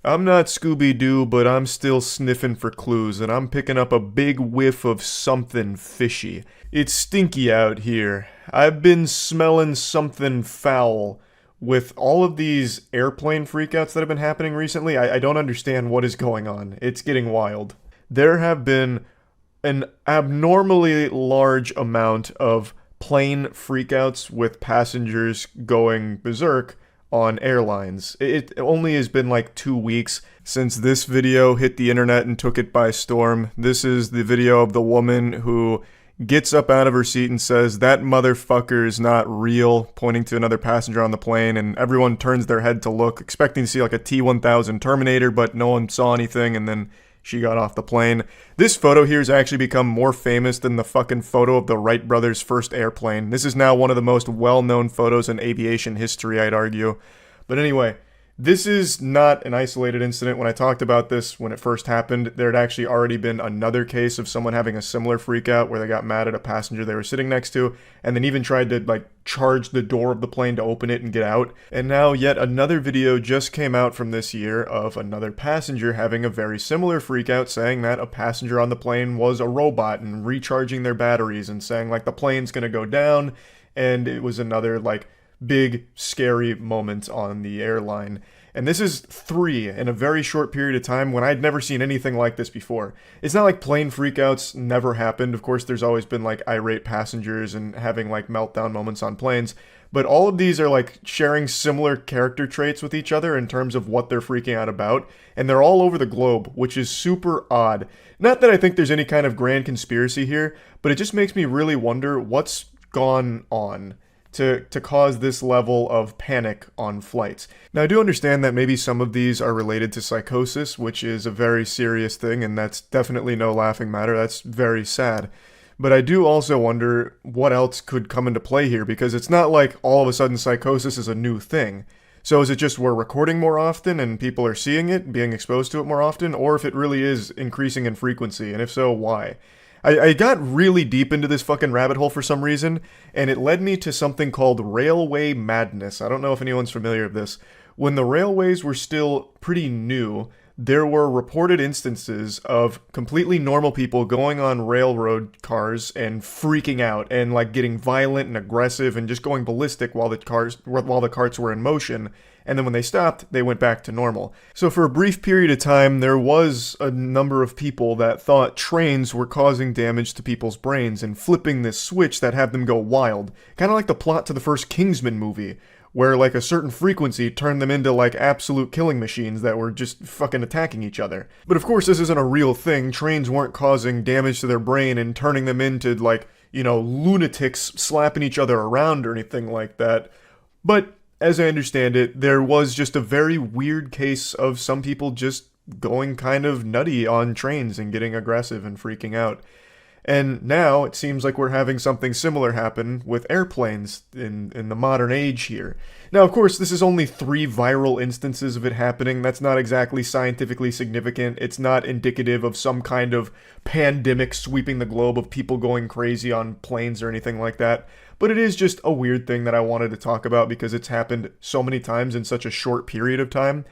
I'm not Scooby-Doo, but I'm still sniffing for clues, and I'm picking up a big whiff of something fishy. It's stinky out here. I've been smelling something foul. With all of these airplane freakouts that have been happening recently, I don't understand what is going on. It's getting wild. There have been an abnormally large amount of plane freakouts with passengers going berserk on airlines. It only has been like 2 weeks since this video hit the internet and took it by storm. This is the video of the woman who gets up out of her seat and says, "That motherfucker is not real," pointing to another passenger on the plane, and everyone turns their head to look, expecting to see like a T-1000 Terminator, but no one saw anything, and then she got off the plane. This photo here has actually become more famous than the fucking photo of the Wright brothers' first airplane. This is now one of the most well-known photos in aviation history, I'd argue. But anyway, this is not an isolated incident. When I talked about this when it first happened, there had actually already been another case of someone having a similar freakout where they got mad at a passenger they were sitting next to and then even tried to like charge the door of the plane to open it and get out. And now yet another video just came out from this year of another passenger having a very similar freakout, saying that a passenger on the plane was a robot and recharging their batteries and saying like the plane's gonna go down, and it was another like big, scary moment on the airline. And this is 3 in a very short period of time when I'd never seen anything like this before. It's not like plane freakouts never happened. Of course, there's always been like irate passengers and having like meltdown moments on planes. But all of these are like sharing similar character traits with each other in terms of what they're freaking out about. And they're all over the globe, which is super odd. Not that I think there's any kind of grand conspiracy here, but it just makes me really wonder what's gone on to cause this level of panic on flights. Now, I do understand that maybe some of these are related to psychosis, which is a very serious thing, and that's definitely no laughing matter. That's very sad. But I do also wonder what else could come into play here, because it's not like all of a sudden psychosis is a new thing. So is it just we're recording more often and people are seeing it, being exposed to it more often, or if it really is increasing in frequency, and if so, why? I got really deep into this fucking rabbit hole for some reason, and it led me to something called railway madness. I don't know if anyone's familiar with this. When the railways were still pretty new, there were reported instances of completely normal people going on railroad cars and freaking out and like getting violent and aggressive and just going ballistic while the carts were in motion. And then when they stopped, they went back to normal. So for a brief period of time, there was a number of people that thought trains were causing damage to people's brains and flipping this switch that had them go wild. Kind of like the plot to the first Kingsman movie, where like a certain frequency turned them into like absolute killing machines that were just fucking attacking each other. But of course this isn't a real thing. Trains weren't causing damage to their brain and turning them into like, you know, lunatics slapping each other around or anything like that. But as I understand it, there was just a very weird case of some people just going kind of nutty on trains and getting aggressive and freaking out. And now it seems like we're having something similar happen with airplanes in the modern age here. Now, of course, this is only 3 viral instances of it happening. That's not exactly scientifically significant. It's not indicative of some kind of pandemic sweeping the globe of people going crazy on planes or anything like that. But it is just a weird thing that I wanted to talk about because it's happened so many times in such a short period of time.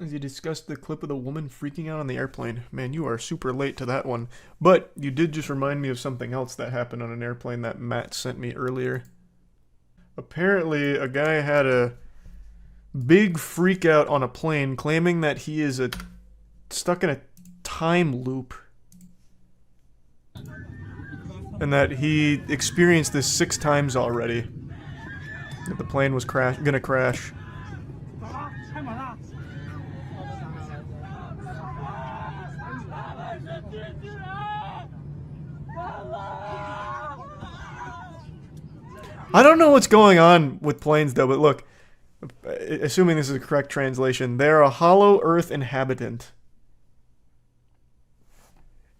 As you discussed the clip of the woman freaking out on the airplane. Man, you are super late to that one. But you did just remind me of something else that happened on an airplane that Matt sent me earlier. Apparently, a guy had a big freak out on a plane claiming that he is stuck in a time loop. And that he experienced this 6 times already. That the plane was gonna crash. I don't know what's going on with planes though, but look, assuming this is a correct translation, they're a hollow earth inhabitant.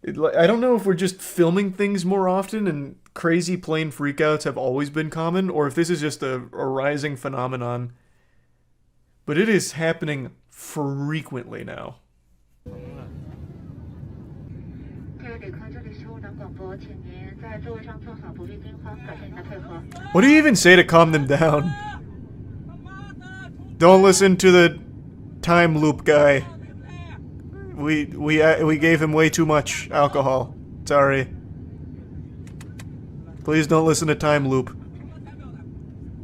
I don't know if we're just filming things more often and crazy plane freakouts have always been common, or if this is just a rising phenomenon. But it is happening frequently now. What do you even say to calm them down? Don't listen to the time loop guy. We gave him way too much alcohol. Sorry. Please don't listen to Time Loop.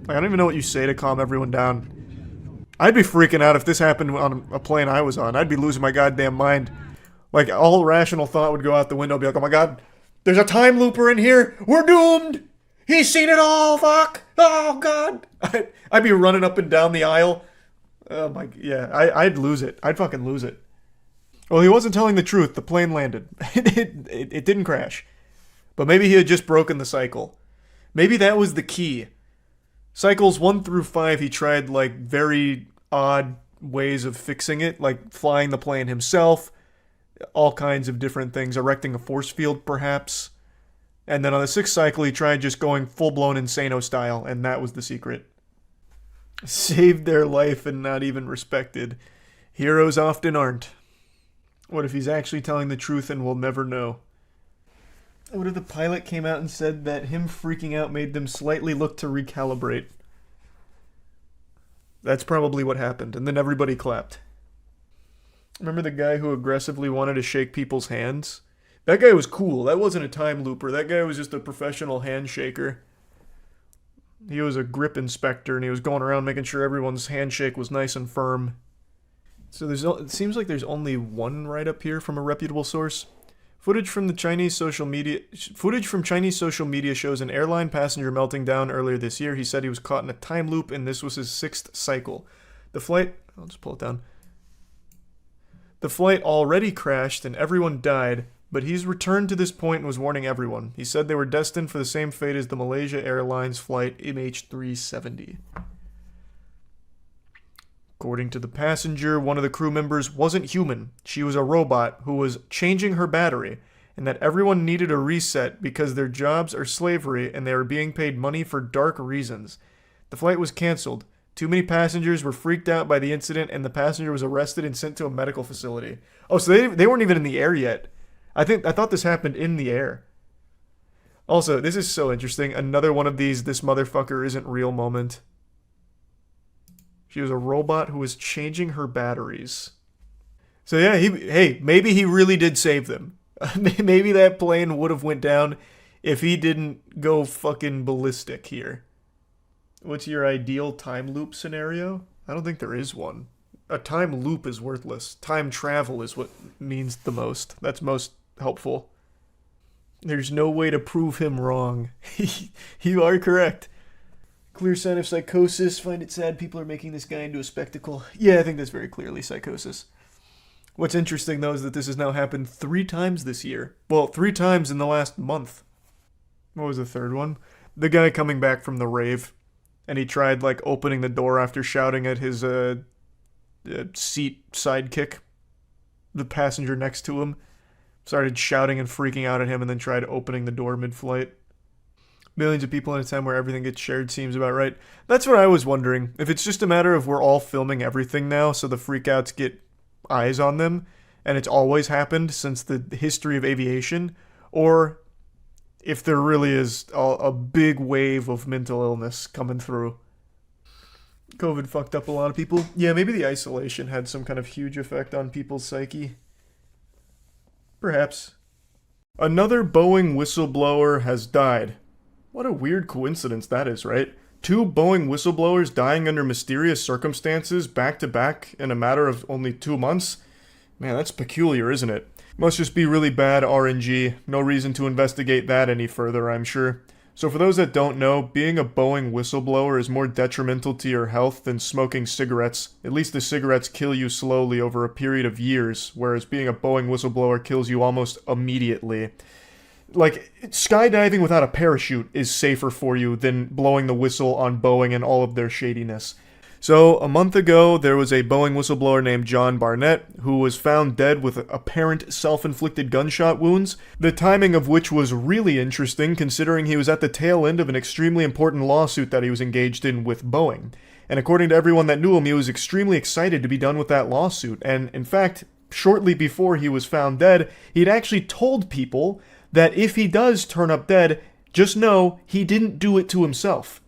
Like, I don't even know what you say to calm everyone down. I'd be freaking out if this happened on a plane I was on. I'd be losing my goddamn mind. Like, all rational thought would go out the window. Be like, oh my god, there's a time looper in here. We're doomed. He's seen it all. Fuck. Oh god. I'd be running up and down the aisle. Oh my, yeah. I'd lose it. I'd fucking lose it. Well, he wasn't telling the truth. The plane landed. It didn't crash. But maybe he had just broken the cycle. Maybe that was the key. Cycles 1 through 5, he tried, like, very odd ways of fixing it, like flying the plane himself, all kinds of different things, erecting a force field, perhaps. And then on the 6th cycle, he tried just going full-blown Insano style, and that was the secret. Saved their life and not even respected. Heroes often aren't. What if he's actually telling the truth and we'll never know? What if the pilot came out and said that him freaking out made them slightly look to recalibrate? That's probably what happened, and then everybody clapped. Remember the guy who aggressively wanted to shake people's hands? That guy was cool. That wasn't a time looper. That guy was just a professional handshaker. He was a grip inspector, and he was going around making sure everyone's handshake was nice and firm. So it seems like there's only one write-up here from a reputable source. Footage from Chinese social media shows an airline passenger melting down earlier this year. He said he was caught in a time loop, and this was his 6th cycle. I'll just pull it down. The flight already crashed, and everyone died, but he's returned to this point and was warning everyone. He said they were destined for the same fate as the Malaysia Airlines flight MH370. According to the passenger, one of the crew members wasn't human. She was a robot who was changing her battery, and that everyone needed a reset because their jobs are slavery and they were being paid money for dark reasons. The flight was canceled. Too many passengers were freaked out by the incident, and the passenger was arrested and sent to a medical facility. Oh, so they weren't even in the air yet. I thought this happened in the air. Also, this is so interesting. Another one of these "this motherfucker isn't real" moment. She was a robot who was changing her batteries. So yeah, maybe he really did save them. Maybe that plane would have went down if he didn't go fucking ballistic here. What's your ideal time loop scenario? I don't think there is one. A time loop is worthless. Time travel is what means the most. That's most helpful. There's no way to prove him wrong. You are correct. Clear sign of psychosis. Find it sad people are making this guy into a spectacle. Yeah, I think that's very clearly psychosis. What's interesting, though, is that this has now happened 3 times this year. Well, 3 times in the last month. What was the third one? The guy coming back from the rave. And he tried, like, opening the door after shouting at his seat sidekick. The passenger next to him. Started shouting and freaking out at him and then tried opening the door mid-flight. Millions of people in a time where everything gets shared seems about right. That's what I was wondering. If it's just a matter of we're all filming everything now, so the freakouts get eyes on them, and it's always happened since the history of aviation, or if there really is a big wave of mental illness coming through. COVID fucked up a lot of people. Yeah, maybe the isolation had some kind of huge effect on people's psyche. Perhaps. Another Boeing whistleblower has died. What a weird coincidence that is, right? 2 Boeing whistleblowers dying under mysterious circumstances back to back in a matter of only 2 months? Man, that's peculiar, isn't it? Must just be really bad RNG. No reason to investigate that any further, I'm sure. So for those that don't know, being a Boeing whistleblower is more detrimental to your health than smoking cigarettes. At least the cigarettes kill you slowly over a period of years, whereas being a Boeing whistleblower kills you almost immediately. Like, skydiving without a parachute is safer for you than blowing the whistle on Boeing and all of their shadiness. So, a month ago, there was a Boeing whistleblower named John Barnett who was found dead with apparent self-inflicted gunshot wounds, the timing of which was really interesting considering he was at the tail end of an extremely important lawsuit that he was engaged in with Boeing. And according to everyone that knew him, he was extremely excited to be done with that lawsuit, and in fact, shortly before he was found dead, he'd actually told people that if he does turn up dead, just know he didn't do it to himself.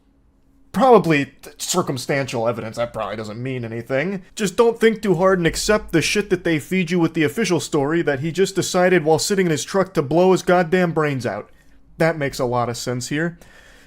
probably circumstantial evidence. That probably doesn't mean anything. Just don't think too hard and accept the shit that they feed you with the official story that he just decided while sitting in his truck to blow his goddamn brains out. That makes a lot of sense here.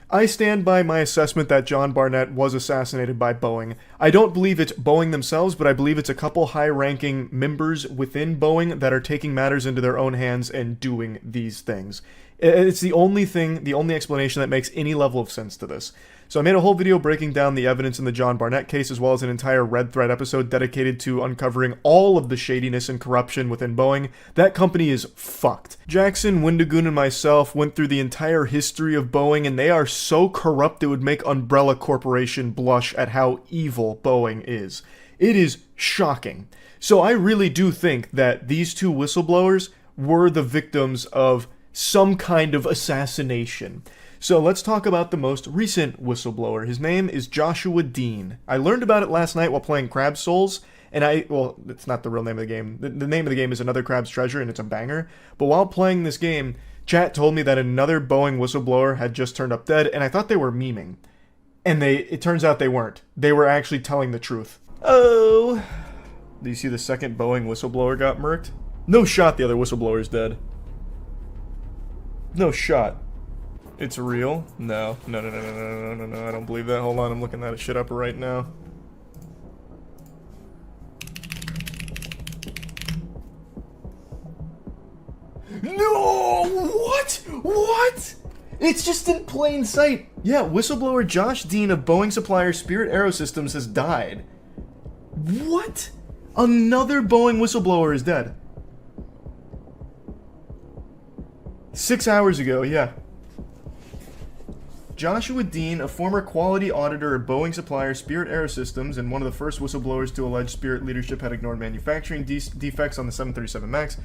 I stand by my assessment that John Barnett was assassinated by Boeing. I don't believe it's Boeing themselves, but I believe it's a couple high-ranking members within Boeing that are taking matters into their own hands and doing these things. It's the only explanation that makes any level of sense to this. So I made a whole video breaking down the evidence in the John Barnett case, as well as an entire Red Thread episode dedicated to uncovering all of the shadiness and corruption within Boeing. That company is fucked. Jackson, Windigoon, and myself went through the entire history of Boeing, and they are so corrupt it would make Umbrella Corporation blush at how evil Boeing is. It is shocking. So I really do think that these two whistleblowers were the victims of some kind of assassination. So let's talk about the most recent whistleblower. His name is Joshua Dean. I learned about it last night while playing Crab Souls, and it's not the real name of the game. The name of the game is Another Crab's Treasure, and it's a banger. But while playing this game, chat told me that another Boeing whistleblower had just turned up dead, and I thought they were memeing. And it turns out they weren't. They were actually telling the truth. Oh. Do you see the second Boeing whistleblower got murked? No shot the other whistleblower is dead. No shot. It's real? No. No, I don't believe that. Hold on, I'm looking that shit up right now. No! What? What? It's just in plain sight. Yeah, whistleblower Josh Dean of Boeing supplier Spirit Aerosystems has died. What? Another Boeing whistleblower is dead. 6 hours ago, yeah. Joshua Dean, a former quality auditor at Boeing supplier Spirit Aerosystems and one of the first whistleblowers to allege Spirit leadership had ignored manufacturing defects on the 737 MAX,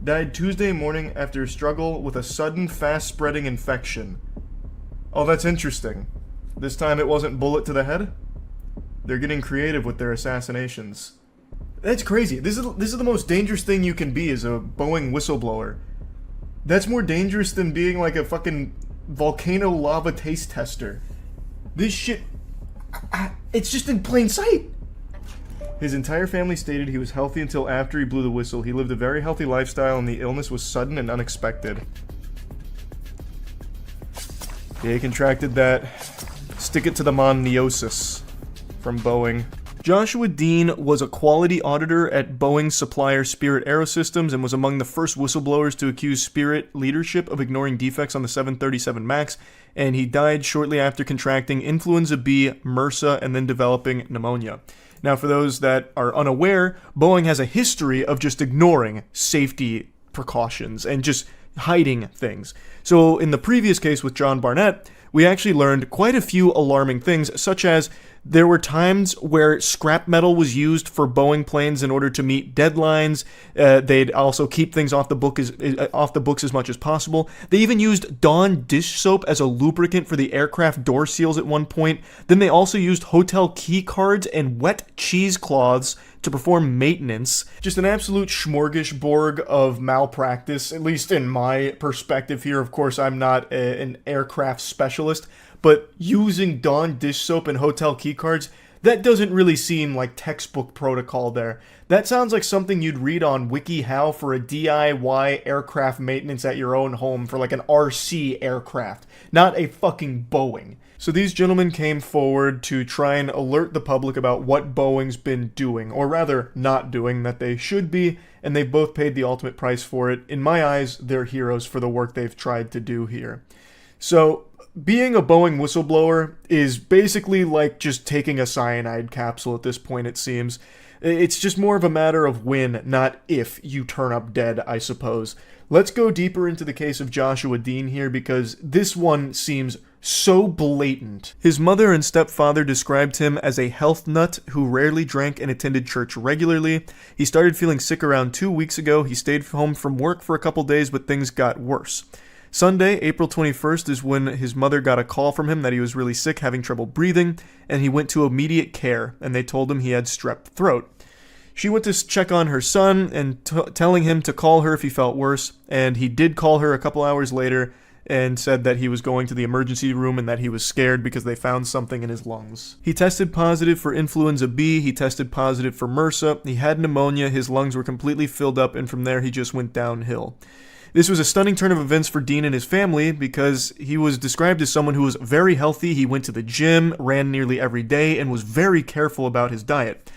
died Tuesday morning after a struggle with a sudden, fast-spreading infection. Oh, that's interesting. This time it wasn't bullet to the head? They're getting creative with their assassinations. That's crazy. This is the most dangerous thing you can be as a Boeing whistleblower. That's more dangerous than being like a fucking volcano lava taste tester. This shit, it's just in plain sight. His entire family stated he was healthy until after he blew the whistle. He lived a very healthy lifestyle and the illness was sudden and unexpected. Yeah, he contracted that. Stick it to the monneosis from Boeing. Joshua Dean was a quality auditor at Boeing supplier Spirit Aerosystems and was among the first whistleblowers to accuse Spirit leadership of ignoring defects on the 737 MAX, and he died shortly after contracting influenza B, MRSA, and then developing pneumonia. Now, for those that are unaware, Boeing has a history of just ignoring safety precautions and just hiding things. So in the previous case with John Barnett, we actually learned quite a few alarming things, such as there were times where scrap metal was used for Boeing planes in order to meet deadlines. They'd also keep things off the books as much as possible. They even used Dawn dish soap as a lubricant for the aircraft door seals at one point. Then they also used hotel key cards and wet cheesecloths to perform maintenance. Just an absolute smorgasbord of malpractice, at least in my perspective here. Of course, I'm not an aircraft specialist, but using Dawn dish soap and hotel key cards, that doesn't really seem like textbook protocol there. That sounds like something you'd read on WikiHow for a DIY aircraft maintenance at your own home for like an RC aircraft, not a fucking Boeing. So these gentlemen came forward to try and alert the public about what Boeing's been doing, or rather not doing, that they should be, and they've both paid the ultimate price for it. In my eyes, they're heroes for the work they've tried to do here. So being a Boeing whistleblower is basically like just taking a cyanide capsule at this point, it seems. It's just more of a matter of when, not if, you turn up dead, I suppose. Let's go deeper into the case of Joshua Dean here, because this one seems so blatant. His mother and stepfather described him as a health nut who rarely drank and attended church regularly. He started feeling sick around 2 weeks ago. He stayed home from work for a couple days, but things got worse. Sunday, April 21st, is when his mother got a call from him that he was really sick, having trouble breathing, and he went to immediate care, and they told him he had strep throat. She went to check on her son and telling him to call her if he felt worse, and he did call her a couple hours later, and said that he was going to the emergency room and that he was scared because they found something in his lungs. He tested positive for influenza B, he tested positive for MRSA, he had pneumonia, his lungs were completely filled up, and from there he just went downhill. This was a stunning turn of events for Dean and his family because he was described as someone who was very healthy, he went to the gym, ran nearly every day, and was very careful about his diet.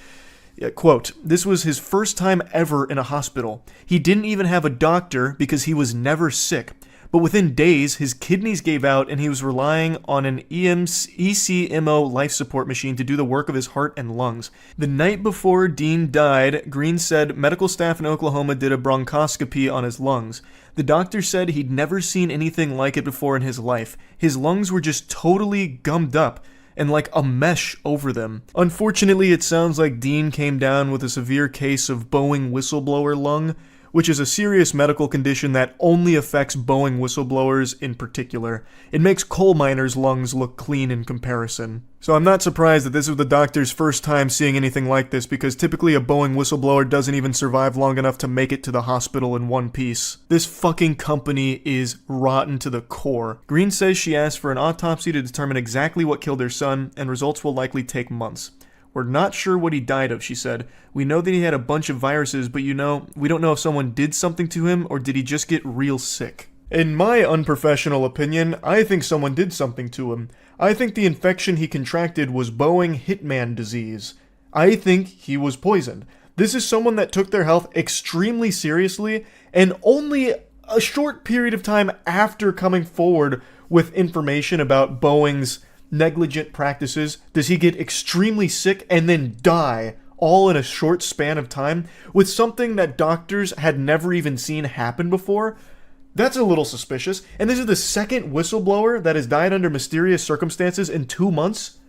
Quote, "This was his first time ever in a hospital. He didn't even have a doctor because he was never sick. But within days, his kidneys gave out and he was relying on an ECMO life support machine to do the work of his heart and lungs. The night before Dean died, Green said medical staff in Oklahoma did a bronchoscopy on his lungs. The doctor said he'd never seen anything like it before in his life. His lungs were just totally gummed up and like a mesh over them. Unfortunately, it sounds like Dean came down with a severe case of Boeing whistleblower lung, which is a serious medical condition that only affects Boeing whistleblowers in particular. It makes coal miners' lungs look clean in comparison. So I'm not surprised that this was the doctor's first time seeing anything like this, because typically a Boeing whistleblower doesn't even survive long enough to make it to the hospital in one piece. This fucking company is rotten to the core. Green says she asked for an autopsy to determine exactly what killed her son, and results will likely take months. We're not sure what he died of, she said. We know that he had a bunch of viruses, but we don't know if someone did something to him or did he just get real sick. In my unprofessional opinion, I think someone did something to him. I think the infection he contracted was Boeing hitman disease. I think he was poisoned. This is someone that took their health extremely seriously, and only a short period of time after coming forward with information about Boeing's negligent practices does he get extremely sick and then die, all in a short span of time, with something that doctors had never even seen happen before. That's a little suspicious. And this is the second whistleblower that has died under mysterious circumstances in 2 months.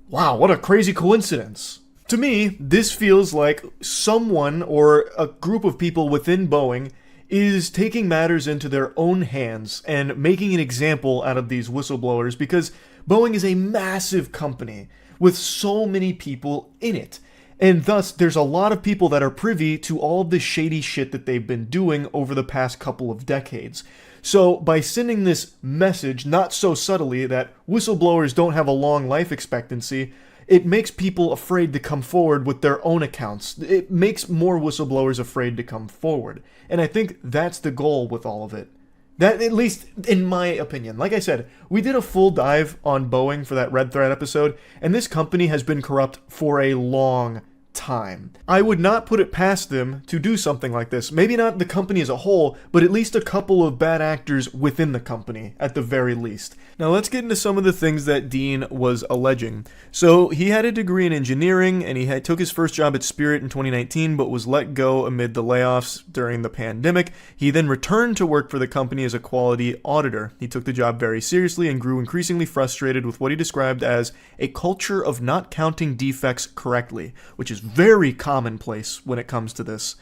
Wow, what a crazy coincidence. To me, this feels like someone or a group of people within Boeing is taking matters into their own hands and making an example out of these whistleblowers, because Boeing is a massive company with so many people in it. And thus, there's a lot of people that are privy to all of the shady shit that they've been doing over the past couple of decades. So, by sending this message, not so subtly, that whistleblowers don't have a long life expectancy, it makes people afraid to come forward with their own accounts. It makes more whistleblowers afraid to come forward. And I think that's the goal with all of it. That, at least in my opinion. Like I said, we did a full dive on Boeing for that Red Thread episode, and this company has been corrupt for a long time. I would not put it past them to do something like this. Maybe not the company as a whole, but at least a couple of bad actors within the company, at the very least. Now let's get into some of the things that Dean was alleging. So he had a degree in engineering, and he took his first job at Spirit in 2019, but was let go amid the layoffs during the pandemic. He then returned to work for the company as a quality auditor. He took the job very seriously and grew increasingly frustrated with what he described as a culture of not counting defects correctly, which is very commonplace when it comes to this.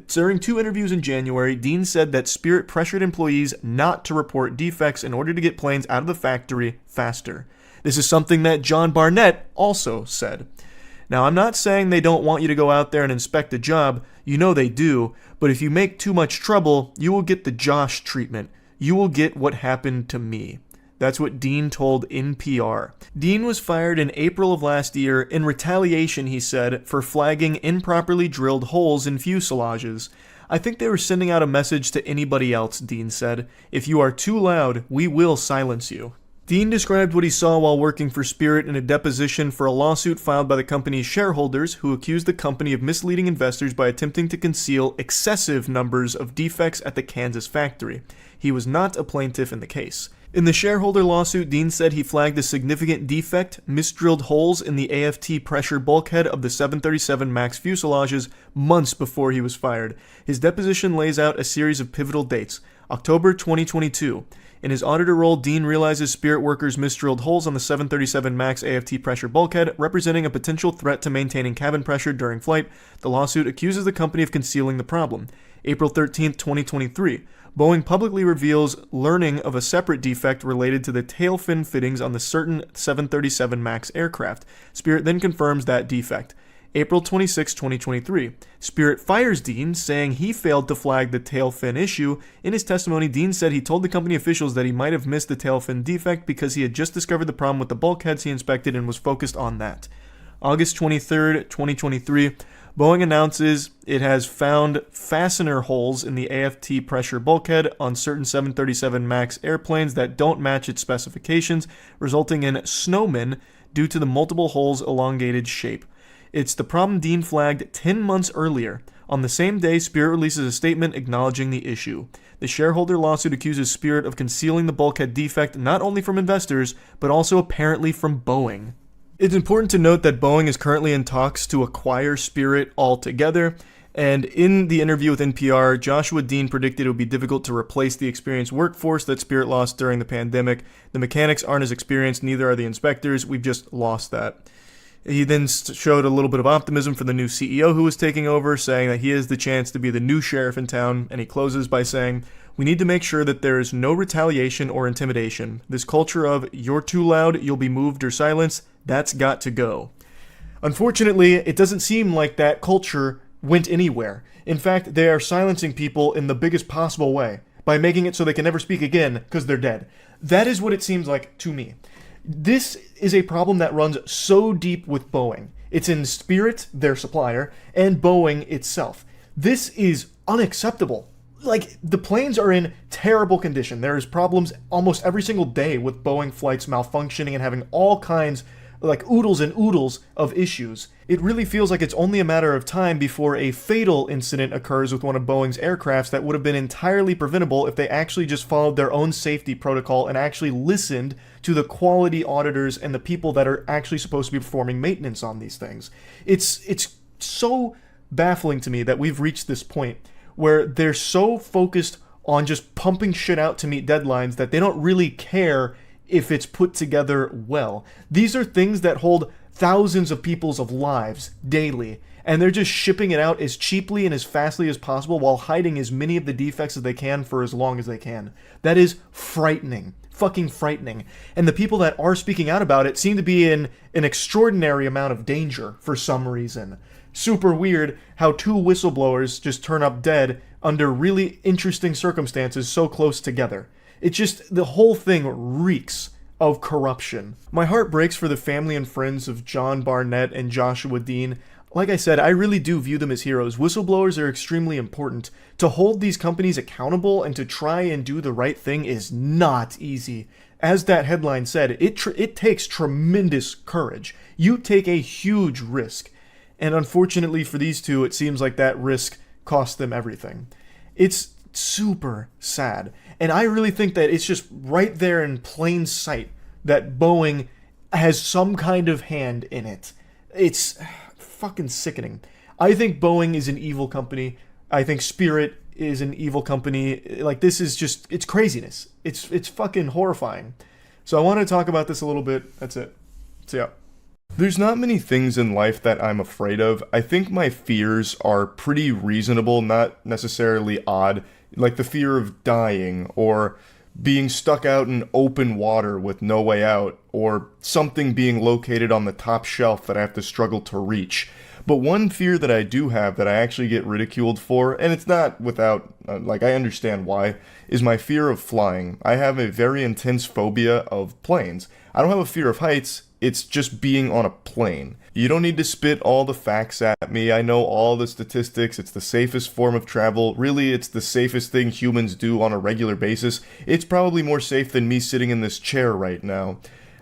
During 2 interviews in January, Dean said that Spirit pressured employees not to report defects in order to get planes out of the factory faster. This is something that John Barnett also said. Now, I'm not saying they don't want you to go out there and inspect a job. You know they do. But if you make too much trouble, you will get the Josh treatment. You will get what happened to me. That's what Dean told NPR. Dean was fired in April of last year in retaliation, he said, for flagging improperly drilled holes in fuselages. I think they were sending out a message to anybody else, Dean said. If you are too loud, we will silence you. Dean described what he saw while working for Spirit in a deposition for a lawsuit filed by the company's shareholders, who accused the company of misleading investors by attempting to conceal excessive numbers of defects at the Kansas factory. He was not a plaintiff in the case. In the shareholder lawsuit, Dean said he flagged a significant defect, misdrilled holes in the AFT pressure bulkhead of the 737 MAX fuselages months before he was fired. His deposition lays out a series of pivotal dates. October 2022. In his auditor role, Dean realizes Spirit workers misdrilled holes on the 737 MAX AFT pressure bulkhead, representing a potential threat to maintaining cabin pressure during flight. The lawsuit accuses the company of concealing the problem. April 13, 2023. Boeing publicly reveals learning of a separate defect related to the tail fin fittings on the certain 737 MAX aircraft. Spirit then confirms that defect. April 26, 2023. Spirit fires Dean, saying he failed to flag the tail fin issue. In his testimony, Dean said he told the company officials that he might have missed the tail fin defect because he had just discovered the problem with the bulkheads he inspected and was focused on that. August 23, 2023. Boeing announces it has found fastener holes in the AFT pressure bulkhead on certain 737 MAX airplanes that don't match its specifications, resulting in snowmen due to the multiple holes' elongated shape. It's the problem Dean flagged 10 months earlier. On the same day, Spirit releases a statement acknowledging the issue. The shareholder lawsuit accuses Spirit of concealing the bulkhead defect not only from investors, but also apparently from Boeing. It's important to note that Boeing is currently in talks to acquire Spirit altogether, and in the interview with NPR, Joshua Dean predicted it would be difficult to replace the experienced workforce that Spirit lost during the pandemic. The mechanics aren't as experienced, neither are the inspectors. We've just lost that. He then showed a little bit of optimism for the new CEO who was taking over, saying that he has the chance to be the new sheriff in town, and he closes by saying, "We need to make sure that there is no retaliation or intimidation. This culture of, you're too loud, you'll be moved or silenced, that's got to go." Unfortunately, it doesn't seem like that culture went anywhere. In fact, they are silencing people in the biggest possible way, by making it so they can never speak again because they're dead. That is what it seems like to me. This is a problem that runs so deep with Boeing. It's in Spirit, their supplier, and Boeing itself. This is unacceptable. Like, the planes are in terrible condition. There is problems almost every single day with Boeing flights malfunctioning and having all kinds, like oodles and oodles of issues. It really feels like it's only a matter of time before a fatal incident occurs with one of Boeing's aircrafts that would have been entirely preventable if they actually just followed their own safety protocol and actually listened to the quality auditors and the people that are actually supposed to be performing maintenance on these things. It's so baffling to me that we've reached this point where they're so focused on just pumping shit out to meet deadlines that they don't really care if it's put together well. These are things that hold thousands of people's lives daily, and they're just shipping it out as cheaply and as fastly as possible while hiding as many of the defects as they can for as long as they can. That is frightening. Fucking frightening. And the people that are speaking out about it seem to be in an extraordinary amount of danger for some reason. Super weird how two whistleblowers just turn up dead under really interesting circumstances so close together. It just, the whole thing reeks of corruption. My heart breaks for the family and friends of John Barnett and Joshua Dean. Like I said, I really do view them as heroes. Whistleblowers are extremely important. To hold these companies accountable and to try and do the right thing is not easy. As that headline said, it takes tremendous courage. You take a huge risk. And unfortunately for these two, it seems like that risk cost them everything. It's super sad. And I really think that it's just right there in plain sight that Boeing has some kind of hand in it. It's fucking sickening. I think Boeing is an evil company. I think Spirit is an evil company. Like, this is just, it's craziness. It's fucking horrifying. So I want to talk about this a little bit. That's it. So yeah. There's not many things in life that I'm afraid of. I think my fears are pretty reasonable, not necessarily odd. Like the fear of dying, or being stuck out in open water with no way out, or something being located on the top shelf that I have to struggle to reach. But one fear that I do have that I actually get ridiculed for, and it's not without, I understand why, is my fear of flying. I have a very intense phobia of planes. I don't have a fear of heights, it's just being on a plane. You don't need to spit all the facts at me. I know all the statistics. It's the safest form of travel. Really, it's the safest thing humans do on a regular basis. It's probably more safe than me sitting in this chair right now.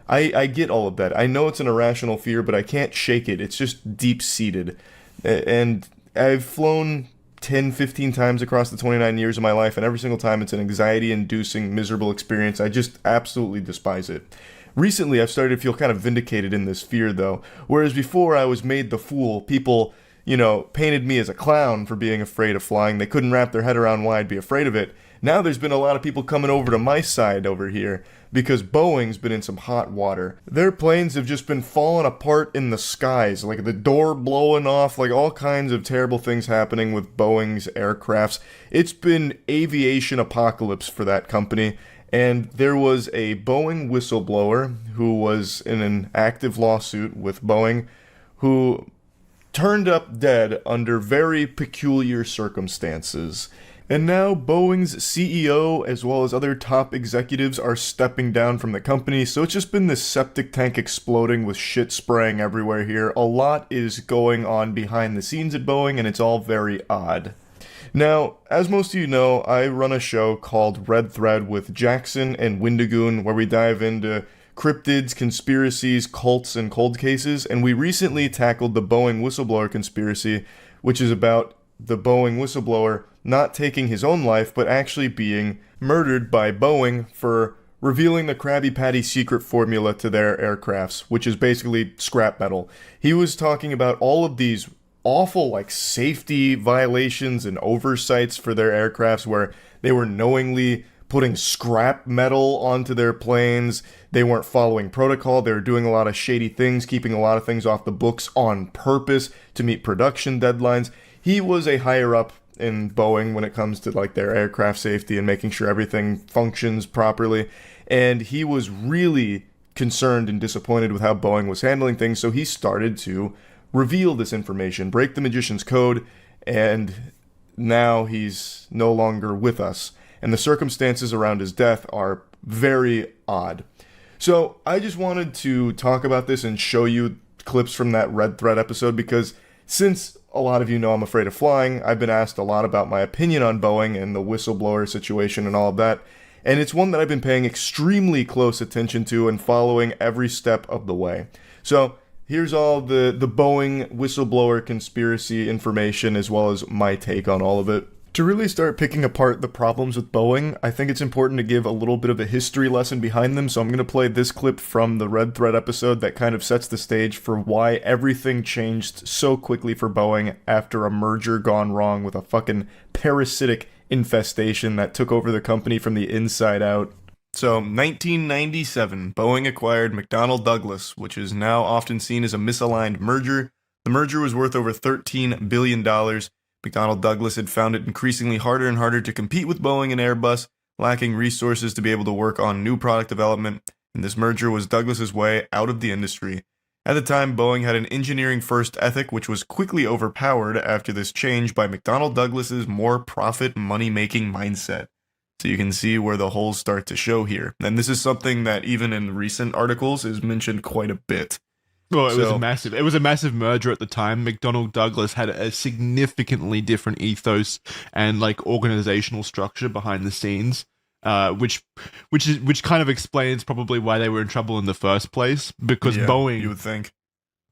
I get all of that. I know it's an irrational fear, but I can't shake it. It's just deep-seated. And I've flown 10, 15 times across the 29 years of my life, and every single time it's an anxiety-inducing, miserable experience. I just absolutely despise it. Recently, I've started to feel kind of vindicated in this fear, though. Whereas before, I was made the fool. People, painted me as a clown for being afraid of flying. They couldn't wrap their head around why I'd be afraid of it. Now there's been a lot of people coming over to my side over here because Boeing's been in some hot water. Their planes have just been falling apart in the skies, like the door blowing off, like all kinds of terrible things happening with Boeing's aircrafts. It's been aviation apocalypse for that company. And there was a Boeing whistleblower who was in an active lawsuit with Boeing who turned up dead under very peculiar circumstances. And now Boeing's CEO, as well as other top executives, are stepping down from the company, so it's just been this septic tank exploding with shit spraying everywhere here. A lot is going on behind the scenes at Boeing, and it's all very odd. Now, as most of you know, I run a show called Red Thread with Jackson and Windigoon, where we dive into cryptids, conspiracies, cults, and cold cases, and we recently tackled the Boeing whistleblower conspiracy, which is about the Boeing whistleblower not taking his own life, but actually being murdered by Boeing for revealing the Krabby Patty secret formula to their aircrafts, which is basically scrap metal. He was talking about all of these awful safety violations and oversights for their aircrafts where they were knowingly putting scrap metal onto their planes. They weren't following protocol. They were doing a lot of shady things, keeping a lot of things off the books on purpose to meet production deadlines. He was a higher up in Boeing when it comes to their aircraft safety and making sure everything functions properly. And he was really concerned and disappointed with how Boeing was handling things. So he started to reveal this information, break the magician's code, and now he's no longer with us. And the circumstances around his death are very odd. So I just wanted to talk about this and show you clips from that Red Thread episode because since a lot of you know I'm afraid of flying, I've been asked a lot about my opinion on Boeing and the whistleblower situation and all of that. And it's one that I've been paying extremely close attention to and following every step of the way. So here's all the Boeing whistleblower conspiracy information as well as my take on all of it. To really start picking apart the problems with Boeing, I think it's important to give a little bit of a history lesson behind them, so I'm going to play this clip from the Red Thread episode that kind of sets the stage for why everything changed so quickly for Boeing after a merger gone wrong with a fucking parasitic infestation that took over the company from the inside out. So, 1997, Boeing acquired McDonnell Douglas, which is now often seen as a misaligned merger. The merger was worth over $13 billion. McDonnell Douglas had found it increasingly harder and harder to compete with Boeing and Airbus, lacking resources to be able to work on new product development, and this merger was Douglas's way out of the industry. At the time, Boeing had an engineering-first ethic which was quickly overpowered after this change by McDonnell Douglas's more profit, money-making mindset. So you can see where the holes start to show here. And this is something that even in recent articles is mentioned quite a bit. Well, it was a massive merger at the time. McDonnell Douglas had a significantly different ethos and organizational structure behind the scenes, which kind of explains probably why they were in trouble in the first place. Because you would think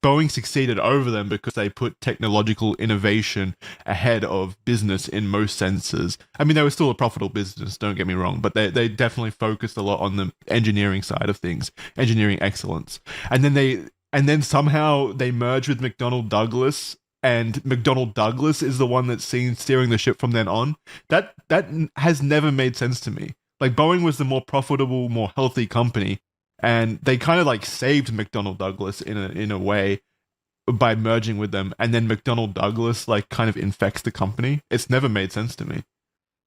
Boeing succeeded over them because they put technological innovation ahead of business in most senses. I mean, they were still a profitable business, don't get me wrong, but they definitely focused a lot on the engineering side of things, engineering excellence, and then somehow they merge with McDonnell Douglas, and McDonnell Douglas is the one that's seen steering the ship from then on. That has never made sense to me. Boeing was the more profitable, more healthy company, and they kind of saved McDonnell Douglas in a way by merging with them, and then McDonnell Douglas kind of infects the company. It's never made sense to me.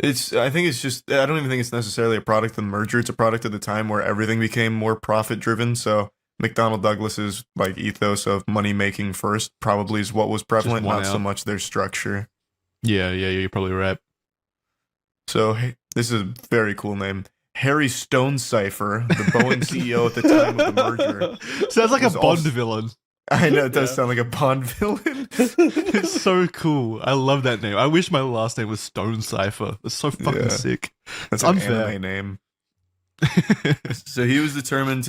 I don't even think it's necessarily a product of the merger. It's a product of the time where everything became more profit driven. So McDonnell Douglas's ethos of money making first probably is what was prevalent, not so much their structure. Yeah, you're probably right. So this is a very cool name. Harry Stonecipher, the Boeing CEO at the time of the merger. Sounds like a Bond villain. I know, it does sound like a Bond villain. It's so cool. I love that name. I wish my last name was Stonecipher. It's so fucking sick. That's an anime name. So he was determined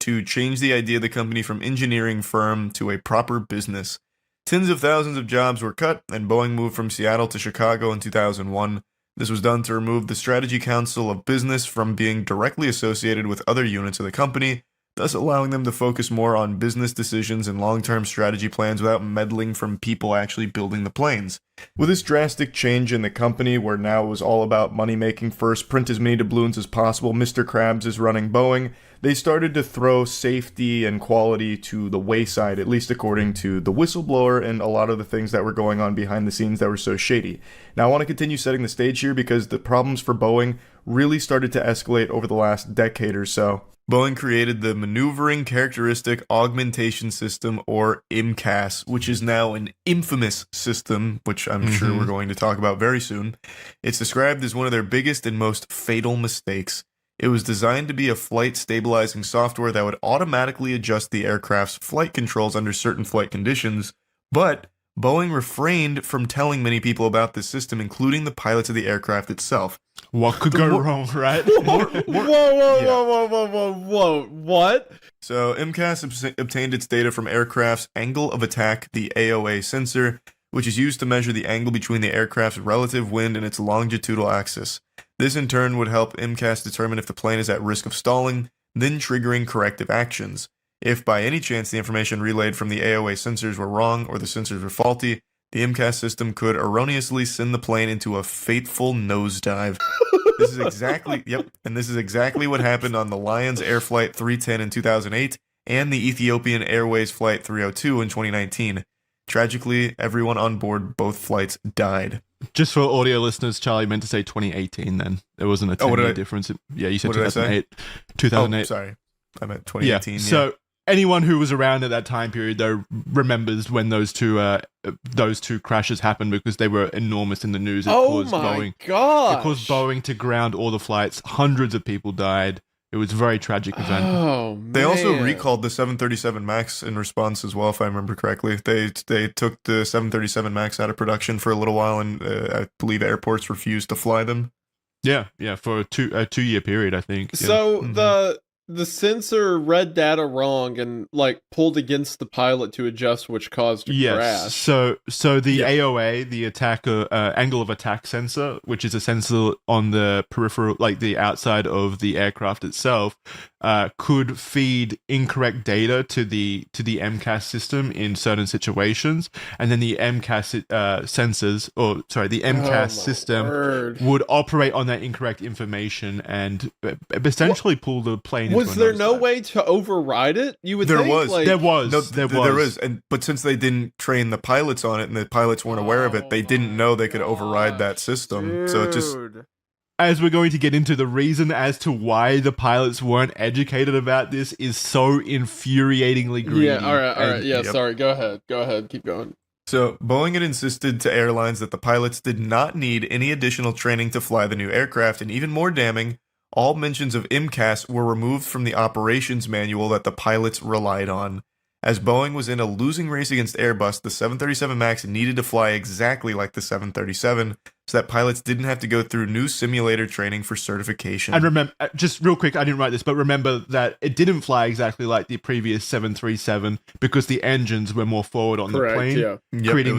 to change the idea of the company from engineering firm to a proper business. Tens of thousands of jobs were cut, and Boeing moved from Seattle to Chicago in 2001. This was done to remove the Strategy Council of Business from being directly associated with other units of the company, thus allowing them to focus more on business decisions and long-term strategy plans without meddling from people actually building the planes. With this drastic change in the company, where now it was all about money-making first, print as many doubloons as possible, Mr. Krabs is running Boeing, they started to throw safety and quality to the wayside, at least according to the whistleblower and a lot of the things that were going on behind the scenes that were so shady. Now, I want to continue setting the stage here because the problems for Boeing really started to escalate over the last decade or so. Boeing created the Maneuvering Characteristic Augmentation System, or MCAS, which is now an infamous system, which I'm sure we're going to talk about very soon. It's described as one of their biggest and most fatal mistakes. It was designed to be a flight stabilizing software that would automatically adjust the aircraft's flight controls under certain flight conditions, but Boeing refrained from telling many people about this system, including the pilots of the aircraft itself. What could go wrong, right? Whoa, what? So, MCAS obtained its data from aircraft's angle of attack, the AOA sensor, which is used to measure the angle between the aircraft's relative wind and its longitudinal axis. This in turn would help MCAS determine if the plane is at risk of stalling, then triggering corrective actions. If by any chance the information relayed from the AOA sensors were wrong or the sensors were faulty, the MCAS system could erroneously send the plane into a fateful nosedive. This is exactly what happened on the Lions Air Flight 310 in 2008 and the Ethiopian Airways Flight 302 in 2019. Tragically, everyone on board both flights died. Just for audio listeners, Charlie meant to say 2018 then. There wasn't a 10-year difference. Yeah, you said 2008. 2008. Oh, sorry. I meant 2018. Yeah. So anyone who was around at that time period, though, remembers when those two crashes happened because they were enormous in the news. It caused Boeing to ground all the flights. Hundreds of people died. It was a very tragic event. Oh, man. They also recalled the 737 MAX in response as well, if I remember correctly. They took the 737 MAX out of production for a little while, and I believe airports refused to fly them. Yeah, for a 2-year period, I think. Yeah. So the sensor read data wrong and pulled against the pilot to adjust, which caused a crash. So the AOA, the angle of attack sensor, which is a sensor on the peripheral, like the outside of the aircraft itself, could feed incorrect data to the MCAS system in certain situations, and then the MCAS system would operate on that incorrect information and essentially pull the plane. Was there no way to override it? You would think there was, but since they didn't train the pilots on it and the pilots weren't aware of it, they didn't know they could override that system. Dude. So it just, as we're going to get into, the reason as to why the pilots weren't educated about this is so infuriatingly greedy. Yeah, all right. Yeah, sorry. Go ahead. Keep going. So, Boeing had insisted to airlines that the pilots did not need any additional training to fly the new aircraft, and even more damning, all mentions of MCAS were removed from the operations manual that the pilots relied on. As Boeing was in a losing race against Airbus, the 737 MAX needed to fly exactly like the 737, so that pilots didn't have to go through new simulator training for certification. And remember, just real quick, I didn't write this, but remember that it didn't fly exactly like the previous 737 because the engines were more forward on the plane, creating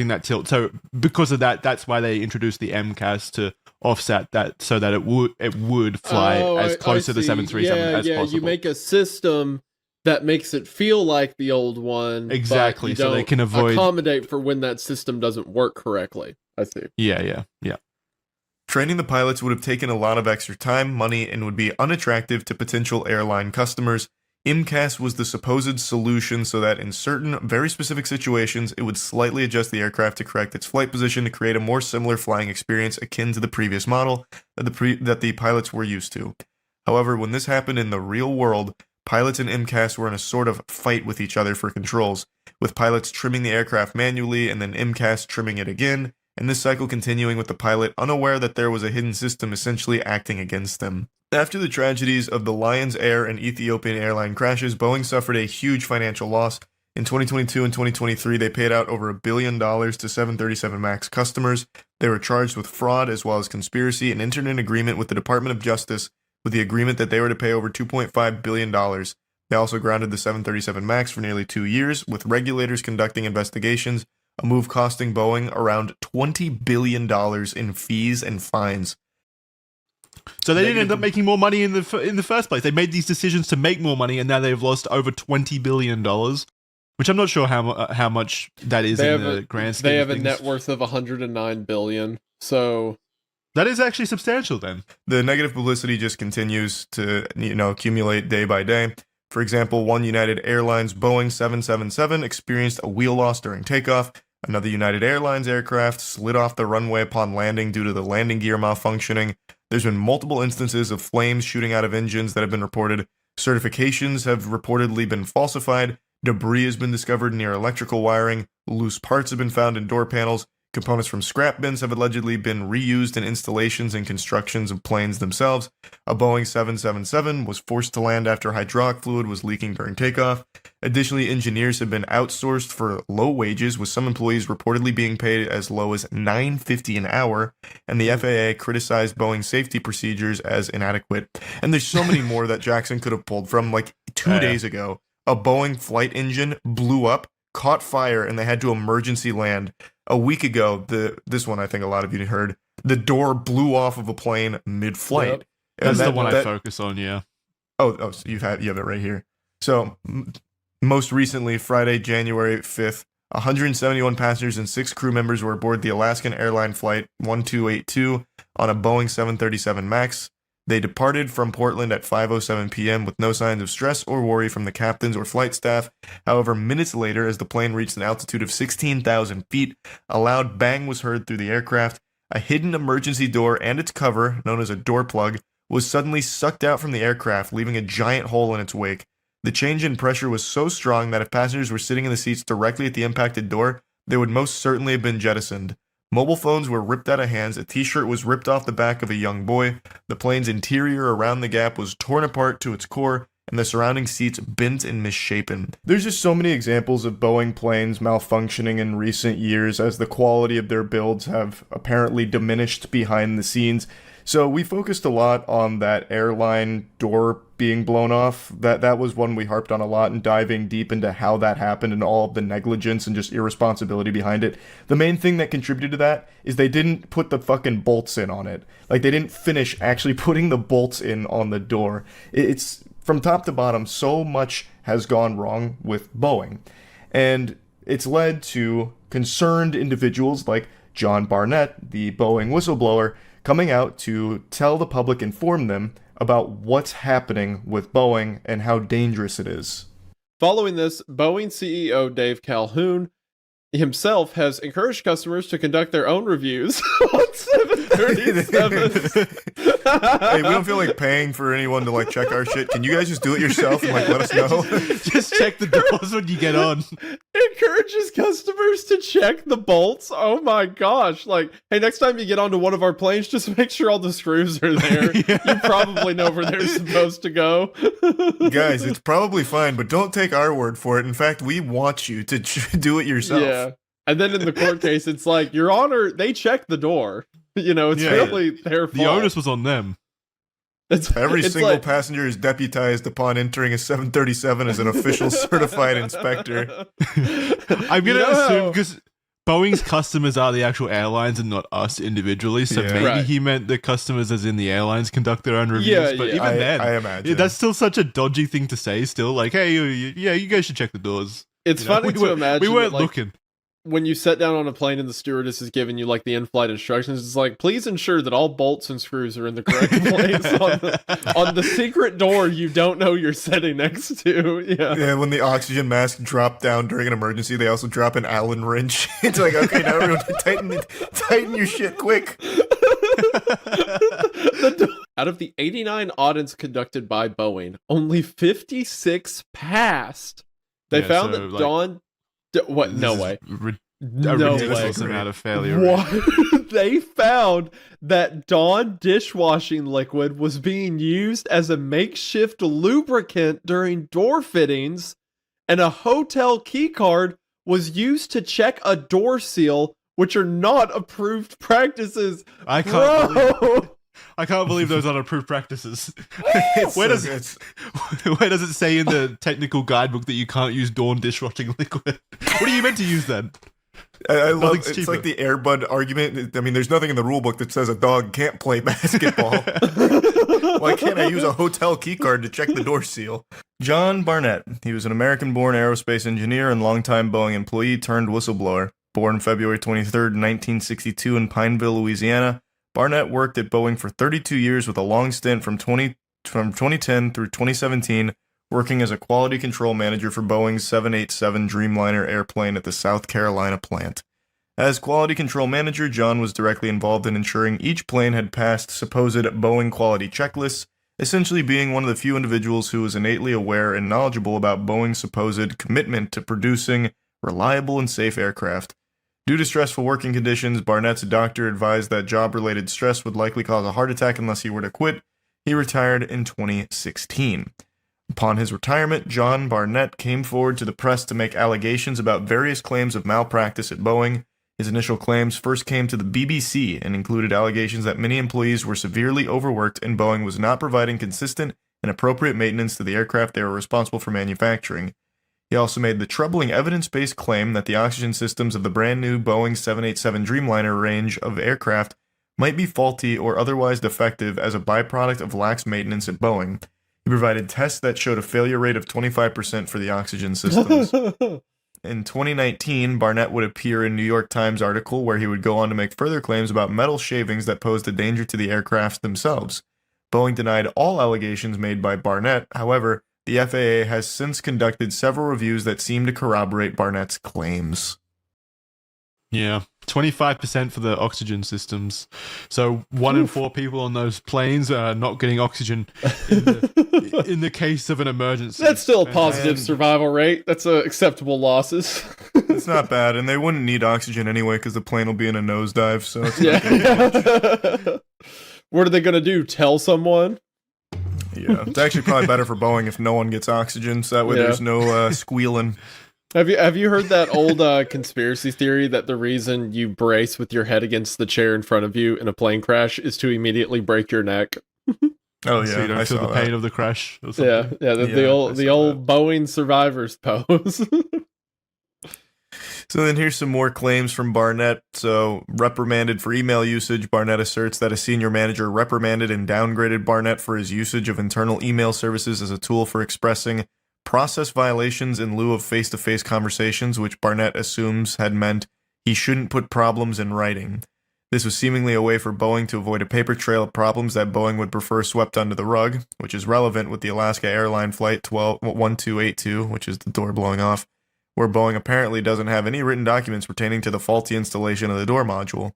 that tilt. So because of that, that's why they introduced the MCAS to offset that, so that it would fly as close to the 737 as possible. You make a system that makes it feel like the old one. Exactly, but so they can accommodate for when that system doesn't work correctly. I see. Yeah. Training the pilots would have taken a lot of extra time, money, and would be unattractive to potential airline customers. MCAS was the supposed solution so that in certain very specific situations, it would slightly adjust the aircraft to correct its flight position to create a more similar flying experience akin to the previous model that the pilots were used to. However, when this happened in the real world, pilots and MCAS were in a sort of fight with each other for controls, with pilots trimming the aircraft manually and then MCAS trimming it again, and this cycle continuing with the pilot unaware that there was a hidden system essentially acting against them. After the tragedies of the Lions Air and Ethiopian airline crashes, Boeing suffered a huge financial loss. In 2022 and 2023, they paid out over $1 billion to 737 MAX customers. They were charged with fraud as well as conspiracy and entered an agreement with the Department of Justice with the agreement that they were to pay over $2.5 billion. They also grounded the 737 MAX for nearly 2 years, with regulators conducting investigations, a move costing Boeing around $20 billion in fees and fines. So they didn't end up making more money in the first place. They made these decisions to make more money, and now they've lost over $20 billion, which I'm not sure how much that is in the grand scheme of things. They have a net worth of $109 billion, so... That is actually substantial then. The negative publicity just continues to, accumulate day by day. For example, one United Airlines Boeing 777 experienced a wheel loss during takeoff. Another United Airlines aircraft slid off the runway upon landing due to the landing gear malfunctioning. There's been multiple instances of flames shooting out of engines that have been reported. Certifications have reportedly been falsified. Debris has been discovered near electrical wiring. Loose parts have been found in door panels. Components from scrap bins have allegedly been reused in installations and constructions of planes themselves. A Boeing 777 was forced to land after hydraulic fluid was leaking during takeoff. Additionally, engineers have been outsourced for low wages, with some employees reportedly being paid as low as $9.50 an hour, and the FAA criticized Boeing's safety procedures as inadequate. And there's so many more that Jackson could have pulled from. Like 2 days ago, a Boeing flight engine blew up, caught fire, and they had to emergency land. A week ago, this one I think a lot of you heard, the door blew off of a plane mid-flight. Yep. That's the one I focus on, yeah. Oh, so you have it right here. So, most recently, Friday, January 5th, 171 passengers and 6 crew members were aboard the Alaskan Airline Flight 1282 on a Boeing 737 MAX. They departed from Portland at 5:07 p.m. with no signs of stress or worry from the captains or flight staff. However, minutes later, as the plane reached an altitude of 16,000 feet, a loud bang was heard through the aircraft. A hidden emergency door and its cover, known as a door plug, was suddenly sucked out from the aircraft, leaving a giant hole in its wake. The change in pressure was so strong that if passengers were sitting in the seats directly at the impacted door, they would most certainly have been jettisoned. Mobile phones were ripped out of hands, a t-shirt was ripped off the back of a young boy, the plane's interior around the gap was torn apart to its core, and the surrounding seats bent and misshapen. There's just so many examples of Boeing planes malfunctioning in recent years as the quality of their builds have apparently diminished behind the scenes. So we focused a lot on that airline door being blown off. That was one we harped on a lot and diving deep into how that happened and all of the negligence and just irresponsibility behind it. The main thing that contributed to that is they didn't put the fucking bolts in on it. Like, they didn't finish actually putting the bolts in on the door. It's from top to bottom, so much has gone wrong with Boeing. And it's led to concerned individuals like John Barnett, the Boeing whistleblower, coming out to tell the public, inform them about what's happening with Boeing and how dangerous it is. Following this, Boeing CEO Dave Calhoun himself has encouraged customers to conduct their own reviews on 737. Hey, we don't feel like paying for anyone to like check our shit. Can you guys just do it yourself and like let us know? Just check the doors when you get on. Encourages customers to check the bolts. Oh my gosh. Like, hey, next time you get onto one of our planes, just make sure all the screws are there. Yeah. You probably know where they're supposed to go. Guys, it's probably fine, but don't take our word for it. In fact, we want you to do it yourself. Yeah. And then in the court case, it's like, Your Honor, they checked the door. You know, it's really their fault. The onus was on them. Every single passenger is deputized upon entering a 737 as an official certified inspector. I'm going to assume, because Boeing's customers are the actual airlines and not us individually, so maybe he meant the customers as in the airlines conduct their own reviews, but even then, I imagine. That's still such a dodgy thing to say still, like, hey, you guys should check the doors. It's funny to imagine we weren't looking. When you sit down on a plane and the stewardess is giving you like the in-flight instructions, it's like, please ensure that all bolts and screws are in the correct place on the secret door you don't know you're sitting next to. Yeah, when the oxygen mask dropped down during an emergency, they also drop an Allen wrench. It's like, okay, now everyone tighten your shit quick. Out of the 89 audits conducted by Boeing, only 56 passed. They found that Dawn... What? No way. Ridiculous amount of failure. What? They found that Dawn dishwashing liquid was being used as a makeshift lubricant during door fittings, and a hotel key card was used to check a door seal, which are not approved practices. I can't believe those aren't approved practices. Where does it say in the technical guidebook that you can't use Dawn dishwashing liquid? What are you meant to use then? I love it's cheaper. Like the Air Bud argument. I mean, there's nothing in the rule book that says a dog can't play basketball. Why can't I use a hotel key card to check the door seal? John Barnett. He was an American-born aerospace engineer and longtime Boeing employee turned whistleblower. Born February 23rd, 1962 in Pineville, Louisiana, Barnett worked at Boeing for 32 years with a long stint from 2010 through 2017, working as a quality control manager for Boeing's 787 Dreamliner airplane at the South Carolina plant. As quality control manager, John was directly involved in ensuring each plane had passed supposed Boeing quality checklists, essentially being one of the few individuals who was innately aware and knowledgeable about Boeing's supposed commitment to producing reliable and safe aircraft. Due to stressful working conditions, Barnett's doctor advised that job-related stress would likely cause a heart attack unless he were to quit. He retired in 2016. Upon his retirement, John Barnett came forward to the press to make allegations about various claims of malpractice at Boeing. His initial claims first came to the BBC and included allegations that many employees were severely overworked and Boeing was not providing consistent and appropriate maintenance to the aircraft they were responsible for manufacturing. He also made the troubling evidence-based claim that the oxygen systems of the brand new Boeing 787 Dreamliner range of aircraft might be faulty or otherwise defective as a byproduct of lax maintenance at Boeing. He provided tests that showed a failure rate of 25% for the oxygen systems. In 2019, Barnett would appear in a New York Times article where he would go on to make further claims about metal shavings that posed a danger to the aircrafts themselves. Boeing denied all allegations made by Barnett. However, the FAA has since conducted several reviews that seem to corroborate Barnett's claims. Yeah, 25% for the oxygen systems. So 1 in 4 people on those planes are not getting oxygen in the case of an emergency. That's still a positive survival rate. That's acceptable losses. It's not bad, and they wouldn't need oxygen anyway because the plane will be in a nosedive. So it's yeah. What are they going to do? Tell someone? Yeah, it's actually probably better for Boeing if no one gets oxygen, so that way there's no squealing. Have you heard that old conspiracy theory that the reason you brace with your head against the chair in front of you in a plane crash is to immediately break your neck? Oh yeah, so you don't feel the pain of the crash. Or something. The old Boeing survivors pose. So then here's some more claims from Barnett. So, reprimanded for email usage, Barnett asserts that a senior manager reprimanded and downgraded Barnett for his usage of internal email services as a tool for expressing process violations in lieu of face-to-face conversations, which Barnett assumes had meant he shouldn't put problems in writing. This was seemingly a way for Boeing to avoid a paper trail of problems that Boeing would prefer swept under the rug, which is relevant with the Alaska Airline Flight 1282, which is the door blowing off, where Boeing apparently doesn't have any written documents pertaining to the faulty installation of the door module.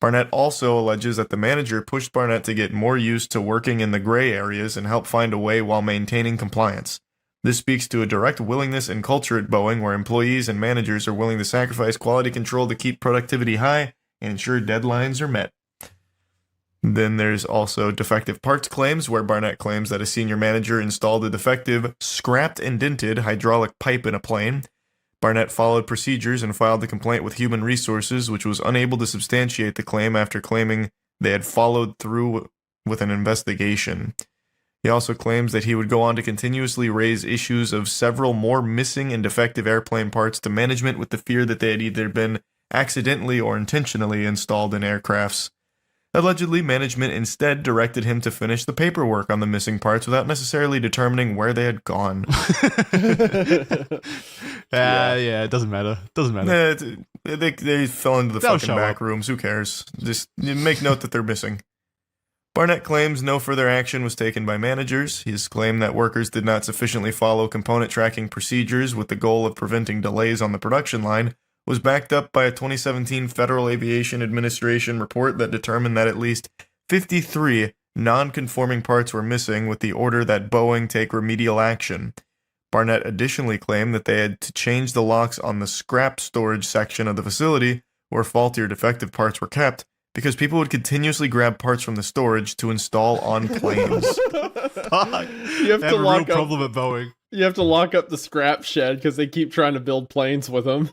Barnett also alleges that the manager pushed Barnett to get more used to working in the gray areas and help find a way while maintaining compliance. This speaks to a direct willingness and culture at Boeing where employees and managers are willing to sacrifice quality control to keep productivity high and ensure deadlines are met. Then there's also defective parts claims, where Barnett claims that a senior manager installed a defective, scrapped and dented hydraulic pipe in a plane. Barnett followed procedures and filed the complaint with Human Resources, which was unable to substantiate the claim after claiming they had followed through with an investigation. He also claims that he would go on to continuously raise issues of several more missing and defective airplane parts to management with the fear that they had either been accidentally or intentionally installed in aircrafts. Allegedly, management instead directed him to finish the paperwork on the missing parts without necessarily determining where they had gone. Yeah, it doesn't matter. They fell into the fucking back rooms. Who cares? Just make note that they're missing. Barnett claims no further action was taken by managers. His claim that workers did not sufficiently follow component tracking procedures with the goal of preventing delays on the production line was backed up by a 2017 Federal Aviation Administration report that determined that at least 53 non-conforming parts were missing, with the order that Boeing take remedial action. Barnett additionally claimed that they had to change the locks on the scrap storage section of the facility where faulty or defective parts were kept, because people would continuously grab parts from the storage to install on planes. Fuck. You have to lock up, problem at Boeing. You have to lock up the scrap shed because they keep trying to build planes with them.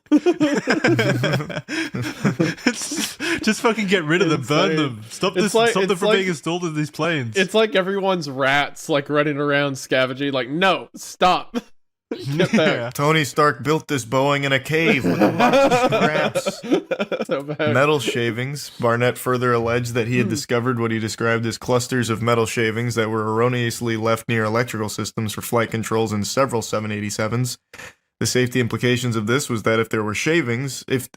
Just fucking get rid of them, burn them. Stop them from being installed in these planes. It's like everyone's rats like running around scavenging. Like, no, stop. Get back. Yeah. Tony Stark built this Boeing in a cave with a box of scraps. So bad. Metal shavings. Barnett further alleged that he had discovered what he described as clusters of metal shavings that were erroneously left near electrical systems for flight controls in several 787s. The safety implications of this was that if there were shavings, the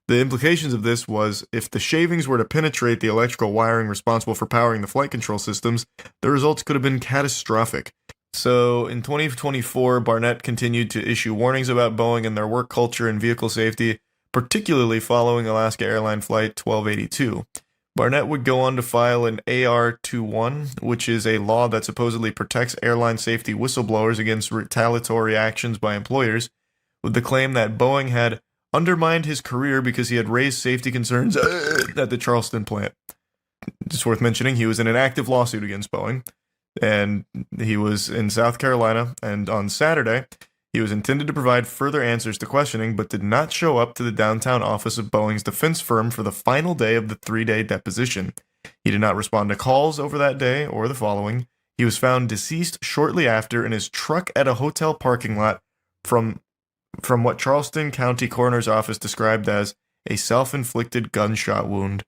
implications of this was if the shavings were to penetrate the electrical wiring responsible for powering the flight control systems, the results could have been catastrophic. So, in 2024, Barnett continued to issue warnings about Boeing and their work culture and vehicle safety, particularly following Alaska Airline Flight 1282. Barnett would go on to file an AR-21, which is a law that supposedly protects airline safety whistleblowers against retaliatory actions by employers, with the claim that Boeing had undermined his career because he had raised safety concerns at the Charleston plant. It's worth mentioning he was in an active lawsuit against Boeing, and he was in South Carolina, and on Saturday, he was intended to provide further answers to questioning, but did not show up to the downtown office of Boeing's defense firm for the final day of the 3-day deposition. He did not respond to calls over that day or the following. He was found deceased shortly after in his truck at a hotel parking lot from what Charleston County Coroner's Office described as a self-inflicted gunshot wound.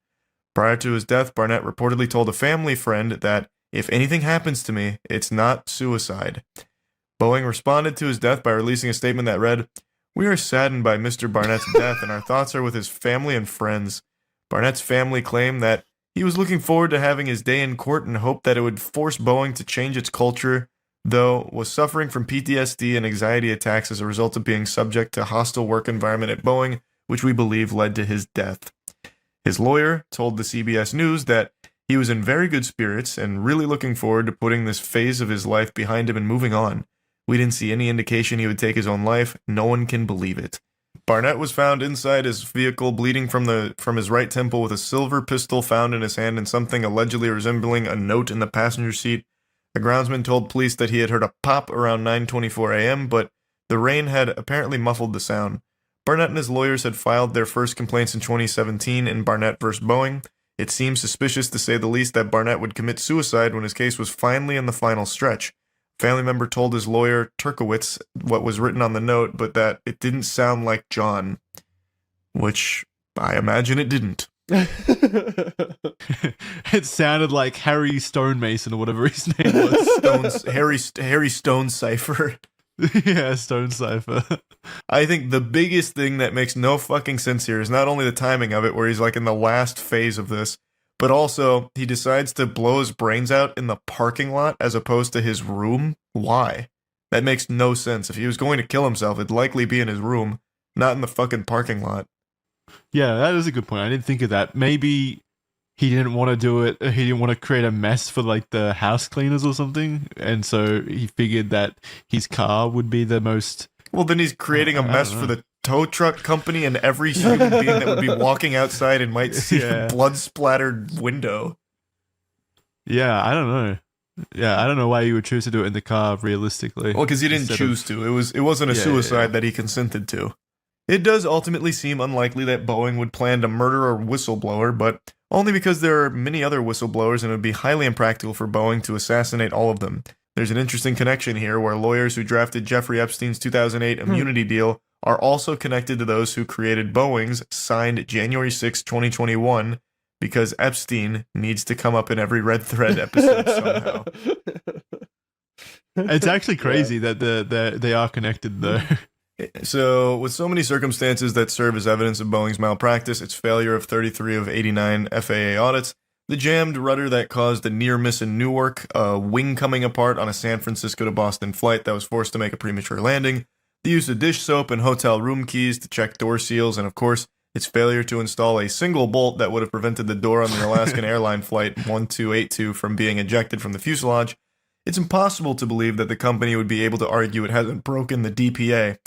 Prior to his death, Barnett reportedly told a family friend that, "If anything happens to me, it's not suicide." Boeing responded to his death by releasing a statement that read, "We are saddened by Mr. Barnett's death and our thoughts are with his family and friends." Barnett's family claimed that he was looking forward to having his day in court and hoped that it would force Boeing to change its culture, though was suffering from PTSD and anxiety attacks as a result of being subject to a hostile work environment at Boeing, which we believe led to his death. His lawyer told the CBS News that he was in very good spirits and really looking forward to putting this phase of his life behind him and moving on. We didn't see any indication he would take his own life. No one can believe it. Barnett was found inside his vehicle, bleeding from his right temple with a silver pistol found in his hand and something allegedly resembling a note in the passenger seat. A groundsman told police that he had heard a pop around 9:24 a.m., but the rain had apparently muffled the sound. Barnett and his lawyers had filed their first complaints in 2017 in Barnett v. Boeing. It seems suspicious, to say the least, that Barnett would commit suicide when his case was finally in the final stretch. A family member told his lawyer, Turkowitz, what was written on the note, but that it didn't sound like John. Which I imagine it didn't. It sounded like Harry Stonemason or whatever his name was. Harry Stone Cipher. Yeah, Stone Cipher. I think the biggest thing that makes no fucking sense here is not only the timing of it, where he's like in the last phase of this, but also he decides to blow his brains out in the parking lot as opposed to his room. Why? That makes no sense. If he was going to kill himself, it'd likely be in his room, not in the fucking parking lot. Yeah, that is a good point. I didn't think of that. Maybe he didn't want to do it. He didn't want to create a mess for like the house cleaners or something. And so he figured that his car would be the most... Well, then he's creating a mess for the tow truck company and every human being that would be walking outside and might see a blood-splattered window. Yeah, I don't know. Yeah, I don't know why you would choose to do it in the car realistically. Well, because he didn't choose to. It wasn't a suicide that he consented to. It does ultimately seem unlikely that Boeing would plan to murder a whistleblower, but only because there are many other whistleblowers and it would be highly impractical for Boeing to assassinate all of them. There's an interesting connection here where lawyers who drafted Jeffrey Epstein's 2008 immunity deal are also connected to those who created Boeing's, signed January 6, 2021, because Epstein needs to come up in every Red Thread episode somehow. It's actually crazy that they are connected, though. So, with so many circumstances that serve as evidence of Boeing's malpractice, its failure of 33 of 89 FAA audits, the jammed rudder that caused a near miss in Newark, a wing coming apart on a San Francisco to Boston flight that was forced to make a premature landing, the use of dish soap and hotel room keys to check door seals, and of course, its failure to install a single bolt that would have prevented the door on the Alaskan Airline Flight 1282 from being ejected from the fuselage, it's impossible to believe that the company would be able to argue it hasn't broken the DPA.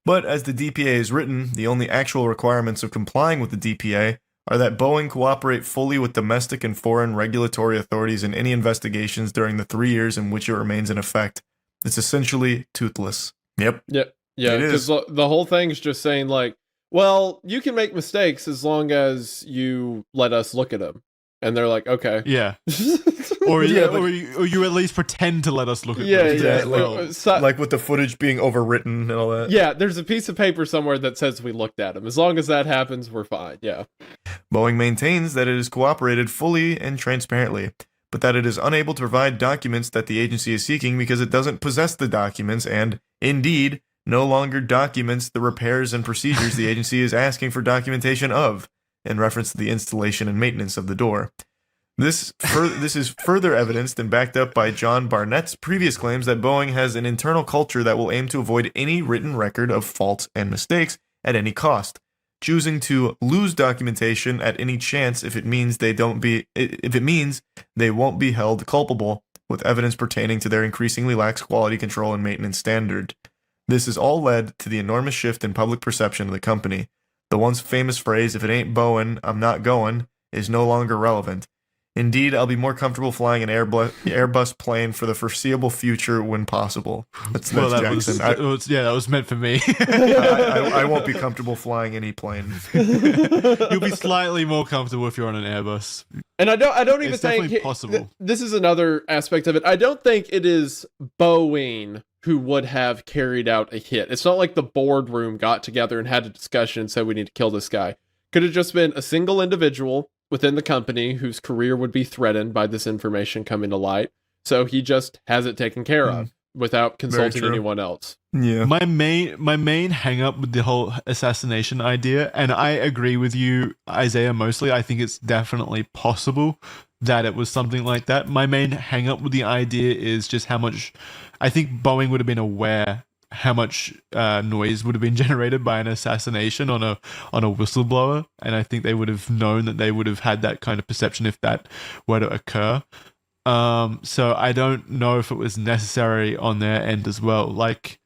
But as the DPA is written, the only actual requirements of complying with the DPA are that Boeing cooperate fully with domestic and foreign regulatory authorities in any investigations during the 3 years in which it remains in effect. It's essentially toothless. Yep. Yeah, because the whole thing is just saying, like, well, you can make mistakes as long as you let us look at them. And they're like, okay. Yeah. Or you at least pretend to let us look at them. Like with the footage being overwritten and all that. Yeah, there's a piece of paper somewhere that says we looked at them. As long as that happens, we're fine. Yeah. Boeing maintains that it has cooperated fully and transparently, but that it is unable to provide documents that the agency is seeking because it doesn't possess the documents and, indeed, no longer documents the repairs and procedures the agency is asking for documentation of, in reference to the installation and maintenance of the door. This is further evidenced and backed up by John Barnett's previous claims that Boeing has an internal culture that will aim to avoid any written record of faults and mistakes at any cost. choosing to lose documentation at any chance if it means they won't be held culpable with evidence pertaining to their increasingly lax quality control and maintenance standard. This has all led to the enormous shift in public perception of the company. The once famous phrase, "if it ain't Boeing, I'm not going," is no longer relevant. Indeed, I'll be more comfortable flying an Airbus plane for the foreseeable future when possible. That's Jackson. That was meant for me. I won't be comfortable flying any plane. You'll be slightly more comfortable if you're on an Airbus. And I don't even It's think definitely possible. This is another aspect of it. I don't think it is Boeing who would have carried out a hit. It's not like the boardroom got together and had a discussion and said we need to kill this guy. Could have just been a single individual within the company whose career would be threatened by this information coming to light. So he just has it taken care of without consulting anyone else. Yeah. My main hang up with the whole assassination idea, and I agree with you, Isaiah, mostly. I think it's definitely possible that it was something like that. My main hang up with the idea is just how much I think Boeing would have been aware how much noise would have been generated by an assassination on a whistleblower, and I think they would have known that they would have had that kind of perception if that were to occur. So I don't know if it was necessary on their end as well. Like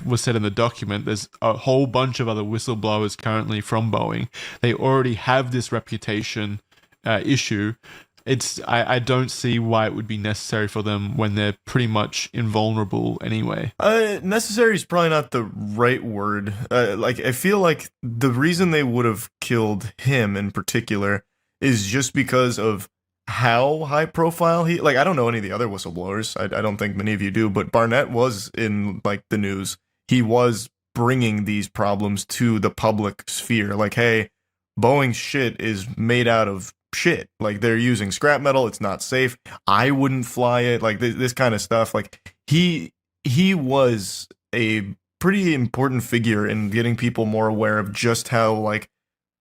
was said in the document, there's a whole bunch of other whistleblowers currently from Boeing. They already have this reputation issue. I don't see why it would be necessary for them when they're pretty much invulnerable anyway. Necessary is probably not the right word. I feel like the reason they would have killed him in particular is just because of how high profile he. Like, I don't know any of the other whistleblowers. I don't think many of you do, but Barnett was in like the news. He was bringing these problems to the public sphere. Like, hey, Boeing's shit is made out of shit. Like, they're using scrap metal. It's not safe. I wouldn't fly it. Like, this kind of stuff. Like, he was a pretty important figure in getting people more aware of just how like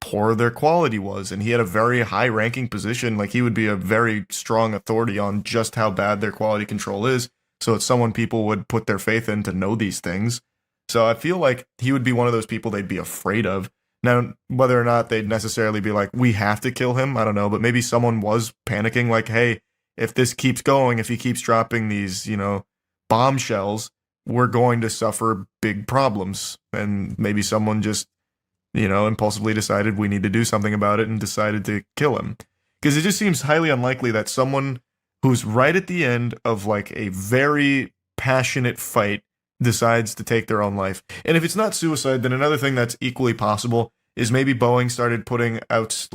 poor their quality was, and he had a very high ranking position. Like, he would be a very strong authority on just how bad their quality control is. So it's someone people would put their faith in to know these things. So I feel like he would be one of those people they'd be afraid of. Now, whether or not they'd necessarily be like, we have to kill him, I don't know, but maybe someone was panicking like, hey, if this keeps going, if he keeps dropping these, bombshells, we're going to suffer big problems. And maybe someone just, impulsively decided we need to do something about it and decided to kill him. Because it just seems highly unlikely that someone who's right at the end of like a very passionate fight decides to take their own life. And if it's not suicide, then another thing that's equally possible is maybe Boeing started putting out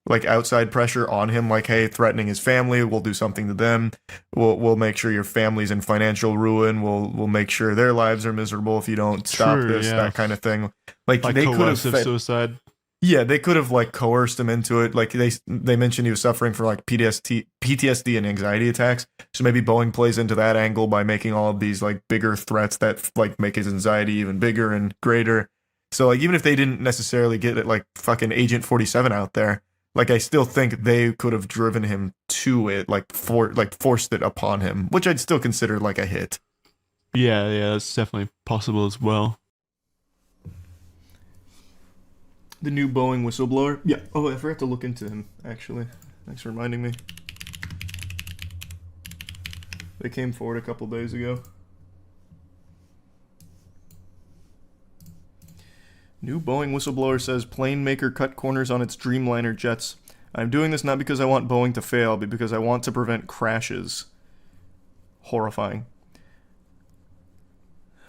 like outside pressure on him, like, hey, threatening his family, we'll do something to them. We'll make sure your family's in financial ruin. We'll make sure their lives are miserable if you don't stop this, that kind of thing. Like they could have suicide. Yeah, they could have like coerced him into it. Like they mentioned he was suffering from like PTSD and anxiety attacks. So maybe Boeing plays into that angle by making all of these like bigger threats that like make his anxiety even bigger and greater. So like even if they didn't necessarily get it like fucking Agent 47 out there, like I still think they could have driven him to it, like forced it upon him, which I'd still consider like a hit. Yeah, that's definitely possible as well. The new Boeing whistleblower. Yeah. Oh, I forgot to look into him, actually. Thanks for reminding me. They came forward a couple days ago. New Boeing whistleblower says plane maker cut corners on its Dreamliner jets. I'm doing this not because I want Boeing to fail, but because I want to prevent crashes. Horrifying.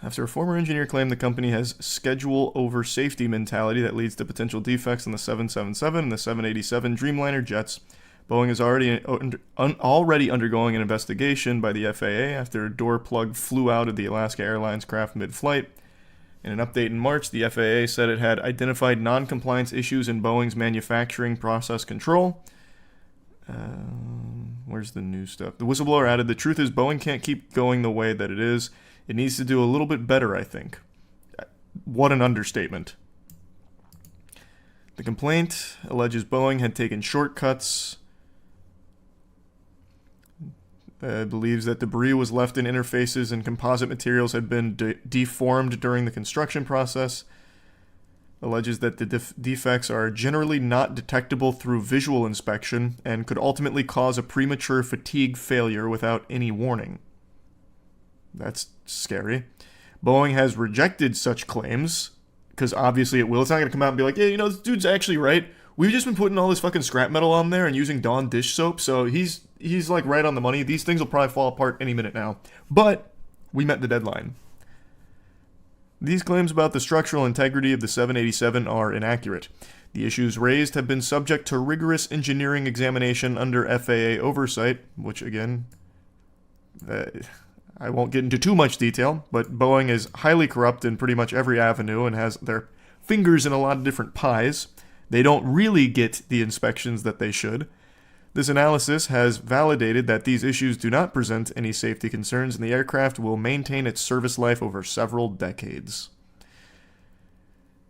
After a former engineer claimed the company has schedule over safety mentality that leads to potential defects in the 777 and the 787 Dreamliner jets, Boeing is already undergoing an investigation by the FAA after a door plug flew out of the Alaska Airlines craft mid-flight. In an update in March, the FAA said it had identified non-compliance issues in Boeing's manufacturing process control. Where's the new stuff? The whistleblower added, the truth is Boeing can't keep going the way that it is. It needs to do a little bit better, I think. What an understatement. The complaint alleges Boeing had taken shortcuts. Believes that debris was left in interfaces and composite materials had been deformed during the construction process. alleges that the defects are generally not detectable through visual inspection and could ultimately cause a premature fatigue failure without any warning. That's scary. Boeing has rejected such claims, because obviously it will. It's not going to come out and be like, yeah, you know, this dude's actually right. We've just been putting all this fucking scrap metal on there and using Dawn dish soap, so he's like right on the money. These things will probably fall apart any minute now. But we met the deadline. These claims about the structural integrity of the 787 are inaccurate. The issues raised have been subject to rigorous engineering examination under FAA oversight, which again, I won't get into too much detail, but Boeing is highly corrupt in pretty much every avenue and has their fingers in a lot of different pies. They don't really get the inspections that they should. This analysis has validated that these issues do not present any safety concerns and the aircraft will maintain its service life over several decades.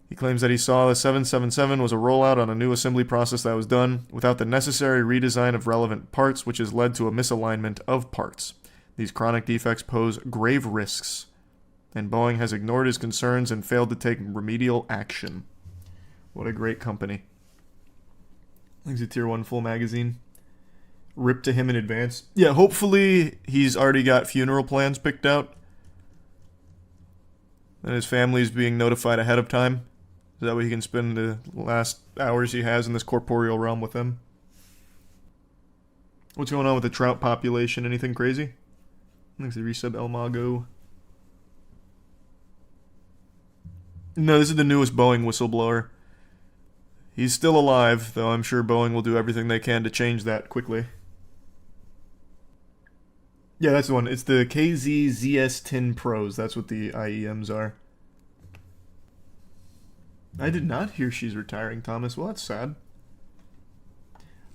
He claims that he saw the 777 was a rollout on a new assembly process that was done without the necessary redesign of relevant parts, which has led to a misalignment of parts. These chronic defects pose grave risks, and Boeing has ignored his concerns and failed to take remedial action. What a great company. Thanks to Tier 1 full magazine. Ripped to him in advance. Yeah, hopefully he's already got funeral plans picked out. And his family's being notified ahead of time. So that way he can spend the last hours he has in this corporeal realm with them. What's going on with the trout population? Anything crazy? Thanks to resub El Mago. No, this is the newest Boeing whistleblower. He's still alive, though I'm sure Boeing will do everything they can to change that quickly. Yeah, that's the one. It's the KZ-ZS-10 Pros. That's what the IEMs are. I did not hear she's retiring, Thomas. Well, that's sad.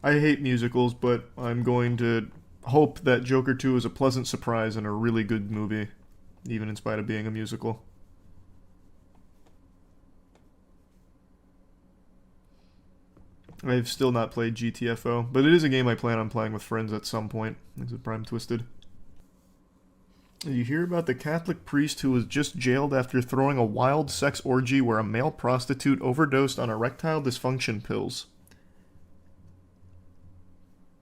I hate musicals, but I'm going to hope that Joker 2 is a pleasant surprise and a really good movie, even in spite of being a musical. I've still not played GTFO, but it is a game I plan on playing with friends at some point. It's a Prime Twisted. Did you hear about the Catholic priest who was just jailed after throwing a wild sex orgy where a male prostitute overdosed on erectile dysfunction pills?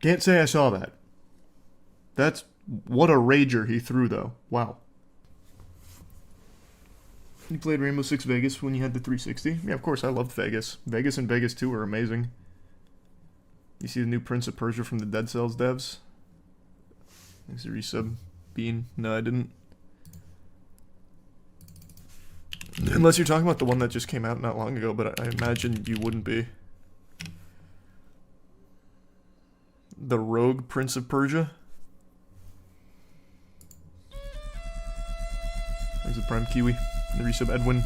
Can't say I saw that. That's what a rager he threw, though. Wow. You played Rainbow Six Vegas when you had the 360? Yeah, of course, I loved Vegas. Vegas and Vegas 2 are amazing. You see the new Prince of Persia from the Dead Cells devs? Thanks to resub. Bean. No, I didn't. Unless you're talking about the one that just came out not long ago, but I imagine you wouldn't be. The Rogue Prince of Persia? There's a Prime Kiwi. The resub Edwin.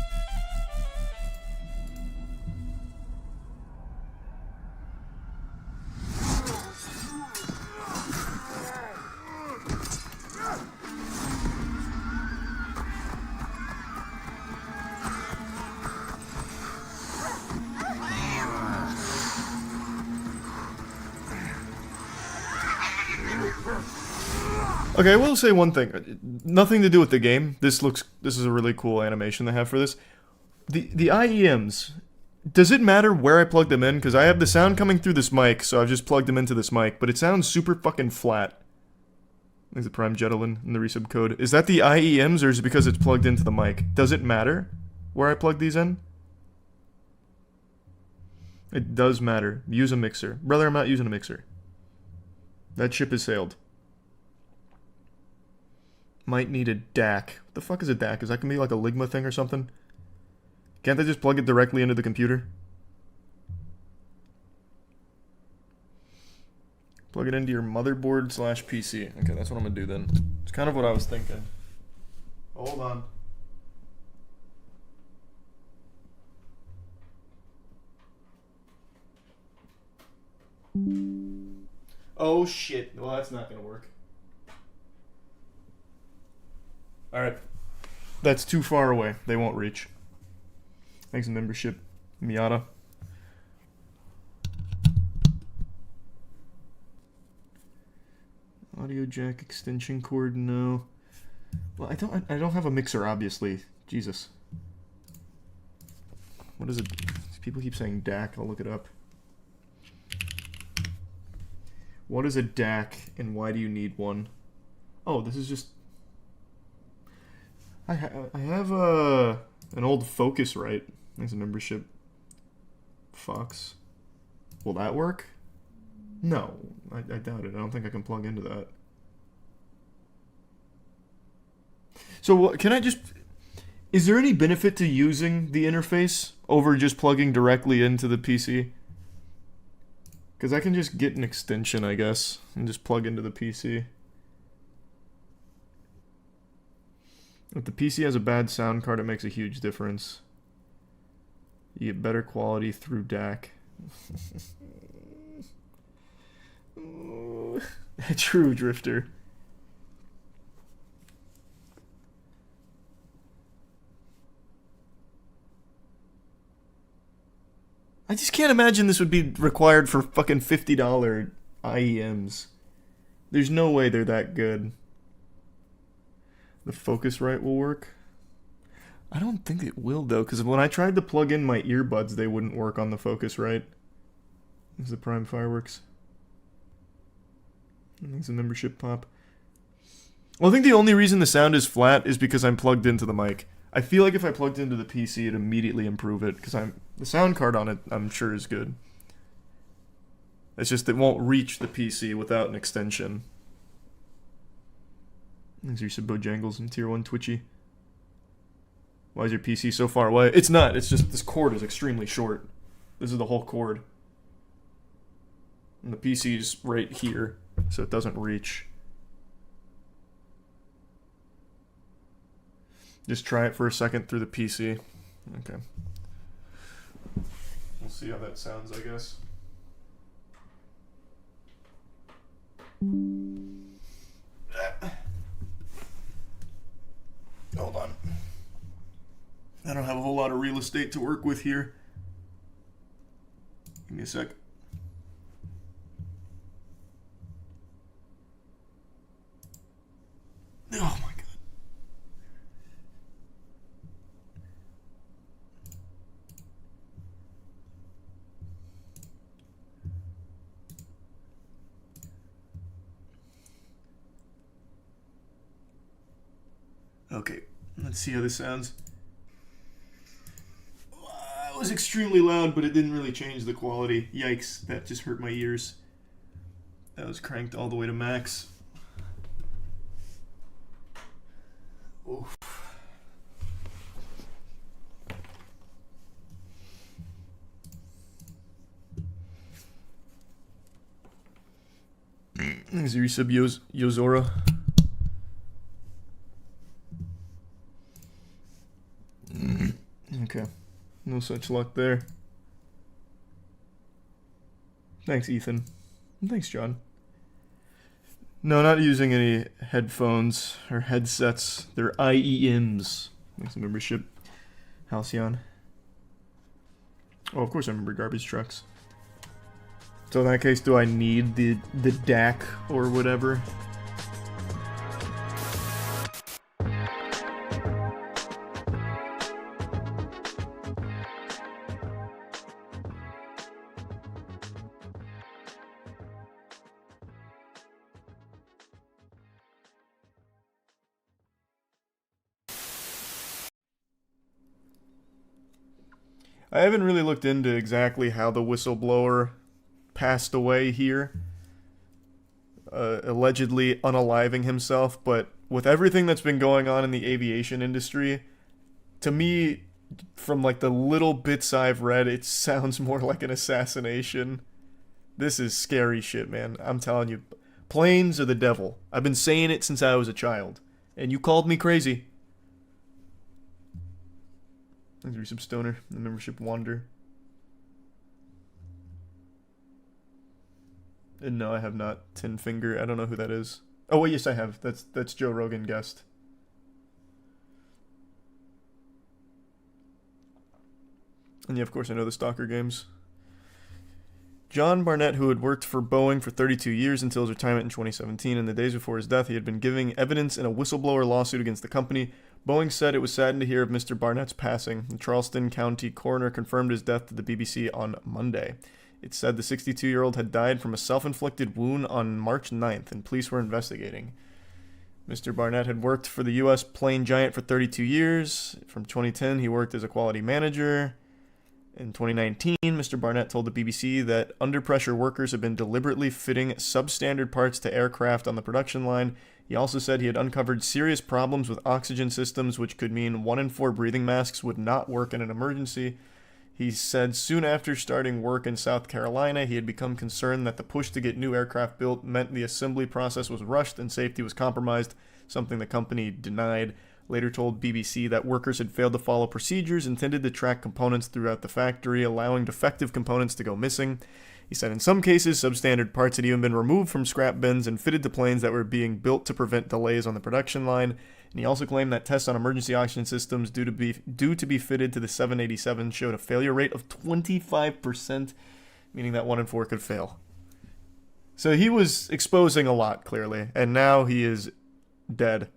Okay, I will say one thing. Nothing to do with the game. This is a really cool animation they have for this. The IEMs, does it matter where I plug them in? Because I have the sound coming through this mic, so I've just plugged them into this mic, but it sounds super fucking flat. There's the Prime Jetalin in the resub code. Is that the IEMs, or is it because it's plugged into the mic? Does it matter where I plug these in? It does matter. Use a mixer. Brother, I'm not using a mixer. That ship has sailed. Might need a DAC. What the fuck is a DAC? Is that gonna be like a Ligma thing or something? Can't they just plug it directly into the computer? Plug it into your motherboard / PC. Okay, that's what I'm gonna do then. It's kind of what I was thinking. Hold on. Oh shit. Well, that's not gonna work. Alright. That's too far away. They won't reach. Thanks for membership, Miata. Audio jack extension cord, no. Well, I don't have a mixer, obviously. Jesus. What is it? People keep saying DAC. I'll look it up. What is a DAC and why do you need one? Oh, this is just... I have an old Focusrite. There's a membership. Fox. Will that work? No, I doubt it. I don't think I can plug into that. So what, can I just... Is there any benefit to using the interface over just plugging directly into the PC? Because I can just get an extension, I guess, and just plug into the PC. If the PC has a bad sound card, it makes a huge difference. You get better quality through DAC. True, Drifter. I just can't imagine this would be required for fucking $50 IEMs. There's no way they're that good. The Focusrite will work? I don't think it will, though, because when I tried to plug in my earbuds, they wouldn't work on the Focusrite. This is the Prime Fireworks. There's a membership pop. Well, I think the only reason the sound is flat is because I'm plugged into the mic. I feel like if I plugged into the PC, it'd immediately improve it, because the sound card on it, I'm sure, is good. It's just it won't reach the PC without an extension. These are some Bojangles and Tier 1 Twitchy. Why is your PC so far away? It's not, it's just this cord is extremely short. This is the whole cord. And the PC's right here, so it doesn't reach. Just try it for a second through the PC. Okay. We'll see how that sounds, I guess. Hold on. I don't have a whole lot of real estate to work with here. Give me a sec. Oh my god. Okay, let's see how this sounds. It was extremely loud, but it didn't really change the quality. Yikes, that just hurt my ears. That was cranked all the way to max. Oof. There's your sub Yozora. Okay. No such luck there. Thanks, Ethan. And thanks, John. No, not using any headphones or headsets. They're IEMs. Thanks, membership. Halcyon. Oh, of course I remember garbage trucks. So in that case, do I need the DAC or whatever? I haven't really looked into exactly how the whistleblower passed away here, allegedly unaliving himself, but with everything that's been going on in the aviation industry, to me, from like the little bits I've read, it sounds more like an assassination. This is scary shit, man. I'm telling you, planes are the devil. I've been saying it since I was a child, and you called me crazy. Thanks for some stoner. The membership wander. And no, I have not. Tin Finger. I don't know who that is. Oh wait, yes I have. That's Joe Rogan guest. And yeah, of course I know the Stalker games. John Barnett, who had worked for Boeing for 32 years until his retirement in 2017, in the days before his death, he had been giving evidence in a whistleblower lawsuit against the company, Boeing said it was saddened to hear of Mr. Barnett's passing. The Charleston County coroner confirmed his death to the BBC on Monday. It said the 62-year-old had died from a self-inflicted wound on March 9th, and police were investigating. Mr. Barnett had worked for the U.S. plane giant for 32 years. From 2010, he worked as a quality manager. In 2019, Mr. Barnett told the BBC that under-pressure workers had been deliberately fitting substandard parts to aircraft on the production line. He also said he had uncovered serious problems with oxygen systems, which could mean 1 in 4 breathing masks would not work in an emergency. He said soon after starting work in South Carolina, he had become concerned that the push to get new aircraft built meant the assembly process was rushed and safety was compromised, something the company denied. Later told BBC that workers had failed to follow procedures intended to track components throughout the factory, allowing defective components to go missing. He said in some cases, substandard parts had even been removed from scrap bins and fitted to planes that were being built to prevent delays on the production line. And he also claimed that tests on emergency oxygen systems due to be fitted to the 787 showed a failure rate of 25%, meaning that 1 in 4 could fail. So he was exposing a lot, clearly, and now he is dead.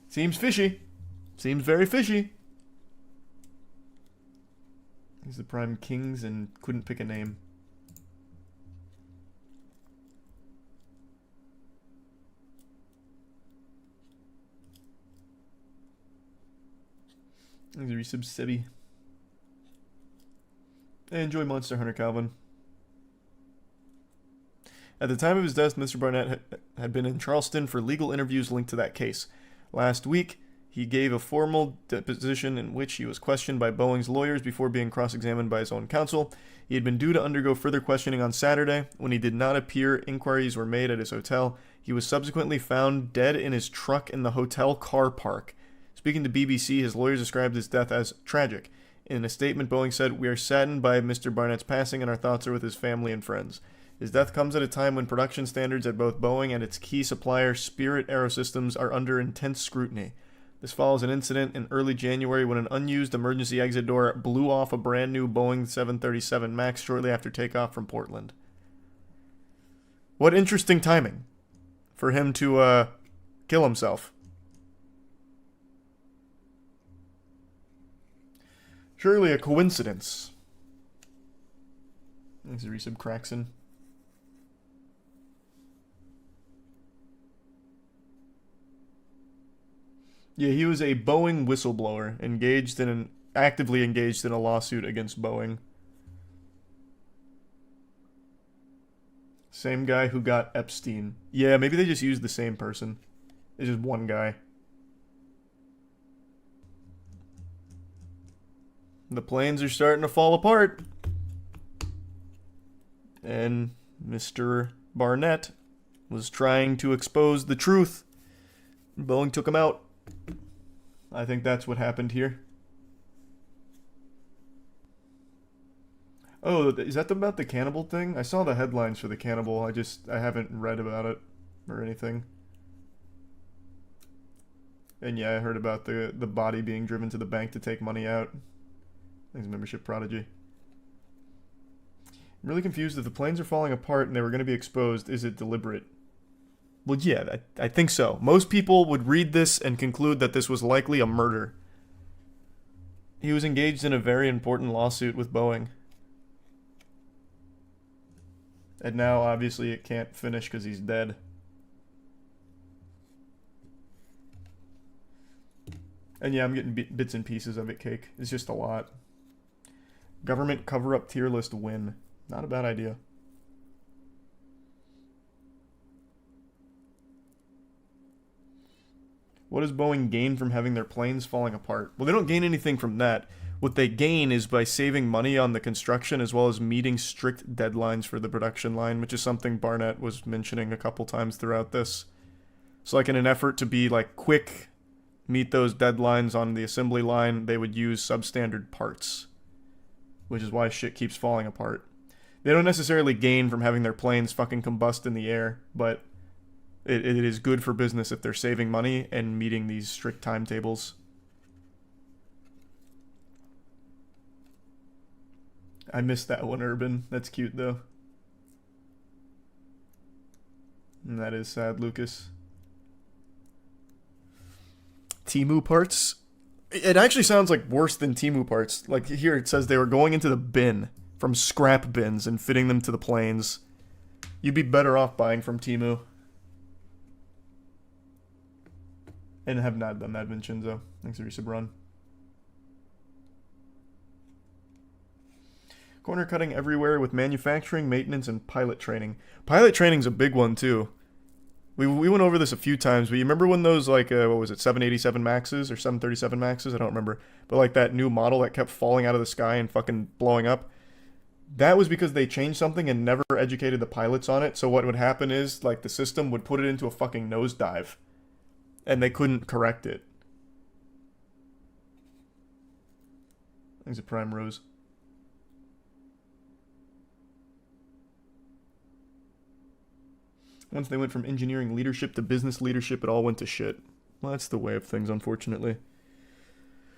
Seems fishy. Seems very fishy. He's the Prime Kings and couldn't pick a name. He's a resub Sebi. I enjoy Monster Hunter, Calvin. At the time of his death, Mr. Barnett had been in Charleston for legal interviews linked to that case. Last week, he gave a formal deposition in which he was questioned by Boeing's lawyers before being cross-examined by his own counsel. He had been due to undergo further questioning on Saturday. When he did not appear, inquiries were made at his hotel. He was subsequently found dead in his truck in the hotel car park. Speaking to BBC, his lawyers described his death as tragic. In a statement, Boeing said, "We are saddened by Mr. Barnett's passing and our thoughts are with his family and friends." His death comes at a time when production standards at both Boeing and its key supplier, Spirit Aerosystems, are under intense scrutiny. This follows an incident in early January when an unused emergency exit door blew off a brand new Boeing 737 MAX shortly after takeoff from Portland. What interesting timing for him to kill himself. Surely a coincidence. There's a resub Craxon. Yeah, he was a Boeing whistleblower, actively engaged in a lawsuit against Boeing. Same guy who got Epstein. Yeah, maybe they just used the same person. It's just one guy. The planes are starting to fall apart. And Mr. Barnett was trying to expose the truth. Boeing took him out. I think that's what happened here. Oh, is that about the cannibal thing? I saw the headlines for the cannibal. I haven't read about it or anything. And yeah, I heard about the body being driven to the bank to take money out. He's a membership prodigy. I'm really confused. If the planes are falling apart and they were going to be exposed, is it deliberate? Well, yeah, I think so. Most people would read this and conclude that this was likely a murder. He was engaged in a very important lawsuit with Boeing. And now, obviously, it can't finish because he's dead. And yeah, I'm getting bits and pieces of it, Cake. It's just a lot. Government cover-up tier list win. Not a bad idea. What does Boeing gain from having their planes falling apart? Well, they don't gain anything from that. What they gain is by saving money on the construction as well as meeting strict deadlines for the production line, which is something Barnett was mentioning a couple times throughout this. So like in an effort to be like quick, meet those deadlines on the assembly line, they would use substandard parts, which is why shit keeps falling apart. They don't necessarily gain from having their planes fucking combust in the air, but it is good for business if they're saving money and meeting these strict timetables. I missed that one, Urban. That's cute, though. And that is sad, Lucas. Temu parts. It actually sounds like worse than Temu parts. Like here it says they were going into the bin from scrap bins and fitting them to the planes. You'd be better off buying from Temu. And have not done that, Vincenzo. Thanks for resub run. Corner cutting everywhere with manufacturing, maintenance, and pilot training. Pilot training's a big one, too. We went over this a few times, but you remember when those, like, what was it, 787 Maxes or 737 Maxes? I don't remember. But, like, that new model that kept falling out of the sky and fucking blowing up? That was because they changed something and never educated the pilots on it. So what would happen is, like, the system would put it into a fucking nosedive. And they couldn't correct it. Thanks a Prime Rose. Once they went from engineering leadership to business leadership, it all went to shit. Well, that's the way of things, unfortunately.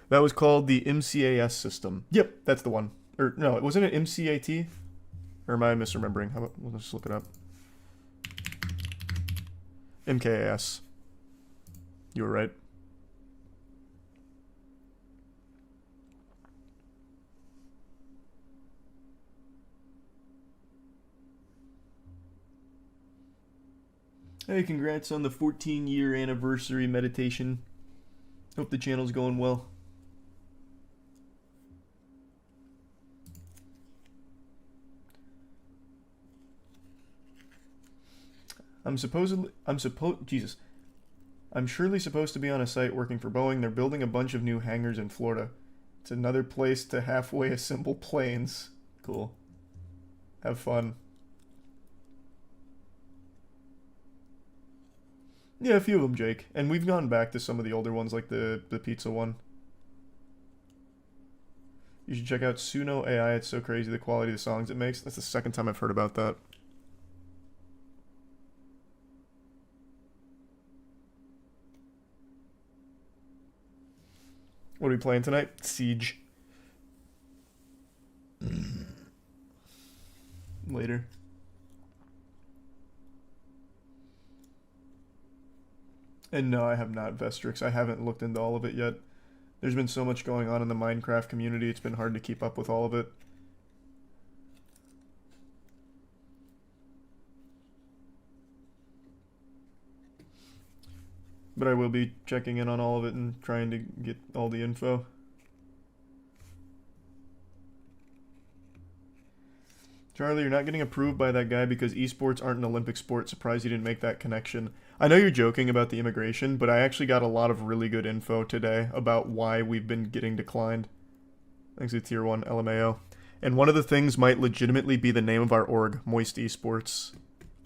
That was called the MCAS system. Yep, that's the one. Or, no, wasn't it MCAT? Or am I misremembering? How about, let's just look it up. MKAS. You were right. Hey, congrats on the 14-year anniversary meditation. Hope the channel's going well. I'm surely supposed to be on a site working for Boeing. They're building a bunch of new hangars in Florida. It's another place to halfway assemble planes. Cool. Have fun. Yeah, a few of them, Jake. And we've gone back to some of the older ones, like the pizza one. You should check out Suno AI. It's so crazy, the quality of the songs it makes. That's the second time I've heard about that. What are we playing tonight? Siege. Later. And no, I have not, Vestrix. I haven't looked into all of it yet. There's been so much going on in the Minecraft community, it's been hard to keep up with all of it. But I will be checking in on all of it and trying to get all the info. Charlie, you're not getting approved by that guy because esports aren't an Olympic sport. Surprised you didn't make that connection. I know you're joking about the immigration, but I actually got a lot of really good info today about why we've been getting declined. Thanks to Tier 1 LMAO. And one of the things might legitimately be the name of our org, Moist Esports.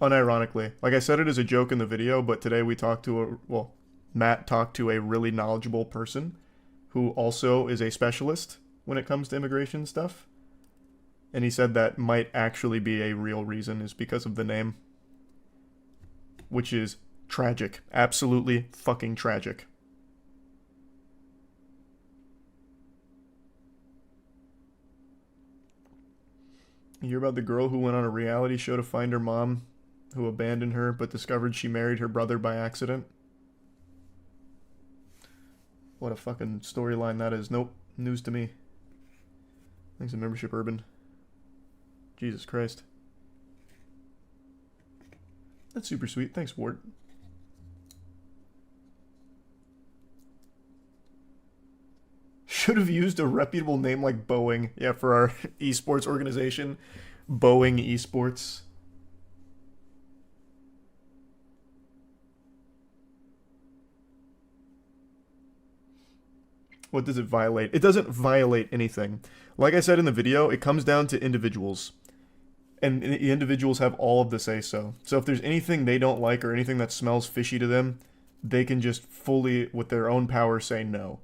Unironically. Like I said it as a joke in the video, but today we talked to Matt talked to a really knowledgeable person who also is a specialist when it comes to immigration stuff. And he said that might actually be a real reason is because of the name. Which is tragic. Absolutely fucking tragic. You hear about the girl who went on a reality show to find her mom, who abandoned her but discovered she married her brother by accident? What a fucking storyline that is. Nope. News to me. Thanks to membership, Urban. Jesus Christ. That's super sweet. Thanks, Ward. Should have used a reputable name like Boeing. Yeah, for our esports organization. Boeing Esports. What does it violate? It doesn't violate anything. Like I said in the video, it comes down to individuals. And the individuals have all of the say-so. So if there's anything they don't like or anything that smells fishy to them, they can just fully, with their own power, say no.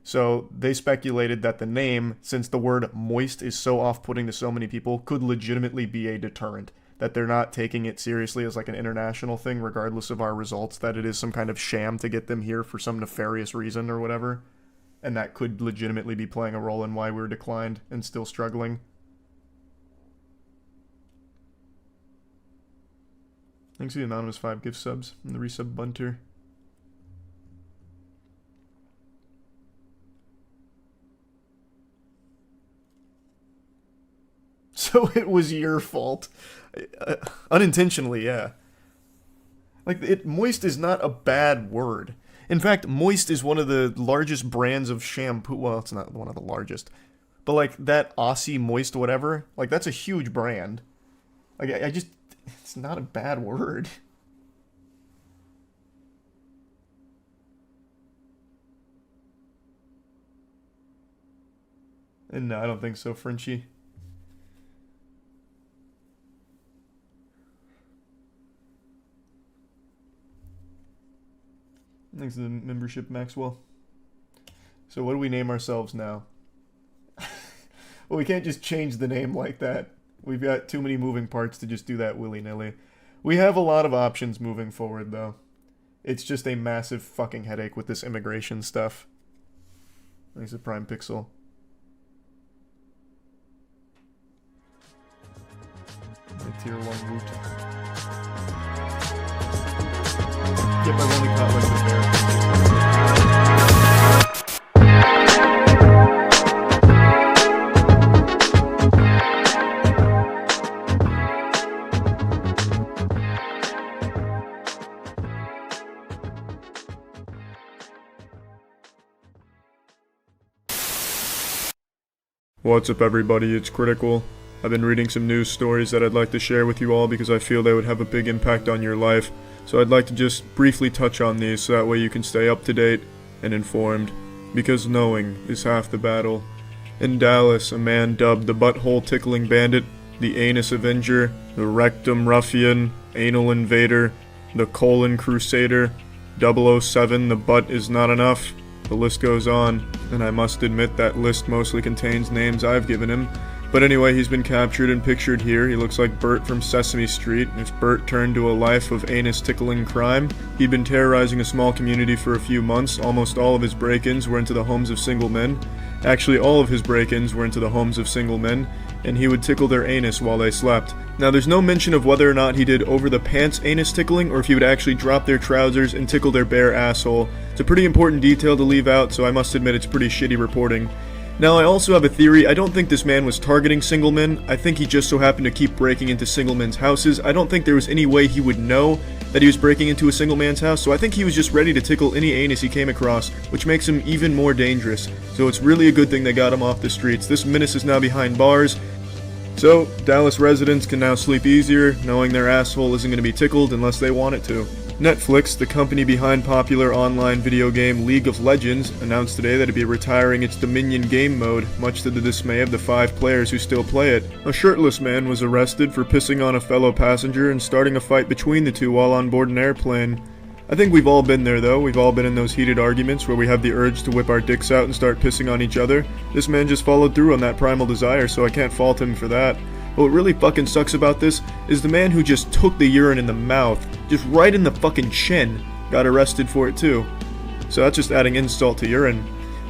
So they speculated that the name, since the word moist is so off-putting to so many people, could legitimately be a deterrent. That they're not taking it seriously as like an international thing, regardless of our results, that it is some kind of sham to get them here for some nefarious reason or whatever. And that could legitimately be playing a role in why we're declined and still struggling. Thanks to the anonymous 5 gift subs and the resub bunter. it was your fault. Unintentionally, yeah. Like, moist is not a bad word. In fact, Moist is one of the largest brands of shampoo. Well, it's not one of the largest. But, like, that Aussie Moist whatever, like, that's a huge brand. Like, I just... It's not a bad word. And no, I don't think so, Frenchie. Thanks for the membership, Maxwell. So what do we name ourselves now? Well, we can't just change the name like that. We've got too many moving parts to just do that willy-nilly. We have a lot of options moving forward, though. It's just a massive fucking headache with this immigration stuff. Thanks to Prime Pixel. The tier 1 root. Yep, I've only caught like the bear. What's up, everybody? It's Critical. I've been reading some news stories that I'd like to share with you all because I feel they would have a big impact on your life. So I'd like to just briefly touch on these so that way you can stay up to date and informed. Because knowing is half the battle. In Dallas, a man dubbed the Butthole Tickling Bandit, the Anus Avenger, the Rectum Ruffian, Anal Invader, the Colon Crusader, 007, the Butt Is Not Enough. The list goes on, and I must admit that list mostly contains names I've given him. But anyway, he's been captured and pictured here. He looks like Bert from Sesame Street. If Bert turned to a life of anus-tickling crime, he'd been terrorizing a small community for a few months. Almost all of his break-ins were into the homes of single men. Actually, all of his break-ins were into the homes of single men, and he would tickle their anus while they slept. Now, there's no mention of whether or not he did over-the-pants anus tickling, or if he would actually drop their trousers and tickle their bare asshole. It's a pretty important detail to leave out, so I must admit it's pretty shitty reporting. Now, I also have a theory. I don't think this man was targeting single men. I think he just so happened to keep breaking into single men's houses. I don't think there was any way he would know that he was breaking into a single man's house, so I think he was just ready to tickle any anus he came across, which makes him even more dangerous. So it's really a good thing they got him off the streets. This menace is now behind bars. So, Dallas residents can now sleep easier, knowing their asshole isn't going to be tickled unless they want it to. Netflix, the company behind popular online video game League of Legends, announced today that it'd be retiring its Dominion game mode, much to the dismay of the 5 players who still play it. A shirtless man was arrested for pissing on a fellow passenger and starting a fight between the two while on board an airplane. I think we've all been there though. We've all been in those heated arguments where we have the urge to whip our dicks out and start pissing on each other. This man just followed through on that primal desire, so I can't fault him for that. But what really fucking sucks about this is the man who just took the urine in the mouth, just right in the fucking chin, got arrested for it too. So that's just adding insult to urine.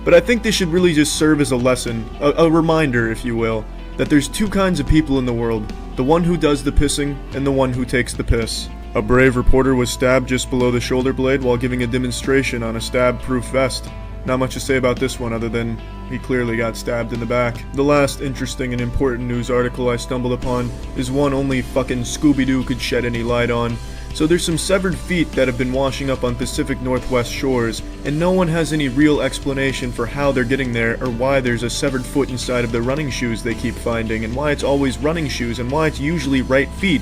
But I think this should really just serve as a lesson, a reminder, if you will, that there's 2 kinds of people in the world, the one who does the pissing and the one who takes the piss. A brave reporter was stabbed just below the shoulder blade while giving a demonstration on a stab-proof vest. Not much to say about this one other than he clearly got stabbed in the back. The last interesting and important news article I stumbled upon is one only fucking Scooby-Doo could shed any light on. So there's some severed feet that have been washing up on Pacific Northwest shores, and no one has any real explanation for how they're getting there or why there's a severed foot inside of the running shoes they keep finding, and why it's always running shoes, and why it's usually right feet.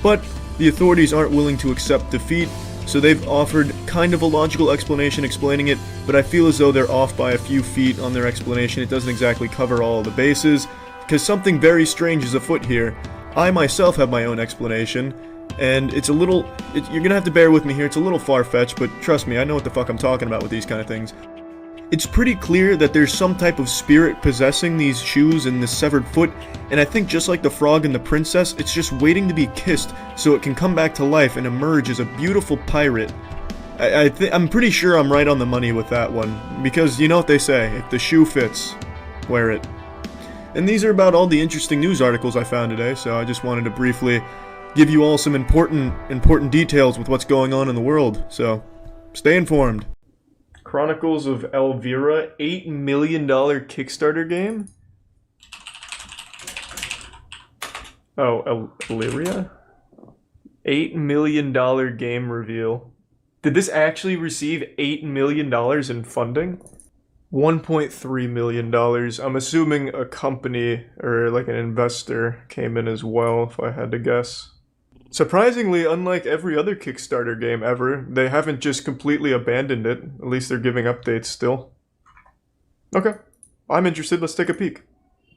But the authorities aren't willing to accept defeat, so they've offered kind of a logical explanation explaining it, but I feel as though they're off by a few feet on their explanation. It doesn't exactly cover all the bases, because something very strange is afoot here. I myself have my own explanation, and it's a little... you're gonna have to bear with me here, it's a little far-fetched, but trust me, I know what the fuck I'm talking about with these kind of things. It's pretty clear that there's some type of spirit possessing these shoes and this severed foot, and I think just like the frog and the princess, it's just waiting to be kissed so it can come back to life and emerge as a beautiful pirate. I'm pretty sure I'm right on the money with that one, because you know what they say, if the shoe fits, wear it. And these are about all the interesting news articles I found today, so I just wanted to briefly give you all some important details with what's going on in the world, so stay informed. Chronicles of Elvira, $8 million Kickstarter game? Oh, Illyria? $8 million game reveal. Did this actually receive $8 million in funding? $1.3 million. I'm assuming a company or like an investor came in as well, if I had to guess. Surprisingly, unlike every other Kickstarter game ever, they haven't just completely abandoned it. At least they're giving updates still. Okay. I'm interested. Let's take a peek.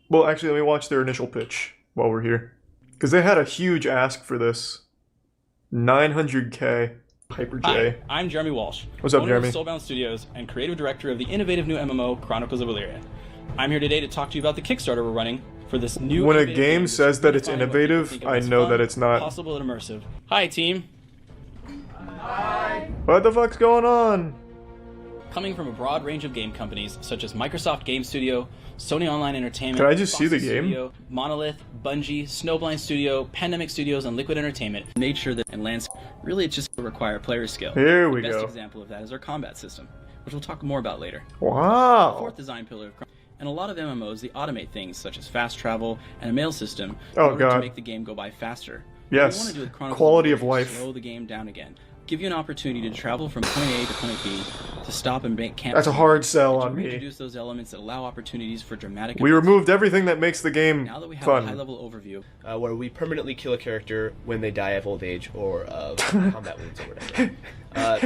Well, actually, let me watch their initial pitch while we're here. Because they had a huge ask for this. 900K. Hyper J. Hi, I'm Jeremy Walsh. What's up, owner Jeremy? of Soulbound Studios and creative director of the innovative new MMO Chronicles of Illyria. I'm here today to talk to you about the Kickstarter we're running for this new. When a innovative game which says that it's redefines what people innovative, think of I as know fun, that it's not. possible and immersive. Hi, team. What the fuck's going on? Coming from a broad range of game companies such as Microsoft Game Studio, Sony Online Entertainment, Can I just see the Foxy game? Studio, Monolith, Bungie, Snowblind Studio, Pandemic Studios, and Liquid Entertainment, made sure that in landscape really it just require player skill. Here we The best go. example of that is our combat system, which we'll talk more about later. Wow. Fourth design pillar of and a lot of MMOs, they automate things such as fast travel and a mail system in Oh, order to God. make the game go by faster. Yes. What we want to do with Chronicles Quality is of life. slow the game down again. Give you an opportunity to travel from point A to point B, to stop and make camp. That's a hard sell to on me. reintroduce those elements that allow opportunities for dramatic. We events. removed everything that makes the game Now that we have a fun. high-level overview, where we permanently kill a character when they die of old age or of combat wounds or whatever.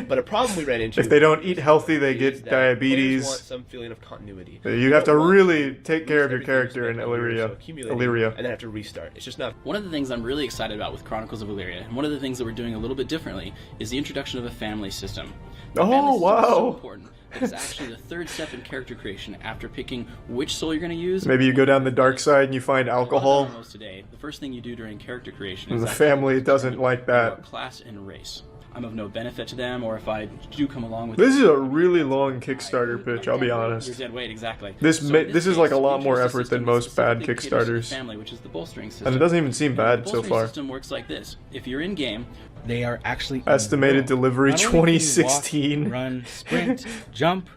But a problem we ran into. If they don't eat healthy, they is get that players want diabetes. some feeling of continuity. You have to They don't want really take lose care of your everything character in spent on years Illyria. of accumulating Illyria. And then have to restart. It's just not. one of the things I'm really excited about with Chronicles of Illyria, and one of the things that we're doing a little bit differently, is the introduction of a family system. The Oh, family system is so wow. important. It's actually the third step in character creation after picking which soul you're going to use. Maybe you go down the dark side and you find alcohol. Almost today, the first thing you do during character creation And is the actually family doesn't determine like that. your class and race. I'm of no benefit to them, or if I do come along with This them, is a really long Kickstarter pitch, I'll be You're honest. dead weight, exactly. This So ma- in this is like a case, lot we more introduced a effort than system that most bad specifically caters to the Kickstarters. family, which is the bolstering system. And it doesn't even seem And bad the so bolstering far. system works like this. If you're in game, They are actually Estimated inbuilt. delivery Not only can you 2016. walk, run, sprint, jump.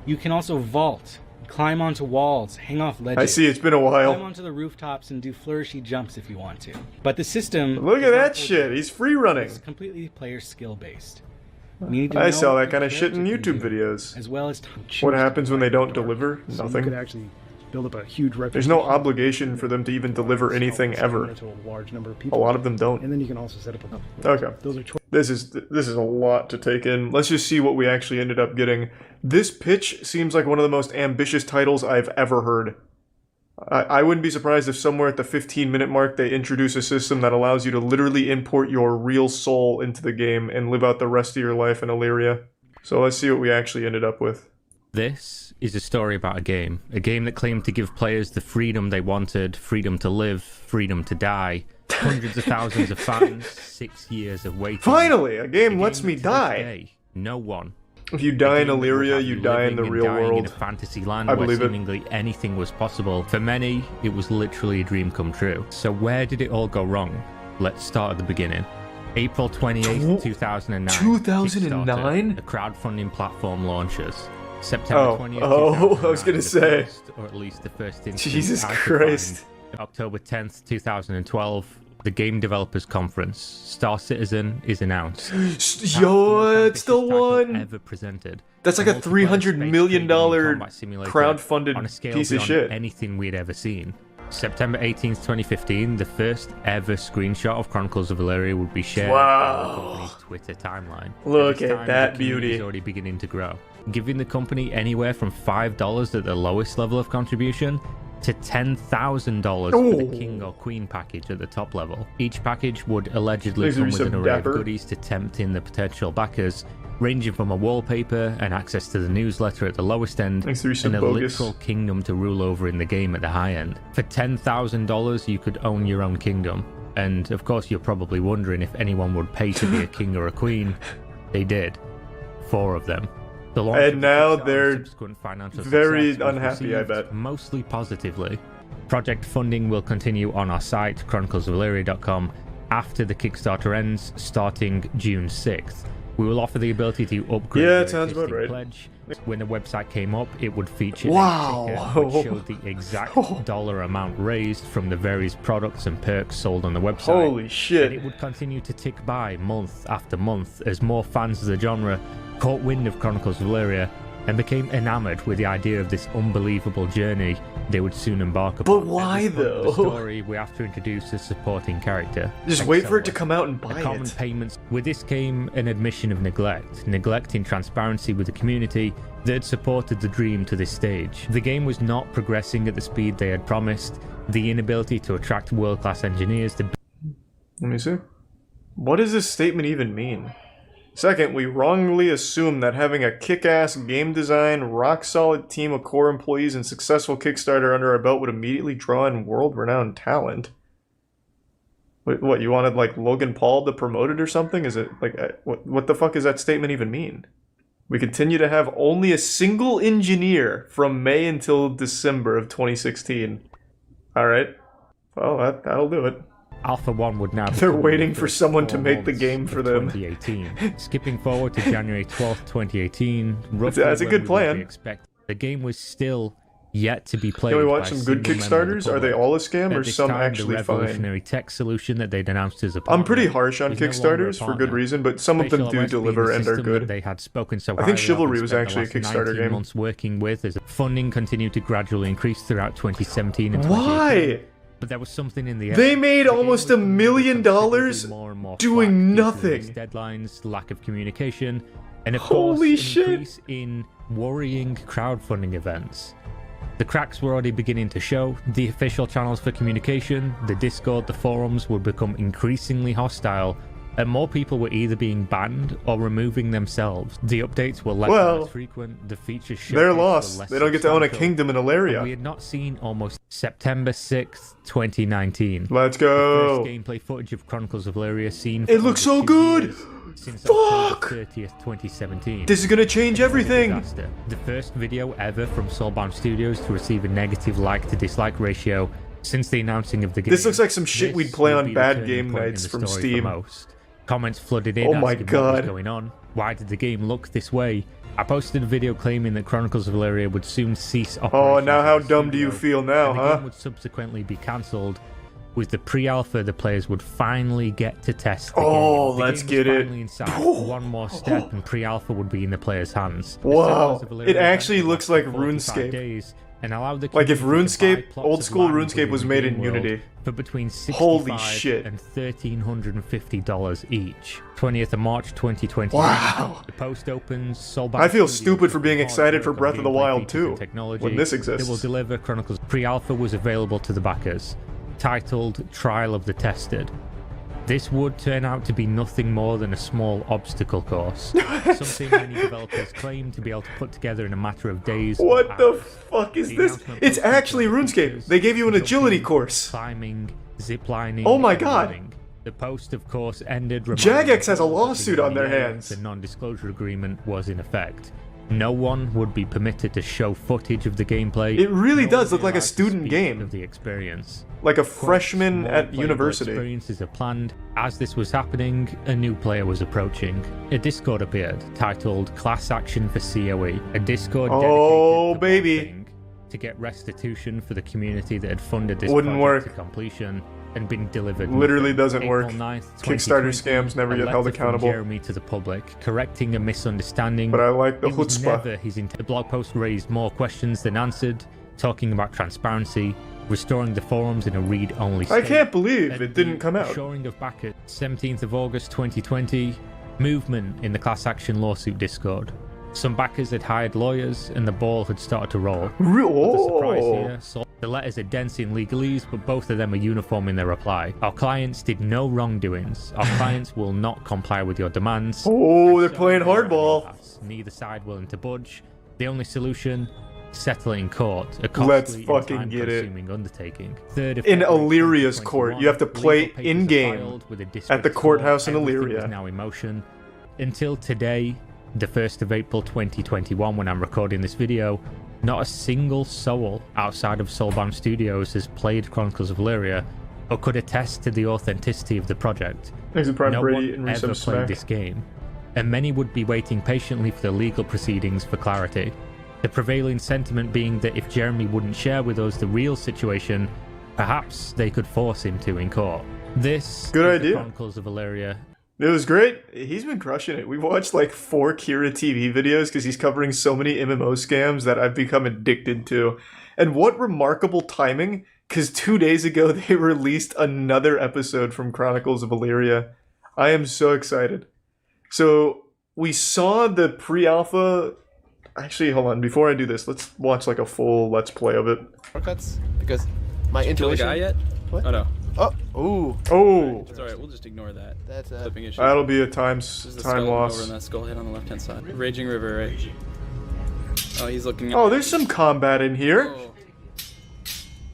You can also vault, climb onto walls, hang off ledges. I see, it's been a Climb while. onto the rooftops and do flourishy jumps if you want to. But the system. Look does at not that hold shit, you. he's free running. It's completely player skill based. You need to I know saw what that your kind of shit in character YouTube can do, videos. as well as What happens when they don't deliver? So you could Nothing. actually build up a huge reputation. There's no obligation for them to even deliver anything ever. To a large number of A people. lot of them don't. And then you can also set up a. Okay. Those are choices. This is a lot to take in. Let's just see what we actually ended up getting. This pitch seems like one of the most ambitious titles I've ever heard. I wouldn't be surprised if somewhere at the 15-minute mark they introduce a system that allows you to literally import your real soul into the game and live out the rest of your life in Illyria. So let's see what we actually ended up with. This is a story about a game that claimed to give players the freedom they wanted, freedom to live, freedom to die. Hundreds of thousands of fans, 6 years of waiting. Finally, a game A lets game me that to this die. day, no one. If you die in A game that would Illyria, have you die in the living and real dying in a world. fantasy land I where believe it. seemingly anything was possible. For many, it was literally a dream come true. So where did it all go wrong? Let's start at the beginning. April 28th, 2009. 2009? Kickstarter, the crowdfunding platform launches. September 20th, oh, I was gonna 2009, the say. first, or at least the first instance Jesus I could Christ. find. October 10th, 2012, the Game Developers Conference. Star Citizen is announced. Yo, it's the one. Ever presented. That's like a Multiplayer $300 space million trading combat simulator crowdfunded on a scale piece of beyond shit. anything we'd ever seen. September 18th, 2015, the first ever screenshot of Chronicles of Illyria would be shared Wow. on the company's Twitter timeline. Look this at time, that the community beauty. is already beginning to grow, giving the company anywhere from $5 at the lowest level of contribution to $10,000 for the Ooh. King or Queen package at the top level. Each package would allegedly These would come be with an some array dapper. of goodies to tempt in the potential backers, ranging from a wallpaper and access to the newsletter at the lowest end, Thanks, through some and a bogus. literal kingdom to rule over in the game at the high end. For $10,000, you could own your own kingdom. And of course, you're probably wondering if anyone would pay to be a king or a queen. They did. 4 of them. The launch And of the now Kickstarter they're subsequent financial very success was unhappy, I received bet. Mostly positively. Project funding will continue on our site, chroniclesofillyria.com, after the Kickstarter ends, starting June 6th. We will offer the ability to upgrade Yeah, your it sounds about existing right. pledge, When the website came up, it would feature Wow. a ticker which showed the exact dollar amount raised from the various products and perks sold on the website. Holy And shit. it would continue to tick by month after month as more fans of the genre caught wind of Chronicles of Valyria and became enamored with the idea of this unbelievable journey they would soon embark upon. But why, At this point of though? the story, we have to introduce a supporting character. Just wait for it to come out and buy Common it. payments. With this came an admission of neglect in transparency with the community that had supported the dream to this stage. The game was not progressing at the speed they had promised. The inability to attract world-class engineers to Let me see. What does this statement even mean? Second, we wrongly assume that having a kick-ass game design, rock-solid team of core employees, and successful Kickstarter under our belt would immediately draw in world-renowned talent. What, you wanted, like, Logan Paul to promote it or something? Is it, like, what the fuck does that statement even mean? We continue to have only a single engineer from May until December of 2016. Alright. Well, that'll do it. Alpha 1 would now They're become waiting the for first someone 4 to make the months game of for them. 2018. Skipping forward to January 12th, 2018, roughly That's a when good we would plan. be expect- the game was still yet to be played. Can we by watch some good single member of the Kickstarters? Are they public. all a scam At or this some time, actually the fine? revolutionary tech solution that they'd announced as a partner I'm pretty harsh on is no longer a Kickstarters for good partner. reason, but some of them Spatial do OS being deliver the and are system that good. They had spoken so I think highly of Chivalry and was spent actually the a last Kickstarter 19 game. months working with as funding continued to gradually increase throughout 2017 and 2018. Why? But there was something in the air. They made The game almost was $1 million considerably more and more doing flack due to nothing. release deadlines, lack of communication, and of Holy course, shit. an increase in worrying crowdfunding events. The cracks were already beginning to show. The official channels for communication, the Discord, the forums would become increasingly hostile, and more people were either being banned or removing themselves. The updates were less and Well, less frequent. The features They're showcased were lost. less They don't get to own a substantial, kingdom in and we Ilaria. had not seen almost September 6th, 2019. Let's First go. gameplay footage of Chronicles of Valyria seen It for looks over so 2 good. years, since Fuck. October 30th, 2017. This is gonna change everything. Disaster. The first video ever from Soulbound Studios to receive a negative like to dislike ratio since the announcing of the game. This looks like some shit This we'd play would on be the bad turning game point in nights the from story Steam. for most. Comments flooded in Oh my asking what God. was going on. Why did the game look this way? I posted a video claiming that Chronicles of Valyria would soon cease Oh, operations now at how the dumb do you studio, feel now, and the huh? game would subsequently be cancelled. With the pre-alpha, the players would finally get to test the Oh, game. The let's game get was it. finally in sight. One more step and pre-alpha would be in the players' hands. The Wow, Settlers of Valyria it actually would looks last like for 45 RuneScape. days and allowed the Like if community to buy RuneScape, plots old of school land RuneScape within was the made game in world Unity. for between $65 Holy shit. and $1,350 each. 20th of March 2020. Wow. The post opens. Soulbound I feel Studios stupid for being hard excited for work on Breath of the gameplay Wild features and 2, technology when this that exists. will deliver Chronicles. Pre-alpha was available to the backers, titled Trial of the Tested. This would turn out to be nothing more than a small obstacle course. Something many developers claim to be able to put together in a matter of days. or What the hours. fuck is The this? announcement It's posted actually to RuneScape. features They gave you an agility jumping, course. climbing, ziplining. Oh my and God. running. The post, of course, ended. reminding Jagex has a us that the lawsuit on their NDA, hands. The non-disclosure agreement was in effect. No one would be permitted to show footage of the gameplay. It really nor does be look like a allowed to student speak game. of the experience. Like a Quote, freshman "Small at playable university. Experiences are planned. As this was happening, a new player was approaching. A Discord appeared, titled Class Action for COE. A Discord dedicated Oh, to baby. voting to get restitution for the community that had funded this Wouldn't project work. to completion and been delivered. Literally nothing. doesn't April work. 9th, Kickstarter 2020, scams never a get held letter from accountable. Jeremy to the public, correcting a misunderstanding. But I like the It was chutzpah. never his intent. The blog post raised more questions than answered, talking about transparency, restoring the forums in a read-only I state. can't believe and it didn't come out. Shoring of backers. 17th of August 2020, movement in the class action lawsuit Discord. Some backers had hired lawyers and the ball had started to roll. But the surprise Oh. here, the letters are dense in legalese, but both of them are uniform in their reply. Our clients did no wrongdoings. Our clients will not comply with your demands. Oh, they're So playing they are at hardball. impasse. Neither side willing to budge. The only solution, settle it in court. A Let's costly and fucking get it. time-consuming undertaking. 3rd of In February Illyria's 2021, court. You have to play legal papers are in-game filed with a at the district courthouse in court. Everything Illyria. is now in motion. Until today, the 1st of April 2021, when I'm recording this video, not a single soul outside of Soulbound Studios has played Chronicles of Valyria or could attest to the authenticity of the project. Thanks to Prime No Brady one and ever Resub played Smack. this game. and many would be waiting patiently for the legal proceedings for clarity. The prevailing sentiment being that if Jeremy wouldn't share with us the real situation, perhaps they could force him to in court. This Good is the idea. Chronicles of Valeria. It was great. He's been crushing it. We watched like 4 Kira TV videos because he's covering so many MMO scams that I've become addicted to. And what remarkable timing, because 2 days ago they released another episode from Chronicles of Valeria. I am so excited. So we saw the pre-alpha. Actually, hold on. Before I do this, let's watch like a full Let's Play of it. Shortcuts because my Kill the intuition. guy yet? What? Oh no. Oh, ooh, Oh, It's alright, we'll just ignore that. that's Flipping issue. that'll be a time This is the time skull over loss. and that skull hit on the left hand side. Raging River, right? Oh, he's looking at Oh, there's some combat in here. Oh.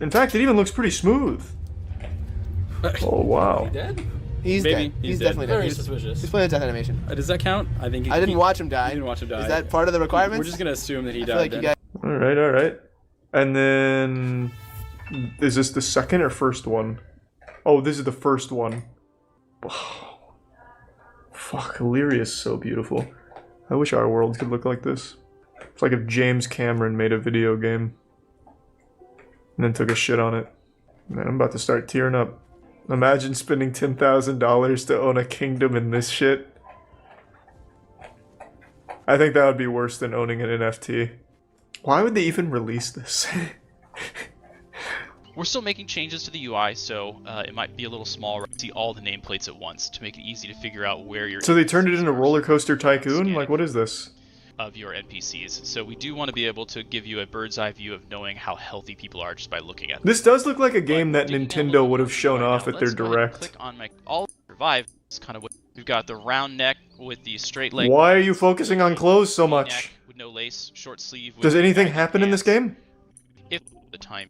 In fact, it even looks pretty smooth. Oh, wow. Dead? he's Maybe. dead. He's He's dead. definitely dead. Very He's suspicious. playing a death animation. Does that count? I think I didn't watch him die. You didn't watch him die. Is that part of the requirements? We're just gonna assume that he I died. feel like you then. guys. All right. And then, is this the second or first one? Oh, this is the first one. Oh, fuck, Illyria is so beautiful. I wish our world could look like this. It's like if James Cameron made a video game and then took a shit on it. Man, I'm about to start tearing up. Imagine spending $10,000 to own a kingdom in this shit. I think that would be worse than owning an NFT. Why would they even release this? We're still making changes to the UI, so it might be a little small. See all the nameplates at once to make it easy to figure out where you're. So they turned it into Roller Coaster Tycoon? Like, what is this? Of your NPCs. So we do want to be able to give you a bird's eye view of knowing how healthy people are just by looking at them. This does look like a game that Digging down a Nintendo little would have more shown right off now, at their let's go ahead and direct. Click on my all survive. It's kind of what we've got. The round neck with the straight leg. Why are you focusing on clothes so V-neck much? with no lace, short sleeve. With Does anything baggy happen in this pants. game? If the time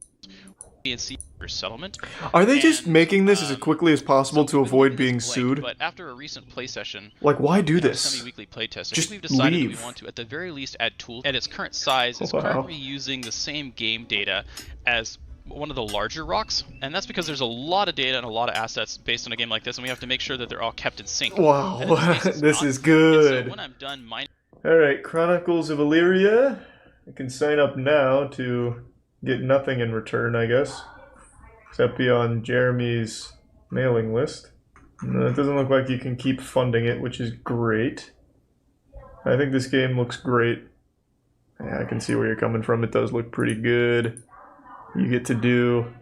and see your settlement. Are they just And, making this as quickly as possible to so we've been avoid leaving being this blank, sued? But after a recent play session, Like, why do our this? semi-weekly playtest, I Just think we've decided that leave. we want to, at the very least, add tools. At its current size, is Wow. currently using the same game data as one of the larger rocks, and that's because there's a lot of data and a lot of assets based on a game like this, and we have to make sure that they're all kept in sync. Wow, And in this case, it's this not. is And good. so when I'm done mining. Alright, Chronicles of Illyria. I can sign up now to get nothing in return, I guess. Except be on Jeremy's mailing list. No, it doesn't look like you can keep funding it, which is great. I think this game looks great. Yeah, I can see where you're coming from. It does look pretty good. You get to do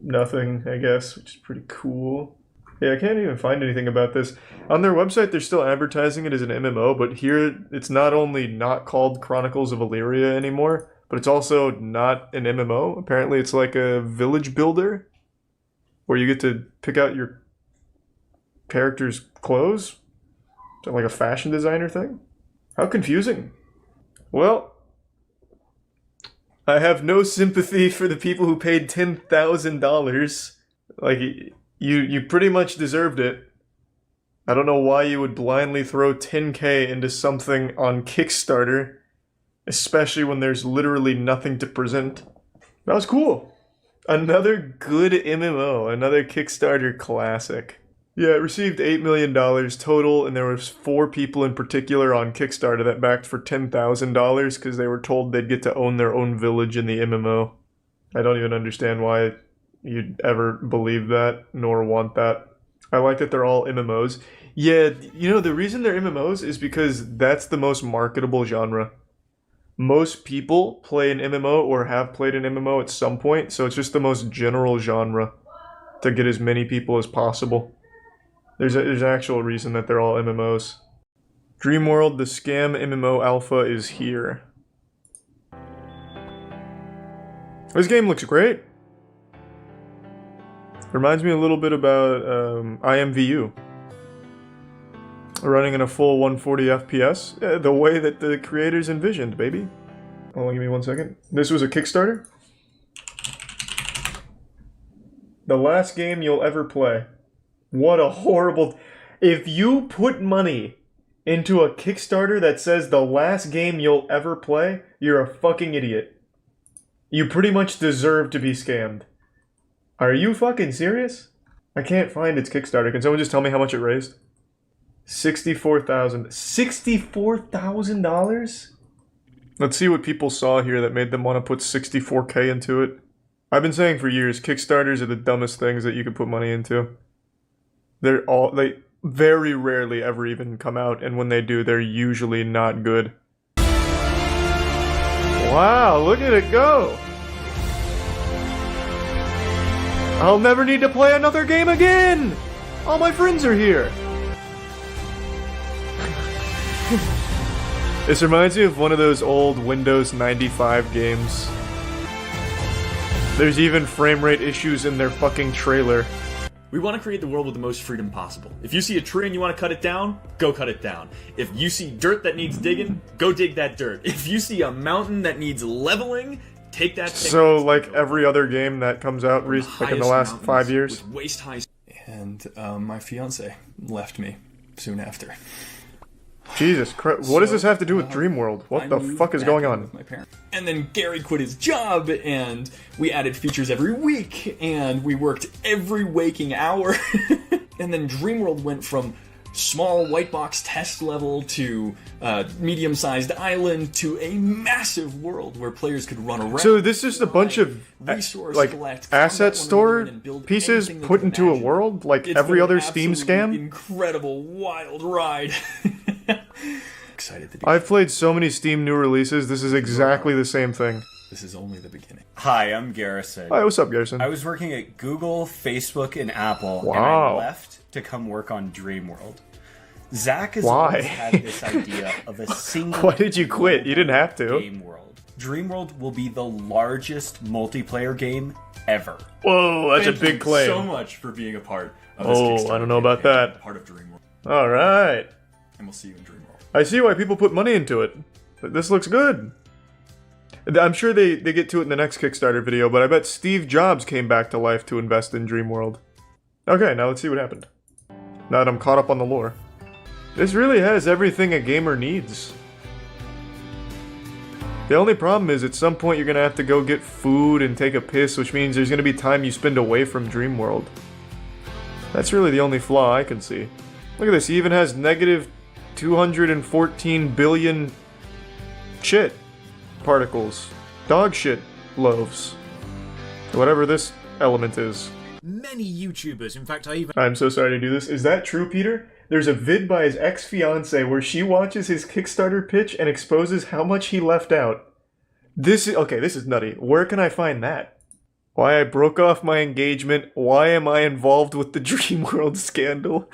nothing, I guess, which is pretty cool. Yeah, I can't even find anything about this. On their website, they're still advertising it as an MMO, but here it's not only not called Chronicles of Illyria anymore, but it's also not an MMO. Apparently it's like a village builder where you get to pick out your character's clothes. Is that like a fashion designer thing? How confusing. Well, I have no sympathy for the people who paid $10,000. Like, you pretty much deserved it. I don't know why you would blindly throw $10K into something on Kickstarter, especially when there's literally nothing to present. That was cool. Another good MMO, another Kickstarter classic. Yeah, it received $8 million total, and there was 4 people in particular on Kickstarter that backed for $10,000 because they were told they'd get to own their own village in the MMO. I don't even understand why you'd ever believe that, nor want that. I like that they're all MMOs. Yeah, you know, the reason they're MMOs is because that's the most marketable genre. Most people play an MMO or have played an MMO at some point, so it's just the most general genre to get as many people as possible. There's an actual reason that they're all MMOs. Dreamworld, the scam MMO alpha is here. This game looks great. Reminds me a little bit about IMVU. Running in a full 140 FPS, the way that the creators envisioned, baby. Hold on, give me 1 second. This was a Kickstarter. The last game you'll ever play. What a horrible... If you put money into a Kickstarter that says the last game you'll ever play, you're a fucking idiot. You pretty much deserve to be scammed. Are you fucking serious? I can't find its Kickstarter. Can someone just tell me how much it raised? $64,000. $64,000? Let's see what people saw here that made them want to put 64K into it. I've been saying for years, Kickstarters are the dumbest things that you could put money into. They very rarely ever even come out, and when they do, they're usually not good. Wow, look at it go! I'll never need to play another game again! All my friends are here! This reminds me of one of those old Windows 95 games. There's even frame rate issues in their fucking trailer. We want to create the world with the most freedom possible. If you see a tree and you want to cut it down, go cut it down. If you see dirt that needs digging, go dig that dirt. If you see a mountain that needs leveling, take that. So, like every other game that comes out like in the last 5 years? Waist high. And my fiance left me soon after. Jesus Christ, what does this have to do with Dreamworld? What the fuck is going on? And then Gary quit his job, and we added features every week, and we worked every waking hour. And then Dreamworld went from small white box test level to medium-sized island to a massive world where players could run around. So this is just a bunch of like asset store pieces put into a world like every other Steam scam? Incredible wild ride. Excited to do. I've played so many Steam new releases, this is exactly the same thing. This is only the beginning. Hi, I'm Garrison. Hi, what's up, Garrison? I was working at Google, Facebook, and Apple, and Wow. I left to come work on Dreamworld. Zach has Why? always had this idea of a single. Why did you quit? You didn't have to. Game world. Dreamworld will be the largest multiplayer game ever. Whoa, that's a big claim. Thank you so much for being a part of this Kickstarter I don't know about campaign, that. Part of Dreamworld. All right. And we'll see you in Dreamworld. I see why people put money into it. But this looks good. I'm sure they get to it in the next Kickstarter video, but I bet Steve Jobs came back to life to invest in Dreamworld. Okay, now let's see what happened. Now that I'm caught up on the lore. This really has everything a gamer needs. The only problem is at some point you're going to have to go get food and take a piss, which means there's going to be time you spend away from Dreamworld. That's really the only flaw I can see. Look at this, he even has negative 214 billion shit particles. Dog shit loaves. Whatever this element is. Many YouTubers, in fact, I'm so sorry to do this. Is that true, Peter? There's a vid by his ex-fiancée where she watches his Kickstarter pitch and exposes how much he left out. This is nutty. Where can I find that? Why I broke off my engagement. Why am I involved with the Dreamworld scandal?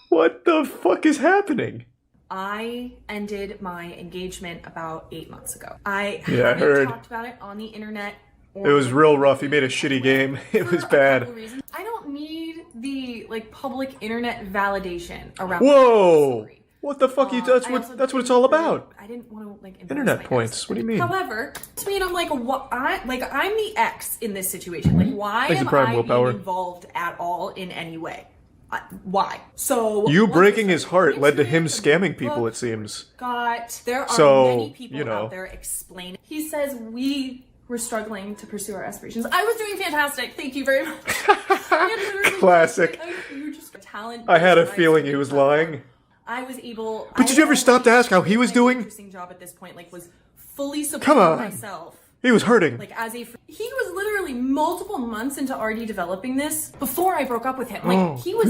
What the fuck is happening? I ended my engagement about 8 months ago. I heard. Talked about it on the internet. It was real rough. He made a shitty game. It was bad. I don't need the public internet validation around. Whoa! What the fuck? That's what it's all about. I didn't want to internet points. What do you mean? However, to me, I'm like, what? I'm the ex in this situation. Like, why am I being involved at all in any way? Why? So you breaking his heart led to him scamming people. It seems. There are many people out there explaining. He says we were struggling to pursue our aspirations. I was doing fantastic. Thank you very much. Classic. You're just a talent. I had a feeling he was lying. I was able. But did you ever stop to ask how he was doing? Interesting job at this point. Was fully supporting myself. He was hurting. He was literally multiple months into already developing this before I broke up with him. He was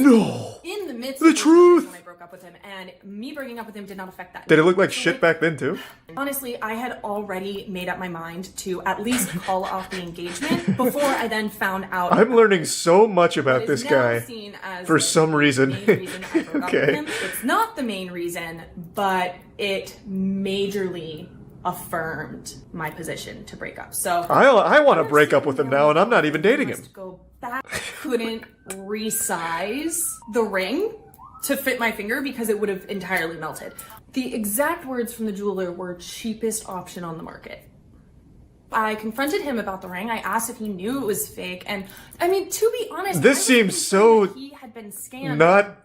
in the midst of the truth when I broke up with him, and me breaking up with him did not affect that. Did it look like shit back then too? Honestly, I had already made up my mind to at least call off the engagement before I then found out. I'm learning so much about this guy for some reason. Okay. It's not the main reason, but it majorly affirmed my position to break up. So I want to break up with him now, and I'm not even dating him. Go back. Couldn't resize the ring to fit my finger because it would have entirely melted. The exact words from the jeweler were cheapest option on the market. I confronted him about the ring. I asked if he knew it was fake, and I mean, to be honest, this seems so he had been scammed not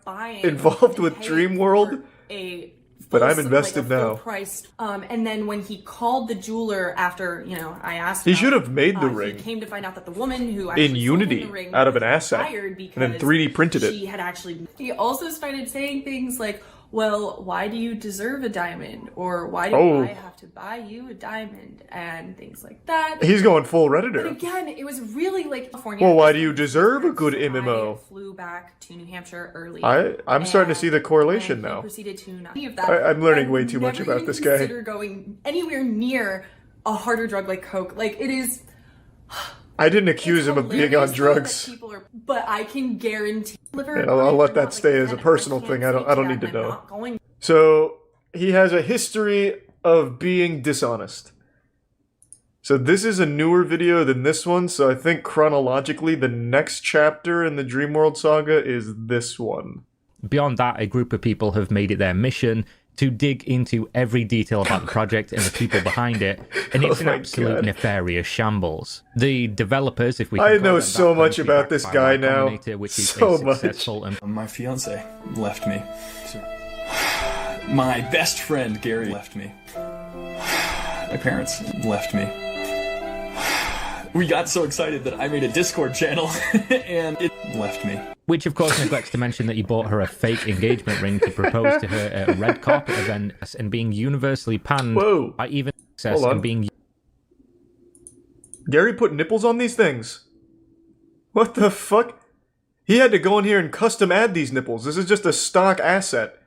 involved with Dreamworld. A but I'm fulsome, invested like a now. full-priced, and then when he called the jeweler after, I asked He about should have it, made the he ring came to find out that the woman who actually in sold him Unity the ring out of an was asset, fired and then because 3D printed she it. had actually. He also started saying things like, well, why do you deserve a diamond? Or why do I have to buy you a diamond? And things like that. He's going full But Redditor. again, it was really like California. Well, why do you deserve a good MMO? I flew back to New Hampshire early. I'm starting to see the correlation and now. he proceeded to not any of that. I'm learning And way too much never about even this guy. Consider going anywhere near a harder drug like coke. Like it is. I didn't accuse him of being on drugs. But I can guarantee. And I'll let that stay as a personal thing. I don't need to know. So he has a history of being dishonest. So this is a newer video than this one, so I think chronologically the next chapter in the Dreamworld saga is this one. Beyond that, a group of people have made it their mission to dig into every detail about the project and the people behind it, and it's an absolute nefarious shambles. The developers, if we can I call know them so that, much about this guy now. Which is So a successful much. My fiance left me. My best friend Gary left me. My parents left me. We got so excited that I made a Discord channel and it left me. Which, of course, neglects to mention that you bought her a fake engagement ring to propose to her at a red carpet event and being universally panned by even success Hold on. and being... Gary put nipples on these things? What the fuck? He had to go in here and custom add these nipples. This is just a stock asset.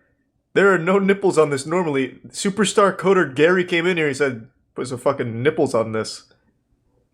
There are no nipples on this normally. Superstar coder Gary came in here and said, put some fucking nipples on this.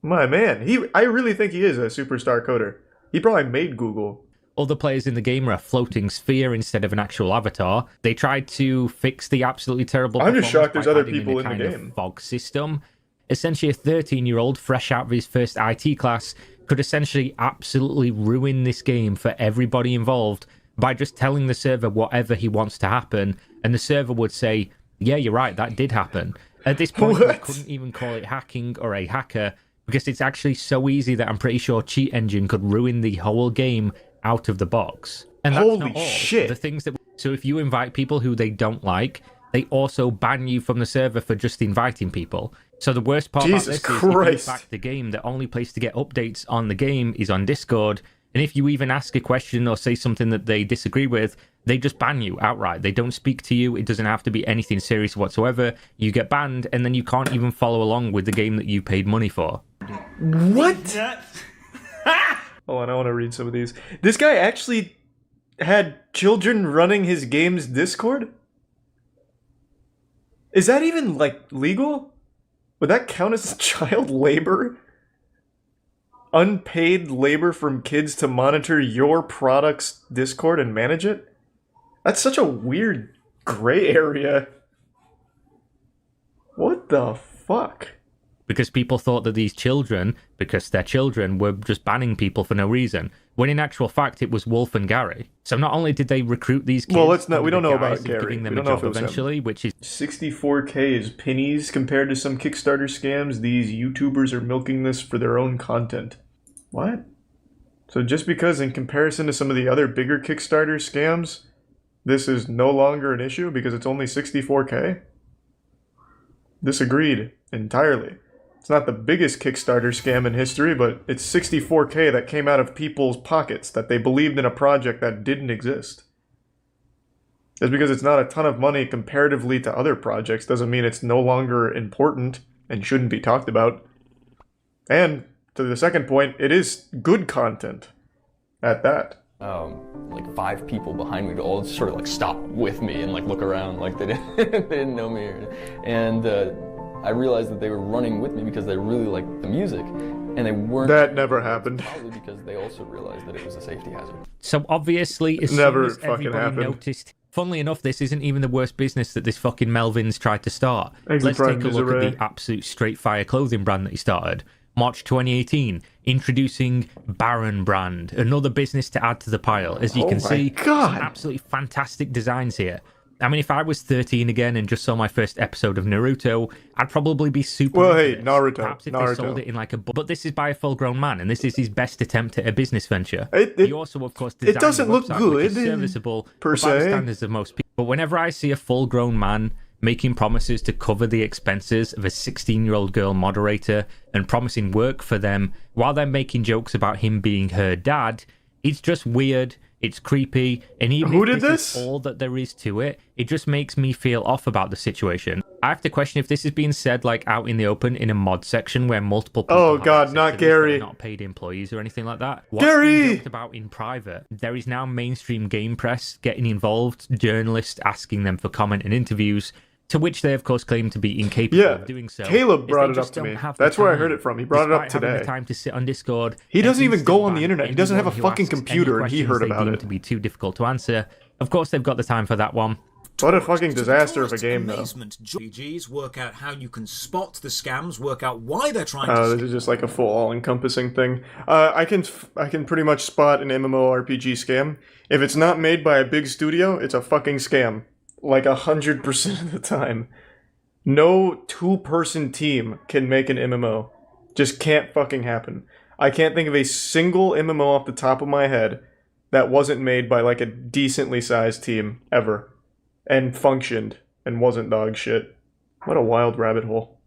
My man, I really think he is a superstar coder. He probably made Google. Other players in the game are a floating sphere instead of an actual avatar. They tried to fix the absolutely terrible I'm just shocked there's other adding people in a the kind game. of fog system. Essentially, a 13-year-old fresh out of his first IT class could essentially absolutely ruin this game for everybody involved by just telling the server whatever he wants to happen, and the server would say, yeah, you're right, that did happen. At this point, we couldn't even call it hacking or a hacker, because it's actually so easy that I'm pretty sure Cheat Engine could ruin the whole game out of the box. And that's Holy not all. shit. The things that... So if you invite people who they don't like, they also ban you from the server for just inviting people. So the worst part about this is if you back the game, the only place to get updates on the game is on Discord. And if you even ask a question or say something that they disagree with, they just ban you outright. They don't speak to you. It doesn't have to be anything serious whatsoever. You get banned, and then you can't even follow along with the game that you paid money for. What? Hold on, I want to read some of these. This guy actually had children running his game's Discord? Is that even, legal? Would that count as child labor? Unpaid labor from kids to monitor your product's Discord and manage it? That's such a weird gray area. What the fuck? Because people thought that these children, because they're children, were just banning people for no reason. When in actual fact, it was Wolf and Gary. So not only did they recruit these kids... Well, let's not. We don't know guise about of Gary. giving them We a don't know if job it was eventually, him. which is 64K is pennies compared to some Kickstarter scams. These YouTubers are milking this for their own content. What? So just because in comparison to some of the other bigger Kickstarter scams, this is no longer an issue because it's only 64K? Disagreed entirely. It's not the biggest Kickstarter scam in history, but it's 64K that came out of people's pockets that they believed in a project that didn't exist. Just because it's not a ton of money comparatively to other projects doesn't mean it's no longer important and shouldn't be talked about. And, to the second point, it is good content at that. 5 people behind me all sort of stop with me and look around like they didn't know me. And I realized that they were running with me because they really liked the music, and they weren't... That never happened. Probably because they also realized that it was a safety hazard. So obviously, as Never soon as fucking everybody happened. noticed... Funnily enough, this isn't even the worst business that this fucking Melvin's tried to start. Exit Let's Prime take a look Disarray. at the absolute straight fire clothing brand that he started. March 2018, introducing Baron brand, another business to add to the pile. As you can see, some absolutely fantastic designs here. I mean, if I was 13 again and just saw my first episode of Naruto, I'd probably be super... Well, into hey, this. Naruto. Perhaps if they sold it in a... But this is by a full-grown man, and this is his best attempt at a business venture. He also, of course, designed doesn't the look website, which is good, serviceable per but by the se. standards of most people. But whenever I see a full-grown man making promises to cover the expenses of a 16-year-old girl moderator and promising work for them while they're making jokes about him being her dad, it's just weird, it's creepy, and even Who if did this is all that there is to it, it just makes me feel off about the situation. I have to question if this is being said like out in the open in a mod section where multiple people Oh have God, access not to this that are Gary. not paid employees or anything like that. What's Gary! being joked about in private? There is now mainstream game press getting involved, journalists asking them for comment and interviews, to which they of course claim to be incapable of doing so. Caleb brought Is it they up just to don't me. have the That's where I time, heard it from. He brought it up despite having today. the time to sit on Discord. He and doesn't even go on instant the internet. He ban doesn't have a anyone who fucking asks any computer, and he questions heard they about deem it. to be too difficult to answer. Of course, they've got the time for that one. What a fucking disaster of a game, though. GGs, work out how you can spot the scams, work out why they're trying Oh, to. this is just like a full all-encompassing thing. I can pretty much spot an MMORPG scam. If it's not made by a big studio, it's a fucking scam. Like 100% of the time. No two-person team can make an MMO. Just can't fucking happen. I can't think of a single MMO off the top of my head that wasn't made by like a decently sized team ever. And functioned and wasn't dog shit. What a wild rabbit hole.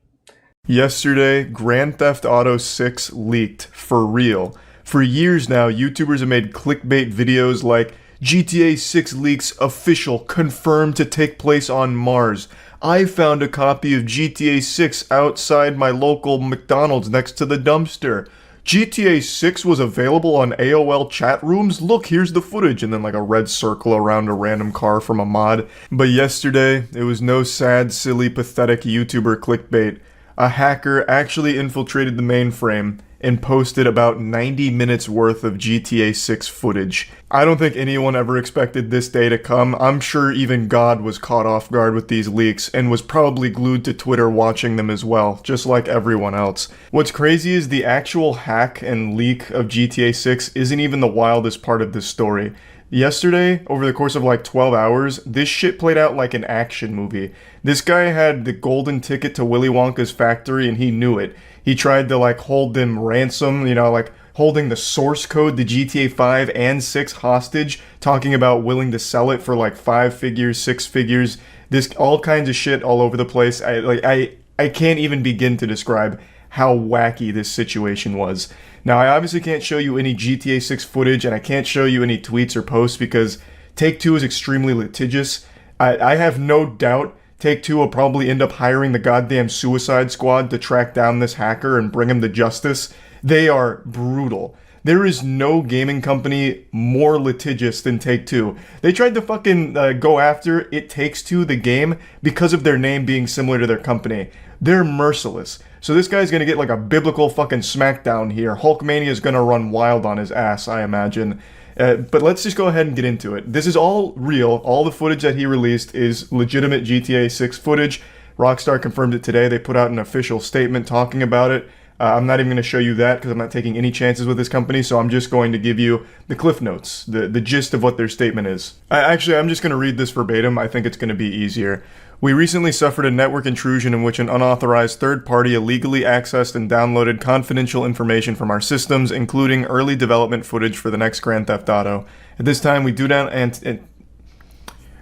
Yesterday, Grand Theft Auto 6 leaked, for real. For years now, YouTubers have made clickbait videos like GTA 6 leaks official, confirmed to take place on Mars. I found a copy of GTA 6 outside my local McDonald's next to the dumpster. GTA 6 was available on AOL chat rooms? Look, here's the footage. And then like a red circle around a random car from a mod. But yesterday, it was no sad, silly, pathetic YouTuber clickbait. A hacker actually infiltrated the mainframe and posted about 90 minutes worth of GTA 6 footage. I don't think anyone ever expected this day to come. I'm sure even God was caught off guard with these leaks and was probably glued to Twitter watching them as well, just like everyone else. What's crazy is the actual hack and leak of GTA 6 isn't even the wildest part of this story. Yesterday, over the course of like 12 hours, this shit played out like an action movie. This guy had the golden ticket to Willy Wonka's factory and he knew it. He tried to like hold them ransom, like holding the source code to GTA 5 and 6 hostage, talking about willing to sell it for like 5 figures, 6 figures, this all kinds of shit all over the place. I can't even begin to describe how wacky this situation was. Now, I obviously can't show you any GTA 6 footage, and I can't show you any tweets or posts because Take-Two is extremely litigious. I have no doubt Take-Two will probably end up hiring the goddamn Suicide Squad to track down this hacker and bring him to justice. They are brutal. There is no gaming company more litigious than Take-Two. They tried to fucking go after It Takes-Two, the game, because of their name being similar to their company. They're merciless. So this guy's gonna get like a biblical fucking smackdown here. Hulkmania is gonna run wild on his ass, I imagine. But let's just go ahead and get into it. This is all real. All the footage that he released is legitimate GTA 6 footage. Rockstar confirmed it today. They put out an official statement talking about it. I'm not even going to show you that because I'm not taking any chances with this company, so I'm just going to give you the cliff notes, the gist of what their statement is. I'm just going to read this verbatim. I think it's going to be easier. We recently suffered a network intrusion in which an unauthorized third party illegally accessed and downloaded confidential information from our systems, including early development footage for the next Grand Theft Auto. At this time, we do not...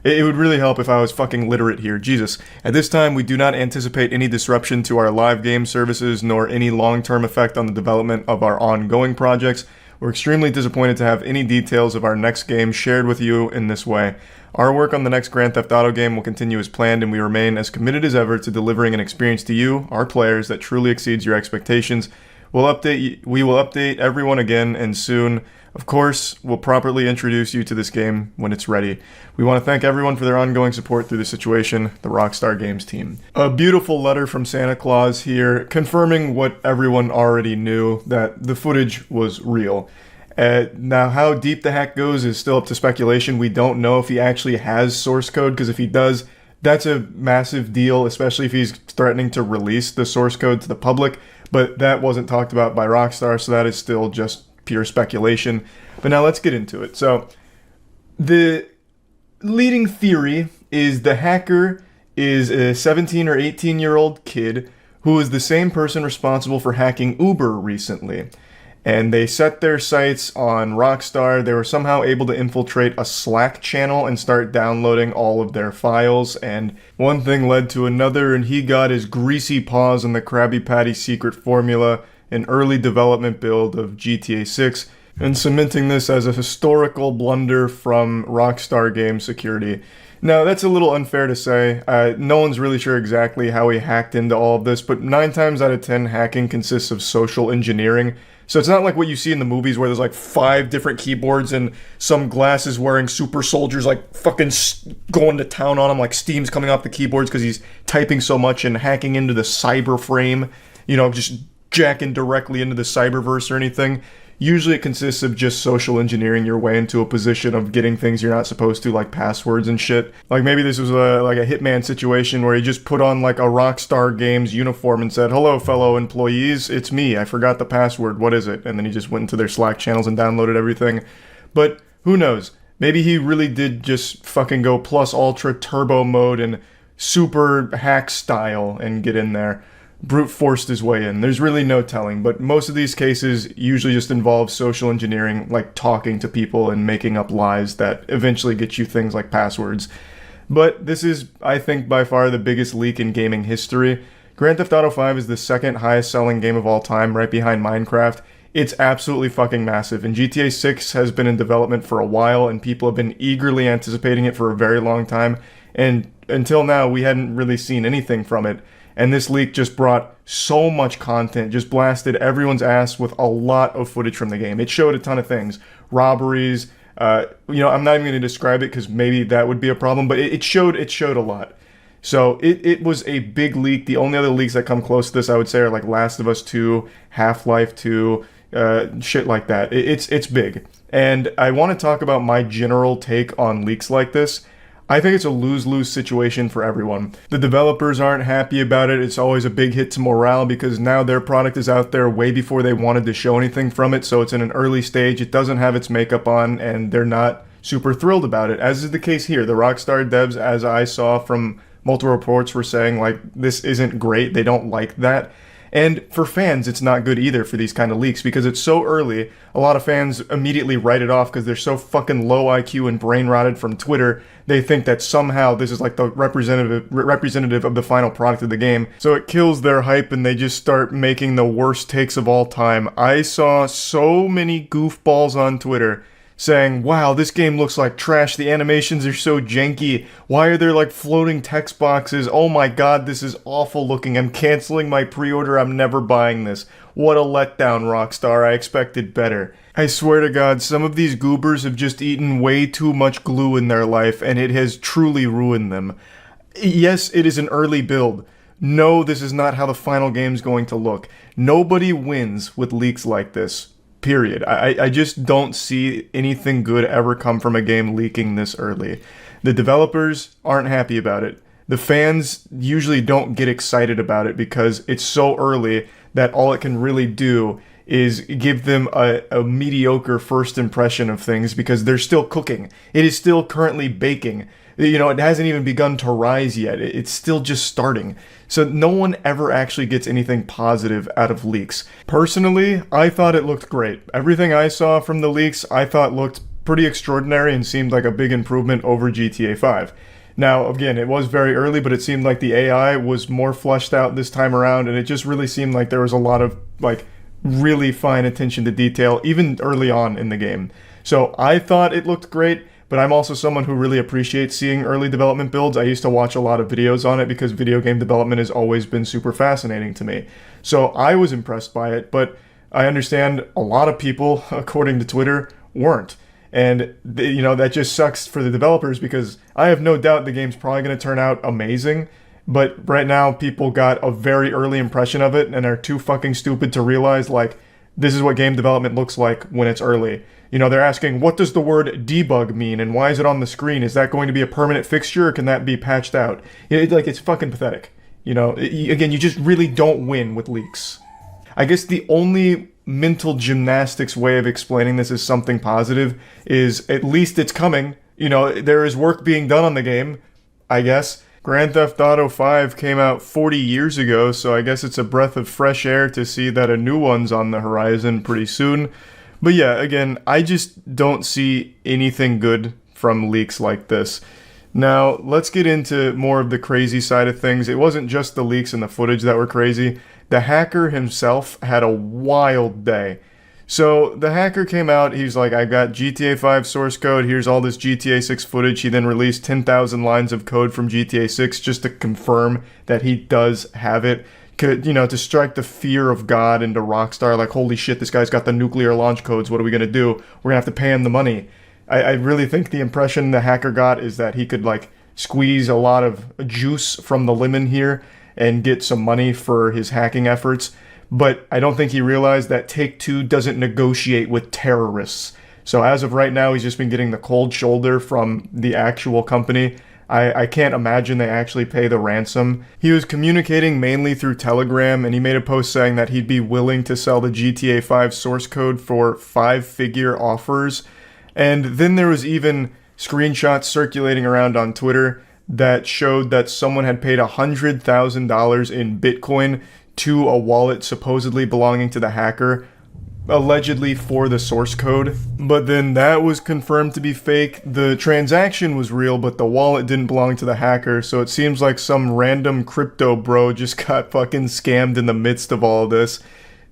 It would really help if I was fucking literate here. Jesus. At this time, we do not anticipate any disruption to our live game services, nor any long-term effect on the development of our ongoing projects. We're extremely disappointed to have any details of our next game shared with you in this way. Our work on the next Grand Theft Auto game will continue as planned, and we remain as committed as ever to delivering an experience to you, our players, that truly exceeds your expectations. We will update everyone again, and soon, of course, we'll properly introduce you to this game when it's ready. We want to thank everyone for their ongoing support through the situation, the Rockstar Games team. A beautiful letter from Santa Claus here, confirming what everyone already knew, that the footage was real. Now, how deep the hack goes is still up to speculation. We don't know if he actually has source code, because if he does, that's a massive deal, especially if he's threatening to release the source code to the public. But that wasn't talked about by Rockstar, so that is still just pure speculation. But now let's get into it. So, the leading theory is the hacker is a 17 or 18-year-old kid who is the same person responsible for hacking Uber recently. and they set their sights on Rockstar. They were somehow able to infiltrate a Slack channel and start downloading all of their files, and one thing led to another, and he got his greasy paws on the Krabby Patty secret formula, an early development build of GTA 6, and cementing this as a historical blunder from Rockstar Game Security. Now, that's a little unfair to say. No one's really sure exactly how he hacked into all of this, but 9 times out of 10, hacking consists of social engineering. So it's not like what you see in the movies where there's like 5 different keyboards and some glasses wearing super soldiers like fucking going to town on him, like steam's coming off the keyboards because he's typing so much and hacking into the cyber frame, you know, just jacking directly into the cyberverse or anything. Usually it consists of just social engineering your way into a position of getting things you're not supposed to, like passwords and shit. Like maybe this was like a Hitman situation where he just put on like a Rockstar Games uniform and said, "Hello, fellow employees, it's me. I forgot the password. What is it?" And then he just went into their Slack channels and downloaded everything. But who knows? Maybe he really did just fucking go plus ultra turbo mode and super hack style and get in there. Brute forced his way in. There's really no telling, but most of these cases usually just involve social engineering, like talking to people and making up lies that eventually get you things like passwords. But this is, I think, by far the biggest leak in gaming history. Grand Theft Auto 5 is the second highest selling game of all time, right behind Minecraft. It's absolutely fucking massive, and GTA 6 has been in development for a while, and people have been eagerly anticipating it for a very long time, and until now, we hadn't really seen anything from it. And this leak just brought so much content, just blasted everyone's ass with a lot of footage from the game. It showed a ton of things. Robberies, I'm not even going to describe it because maybe that would be a problem, but it showed a lot. So it was a big leak. The only other leaks that come close to this, I would say, are like Last of Us 2, Half-Life 2, shit like that. It's big. And I want to talk about my general take on leaks like this. I think it's a lose-lose situation for everyone. The developers aren't happy about it. It's always a big hit to morale because now their product is out there way before they wanted to show anything from it, so it's in an early stage. It doesn't have its makeup on, and they're not super thrilled about it, as is the case here. The Rockstar devs, as I saw from multiple reports, were saying, like, this isn't great. They don't like that. And for fans, it's not good either for these kind of leaks because it's so early. A lot of fans immediately write it off because they're so fucking low IQ and brain rotted from Twitter. They think that somehow this is like the representative of the final product of the game. So it kills their hype and they just start making the worst takes of all time. I saw so many goofballs on Twitter saying, "Wow, this game looks like trash. The animations are so janky. Why are there like floating text boxes? Oh my god, this is awful looking. I'm canceling my pre-order. I'm never buying this. What a letdown, Rockstar. I expected better." I swear to God, some of these goobers have just eaten way too much glue in their life, and it has truly ruined them. Yes, it is an early build. No, this is not how the final game's going to look. Nobody wins with leaks like this. Period. I just don't see anything good ever come from a game leaking this early. The developers aren't happy about it. The fans usually don't get excited about it because it's so early that all it can really do is give them a mediocre first impression of things because they're still cooking. It is still currently baking. You know, it hasn't even begun to rise yet. It's still just starting. So no one ever actually gets anything positive out of leaks. Personally, I thought it looked great. Everything I saw from the leaks, I thought looked pretty extraordinary and seemed like a big improvement over GTA 5. Now, again, it was very early, but it seemed like the AI was more fleshed out this time around, and it just really seemed like there was a lot of, like, really fine attention to detail, even early on in the game. So I thought it looked great. But I'm also someone who really appreciates seeing early development builds. I used to watch a lot of videos on it because video game development has always been super fascinating to me. So I was impressed by it, but I understand a lot of people, according to Twitter, weren't. And, that just sucks for the developers because I have no doubt the game's probably going to turn out amazing. But right now, people got a very early impression of it and are too fucking stupid to realize, like, this is what game development looks like when it's early. They're asking, what does the word debug mean and why is it on the screen? Is that going to be a permanent fixture or can that be patched out? It's fucking pathetic. Again, you just really don't win with leaks. I guess the only mental gymnastics way of explaining this as something positive is at least it's coming. There is work being done on the game, I guess. Grand Theft Auto 5 came out 40 years ago, so I guess it's a breath of fresh air to see that a new one's on the horizon pretty soon. But yeah, again, I just don't see anything good from leaks like this. Now, let's get into more of the crazy side of things. It wasn't just the leaks and the footage that were crazy. The hacker himself had a wild day. So the hacker came out, he's like, I got GTA 5 source code, here's all this GTA 6 footage. He then released 10,000 lines of code from GTA 6 just to confirm that he does have it. To strike the fear of God into Rockstar, like, holy shit, this guy's got the nuclear launch codes, what are we gonna do? We're gonna have to pay him the money. I really think the impression the hacker got is that he could, like, squeeze a lot of juice from the lemon here and get some money for his hacking efforts. But I don't think he realized that Take-Two doesn't negotiate with terrorists. So as of right now, he's just been getting the cold shoulder from the actual company. I can't imagine they actually pay the ransom. He was communicating mainly through Telegram, and he made a post saying that he'd be willing to sell the GTA 5 source code for 5-figure offers. And then there was even screenshots circulating around on Twitter that showed that someone had paid $100,000 in Bitcoin to a wallet supposedly belonging to the hacker, allegedly for the source code. But then that was confirmed to be fake. The transaction was real, but the wallet didn't belong to the hacker, so it seems like some random crypto bro just got fucking scammed in the midst of all of this.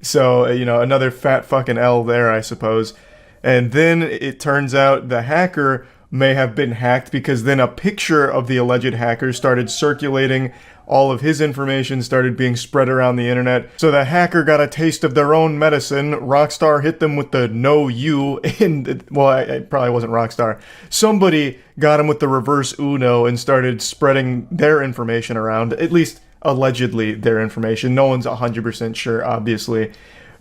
So, another fat fucking L there, I suppose. And then it turns out the hacker may have been hacked, because then a picture of the alleged hacker started circulating. All of his information started being spread around the internet. So the hacker got a taste of their own medicine. Rockstar hit them with the no you, and well, it probably wasn't Rockstar. Somebody got him with the reverse Uno and started spreading their information around, at least allegedly their information. No one's 100% sure, obviously.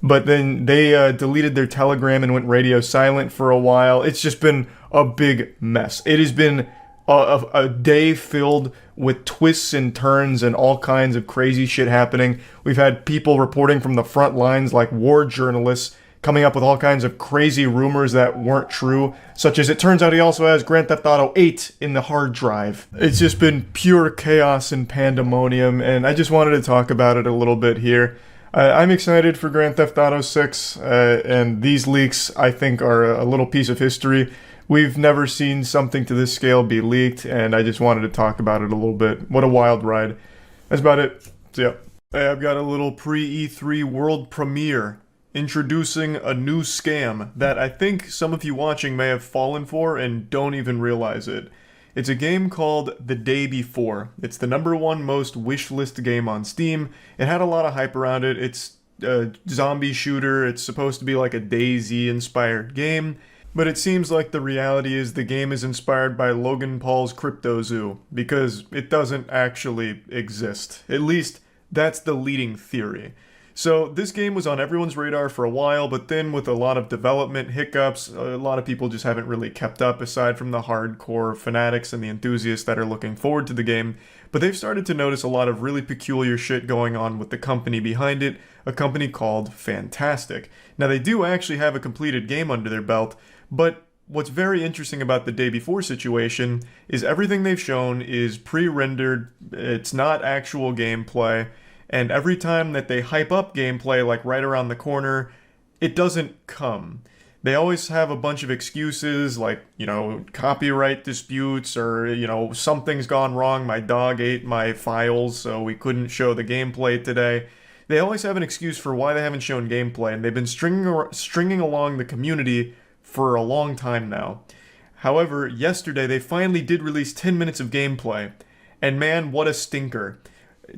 But then they deleted their Telegram and went radio silent for a while. It's just been a big mess. It has been a day filled with twists and turns and all kinds of crazy shit happening. We've had people reporting from the front lines, like war journalists, coming up with all kinds of crazy rumors that weren't true, such as it turns out he also has Grand Theft Auto 8 in the hard drive. It's just been pure chaos and pandemonium, and I just wanted to talk about it a little bit here. I'm excited for Grand Theft Auto 6, and these leaks, I think, are a little piece of history. We've never seen something to this scale be leaked, and I just wanted to talk about it a little bit. What a wild ride. That's about it. So yeah. Hey, I've got a little pre-E3 world premiere introducing a new scam that I think some of you watching may have fallen for and don't even realize it. It's a game called The Day Before. It's the #1 most wishlist game on Steam. It had a lot of hype around it. It's a zombie shooter. It's supposed to be like a DayZ-inspired game. But it seems like the reality is the game is inspired by Logan Paul's Crypto Zoo, because it doesn't actually exist. At least, that's the leading theory. So this game was on everyone's radar for a while, but then with a lot of development hiccups, a lot of people just haven't really kept up, aside from the hardcore fanatics and the enthusiasts that are looking forward to the game. But they've started to notice a lot of really peculiar shit going on with the company behind it, a company called Fantastic. Now they do actually have a completed game under their belt, but what's very interesting about the Day Before situation is everything they've shown is pre-rendered, it's not actual gameplay, and every time that they hype up gameplay, like right around the corner, it doesn't come. They always have a bunch of excuses, like, copyright disputes, or, something's gone wrong, my dog ate my files, so we couldn't show the gameplay today. They always have an excuse for why they haven't shown gameplay, and they've been stringing along the community for a long time now. However, yesterday they finally did release 10 minutes of gameplay, and man, what a stinker.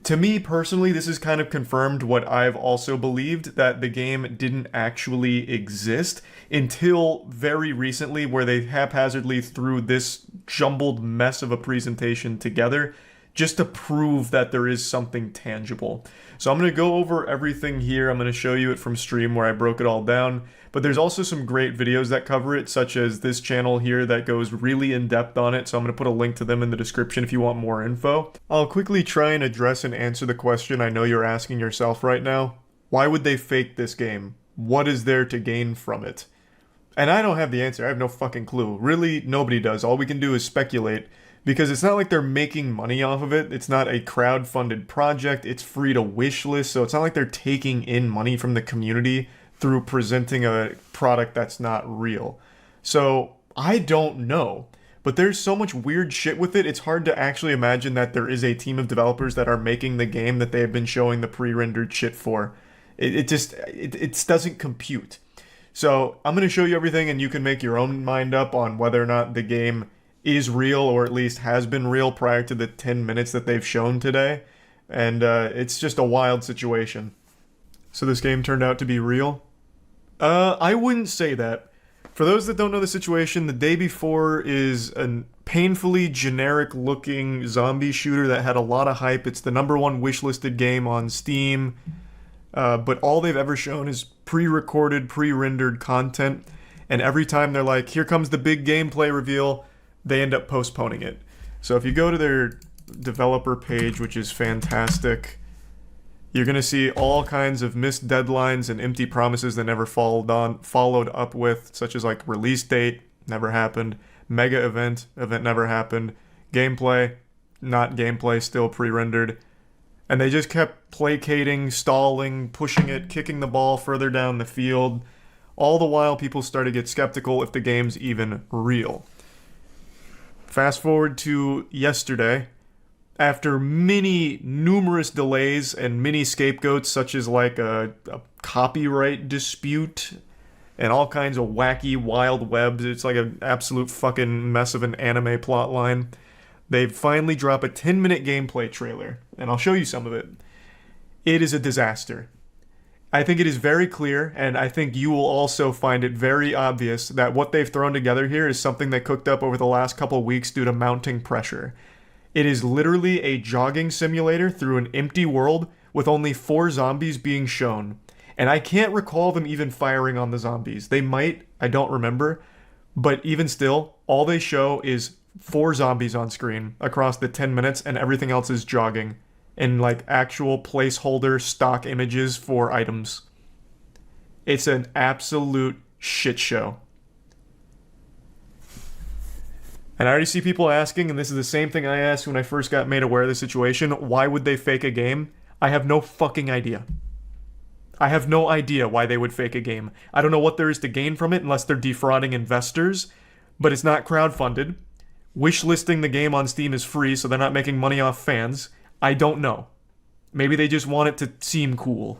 To me personally, this has kind of confirmed what I've also believed, that the game didn't actually exist until very recently, where they haphazardly threw this jumbled mess of a presentation together just to prove that there is something tangible. So I'm going to go over everything here. I'm going to show you it from stream where I broke it all down. But there's also some great videos that cover it, such as this channel here that goes really in depth on it. So I'm going to put a link to them in the description if you want more info. I'll quickly try and address and answer the question I know you're asking yourself right now. Why would they fake this game? What is there to gain from it? And I don't have the answer. I have no fucking clue. Really, nobody does. All we can do is speculate. because it's not like they're making money off of it. It's not a crowd-funded project. It's free to wishlist, so it's not like they're taking in money from the community through presenting a product that's not real. So I don't know, but there's so much weird shit with it. It's hard to actually imagine that there is a team of developers that are making the game that they have been showing the pre-rendered shit for. It just doesn't compute. So I'm going to show you everything, and you can make your own mind up on whether or not the game is real, or at least has been real prior to the 10 minutes that they've shown today. And it's just a wild situation. So this game turned out to be real? I wouldn't say that. For those that don't know the situation, The Day Before is a painfully generic-looking zombie shooter that had a lot of hype. It's the #1 wishlisted game on Steam. But all they've ever shown is pre-recorded, pre-rendered content. And every time they're like, here comes the big gameplay reveal, they end up postponing it. So if you go to their developer page, which is fantastic, you're going to see all kinds of missed deadlines and empty promises that never followed up with, such as like release date, never happened, mega event never happened, gameplay, not gameplay, still pre-rendered. And they just kept placating, stalling, pushing it, kicking the ball further down the field. All the while, people started to get skeptical if the game's even real. Fast forward to yesterday. After numerous delays and many scapegoats, such as like a copyright dispute and all kinds of wacky, wild webs, it's like an absolute fucking mess of an anime plotline. They finally drop a 10-minute gameplay trailer, and I'll show you some of it. It is a disaster. I think it is very clear, and I think you will also find it very obvious that what they've thrown together here is something they cooked up over the last couple weeks due to mounting pressure. It is literally a jogging simulator through an empty world with only 4 zombies being shown. And I can't recall them even firing on the zombies. They might, I don't remember. But even still, all they show is 4 zombies on screen across the 10 minutes, and everything else is jogging in like actual placeholder stock images for items. It's an absolute shit show. And I already see people asking, and this is the same thing I asked when I first got made aware of the situation, why would they fake a game? I have no fucking idea. I have no idea why they would fake a game. I don't know what there is to gain from it unless they're defrauding investors, but it's not crowdfunded. Wishlisting the game on Steam is free, so they're not making money off fans. I don't know. Maybe they just want it to seem cool.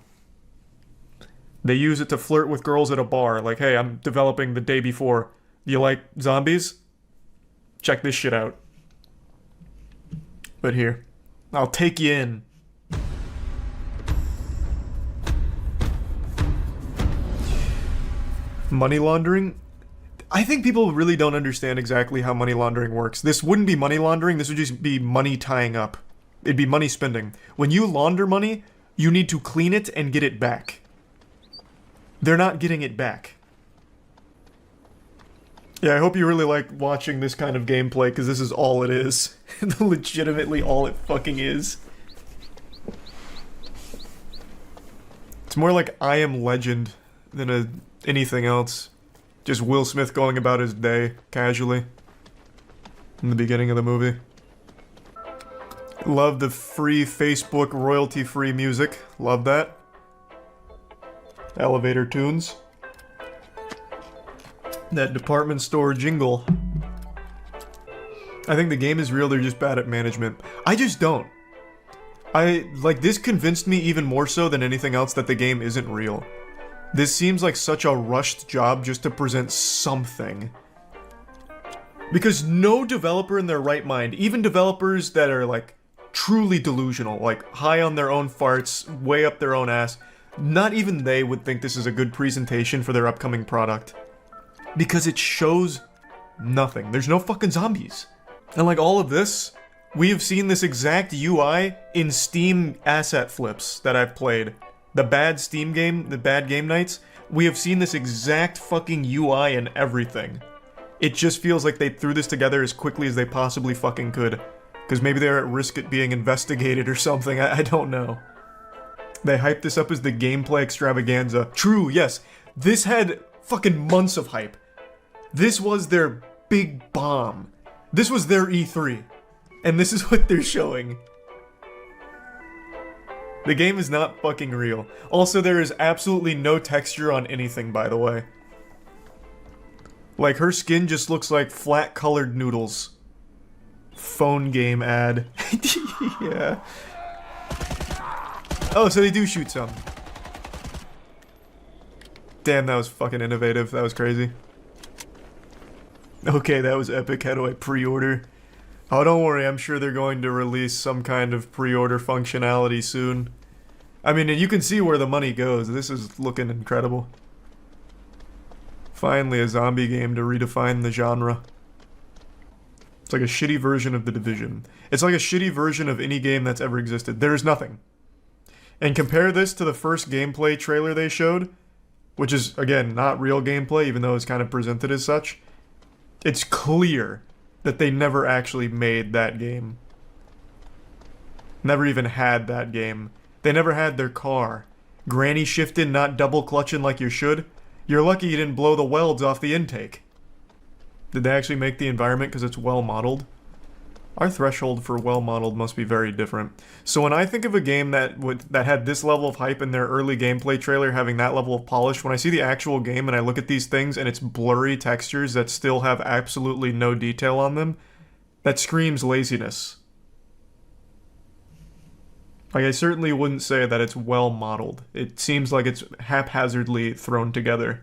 They use it to flirt with girls at a bar, like, hey, I'm developing The Day Before. You like zombies? Check this shit out. But here, I'll take you in. Money laundering? I think people really don't understand exactly how money laundering works. This wouldn't be money laundering, this would just be money tying up. It'd be money spending. When you launder money, you need to clean it and get it back. They're not getting it back. Yeah, I hope you really like watching this kind of gameplay, because this is all it is. Legitimately all it fucking is. It's more like I Am Legend than anything else. Just Will Smith going about his day, casually. In the beginning of the movie. Love the free Facebook royalty-free music. Love that. Elevator tunes. That department store jingle. I think the game is real, they're just bad at management. I just don't. This convinced me even more so than anything else that the game isn't real. This seems like such a rushed job just to present something. Because no developer in their right mind, even developers that are like truly delusional, like high on their own farts, way up their own ass, not even they would think this is a good presentation for their upcoming product. Because it shows nothing. There's no fucking zombies. And like all of this, we have seen this exact UI in Steam asset flips that I've played. The bad Steam game, the bad game nights, we have seen this exact fucking UI and everything. It just feels like they threw this together as quickly as they possibly fucking could. Because maybe they're at risk at being investigated or something, I don't know. They hyped this up as the gameplay extravaganza. True, yes, this had fucking months of hype. This was their big bomb. This was their E3. And this is what they're showing. The game is not fucking real. Also, there is absolutely no texture on anything, by the way. Like, her skin just looks like flat-colored noodles. Phone game ad. Yeah. Oh, so they do shoot some. Damn, that was fucking innovative. That was crazy. Okay, that was epic. How do I pre-order? Oh, don't worry. I'm sure they're going to release some kind of pre-order functionality soon. I mean, and you can see where the money goes. This is looking incredible. Finally, a zombie game to redefine the genre. It's like a shitty version of The Division. It's like a shitty version of any game that's ever existed. There's nothing. And compare this to the first gameplay trailer they showed, which is, again, not real gameplay, even though it's kind of presented as such. It's clear that they never actually made that game. Never even had that game. They never had their car. Granny shifting, not double clutching like you should. You're lucky you didn't blow the welds off the intake. Did they actually make the environment because it's well modeled? Our threshold for well modeled must be very different. So when I think of a game that had this level of hype in their early gameplay trailer, having that level of polish, when I see the actual game and I look at these things and it's blurry textures that still have absolutely no detail on them, that screams laziness. Like, I certainly wouldn't say that it's well modeled. It seems like it's haphazardly thrown together.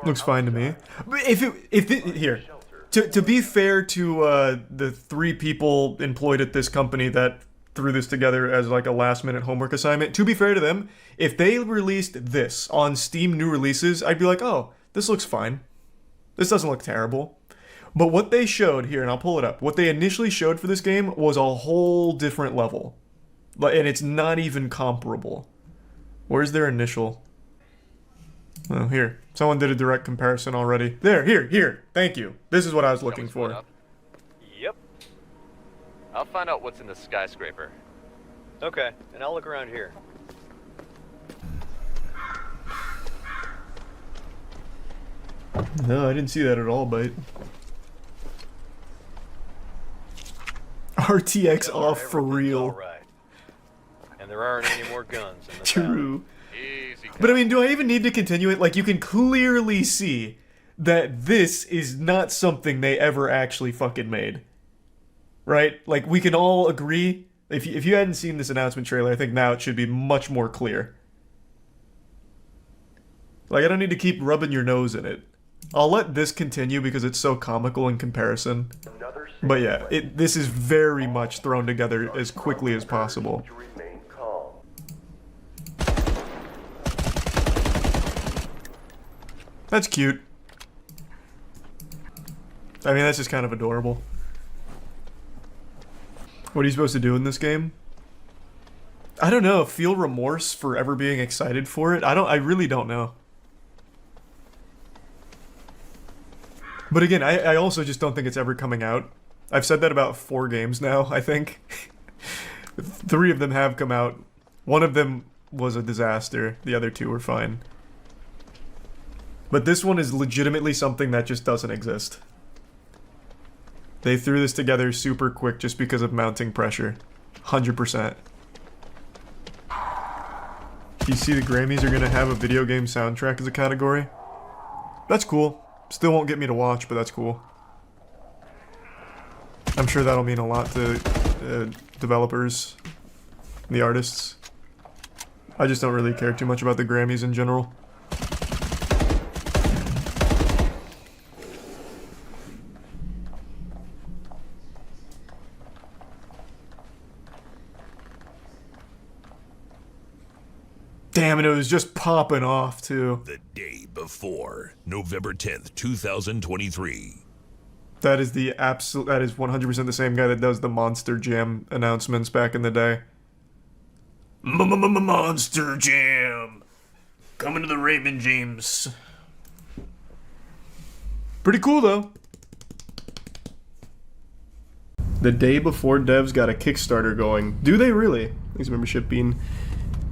Looks fine to me. But here, to be fair to the 3 people employed at this company that threw this together as like a last-minute homework assignment, to be fair to them, if they released this on Steam new releases, I'd be like, oh, this looks fine. This doesn't look terrible. But what they showed here, and I'll pull it up, what they initially showed for this game was a whole different level. And it's not even comparable. Where's their initial? Oh, here. Someone did a direct comparison already. There, here. Thank you. This is what I was looking for. Yep. I'll find out what's in the skyscraper. Okay, and I'll look around here. No, I didn't see that at all, but... RTX off for real. Right. And there aren't any more guns in the True. Easy. But I mean, do I even need to continue it? Like, you can clearly see that this is not something they ever actually fucking made. Right? Like, we can all agree. If you hadn't seen this announcement trailer, I think now it should be much more clear. Like, I don't need to keep rubbing your nose in it. I'll let this continue because it's so comical in comparison. But yeah, this is very much thrown together as quickly as possible. That's cute. I mean, that's just kind of adorable. What are you supposed to do in this game? I don't know. Feel remorse for ever being excited for it? I really don't know. But again, I also just don't think it's ever coming out. I've said that about 4 games now, I think. 3 of them have come out. One of them was a disaster. The other 2 were fine. But this one is legitimately something that just doesn't exist. They threw this together super quick just because of mounting pressure. 100%. You see the Grammys are gonna have a video game soundtrack as a category? That's cool. Still won't get me to watch, but that's cool. I'm sure that'll mean a lot to developers, the artists. I just don't really care too much about the Grammys in general. Damn it, it was just popping off, too. The day before, November 10th, 2023. That is the absolute, that is 100% the same guy that does the Monster Jam announcements back in the day. Monster Jam! Coming to the Raymond James. Pretty cool, though. The day before devs got a Kickstarter going. Do they really? Thanks, membership bean.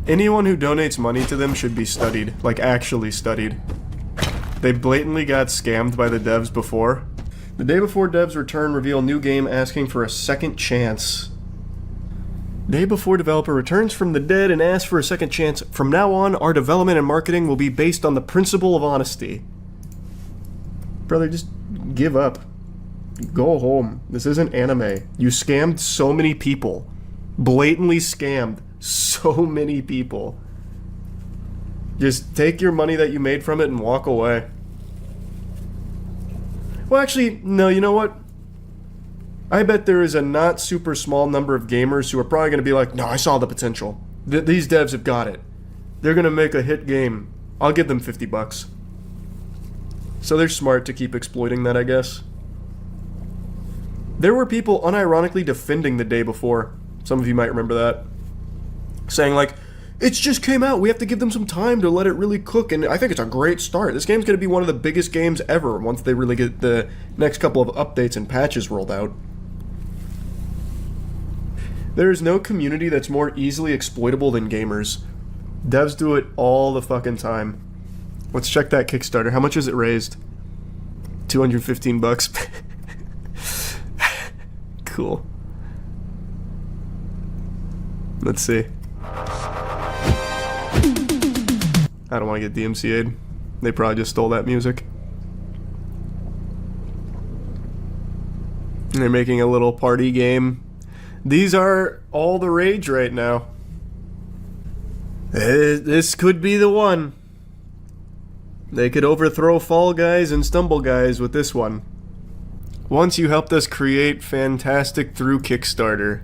Anyone who donates money to them should be studied. Like, actually studied. They blatantly got scammed by the devs before. The day before devs return, reveal new game asking for a second chance. Day before developer returns from the dead and asks for a second chance. From now on, our development and marketing will be based on the principle of honesty. Brother, just give up. Go home. This isn't anime. You scammed so many people. Blatantly scammed so many people. Just take your money that you made from it and walk away. Well, actually, no, you know what? I bet there is a not super small number of gamers who are probably going to be like, no, I saw the potential. These devs have got it. They're going to make a hit game. I'll give them $50. So they're smart to keep exploiting that, I guess. There were people unironically defending the day before. Some of you might remember that. Saying like, it's just came out, we have to give them some time to let it really cook, and I think it's a great start. This game's going to be one of the biggest games ever once they really get the next couple of updates and patches rolled out. There is no community that's more easily exploitable than gamers. Devs do it all the fucking time. Let's check that Kickstarter. How much has it raised? $215. Cool. Let's see. I don't want to get DMCA'd. They probably just stole that music. And they're making a little party game. These are all the rage right now. This could be the one. They could overthrow Fall Guys and Stumble Guys with this one. Once you helped us create Fantastic through Kickstarter.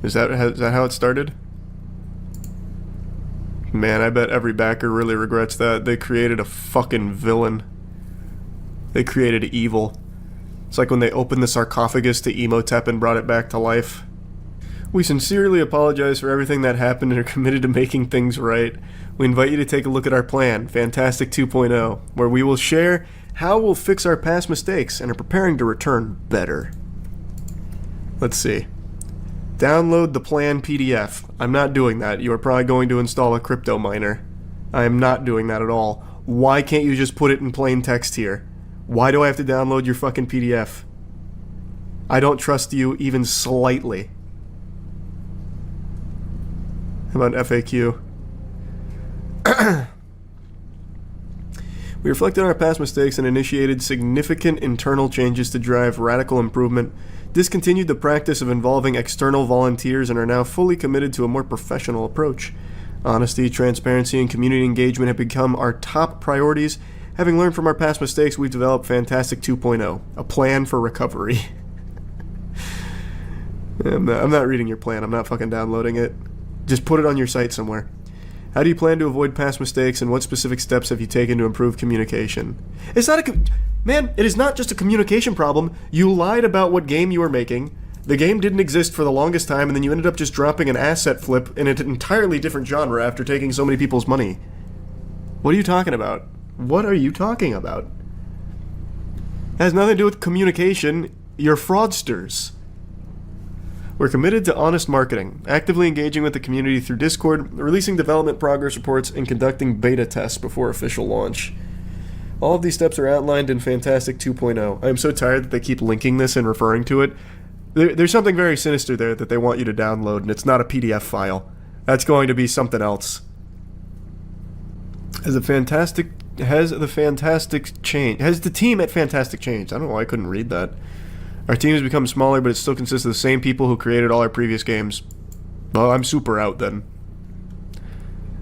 Is that how it started? Man, I bet every backer really regrets that. They created a fucking villain. They created evil. It's like when they opened the sarcophagus to Emotep and brought it back to life. We sincerely apologize for everything that happened and are committed to making things right. We invite you to take a look at our plan, Fantastic 2.0, where we will share how we'll fix our past mistakes and are preparing to return better. Let's see. Download the plan PDF. I'm not doing that. You are probably going to install a crypto miner. I am not doing that at all. Why can't you just put it in plain text here? Why do I have to download your fucking PDF? I don't trust you even slightly. How about FAQ? We reflected on our past mistakes and initiated significant internal changes to drive radical improvement, discontinued the practice of involving external volunteers, and are now fully committed to a more professional approach. Honesty, transparency, and community engagement have become our top priorities. Having learned from our past mistakes, we've developed Fantastic 2.0, a plan for recovery. I'm not reading your plan. I'm not fucking downloading it. Just put it on your site somewhere. How do you plan to avoid past mistakes, and what specific steps have you taken to improve communication? It's not man, it is not just a communication problem. You lied about what game you were making. The game didn't exist for the longest time, and then you ended up just dropping an asset flip in an entirely different genre after taking so many people's money. What are you talking about? What are you talking about? It has nothing to do with communication. You're fraudsters. We're committed to honest marketing, actively engaging with the community through Discord, releasing development progress reports, and conducting beta tests before official launch. All of these steps are outlined in Fantastic 2.0. I am so tired that they keep linking this and referring to it. There's something very sinister there that they want you to download, and it's not a PDF file. That's going to be something else. Has the team at Fantastic changed? I don't know why I couldn't read that. Our team has become smaller, but it still consists of the same people who created all our previous games. Well, I'm super out then.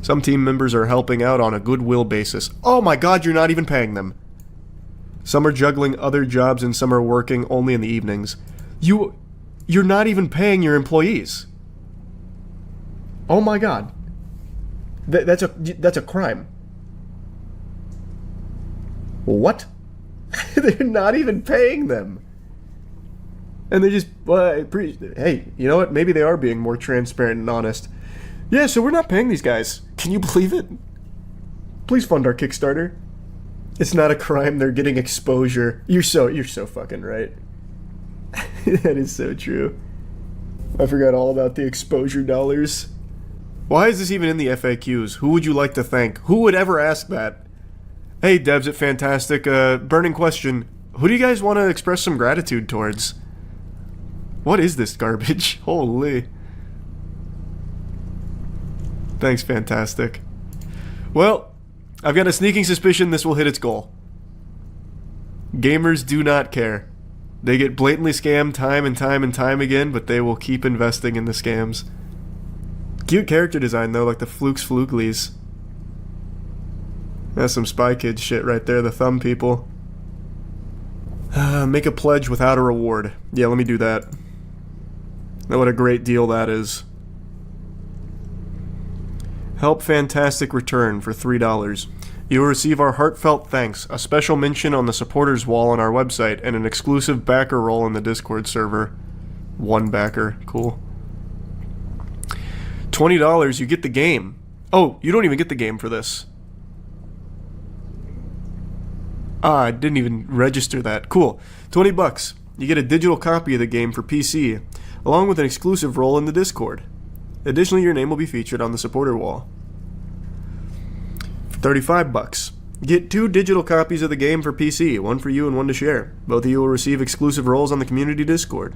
Some team members are helping out on a goodwill basis. Oh my god, you're not even paying them. Some are juggling other jobs and some are working only in the evenings. You're not even paying your employees. Oh my god. That's a crime. What? They're not even paying them. And they just, hey, you know what? Maybe they are being more transparent and honest. Yeah, so we're not paying these guys. Can you believe it? Please fund our Kickstarter. It's not a crime. They're getting exposure. You're so fucking right. That is so true. I forgot all about the exposure dollars. Why is this even in the FAQs? Who would you like to thank? Who would ever ask that? Hey, devs at Fantastic, burning question. Who do you guys want to express some gratitude towards? What is this garbage? Holy. Thanks, fantastic. Well, I've got a sneaking suspicion this will hit its goal. Gamers do not care. They get blatantly scammed time and time and time again, but they will keep investing in the scams. Cute character design, though, like the Flukes Fluglies. That's some Spy Kids shit right there, the thumb people. Make a pledge without a reward. Yeah, let me do that. Now, what a great deal that is. Help Fantastic return for $3. You will receive our heartfelt thanks, a special mention on the supporters wall on our website, and an exclusive backer role in the Discord server. One backer. Cool. $20, you get the game. Oh, you don't even get the game for this. I didn't even register that. Cool. $20. You get a digital copy of the game for PC, along with an exclusive role in the Discord. Additionally, your name will be featured on the supporter wall. For $35. Get 2 digital copies of the game for PC, one for you and one to share. Both of you will receive exclusive roles on the community Discord.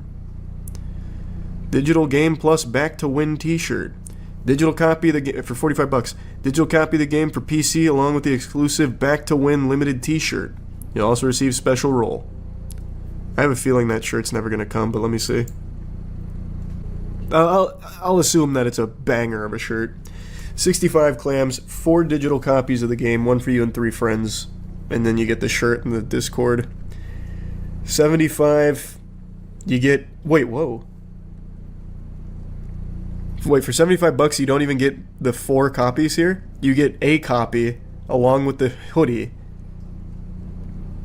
Digital game plus back to win t-shirt. Digital copy of the game for $45. Digital copy of the game for PC along with the exclusive back to win limited t-shirt. You'll also receive special role. I have a feeling that shirt's never going to come, but let me see. I'll assume that it's a banger of a shirt. 65 clams, 4 digital copies of the game, one for you and 3 friends, and then you get the shirt in the Discord. 75, you get... Wait, whoa. Wait, for $75 you don't even get the 4 copies here? You get a copy along with the hoodie.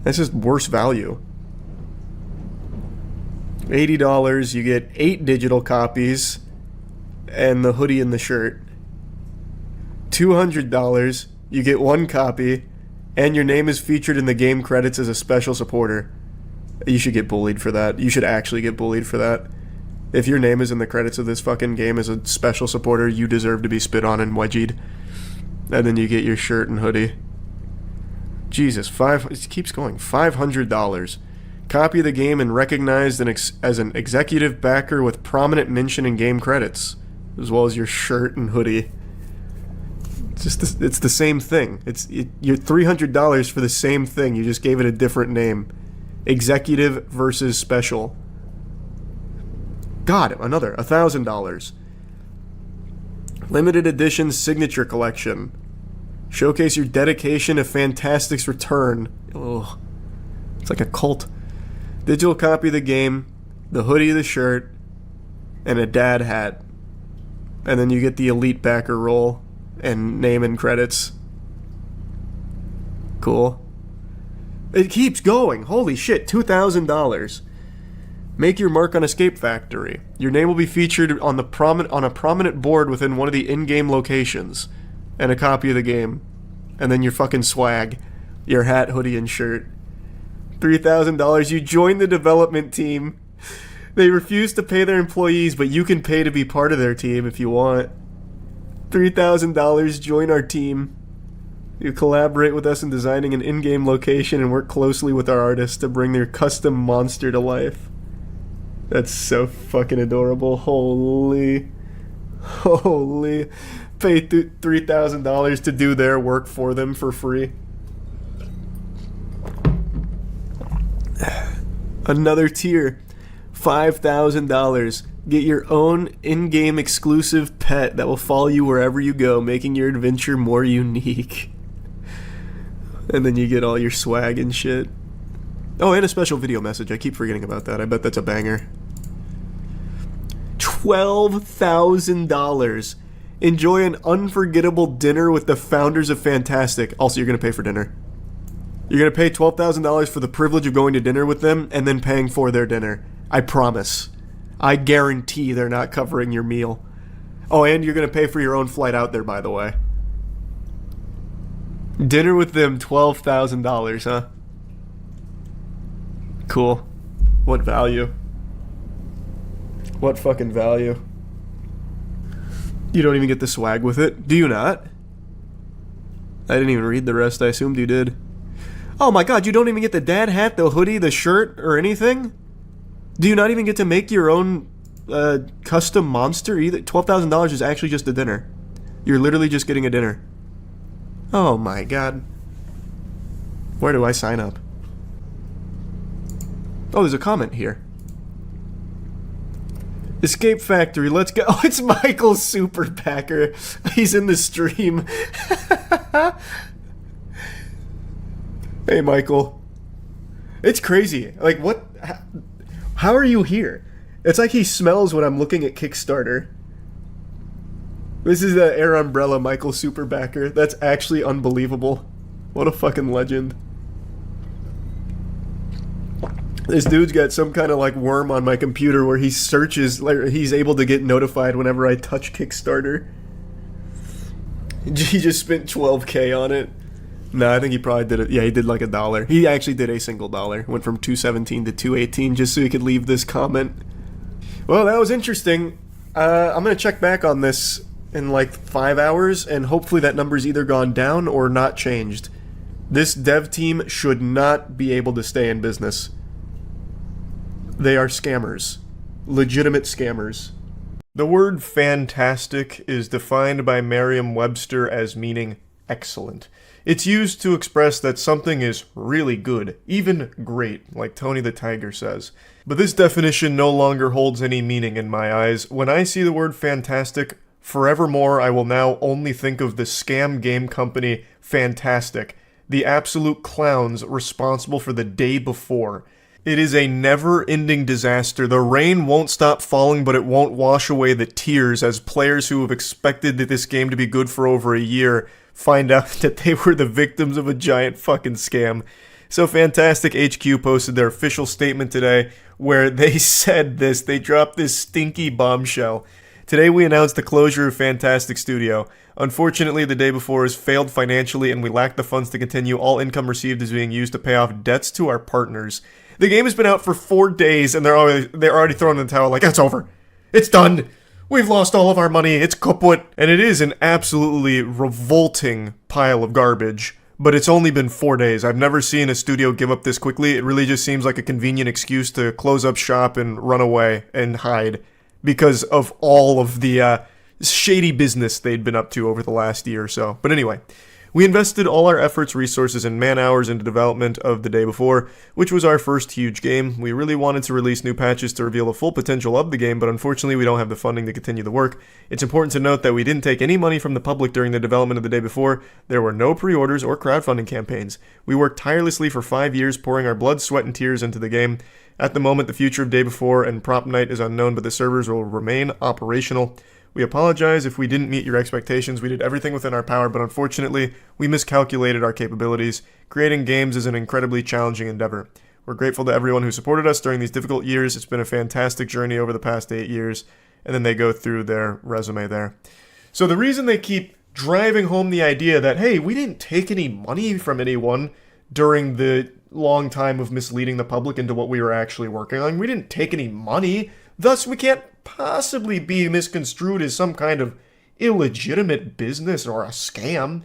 That's just worse value. $80, you get 8 digital copies and the hoodie and the shirt. $200, you get 1 copy and your name is featured in the game credits as a special supporter. You should get bullied for that. You should actually get bullied for that. If your name is in the credits of this fucking game as a special supporter, you deserve to be spit on and wedgied. And then you get your shirt and hoodie. Jesus, it keeps going. $500. Copy of the game and recognized as an executive backer with prominent mention in game credits, as well as your shirt and hoodie. It's the same thing. You're $300 for the same thing. You just gave it a different name. Executive versus special. God, another $1,000. Limited edition signature collection. Showcase your dedication to Fantastic's return. Ugh. It's like a cult. Digital copy of the game, the hoodie, the shirt, and a dad hat. And then you get the elite backer role and name and credits. Cool. It keeps going. Holy shit, $2,000. Make your mark on Escape Factory. Your name will be featured on a prominent board within one of the in-game locations. And a copy of the game. And then your fucking swag. Your hat, hoodie, and shirt. $3,000. You join the development team. They refuse to pay their employees, but you can pay to be part of their team if you want. $3,000. Join our team. You collaborate with us in designing an in-game location and work closely with our artists to bring their custom monster to life. That's so fucking adorable. Holy. Pay $3,000 to do their work for them for free. Another tier. $5,000. Get your own in-game exclusive pet that will follow you wherever you go, making your adventure more unique. And then you get all your swag and shit. Oh, and a special video message. I keep forgetting about that. I bet that's a banger. $12,000. Enjoy an unforgettable dinner with the founders of Fantastic. Also, you're going to pay for dinner. You're going to pay $12,000 for the privilege of going to dinner with them and then paying for their dinner. I promise. I guarantee they're not covering your meal. Oh, and you're going to pay for your own flight out there, by the way. Dinner with them, $12,000, huh? Cool. What value? What fucking value? You don't even get the swag with it? Do you not? I didn't even read the rest. I assumed you did. Oh my god, you don't even get the dad hat, the hoodie, the shirt, or anything? Do you not even get to make your own custom monster either? $12,000 is actually just a dinner. You're literally just getting a dinner. Oh my god. Where do I sign up? Oh, there's a comment here. Escape Factory, let's go. Oh, it's Michael Superpacker. He's in the stream. Hey, Michael. It's crazy. Like, what? How are you here? It's like he smells when I'm looking at Kickstarter. This is the Air Umbrella Michael Superbacker. That's actually unbelievable. What a fucking legend. This dude's got some kind of like worm on my computer where he searches, like he's able to get notified whenever I touch Kickstarter. He just spent $12K on it. No, I think he probably did it. Yeah, he did like $1. He actually did a single dollar. Went from $2.17 to $2.18 just so he could leave this comment. Well, that was interesting. I'm going to check back on this in like 5 hours, and hopefully that number's either gone down or not changed. This dev team should not be able to stay in business. They are scammers. Legitimate scammers. The word fantastic is defined by Merriam-Webster as meaning excellent. It's used to express that something is really good, even great, like Tony the Tiger says. But this definition no longer holds any meaning in my eyes. When I see the word fantastic, forevermore I will now only think of the scam game company Fantastic, the absolute clowns responsible for the day before. It is a never-ending disaster. The rain won't stop falling, but it won't wash away the tears as players who have expected that this game to be good for over a year find out that they were the victims of a giant fucking scam. So Fantastic HQ posted their official statement today where they said this. They dropped this stinky bombshell. Today we announced the closure of Fantastic Studio. Unfortunately, the day before has failed financially and we lack the funds to continue. All income received is being used to pay off debts to our partners. The game has been out for 4 days and they're already throwing in the towel like, it's over. It's done. We've lost all of our money. It's kaput. And it is an absolutely revolting pile of garbage. But it's only been 4 days. I've never seen a studio give up this quickly. It really just seems like a convenient excuse to close up shop and run away and hide because of all of the shady business they'd been up to over the last year or so. But anyway, we invested all our efforts, resources, and man-hours into development of The Day Before, which was our first huge game. We really wanted to release new patches to reveal the full potential of the game, but unfortunately we don't have the funding to continue the work. It's important to note that we didn't take any money from the public during the development of The Day Before. There were no pre-orders or crowdfunding campaigns. We worked tirelessly for 5 years, pouring our blood, sweat, and tears into the game. At the moment, the future of Day Before and Prop Night is unknown, but the servers will remain operational. We apologize if we didn't meet your expectations. We did everything within our power, but unfortunately, we miscalculated our capabilities. Creating games is an incredibly challenging endeavor. We're grateful to everyone who supported us during these difficult years. It's been a fantastic journey over the past 8 years. And then they go through their resume there. So the reason they keep driving home the idea that, hey, we didn't take any money from anyone during the long time of misleading the public into what we were actually working on. We didn't take any money. Thus, we can't possibly be misconstrued as some kind of illegitimate business or a scam.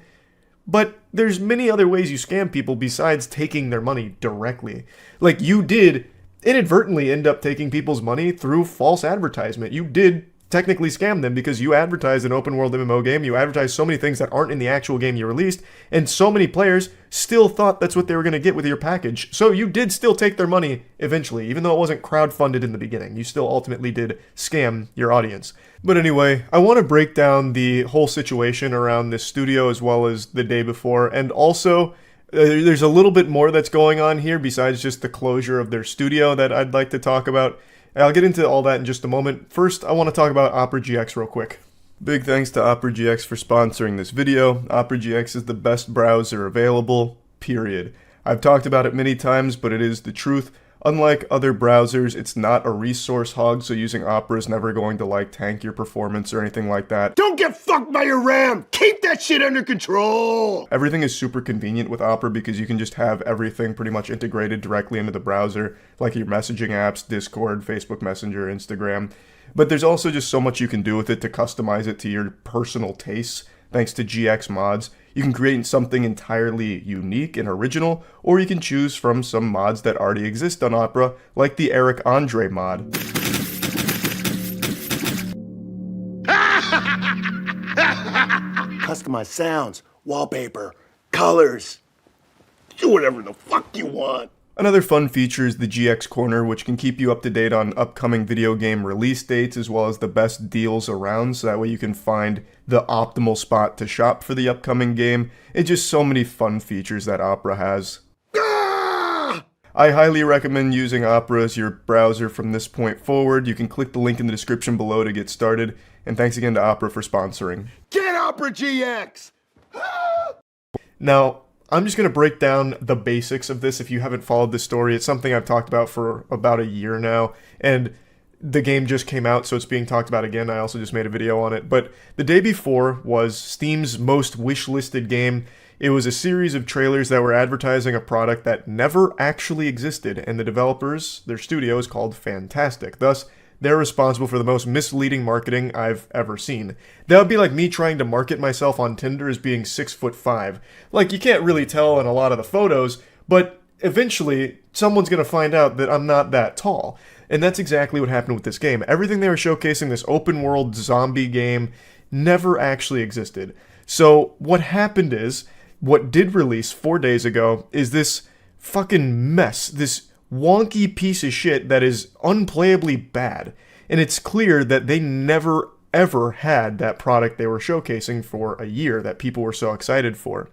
But there's many other ways you scam people besides taking their money directly. Like, you did inadvertently end up taking people's money through false advertisement. You did technically scam them because you advertised an open world MMO game, you advertised so many things that aren't in the actual game you released, and so many players still thought that's what they were going to get with your package. So you did still take their money eventually, even though it wasn't crowdfunded in the beginning. You still ultimately did scam your audience. But anyway, I want to break down the whole situation around this studio as well as The Day Before, and also there's a little bit more that's going on here besides just the closure of their studio that I'd like to talk about. I'll get into all that in just a moment. First, I want to talk about Opera GX real quick. Big thanks to Opera GX for sponsoring this video. Opera GX is the best browser available, period. I've talked about it many times, but it is the truth. Unlike other browsers, it's not a resource hog, so using Opera is never going to tank your performance or anything like that. Don't get fucked by your RAM! Keep that shit under control! Everything is super convenient with Opera because you can just have everything pretty much integrated directly into the browser, like your messaging apps, Discord, Facebook Messenger, Instagram. But there's also just so much you can do with it to customize it to your personal tastes. Thanks to GX mods, You can create something entirely unique and original, or you can choose from some mods that already exist on Opera, like the Eric Andre mod. Customize sounds, wallpaper, colors. Do whatever the fuck you want. Another fun feature is the GX Corner, which can keep you up to date on upcoming video game release dates as well as the best deals around, so that way you can find the optimal spot to shop for the upcoming game. It's just so many fun features that Opera has. I highly recommend using Opera as your browser from this point forward. You can click the link in the description below to get started, and thanks again to Opera for sponsoring. Get Opera GX! Now, I'm just going to break down the basics of this if you haven't followed this story. It's something I've talked about for about a year now, and the game just came out, so it's being talked about again. I also just made a video on it. But the day before was Steam's most wish-listed game. It was a series of trailers that were advertising a product that never actually existed, and the developers, their studio, is called Fantastic. Thus, they're responsible for the most misleading marketing I've ever seen. That would be like me trying to market myself on Tinder as being 6'5". Like, you can't really tell in a lot of the photos, but eventually someone's going to find out that I'm not that tall. And that's exactly what happened with this game. Everything they were showcasing, this open world zombie game, never actually existed. So what happened is, what did release 4 days ago is this fucking mess, this wonky piece of shit that is unplayably bad. And it's clear that they never ever had that product they were showcasing for a year that people were so excited for.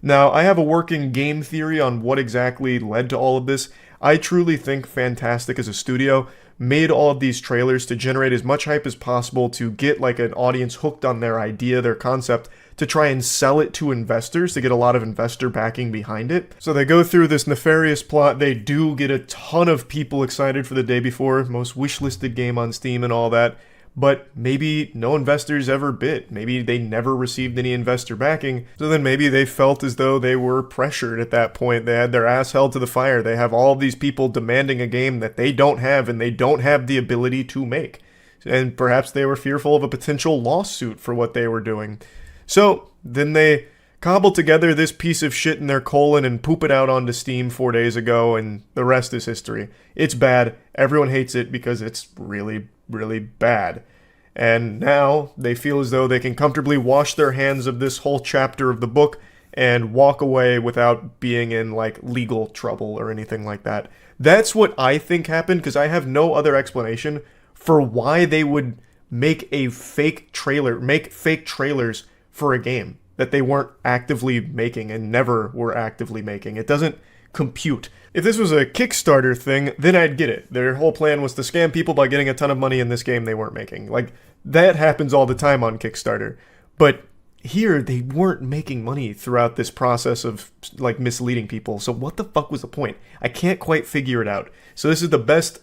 Now, I have a working game theory on what exactly led to all of this. I truly think Fantastic as a studio made all of these trailers to generate as much hype as possible to get like an audience hooked on their idea, their concept, to try and sell it to investors, to get a lot of investor backing behind it. So they go through this nefarious plot. They do get a ton of people excited for the day before, most wishlisted game on Steam and all that. But maybe no investors ever bid. Maybe they never received any investor backing. So then maybe they felt as though they were pressured at that point. They had their ass held to the fire. They have all of these people demanding a game that they don't have and they don't have the ability to make. And perhaps they were fearful of a potential lawsuit for what they were doing. So then they cobble together this piece of shit in their colon and poop it out onto Steam 4 days ago, and the rest is history. It's bad. Everyone hates it because it's really, really bad. And now they feel as though they can comfortably wash their hands of this whole chapter of the book and walk away without being in like legal trouble or anything like that. That's what I think happened, because I have no other explanation for why they would make a fake trailer, make fake trailers for a game that they weren't actively making and never were actively making. It doesn't compute. If this was a Kickstarter thing, then I'd get it. Their whole plan was to scam people by getting a ton of money in this game they weren't making. Like, that happens all the time on Kickstarter. But here, they weren't making money throughout this process of, like, misleading people. So what the fuck was the point? I can't quite figure it out. So this is the best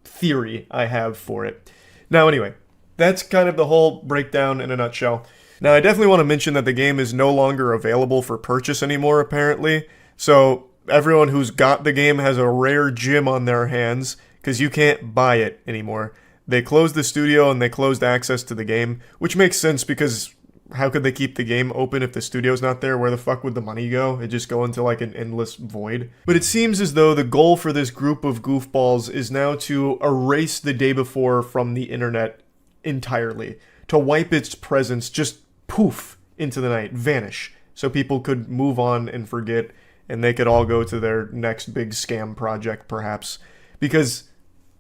theory I have for it. Now, anyway, that's kind of the whole breakdown in a nutshell. Now, I definitely want to mention that the game is no longer available for purchase anymore, apparently. So everyone who's got the game has a rare gem on their hands, because you can't buy it anymore. They closed the studio and they closed access to the game, which makes sense because how could they keep the game open if the studio's not there? Where the fuck would the money go? It'd just go into like an endless void. But it seems as though the goal for this group of goofballs is now to erase the day before from the internet entirely. To wipe its presence, just poof into the night, vanish, so people could move on and forget, and they could all go to their next big scam project, perhaps, because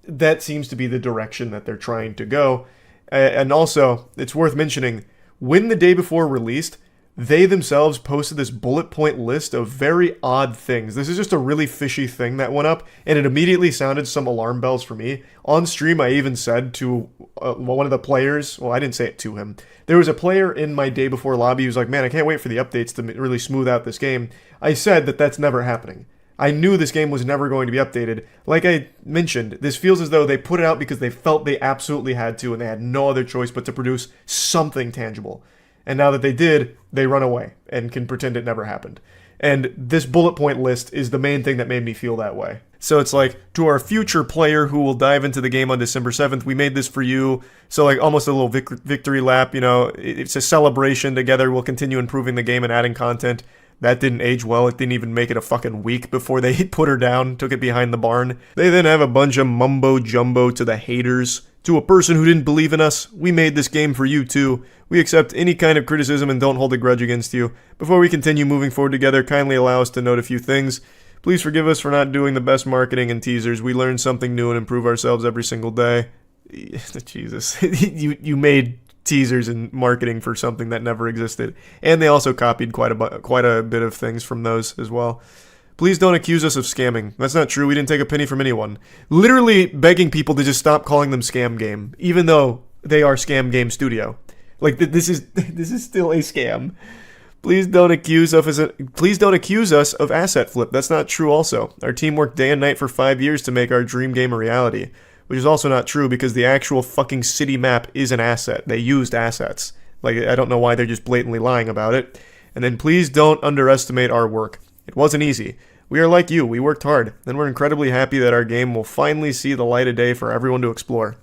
that seems to be the direction that they're trying to go. And also, it's worth mentioning, when the day before released, they themselves posted this bullet point list of very odd things. This is just a really fishy thing that went up, and it immediately sounded some alarm bells for me. On stream, I even said to one of the players, well, I didn't say it to him. There was a player in my day before lobby who was like, man, I can't wait for the updates to really smooth out this game. I said that that's never happening. I knew this game was never going to be updated. Like I mentioned, this feels as though they put it out because they felt they absolutely had to, and they had no other choice but to produce something tangible. And now that they did, they run away and can pretend it never happened. And this bullet point list is the main thing that made me feel that way. So it's like, to our future player who will dive into the game on December 7th, we made this for you. So like almost a little victory lap, you know, it's a celebration together. We'll continue improving the game and adding content. That didn't age well. It didn't even make it a fucking week before they put her down, took it behind the barn. They then have a bunch of mumbo jumbo to the haters. To a person who didn't believe in us, we made this game for you too. We accept any kind of criticism and don't hold a grudge against you. Before we continue moving forward together, kindly allow us to note a few things. Please forgive us for not doing the best marketing and teasers. We learn something new and improve ourselves every single day. Jesus. you made teasers and marketing for something that never existed. And they also copied quite a bit of things from those as well. Please don't accuse us of scamming. That's not true. We didn't take a penny from anyone. Literally begging people to just stop calling them Scam Game, even though they are Scam Game Studio. Like, this is still a scam. Please don't accuse us of asset flip. That's not true also. Our team worked day and night for 5 years to make our dream game a reality, which is also not true because the actual fucking city map is an asset. They used assets. Like, I don't know why they're just blatantly lying about it. And then please don't underestimate our work. It wasn't easy. We are like you. We worked hard. And we're incredibly happy that our game will finally see the light of day for everyone to explore.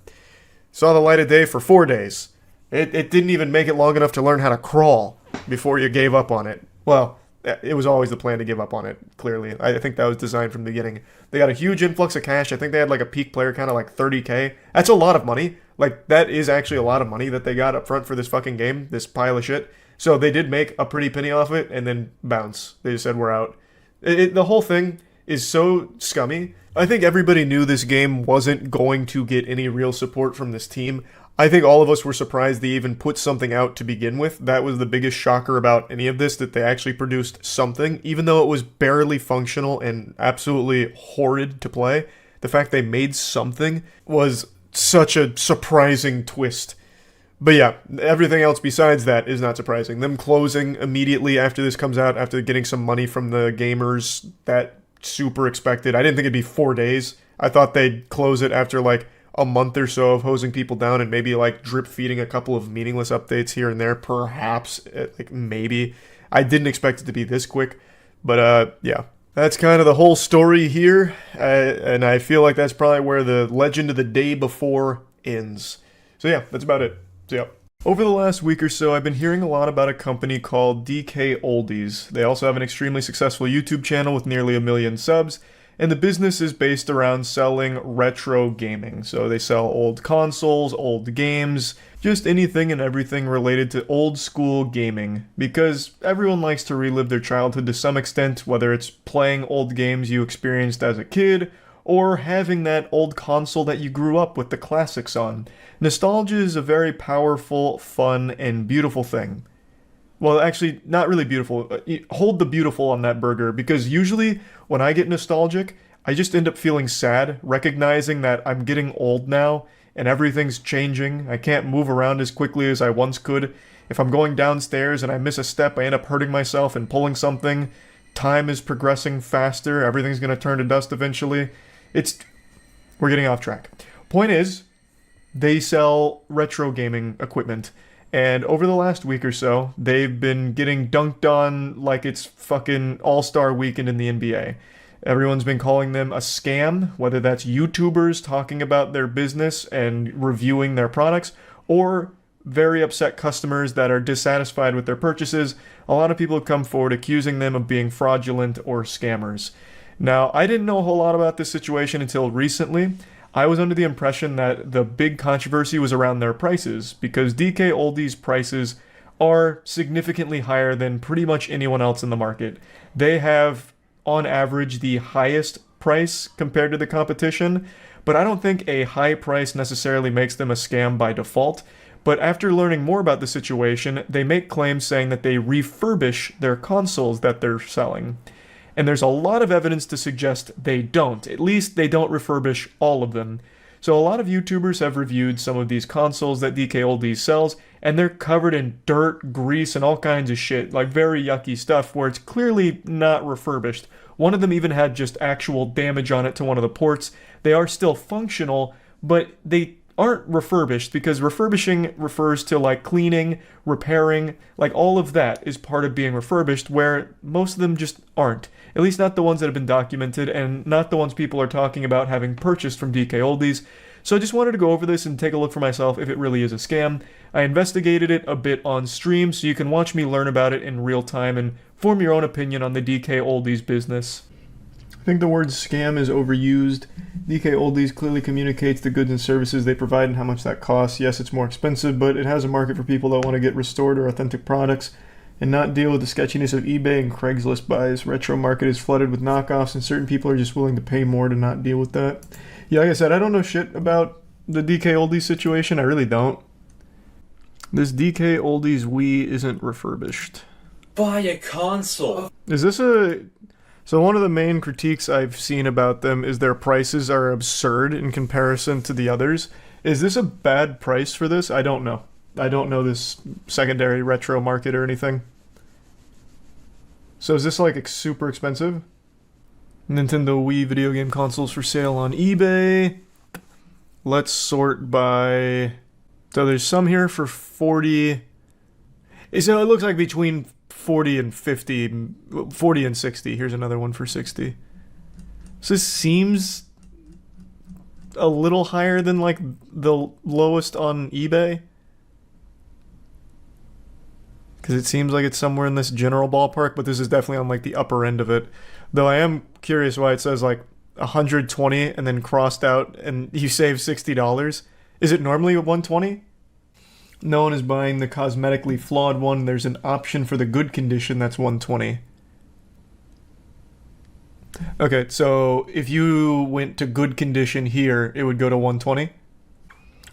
Saw the light of day for 4 days. It didn't even make it long enough to learn how to crawl before you gave up on it. Well, it was always the plan to give up on it, clearly. I think that was designed from the beginning. They got a huge influx of cash. I think they had like a peak player count of like 30K. That's a lot of money. Like, that is actually a lot of money that they got up front for this fucking game, this pile of shit. So they did make a pretty penny off it and then bounce. They just said, we're out. The whole thing is so scummy. I think everybody knew this game wasn't going to get any real support from this team. I think all of us were surprised they even put something out to begin with. That was the biggest shocker about any of this, that they actually produced something, even though it was barely functional and absolutely horrid to play. The fact they made something was such a surprising twist. But yeah, everything else besides that is not surprising. Them closing immediately after this comes out, after getting some money from the gamers, that super expected. I didn't think it'd be 4 days. I thought they'd close it after like a month or so of hosing people down and maybe like drip feeding a couple of meaningless updates here and there, perhaps, like maybe. I didn't expect it to be this quick, but yeah. That's kind of the whole story here, and I feel like that's probably where the legend of the day before ends. So yeah, that's about it. So yeah. Over the last week or so, I've been hearing a lot about a company called DK Oldies. They also have an extremely successful YouTube channel with nearly 1 million subs, and the business is based around selling retro gaming. So they sell old consoles, old games, just anything and everything related to old school gaming, because everyone likes to relive their childhood to some extent, whether it's playing old games you experienced as a kid, or having that old console that you grew up with the classics on. Nostalgia is a very powerful, fun, and beautiful thing. Well, actually, not really beautiful. Hold the beautiful on that burger, because usually when I get nostalgic, I just end up feeling sad, recognizing that I'm getting old now, and everything's changing. I can't move around as quickly as I once could. If I'm going downstairs and I miss a step, I end up hurting myself and pulling something. Time is progressing faster. Everything's going to turn to dust eventually. We're getting off track. Point is, they sell retro gaming equipment. And over the last week or so, they've been getting dunked on like it's fucking All-Star Weekend in the NBA. Everyone's been calling them a scam, whether that's YouTubers talking about their business and reviewing their products, or very upset customers that are dissatisfied with their purchases. A lot of people have come forward accusing them of being fraudulent or scammers. Now, I didn't know a whole lot about this situation until recently. I was under the impression that the big controversy was around their prices, because DK Oldies' prices are significantly higher than pretty much anyone else in the market. They have, on average, the highest price compared to the competition, but I don't think a high price necessarily makes them a scam by default. But after learning more about the situation, they make claims saying that they refurbish their consoles that they're selling. And there's a lot of evidence to suggest they don't. At least they don't refurbish all of them. So a lot of YouTubers have reviewed some of these consoles that DK Oldies sells, and they're covered in dirt, grease, and all kinds of shit, like very yucky stuff where it's clearly not refurbished. One of them even had just actual damage on it to one of the ports. They are still functional, but they aren't refurbished, because refurbishing refers to like cleaning, repairing, like all of that is part of being refurbished, where most of them just aren't. At least not the ones that have been documented, and not the ones people are talking about having purchased from DK Oldies. So I just wanted to go over this and take a look for myself if it really is a scam. I investigated it a bit on stream, so you can watch me learn about it in real time and form your own opinion on the DK Oldies business. I think the word scam is overused. DK Oldies clearly communicates the goods and services they provide and how much that costs. Yes, it's more expensive, but it has a market for people that want to get restored or authentic products and not deal with the sketchiness of eBay and Craigslist buys. Retro market is flooded with knockoffs, and certain people are just willing to pay more to not deal with that. Yeah, like I said, I don't know shit about the DK Oldies situation. I really don't. This DK Oldies Wii isn't refurbished. Buy a console. Is this a... So one of the main critiques I've seen about them is their prices are absurd in comparison to the others. Is this a bad price for this? I don't know. I don't know this secondary retro market or anything. So is this like super expensive? Nintendo Wii video game consoles for sale on eBay. Let's sort by... So there's some here for 40... So it looks like between 40 and 50, 40 and 60. Here's another one for 60. So this seems a little higher than like the lowest on eBay. Because it seems like it's somewhere in this general ballpark, but this is definitely on like the upper end of it. Though I am curious why it says like 120 and then crossed out and you save $60. Is it normally 120? No one is buying the cosmetically flawed one. There's an option for the good condition that's 120. Okay, so if you went to good condition here, it would go to 120.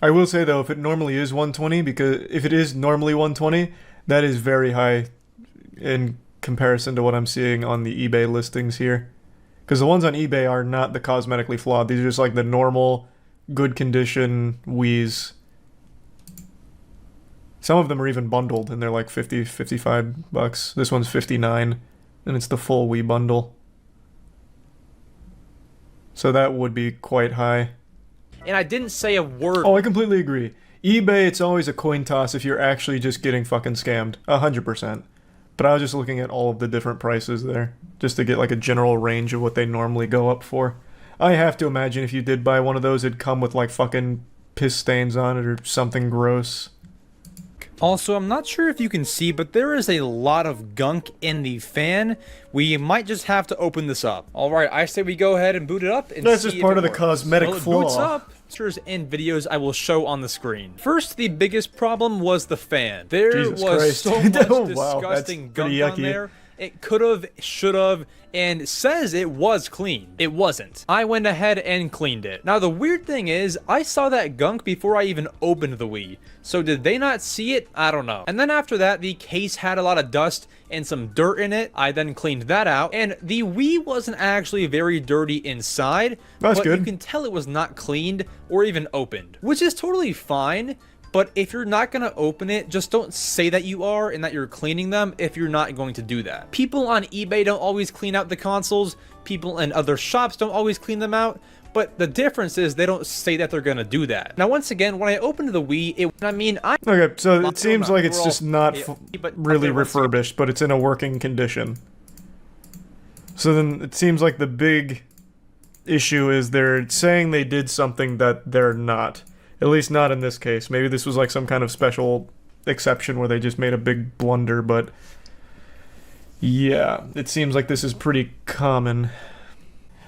I will say though, if it normally is 120, because if it is normally 120, that is very high in comparison to what I'm seeing on the eBay listings here. Because the ones on eBay are not the cosmetically flawed. These are just like the normal, good condition Wii's. Some of them are even bundled, and they're like 50, 55 bucks. This one's 59, and it's the full Wii bundle. So that would be quite high. And I didn't say a word. Oh, I completely agree. eBay, it's always a coin toss if you're actually just getting fucking scammed. 100%. But I was just looking at all of the different prices there, just to get like a general range of what they normally go up for. I have to imagine if you did buy one of those, it'd come with like fucking piss stains on it or something gross. Also, I'm not sure if you can see, but there is a lot of gunk in the fan. We might just have to open this up. All right, I say we go ahead and boot it up and That's see just part of the works. cosmetic flaw. It boots up. Pictures and videos I will show on the screen. First, the biggest problem was the fan. There Jesus was Christ. so much Oh, wow, disgusting that's gunk pretty on yucky. there. It could have, should have, and says it was clean. It wasn't. I went ahead and cleaned it. Now, the weird thing is, I saw that gunk before I even opened the Wii. So did they not see it? I don't know. And then after that, the case had a lot of dust and some dirt in it. I then cleaned that out. And the Wii wasn't actually very dirty inside. That's but good. You can tell it was not cleaned or even opened, which is totally fine. But if you're not going to open it, just don't say that you are and that you're cleaning them if you're not going to do that. People on eBay don't always clean out the consoles. People in other shops don't always clean them out. But the difference is they don't say that they're going to do that. Now, once again, when I opened the Wii, Okay, so it seems like it's just not but really refurbished, but it's in a working condition. So then it seems like the big issue is they're saying they did something that they're not. At least not in this case. Maybe this was like some kind of special exception where they just made a big blunder, but yeah, it seems like this is pretty common.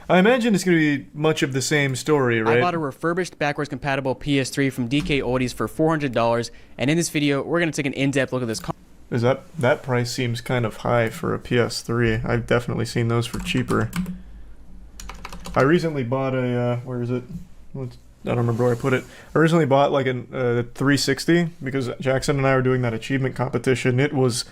I imagine it's going to be much of the same story, right? I bought a refurbished backwards compatible PS3 from DK Oldies for $400, and in this video, we're going to take an in-depth look at this. Is that price seems kind of high for a PS3. I've definitely seen those for cheaper. I recently bought a, where is it? I don't remember where I put it. I originally bought like a 360 because Jackson and I were doing that achievement competition. It was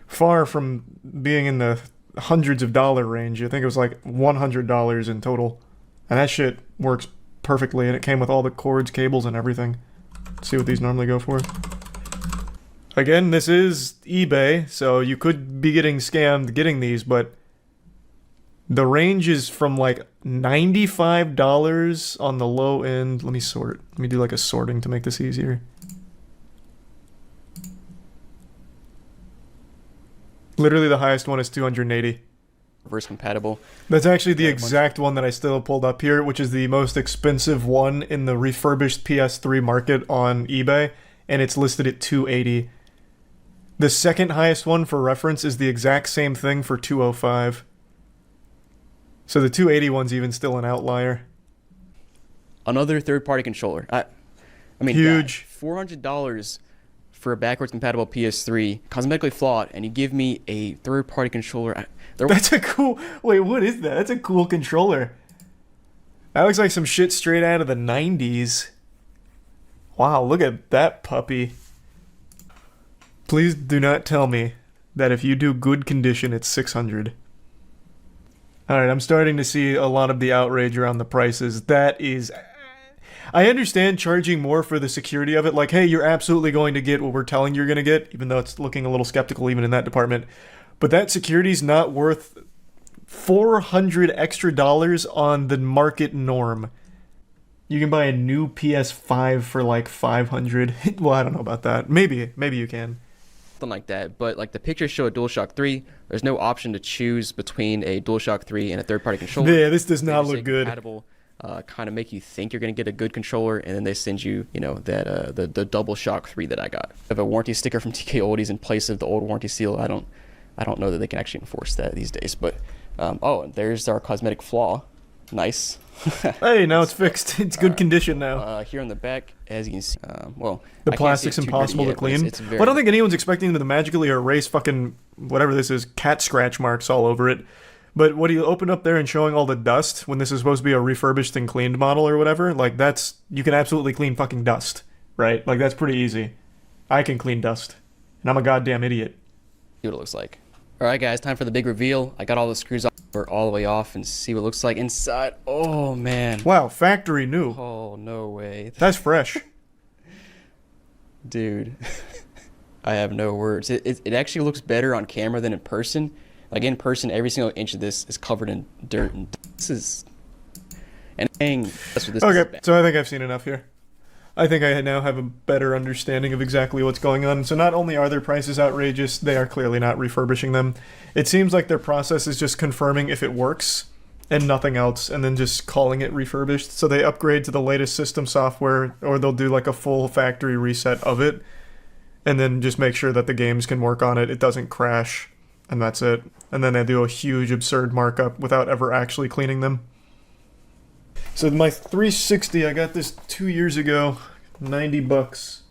far from being in the hundreds of dollar range. I think it was like $100 in total. And that shit works perfectly, and it came with all the cords, cables, and everything. Let's see what these normally go for. Again, this is eBay, so you could be getting scammed getting these, but The range is from like $95 on the low end. Let me sort. Let me do like a sorting to make this easier. Literally the highest one is 280. Reverse compatible. That's actually the exact one that I still pulled up here, which is the most expensive one in the refurbished PS3 market on eBay, and it's listed at 280. The second highest one for reference is the exact same thing for 205. So the 280 one's even still an outlier. Another third-party controller. I mean, huge. $400 for a backwards compatible PS3, cosmetically flawed, and you give me a third-party controller. That's a cool... Wait, what is that? That's a cool controller. That looks like some shit straight out of the 90s. Wow, look at that puppy. Please do not tell me that if you do good condition, it's 600. Alright, I'm starting to see a lot of the outrage around the prices. That is... I understand charging more for the security of it. Like, hey, you're absolutely going to get what we're telling you're going to get, even though it's looking a little skeptical even in that department. But that security's not worth $400 extra on the market norm. You can buy a new PS5 for like $500. Well, I don't know about that. Maybe you can. Something like that, but like the pictures show a DualShock 3. There's no option to choose between a DualShock 3 and a third-party controller. Yeah, this does not look good. Compatible, kind of make you think you're going to get a good controller, and then they send you, you know, that the DualShock 3 that I got. I have a warranty sticker from TK Oldies in place of the old warranty seal. I don't know that they can actually enforce that these days, but oh, there's our cosmetic flaw. Nice. Hey, now it's fixed. It's good condition now. Here on the back, as you can see, well, the plastic's impossible to clean. Well, I don't think anyone's expecting them to magically erase fucking whatever this is, cat scratch marks all over it. But what do you open up there and showing all the dust when this is supposed to be a refurbished and cleaned model or whatever? Like, that's... You can absolutely clean fucking dust, right? Like, that's pretty easy. I can clean dust. And I'm a goddamn idiot. See what it looks like. Alright guys, time for the big reveal. I got all the screws all the way off and see what it looks like inside. Oh man. Wow, factory new. Oh, no way. That's fresh. Dude. I have no words. It actually looks better on camera than in person. Like in person, every single inch of this is covered in dirt, and this is... And that's what this okay, so I think I've seen enough here. I think I now have a better understanding of exactly what's going on. So not only are their prices outrageous, they are clearly not refurbishing them. It seems like their process is just confirming if it works and nothing else, and then just calling it refurbished. So they upgrade to the latest system software, or they'll do like a full factory reset of it, and then just make sure that the games can work on it, it doesn't crash, and that's it. And then they do a huge, absurd markup without ever actually cleaning them. So my 360, I got this 2 years ago, $90.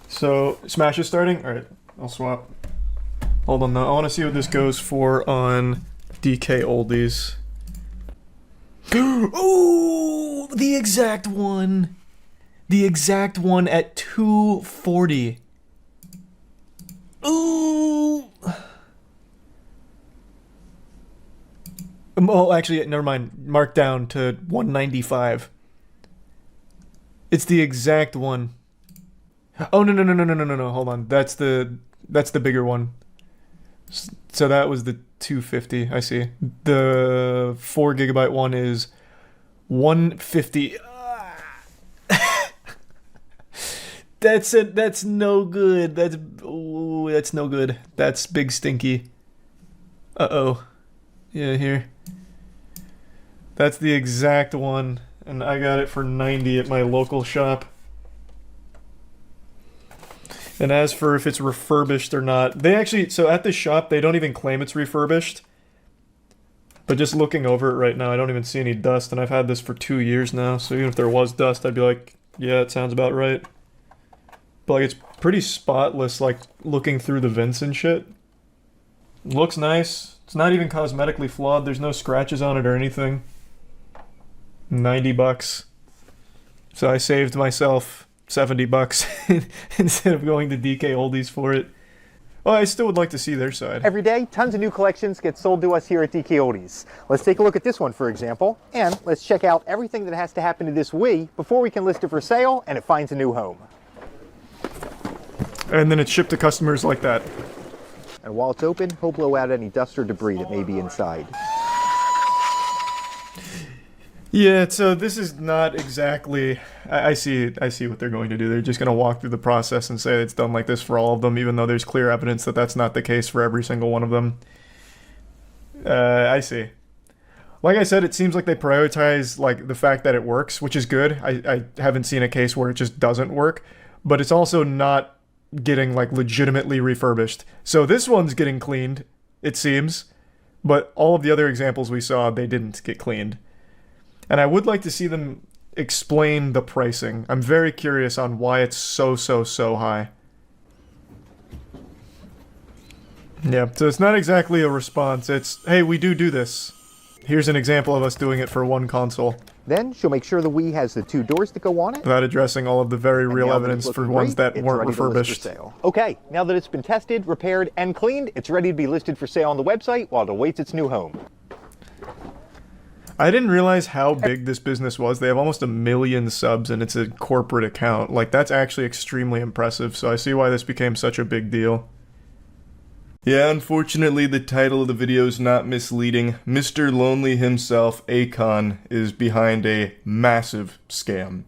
So Smash is starting. All right, I'll swap. Hold on though, I want to see what this goes for on DK Oldies. Ooh, the exact one. The exact one at 240. Ooh. Oh, actually, never mind. Marked down to 195. It's the exact one. Oh no! Hold on. That's the bigger one. So that was the 250. I see. The 4 GB one is 150. That's no good. That's no good. That's big stinky. Uh-oh. Yeah, here. That's the exact one, and I got it for 90 at my local shop. And as for if it's refurbished or not, they actually, so at the shop, they don't even claim it's refurbished. But just looking over it right now, I don't even see any dust, and I've had this for 2 years now, so even if there was dust, I'd be like, yeah, it sounds about right. But like, it's pretty spotless, like, looking through the vents and shit. Looks nice. It's not even cosmetically flawed. There's no scratches on it or anything. $90. So I saved myself $70 instead of going to DK Oldies for it. Well, I still would like to see their side. Every day, tons of new collections get sold to us here at DK Oldies. Let's take a look at this one, for example, and let's check out everything that has to happen to this Wii before we can list it for sale and it finds a new home. And then it's shipped to customers like that. And while it's open, he'll blow out any dust or debris that may be inside. Yeah, so this is not exactly... I see what they're going to do. They're just going to walk through the process and say it's done like this for all of them, even though there's clear evidence that that's not the case for every single one of them. I see. Like I said, it seems like they prioritize like the fact that it works, which is good. I haven't seen a case where it just doesn't work, but it's also not getting like legitimately refurbished. So this one's getting cleaned, it seems, but all of the other examples we saw, they didn't get cleaned. And I would like to see them explain the pricing. I'm very curious on why it's so high. Yeah, so it's not exactly a response. It's, hey, we do this. Here's an example of us doing it for one console. Then she'll make sure the Wii has the 2 doors that go on it. Without addressing all of the very real evidence for ones that weren't refurbished. Okay, now that it's been tested, repaired, and cleaned, it's ready to be listed for sale on the website while it awaits its new home. I didn't realize how big this business was. They have almost 1 million subs and it's a corporate account. Like, that's actually extremely impressive, so I see why this became such a big deal. Yeah, unfortunately the title of the video is not misleading. Mr. Lonely himself, Akon, is behind a massive scam.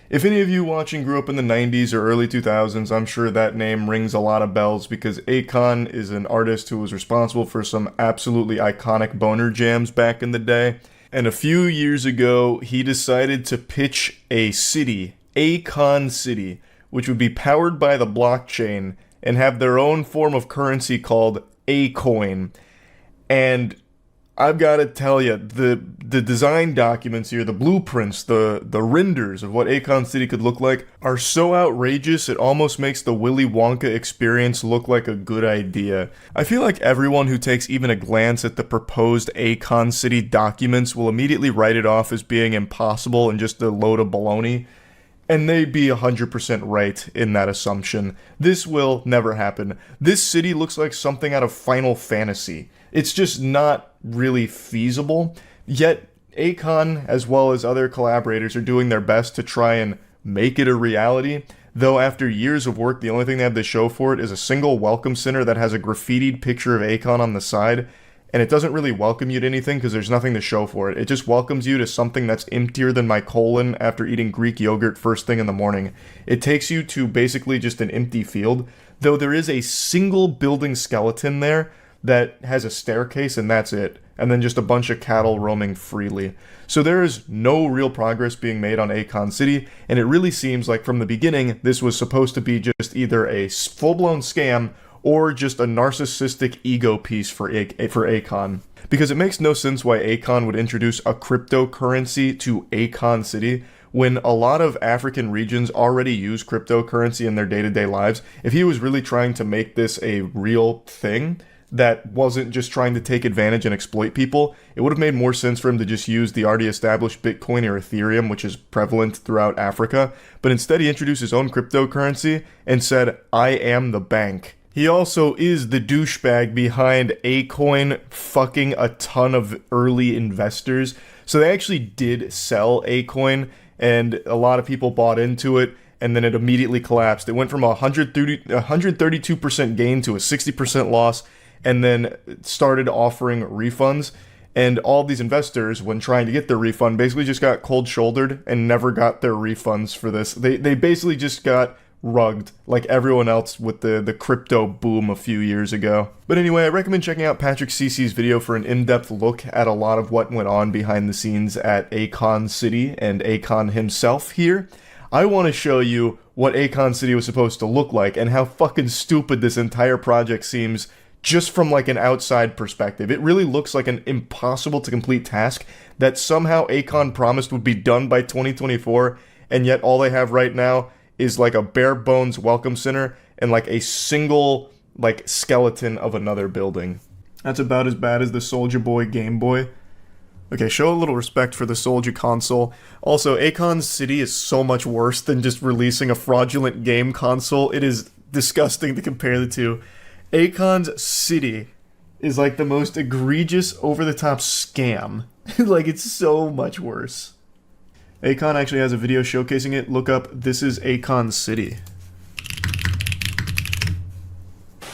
If any of you watching grew up in the 90s or early 2000s, I'm sure that name rings a lot of bells because Akon is an artist who was responsible for some absolutely iconic boner jams back in the day. And a few years ago, he decided to pitch a city, Akon City, which would be powered by the blockchain and have their own form of currency called A-Coin. And I've got to tell you, the design documents here, the blueprints, the renders of what Akon City could look like are so outrageous it almost makes the Willy Wonka experience look like a good idea. I feel like everyone who takes even a glance at the proposed Akon City documents will immediately write it off as being impossible and just a load of baloney. And they'd be 100% right in that assumption. This will never happen. This city looks like something out of Final Fantasy. It's just not really feasible. Yet, Akon, as well as other collaborators, are doing their best to try and make it a reality. Though after years of work, the only thing they have to show for it is a single welcome center that has a graffitied picture of Akon on the side. And it doesn't really welcome you to anything because there's nothing to show for it. It just welcomes you to something that's emptier than my colon after eating Greek yogurt first thing in the morning. It takes you to basically just an empty field, though there is a single building skeleton there that has a staircase and that's it, and then just a bunch of cattle roaming freely. So there is no real progress being made on Akon City, and it really seems like from the beginning this was supposed to be just either a full-blown scam or just a narcissistic ego piece for Akon. Because it makes no sense why Akon would introduce a cryptocurrency to Akon City when a lot of African regions already use cryptocurrency in their day-to-day lives. If he was really trying to make this a real thing that wasn't just trying to take advantage and exploit people, it would have made more sense for him to just use the already established Bitcoin or Ethereum, which is prevalent throughout Africa. But instead he introduced his own cryptocurrency and said, "I am the bank." He also is the douchebag behind A-Coin fucking a ton of early investors. So they actually did sell A-Coin, and a lot of people bought into it, and then it immediately collapsed. It went from a 132% gain to a 60% loss, and then started offering refunds. And all these investors, when trying to get their refund, basically just got cold-shouldered and never got their refunds for this. They basically just got rugged like everyone else with the crypto boom a few years ago. But anyway, I recommend checking out Patrick Cece's video for an in-depth look at a lot of what went on behind the scenes at Akon City and Akon himself here. I want to show you what Akon City was supposed to look like and how fucking stupid this entire project seems just from like an outside perspective. It really looks like an impossible to complete task that somehow Akon promised would be done by 2024, and yet all they have right now is like a bare bones welcome center and like a single like skeleton of another building. That's about as bad as the Soulja Boy Game Boy. Okay, show a little respect for the Soulja console. Also, Akon City is so much worse than just releasing a fraudulent game console. It is disgusting to compare the two. Akon's City is like the most egregious over-the-top scam. Like, it's so much worse. Akon actually has a video showcasing it. Look up, "This is Akon City."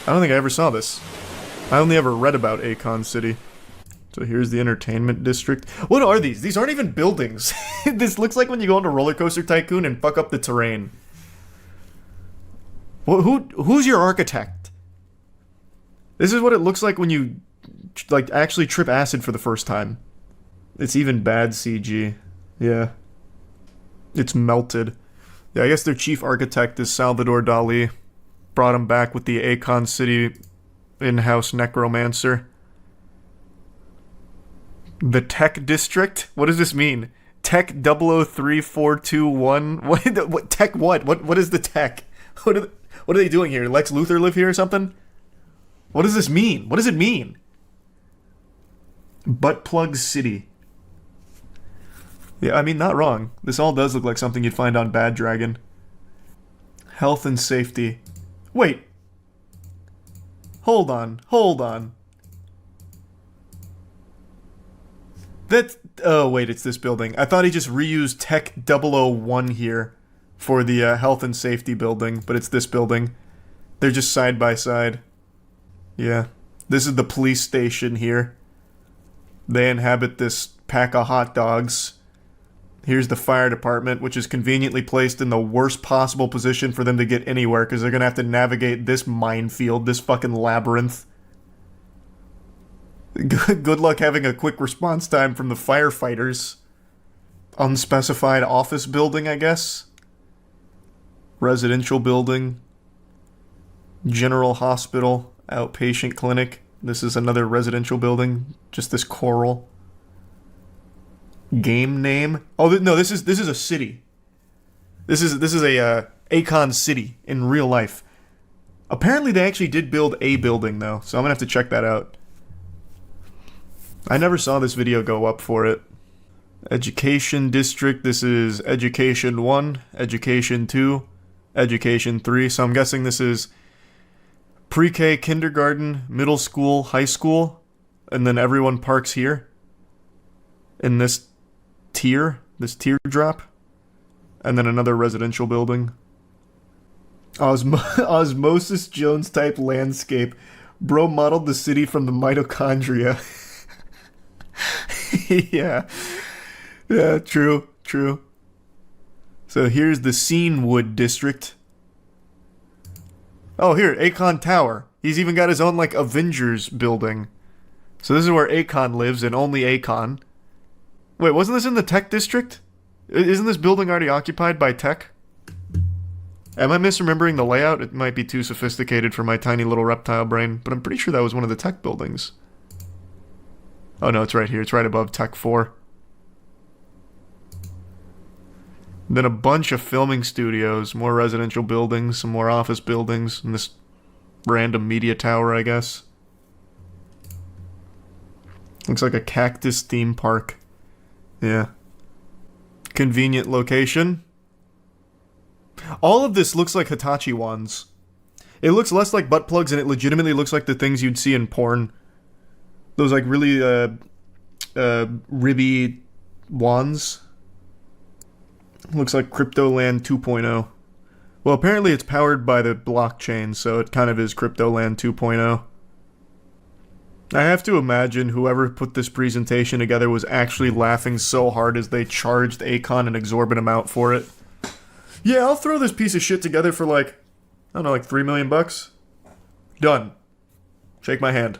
I don't think I ever saw this. I only ever read about Akon City. So here's the entertainment district. What are these? These aren't even buildings. This looks like when you go into Roller Coaster Tycoon and fuck up the terrain. Who's your architect? This is what it looks like when you, like, actually trip acid for the first time. It's even bad CG. Yeah. It's melted. Yeah, I guess their chief architect is Salvador Dali. Brought him back with the Akon City in-house necromancer. The Tech District? What does this mean? Tech 003421? What tech what? What is the tech? What are they doing here? Lex Luthor live here or something? What does this mean? What does it mean? Butt Plug City. Yeah, I mean, not wrong. This all does look like something you'd find on Bad Dragon. Health and safety. Wait. Hold on. Oh, wait, it's this building. I thought he just reused Tech 001 here for the health and safety building, but it's this building. They're just side by side. Yeah. This is the police station here. They inhabit this pack of hot dogs. Here's the fire department, which is conveniently placed in the worst possible position for them to get anywhere, because they're going to have to navigate this minefield, this fucking labyrinth. Good luck having a quick response time from the firefighters. Unspecified office building, I guess. Residential building. General hospital. Outpatient clinic. This is another residential building. Just this coral. Game name. Oh no, this is a city. This is a Akon City in real life. Apparently they actually did build a building though, so I'm gonna have to check that out. I never saw this video go up for it. Education District, this is Education 1, Education 2, Education 3, so I'm guessing this is pre-K, kindergarten, middle school, high school, and then everyone parks here. In this teardrop, and then another residential building. Osmosis Jones type landscape. Bro modeled the city from the mitochondria. Yeah, true. So here's the Scenewood district. Oh, here, Akon Tower. He's even got his own, like, Avengers building. So this is where Akon lives, and only Akon. Wait, wasn't this in the Tech District? Isn't this building already occupied by Tech? Am I misremembering the layout? It might be too sophisticated for my tiny little reptile brain, but I'm pretty sure that was one of the Tech buildings. Oh no, it's right here. It's right above Tech 4. Then a bunch of filming studios, more residential buildings, some more office buildings, and this random media tower, I guess. Looks like a cactus theme park. Yeah. Convenient location. All of this looks like Hitachi wands. It looks less like butt plugs and it legitimately looks like the things you'd see in porn. Those like really ribby wands. Looks like Cryptoland 2.0. Well, apparently it's powered by the blockchain, so it kind of is Cryptoland 2.0. I have to imagine whoever put this presentation together was actually laughing so hard as they charged Akon an exorbitant amount for it. Yeah, I'll throw this piece of shit together for like, I don't know, like $3 million bucks. Done. Shake my hand.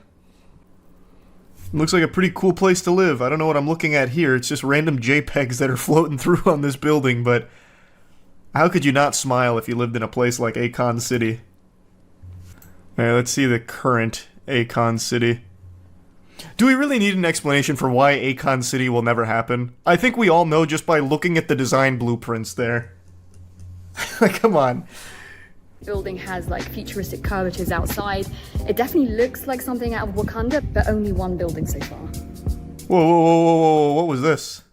Looks like a pretty cool place to live. I don't know what I'm looking at here. It's just random JPEGs that are floating through on this building, but how could you not smile if you lived in a place like Akon City? Alright, let's see the current Akon City. Do we really need an explanation for why Akon City will never happen? I think we all know just by looking at the design blueprints there. Like, come on. Building has like futuristic curvatures outside. It definitely looks like something out of Wakanda, but only one building so far. Whoa, what was this?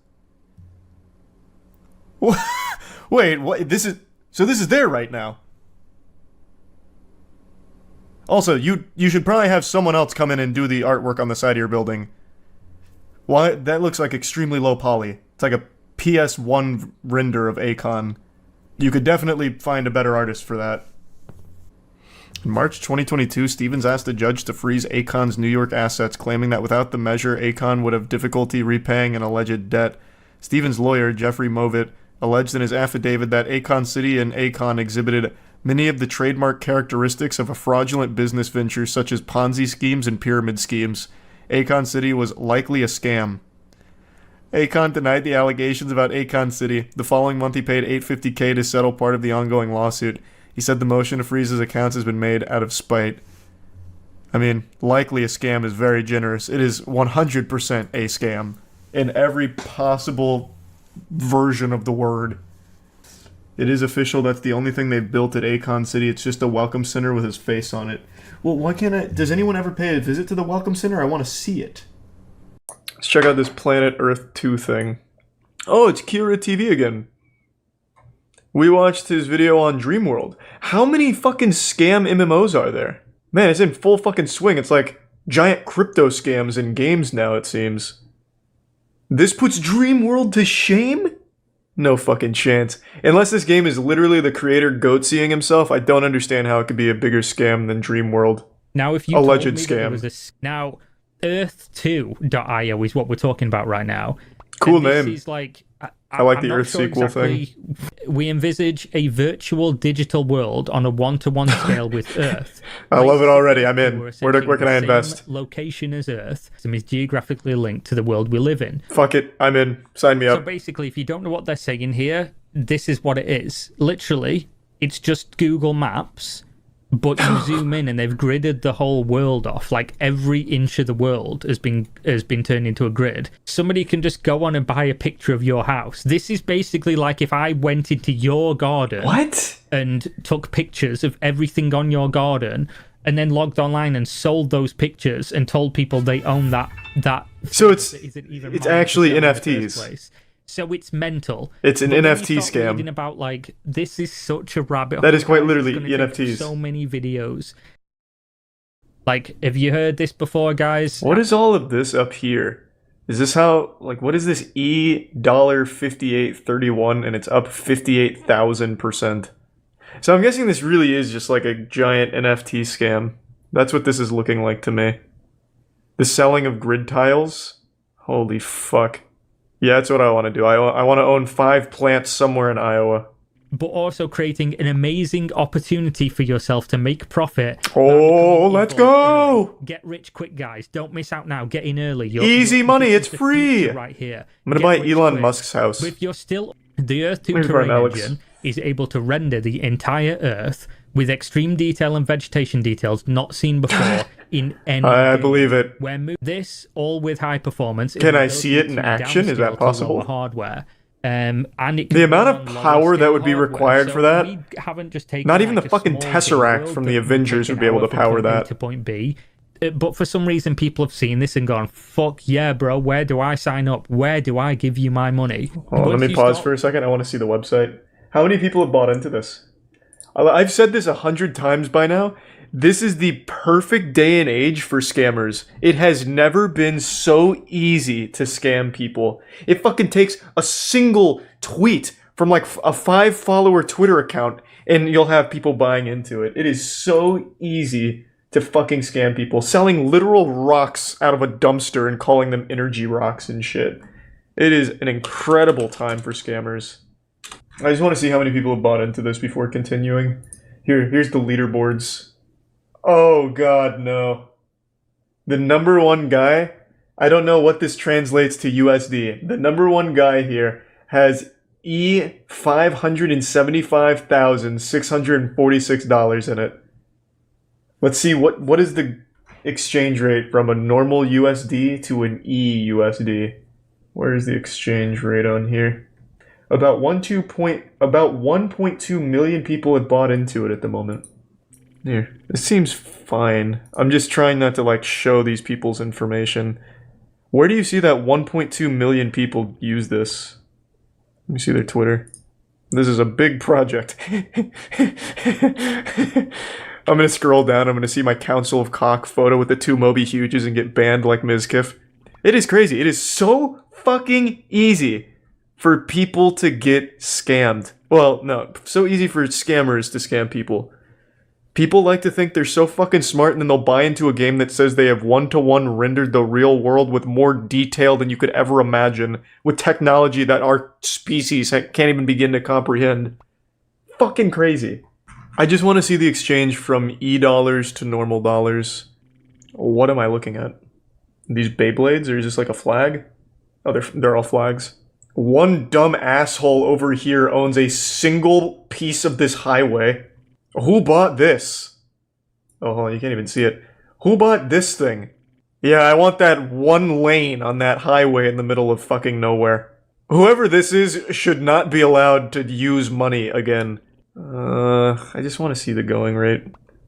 Wait, what? This is there right now. Also, you should probably have someone else come in and do the artwork on the side of your building. Why? That looks like extremely low poly. It's like a PS1 render of Akon. You could definitely find a better artist for that. In March 2022, Stevens asked a judge to freeze Akon's New York assets, claiming that without the measure, Akon would have difficulty repaying an alleged debt. Stevens' lawyer, Jeffrey Movitt, alleged in his affidavit that Akon City and Akon exhibited many of the trademark characteristics of a fraudulent business venture, such as Ponzi schemes and pyramid schemes. Akon City was likely a scam. Akon denied the allegations about Akon City. The following month, he paid $850K to settle part of the ongoing lawsuit. He said the motion to freeze his accounts has been made out of spite. I mean, likely a scam is very generous. It is 100% a scam in every possible version of the word. It is official. That's the only thing they've built at Akon City. It's just a welcome center with his face on it. Well, why can't I... Does anyone ever pay a visit to the welcome center? I want to see it. Let's check out this Planet Earth 2 thing. Oh, it's Kira TV again. We watched his video on Dreamworld. How many fucking scam MMOs are there? Man, it's in full fucking swing. It's like giant crypto scams in games now, it seems. This puts Dreamworld to shame? No fucking chance. Unless this game is literally the creator goat-seeing himself, I don't understand how it could be a bigger scam than Dreamworld. Now, if you alleged told me that there scam. was now, Earth2.io is what we're talking about right now. Cool And this name. is like... I like I'm the not Earth sure sequel exactly. thing. We envisage a virtual digital world on a one-to-one scale with Earth. I love it already. I'm in. We're Where essentially can I the same invest? Location as Earth and is geographically linked to the world we live in. Fuck it. I'm in. Sign me So up. basically, if you don't know what they're saying here, this is what it is. Literally, it's just Google Maps, but you zoom in and they've gridded the whole world off. Like every inch of the world has been turned into a grid. Somebody can just go on and buy a picture of your house. This is basically like if I went into your garden and took pictures of everything on your garden and then logged online and sold those pictures and told people they own that So it's even it's mine actually to sell in the first NFTs. place. So it's mental. It's an But when NFT you start scam. reading about like this is such a rabbit hole. That is quite guys, literally it's gonna take NFTs. So many videos. Like, have you heard this before, guys? What is all of this up here? Is this how, like, what is this $58.31 and it's up 58,000%? So I'm guessing this really is just like a giant NFT scam. That's what this is looking like to me. The selling of grid tiles? Holy fuck. Yeah, that's what I want to do. I want to own 5 plants somewhere in Iowa. But also creating an amazing opportunity for yourself to make profit. Oh, let's go! Get rich quick, guys. Don't miss out now. Get in early. Easy money, this it's is the free! future right here. I'm gonna Get buy rich Elon quick. Musk's house. But if you're still... The Earth 2 Maybe terrain from Alex. engine is able to render the entire Earth with extreme detail and vegetation details not seen before in any I game. believe it. Where this, all with high performance... Can I is see it in ability to action? Is that downscale to lower possible? hardware. And it The can amount run of on lower power that scale would be hardware. required So for that, we haven't just taken not even like the a fucking small Tesseract game from world the that Avengers take would be an able hour to from power point A that. to point B. But for some reason, people have seen this and gone, fuck yeah, bro, where do I sign up? Where do I give you my money? Hold on, let me pause for a second. I want to see the website. How many people have bought into this? I've said this 100 times by now. This is the perfect day and age for scammers. It has never been so easy to scam people. It fucking takes a single tweet from like a 5-follower Twitter account and you'll have people buying into it. It is so easy to fucking scam people. Selling literal rocks out of a dumpster and calling them energy rocks and shit. It is an incredible time for scammers. I just want to see how many people have bought into this before continuing. Here's the leaderboards. Oh god, no. The number one guy, I don't know what this translates to USD. The number one guy here has $575,646 in it. Let's see, what is the exchange rate from a normal USD to an EUSD? Where is the exchange rate on here? About 1.2 million people have bought into it at the moment. Here, this seems fine. I'm just trying not to like show these people's information. Where do you see that 1.2 million people use this? Let me see their Twitter. This is a big project. I'm gonna scroll down. I'm gonna see my Council of Cock photo with the 2 Moby Huges and get banned like Mizkif. It is crazy. It is so fucking easy for people to get scammed. Well, no, so easy for scammers to scam people. People like to think they're so fucking smart and then they'll buy into a game that says they have one-to-one rendered the real world with more detail than you could ever imagine, with technology that our species can't even begin to comprehend. Fucking crazy. I just want to see the exchange from e-dollars to normal dollars. What am I looking at? These Beyblades, or is this like a flag? Oh, they're all flags. One dumb asshole over here owns a single piece of this highway. Who bought this? Oh, hold on, you can't even see it. Who bought this thing? Yeah, I want that one lane on that highway in the middle of fucking nowhere. Whoever this is should not be allowed to use money again. I just want to see the going rate.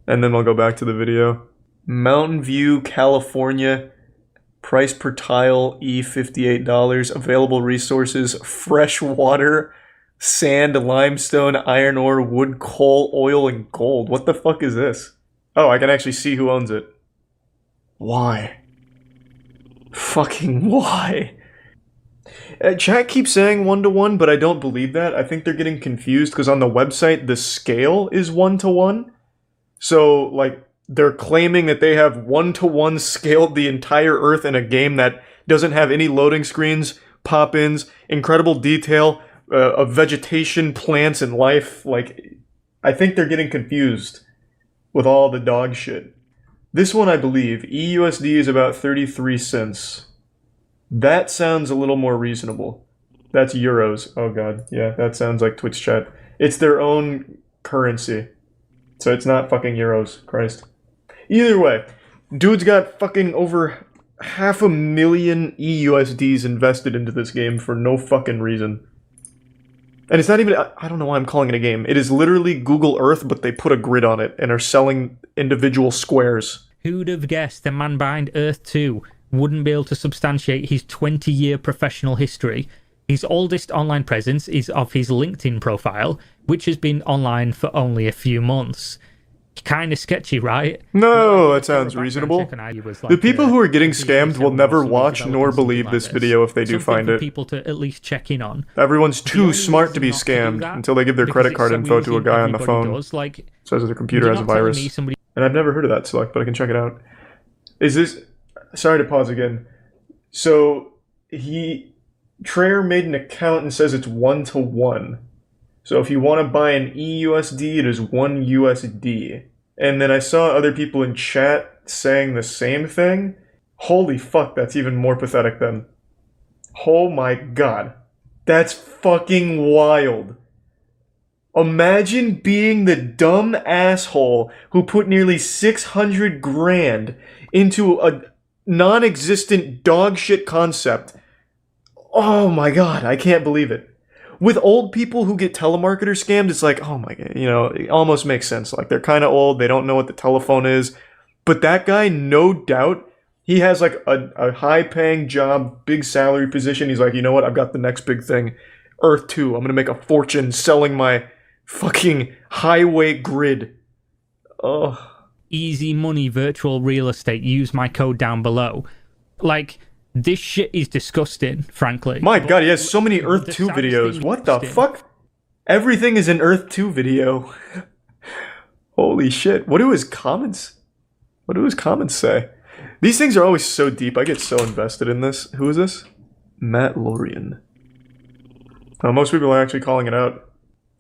And then I'll go back to the video. Mountain View, California. Price per tile, $58. Available resources, fresh water, sand, limestone, iron ore, wood, coal, oil, and gold. What the fuck is this? Oh, I can actually see who owns it. Why? Fucking why? Chat keeps saying 1-to-1, but I don't believe that. I think they're getting confused because on the website, the scale is 1-to-1. So, like, they're claiming that they have 1-to-1 scaled the entire Earth in a game that doesn't have any loading screens, pop-ins, incredible detail, of vegetation, plants, and life. Like, I think they're getting confused with all the dog shit. This one, I believe, EUSD is about 33 cents. That sounds a little more reasonable. That's euros. Oh god, yeah, that sounds like Twitch chat. It's their own currency. So it's not fucking euros, Christ. Either way, dude's got fucking over 500,000 EUSDs invested into this game for no fucking reason. And it's not even, I don't know why I'm calling it a game. It is literally Google Earth, but they put a grid on it and are selling individual squares. Who'd have guessed the man behind Earth 2 wouldn't be able to substantiate his 20-year professional history? His oldest online presence is of his LinkedIn profile, which has been online for only a few months. Kind of sketchy, right? No, that sounds reasonable. The people who are getting scammed will never watch nor believe this video if they do find it. People to at least check in on. Everyone's too smart to be scammed until they give their credit card info to a guy on the phone. Says their computer has a virus. And I've never heard of that select, but I can check it out. Is this... Sorry to pause again. So, Trayer made an account and says it's 1-to-1. So if you want to buy an EUSD, it is 1 USD. And then I saw other people in chat saying the same thing. Holy fuck, that's even more pathetic then. Oh my god. That's fucking wild. Imagine being the dumb asshole who put nearly 600 grand into a non-existent dogshit concept. Oh my god, I can't believe it. With old people who get telemarketer scammed, it's like, oh my god, you know, it almost makes sense. Like, they're kind of old, they don't know what the telephone is. But that guy, no doubt, he has like a high-paying job, big salary position. He's like, you know what, I've got the next big thing. Earth 2, I'm gonna make a fortune selling my fucking highway grid. Oh. Easy money virtual real estate. Use my code down below. Like... This shit is disgusting, frankly. My god, he has so many Earth 2 videos. What the fuck? Everything is an Earth 2 video. Holy shit. What do his comments say? These things are always so deep. I get so invested in this. Who is this? Matt Lorian. Most people are actually calling it out.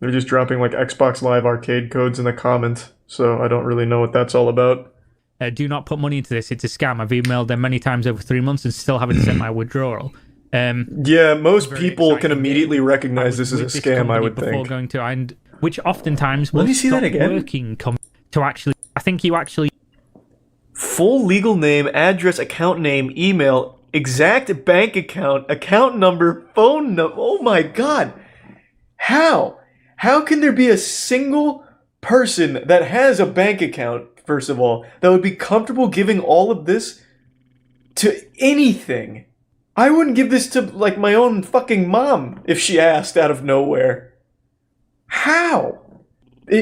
They're just dropping like Xbox Live arcade codes in the comment. So I don't really know what that's all about. Do not put money into this. It's a scam. I've emailed them many times over 3 months and still haven't sent my withdrawal. Yeah, most people can immediately recognize this as a scam, I would think. Going to, and which oftentimes will stop see that again? Working to actually... I think you actually... Full legal name, address, account name, email, exact bank account number, phone number. Oh my god. How? How can there be a single person that has a bank account, first of all, that would be comfortable giving all of this to anything? I wouldn't give this to, like, my own fucking mom if she asked out of nowhere. How?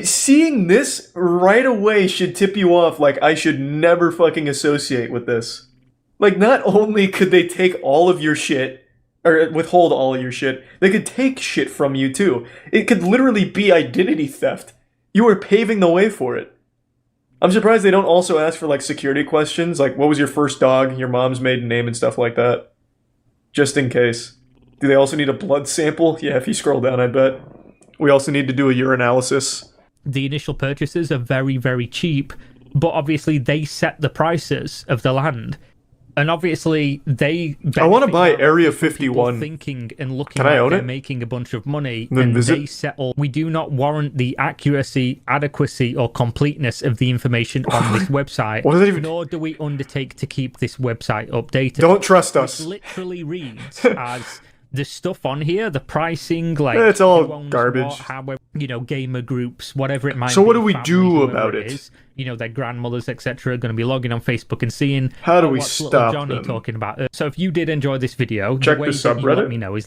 Seeing this right away should tip you off, like, I should never fucking associate with this. Like, not only could they take all of your shit, or withhold all of your shit, they could take shit from you too. It could literally be identity theft. You are paving the way for it. I'm surprised they don't also ask for, like, security questions, like, what was your first dog, your mom's maiden name, and stuff like that. Just in case. Do they also need a blood sample? Yeah, if you scroll down, I bet. We also need to do a urinalysis. The initial purchases are very, very cheap, but obviously they set the prices of the land. And obviously they... I want to buy Area 51. Thinking and looking Can I like own they're it? making a bunch of money, Then and visit? they settle. We do not warrant the accuracy, adequacy, or completeness of the information on this website. What does that even... Nor do we undertake to keep this website updated. Don't trust us. It literally reads as... The stuff on here, the pricing, like... It's all who owns garbage. what, however, you know, gamer groups, whatever it might be. So what do we families, do whoever about it? is, you know, their grandmothers, etc., are going to be logging on Facebook and seeing... How do we what's little stop Johnny them? talking about. So if you did enjoy this video, Check the way the that you subreddit. let me know is...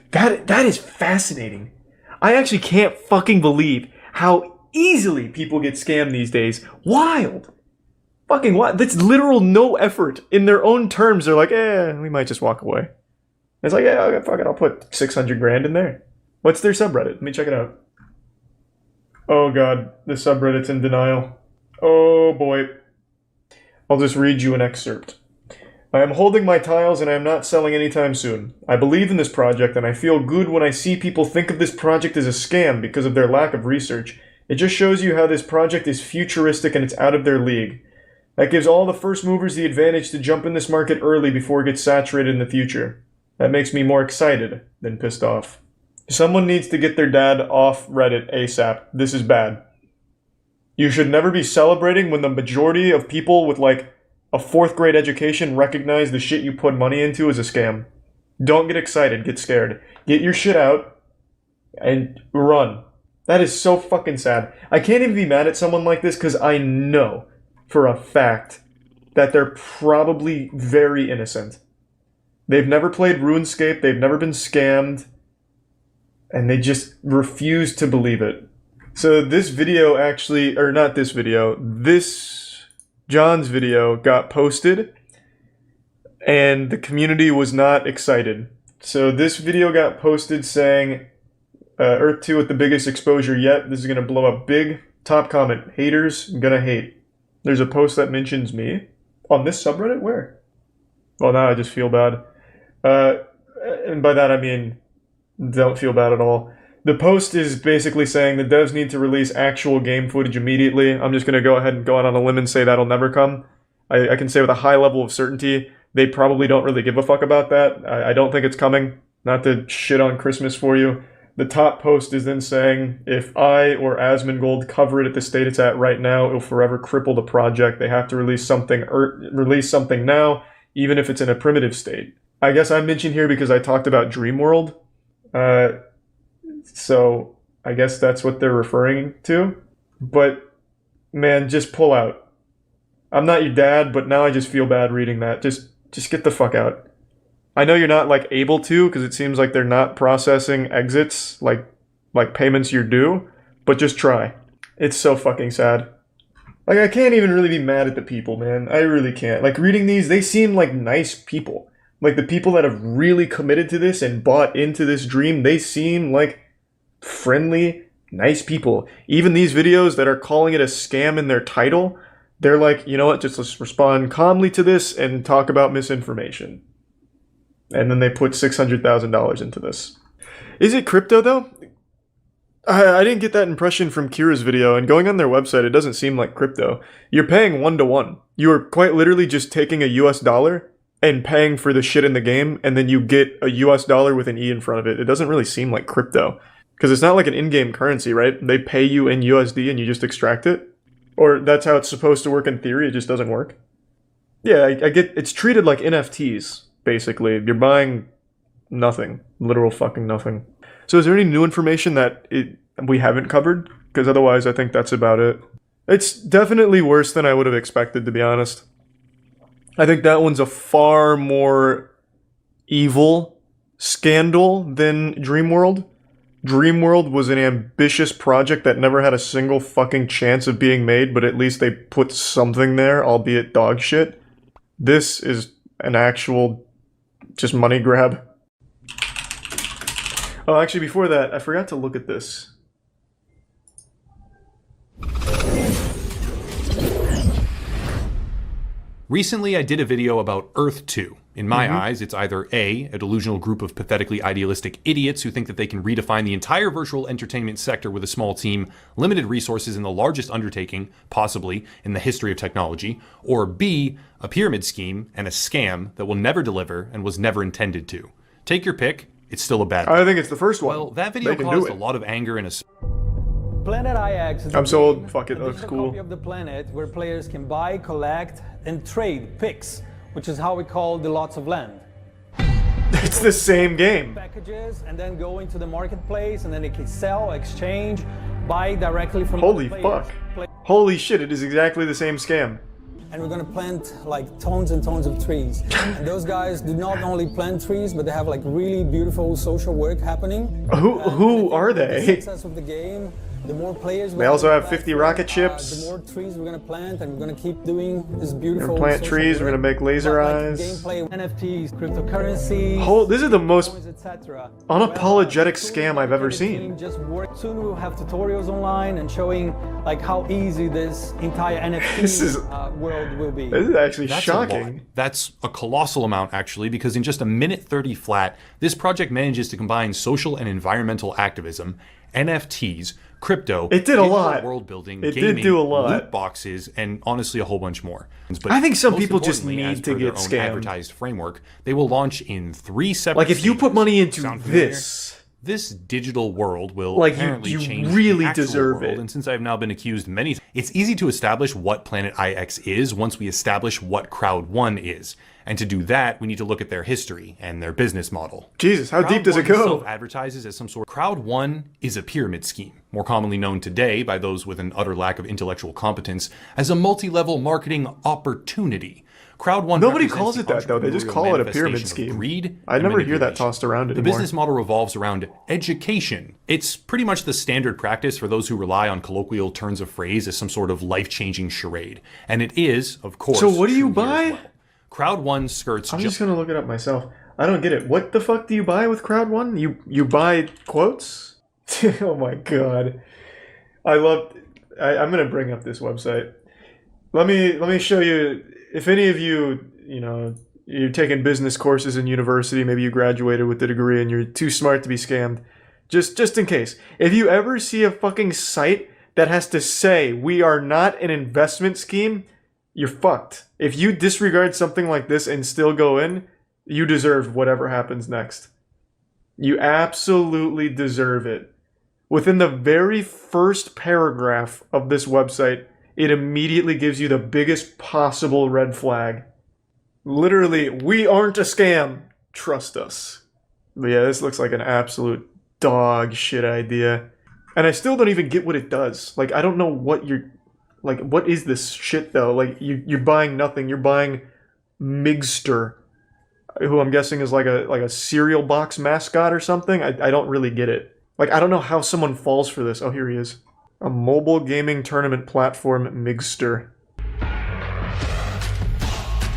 That is fascinating. I actually can't fucking believe how easily people get scammed these days. Wild. Fucking wild. That's literal no effort. In their own terms, they're like, we might just walk away. It's like, yeah, okay, fuck it, I'll put 600 grand in there. What's their subreddit? Let me check it out. Oh god, the subreddit's in denial. Oh boy. I'll just read you an excerpt. I am holding my tiles and I am not selling anytime soon. I believe in this project and I feel good when I see people think of this project as a scam because of their lack of research. It just shows you how this project is futuristic and it's out of their league. That gives all the first movers the advantage to jump in this market early before it gets saturated in the future. That makes me more excited than pissed off. Someone needs to get their dad off Reddit ASAP. This is bad. You should never be celebrating when the majority of people with like a 4th grade education recognize the shit you put money into as a scam. Don't get excited, get scared. Get your shit out and run. That is so fucking sad. I can't even be mad at someone like this because I know for a fact that they're probably very innocent. They've never played RuneScape, they've never been scammed, and they just refuse to believe it. So this video actually, or not this video, this John's video got posted, and the community was not excited. So this video got posted saying, Earth 2 with the biggest exposure yet, this is going to blow up big. Top comment, haters gonna hate. There's a post that mentions me. On this subreddit? Where? Well, now I just feel bad. And by that I mean, don't feel bad at all. The post is basically saying the devs need to release actual game footage immediately. I'm just going to go ahead and go out on a limb and say that'll never come. I can say with a high level of certainty, they probably don't really give a fuck about that. I don't think it's coming. Not to shit on Christmas for you. The top post is then saying, if I or Asmongold cover it at the state it's at right now, it'll forever cripple the project. They have to release something now, even if it's in a primitive state. I guess I mentioned here because I talked about Dreamworld. So I guess that's what they're referring to. But man, just pull out. I'm not your dad, but now I just feel bad reading that. Just get the fuck out. I know you're not like able to because it seems like they're not processing exits like payments you're due, but just try. It's so fucking sad. Like I can't even really be mad at the people, man. I really can't. Like reading these, they seem like nice people. Like the people that have really committed to this and bought into this dream, they seem like friendly, nice people. Even these videos that are calling it a scam in their title, they're like, you know what, just let's respond calmly to this and talk about misinformation. And then they put $600,000 into this. Is it crypto though? I didn't get that impression from Kira's video, and going on their website, it doesn't seem like crypto. You're paying 1-to-1. You are quite literally just taking a US dollar and paying for the shit in the game, and then you get a US dollar with an E in front of it. It doesn't really seem like crypto. Because it's not like an in-game currency, right? They pay you in USD and you just extract it? Or that's how it's supposed to work in theory, it just doesn't work? Yeah, I get, it's treated like NFTs, basically. You're buying nothing. Literal fucking nothing. So is there any new information that we haven't covered? Because otherwise I think that's about it. It's definitely worse than I would have expected, to be honest. I think that one's a far more evil scandal than Dreamworld. Dreamworld was an ambitious project that never had a single fucking chance of being made, but at least they put something there, albeit dog shit. This is an actual just money grab. Oh, actually, before that, I forgot to look at this. Recently, I did a video about Earth 2. In my eyes, it's either A, a delusional group of pathetically idealistic idiots who think that they can redefine the entire virtual entertainment sector with a small team, limited resources, and the largest undertaking, possibly, in the history of technology, or B, a pyramid scheme and a scam that will never deliver and was never intended to. Take your pick, it's still a bad thing. I think it's the first one. Well, that video caused a lot of anger and Planet IX is I'm so old. Fuck it, that looks cool. copy of the planet where players can buy, collect, and trade picks, which is how we call the lots of land. It's the same game. Packages and then go into the marketplace and then they can sell, exchange, buy directly from Holy the fuck. Holy shit, it is exactly the same scam. And we're gonna plant like tons and tons of trees. And those guys do not only plant trees, but they have like really beautiful social work happening. Who are they? The success of the game, the more players They also have 50 rocket ships. the more trees we're gonna plant, and we're gonna keep doing this beautiful. We're gonna plant social trees, we're work. gonna make laser But, like, eyes. Gameplay, NFTs, cryptocurrency. This is the most etc. unapologetic scam I've ever seen. Just work. Soon we'll have tutorials online and showing like how easy this entire NFT world will be. This is actually That's shocking. a lot. That's a colossal amount, actually, because in just a minute 30 flat, this project manages to combine social and environmental activism, NFTs, crypto, It did a digital lot. world building, It gaming, did do a lot. loot boxes, and honestly a whole bunch more. But I think some most people just importantly, as need to per get their own scammed. advertised framework, they will launch in 3 separate Like if you put money into Sound familiar? this, This digital world will Like, apparently you change really the actual deserve world. it. And since I've now been accused many, it's easy to establish what Planet IX is once we establish what Crowd 1 is. And to do that, we need to look at their history and their business model. Jesus, how deep does it Crowd 1 go? self-advertises as some sort. Crowd 1 is a pyramid scheme, more commonly known today by those with an utter lack of intellectual competence as a multi-level marketing opportunity. Crowd 1 Nobody represents calls the it that though. They just entrepreneurial call it a pyramid manifestation of scheme. Greed I and never hear that manipulation. tossed around The anymore. business model revolves around education. It's pretty much the standard practice for those who rely on colloquial turns of phrase as some sort of life-changing charade. And it is, of course. So what do you true here as buy? well. Crowd 1 skirts I'm just gonna look it up myself. I don't get it. What the fuck do you buy with Crowd 1? You buy quotes? Oh my god. I'm gonna bring up this website. Let me show you. If any of you, you're taking business courses in university, maybe you graduated with the degree and you're too smart to be scammed. Just in case. If you ever see a fucking site that has to say, we are not an investment scheme, you're fucked. If you disregard something like this and still go in, you deserve whatever happens next. You absolutely deserve it. Within the very first paragraph of this website, it immediately gives you the biggest possible red flag. Literally, we aren't a scam. Trust us. But yeah, this looks like an absolute dog shit idea. And I still don't even get what it does. Like, I don't know what you're... Like, what is this shit, though? Like, you're buying nothing. You're buying Migster, who I'm guessing is like a cereal box mascot or something. I don't really get it. Like, I don't know how someone falls for this. Oh, here he is. A mobile gaming tournament platform, Migster.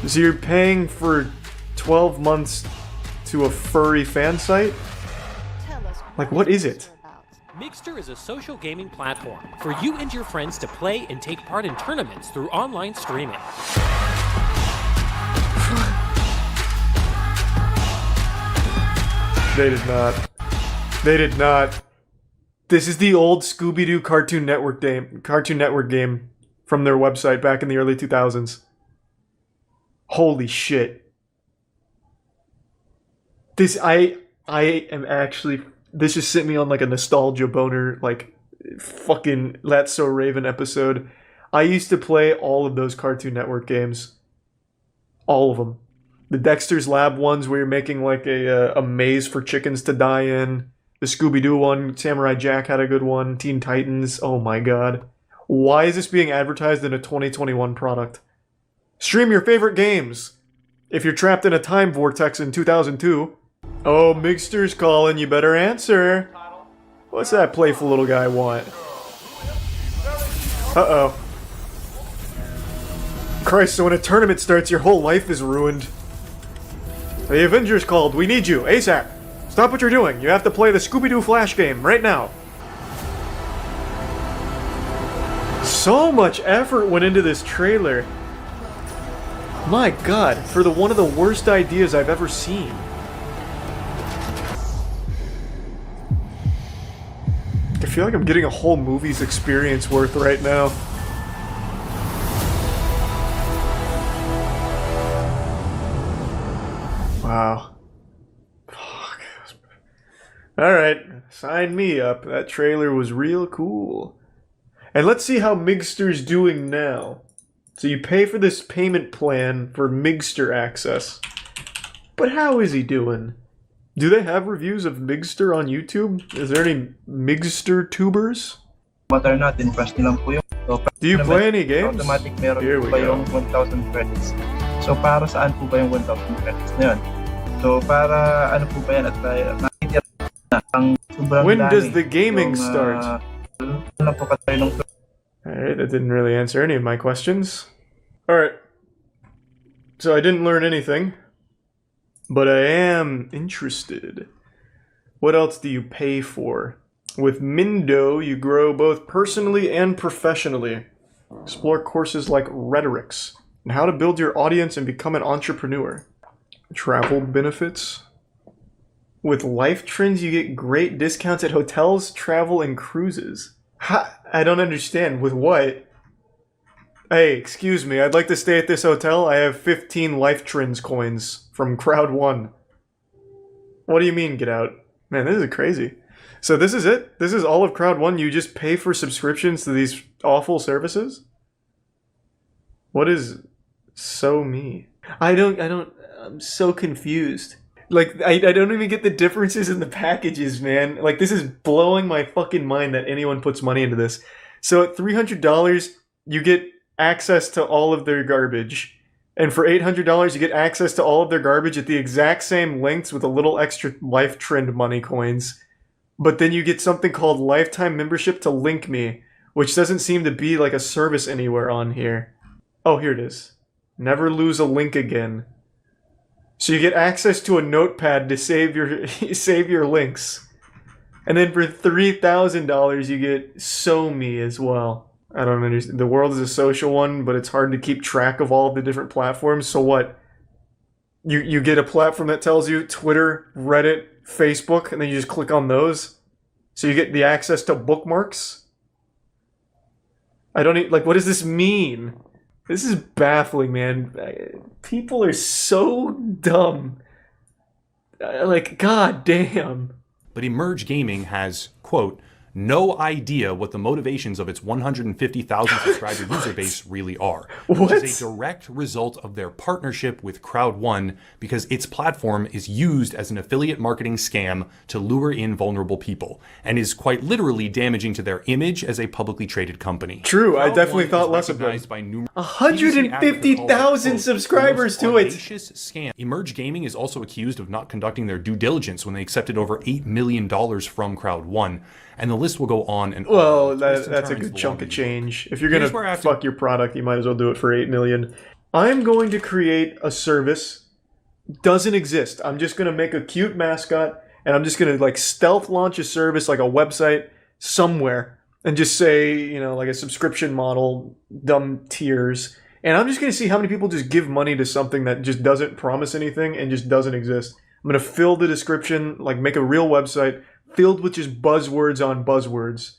So you're paying for 12 months to a furry fan site? Like, what is it? Migster is a social gaming platform for you and your friends to play and take part in tournaments through online streaming. They did not. They did not. This is the old Scooby-Doo Cartoon Network game from their website back in the early 2000s. Holy shit. This just sent me on like a nostalgia boner, like fucking That's So Raven episode. I used to play all of those Cartoon Network games. All of them. The Dexter's Lab ones where you're making like a maze for chickens to die in. The Scooby-Doo one, Samurai Jack had a good one. Teen Titans, oh my god. Why is this being advertised in a 2021 product? Stream your favorite games. If you're trapped in a time vortex in 2002. Oh, Migster's calling, you better answer. What's that playful little guy want? Uh-oh. Christ, so when a tournament starts, your whole life is ruined. The Avengers called. We need you. ASAP. Stop what you're doing. You have to play the Scooby-Doo Flash game right now. So much effort went into this trailer. My god, for one of the worst ideas I've ever seen. I feel like I'm getting a whole movie's experience worth right now. Wow. Fuck. Alright, sign me up. That trailer was real cool. And let's see how Migster's doing now. So you pay for this payment plan for Migster access. But how is he doing? Do they have reviews of Migster on YouTube? Is there any Migster tubers? Matter natin, press nyo lang po yung... So, do you play any games? Automatic meron Here we pa go. yung 1,000 credits. So, para saan po ba yung 1,000 credits na yun? So, para ano po ba yan? At nakikita na ang sobrang When does dami the gaming yung, start? Ano po katay nung... Alright, that didn't really answer any of my questions. Alright. So I didn't learn anything. But I am interested. What else do you pay for? With Mindo, you grow both personally and professionally. Explore courses like rhetorics and how to build your audience and become an entrepreneur. Travel benefits. With Life Trends, you get great discounts at hotels, travel, and cruises. I don't understand. With what? Hey, excuse me, I'd like to stay at this hotel. I have 15 Life Trends coins from Crowd 1. What do you mean, get out? Man, this is crazy. So this is it? This is all of Crowd 1? You just pay for subscriptions to these awful services? What is so me? I'm so confused. Like, I don't even get the differences in the packages, man. Like, this is blowing my fucking mind that anyone puts money into this. So at $300, you get access to all of their garbage. And for $800, you get access to all of their garbage at the exact same lengths with a little extra Life Trend money coins. But then you get something called lifetime membership to Link Me, which doesn't seem to be like a service anywhere on here. Oh, here it is. Never lose a link again. So you get access to a notepad to save your links. And then for $3,000, you get So Me as well. I don't understand. The world is a social one, but it's hard to keep track of all of the different platforms. So what? You get a platform that tells you Twitter, Reddit, Facebook, and then you just click on those. So you get the access to bookmarks. I don't need, like, what does this mean? This is baffling, man. People are so dumb. Like, god damn. But Emerge Gaming has, quote, no idea what the motivations of its 150,000 subscriber user base really are. Which is a direct result of their partnership with Crowd1 because its platform is used as an affiliate marketing scam to lure in vulnerable people and is quite literally damaging to their image as a publicly traded company. True, I definitely thought less of them. 150,000 subscribers to it! Scam. Emerge Gaming is also accused of not conducting their due diligence when they accepted over $8 million from Crowd1. And the list will go on and on. Well, that's a good chunk of change. If you're gonna fuck your product, you might as well do it for $8 million. I'm going to create a service. Doesn't exist. I'm just gonna make a cute mascot, and I'm just gonna like stealth launch a service like a website somewhere, and just say, you know, like a subscription model, dumb tiers. And I'm just gonna see how many people just give money to something that just doesn't promise anything and just doesn't exist. I'm gonna fill the description, like make a real website filled with just buzzwords on buzzwords,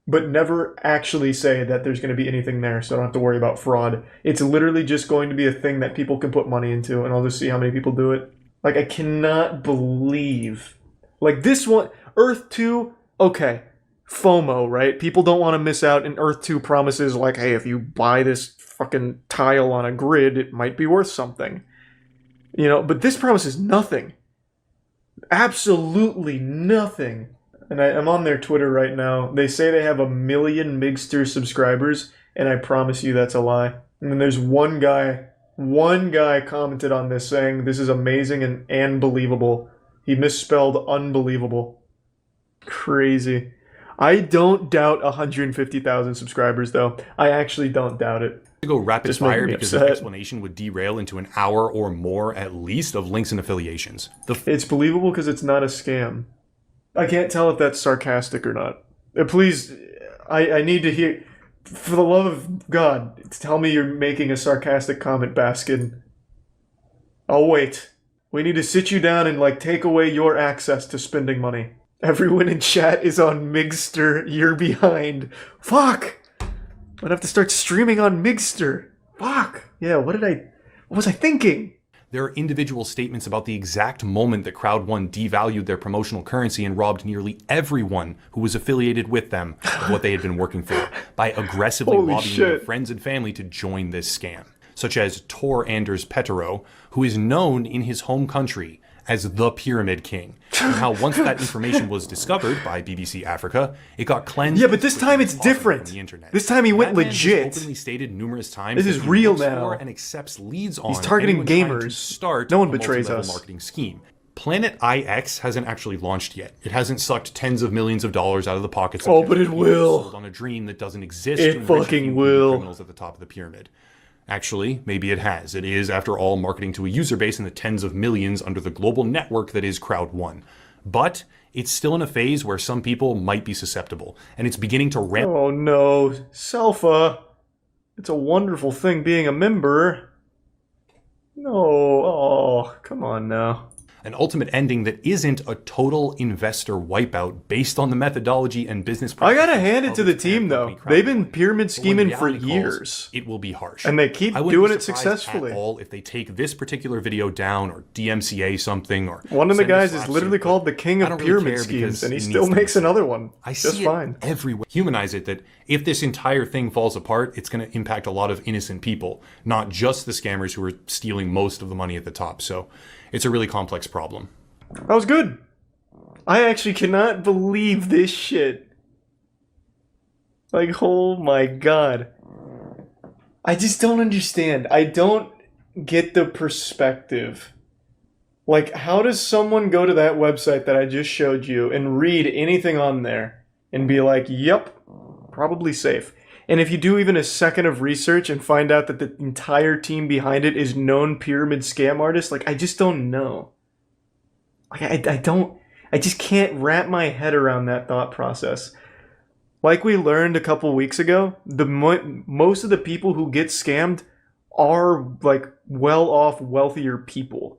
but never actually say that there's going to be anything there, so I don't have to worry about fraud. It's literally just going to be a thing that people can put money into, and I'll just see how many people do it. Like, I cannot believe. Like, this one, Earth 2, okay, FOMO, right? People don't want to miss out, and Earth 2 promises, like, hey, if you buy this fucking tile on a grid, it might be worth something. You know, but this promises nothing. Absolutely nothing. And I'm on their Twitter right now. They say they have 1 million Migster subscribers, and I promise you that's a lie. And then there's one guy commented on this saying this is amazing and believable. He misspelled unbelievable. Crazy. I don't doubt 150,000 subscribers, though. I actually don't doubt it. To go rapid Just fire making me because upset. the explanation would derail into an hour or more at least of links and affiliations. It's believable because it's not a scam. I can't tell if that's sarcastic or not. Please, I need to hear... For the love of God, tell me you're making a sarcastic comment, Baskin. I'll wait. We need to sit you down and, like, take away your access to spending money. Everyone in chat is on Migster. You're behind. Fuck! I'd have to start streaming on Migster. Fuck! Yeah, what was I thinking? There are individual statements about the exact moment that Crowd1 devalued their promotional currency and robbed nearly everyone who was affiliated with them of what they had been working for by aggressively Holy lobbying shit. their friends and family to join this scam, such as Tor Anders Petero, who is known in his home country as the Pyramid King, and how once that information was discovered by BBC Africa, it got cleansed. Yeah, but this time it's different. From the internet. This time he went That man has legit. openly stated numerous times This that is he real looks now. for and accepts leads on He's targeting anyone trying to gamers. start No one a betrays multi-level us. marketing scheme. Planet IX hasn't actually launched yet. It hasn't sucked tens of millions of dollars out of the pockets of Oh, but it people will. sold on a dream that doesn't exist. It to enrich a fucking few will. criminals at the top of the pyramid. Actually, maybe it has. It is, after all, marketing to a user base in the tens of millions under the global network that is Crowd1. But it's still in a phase where some people might be susceptible, and it's beginning to ramp. Oh no, Selfa. It's a wonderful thing being a member. No, oh, come on now. An ultimate ending that isn't a total investor wipeout based on the methodology and business I gotta practices hand it of to the its team parent though. company, They've been Crowd1. pyramid But when scheming for reality calls, years. it will be harsh. And they keep I wouldn't doing be it surprised successfully. At all if they take this particular video down or DMCA something or One of the send a guys is slap literally suit, called the king I of don't really pyramid care schemes, because and he it still needs to be makes said. another one. I Just see fine. it everywhere. Humanize it that if this entire thing falls apart, it's going to impact a lot of innocent people, not just the scammers who are stealing most of the money at the top. So it's a really complex problem. That was good. I actually cannot believe this shit. Like, oh my god. I just don't understand. I don't get the perspective. Like, how does someone go to that website that I just showed you and read anything on there and be like, yep, probably safe? And if you do even a second of research and find out that the entire team behind it is known pyramid scam artists, like, I just don't know. Like, I just can't wrap my head around that thought process. Like we learned a couple weeks ago, most of the people who get scammed are like well-off, wealthier people.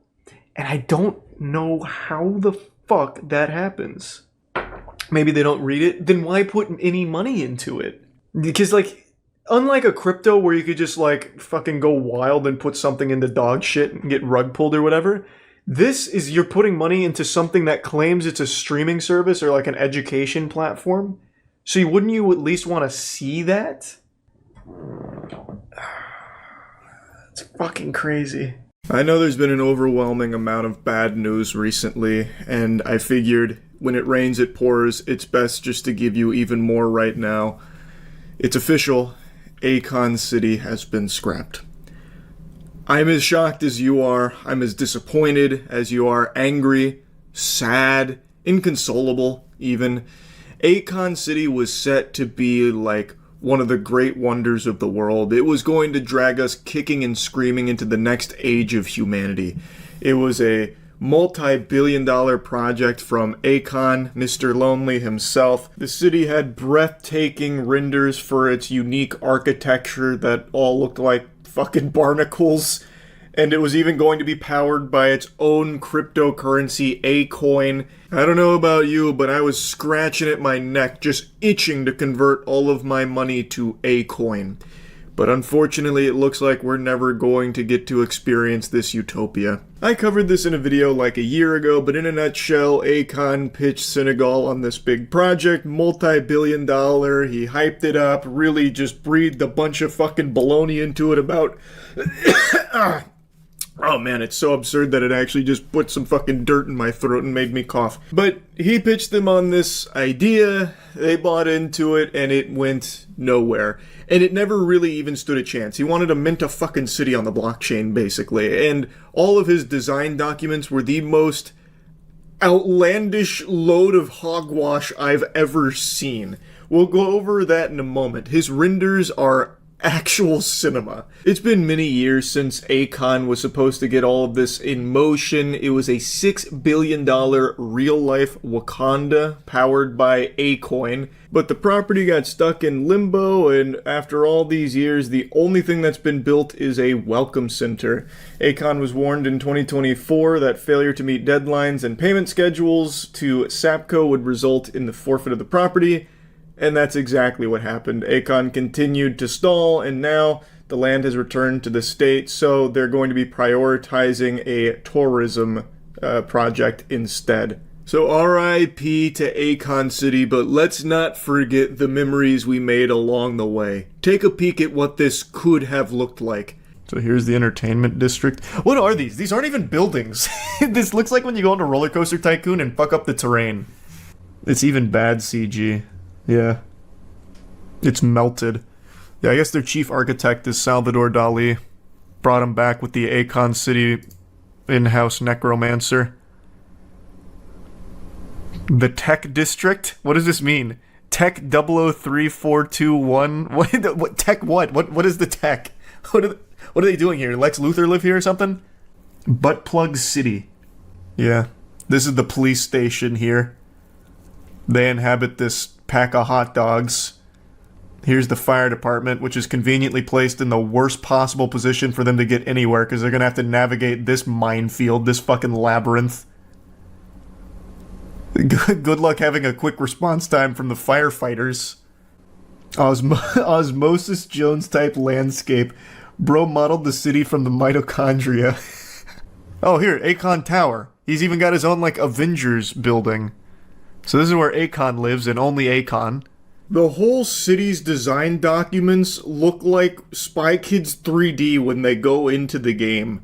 And I don't know how the fuck that happens. Maybe they don't read it. Then why put any money into it? Because like, unlike a crypto where you could just like fucking go wild and put something into dog shit and get rug pulled or whatever, this is you're putting money into something that claims it's a streaming service or like an education platform. So wouldn't you at least want to see that? It's fucking crazy. I know there's been an overwhelming amount of bad news recently, and I figured when it rains it pours, it's best just to give you even more right now. It's official, Akon City has been scrapped. I'm as shocked as you are, I'm as disappointed as you are, angry, sad, inconsolable even. Akon City was set to be like one of the great wonders of the world. It was going to drag us kicking and screaming into the next age of humanity. It was a multi-billion-dollar project from Akon, Mr. Lonely himself. The city had breathtaking renders for its unique architecture that all looked like fucking barnacles. And it was even going to be powered by its own cryptocurrency, A-Coin. I don't know about you, but I was scratching at my neck, just itching to convert all of my money to A-Coin. But unfortunately, it looks like we're never going to get to experience this utopia. I covered this in a video like a year ago, but in a nutshell, Akon pitched Senegal on this big project, multi-billion dollar, he hyped it up, really just breathed a bunch of fucking baloney into it about... Oh man, it's so absurd that it actually just put some fucking dirt in my throat and made me cough. But he pitched them on this idea, they bought into it, and it went nowhere. And it never really even stood a chance. He wanted to mint a fucking city on the blockchain, basically. And all of his design documents were the most outlandish load of hogwash I've ever seen. We'll go over that in a moment. His renders are actual cinema. It's been many years since Akon was supposed to get all of this in motion. It was a $6 billion real-life Wakanda powered by Acoin, but the property got stuck in limbo, and after all these years, the only thing that's been built is a welcome center. Akon was warned in 2024 that failure to meet deadlines and payment schedules to Sapco would result in the forfeit of the property, and that's exactly what happened. Akon continued to stall, and now the land has returned to the state, so they're going to be prioritizing a tourism project instead. So RIP to Akon City, but let's not forget the memories we made along the way. Take a peek at what this could have looked like. So here's the entertainment district. What are these? These aren't even buildings. This looks like when you go into Roller Coaster Tycoon and fuck up the terrain. It's even bad CG. Yeah. It's melted. Yeah, I guess their chief architect is Salvador Dali. Brought him back with the Akon City in-house necromancer. The Tech District? What does this mean? Tech 003421? What tech what? What is the tech? What are they doing here? Lex Luthor live here or something? Butt Plug City. Yeah. This is the police station here. They inhabit this pack of hot dogs. Here's the fire department, which is conveniently placed in the worst possible position for them to get anywhere, because they're going to have to navigate this minefield, this fucking labyrinth. Good luck having a quick response time from the firefighters. Osmosis Jones type landscape. Bro modeled the city from the mitochondria. Oh, here, Akon Tower. He's even got his own, like, Avengers building. So this is where Akon lives, and only Akon. The whole city's design documents look like Spy Kids 3D when they go into the game.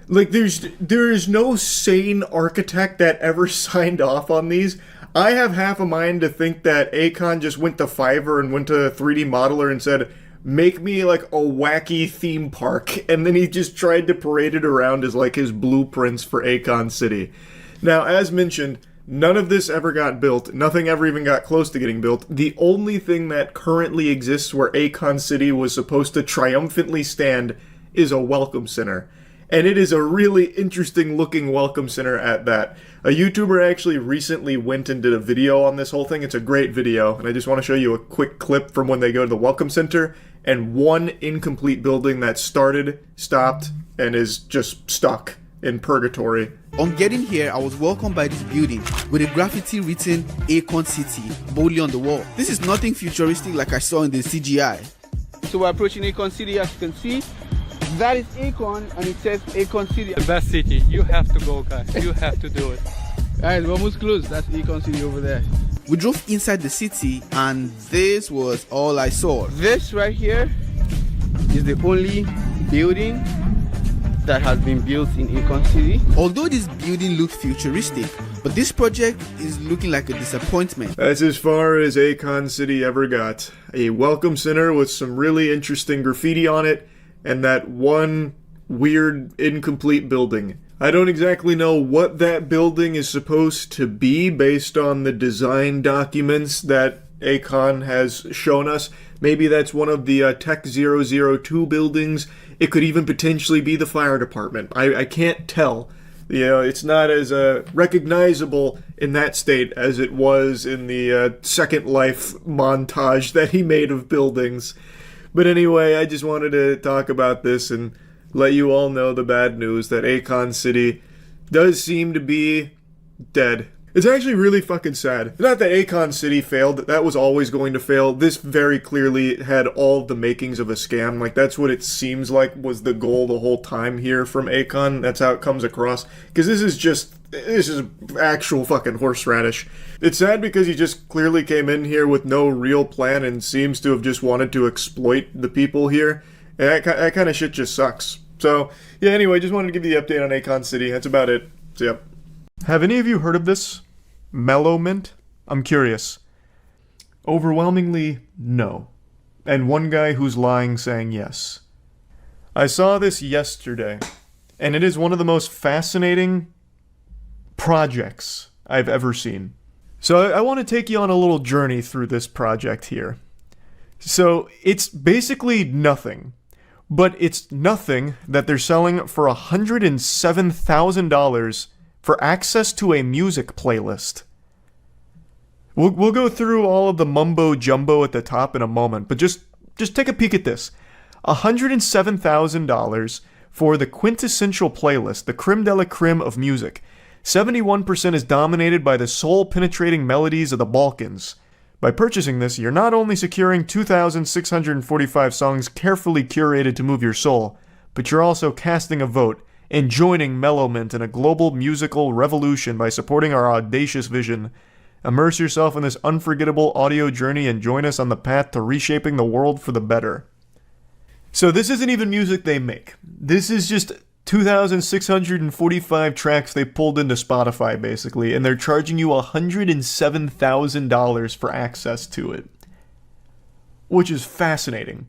Like, there is no sane architect that ever signed off on these. I have half a mind to think that Akon just went to Fiverr and went to 3D Modeler and said, make me, like, a wacky theme park. And then he just tried to parade it around as, like, his blueprints for Akon City. Now, as mentioned, none of this ever got built. Nothing ever even got close to getting built. The only thing that currently exists where Akon City was supposed to triumphantly stand is a welcome center. And it is a really interesting looking welcome center at that. A YouTuber actually recently went and did a video on this whole thing. It's a great video, and I just want to show you a quick clip from when they go to the welcome center and one incomplete building that started, stopped, and is just stuck in purgatory. On getting here, I was welcomed by this building with a graffiti written Akon City boldly on the wall. This is nothing futuristic like I saw in the CGI. So we're approaching Akon City, as you can see. That is Akon, and it says Akon City. The best city. You have to go, guys. You have to do it. Alright, we're almost close. That's Akon City over there. We drove inside the city, and this was all I saw. This right here is the only building that has been built in Akon City. Although this building looked futuristic, but this project is looking like a disappointment. That's as far as Akon City ever got. A welcome center with some really interesting graffiti on it, and that one weird, incomplete building. I don't exactly know what that building is supposed to be based on the design documents that Akon has shown us. Maybe that's one of the Tech 002 buildings. It could even potentially be the fire department. I can't tell. You know, it's not as recognizable in that state as it was in the Second Life montage that he made of buildings. But anyway, I just wanted to talk about this and let you all know the bad news that Akon City does seem to be dead. It's actually really fucking sad. Not that Akon City failed, that was always going to fail. This very clearly had all the makings of a scam. Like, that's what it seems like was the goal the whole time here from Akon. That's how it comes across. Because this is actual fucking horseradish. It's sad because he just clearly came in here with no real plan and seems to have just wanted to exploit the people here. And that kind of shit just sucks. So, yeah, anyway, just wanted to give you the update on Akon City. That's about it. So, yep. Have any of you heard of this? Mellow Mint? I'm curious. Overwhelmingly, no. And one guy who's lying saying yes. I saw this yesterday, and it is one of the most fascinating projects I've ever seen. So I want to take you on a little journey through this project here. So it's basically nothing. But it's nothing that they're selling for $107,000 for access to a music playlist. We'll go through all of the mumbo jumbo at the top in a moment, but just take a peek at this. $107,000 for the quintessential playlist, the creme de la creme of music. 71% is dominated by the soul-penetrating melodies of the Balkans. By purchasing this, you're not only securing 2,645 songs carefully curated to move your soul, but you're also casting a vote and joining Mellowment in a global musical revolution by supporting our audacious vision. Immerse yourself in this unforgettable audio journey and join us on the path to reshaping the world for the better. So this isn't even music they make. This is just 2,645 tracks they pulled into Spotify, basically, and they're charging you $107,000 for access to it. Which is fascinating.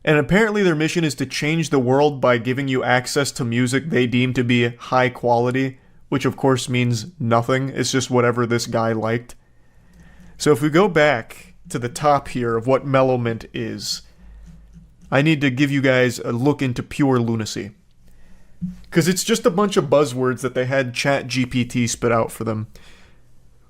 And apparently their mission is to change the world by giving you access to music they deem to be high quality, which of course means nothing. It's just whatever this guy liked. So if we go back to the top here of what Mellowment is, I need to give you guys a look into pure lunacy. Because it's just a bunch of buzzwords that they had ChatGPT spit out for them.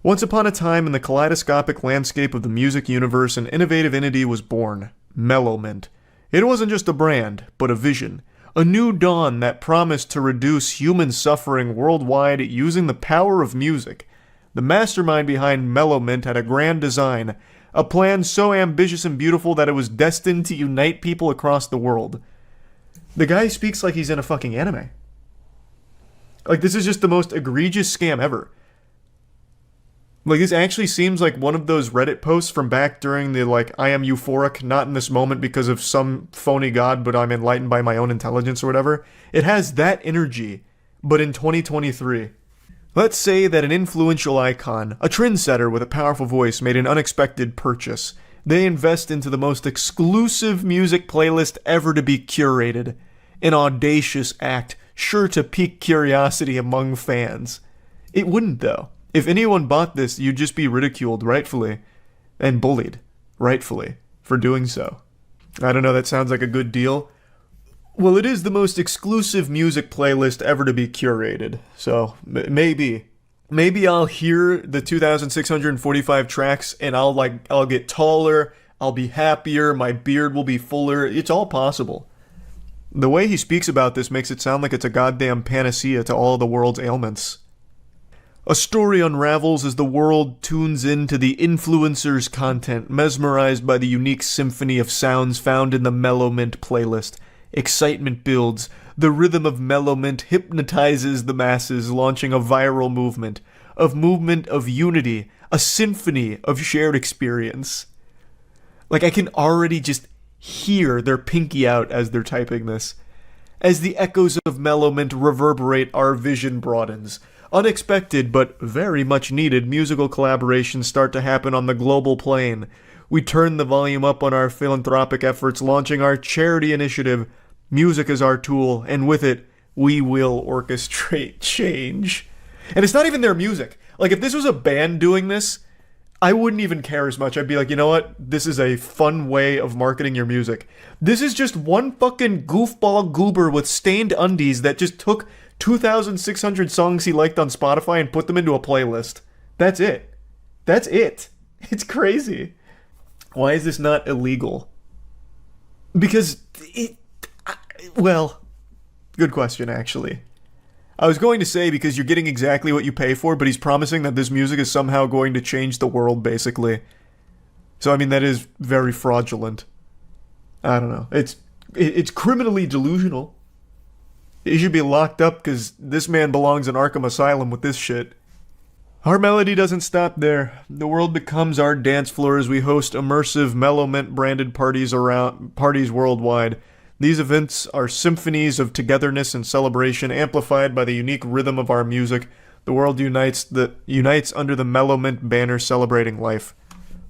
Once upon a time in the kaleidoscopic landscape of the music universe, an innovative entity was born, Mellowment. It wasn't just a brand, but a vision. A new dawn that promised to reduce human suffering worldwide using the power of music. The mastermind behind Mellowment had a grand design, a plan so ambitious and beautiful that it was destined to unite people across the world. The guy speaks like he's in a fucking anime. Like, this is just the most egregious scam ever. Like, this actually seems like one of those Reddit posts from back during the, like, I am euphoric, not in this moment because of some phony god, but I'm enlightened by my own intelligence or whatever. It has that energy, but in 2023. Let's say that an influential icon, a trendsetter with a powerful voice, made an unexpected purchase. They invest into the most exclusive music playlist ever to be curated. An audacious act, sure to pique curiosity among fans. It wouldn't, though. If anyone bought this, you'd just be ridiculed, rightfully, and bullied, rightfully, for doing so. I don't know, that sounds like a good deal. Well, it is the most exclusive music playlist ever to be curated, so maybe I'll hear the 2,645 tracks and I'll get taller, I'll be happier, my beard will be fuller. It's all possible. The way he speaks about this makes it sound like it's a goddamn panacea to all the world's ailments. A story unravels as the world tunes into the influencer's content, mesmerized by the unique symphony of sounds found in the Mellowment playlist. Excitement builds. The rhythm of Mellowment hypnotizes the masses, launching a viral movement of unity, a symphony of shared experience. Like, I can already just hear their pinky out as they're typing this. As the echoes of Mellowment reverberate, our vision broadens. Unexpected but very much needed musical collaborations start to happen on the global plane. We turn the volume up on our philanthropic efforts, launching our charity initiative. Music is our tool, and with it, we will orchestrate change. And it's not even their music. Like, if this was a band doing this, I wouldn't even care as much. I'd be like, you know what? This is a fun way of marketing your music. This is just one fucking goofball goober with stained undies that just took 2,600 songs he liked on Spotify and put them into a playlist. That's it. That's it. It's crazy. Why is this not illegal? Because well, good question, actually. I was going to say because you're getting exactly what you pay for, but he's promising that this music is somehow going to change the world, basically. So, I mean, that is very fraudulent. I don't know. It's criminally delusional. He should be locked up because this man belongs in Arkham Asylum with this shit. Our melody doesn't stop there. The world becomes our dance floor as we host immersive Mellowment branded parties worldwide. These events are symphonies of togetherness and celebration, amplified by the unique rhythm of our music. The world unites under the Mellowment banner celebrating life.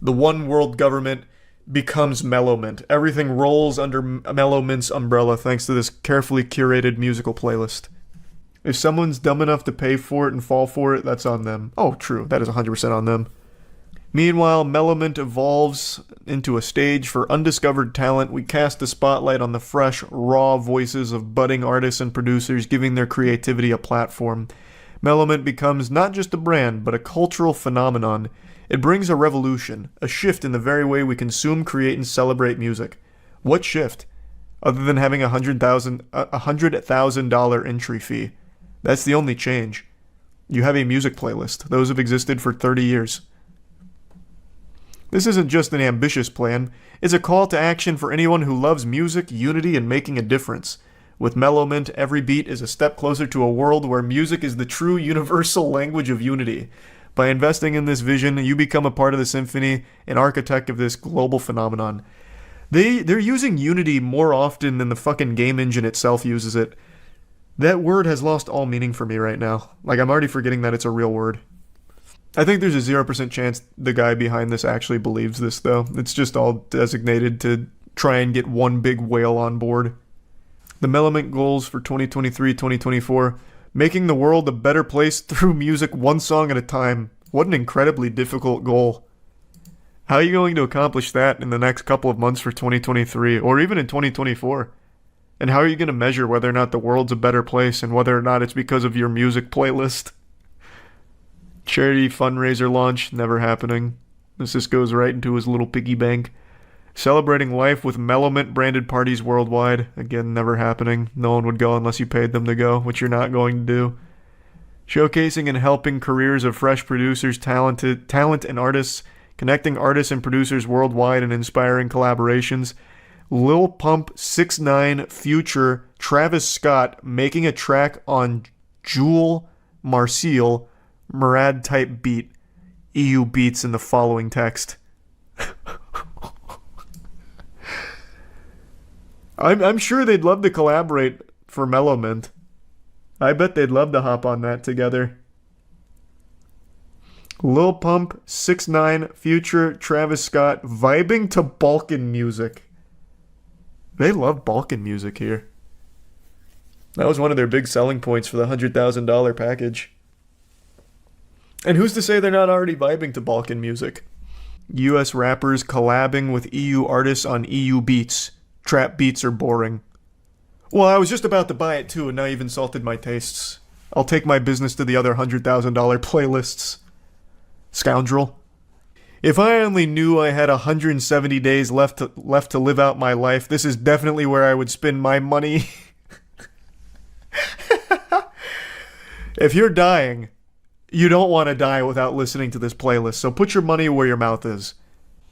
The one world government becomes Mellowment. Everything rolls under Mellowment's umbrella thanks to this carefully curated musical playlist. If someone's dumb enough to pay for it and fall for it, that's on them. Oh, true. That is 100% on them. Meanwhile, Melement evolves into a stage for undiscovered talent. We cast a spotlight on the fresh, raw voices of budding artists and producers, giving their creativity a platform. Melement becomes not just a brand, but a cultural phenomenon. It brings a revolution, a shift in the very way we consume, create, and celebrate music. What shift? Other than having a $100,000 entry fee. That's the only change. You have a music playlist. Those have existed for 30 years. This isn't just an ambitious plan. It's a call to action for anyone who loves music, unity, and making a difference. With Melement, every beat is a step closer to a world where music is the true universal language of unity. By investing in this vision, you become a part of the symphony, an architect of this global phenomenon. They're using Unity more often than the fucking game engine itself uses it. That word has lost all meaning for me right now. Like, I'm already forgetting that it's a real word. I think there's a 0% chance the guy behind this actually believes this, though. It's just all designated to try and get one big whale on board. The Melement goals for 2023-2024, making the world a better place through music one song at a time. What an incredibly difficult goal. How are you going to accomplish that in the next couple of months for 2023, or even in 2024? And how are you going to measure whether or not the world's a better place and whether or not it's because of your music playlist? Charity fundraiser launch, never happening. This goes right into his little piggy bank. Celebrating life with Melement branded parties worldwide. Again, never happening. No one would go unless you paid them to go, which you're not going to do. Showcasing and helping careers of fresh producers, talent and artists. Connecting artists and producers worldwide and inspiring collaborations. Lil Pump 6ix9ine Future Travis Scott making a track on Jewel Marcel Murad type beat. EU beats in the following text. I'm sure they'd love to collaborate for Melement. I bet they'd love to hop on that together. Lil Pump, 6ix9ine, Future, Travis Scott, vibing to Balkan music. They love Balkan music here. That was one of their big selling points for the $100,000 package. And who's to say they're not already vibing to Balkan music? US rappers collabing with EU artists on EU beats. Trap beats are boring. Well, I was just about to buy it too, and now you've insulted my tastes. I'll take my business to the other $100,000 playlists. Scoundrel. If I only knew I had 170 days left to live out my life, this is definitely where I would spend my money. If you're dying, you don't want to die without listening to this playlist, so put your money where your mouth is.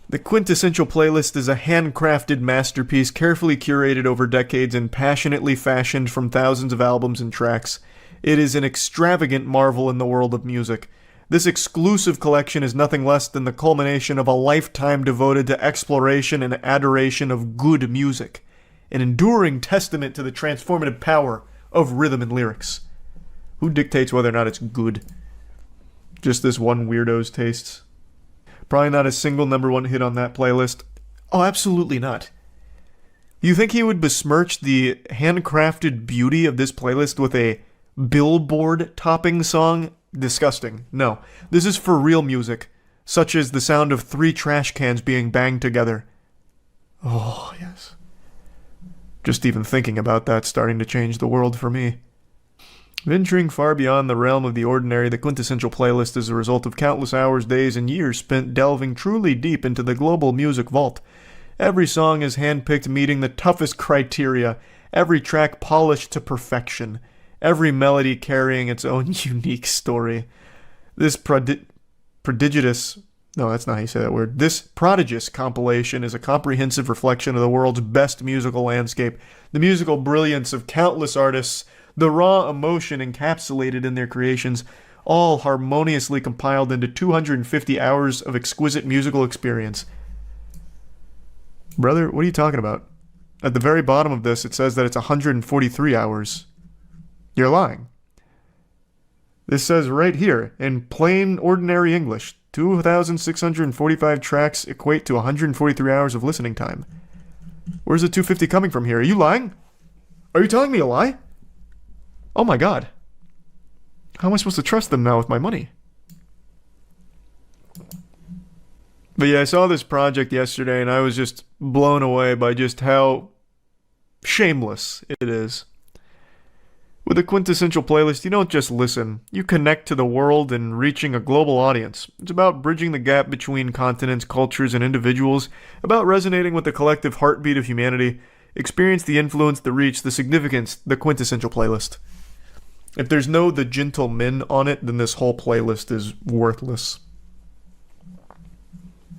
The Quintessential Playlist is a handcrafted masterpiece carefully curated over decades and passionately fashioned from thousands of albums and tracks. It is an extravagant marvel in the world of music. This exclusive collection is nothing less than the culmination of a lifetime devoted to exploration and adoration of good music, an enduring testament to the transformative power of rhythm and lyrics. Who dictates whether or not it's good? Just this one weirdo's tastes? Probably not a single #1 hit on that playlist. Oh, absolutely not. You think he would besmirch the handcrafted beauty of this playlist with a Billboard topping song? Disgusting. No. This is for real music, such as the sound of 3 trash cans being banged together. Oh, yes. Just even thinking about that starting to change the world for me. Venturing far beyond the realm of the ordinary, the Quintessential Playlist is a result of countless hours, days, and years spent delving truly deep into the global music vault. Every song is handpicked meeting the toughest criteria, every track polished to perfection, every melody carrying its own unique story. This prodigious compilation is a comprehensive reflection of the world's best musical landscape, the musical brilliance of countless artists, the raw emotion encapsulated in their creations, all harmoniously compiled into 250 hours of exquisite musical experience. Brother, what are you talking about? At the very bottom of this, it says that it's 143 hours. You're lying. This says right here, in plain, ordinary English, 2,645 tracks equate to 143 hours of listening time. Where's the 250 coming from here? Are you lying? Are you telling me a lie? Oh my god. How am I supposed to trust them now with my money? But yeah, I saw this project yesterday and I was just blown away by just how shameless it is. With a quintessential playlist, you don't just listen. You connect to the world and reaching a global audience. It's about bridging the gap between continents, cultures, and individuals, about resonating with the collective heartbeat of humanity. Experience the influence, the reach, the significance, the quintessential playlist. If there's no The Gentlemen on it, then this whole playlist is worthless.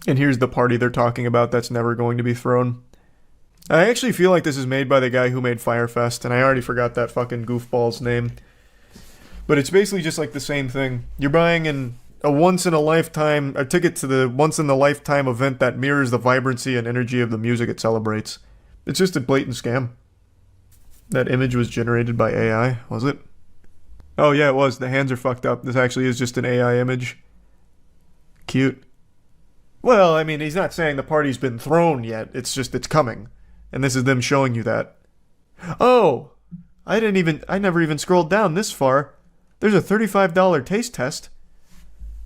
And here's the party they're talking about that's never going to be thrown. I actually feel like this is made by the guy who made Firefest, and I already forgot that fucking goofball's name. But it's basically just like the same thing. You're buying a ticket to the once-in-a-lifetime event that mirrors the vibrancy and energy of the music it celebrates. It's just a blatant scam. That image was generated by AI, was it? Oh yeah, it was. The hands are fucked up. This actually is just an AI image. Cute. Well, I mean, he's not saying the party's been thrown yet. It's just, it's coming. And this is them showing you that. Oh! I never even scrolled down this far. There's a $35 taste test.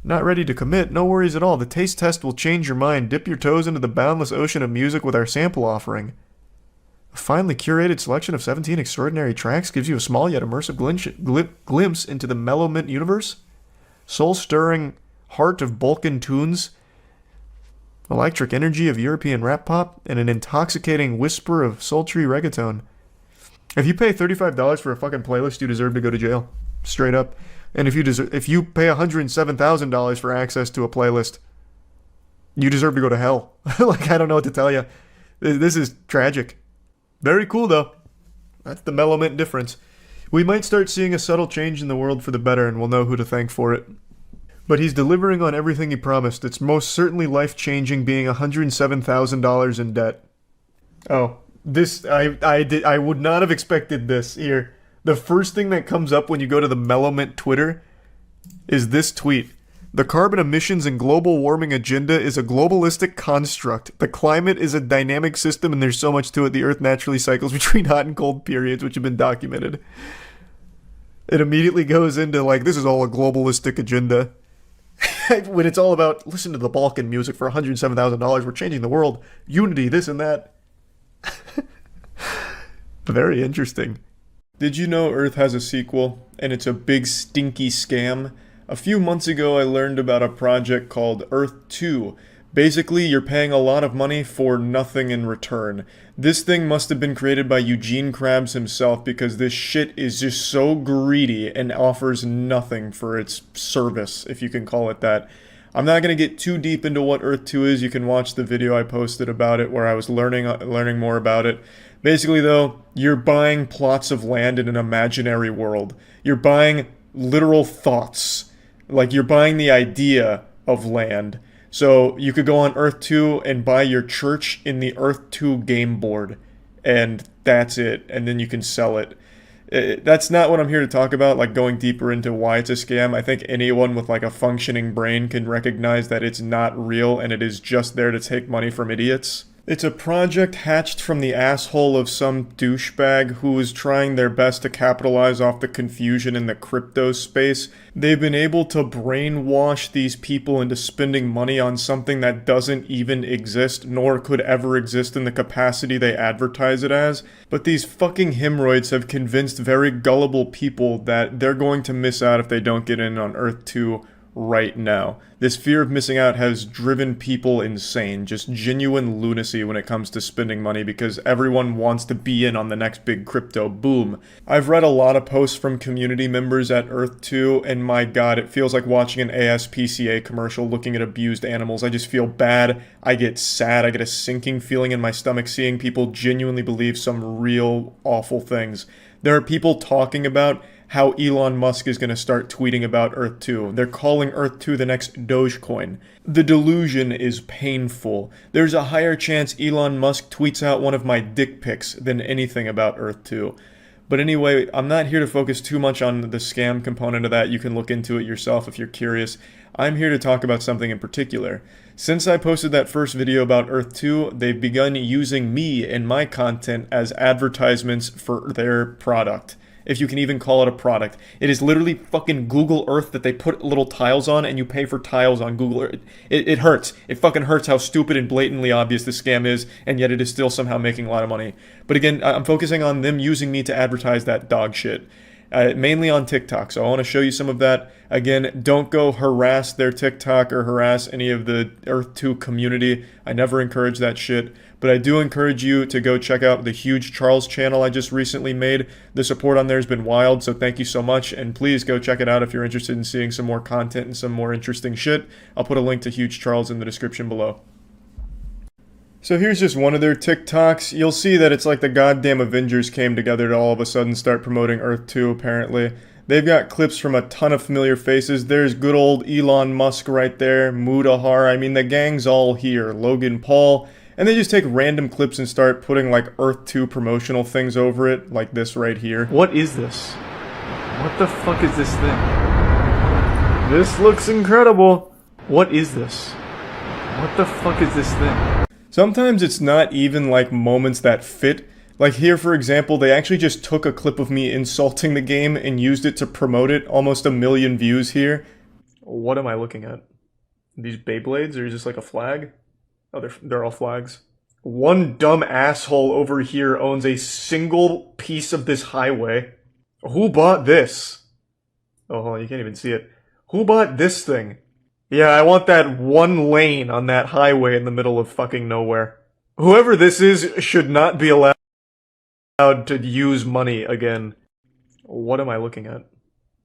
Not ready to commit? No worries at all. The taste test will change your mind. Dip your toes into the boundless ocean of music with our sample offering. A finely curated selection of 17 extraordinary tracks gives you a small yet immersive glimpse into the Mellow Mint universe. Soul-stirring heart of Balkan tunes, electric energy of European rap pop, and an intoxicating whisper of sultry reggaeton. If you pay $35 for a fucking playlist, you deserve to go to jail. Straight up. And if you pay $107,000 for access to a playlist, you deserve to go to hell. Like, I don't know what to tell you. This is tragic. Very cool, though. That's the Mellow Mint difference. We might start seeing a subtle change in the world for the better, and we'll know who to thank for it. But he's delivering on everything he promised. It's most certainly life-changing being $107,000 in debt. Oh, this, I would not have expected this. Here, the first thing that comes up when you go to the Mellow Mint Twitter is this tweet. The carbon emissions and global warming agenda is a globalistic construct. The climate is a dynamic system and there's so much to it. The Earth naturally cycles between hot and cold periods, which have been documented. It immediately goes into, like, this is all a globalistic agenda. When it's all about, listen to the Balkan music for $107,000, we're changing the world, unity, this and that. Very interesting. Did you know Earth has a sequel, and it's a big stinky scam? A few months ago I learned about a project called Earth 2. Basically, you're paying a lot of money for nothing in return. This thing must have been created by Eugene Krabs himself because this shit is just so greedy and offers nothing for its service, if you can call it that. I'm not going to get too deep into what Earth 2 is. You can watch the video I posted about it where I was learning more about it. Basically, though, you're buying plots of land in an imaginary world. You're buying literal thoughts. Like, you're buying the idea of land. So you could go on Earth 2 and buy your church in the Earth 2 game board. And that's it. And then you can sell it. That's not what I'm here to talk about, like going deeper into why it's a scam. I think anyone with like a functioning brain can recognize that it's not real and it is just there to take money from idiots. It's a project hatched from the asshole of some douchebag who is trying their best to capitalize off the confusion in the crypto space. They've been able to brainwash these people into spending money on something that doesn't even exist, nor could ever exist in the capacity they advertise it as. But these fucking hemorrhoids have convinced very gullible people that they're going to miss out if they don't get in on Earth 2 right now. This fear of missing out has driven people insane, just genuine lunacy when it comes to spending money because everyone wants to be in on the next big crypto boom. I've read a lot of posts from community members at Earth 2 and my god, it feels like watching an ASPCA commercial looking at abused animals. I just feel bad, I get sad, I get a sinking feeling in my stomach seeing people genuinely believe some real awful things. There are people talking about how Elon Musk is going to start tweeting about Earth 2. They're calling Earth 2 the next Dogecoin. The delusion is painful. There's a higher chance Elon Musk tweets out one of my dick pics than anything about Earth 2. But anyway, I'm not here to focus too much on the scam component of that. You can look into it yourself if you're curious. I'm here to talk about something in particular. Since I posted that first video about Earth 2, they've begun using me and my content as advertisements for their product. if you can even call it a product. It is literally fucking Google Earth that they put little tiles on, and you pay for tiles on Google Earth. It hurts. It fucking hurts how stupid and blatantly obvious this scam is, and yet it is still somehow making a lot of money. But again, I'm focusing on them using me to advertise that dog shit. Mainly on TikTok, so I want to show you some of that. Again, don't go harass their TikTok or harass any of the Earth 2 community. I never encourage that shit, but I do encourage you to go check out the Huge Charles channel I just recently made. The support on there has been wild, so thank you so much, and please go check it out if you're interested in seeing some more content and some more interesting shit. I'll put a link to Huge Charles in the description below. So here's just one of their TikToks. You'll see that it's like the goddamn Avengers came together to all of a sudden start promoting Earth 2, apparently. They've got clips from a ton of familiar faces. There's good old Elon Musk right there, Mudahar. I mean, the gang's all here. Logan Paul. And they just take random clips and start putting like Earth 2 promotional things over it, like this right here. What is this? What the fuck is this thing? This looks incredible. What is this? What the fuck is this thing? Sometimes it's not even like moments that fit. Like here, for example, they actually just took a clip of me insulting the game and used it to promote it. Almost 1 million views here. What am I looking at? These Beyblades, or is this like a flag? Oh, they're all flags. One dumb asshole over here owns a single piece of this highway. Who bought this? Oh, hold on, you can't even see it. Who bought this thing? Yeah, I want that one lane on that highway in the middle of fucking nowhere. Whoever this is should not be allowed to use money again. What am I looking at?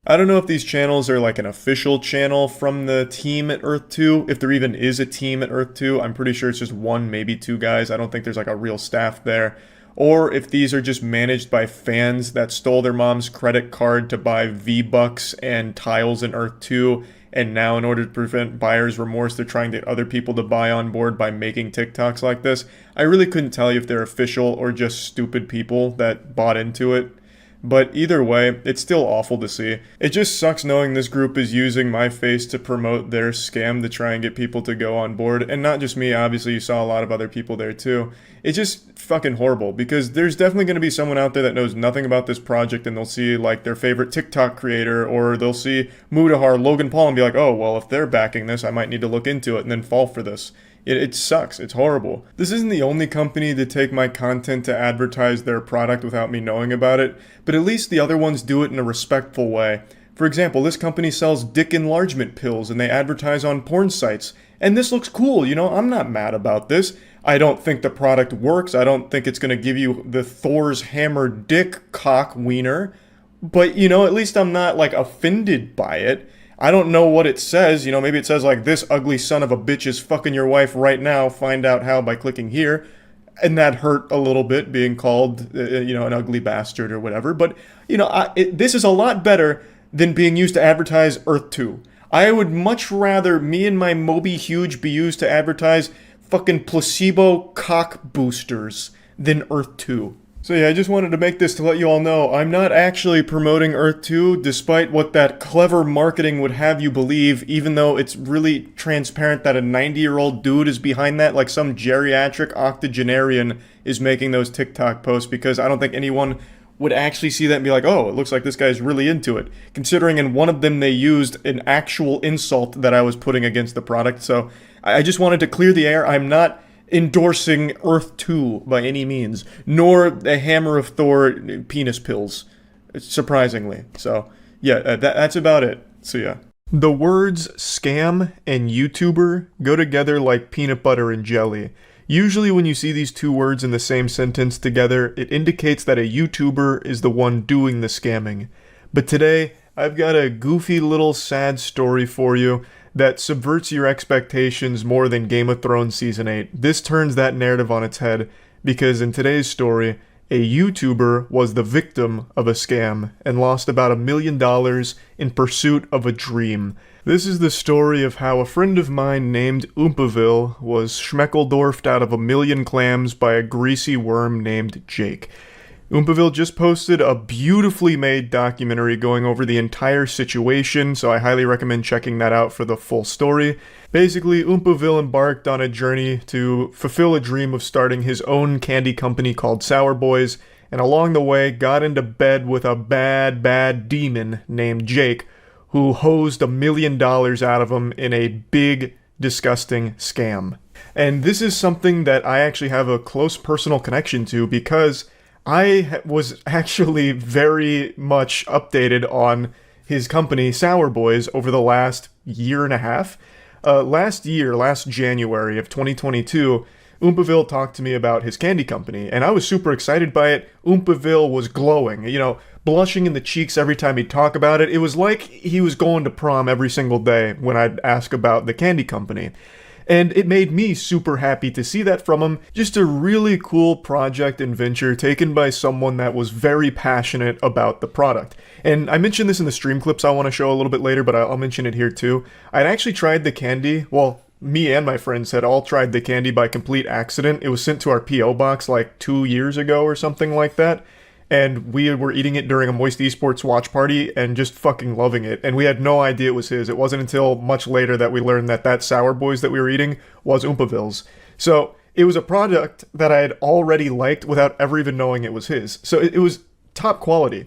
I don't know if these channels are like an official channel from the team at Earth 2. If there even is a team at Earth 2, I'm pretty sure it's just 1, maybe 2 guys. I don't think there's like a real staff there. Or if these are just managed by fans that stole their mom's credit card to buy V-Bucks and tiles in Earth 2, and now in order to prevent buyer's remorse, they're trying to get other people to buy on board by making TikToks like this. I really couldn't tell you if they're official or just stupid people that bought into it. But either way, it's still awful to see. It just sucks knowing this group is using my face to promote their scam to try and get people to go on board. And not just me, obviously you saw a lot of other people there too. It's just fucking horrible, because there's definitely going to be someone out there that knows nothing about this project, and they'll see like their favorite TikTok creator, or they'll see Mudahar, Logan Paul, and be like, oh, well, if they're backing this, I might need to look into it, and then fall for this. It sucks. It's horrible. This isn't the only company to take my content to advertise their product without me knowing about it, but at least the other ones do it in a respectful way. For example, this company sells dick enlargement pills, and they advertise on porn sites. And this looks cool, you know, I'm not mad about this. I don't think the product works. I don't think it's going to give you the Thor's hammer dick cock wiener. But, you know, at least I'm not, like, offended by it. I don't know what it says. You know, maybe it says, like, this ugly son of a bitch is fucking your wife right now. Find out how by clicking here. And that hurt a little bit, being called, you know, an ugly bastard or whatever. But, you know, this is a lot better than being used to advertise Earth 2. I would much rather me and my Moby Huge be used to advertise fucking placebo cock boosters than Earth 2. So yeah, I just wanted to make this to let you all know I'm not actually promoting Earth 2, despite what that clever marketing would have you believe, even though it's really transparent that a 90-year-old dude is behind that, like some geriatric octogenarian is making those TikTok posts, because I don't think anyone would actually see that and be like, oh, it looks like this guy's really into it, considering in one of them they used an actual insult that I was putting against the product. So I just wanted to clear the air. I'm not endorsing Earth 2 by any means, nor the Hammer of Thor penis pills, surprisingly. So yeah, that's about it. So yeah. The words scam and YouTuber go together like peanut butter and jelly. Usually when you see these two words in the same sentence together, it indicates that a YouTuber is the one doing the scamming. But today, I've got a goofy little sad story for you that subverts your expectations more than Game of Thrones Season 8. This turns that narrative on its head, because in today's story, a YouTuber was the victim of a scam and lost about $1 million in pursuit of a dream. This is the story of how a friend of mine named Oompaville was schmeckeldorfed out of 1 million clams by a greasy worm named Jake. Oompaville just posted a beautifully made documentary going over the entire situation, so I highly recommend checking that out for the full story. Basically, Oompaville embarked on a journey to fulfill a dream of starting his own candy company called Sour Boys, and along the way got into bed with a bad demon named Jake, who hosed $1 million out of him in a big, disgusting scam. And this is something that I actually have a close personal connection to because I was actually very much updated on his company, Sour Boys, over the last year and a half. Last January of 2022, Oompaville talked to me about his candy company, and I was super excited by it. Oompaville was glowing, blushing in the cheeks every time he'd talk about it. It was like he was going to prom every single day when I'd ask about the candy company. And it made me super happy to see that from him. Just a really cool project and venture taken by someone that was very passionate about the product. And I mentioned this in the stream clips I want to show a little bit later, but I'll mention it here too. I'd actually tried the candy, well, me and my friends had all tried the candy by complete accident. It was sent to our P.O. box like 2 years ago or something like that. And we were eating it during a Moist Esports watch party and just fucking loving it. And we had no idea it was his. It wasn't until much later that we learned that Sour Boys that we were eating was Oompaville's. So it was a product that I had already liked without ever even knowing it was his. So it was top quality.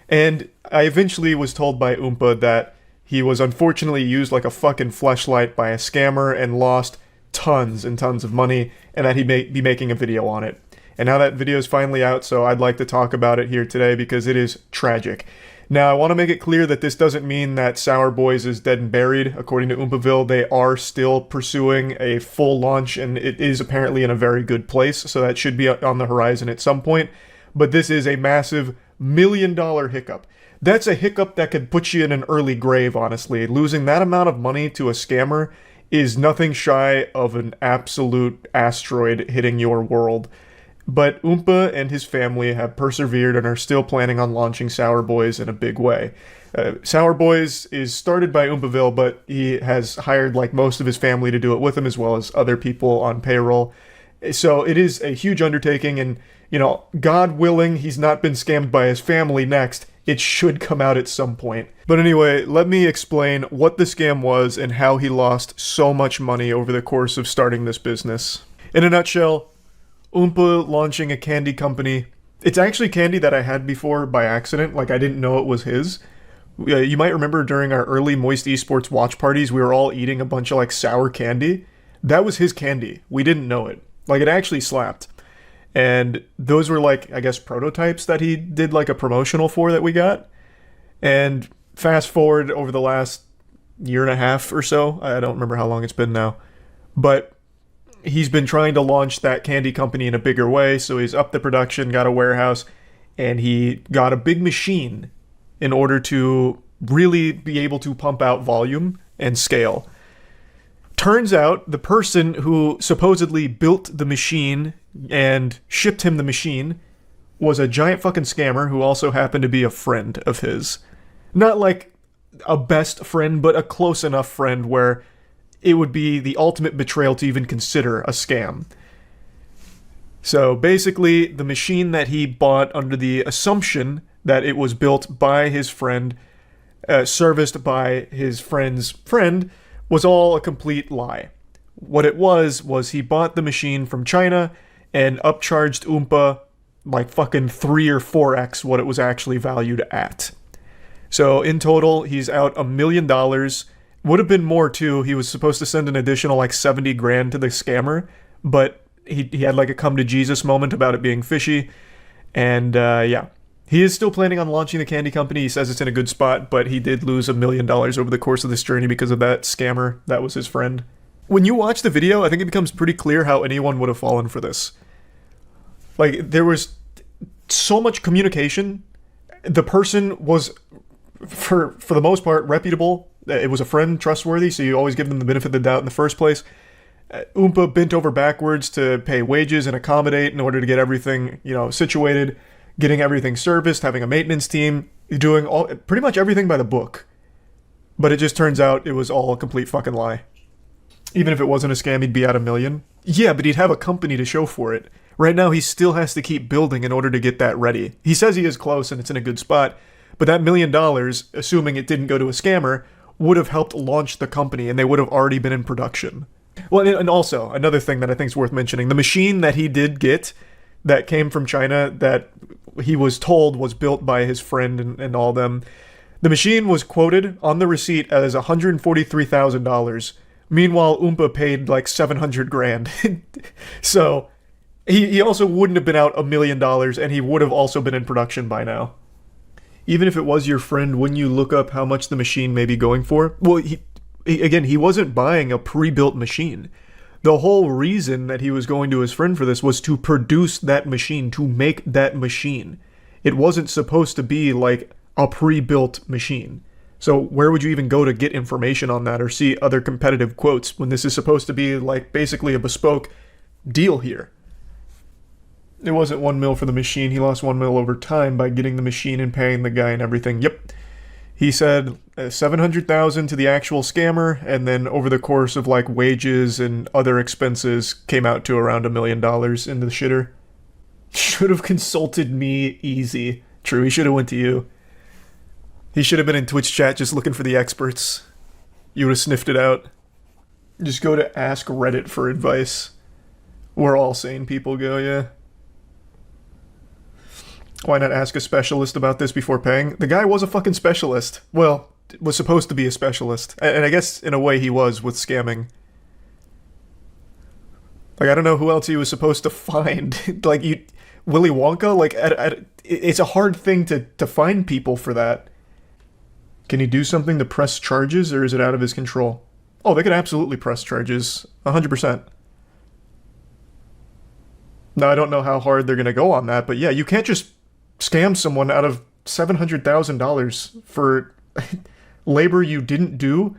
And I eventually was told by Oompa that he was unfortunately used like a fucking fleshlight by a scammer and lost tons and tons of money, and that he'd be making a video on it. And now that video is finally out, so I'd like to talk about it here today because it is tragic. Now, I want to make it clear that this doesn't mean that Sour Boys is dead and buried. According to Oompaville, they are still pursuing a full launch, and it is apparently in a very good place, so that should be on the horizon at some point. But this is a massive $1 million hiccup. That's a hiccup that could put you in an early grave, honestly. Losing that amount of money to a scammer is nothing shy of an absolute asteroid hitting your world. But Oompa and his family have persevered and are still planning on launching Sour Boys in a big way. Sour Boys is started by Oompaville, but he has hired like most of his family to do it with him, as well as other people on payroll. So it is a huge undertaking, and God willing, he's not been scammed by his family next. It should come out at some point. But anyway, let me explain what the scam was and how he lost so much money over the course of starting this business. In a nutshell, Oompa launching a candy company. It's actually candy that I had before by accident, like I didn't know it was his. You might remember during our early Moist Esports watch parties, we were all eating a bunch of like sour candy. That was his candy. We didn't know it. Like it actually slapped. And those were like, I guess, prototypes that he did like a promotional for that we got. And fast forward over the last year and a half or so, I don't remember how long it's been now, but he's been trying to launch that candy company in a bigger way, so he's upped the production, got a warehouse, and he got a big machine in order to really be able to pump out volume and scale. Turns out the person who supposedly built the machine and shipped him the machine was a giant fucking scammer who also happened to be a friend of his. Not like a best friend, but a close enough friend where it would be the ultimate betrayal to even consider a scam. So basically, the machine that he bought under the assumption that it was built by his friend, serviced by his friend's friend, was all a complete lie. What it was he bought the machine from China and upcharged Oompa like fucking 3 or 4x what it was actually valued at. So in total, he's out $1 million. Would have been more too. He was supposed to send an additional like 70 grand to the scammer, but he had like a come to Jesus moment about it being fishy. And yeah, he is still planning on launching the candy company. He says it's in a good spot, but he did lose $1 million over the course of this journey because of that scammer. That was his friend. When you watch the video, I think it becomes pretty clear how anyone would have fallen for this. Like, there was so much communication. The person was, for the most part, reputable. It was a friend, trustworthy, so you always give them the benefit of the doubt in the first place. Oompa bent over backwards to pay wages and accommodate in order to get everything, situated, getting everything serviced, having a maintenance team, doing pretty much everything by the book. But it just turns out it was all a complete fucking lie. Even if it wasn't a scam, he'd be at $1 million. Yeah, but he'd have a company to show for it. Right now, he still has to keep building in order to get that ready. He says he is close and it's in a good spot, but that $1 million, assuming it didn't go to a scammer, would have helped launch the company and they would have already been in production. Well, and also, another thing that I think is worth mentioning, the machine that he did get that came from China that he was told was built by his friend and all them. The machine was quoted on the receipt as $143,000. Meanwhile, Oompa paid like 700 grand. So he also wouldn't have been out $1 million, and he would have also been in production by now. Even if it was your friend, wouldn't you look up how much the machine may be going for? Well, he wasn't buying a pre-built machine. The whole reason that he was going to his friend for this was to produce that machine, to make that machine. It wasn't supposed to be like a pre-built machine. So where would you even go to get information on that or see other competitive quotes when this is supposed to be like basically a bespoke deal here? It wasn't 1 mil for the machine. He lost 1 mil over time by getting the machine and paying the guy and everything. Yep. He said 700,000 to the actual scammer, and then over the course of like wages and other expenses came out to around $1 million in the shitter. Should have consulted me, easy. True, he should have went to you. He should have been in Twitch chat just looking for the experts. You would have sniffed it out. Just go to Ask Reddit for advice. Where all sane people go, yeah. Why not ask a specialist about this before paying? The guy was a fucking specialist. Well, was supposed to be a specialist. And I guess in a way he was with scamming. Like, I don't know who else he was supposed to find. Like, Willy Wonka? Like, it's a hard thing to find people for that. Can he do something to press charges, or is it out of his control? Oh, they could absolutely press charges. 100%. Now, I don't know how hard they're going to go on that, but yeah, you can't just scam someone out of $700,000 for labor you didn't do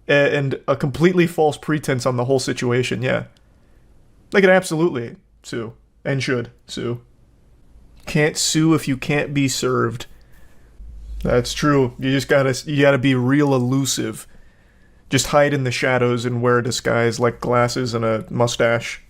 and a completely false pretense on the whole situation, yeah. They could absolutely sue, and should sue. Can't sue if you can't be served. That's true. You gotta be real elusive. Just hide in the shadows and wear a disguise like glasses and a mustache.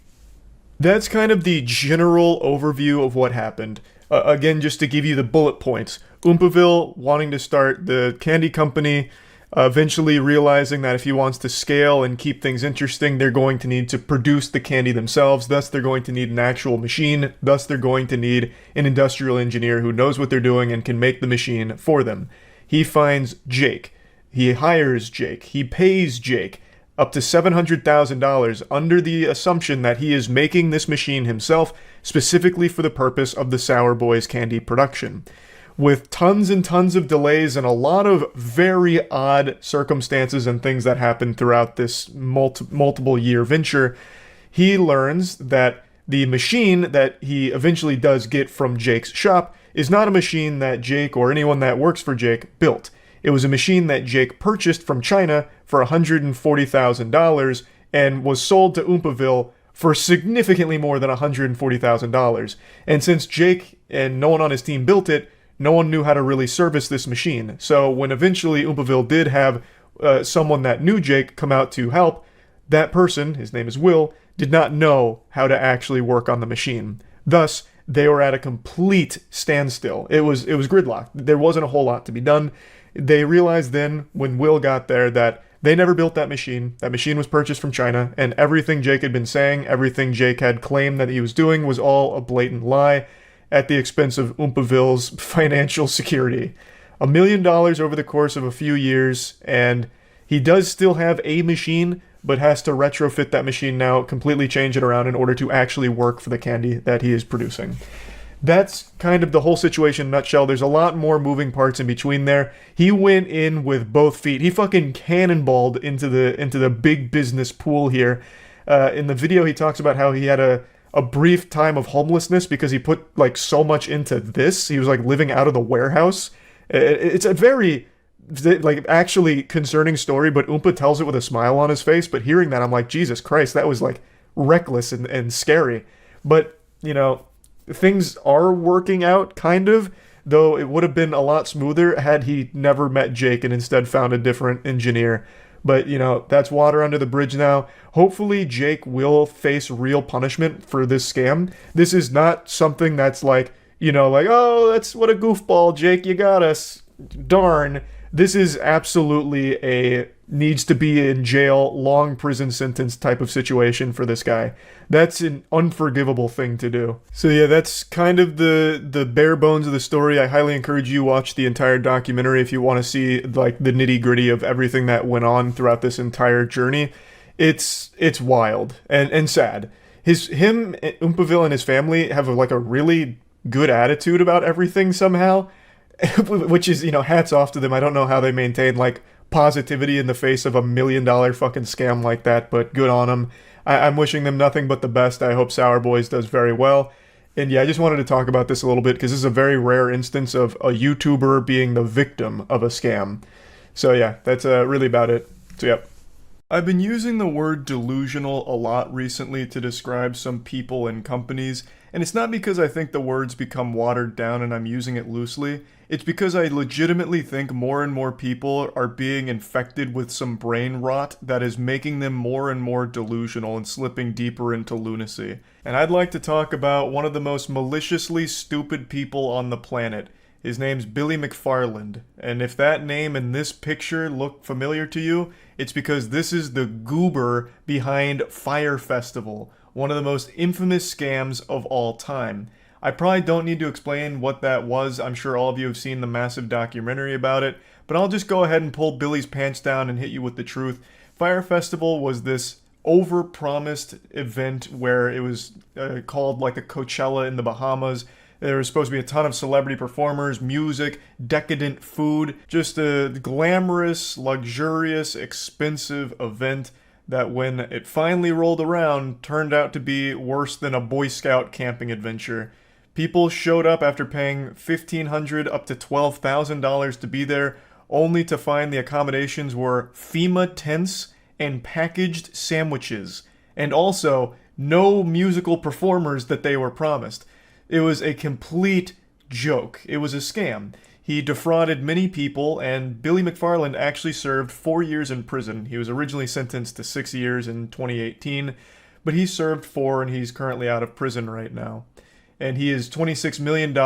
That's kind of the general overview of what happened. Again, just to give you the bullet points. Oompaville wanting to start the candy company, eventually realizing that if he wants to scale and keep things interesting, they're going to need to produce the candy themselves. Thus, they're going to need an actual machine. Thus, they're going to need an industrial engineer who knows what they're doing and can make the machine for them. He finds Jake. He hires Jake. He pays Jake up to $700,000 under the assumption that he is making this machine himself, specifically for the purpose of the Sour Boys candy production. With tons and tons of delays and a lot of very odd circumstances and things that happen throughout this multiple year venture, he learns that the machine that he eventually does get from Jake's shop is not a machine that Jake or anyone that works for Jake built. It was a machine that Jake purchased from China for $140,000 and was sold to Oompaville for significantly more than $140,000. And since Jake and no one on his team built it, no one knew how to really service this machine. So when eventually Oompaville did have someone that knew Jake come out to help, that person, his name is Will, did not know how to actually work on the machine. Thus, they were at a complete standstill. It was gridlocked. There wasn't a whole lot to be done. They realized then, when Will got there, that they never built that machine. That machine was purchased from China, and everything Jake had been saying, everything Jake had claimed that he was doing was all a blatant lie at the expense of Oompaville's financial security. $1 million over the course of a few years, and he does still have a machine, but has to retrofit that machine now, completely change it around in order to actually work for the candy that he is producing. That's kind of the whole situation in a nutshell. There's a lot more moving parts in between there. He went in with both feet. He fucking cannonballed into the big business pool here. In the video, he talks about how he had a brief time of homelessness because he put like so much into this. He was like living out of the warehouse. It's a very like actually concerning story, but Oompa tells it with a smile on his face. But hearing that, I'm like, Jesus Christ, that was like reckless and scary. But, you know, things are working out, kind of, though it would have been a lot smoother had he never met Jake and instead found a different engineer. But, you know, that's water under the bridge now. Hopefully Jake will face real punishment for this scam. This is not something that's like, you know, like, oh, that's what a goofball, Jake, you got us. Darn. This is absolutely a needs to be in jail, long prison sentence type of situation for this guy. That's an unforgivable thing to do. So yeah, that's kind of the bare bones of the story. I highly encourage you watch the entire documentary if you want to see like the nitty gritty of everything that went on throughout this entire journey. It's wild and sad. Him, Oompaville, and his family have like a really good attitude about everything somehow, which is, hats off to them. I don't know how they maintain like positivity in the face of $1 million fucking scam like that, but good on them. I'm wishing them nothing but the best. I hope Sour Boys does very well. And yeah, I just wanted to talk about this a little bit because this is a very rare instance of a YouTuber being the victim of a scam. So yeah, that's really about it. So yep. I've been using the word delusional a lot recently to describe some people and companies, and it's not because I think the word's become watered down and I'm using it loosely. It's because I legitimately think more and more people are being infected with some brain rot that is making them more and more delusional and slipping deeper into lunacy. And I'd like to talk about one of the most maliciously stupid people on the planet. His name's Billy McFarland, and if that name and this picture look familiar to you, it's because this is the goober behind Fyre Festival, one of the most infamous scams of all time. I probably don't need to explain what that was. I'm sure all of you have seen the massive documentary about it, but I'll just go ahead and pull Billy's pants down and hit you with the truth. Fyre Festival was this over-promised event where it was called like a Coachella in the Bahamas. There was supposed to be a ton of celebrity performers, music, decadent food, just a glamorous, luxurious, expensive event that when it finally rolled around turned out to be worse than a Boy Scout camping adventure. People showed up after paying $1,500 up to $12,000 to be there, only to find the accommodations were FEMA tents and packaged sandwiches, and also no musical performers that they were promised. It was a complete joke. It was a scam. He defrauded many people, and Billy McFarland actually served 4 years in prison. He was originally sentenced to 6 years in 2018, but he served 4 and he's currently out of prison right now. And he is $26 million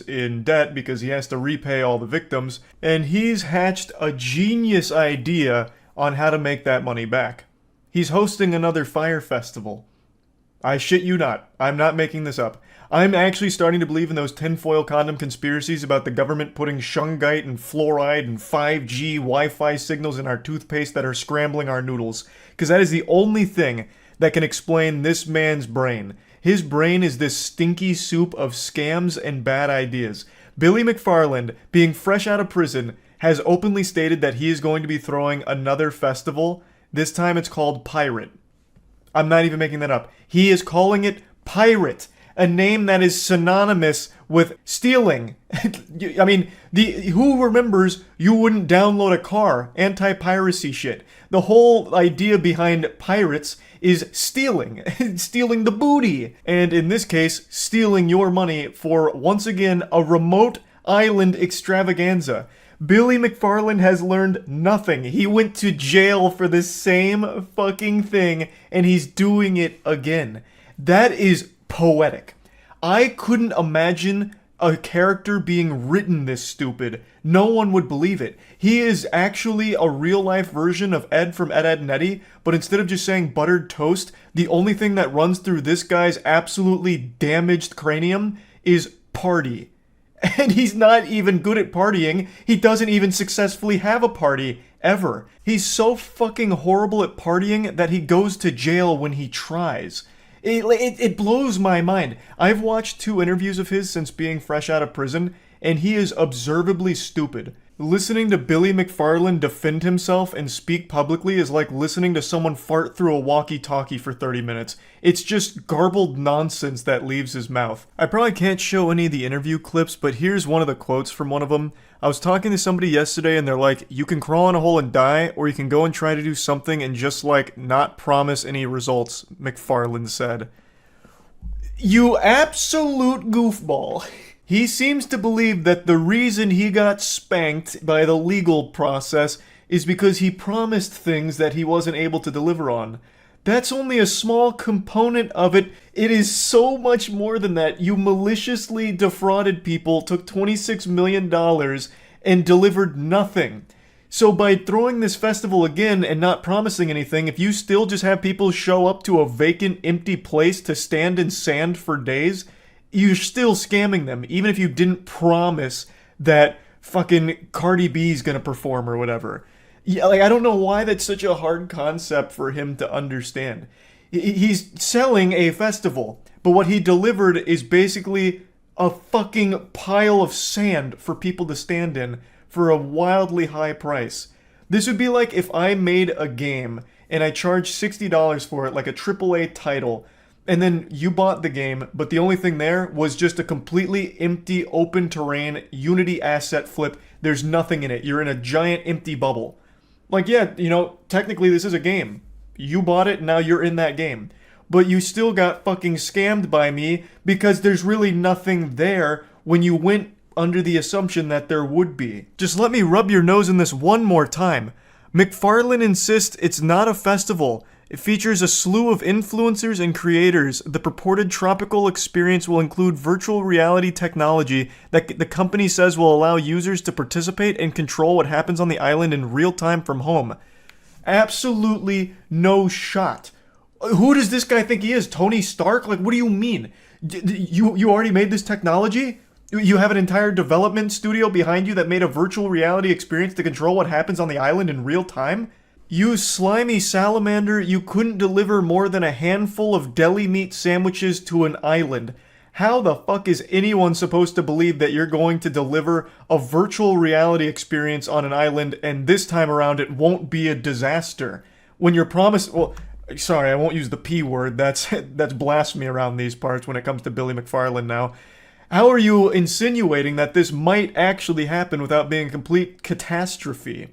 in debt because he has to repay all the victims, and he's hatched a genius idea on how to make that money back. He's hosting another Fyre Festival. I shit you not. I'm not making this up. I'm actually starting to believe in those tinfoil condom conspiracies about the government putting shungite and fluoride and 5G Wi-Fi signals in our toothpaste that are scrambling our noodles. Because that is the only thing that can explain this man's brain. His brain is this stinky soup of scams and bad ideas. Billy McFarland, being fresh out of prison, has openly stated that he is going to be throwing another festival. This time it's called Pirate. I'm not even making that up. He is calling it Pirate, a name that is synonymous with stealing. I mean, who remembers you wouldn't download a car? Anti-piracy shit. The whole idea behind pirates is stealing. Stealing the booty. And in this case, stealing your money for, once again, a remote island extravaganza. Billy McFarland has learned nothing. He went to jail for the same fucking thing, and he's doing it again. That is poetic. I couldn't imagine a character being written this stupid. No one would believe it. He is actually a real-life version of Ed from Ed, Edd n Eddy, but instead of just saying buttered toast, the only thing that runs through this guy's absolutely damaged cranium is party. And he's not even good at partying. He doesn't even successfully have a party, ever. He's so fucking horrible at partying that he goes to jail when he tries. It blows my mind. I've watched 2 interviews of his since being fresh out of prison, and he is observably stupid. Listening to Billy McFarland defend himself and speak publicly is like listening to someone fart through a walkie-talkie for 30 minutes. It's just garbled nonsense that leaves his mouth. I probably can't show any of the interview clips, but here's one of the quotes from one of them. I was talking to somebody yesterday and they're like, you can crawl in a hole and die, or you can go and try to do something and just like not promise any results, McFarland said. You absolute goofball. He seems to believe that the reason he got spanked by the legal process is because he promised things that he wasn't able to deliver on. That's only a small component of it. It is so much more than that. You maliciously defrauded people, took $26 million, and delivered nothing. So by throwing this festival again and not promising anything, if you still just have people show up to a vacant, empty place to stand in sand for days, you're still scamming them, even if you didn't promise that fucking Cardi B's gonna perform or whatever. Yeah, like, I don't know why that's such a hard concept for him to understand. He's selling a festival, but what he delivered is basically a fucking pile of sand for people to stand in for a wildly high price. This would be like if I made a game and I charged $60 for it, like a AAA title, and then you bought the game, but the only thing there was just a completely empty open terrain Unity asset flip. There's nothing in it. You're in a giant empty bubble. Like, yeah, you know, technically this is a game. You bought it, now you're in that game. But you still got fucking scammed by me because there's really nothing there when you went under the assumption that there would be. Just let me rub your nose in this one more time. McFarlane insists it's not a festival. It features a slew of influencers and creators. The purported tropical experience will include virtual reality technology that the company says will allow users to participate and control what happens on the island in real time from home. Absolutely no shot. Who does this guy think he is? Tony Stark? Like, what do you mean? You already made this technology? You have an entire development studio behind you that made a virtual reality experience to control what happens on the island in real time? You slimy salamander, you couldn't deliver more than a handful of deli meat sandwiches to an island. How the fuck is anyone supposed to believe that you're going to deliver a virtual reality experience on an island and this time around it won't be a disaster? When you're promised... Well, sorry, I won't use the P word. That's blasphemy around these parts when it comes to Billy McFarlane now. How are you insinuating that this might actually happen without being a complete catastrophe?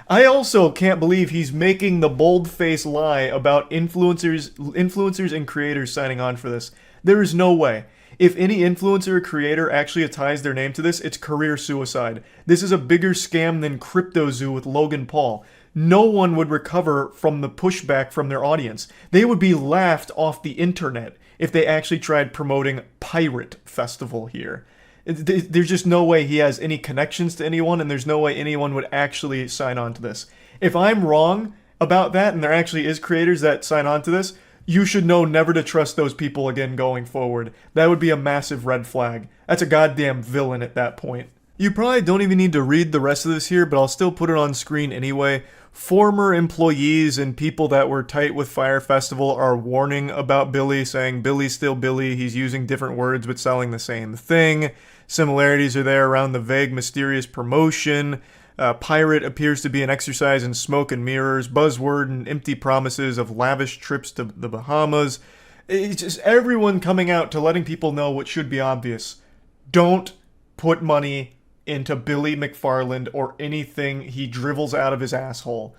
I also can't believe he's making the bold-faced lie about influencers and creators signing on for this. There is no way. If any influencer or creator actually ties their name to this, it's career suicide. This is a bigger scam than CryptoZoo with Logan Paul. No one would recover from the pushback from their audience. They would be laughed off the internet if they actually tried promoting Pirate Festival here. There's just no way he has any connections to anyone, and there's no way anyone would actually sign on to this. If I'm wrong about that, and there actually is creators that sign on to this, you should know never to trust those people again going forward. That would be a massive red flag. That's a goddamn villain at that point. You probably don't even need to read the rest of this here, but I'll still put it on screen anyway. Former employees and people that were tight with Fire Festival are warning about Billy, saying Billy's still Billy, he's using different words but selling the same thing. Similarities are there around the vague, mysterious promotion. Pirate appears to be an exercise in smoke and mirrors, buzzword and empty promises of lavish trips to the Bahamas. It's just everyone coming out to letting people know what should be obvious. Don't put money into Billy McFarlane or anything he dribbles out of his asshole.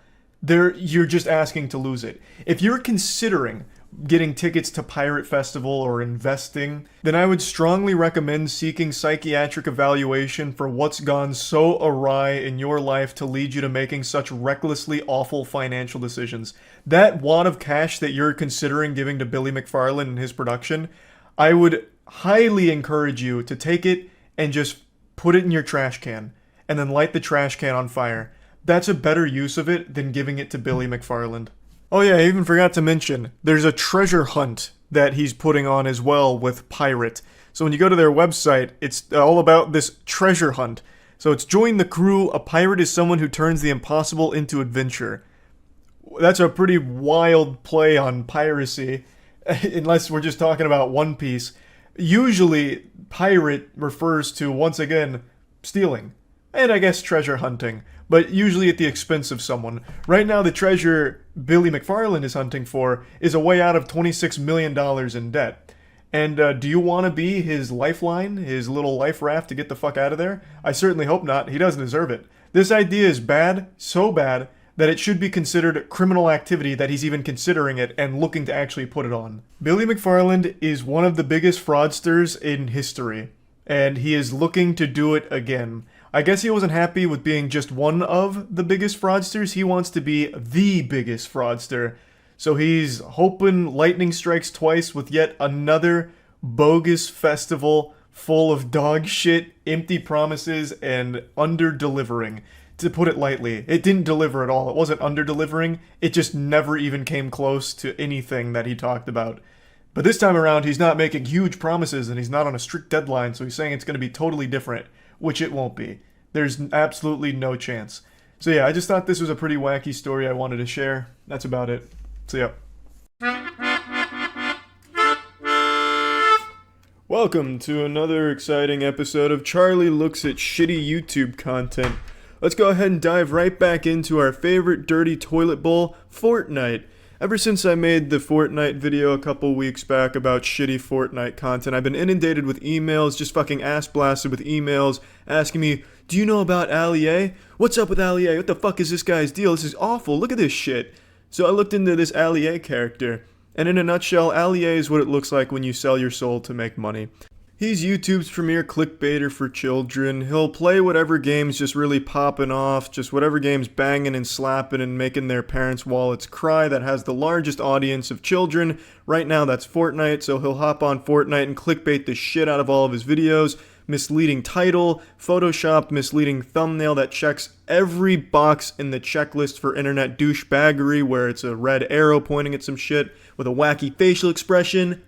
You're just asking to lose it. If you're considering getting tickets to Pirate Festival or investing, then I would strongly recommend seeking psychiatric evaluation for what's gone so awry in your life to lead you to making such recklessly awful financial decisions. That wad of cash that you're considering giving to Billy McFarlane and his production, I would highly encourage you to take it and just put it in your trash can, and then light the trash can on fire. That's a better use of it than giving it to Billy McFarlane. Oh yeah, I even forgot to mention, there's a treasure hunt that he's putting on as well with Pirate. So when you go to their website, it's all about this treasure hunt. So it's join the crew, a pirate is someone who turns the impossible into adventure. That's a pretty wild play on piracy, unless we're just talking about One Piece. Usually, pirate refers to, once again, stealing. And I guess treasure hunting. But usually at the expense of someone. Right now, the treasure Billy McFarlane is hunting for is a way out of $26 million in debt. And do you want to be his lifeline, his little life raft to get the fuck out of there? I certainly hope not. He doesn't deserve it. This idea is bad, so bad, that it should be considered criminal activity that he's even considering it and looking to actually put it on. Billy McFarlane is one of the biggest fraudsters in history, and he is looking to do it again. I guess he wasn't happy with being just one of the biggest fraudsters. He wants to be the biggest fraudster. So he's hoping lightning strikes twice with yet another bogus festival full of dog shit, empty promises, and under-delivering. To put it lightly, it didn't deliver at all. It wasn't under-delivering, it just never even came close to anything that he talked about. But this time around, he's not making huge promises, and he's not on a strict deadline, so he's saying it's going to be totally different, which it won't be. There's absolutely no chance. So yeah, I just thought this was a pretty wacky story I wanted to share. That's about it. So yeah. Welcome to another exciting episode of Charlie Looks at Shitty YouTube Content. Let's go ahead and dive right back into our favorite dirty toilet bowl, Fortnite. Ever since I made the Fortnite video a couple weeks back about shitty Fortnite content, I've been inundated with emails, just fucking ass blasted with emails, asking me, do you know about Allier? What's up with Allier? What the fuck is this guy's deal? This is awful, look at this shit. So I looked into this Allier character. And in a nutshell, Allier is what it looks like when you sell your soul to make money. He's YouTube's premier clickbaiter for children. He'll play whatever game's just really popping off, just whatever game's banging and slapping and making their parents' wallets cry that has the largest audience of children. Right now that's Fortnite, so he'll hop on Fortnite and clickbait the shit out of all of his videos. Misleading title, photoshopped misleading thumbnail that checks every box in the checklist for internet douchebaggery, where it's a red arrow pointing at some shit with a wacky facial expression.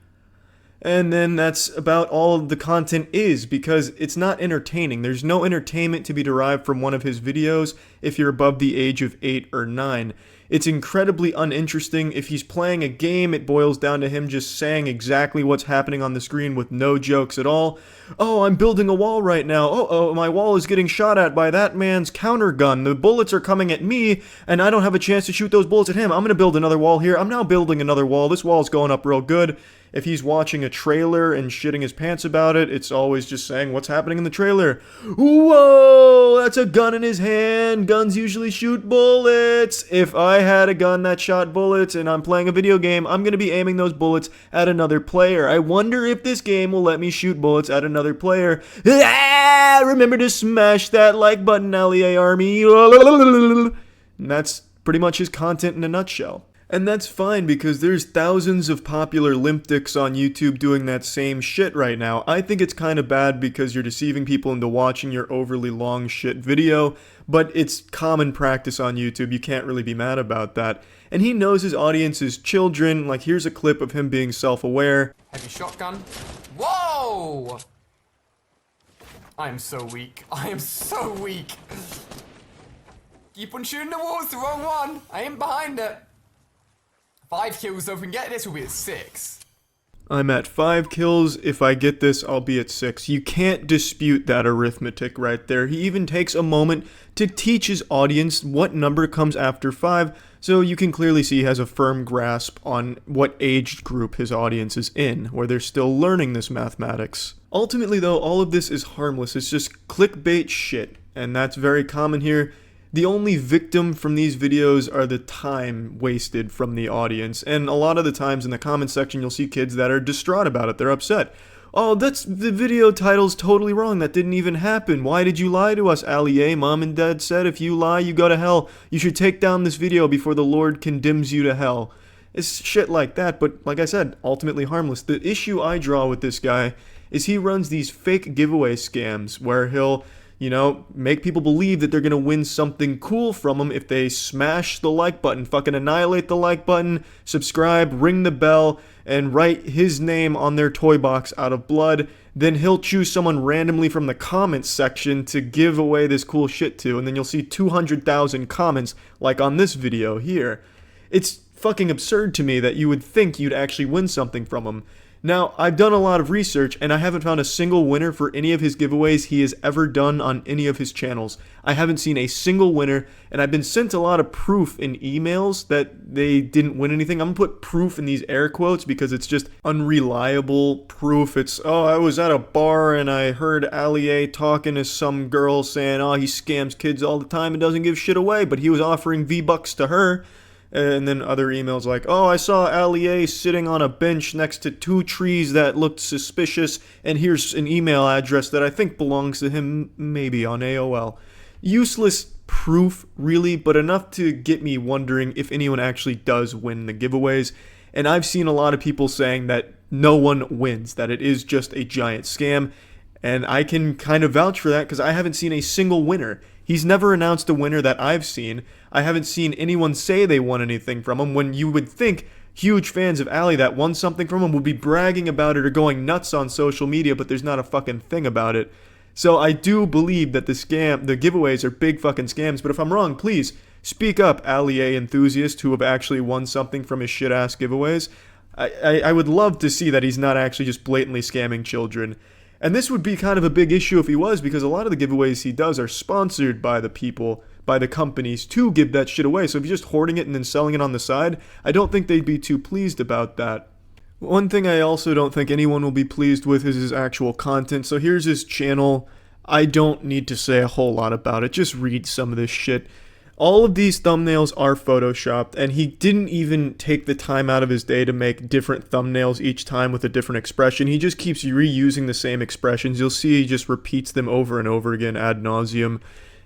And then that's about all of the content is, because it's not entertaining. There's no entertainment to be derived from one of his videos if you're above the age of 8 or 9. It's incredibly uninteresting. If he's playing a game, it boils down to him just saying exactly what's happening on the screen with no jokes at all. Oh, I'm building a wall right now. Oh, my wall is getting shot at by that man's counter gun. The bullets are coming at me, and I don't have a chance to shoot those bullets at him. I'm going to build another wall here. I'm now building another wall. This wall's going up real good. If he's watching a trailer and shitting his pants about it, it's always just saying what's happening in the trailer. Whoa, that's a gun in his hand. Guns usually shoot bullets. If I had a gun that shot bullets and I'm playing a video game, I'm going to be aiming those bullets at another player. I wonder if this game will let me shoot bullets at another player. Ah, remember to smash that like button, Allier Army. And that's pretty much his content in a nutshell. And that's fine, because there's thousands of popular limp dicks on YouTube doing that same shit right now. I think it's kind of bad because you're deceiving people into watching your overly long shit video, but it's common practice on YouTube. You can't really be mad about that. And he knows his audience is children. Like, here's a clip of him being self-aware. Heavy shotgun. Whoa! I am so weak. I am so weak. Keep on shooting the walls, the wrong one. I ain't behind it. 5 kills, so if we can get this, we'll be at 6. I'm at 5 kills. If I get this, I'll be at 6. You can't dispute that arithmetic right there. He even takes a moment to teach his audience what number comes after 5, so you can clearly see he has a firm grasp on what age group his audience is in, where they're still learning this mathematics. Ultimately, though, all of this is harmless. It's just clickbait shit, and that's very common here. The only victim from these videos are the time wasted from the audience, and a lot of the times in the comment section you'll see kids that are distraught about it. They're upset. Oh, the video title's totally wrong. That didn't even happen. Why did you lie to us, Allier? Mom and Dad said if you lie, you go to hell. You should take down this video before the Lord condemns you to hell. It's shit like that, but like I said, ultimately harmless. The issue I draw with this guy is he runs these fake giveaway scams where he'll, you know, make people believe that they're going to win something cool from him if they smash the like button, fucking annihilate the like button, subscribe, ring the bell, and write his name on their toy box out of blood. Then he'll choose someone randomly from the comments section to give away this cool shit to, and then you'll see 200,000 comments like on this video here. It's fucking absurd to me that you would think you'd actually win something from him. Now, I've done a lot of research, and I haven't found a single winner for any of his giveaways he has ever done on any of his channels. I haven't seen a single winner, and I've been sent a lot of proof in emails that they didn't win anything. I'm gonna put proof in these air quotes because it's just unreliable proof. It's, oh, I was at a bar and I heard Allier talking to some girl saying, oh, he scams kids all the time and doesn't give shit away, but he was offering V-Bucks to her. And then other emails like, oh, I saw Allier sitting on a bench next to 2 trees that looked suspicious, and here's an email address that I think belongs to him, maybe on AOL. Useless proof, really, but enough to get me wondering if anyone actually does win the giveaways. And I've seen a lot of people saying that no one wins, that it is just a giant scam. And I can kind of vouch for that because I haven't seen a single winner. He's never announced a winner that I've seen. I haven't seen anyone say they won anything from him, when you would think huge fans of Ali that won something from him would be bragging about it or going nuts on social media, but there's not a fucking thing about it. So I do believe that the giveaways are big fucking scams, but if I'm wrong, please speak up, Ali A enthusiasts who have actually won something from his shit-ass giveaways. I would love to see that he's not actually just blatantly scamming children. And this would be kind of a big issue if he was, because a lot of the giveaways he does are sponsored by the people, by the companies, to give that shit away. So if you're just hoarding it and then selling it on the side, I don't think they'd be too pleased about that. One thing I also don't think anyone will be pleased with is his actual content. So here's his channel. I don't need to say a whole lot about it. Just read some of this shit. All of these thumbnails are photoshopped, and he didn't even take the time out of his day to make different thumbnails each time with a different expression. He just keeps reusing the same expressions. You'll see he just repeats them over and over again ad nauseum,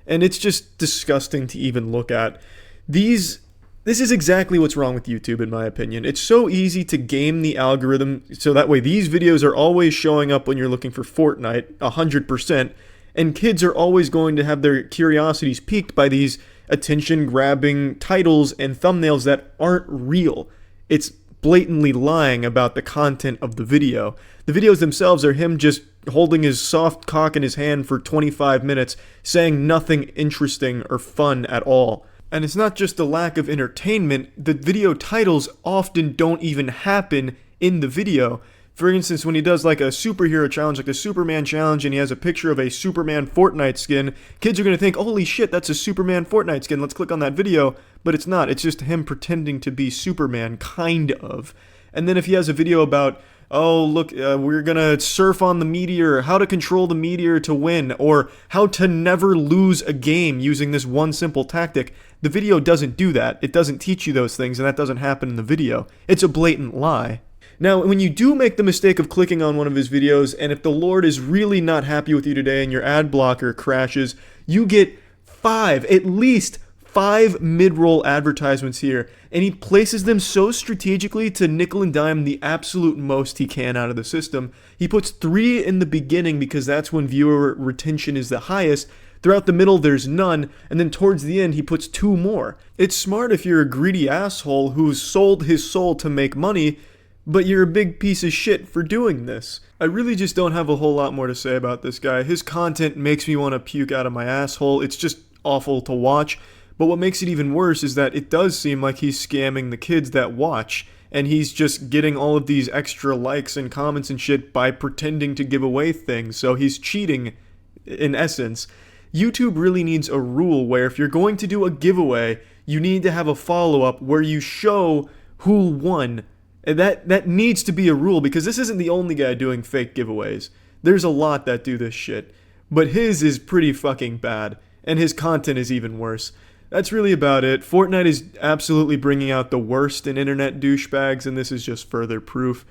and it's just disgusting to even look at. This is exactly what's wrong with YouTube, in my opinion. It's so easy to game the algorithm so that way these videos are always showing up when you're looking for Fortnite 100%, and kids are always going to have their curiosities piqued by these attention-grabbing titles and thumbnails that aren't real. It's blatantly lying about the content of the video. The videos themselves are him just holding his soft cock in his hand for 25 minutes, saying nothing interesting or fun at all. And it's not just the lack of entertainment, the video titles often don't even happen in the video. For instance, when he does like a superhero challenge, like the Superman challenge, and he has a picture of a Superman Fortnite skin, kids are going to think, holy shit, that's a Superman Fortnite skin, let's click on that video. But it's not, it's just him pretending to be Superman, kind of. And then if he has a video about, oh, look, we're going to surf on the meteor, how to control the meteor to win, or how to never lose a game using this one simple tactic, the video doesn't do that. It doesn't teach you those things, and that doesn't happen in the video. It's a blatant lie. Now, when you do make the mistake of clicking on one of his videos, and if the Lord is really not happy with you today and your ad blocker crashes, you get at least 5 mid-roll advertisements here, and he places them so strategically to nickel and dime the absolute most he can out of the system. He puts 3 in the beginning because that's when viewer retention is the highest. Throughout the middle, there's none, and then towards the end, he puts 2 more. It's smart if you're a greedy asshole who's sold his soul to make money, but you're a big piece of shit for doing this. I really just don't have a whole lot more to say about this guy. His content makes me want to puke out of my asshole. It's just awful to watch. But what makes it even worse is that it does seem like he's scamming the kids that watch. And he's just getting all of these extra likes and comments and shit by pretending to give away things. So he's cheating, in essence. YouTube really needs a rule where if you're going to do a giveaway, you need to have a follow-up where you show who won. And that needs to be a rule, because this isn't the only guy doing fake giveaways. There's a lot that do this shit. But his is pretty fucking bad, and his content is even worse. That's really about it. Fortnite is absolutely bringing out the worst in internet douchebags, and this is just further proof.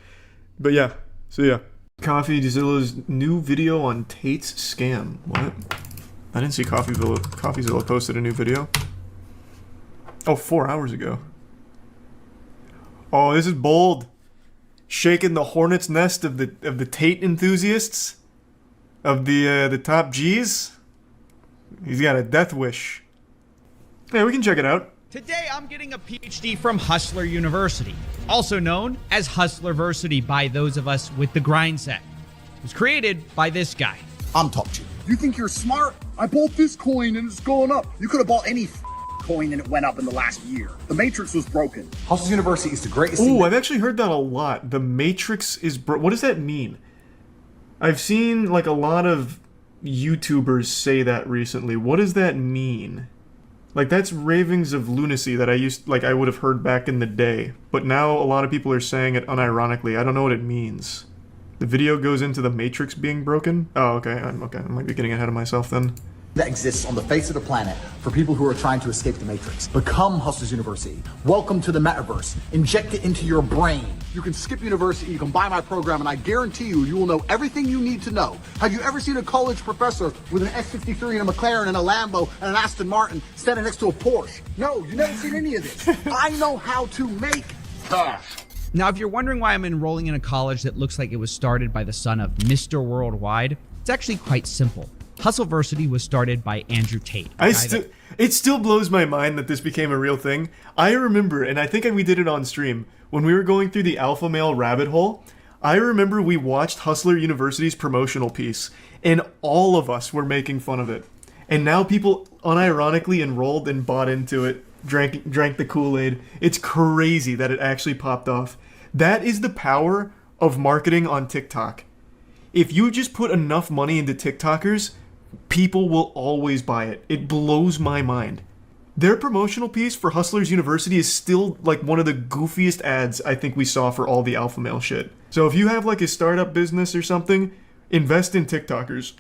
But yeah, so yeah. CoffeeZilla's new video on Tate's scam. What? I didn't see CoffeeZilla posted a new video. Oh, 4 hours ago. Oh, this is bold. Shaking the hornet's nest of the Tate enthusiasts, of the top G's. He's got a death wish. Yeah, we can check it out. Today I'm getting a PhD from Hustler University, also known as Hustlerversity by those of us with the grind set. It was created by this guy. I'm top G. You think you're smart? I bought this coin and it's going up. You could have bought any coin and it went up in the last year. The Matrix was broken. Hustler University is the greatest thing. Oh, I've actually heard that a lot. The Matrix is what does that mean? I've seen like a lot of YouTubers say that recently. What does that mean? Like, that's ravings of lunacy that I would have heard back in the day. But now a lot of people are saying it unironically. I don't know what it means. The video goes into the Matrix being broken? Oh, okay. I might be getting ahead of myself then. That exists on the face of the planet for people who are trying to escape the Matrix. Become Hustlers University. Welcome to the metaverse. Inject it into your brain. You can skip university, you can buy my program, and I guarantee you will know everything you need to know. Have you ever seen a college professor with an X53 and a McLaren and a Lambo and an Aston Martin standing next to a Porsche? No, you've never seen any of this. I know how to make cash. Now, if you're wondering why I'm enrolling in a college that looks like it was started by the son of Mr. Worldwide, It's actually quite simple. Hustleversity was started by Andrew Tate. It still blows my mind that this became a real thing. I remember, and I think we did it on stream, when we were going through the alpha male rabbit hole, I remember we watched Hustler University's promotional piece, and all of us were making fun of it. And now people unironically enrolled and bought into it, drank the Kool-Aid. It's crazy that it actually popped off. That is the power of marketing on TikTok. If you just put enough money into TikTokers, people will always buy it. It blows my mind. Their promotional piece for Hustlers University is still like one of the goofiest ads I think we saw for all the alpha male shit. So if you have like a startup business or something, invest in TikTokers.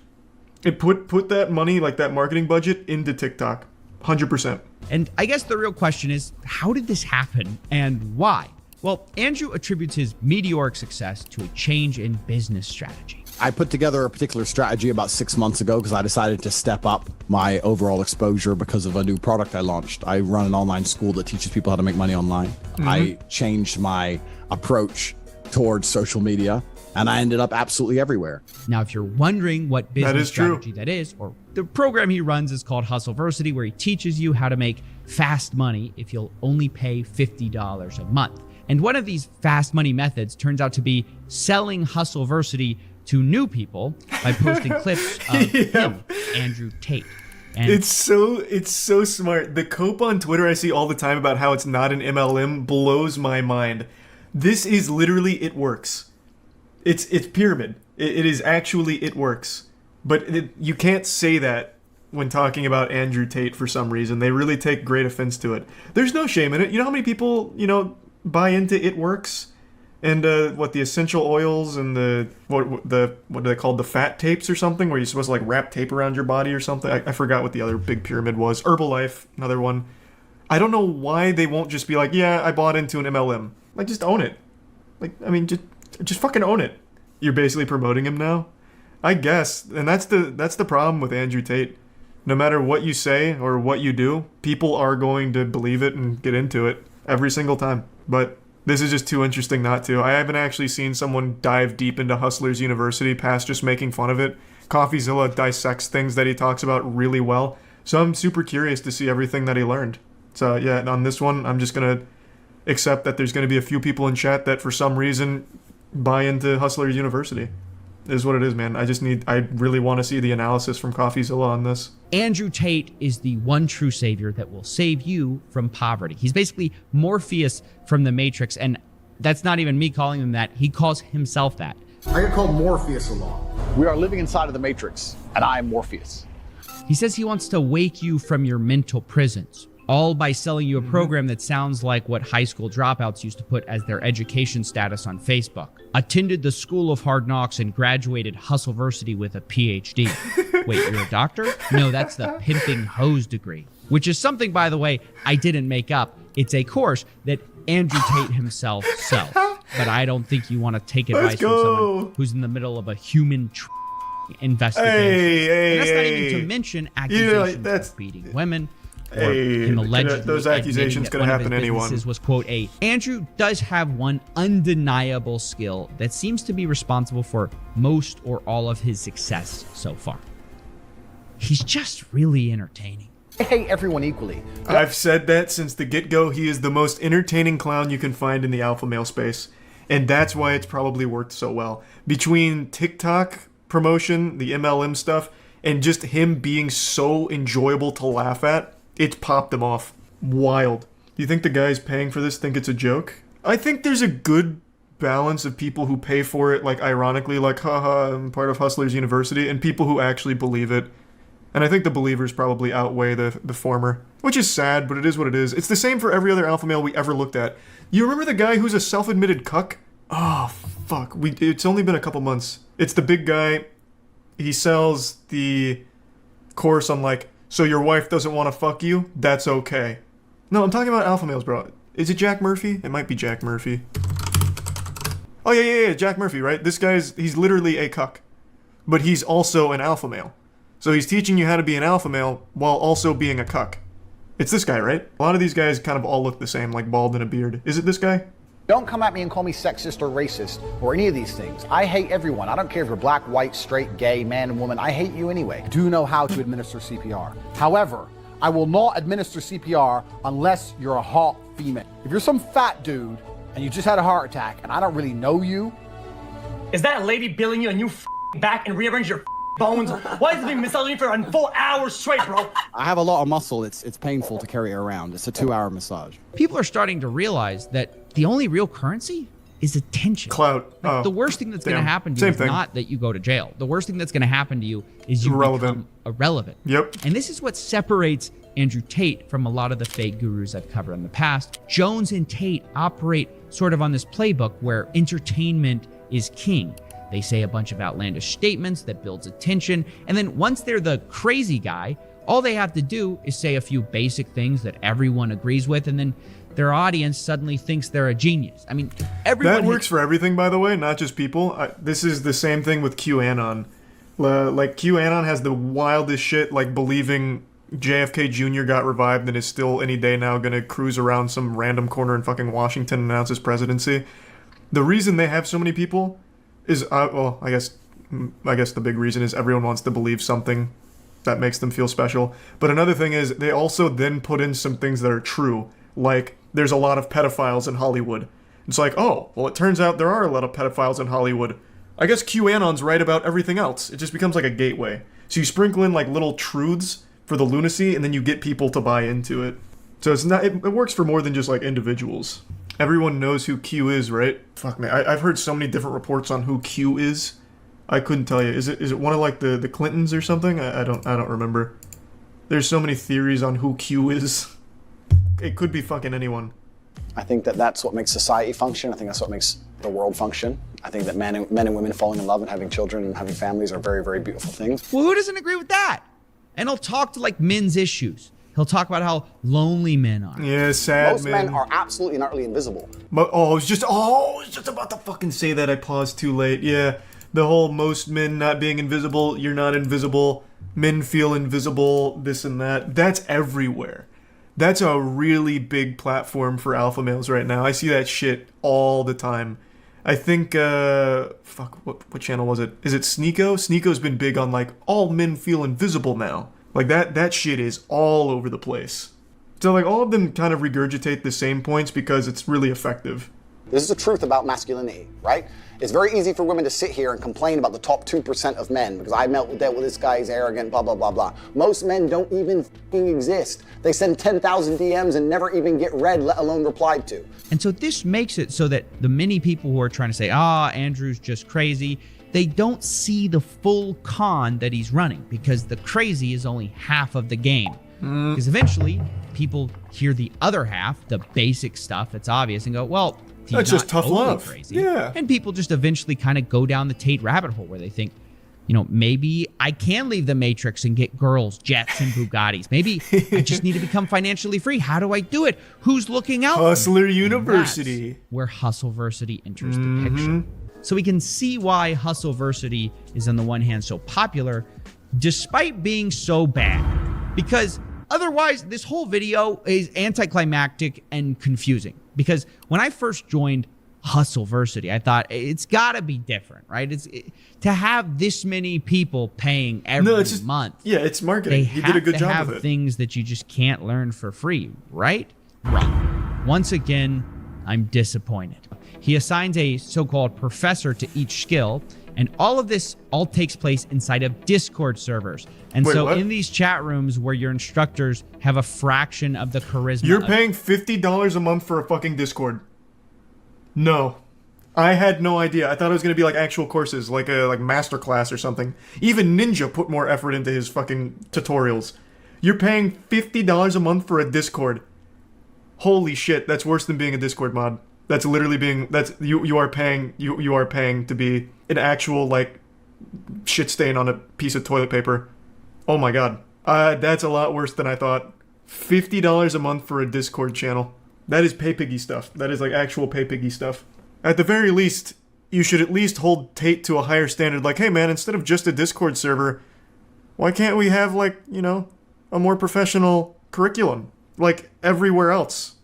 And put that money, like that marketing budget, into TikTok. 100%. And I guess the real question is, how did this happen and why? Well, Andrew attributes his meteoric success to a change in business strategy. I put together a particular strategy about 6 months ago because I decided to step up my overall exposure because of a new product I launched. I run an online school that teaches people how to make money online. Mm-hmm. I changed my approach towards social media, and I ended up absolutely everywhere. Now, if you're wondering what business strategy that is, or the program he runs is called Hustleversity, where he teaches you how to make fast money if you'll only pay $50 a month. And one of these fast money methods turns out to be selling Hustleversity to new people by posting clips of him, Andrew Tate. And it's so smart. The cope on Twitter I see all the time about how it's not an MLM blows my mind. This is literally it works. It's pyramid. It is actually it works. But you can't say that when talking about Andrew Tate for some reason. They really take great offense to it. There's no shame in it. You know how many people, buy into it works? And the essential oils and what are they called, the fat tapes or something, where you're supposed to like wrap tape around your body or something. I forgot what the other big pyramid was. Herbalife, another one. I don't know why they won't just be like, yeah, I bought into an MLM. Like, just own it. Like, I mean, just fucking own it. You're basically promoting him now, I guess. And that's the problem with Andrew Tate. No matter what you say or what you do, people are going to believe it and get into it every single time. But this is just too interesting not to. I haven't actually seen someone dive deep into Hustlers University past just making fun of it. CoffeeZilla dissects things that he talks about really well. So I'm super curious to see everything that he learned. So yeah, on this one, I'm just going to accept that there's going to be a few people in chat that for some reason buy into Hustlers University. It is what it is, man. I really want to see the analysis from CoffeeZilla on this. Andrew Tate is the one true savior that will save you from poverty. He's basically Morpheus from the Matrix, and that's not even me calling him that. He calls himself that. I get called Morpheus a lot. We are living inside of the Matrix, and I am Morpheus. He says he wants to wake you from your mental prisons, all by selling you a program that sounds like what high school dropouts used to put as their education status on Facebook. Attended the School of Hard Knocks and graduated Hustleversity with a PhD. Wait, you're a doctor? No, that's the pimping hose degree, which is something, by the way, I didn't make up. It's a course that Andrew Tate himself sells. But I don't think you want to take advice from someone who's in the middle of a human investigation. Hey, and that's not even to mention accusations of beating women. Or him allegedly those accusations could happen to anyone. Was, quote, Andrew does have one undeniable skill that seems to be responsible for most or all of his success so far. He's just really entertaining. I hate everyone equally. I've said that since the get-go. He is the most entertaining clown you can find in the alpha male space. And that's why it's probably worked so well. Between TikTok promotion, the MLM stuff, and just him being so enjoyable to laugh at, it's popped them off. Wild. Do you think the guys paying for this think it's a joke? I think there's a good balance of people who pay for it, like ironically, like, haha, I'm part of Hustlers University, and people who actually believe it. And I think the believers probably outweigh the former, which is sad, but it is what it is. It's the same for every other alpha male we ever looked at. You remember the guy who's a self-admitted cuck? Oh, fuck. It's only been a couple months. It's the big guy. He sells the course on, like, so your wife doesn't want to fuck you? That's okay. No, I'm talking about alpha males, bro. Is it Jack Murphy? It might be Jack Murphy. Oh, yeah, Jack Murphy, right? This he's literally a cuck. But he's also an alpha male. So he's teaching you how to be an alpha male while also being a cuck. It's this guy, right? A lot of these guys kind of all look the same, like bald and a beard. Is it this guy? Don't come at me and call me sexist or racist or any of these things. I hate everyone. I don't care if you're black, white, straight, gay, man, and woman. I hate you anyway. Do know how to administer CPR. However, I will not administer CPR unless you're a hot female. If you're some fat dude and you just had a heart attack and I don't really know you. Is that lady billing you and you back and rearrange your bones? Why is it being massaging for 4 hours straight, bro? I have a lot of muscle. It's painful to carry it around. It's a 2-hour massage. People are starting to realize that the only real currency is attention. Clout. Like, the worst thing that's going to happen to you Same is thing. not that you go to jail. The worst thing that's going to happen to you is you Irrelevant. become irrelevant. Yep. And this is what separates Andrew Tate from a lot of the fake gurus I've covered in the past. Jones and Tate operate sort of on this playbook where entertainment is king. They say a bunch of outlandish statements that builds attention, and then once they're the crazy guy, all they have to do is say a few basic things that everyone agrees with, and then their audience suddenly thinks they're a genius. I mean, everyone... That works for everything, by the way, not just people. This is the same thing with QAnon. Like, QAnon has the wildest shit, like believing JFK Jr. got revived and is still any day now gonna cruise around some random corner in fucking Washington and announce his presidency. The reason they have so many people is, well, I guess the big reason is everyone wants to believe something that makes them feel special. But another thing is they also then put in some things that are true. Like, there's a lot of pedophiles in Hollywood. It's like, oh, well, it turns out there are a lot of pedophiles in Hollywood. I guess QAnon's right about everything else. It just becomes like a gateway. So you sprinkle in like little truths for the lunacy, and then you get people to buy into it. So it's not. It works for more than just like individuals. Everyone knows who Q is, right? Fuck man, I've heard so many different reports on who Q is. I couldn't tell you. Is it one of like the Clintons or something? I don't remember. There's so many theories on who Q is. It could be fucking anyone. I think that that's what makes society function. I think that's what makes the world function. I think that men and women falling in love and having children and having families are very, very beautiful things. Well, who doesn't agree with that? And he'll talk to like men's issues. He'll talk about how lonely men are. Yeah, sad Most men are absolutely and utterly invisible. But I was just about to fucking say that. I paused too late. Yeah, the whole most men not being invisible, you're not invisible, men feel invisible, this and that. That's everywhere. That's a really big platform for alpha males right now. I see that shit all the time. I think, what channel was it? Is it Sneeko? Sneeko's been big on like, all men feel invisible now. Like that shit is all over the place. So like all of them kind of regurgitate the same points because it's really effective. This is the truth about masculinity, right? It's very easy for women to sit here and complain about the top 2% of men because I dealt with this guy, he's arrogant, blah, blah, blah, blah. Most men don't even fucking exist. They send 10,000 DMs and never even get read, let alone replied to. And so this makes it so that the many people who are trying to say, Andrew's just crazy, they don't see the full con that he's running because the crazy is only half of the game. Because eventually people hear the other half, the basic stuff that's obvious, and go, well, he's that's just not tough totally love. Crazy. Yeah. And people just eventually kind of go down the Tate rabbit hole where they think, maybe I can leave the Matrix and get girls, jets, and Bugattis. Maybe I just need to become financially free. How do I do it? Who's looking out? Hustler University. That's where Hustleversity enters the picture. So we can see why Hustleversity is on the one hand so popular, despite being so bad. Because otherwise, this whole video is anticlimactic and confusing. Because when I first joined Hustleversity, I thought it's got to be different, right? To have this many people paying every month. Yeah, it's marketing. You did a good job of it. Things that you just can't learn for free, right? Wrong. Once again, I'm disappointed. He assigns a so-called professor to each skill, and all of this takes place inside of Discord servers. And Wait, so what? in these chat rooms where your instructors have a fraction of the charisma. You're paying $50 a month for a fucking Discord. No. I had no idea. I thought it was going to be like actual courses, like a masterclass or something. Even Ninja put more effort into his fucking tutorials. You're paying $50 a month for a Discord. Holy shit, that's worse than being a Discord mod. That's literally being you are paying to be an actual like shit stain on a piece of toilet paper. Oh my god. That's a lot worse than I thought. $50 a month for a Discord channel. That is pay piggy stuff. That is like actual pay piggy stuff. At the very least, you should at least hold Tate to a higher standard. Like, hey man, instead of just a Discord server, why can't we have like, a more professional curriculum like everywhere else?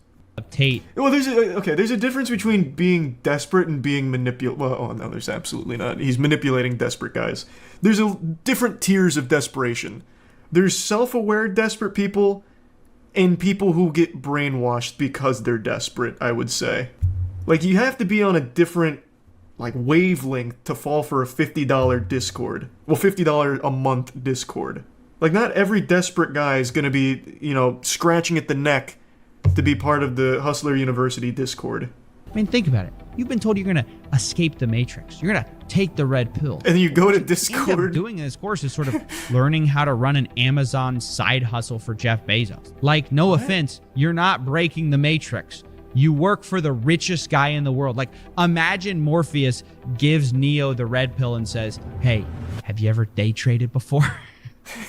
Tate. Well, there's a difference between being desperate and being Well, oh no, there's absolutely not. He's manipulating desperate guys. There's different tiers of desperation. There's self-aware desperate people and people who get brainwashed because they're desperate, I would say. Like, you have to be on a different, like, wavelength to fall for a $50 Discord. Well, $50 a month Discord. Like, not every desperate guy is gonna be, scratching at the neck to be part of the Hustler University Discord. I mean, think about it. You've been told you're going to escape the Matrix. You're going to take the red pill. And then you go to What Discord. you end up doing in this course is sort of learning how to run an Amazon side hustle for Jeff Bezos. Like, no offense, you're not breaking the Matrix. You work for the richest guy in the world. Like, imagine Morpheus gives Neo the red pill and says, hey, have you ever day traded before?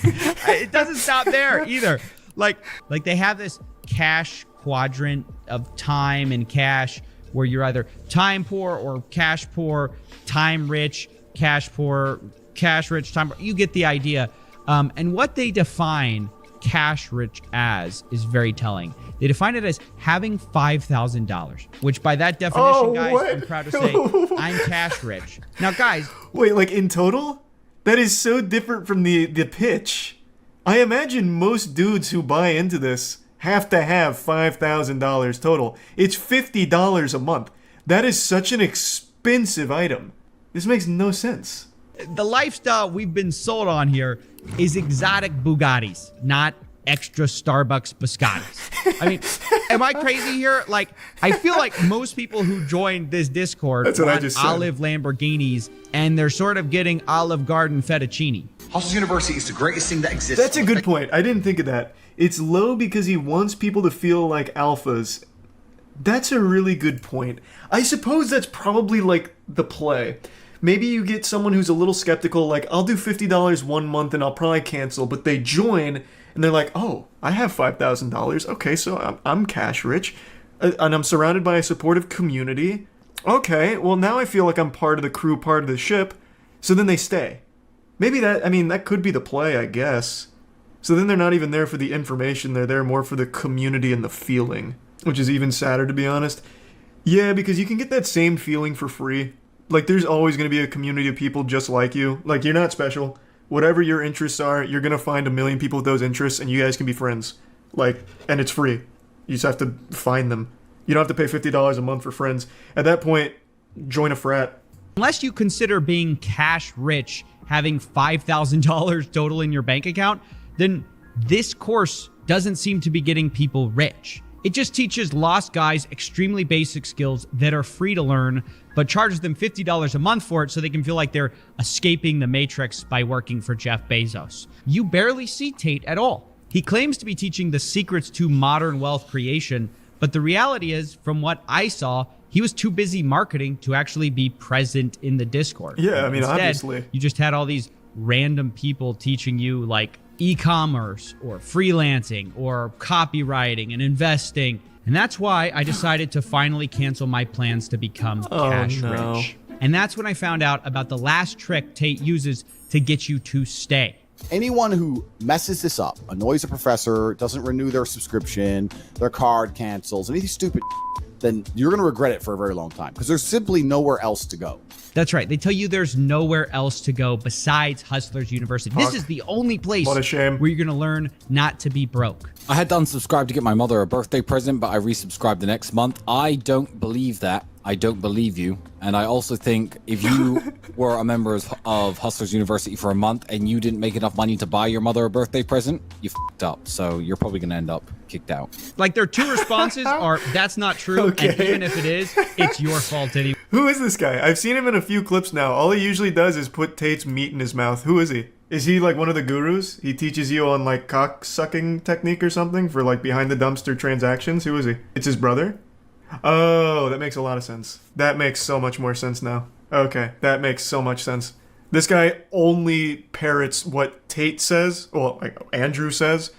It doesn't stop there either. Like they have this cash quadrant of time and cash where you're either time poor or cash poor, time rich, cash poor, cash rich, time poor. You get the idea. And what they define cash rich as is very telling. They define it as having $5,000, which by that definition, guys, what? I'm proud to say I'm cash rich. Now, guys. Wait, like in total? That is so different from the pitch. I imagine most dudes who buy into this have to have $5,000 total. It's $50 a month. That is such an expensive item. This makes no sense. The lifestyle we've been sold on here is exotic Bugattis, not extra Starbucks biscottis. I mean, am I crazy here? Like, I feel like most people who joined this Discord That's what I want just said. olive Lamborghinis, and they're sort of getting Olive Garden fettuccine. Hustlers University is the greatest thing that exists. That's a good point. I didn't think of that. It's low because he wants people to feel like alphas. That's a really good point. I suppose that's probably like the play. Maybe you get someone who's a little skeptical, like, I'll do $50 one month and I'll probably cancel, but they join and they're like, oh, I have $5,000. Okay, so I'm cash rich and I'm surrounded by a supportive community. Okay, well, now I feel like I'm part of the crew, part of the ship. So then they stay. Maybe that could be the play, I guess. So then they're not even there for the information, they're there more for the community and the feeling, which is even sadder, to be honest. Yeah, because you can get that same feeling for free. Like, there's always going to be a community of people just like you. Like, you're not special. Whatever your interests are, you're going to find a million people with those interests, and you guys can be friends. Like, and it's free. You just have to find them. You don't have to pay $50 a month for friends. At that point, join a frat. Unless you consider being cash rich, having $5,000 total in your bank account, then this course doesn't seem to be getting people rich. It just teaches lost guys extremely basic skills that are free to learn, but charges them $50 a month for it so they can feel like they're escaping the Matrix by working for Jeff Bezos. You barely see Tate at all. He claims to be teaching the secrets to modern wealth creation, but the reality is, from what I saw, he was too busy marketing to actually be present in the Discord. Yeah, I mean, Instead, obviously. You just had all these random people teaching you, like, e-commerce or freelancing or copywriting and investing. And that's why I decided to finally cancel my plans to become cash rich. And that's when I found out about the last trick Tate uses to get you to stay. Anyone who messes this up, annoys a professor, doesn't renew their subscription, their card cancels, anything stupid, then you're going to regret it for a very long time because there's simply nowhere else to go. That's right. They tell you there's nowhere else to go besides Hustlers University. This is the only place What a shame. where you're going to learn not to be broke. I had to unsubscribe to get my mother a birthday present, but I resubscribed the next month. I don't believe that. I don't believe you. And I also think if you were a member of Hustlers University for a month and you didn't make enough money to buy your mother a birthday present, you f***ed up. So you're probably going to end up kicked out. Like, their two responses are, that's not true. Okay. And even if it is, it's your fault anyway. Who is this guy? I've seen him in a few clips now. All he usually does is put Tate's meat in his mouth. Who is he? Is he like one of the gurus? He teaches you on like cock sucking technique or something for like behind the dumpster transactions? Who is he? It's his brother? Oh, that makes a lot of sense. That makes so much more sense now. Okay, that makes so much sense. This guy only parrots what Tate says, well, like Andrew says,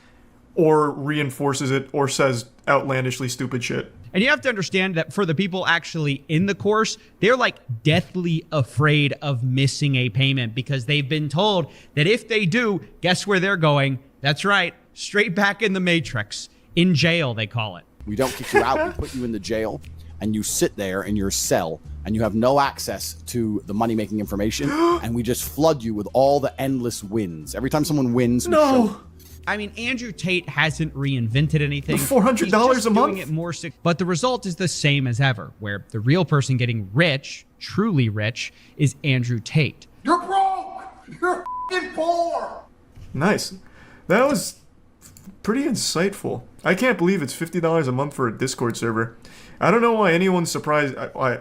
or reinforces it, or says outlandishly stupid shit. And you have to understand that for the people actually in the course, they're like deathly afraid of missing a payment because they've been told that if they do, guess where they're going? That's right, straight back in the Matrix. In jail, they call it. We don't kick you out. We put you in the jail, and you sit there in your cell, and you have no access to the money-making information, and we just flood you with all the endless wins. Every time someone wins, we show. I mean, Andrew Tate hasn't reinvented anything. $400 a month? Doing it more but the result is the same as ever, where the real person getting rich, truly rich, is Andrew Tate. You're broke! You're f***ing poor! Nice. That was pretty insightful. I can't believe it's $50 a month for a Discord server. I don't know why anyone's surprised. I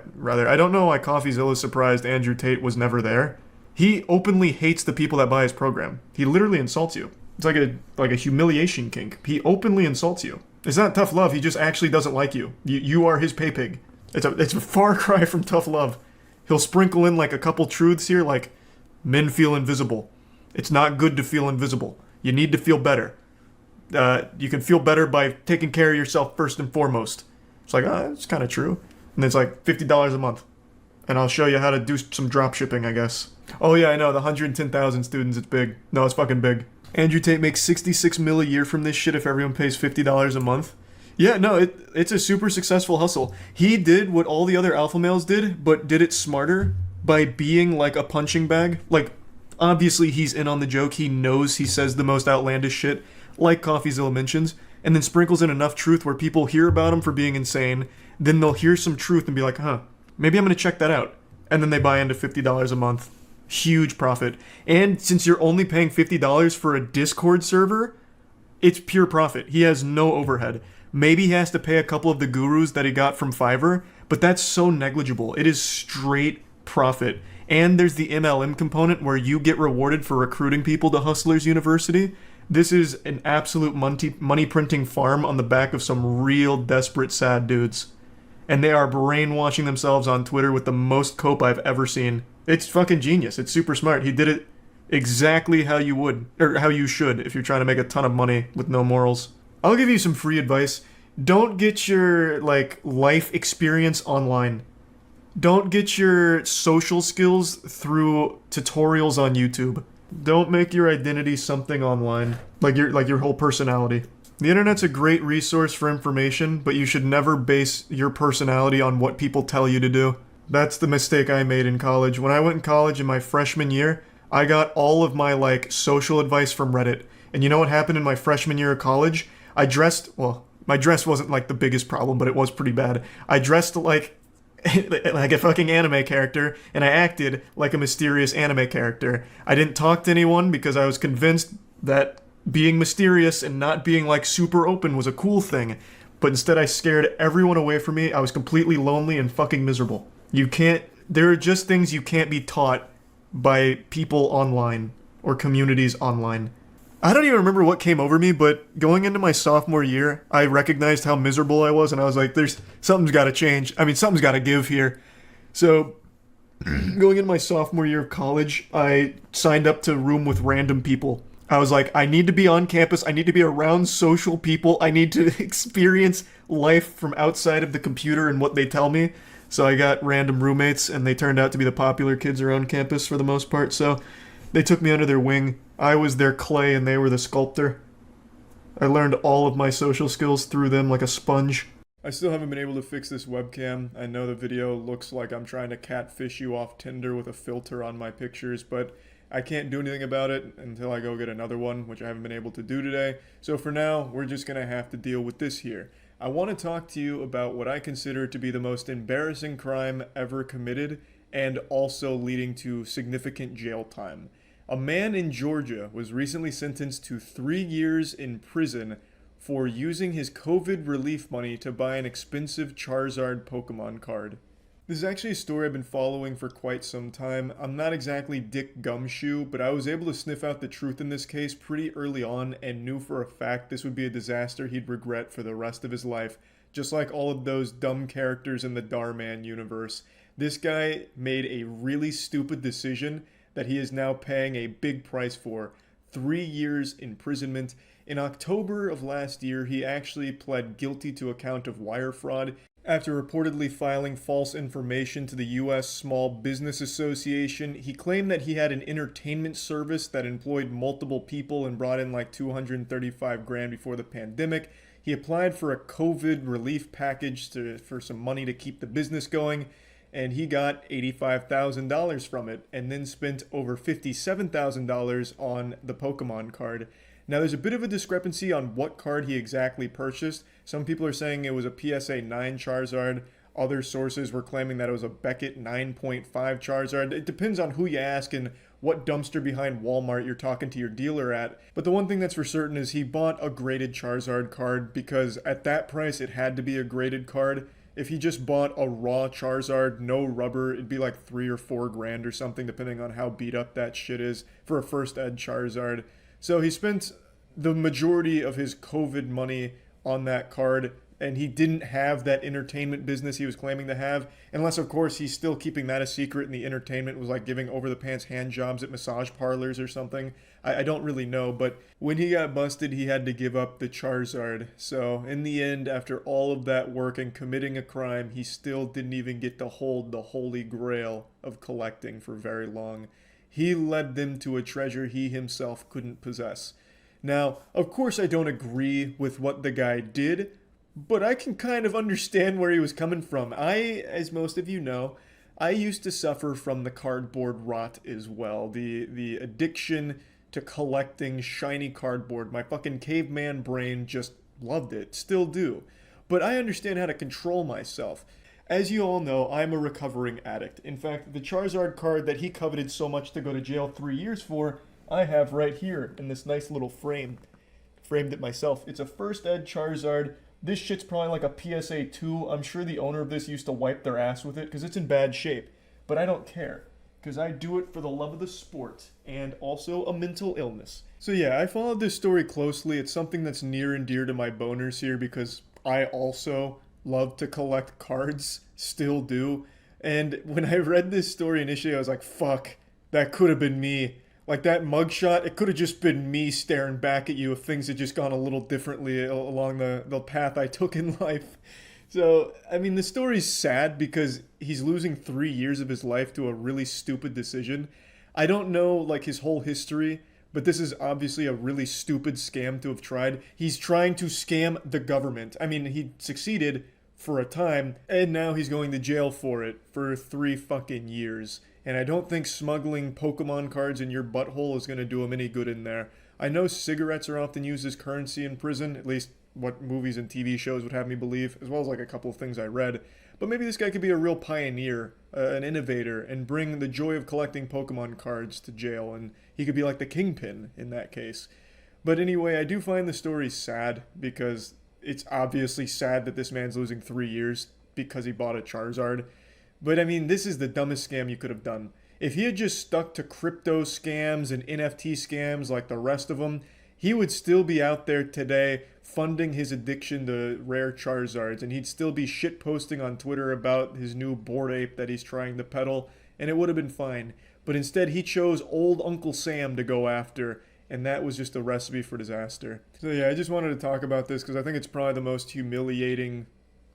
don't know why CoffeeZilla is surprised Andrew Tate was never there. He openly hates the people that buy his program. He literally insults you. It's like a humiliation kink. He openly insults you. It's not tough love. He just actually doesn't like you. You are his pay pig. It's a far cry from tough love. He'll sprinkle in like a couple truths here, like men feel invisible. It's not good to feel invisible. You need to feel better. You can feel better by taking care of yourself first and foremost. It's like, it's kind of true. And it's like $50 a month. And I'll show you how to do some drop shipping, I guess. Oh yeah, I know, the 110,000 students, it's big. No, it's fucking big. Andrew Tate makes $66 million a year from this shit if everyone pays $50 a month. Yeah, no, it's a super successful hustle. He did what all the other alpha males did, but did it smarter by being like a punching bag. Like, obviously he's in on the joke. He knows he says the most outlandish shit, like CoffeeZilla mentions, and then sprinkles in enough truth where people hear about him for being insane, then they'll hear some truth and be like, maybe I'm gonna check that out. And then they buy into $50 a month. Huge profit. And since you're only paying $50 for a Discord server, it's pure profit. He has no overhead. Maybe he has to pay a couple of the gurus that he got from Fiverr, but that's so negligible. It is straight profit. And there's the MLM component where you get rewarded for recruiting people to Hustlers University. This is an absolute money printing farm on the back of some real desperate sad dudes. And they are brainwashing themselves on Twitter with the most cope I've ever seen. It's fucking genius. It's super smart. He did it exactly how you would, or how you should, if you're trying to make a ton of money with no morals. I'll give you some free advice. Don't get your, life experience online. Don't get your social skills through tutorials on YouTube. Don't make your identity something online, like your whole personality. The internet's a great resource for information, but you should never base your personality on what people tell you to do. That's the mistake I made in college. When I went in college in my freshman year, I got all of my, social advice from Reddit. And you know what happened in my freshman year of college? My dress wasn't, the biggest problem, but it was pretty bad. I dressed like a fucking anime character, and I acted like a mysterious anime character. I didn't talk to anyone because I was convinced that being mysterious and not being, super open was a cool thing. But instead I scared everyone away from me. I was completely lonely and fucking miserable. There are just things you can't be taught by people online or communities online. I don't even remember what came over me, but going into my sophomore year, I recognized how miserable I was, and I was like, something's gotta change. I mean, something's gotta give here. So, going into my sophomore year of college, I signed up to room with random people. I was like, I need to be on campus, I need to be around social people, I need to experience life from outside of the computer and what they tell me. So I got random roommates, and they turned out to be the popular kids around campus for the most part, so they took me under their wing. I was their clay, and they were the sculptor. I learned all of my social skills through them like a sponge. I still haven't been able to fix this webcam. I know the video looks like I'm trying to catfish you off Tinder with a filter on my pictures, but I can't do anything about it until I go get another one, which I haven't been able to do today. So for now, we're just gonna have to deal with this here. I want to talk to you about what I consider to be the most embarrassing crime ever committed, and also leading to significant jail time. A man in Georgia was recently sentenced to 3 years in prison for using his COVID relief money to buy an expensive Charizard Pokemon card. This is actually a story I've been following for quite some time. I'm not exactly Dick Gumshoe, but I was able to sniff out the truth in this case pretty early on and knew for a fact this would be a disaster he'd regret for the rest of his life, just like all of those dumb characters in the Darman universe. This guy made a really stupid decision that he is now paying a big price for. 3 years imprisonment. In October of last year, he actually pled guilty to a count of wire fraud after reportedly filing false information to the U.S. Small Business Association. He claimed that he had an entertainment service that employed multiple people and brought in like $235 grand before the pandemic. He He applied for a COVID relief package for some money to keep the business going, and he got $85,000 from it, and then spent over $57,000 on the Pokemon card. Now, there's a bit of a discrepancy on what card he exactly purchased. Some people are saying it was a PSA 9 Charizard. Other sources were claiming that it was a Beckett 9.5 Charizard. It depends on who you ask and what dumpster behind Walmart you're talking to your dealer at. But the one thing that's for certain is he bought a graded Charizard card because at that price it had to be a graded card. If he just bought a raw Charizard, no rubber, it'd be like $3 or $4 grand or something, depending on how beat up that shit is for a first ed Charizard. So he spent the majority of his COVID money on that card, and he didn't have that entertainment business he was claiming to have, unless of course he's still keeping that a secret and the entertainment was like giving over the pants hand jobs at massage parlors or something. I don't really know, but when he got busted, he had to give up the Charizard. So in the end, after all of that work and committing a crime, he still didn't even get to hold the holy grail of collecting for very long. He led them to a treasure he himself couldn't possess. Now, of course I don't agree with what the guy did, but I can kind of understand where he was coming from. As most of you know, I used to suffer from the cardboard rot as well. The addiction to collecting shiny cardboard. My fucking caveman brain just loved it. Still do. But I understand how to control myself. As you all know, I'm a recovering addict. In fact, the Charizard card that he coveted so much to go to jail 3 years for, I have right here in this nice little frame. Framed it myself. It's a first ed Charizard. This shit's probably like a PSA 2. I'm sure the owner of this used to wipe their ass with it because it's in bad shape. But I don't care, because I do it for the love of the sport and also a mental illness. So yeah, I followed this story closely. It's something that's near and dear to my boners here because I also love to collect cards, still do. And when I read this story initially, I was like, fuck, that could have been me. Like that mugshot, it could have just been me staring back at you if things had just gone a little differently along the path I took in life. So, I mean, the story's sad because he's losing 3 years of his life to a really stupid decision. I don't know, like, his whole history, but this is obviously a really stupid scam to have tried. He's trying to scam the government. I mean, he succeeded for a time, and now he's going to jail for it for 3 fucking years. And I don't think smuggling Pokemon cards in your butthole is going to do him any good in there. I know cigarettes are often used as currency in prison, at least what movies and TV shows would have me believe, as well as like a couple of things I read. But maybe this guy could be a real pioneer, an innovator, and bring the joy of collecting Pokemon cards to jail, and he could be like the kingpin in that case. But anyway, I do find the story sad, because it's obviously sad that this man's losing 3 years because he bought a Charizard. But I mean, this is the dumbest scam you could have done. If he had just stuck to crypto scams and NFT scams like the rest of them, he would still be out there today funding his addiction to rare Charizards, and he'd still be shitposting on Twitter about his new Bored Ape that he's trying to peddle, and it would have been fine. But instead, he chose old Uncle Sam to go after, and that was just a recipe for disaster. So yeah, I just wanted to talk about this because I think it's probably the most humiliating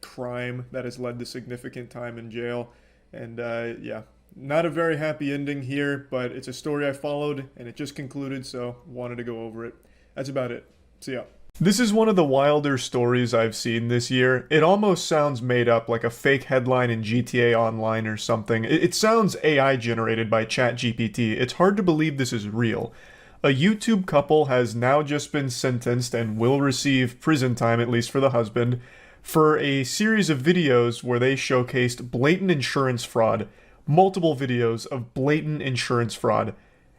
crime that has led to significant time in jail. And yeah, not a very happy ending here, but it's a story I followed, and it just concluded, so wanted to go over it. That's about it. See ya. This is one of the wilder stories I've seen this year. It almost sounds made up, like a fake headline in GTA Online or something. It sounds AI generated by ChatGPT. It's hard to believe this is real. A YouTube couple has now just been sentenced and will receive prison time, at least for the husband, for a series of videos where they showcased blatant insurance fraud. Multiple videos of blatant insurance fraud.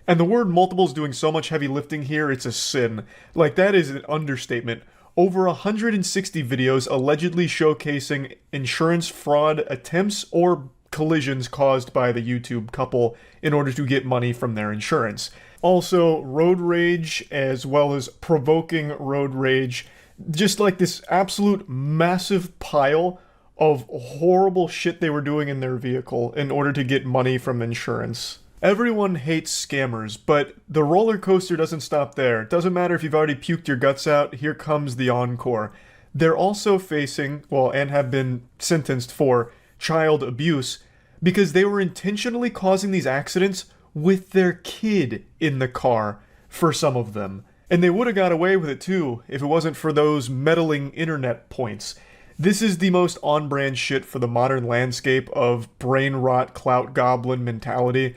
And the word multiple is doing so much heavy lifting here, it's a sin. Like, that is an understatement. Over 160 videos allegedly showcasing insurance fraud attempts or collisions caused by the YouTube couple in order to get money from their insurance. Also, road rage, as well as provoking road rage. Just like this absolute massive pile of horrible shit they were doing in their vehicle in order to get money from insurance. Everyone hates scammers, but the roller coaster doesn't stop there. It doesn't matter if you've already puked your guts out, here comes the encore. They're also facing, well, and have been sentenced for child abuse because they were intentionally causing these accidents with their kid in the car for some of them. And they would have got away with it too if it wasn't for those meddling internet points. This is the most on-brand shit for the modern landscape of brain rot, clout goblin mentality.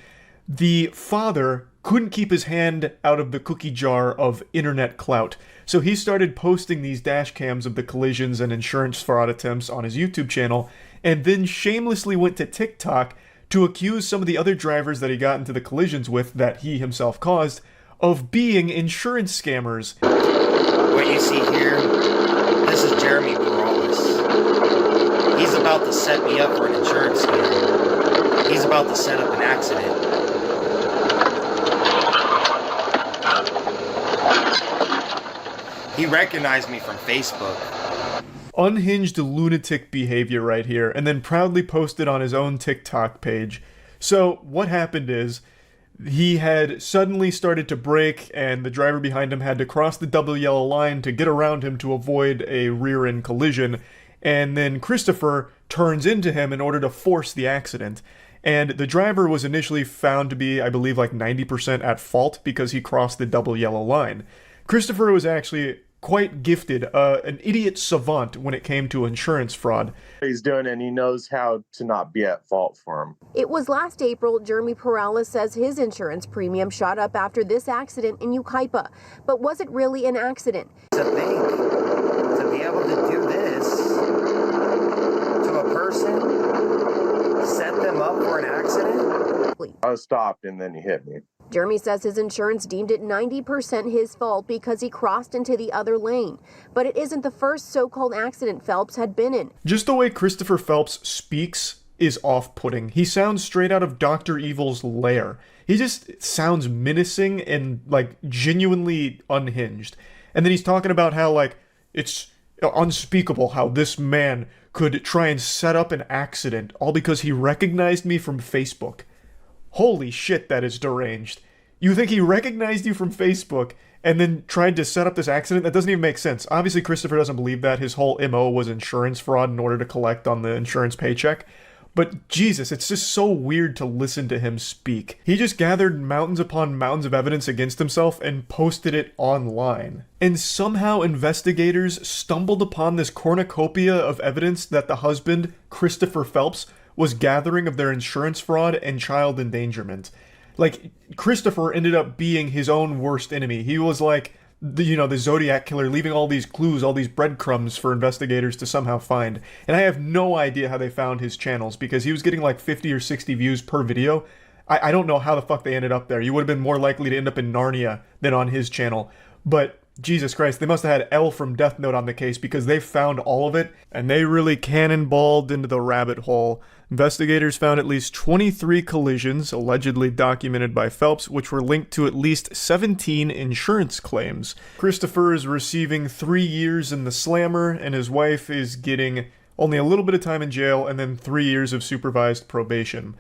The father couldn't keep his hand out of the cookie jar of internet clout, so he started posting these dash cams of the collisions and insurance fraud attempts on his YouTube channel, and then shamelessly went to TikTok to accuse some of the other drivers that he got into the collisions with that he himself caused of being insurance scammers. What you see here, this is Jeremy Perales. He's about to set me up for an insurance scam. He's about to set up an accident. He recognized me from Facebook. Unhinged lunatic behavior right here, and then proudly posted on his own TikTok page. So what happened is, he had suddenly started to brake, and the driver behind him had to cross the double yellow line to get around him to avoid a rear-end collision, and then Christopher turns into him in order to force the accident. And the driver was initially found to be, I believe, like 90% at fault because he crossed the double yellow line. Christopher was actually quite gifted, an idiot savant when it came to insurance fraud. He's doing it and he knows how to not be at fault for him. It was last April. Jeremy Perales says his insurance premium shot up after this accident in Yucaipa. But was it really an accident? To think, to be able to do this to a person, set them up for an accident? I was stopped and then he hit me. Jeremy says his insurance deemed it 90% his fault because he crossed into the other lane. But it isn't the first so-called accident Phelps had been in. Just the way Christopher Phelps speaks is off-putting. He sounds straight out of Dr. Evil's lair. He just sounds menacing and, like, genuinely unhinged. And then he's talking about how, like, it's unspeakable how this man could try and set up an accident all because he recognized me from Facebook. Holy shit, that is deranged. You think he recognized you from Facebook and then tried to set up this accident? That doesn't even make sense. Obviously, Christopher doesn't believe that. His whole MO was insurance fraud in order to collect on the insurance paycheck. But Jesus, it's just so weird to listen to him speak. He just gathered mountains upon mountains of evidence against himself and posted it online. And somehow investigators stumbled upon this cornucopia of evidence that the husband, Christopher Phelps, was gathering of their insurance fraud and child endangerment. Like, Christopher ended up being his own worst enemy. He was like, the Zodiac killer, leaving all these clues, all these breadcrumbs for investigators to somehow find. And I have no idea how they found his channels, because he was getting like 50 or 60 views per video. I don't know how the fuck they ended up there. You would have been more likely to end up in Narnia than on his channel. But Jesus Christ, they must have had L from Death Note on the case, because they found all of it, and they really cannonballed into the rabbit hole. Investigators found at least 23 collisions, allegedly documented by Phelps, which were linked to at least 17 insurance claims. Christopher is receiving 3 years in the slammer, and his wife is getting only a little bit of time in jail and then 3 years of supervised probation.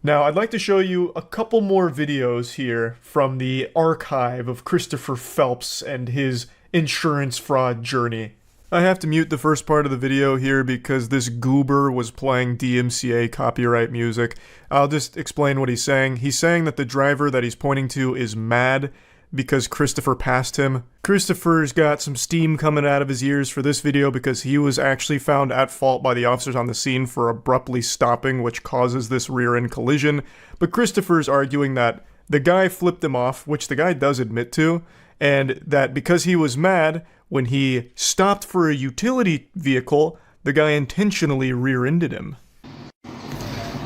Now, I'd like to show you a couple more videos here from the archive of Christopher Phelps and his insurance fraud journey. I have to mute the first part of the video here because this goober was playing DMCA copyright music. I'll just explain what he's saying. He's saying that the driver that he's pointing to is mad because Christopher passed him. Christopher's got some steam coming out of his ears for this video because he was actually found at fault by the officers on the scene for abruptly stopping, which causes this rear-end collision. But Christopher's arguing that the guy flipped him off, which the guy does admit to, and that because he was mad, when he stopped for a utility vehicle, the guy intentionally rear-ended him.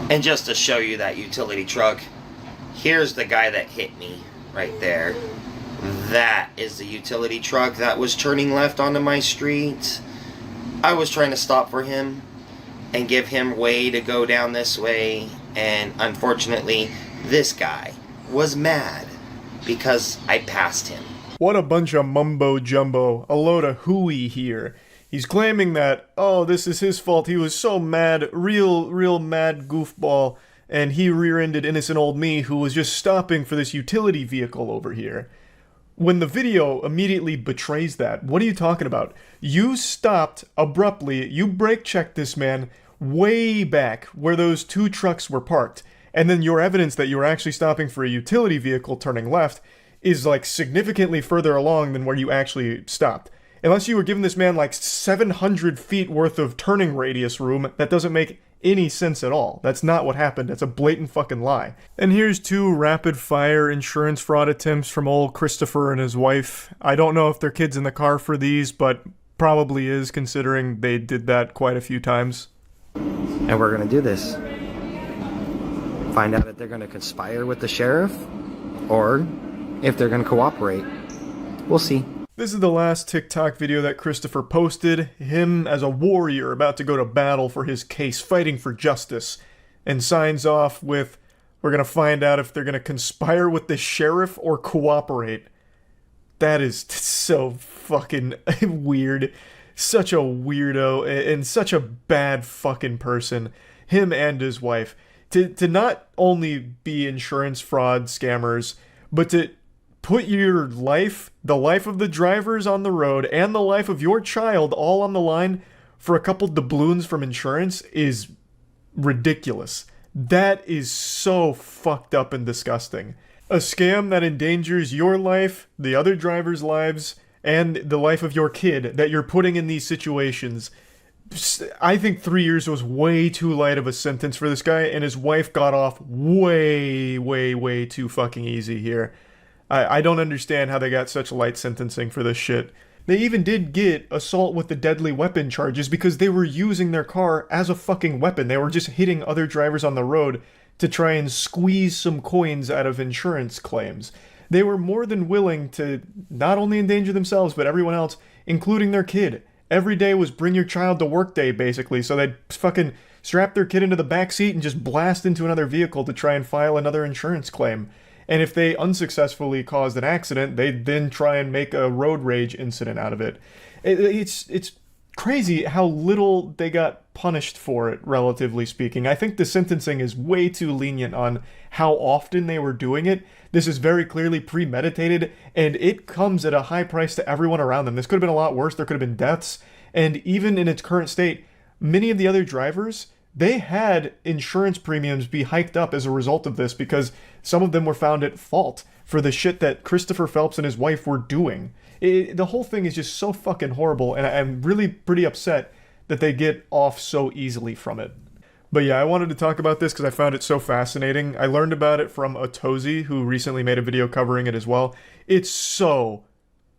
And just to show you that utility truck, here's the guy that hit me right there. That is the utility truck that was turning left onto my street. I was trying to stop for him and give him way to go down this way, and unfortunately, this guy was mad because I passed him. What a bunch of mumbo-jumbo, a load of hooey here. He's claiming that, oh, this is his fault, he was so mad, real mad goofball, and he rear-ended innocent old me who was just stopping for this utility vehicle over here. When the video immediately betrays that, what are you talking about? You stopped abruptly, you brake-checked this man way back where those two trucks were parked, and then your evidence that you were actually stopping for a utility vehicle turning left is like significantly further along than where you actually stopped. Unless you were giving this man like 700 feet worth of turning radius room, that doesn't make any sense at all. That's not what happened. That's a blatant fucking lie. And here's 2 rapid-fire insurance fraud attempts from old Christopher and his wife. I don't know if their kid's in the car for these, but probably is, considering they did that quite a few times. And we're gonna do this. Find out if they're gonna conspire with the sheriff, or if they're gonna cooperate. We'll see. This is the last TikTok video that Christopher posted, him as a warrior about to go to battle for his case, fighting for justice, and signs off with, we're gonna find out if they're gonna conspire with the sheriff or cooperate. That is so fucking weird. Such a weirdo, and such a bad fucking person. Him and his wife. To not only be insurance fraud scammers, but to put your life, the life of the drivers on the road, and the life of your child all on the line for a couple doubloons from insurance is ridiculous. That is so fucked up and disgusting. A scam that endangers your life, the other drivers' lives, and the life of your kid that you're putting in these situations. I think 3 years was way too light of a sentence for this guy, and his wife got off way, way, way too fucking easy here. I don't understand how they got such light sentencing for this shit. They even did get assault with a deadly weapon charges because they were using their car as a fucking weapon. They were just hitting other drivers on the road to try and squeeze some coins out of insurance claims. They were more than willing to not only endanger themselves, but everyone else, including their kid. Every day was bring your child to work day, basically, so they'd fucking strap their kid into the back seat and just blast into another vehicle to try and file another insurance claim. And if they unsuccessfully caused an accident, they'd then try and make a road rage incident out of it. It's crazy how little they got punished for it, relatively speaking. I think the sentencing is way too lenient on how often they were doing it. This is very clearly premeditated, and it comes at a high price to everyone around them. This could have been a lot worse. There could have been deaths. And even in its current state, many of the other drivers, they had insurance premiums be hiked up as a result of this because some of them were found at fault for the shit that Christopher Phelps and his wife were doing. The whole thing is just so fucking horrible, and I'm really pretty upset that they get off so easily from it. But yeah, I wanted to talk about this because I found it so fascinating. I learned about it from Otozi, who recently made a video covering it as well. It's so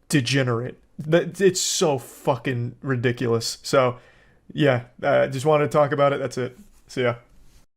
degenerate. It's so fucking ridiculous. So yeah, just wanted to talk about it. That's it. See ya.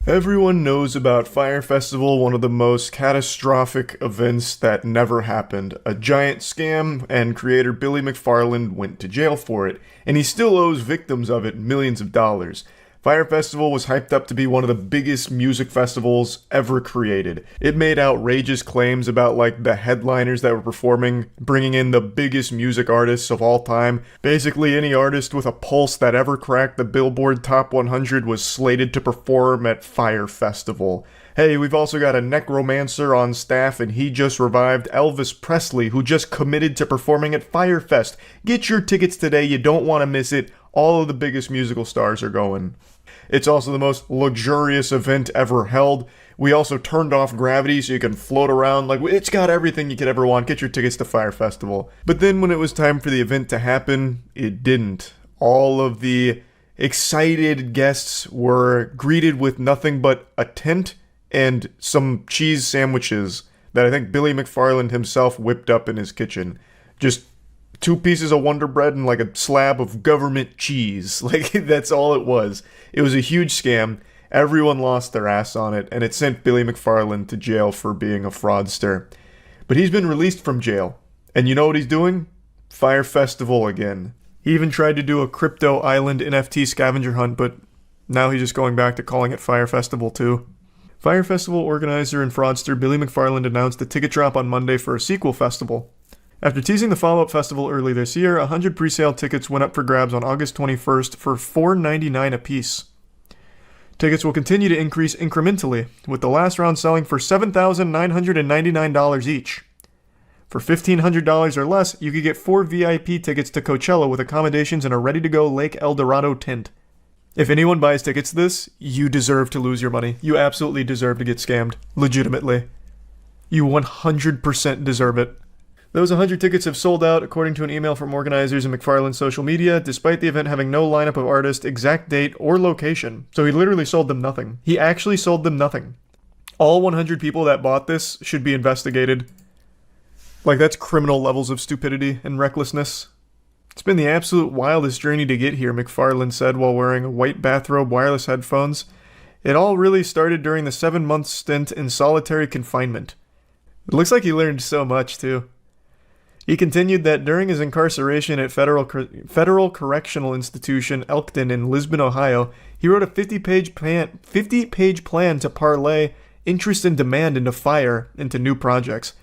Everyone knows about Fyre Festival, one of the most catastrophic events that never happened. A giant scam, and creator Billy McFarland went to jail for it, and he still owes victims of it millions of dollars. Fyre Festival was hyped up to be one of the biggest music festivals ever created. It made outrageous claims about like the headliners that were performing, bringing in the biggest music artists of all time. Basically any artist with a pulse that ever cracked the Billboard Top 100 was slated to perform at Fyre Festival. Hey, we've also got a necromancer on staff, and he just revived Elvis Presley, who just committed to performing at Fyre Fest. Get your tickets today, you don't want to miss it. All of the biggest musical stars are going. It's also the most luxurious event ever held. We also turned off gravity so you can float around. Like, it's got everything you could ever want. Get your tickets to Fyre Festival. But then when it was time for the event to happen, it didn't. All of the excited guests were greeted with nothing but a tent and some cheese sandwiches that I think Billy McFarland himself whipped up in his kitchen. Just 2 pieces of Wonder Bread and like a slab of government cheese. Like, that's all it was. It was a huge scam. Everyone lost their ass on it, and it sent Billy McFarland to jail for being a fraudster. But he's been released from jail. And you know what he's doing? Fyre Festival again. He even tried to do a Crypto Island NFT scavenger hunt, but now he's just going back to calling it Fyre Festival too. Fyre Festival organizer and fraudster Billy McFarland announced a ticket drop on Monday for a sequel festival. After teasing the follow-up festival early this year, 100 pre-sale tickets went up for grabs on August 21st for $4.99 apiece. Tickets will continue to increase incrementally, with the last round selling for $7,999 each. For $1,500 or less, you could get 4 VIP tickets to Coachella with accommodations and a ready-to-go Lake El Dorado tent. If anyone buys tickets to this, you deserve to lose your money. You absolutely deserve to get scammed. Legitimately. You 100% deserve it. Those 100 tickets have sold out, according to an email from organizers in McFarlane's social media, despite the event having no lineup of artists, exact date, or location. So he literally sold them nothing. He actually sold them nothing. All 100 people that bought this should be investigated. Like, that's criminal levels of stupidity and recklessness. It's been the absolute wildest journey to get here, McFarlane said while wearing a white bathrobe, wireless headphones. It all really started during the 7-month stint in solitary confinement. It looks like he learned so much, too. He continued that during his incarceration at Federal Correctional Institution Elkton in Lisbon, Ohio, he wrote a 50-page plan to parlay interest and demand into fire into new projects.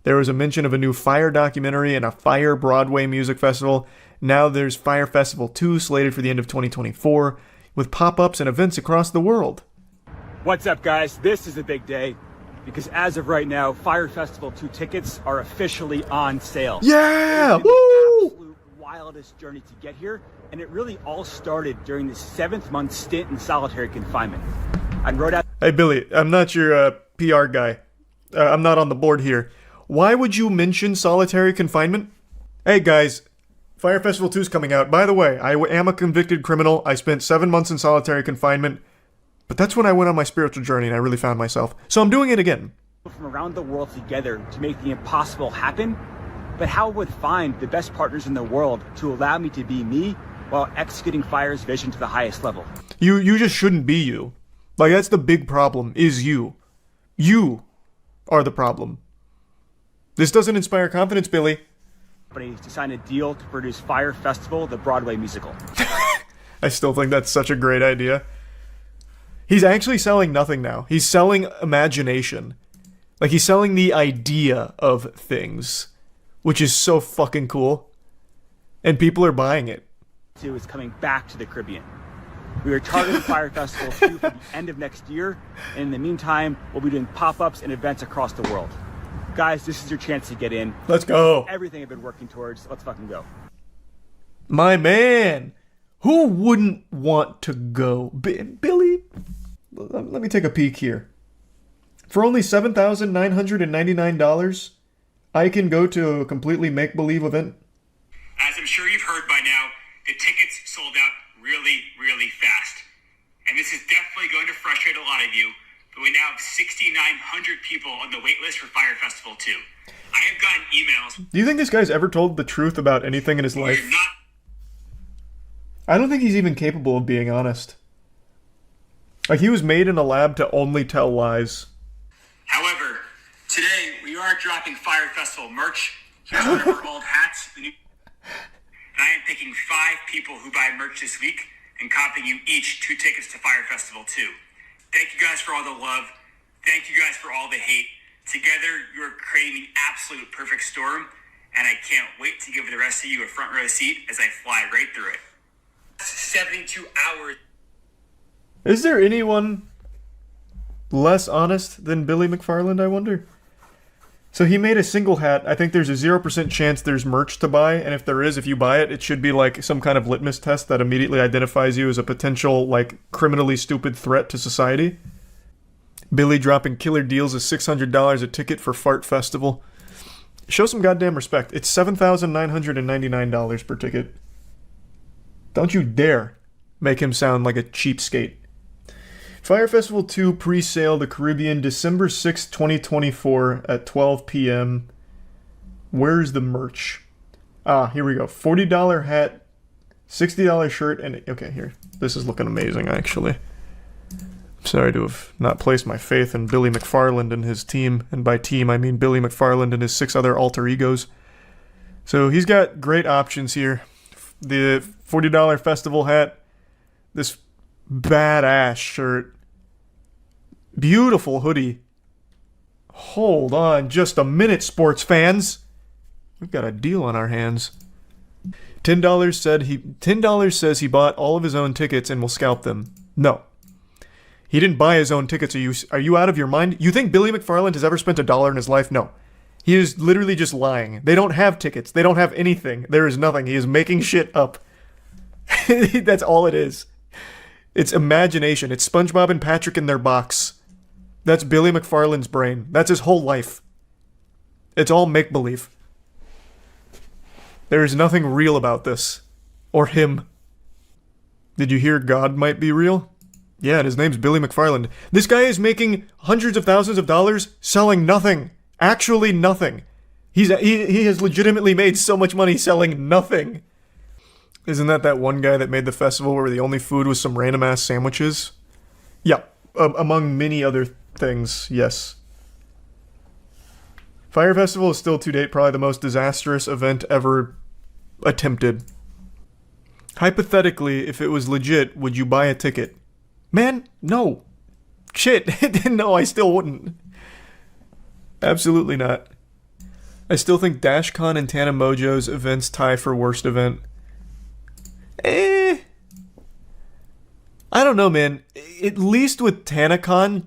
There was a mention of a new Fire documentary and a Fire Broadway music festival. Now there's Fire Festival 2 slated for the end of 2024, with pop-ups and events across the world. What's up, guys? This is a big day, because as of right now, Fire Festival 2 tickets are officially on sale. Yeah! It's been the absolute wildest journey to get here, and it really all started during the 7th-month stint in solitary confinement. I wrote out... Hey, Billy, I'm not your PR guy. I'm not on the board here. Why would you mention solitary confinement? Hey, guys, Fire Festival 2 is coming out. By the way, I am a convicted criminal. I spent 7 months in solitary confinement. But that's when I went on my spiritual journey and I really found myself. So I'm doing it again. From around the world together to make the impossible happen, but how would find the best partners in the world to allow me to be me while executing Fire's vision to the highest level. You just shouldn't be you. Like, that's the big problem, is you. You are the problem. This doesn't inspire confidence, Billy. To sign a deal to produce Fire Festival, the Broadway musical. I still think that's such a great idea. He's actually selling nothing now. He's selling imagination. Like, he's selling the idea of things, which is so fucking cool. And people are buying it. Is coming back to the Caribbean. We are targeting Fire Festival 2 for the end of next year, and in the meantime, we'll be doing pop-ups and events across the world. Guys, this is your chance to get in. Let's go. Everything I've been working towards. Let's fucking go. My man. Who wouldn't want to go? Billy, let me take a peek here. For only $7,999, I can go to a completely make-believe event. As I'm sure you've heard by now, the tickets sold out really, really fast. And this is definitely going to frustrate a lot of you, but we now have 6,900 people on the wait list for Fire Festival 2. I have gotten emails. Do you think this guy's ever told the truth about anything in his life? I don't think he's even capable of being honest. Like, he was made in a lab to only tell lies. However, today we are dropping Fire Festival merch. Here's one of our old hats. And I am picking 5 people who buy merch this week and copying you each 2 tickets to Fire Festival 2. Thank you guys for all the love. Thank you guys for all the hate. Together, you're creating the absolute perfect storm, and I can't wait to give the rest of you a front row seat as I fly right through it. 72 hours. Is there anyone less honest than Billy McFarland, I wonder? So he made a single hat. I think there's a 0% chance there's merch to buy, and if there is, if you buy it, it should be like some kind of litmus test that immediately identifies you as a potential, like, criminally stupid threat to society. Billy dropping killer deals is $600 a ticket for Fart Festival. Show some goddamn respect. It's $7,999 per ticket. Don't you dare make him sound like a cheapskate. Fire Festival 2 pre-sale the Caribbean December 6, 2024 at 12 p.m. Where's the merch? Ah, here we go. $40 hat, $60 shirt, and... Okay, here. This is looking amazing, actually. I'm sorry to have not placed my faith in Billy McFarland and his team. And by team, I mean Billy McFarland and his 6 other alter egos. So he's got great options here. The $40 festival hat, this badass shirt, beautiful hoodie. Hold on just a minute, sports fans. We've got a deal on our hands. $10 says he bought all of his own tickets and will scalp them. No. He didn't buy his own tickets. Are you out of your mind? You think Billy McFarland has ever spent $1 in his life? No. He is literally just lying. They don't have tickets. They don't have anything. There is nothing. He is making shit up. That's all it is. It's imagination. It's SpongeBob and Patrick in their box. That's Billy McFarland's brain. That's his whole life. It's all make-believe. There is nothing real about this. Or him. Did you hear God might be real? Yeah, and his name's Billy McFarland. This guy is making hundreds of thousands of dollars selling nothing. Actually nothing. He has legitimately made so much money selling nothing. Isn't that one guy that made the festival where the only food was some random-ass sandwiches? Yeah, among many other things, yes. Fire Festival is still to date probably the most disastrous event ever attempted. Hypothetically, if it was legit, would you buy a ticket? Man, no. Shit, no, I still wouldn't. Absolutely not. I still think DashCon and Tana Mojo's events tie for worst event. I don't know, man. At least with TanaCon,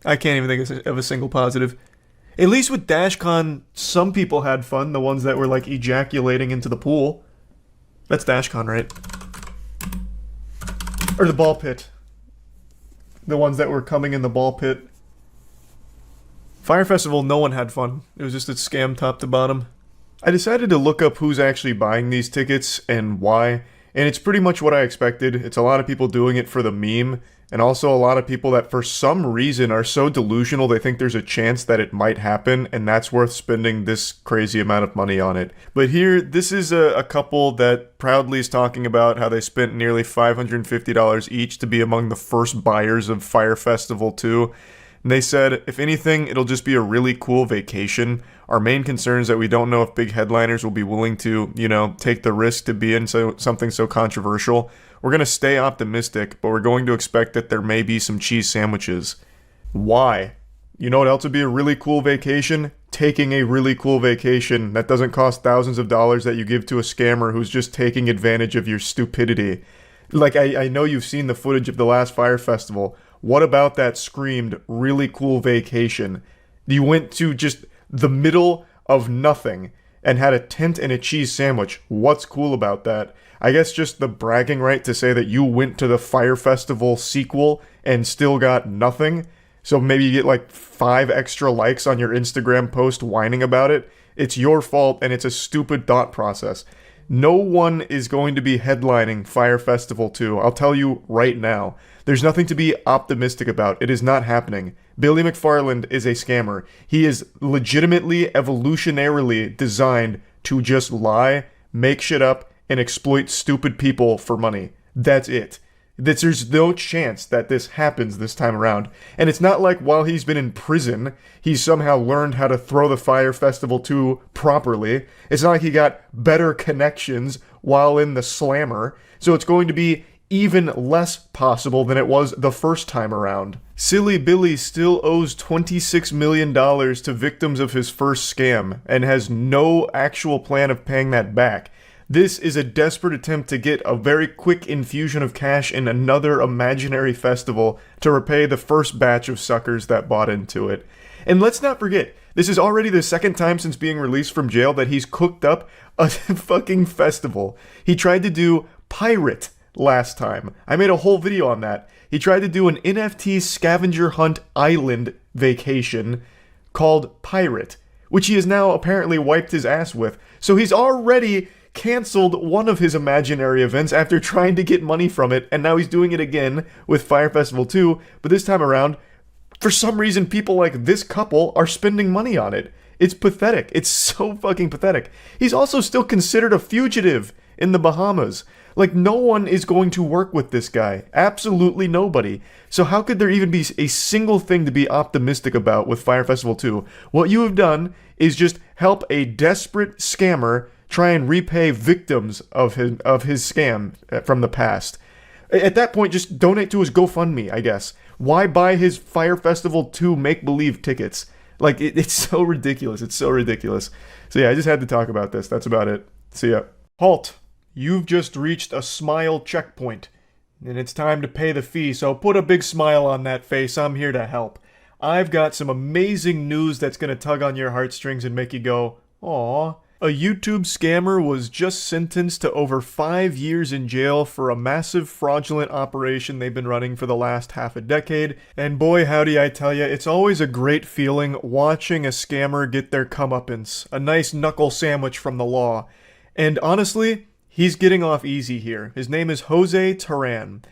I can't even think of a single positive. At least with DashCon, some people had fun. The ones that were like ejaculating into the pool. That's DashCon, right? Or the ball pit. The ones that were coming in the ball pit. Fire Festival, no one had fun. It was just a scam top to bottom. I decided to look up who's actually buying these tickets and why, and it's pretty much what I expected. It's a lot of people doing it for the meme, and also a lot of people that for some reason are so delusional they think there's a chance that it might happen, and that's worth spending this crazy amount of money on it. But here, this is a couple that proudly is talking about how they spent nearly $550 each to be among the first buyers of Fire Festival 2. And they said, if anything, it'll just be a really cool vacation. Our main concern is that we don't know if big headliners will be willing to, take the risk to be in something so controversial. We're going to stay optimistic, but we're going to expect that there may be some cheese sandwiches. Why? You know what else would be a really cool vacation? Taking a really cool vacation that doesn't cost thousands of dollars that you give to a scammer who's just taking advantage of your stupidity. Like, I know you've seen the footage of the last Fire Festival. What about that screamed really cool vacation? You went to just the middle of nothing and had a tent and a cheese sandwich. What's cool about that? I guess just the bragging right to say that you went to the Fire Festival sequel and still got nothing. So maybe you get like 5 extra likes on your Instagram post whining about it. It's your fault and it's a stupid thought process. No one is going to be headlining Fire Festival 2. I'll tell you right now. There's nothing to be optimistic about. It is not happening. Billy McFarland is a scammer. He is legitimately, evolutionarily designed to just lie, make shit up, and exploit stupid people for money. That's it. There's no chance that this happens this time around. And it's not like while he's been in prison, he's somehow learned how to throw the Fire Festival 2 properly. It's not like he got better connections while in the slammer. So it's going to be even less possible than it was the first time around. Silly Billy still owes $26 million to victims of his first scam and has no actual plan of paying that back. This is a desperate attempt to get a very quick infusion of cash in another imaginary festival to repay the first batch of suckers that bought into it. And let's not forget, this is already the second time since being released from jail that he's cooked up a fucking festival. He tried to do Pirate last time. I made a whole video on that. He tried to do an NFT scavenger hunt island vacation called Pirate, which he has now apparently wiped his ass with. So he's already canceled one of his imaginary events after trying to get money from it, and now he's doing it again with Fire Festival 2, but this time around, for some reason, people like this couple are spending money on it. It's pathetic. It's so fucking pathetic. He's also still considered a fugitive in the Bahamas. Like, no one is going to work with this guy. Absolutely nobody. So how could there even be a single thing to be optimistic about with Fire Festival 2? What you have done is just help a desperate scammer try and repay victims of his scam from the past. At that point, just donate to his GoFundMe, I guess. Why buy his Fire Festival 2 make-believe tickets? Like, it's so ridiculous. It's so ridiculous. So yeah, I just had to talk about this. That's about it. See ya. Halt. You've just reached a smile checkpoint, and it's time to pay the fee, so put a big smile on that face. I'm here to help. I've got some amazing news that's going to tug on your heartstrings and make you go, aww. A YouTube scammer was just sentenced to over 5 years in jail for a massive fraudulent operation they've been running for the last half a decade. And boy, howdy I tell ya, it's always a great feeling watching a scammer get their comeuppance. A nice knuckle sandwich from the law. And honestly, he's getting off easy here. His name is Jose Terran.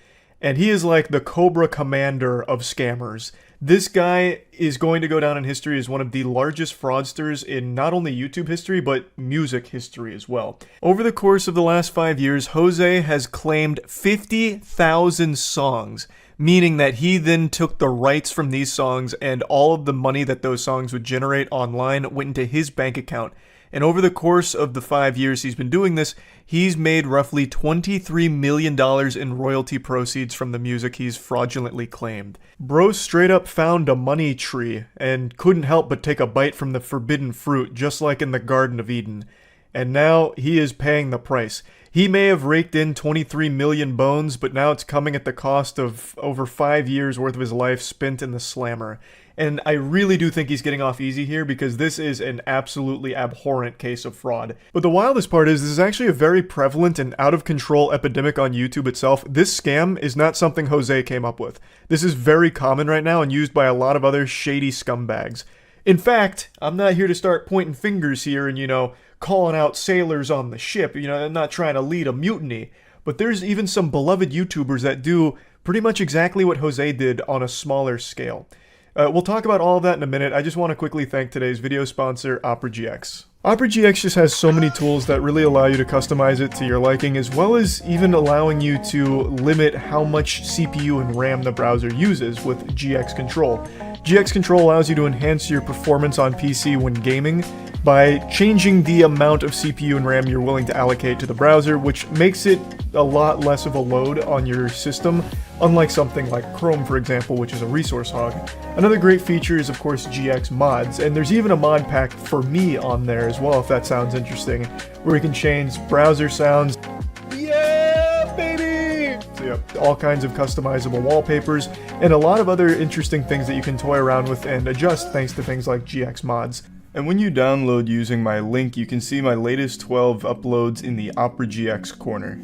And he is like the Cobra Commander of scammers. This guy is going to go down in history as one of the largest fraudsters in not only YouTube history, but music history as well. Over the course of the last 5 years, Jose has claimed 50,000 songs, meaning that he then took the rights from these songs and all of the money that those songs would generate online went into his bank account. And over the course of the 5 years he's been doing this, he's made roughly $23 million in royalty proceeds from the music he's fraudulently claimed. Bro straight up found a money tree and couldn't help but take a bite from the forbidden fruit, just like in the Garden of Eden. And now he is paying the price. He may have raked in 23 million bones, but now it's coming at the cost of over 5 years worth of his life spent in the slammer. And I really do think he's getting off easy here because this is an absolutely abhorrent case of fraud. But the wildest part is this is actually a very prevalent and out of control epidemic on YouTube itself. This scam is not something Jose came up with. This is very common right now and used by a lot of other shady scumbags. In fact, I'm not here to start pointing fingers here and, calling out sailors on the ship. I'm not trying to lead a mutiny. But there's even some beloved YouTubers that do pretty much exactly what Jose did on a smaller scale. We'll talk about all of that in a minute. I just want to quickly thank today's video sponsor, Opera GX. Opera GX just has so many tools that really allow you to customize it to your liking, as well as even allowing you to limit how much CPU and RAM the browser uses with GX Control. GX Control allows you to enhance your performance on PC when gaming by changing the amount of CPU and RAM you're willing to allocate to the browser, which makes it a lot less of a load on your system, unlike something like Chrome, for example, which is a resource hog. Another great feature is, of course, GX mods, and there's even a mod pack for me on there as well, if that sounds interesting, where you can change browser sounds. Yeah, baby! So yeah, all kinds of customizable wallpapers, and a lot of other interesting things that you can toy around with and adjust thanks to things like GX mods. And when you download using my link, you can see my latest 12 uploads in the Opera GX corner.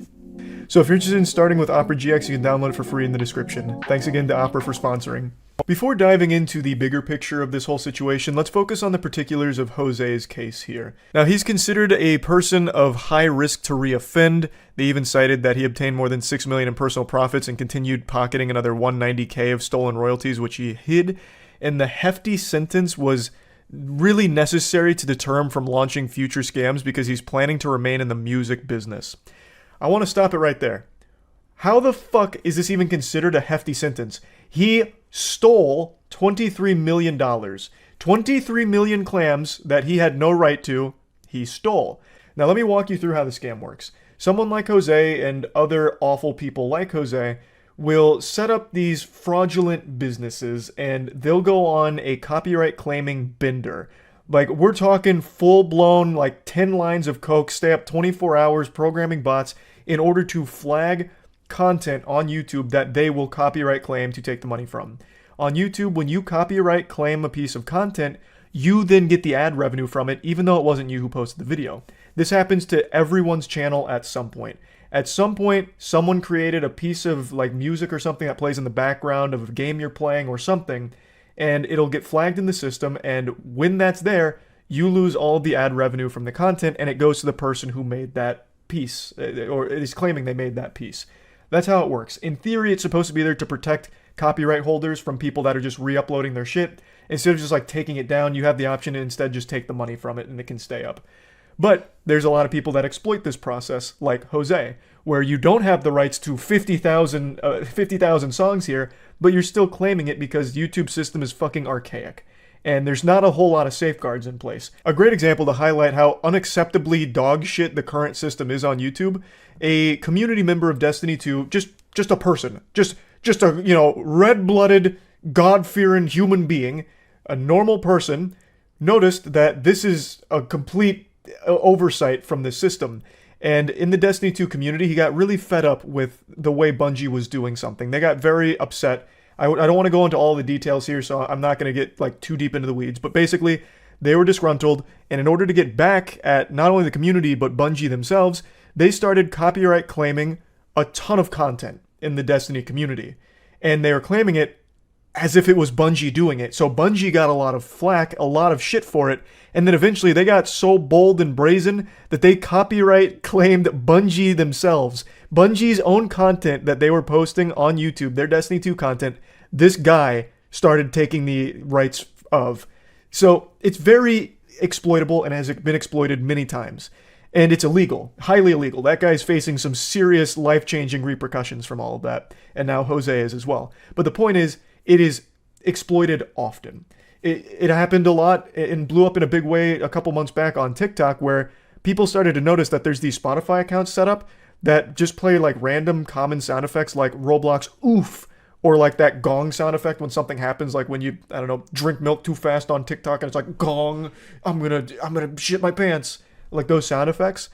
So if you're interested in starting with Opera GX, you can download it for free in the description. Thanks again to Opera for sponsoring. Before diving into the bigger picture of this whole situation, let's focus on the particulars of Jose's case here. Now, he's considered a person of high risk to reoffend. They even cited that he obtained more than $6 million in personal profits and continued pocketing another $190K of stolen royalties, which he hid. And the hefty sentence was really necessary to deter him from launching future scams because he's planning to remain in the music business. I want to stop it right there. How the fuck is this even considered a hefty sentence? He stole $23 million. 23 million clams that he had no right to, he stole. Now let me walk you through how the scam works. Someone like Jose and other awful people like Jose will set up these fraudulent businesses and they'll go on a copyright claiming bender. Like, we're talking full-blown, 10 lines of coke, stay up 24 hours programming bots in order to flag content on YouTube that they will copyright claim to take the money from. On YouTube, when you copyright claim a piece of content, you then get the ad revenue from it, even though it wasn't you who posted the video. This happens to everyone's channel at some point. At some point, someone created a piece of music or something that plays in the background of a game you're playing or something, and it'll get flagged in the system, and when that's there, you lose all the ad revenue from the content, and it goes to the person who made that piece, or is claiming they made that piece. That's how it works. In theory, it's supposed to be there to protect copyright holders from people that are just re-uploading their shit. Instead of just taking it down, you have the option to instead just take the money from it and it can stay up. But there's a lot of people that exploit this process, like Jose, where you don't have the rights to 50,000 songs here, but you're still claiming it because YouTube's system is fucking archaic. And there's not a whole lot of safeguards in place. A great example to highlight how unacceptably dog shit the current system is on YouTube, a community member of Destiny 2, just a person, just a, red-blooded, God-fearing human being, a normal person, noticed that this is a complete oversight from the system. And in the Destiny 2 community, he got really fed up with the way Bungie was doing something. They got very upset. I don't want to go into all the details here, so I'm not going to get too deep into the weeds. But basically, They were disgruntled, and in order to get back at not only the community but Bungie themselves, they started copyright claiming a ton of content in the Destiny community. And they were claiming it as if it was Bungie doing it. So Bungie got a lot of flack, a lot of shit for it, and then eventually they got so bold and brazen that they copyright claimed Bungie themselves. Bungie's own content that they were posting on YouTube, their Destiny 2 content, this guy started taking the rights of. So it's very exploitable and has been exploited many times. And it's illegal, highly illegal. That guy's facing some serious life-changing repercussions from all of that. And now Jose is as well. But the point is, it is exploited often. It happened a lot and blew up in a big way a couple months back on TikTok, where people started to notice that there's these Spotify accounts set up that just play like random common sound effects like Roblox oof, or like that gong sound effect when something happens, like when you, I don't know, drink milk too fast on TikTok and it's like gong, I'm gonna shit my pants. Like those sound effects.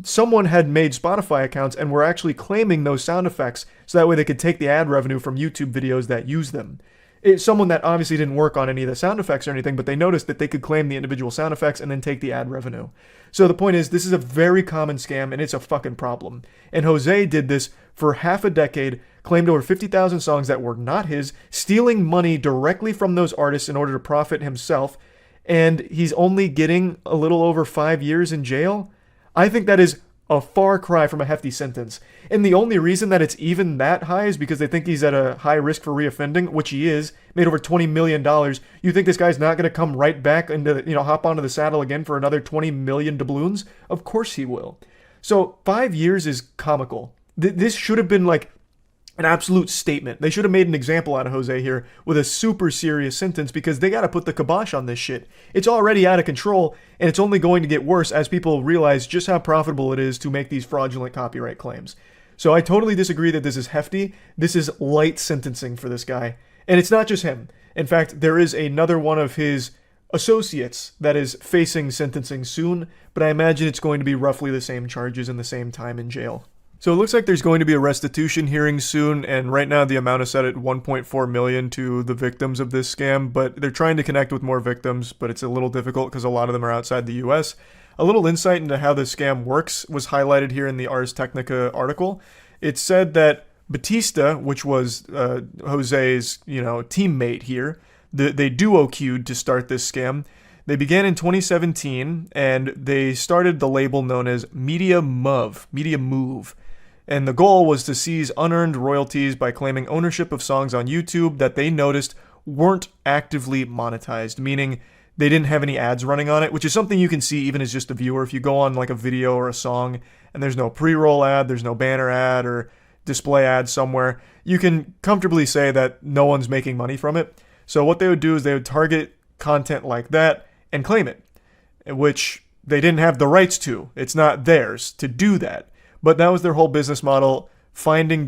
Someone had made Spotify accounts and were actually claiming those sound effects so that way they could take the ad revenue from YouTube videos that use them. It's someone that obviously didn't work on any of the sound effects or anything, but they noticed that they could claim the individual sound effects and then take the ad revenue. So the point is, this is a very common scam and it's a fucking problem. And Jose did this for half a decade, claimed over 50,000 songs that were not his, stealing money directly from those artists in order to profit himself, and he's only getting a little over 5 years in jail. I think that is a far cry from a hefty sentence. And the only reason that it's even that high is because they think he's at a high risk for reoffending, which he is, made over $20 million. You think this guy's not going to come right back into, hop onto the saddle again for another 20 million doubloons? Of course he will. So 5 years is comical. This should have been like an absolute statement. They should have made an example out of Jose here with a super serious sentence, because they got to put the kibosh on this shit. It's already out of control, and it's only going to get worse as people realize just how profitable it is to make these fraudulent copyright claims. So I totally disagree that this is hefty. This is light sentencing for this guy. And it's not just him. In fact, there is another one of his associates that is facing sentencing soon, but I imagine it's going to be roughly the same charges and the same time in jail. So it looks like there's going to be a restitution hearing soon, and right now the amount is set at 1.4 million to the victims of this scam, but they're trying to connect with more victims, but it's a little difficult because a lot of them are outside the US. A little insight into how this scam works was highlighted here in the Ars Technica article. It said that Batista, which was Jose's, teammate here, they duo queued to start this scam. They began in 2017, and they started the label known as Media Move. And the goal was to seize unearned royalties by claiming ownership of songs on YouTube that they noticed weren't actively monetized, meaning they didn't have any ads running on it, which is something you can see even as just a viewer. If you go on like a video or a song and there's no pre-roll ad, there's no banner ad or display ad somewhere, you can comfortably say that no one's making money from it. So what they would do is they would target content like that and claim it, which they didn't have the rights to. It's not theirs to do that. But that was their whole business model, hunting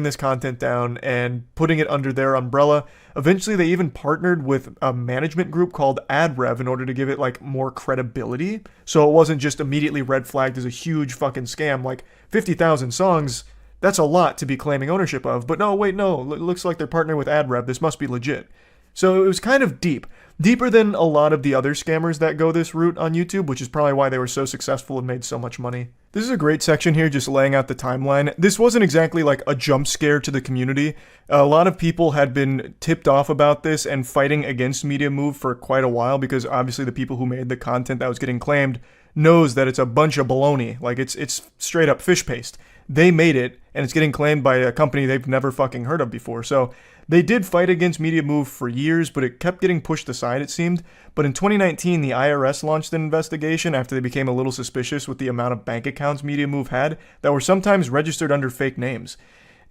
this content down and putting it under their umbrella. Eventually, they even partnered with a management group called AdRev in order to give it like more credibility. So it wasn't just immediately red flagged as a huge fucking scam. Like 50,000 songs, that's a lot to be claiming ownership of. But no, it looks like they're partnering with AdRev. This must be legit. So it was kind of deeper than a lot of the other scammers that go this route on YouTube, which is probably why they were so successful and made so much money. This is a great section here, just laying out the timeline. This wasn't exactly like a jump scare to the community. A lot of people had been tipped off about this and fighting against Media Move for quite a while, because obviously the people who made the content that was getting claimed knows that it's a bunch of baloney. Like it's straight up fish paste. They made it, and it's getting claimed by a company they've never fucking heard of before. So they did fight against Media Move for years, but it kept getting pushed aside, it seemed. But in 2019, the IRS launched an investigation after they became a little suspicious with the amount of bank accounts Media Move had that were sometimes registered under fake names.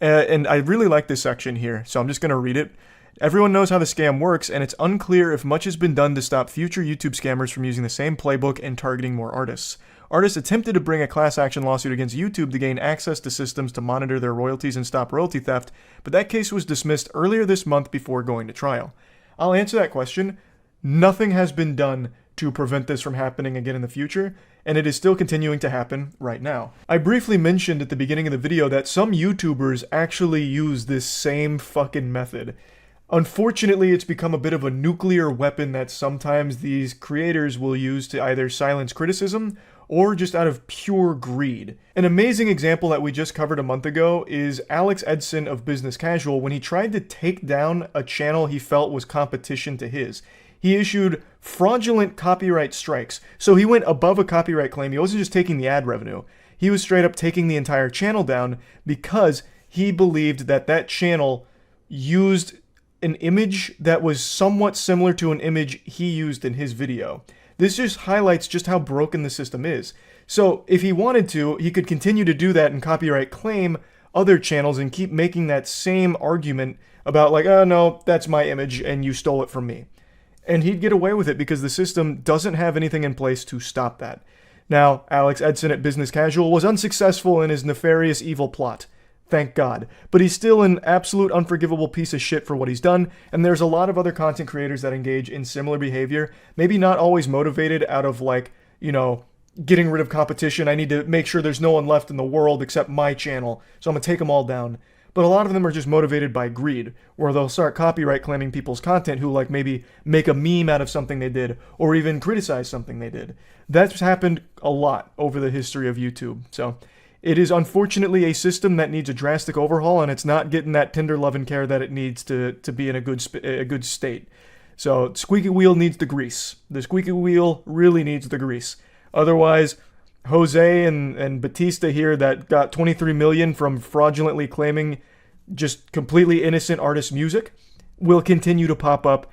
And I really like this section here, so I'm just going to read it. Everyone knows how the scam works, and it's unclear if much has been done to stop future YouTube scammers from using the same playbook and targeting more artists. Artists attempted to bring a class action lawsuit against YouTube to gain access to systems to monitor their royalties and stop royalty theft, but that case was dismissed earlier this month before going to trial. I'll answer that question. Nothing has been done to prevent this from happening again in the future, and it is still continuing to happen right now. I briefly mentioned at the beginning of the video that some YouTubers actually use this same fucking method. Unfortunately, it's become a bit of a nuclear weapon that sometimes these creators will use to either silence criticism or just out of pure greed. An amazing example that we just covered a month ago is Alex Edson of Business Casual when he tried to take down a channel he felt was competition to his. He issued fraudulent copyright strikes. So he went above a copyright claim. He wasn't just taking the ad revenue. He was straight up taking the entire channel down because he believed that that channel used an image that was somewhat similar to an image he used in his video. This just highlights just how broken the system is. So if he wanted to, he could continue to do that and copyright claim other channels and keep making that same argument about like, oh no, that's my image and you stole it from me. And he'd get away with it because the system doesn't have anything in place to stop that. Now, Alex Edson at Business Casual was unsuccessful in his nefarious evil plot. Thank God. But he's still an absolute unforgivable piece of shit for what he's done, and there's a lot of other content creators that engage in similar behavior, maybe not always motivated out of like, you know, getting rid of competition. I need to make sure there's no one left in the world except my channel, so I'm gonna take them all down. But a lot of them are just motivated by greed, where they'll start copyright claiming people's content who like maybe make a meme out of something they did, or even criticize something they did. That's happened a lot over the history of YouTube, so it is unfortunately a system that needs a drastic overhaul, and it's not getting that tender love and care that it needs to be in a good state. So squeaky wheel needs the grease. The squeaky wheel really needs the grease. Otherwise, Jose and Batista here that got 23 million from fraudulently claiming just completely innocent artist music will continue to pop up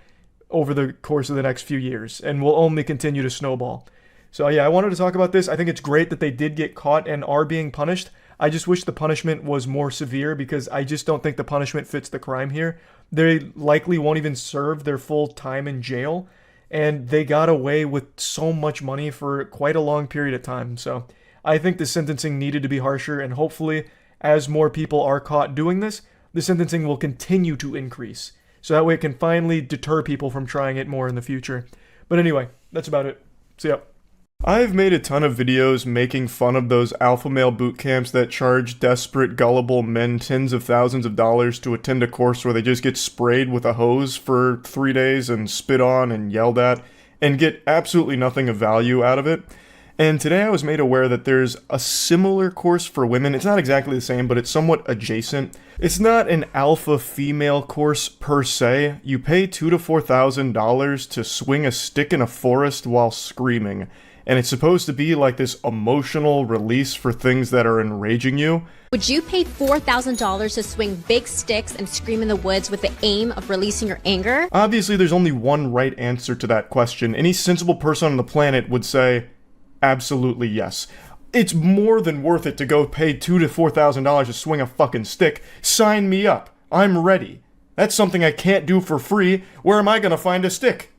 over the course of the next few years and will only continue to snowball. So yeah, I wanted to talk about this. I think it's great that they did get caught and are being punished. I just wish the punishment was more severe because I just don't think the punishment fits the crime here. They likely won't even serve their full time in jail, and they got away with so much money for quite a long period of time. So I think the sentencing needed to be harsher, and hopefully as more people are caught doing this, the sentencing will continue to increase. So that way it can finally deter people from trying it more in the future. But anyway, that's about it. See ya. I've made a ton of videos making fun of those alpha male boot camps that charge desperate, gullible men tens of thousands of dollars to attend a course where they just get sprayed with a hose for 3 days and spit on and yelled at and get absolutely nothing of value out of it. And today I was made aware that there's a similar course for women. It's not exactly the same, but it's somewhat adjacent. It's not an alpha female course per se. You pay $2,000 to $4,000 to swing a stick in a forest while screaming. And it's supposed to be like this emotional release for things that are enraging you. Would you pay $4,000 to swing big sticks and scream in the woods with the aim of releasing your anger? Obviously, there's only one right answer to that question. Any sensible person on the planet would say, absolutely yes. It's more than worth it to go pay $2,000 to $4,000 to swing a fucking stick. Sign me up. I'm ready. That's something I can't do for free. Where am I gonna find a stick?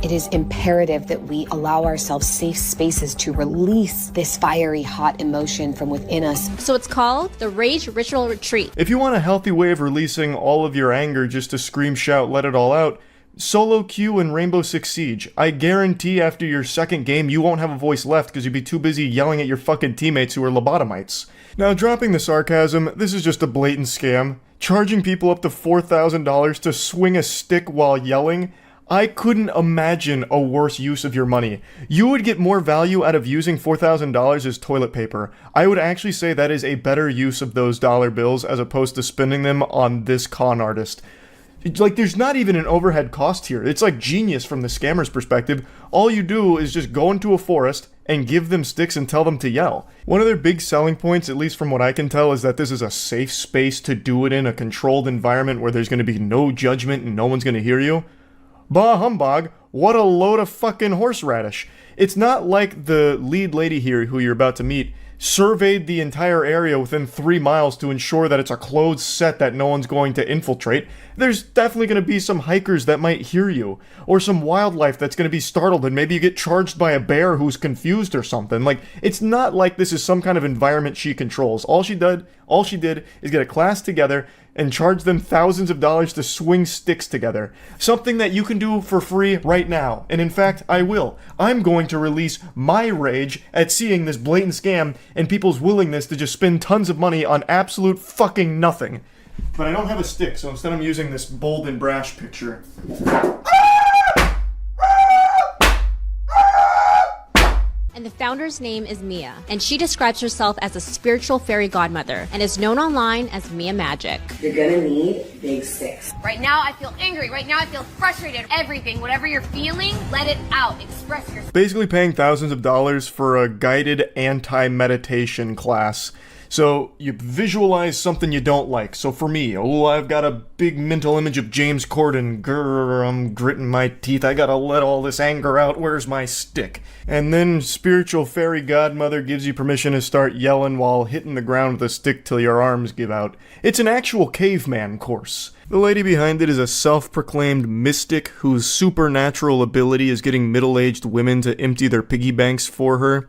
It is imperative that we allow ourselves safe spaces to release this fiery, hot emotion from within us. So it's called the Rage Ritual Retreat. If you want a healthy way of releasing all of your anger just to scream, shout, let it all out, solo queue and Rainbow Six Siege. I guarantee after your second game you won't have a voice left because you'd be too busy yelling at your fucking teammates who are lobotomites. Now, dropping the sarcasm, this is just a blatant scam. Charging people up to $4,000 to swing a stick while yelling? I couldn't imagine a worse use of your money. You would get more value out of using $4,000 as toilet paper. I would actually say that is a better use of those dollar bills as opposed to spending them on this con artist. Like, there's not even an overhead cost here. It's like genius from the scammer's perspective. All you do is just go into a forest and give them sticks and tell them to yell. One of their big selling points, at least from what I can tell, is that this is a safe space to do it in, a controlled environment where there's going to be no judgment and no one's going to hear you. Bah humbug, what a load of fucking horseradish. It's not like the lead lady here who you're about to meet surveyed the entire area within 3 miles to ensure that it's a closed set that no one's going to infiltrate. There's definitely going to be some hikers that might hear you, or some wildlife that's going to be startled and maybe you get charged by a bear who's confused or something. Like, it's not like this is some kind of environment she controls. All she did is get a class together and charge them thousands of dollars to swing sticks together. Something that you can do for free right now. And in fact, I will. I'm going to release my rage at seeing this blatant scam and people's willingness to just spend tons of money on absolute fucking nothing. but I don't have a stick, so instead I'm using this bold and brash picture. And the founder's name is Mia, and she describes herself as a spiritual fairy godmother and is known online as Mia Magic. You're gonna need big sticks. Right now I feel angry. Right now I feel frustrated. Everything, whatever you're feeling, let it out. Express yourself. Basically paying thousands of dollars for a guided anti-meditation class. So you visualize something you don't like. So for me, I've got a big mental image of James Corden. Grr, I'm gritting my teeth. I gotta let all this anger out. Where's my stick? And then spiritual fairy godmother gives you permission to start yelling while hitting the ground with a stick till your arms give out. It's an actual caveman course. The lady behind it is a self-proclaimed mystic whose supernatural ability is getting middle-aged women to empty their piggy banks for her.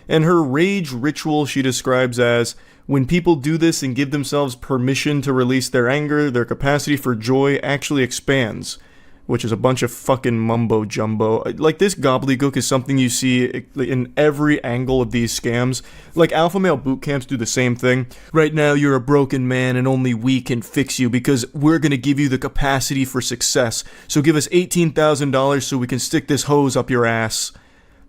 And her rage ritual she describes as, when people do this and give themselves permission to release their anger, their capacity for joy actually expands. Which is a bunch of fucking mumbo jumbo. Like, this gobbledygook is something you see in every angle of these scams. Like, alpha male boot camps do the same thing. Right now you're a broken man and only we can fix you because we're gonna give you the capacity for success. So give us $18,000 so we can stick this hose up your ass.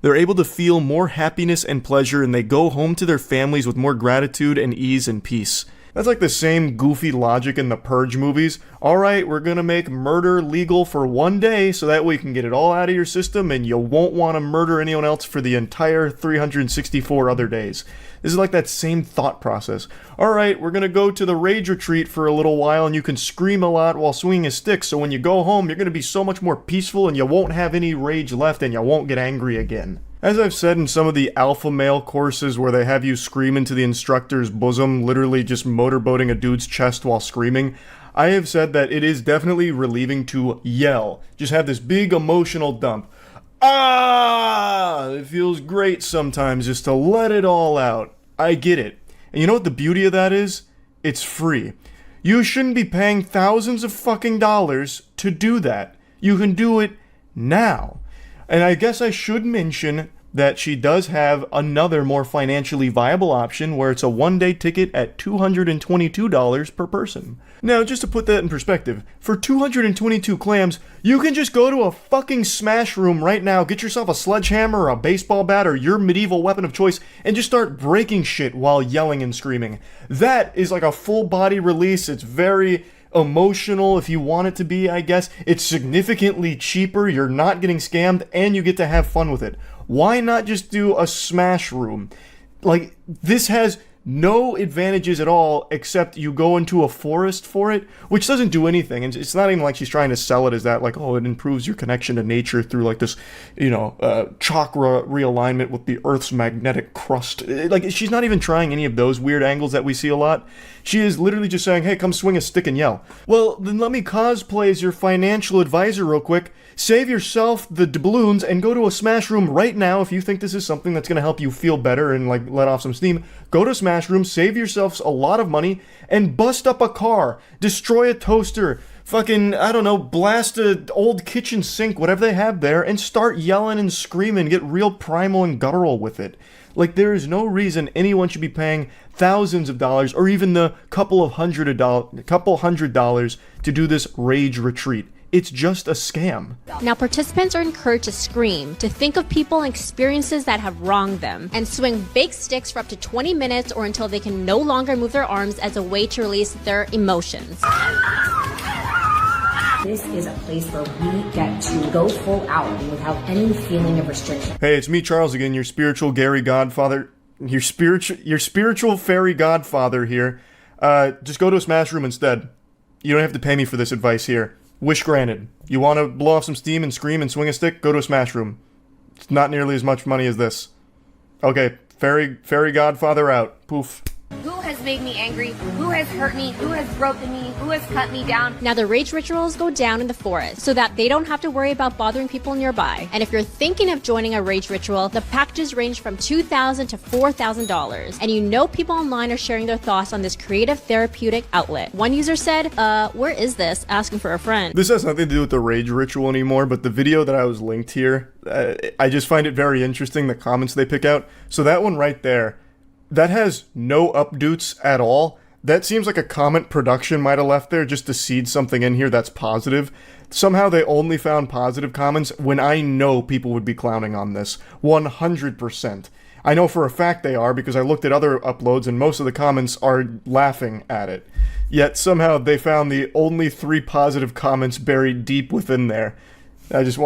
They're able to feel more happiness and pleasure, and they go home to their families with more gratitude and ease and peace. That's like the same goofy logic in the Purge movies. Alright, we're gonna make murder legal for one day, so that way you can get it all out of your system, and you won't want to murder anyone else for the entire 364 other days. This is like that same thought process. Alright, we're gonna go to the rage retreat for a little while, and you can scream a lot while swinging a stick, so when you go home, you're gonna be so much more peaceful, and you won't have any rage left, and you won't get angry again. As I've said in some of the alpha male courses where they have you scream into the instructor's bosom, literally just motorboating a dude's chest while screaming, I have said that it is definitely relieving to yell. Just have this big emotional dump. Ah! It feels great sometimes just to let it all out. I get it. And you know what the beauty of that is? It's free. You shouldn't be paying thousands of fucking dollars to do that. You can do it now. And I guess I should mention that she does have another more financially viable option where it's a one-day ticket at $222 per person. Now, just to put that in perspective, for 222 clams, you can just go to a fucking smash room right now, get yourself a sledgehammer or a baseball bat or your medieval weapon of choice, and just start breaking shit while yelling and screaming. That is like a full body release. It's very emotional if you want it to be, I guess. It's significantly cheaper, you're not getting scammed, and you get to have fun with it. Why not just do a smash room? Like, this has no advantages at all except you go into a forest for it, which doesn't do anything. And it's not even like she's trying to sell it as that, like, oh, it improves your connection to nature through like this, chakra realignment with the Earth's magnetic crust. Like, she's not even trying any of those weird angles that we see a lot. She is literally just saying, hey, come swing a stick and yell. Well, then let me cosplay as your financial advisor real quick. Save yourself the doubloons and go to a smash room right now if you think this is something that's going to help you feel better and like let off some steam. Go to a smash room, save yourselves a lot of money, and bust up a car, destroy a toaster, fucking, I don't know, blast an old kitchen sink, whatever they have there, and start yelling and screaming, get real primal and guttural with it. Like, there is no reason anyone should be paying thousands of dollars or even the couple hundred dollars to do this rage retreat. It's just a scam. Now, participants are encouraged to scream, to think of people and experiences that have wronged them, and swing big sticks for up to 20 minutes or until they can no longer move their arms as a way to release their emotions. This is a place where we get to go full out without any feeling of restriction. Hey, it's me, Charles, again, your spiritual Gary Godfather, your spiritual fairy godfather here. Just go to a smash room instead. You don't have to pay me for this advice here. Wish granted. You want to blow off some steam and scream and swing a stick? Go to a smash room. It's not nearly as much money as this. Okay, fairy godfather out. Poof. Who has made me angry? Who has hurt me? Who has broken me? Who has cut me down? Now, the rage rituals go down in the forest so that they don't have to worry about bothering people nearby. And if you're thinking of joining a rage ritual, the packages range from $2,000 to $4,000. And you know people online are sharing their thoughts on this creative therapeutic outlet. One user said, where is this? Asking for a friend. This has nothing to do with the rage ritual anymore, but the video that I was linked here, I just find it very interesting, the comments they pick out. So that one right there, that has no updates at all. that seems like a comment production might have left there just to seed something in here that's positive. Somehow they only found positive comments when I know people would be clowning on this. 100%. I know for a fact they are because I looked at other uploads and most of the comments are laughing at it. Yet somehow they found the only 3 positive comments buried deep within there. I just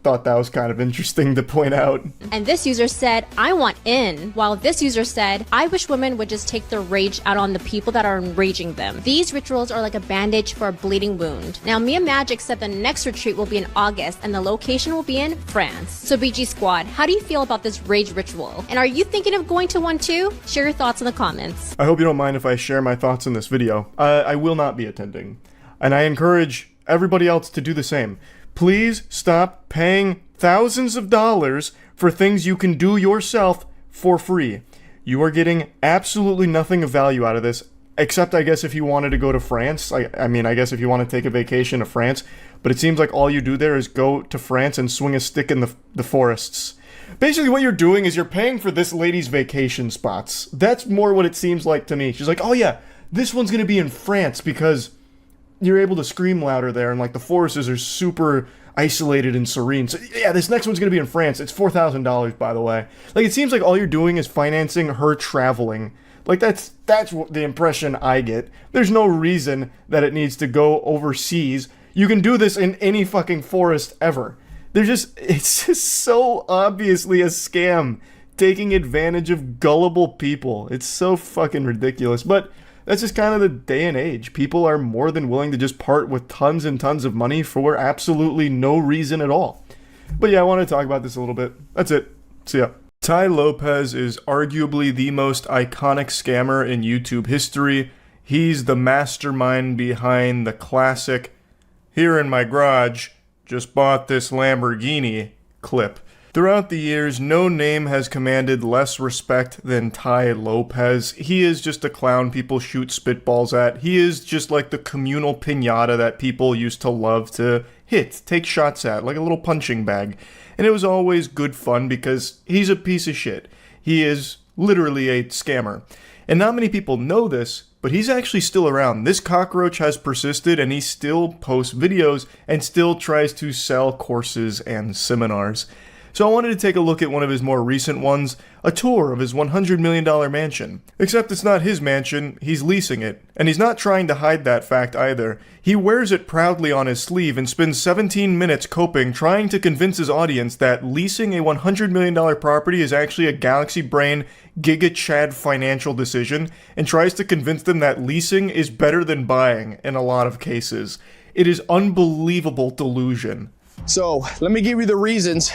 thought that was kind of interesting to point out. And this user said, I want in, while this user said, I wish women would just take their rage out on the people that are enraging them. These rituals are like a bandage for a bleeding wound. Now, Mia Magic said the next retreat will be in August and the location will be in France. So BG Squad, how do you feel about this rage ritual? And are you thinking of going to one too? Share your thoughts in the comments. I hope you don't mind if I share my thoughts in this video. I will not be attending. And I encourage everybody else to do the same. Please stop paying thousands of dollars for things you can do yourself for free. You are getting absolutely nothing of value out of this, except I guess if you wanted to go to France. I mean, I guess if you want to take a vacation to France, but it seems like all you do there is go to France and swing a stick in the forests. Basically what you're doing is you're paying for this lady's vacation spots. That's more what it seems like to me. She's like, oh yeah, this one's gonna be in France because you're able to scream louder there, and like the forests are super isolated and serene. So yeah, this next one's gonna be in France. It's $4,000, by the way. Like, it seems like all you're doing is financing her traveling. Like, that's what the impression I get. There's no reason that it needs to go overseas. You can do this in any fucking forest ever. It's just so obviously a scam, taking advantage of gullible people. It's so fucking ridiculous, but that's just kind of the day and age. People are more than willing to just part with tons and tons of money for absolutely no reason at all. But yeah, I want to talk about this a little bit. That's it. See ya. Tai Lopez is arguably the most iconic scammer in YouTube history. He's the mastermind behind the classic, "Here in my garage, just bought this Lamborghini" clip. Throughout the years, no name has commanded less respect than Tai Lopez. He is just a clown people shoot spitballs at. He is just like the communal piñata that people used to love to take shots at, like a little punching bag. And it was always good fun because he's a piece of shit. He is literally a scammer. And not many people know this, but he's actually still around. This cockroach has persisted and he still posts videos and still tries to sell courses and seminars. So I wanted to take a look at one of his more recent ones, a tour of his $100 million mansion. Except it's not his mansion, he's leasing it. And he's not trying to hide that fact either. He wears it proudly on his sleeve and spends 17 minutes coping trying to convince his audience that leasing a $100 million property is actually a galaxy brain, giga chad financial decision, and tries to convince them that leasing is better than buying in a lot of cases. It is unbelievable delusion. So let me give you the reasons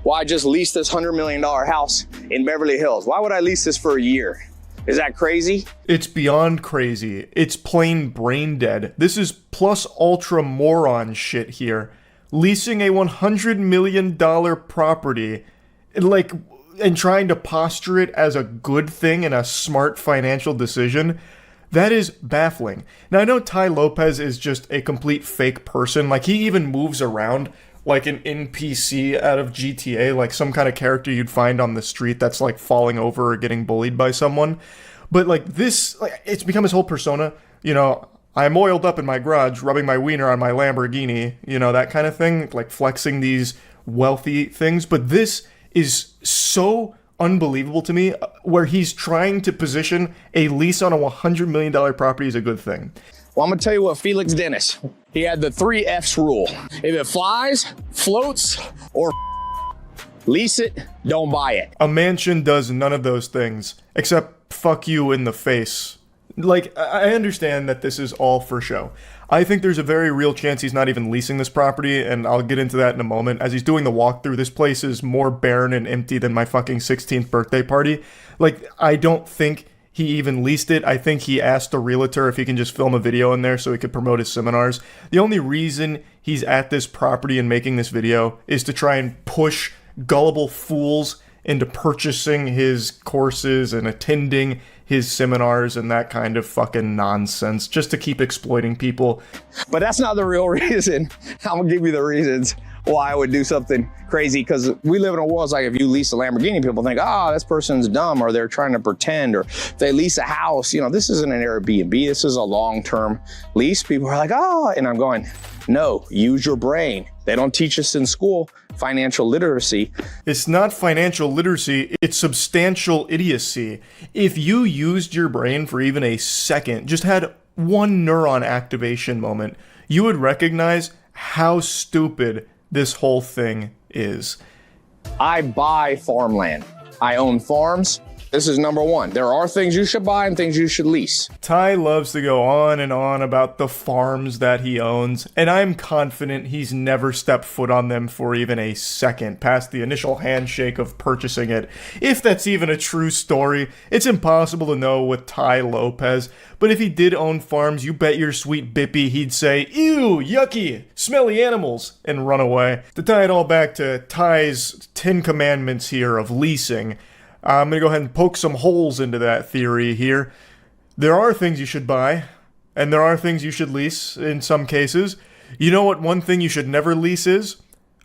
why I just leased this $100 million house in Beverly Hills. Why would I lease this for a year? Is that crazy? It's beyond crazy. It's plain brain dead. This is plus ultra moron shit here. Leasing a $100 million property, and trying to posture it as a good thing and a smart financial decision, that is baffling. Now, I know Tai Lopez is just a complete fake person. Like, he even moves around like an NPC out of GTA, like some kind of character you'd find on the street that's like falling over or getting bullied by someone. But like this, it's become his whole persona. You know, I'm oiled up in my garage, rubbing my wiener on my Lamborghini, you know, that kind of thing, like flexing these wealthy things. But this is so unbelievable to me, where he's trying to position a lease on a $100 million property as a good thing. Well, I'm gonna tell you what Felix Dennis, he had the 3 F's rule. If it flies, floats, or lease it, don't buy it. A mansion does none of those things, except fuck you in the face. Like, I understand that this is all for show. I think there's a very real chance he's not even leasing this property, and I'll get into that in a moment. As he's doing the walkthrough, this place is more barren and empty than my fucking 16th birthday party. Like, I don't think he even leased it. I think he asked the realtor if he can just film a video in there so he could promote his seminars. The only reason he's at this property and making this video is to try and push gullible fools into purchasing his courses and attending his seminars and that kind of fucking nonsense, just to keep exploiting people. But that's not the real reason. I'm gonna give you the reasons why I would do something crazy, because we live in a world, it's like if you lease a Lamborghini, people think, oh, this person's dumb, or they're trying to pretend, or if they lease a house, you know, this isn't an Airbnb, this is a long-term lease. People are like, oh, and I'm going, no, use your brain. They don't teach us in school financial literacy. It's not financial literacy, it's substantial idiocy. If you used your brain for even a second, just had one neuron activation moment, you would recognize how stupid this whole thing is. I buy farmland. I own farms. This is number one. There are things you should buy and things you should lease. Ty loves to go on and on about the farms that he owns, and I'm confident he's never stepped foot on them for even a second past the initial handshake of purchasing it. If that's even a true story, it's impossible to know with Ty Lopez, but if he did own farms, you bet your sweet bippy he'd say, ew, yucky, smelly animals, and run away. To tie it all back to Ty's 10 commandments here of leasing, I'm going to go ahead and poke some holes into that theory here. There are things you should buy, and there are things you should lease in some cases. You know what one thing you should never lease is?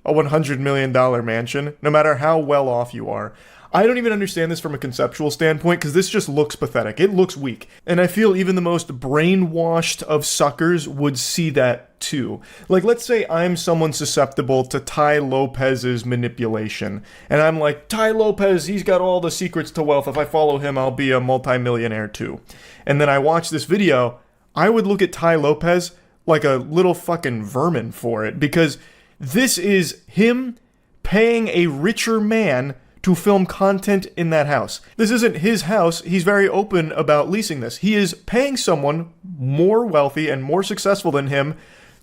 A $100 million mansion, no matter how well off you are. I don't even understand this from a conceptual standpoint, because this just looks pathetic. It looks weak. And I feel even the most brainwashed of suckers would see that too. Like, let's say I'm someone susceptible to Ty Lopez's manipulation. And I'm like, Ty Lopez, he's got all the secrets to wealth. If I follow him, I'll be a multimillionaire too. And then I watch this video, I would look at Ty Lopez like a little fucking vermin for it. Because this is him paying a richer man to film content in that house. This isn't his house. He's very open about leasing this. He is paying someone more wealthy and more successful than him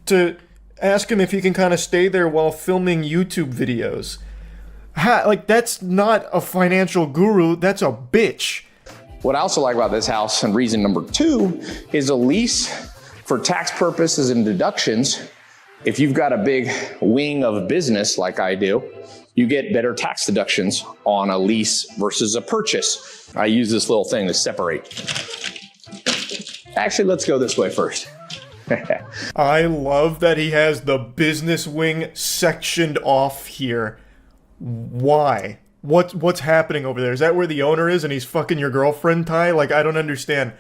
to ask him if he can kind of stay there while filming YouTube videos. Like, that's not a financial guru. That's a bitch. What I also like about this house, and reason number two, is a lease for tax purposes and deductions. If you've got a big wing of business like I do, you get better tax deductions on a lease versus a purchase. I use this little thing to separate. Actually, let's go this way first. I love that he has the business wing sectioned off here. Why? What's happening over there? Is that where the owner is and he's fucking your girlfriend, Ty? Like, I don't understand.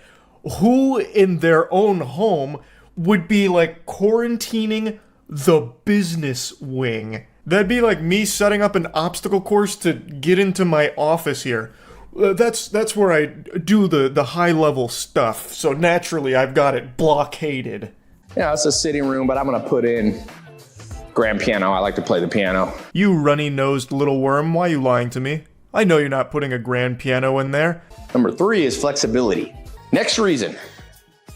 Who in their own home would be like quarantining the business wing? That'd be like me setting up an obstacle course to get into my office here. That's where I do the high level stuff. So naturally, I've got it blockaded. Yeah, it's a sitting room, but I'm gonna put in grand piano. I like to play the piano. You runny-nosed little worm, why are you lying to me? I know you're not putting a grand piano in there. Number three is flexibility. Next reason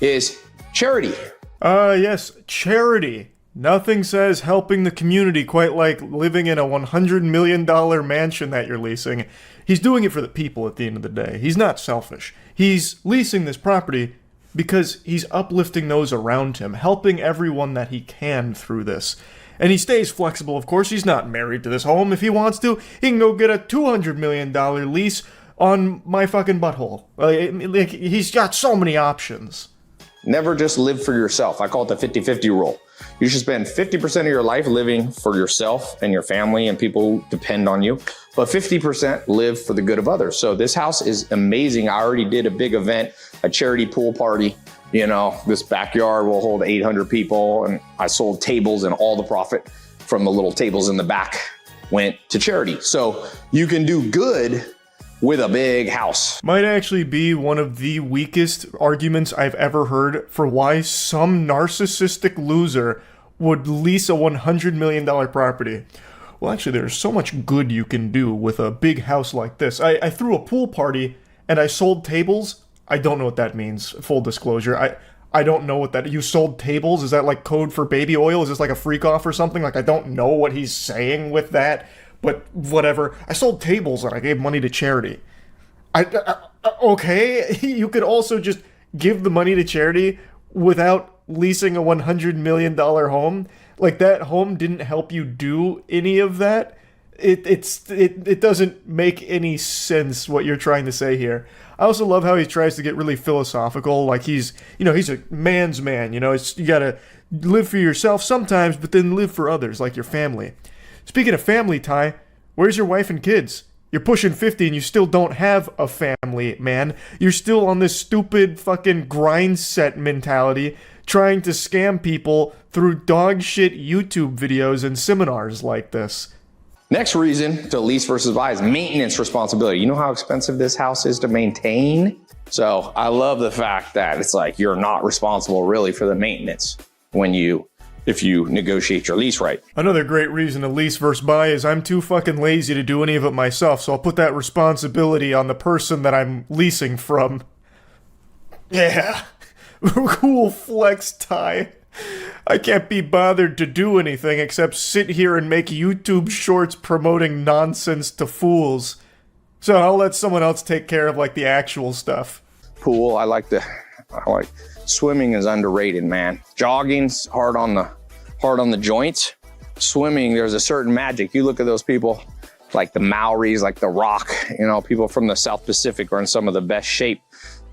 is charity. Yes, charity. Nothing says helping the community quite like living in a $100 million mansion that you're leasing. He's doing it for the people at the end of the day. He's not selfish. He's leasing this property because he's uplifting those around him, helping everyone that he can through this. And he stays flexible, of course. He's not married to this home. If he wants to, he can go get a $200 million lease on my fucking butthole. Like, he's got so many options. Never just live for yourself. I call it the 50-50 rule. You should spend 50% of your life living for yourself and your family and people who depend on you, but 50% live for the good of others. So this house is amazing. I already did a big event, a charity pool party. You know, this backyard will hold 800 people, and I sold tables, and all the profit from the little tables in the back went to charity. So you can do good with a big house. Might actually be one of the weakest arguments I've ever heard for why some narcissistic loser would lease a $100 million property. Well, actually, there's so much good you can do with a big house like this. I threw a pool party and I sold tables. I don't know what that means, full disclosure. I don't know what that... You sold tables? Is that like code for baby oil? Is this like a freak off or something? Like, I don't know what he's saying with that. But whatever. I sold tables and I gave money to charity. Okay, you could also just give the money to charity without leasing a $100 million home. Like, that home didn't help you do any of that. It doesn't make any sense what you're trying to say here. I also love how he tries to get really philosophical, like he's a man's man, you gotta live for yourself sometimes, but then live for others, like your family. Speaking of family, Ty, where's your wife and kids? You're pushing 50 and you still don't have a family, man. You're still on this stupid fucking grind set mentality, trying to scam people through dog shit YouTube videos and seminars like this. Next reason to lease versus buy is maintenance responsibility. You know how expensive this house is to maintain? So I love the fact that it's like you're not responsible really for the maintenance if you negotiate your lease right. Another great reason to lease versus buy is I'm too fucking lazy to do any of it myself, so I'll put that responsibility on the person that I'm leasing from. Yeah. Cool flex, Ty. I can't be bothered to do anything except sit here and make YouTube shorts promoting nonsense to fools. So I'll let someone else take care of like the actual stuff. Pool, I like swimming is underrated, man. Jogging's hard on the joints. Swimming, there's a certain magic. You look at those people like the Maoris, like The Rock, people from the South Pacific are in some of the best shape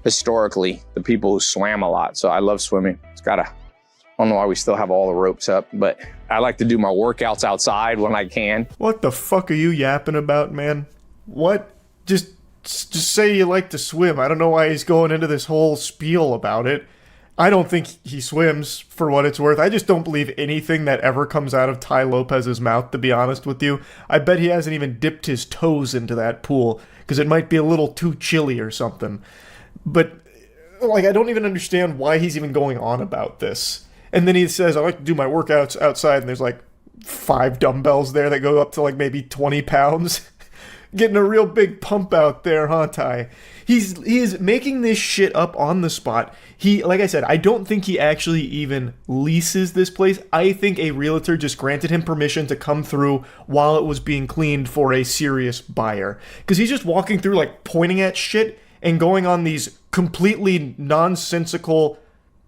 historically, the people who swam a lot. So I love swimming. I don't know why we still have all the ropes up, but I like to do my workouts outside when I can. What the fuck are you yapping about, man? What? Just say you like to swim. I don't know why he's going into this whole spiel about it. I don't think he swims, for what it's worth. I just don't believe anything that ever comes out of Tai Lopez's mouth, to be honest with you. I bet he hasn't even dipped his toes into that pool, because it might be a little too chilly or something. But, I don't even understand why he's even going on about this. And then he says, I like to do my workouts outside, and there's 5 dumbbells there that go up to maybe 20 pounds. Getting a real big pump out there, huh, Ty? He is making this shit up on the spot. Like I said, I don't think he actually even leases this place. I think a realtor just granted him permission to come through while it was being cleaned for a serious buyer. Because he's just walking through, pointing at shit and going on these completely nonsensical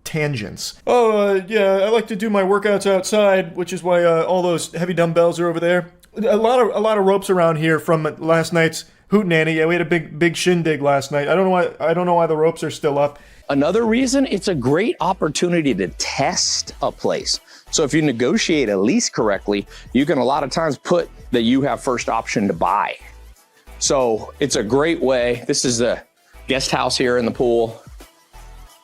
tangents. Yeah, I like to do my workouts outside, which is why all those heavy dumbbells are over there. A lot of ropes around here from last night's hootenanny. Yeah, we had a big shindig last night. I don't know why the ropes are still up. Another reason, it's a great opportunity to test a place. So if you negotiate a lease correctly, you can a lot of times put that you have first option to buy. So it's a great way. This is the guest house here in the pool.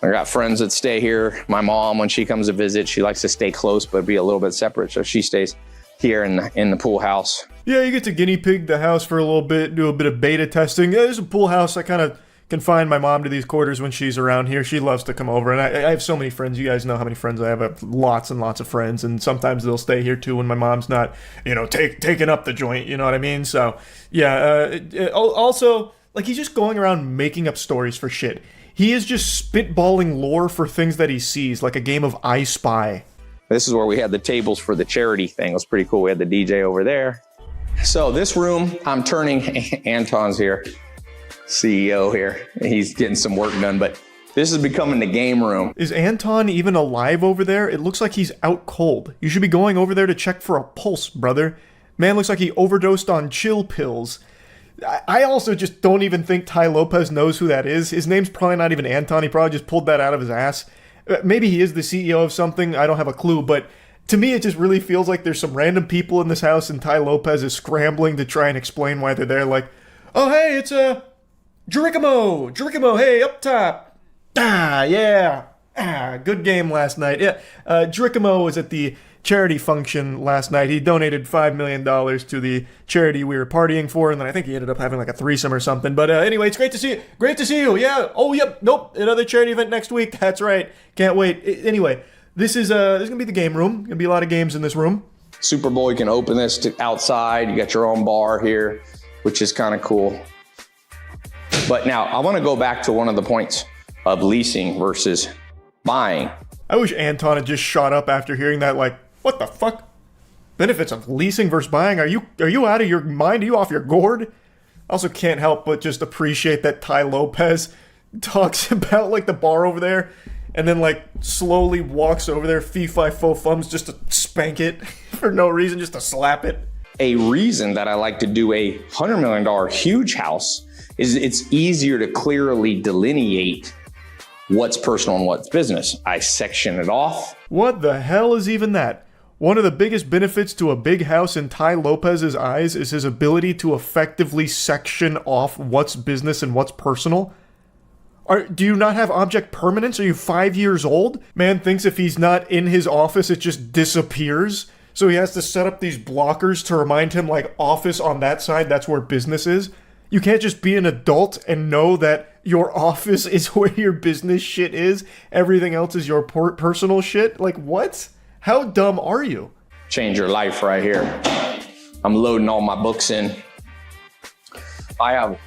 I got friends that stay here. My mom, when she comes to visit, she likes to stay close but be a little bit separate. So she stays here in the pool house. Yeah, you get to guinea pig the house for a little bit, do a bit of beta testing. Yeah, there's a pool house. I kind of confine my mom to these quarters when she's around here. She loves to come over, and I have so many friends. You guys know how many friends I have. I have lots and lots of friends, and sometimes they'll stay here too when my mom's not, taking up the joint. You know what I mean? So yeah. Also, he's just going around making up stories for shit. He is just spitballing lore for things that he sees, like a game of I Spy. This is where we had the tables for the charity thing. It was pretty cool. We had the DJ over there. So this room, I'm turning, Anton's here, CEO here. He's getting some work done, but this is becoming the game room. Is Anton even alive over there? It looks like he's out cold. You should be going over there to check for a pulse, brother. Man looks like he overdosed on chill pills. I also just don't even think Tai Lopez knows who that is. His name's probably not even Anton. He probably just pulled that out of his ass. Maybe he is the CEO of something. I don't have a clue, but to me, it just really feels like there's some random people in this house and Tai Lopez is scrambling to try and explain why they're there. Like, oh, hey, it's Jericho, hey, up top. Yeah. Good game last night. Yeah, Jericho was at the charity function last night. He donated $5 million to the charity we were partying for, and then I think he ended up having a threesome or something. But anyway, it's great to see you. Great to see you. Yeah. Oh, yep. Nope. Another charity event next week. That's right. Can't wait. Anyway, this is gonna be the game room. Gonna be a lot of games in this room. Super Bowl, you can open this to outside. You got your own bar here, which is kind of cool. But now I want to go back to one of the points of leasing versus buying. I wish Anton had just shot up after hearing that. What the fuck? Benefits of leasing versus buying? Are you out of your mind? Are you off your gourd? I also can't help but just appreciate that Tai Lopez talks about the bar over there and then slowly walks over there, fee-fi-fo-fums, just to spank it for no reason, just to slap it. A reason that I like to do a $100 million huge house is it's easier to clearly delineate what's personal and what's business. I section it off. What the hell is even that? One of the biggest benefits to a big house in Tai Lopez's eyes is his ability to effectively section off what's business and what's personal. Do you not have object permanence? Are you 5 years old? Man thinks if he's not in his office, it just disappears. So he has to set up these blockers to remind him, like, office on that side, that's where business is. You can't just be an adult and know that your office is where your business shit is. Everything else is your personal shit. Like, what? How dumb are you? Change your life right here. I'm loading all my books in. I have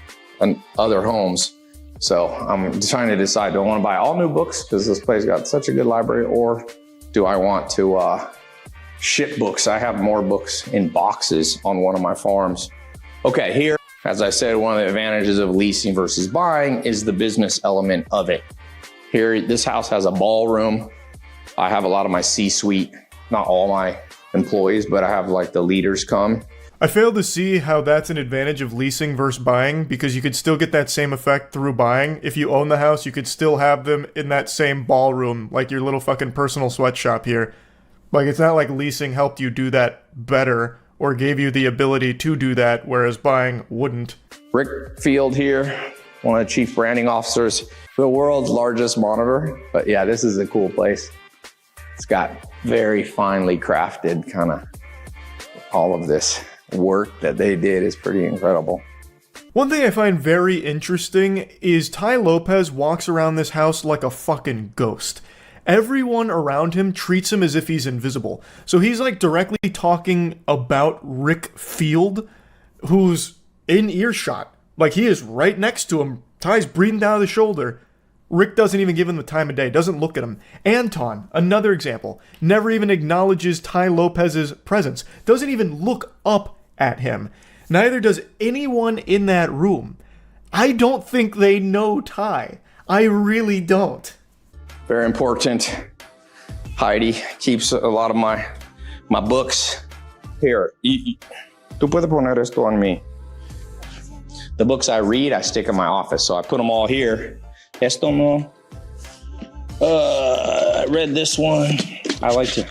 other homes, so I'm trying to decide, do I want to buy all new books because this place got such a good library, or do I want to ship books? I have more books in boxes on one of my farms. Okay, here, as I said, one of the advantages of leasing versus buying is the business element of it. Here, this house has a ballroom. I have a lot of my C-suite, not all my employees, but I have like the leaders come. I fail to see how that's an advantage of leasing versus buying, because you could still get that same effect through buying. If you own the house, you could still have them in that same ballroom, like your little fucking personal sweatshop here. Like, it's not like leasing helped you do that better or gave you the ability to do that, whereas buying wouldn't. Rick Field here, one of the chief branding officers, the world's largest monitor. But yeah, this is a cool place. It's got very finely crafted kind of all of this work that they did is pretty incredible. One thing I find very interesting is Tai Lopez walks around this house like a fucking ghost. Everyone around him treats him as if he's invisible. So he's like directly talking about Rick Field, who's in earshot. Like, he is right next to him. Ty's breathing down his shoulder. Rick doesn't even give him the time of day, doesn't look at him. Anton, another example, never even acknowledges Tai Lopez's presence, doesn't even look up at him. Neither does anyone in that room. I don't think they know Tai. I really don't. Very important. Heidi keeps a lot of my books. Here, tú puedes poner esto on mí. The books I read, I stick in my office, so I put them all here. Esto no. I read this one. I like to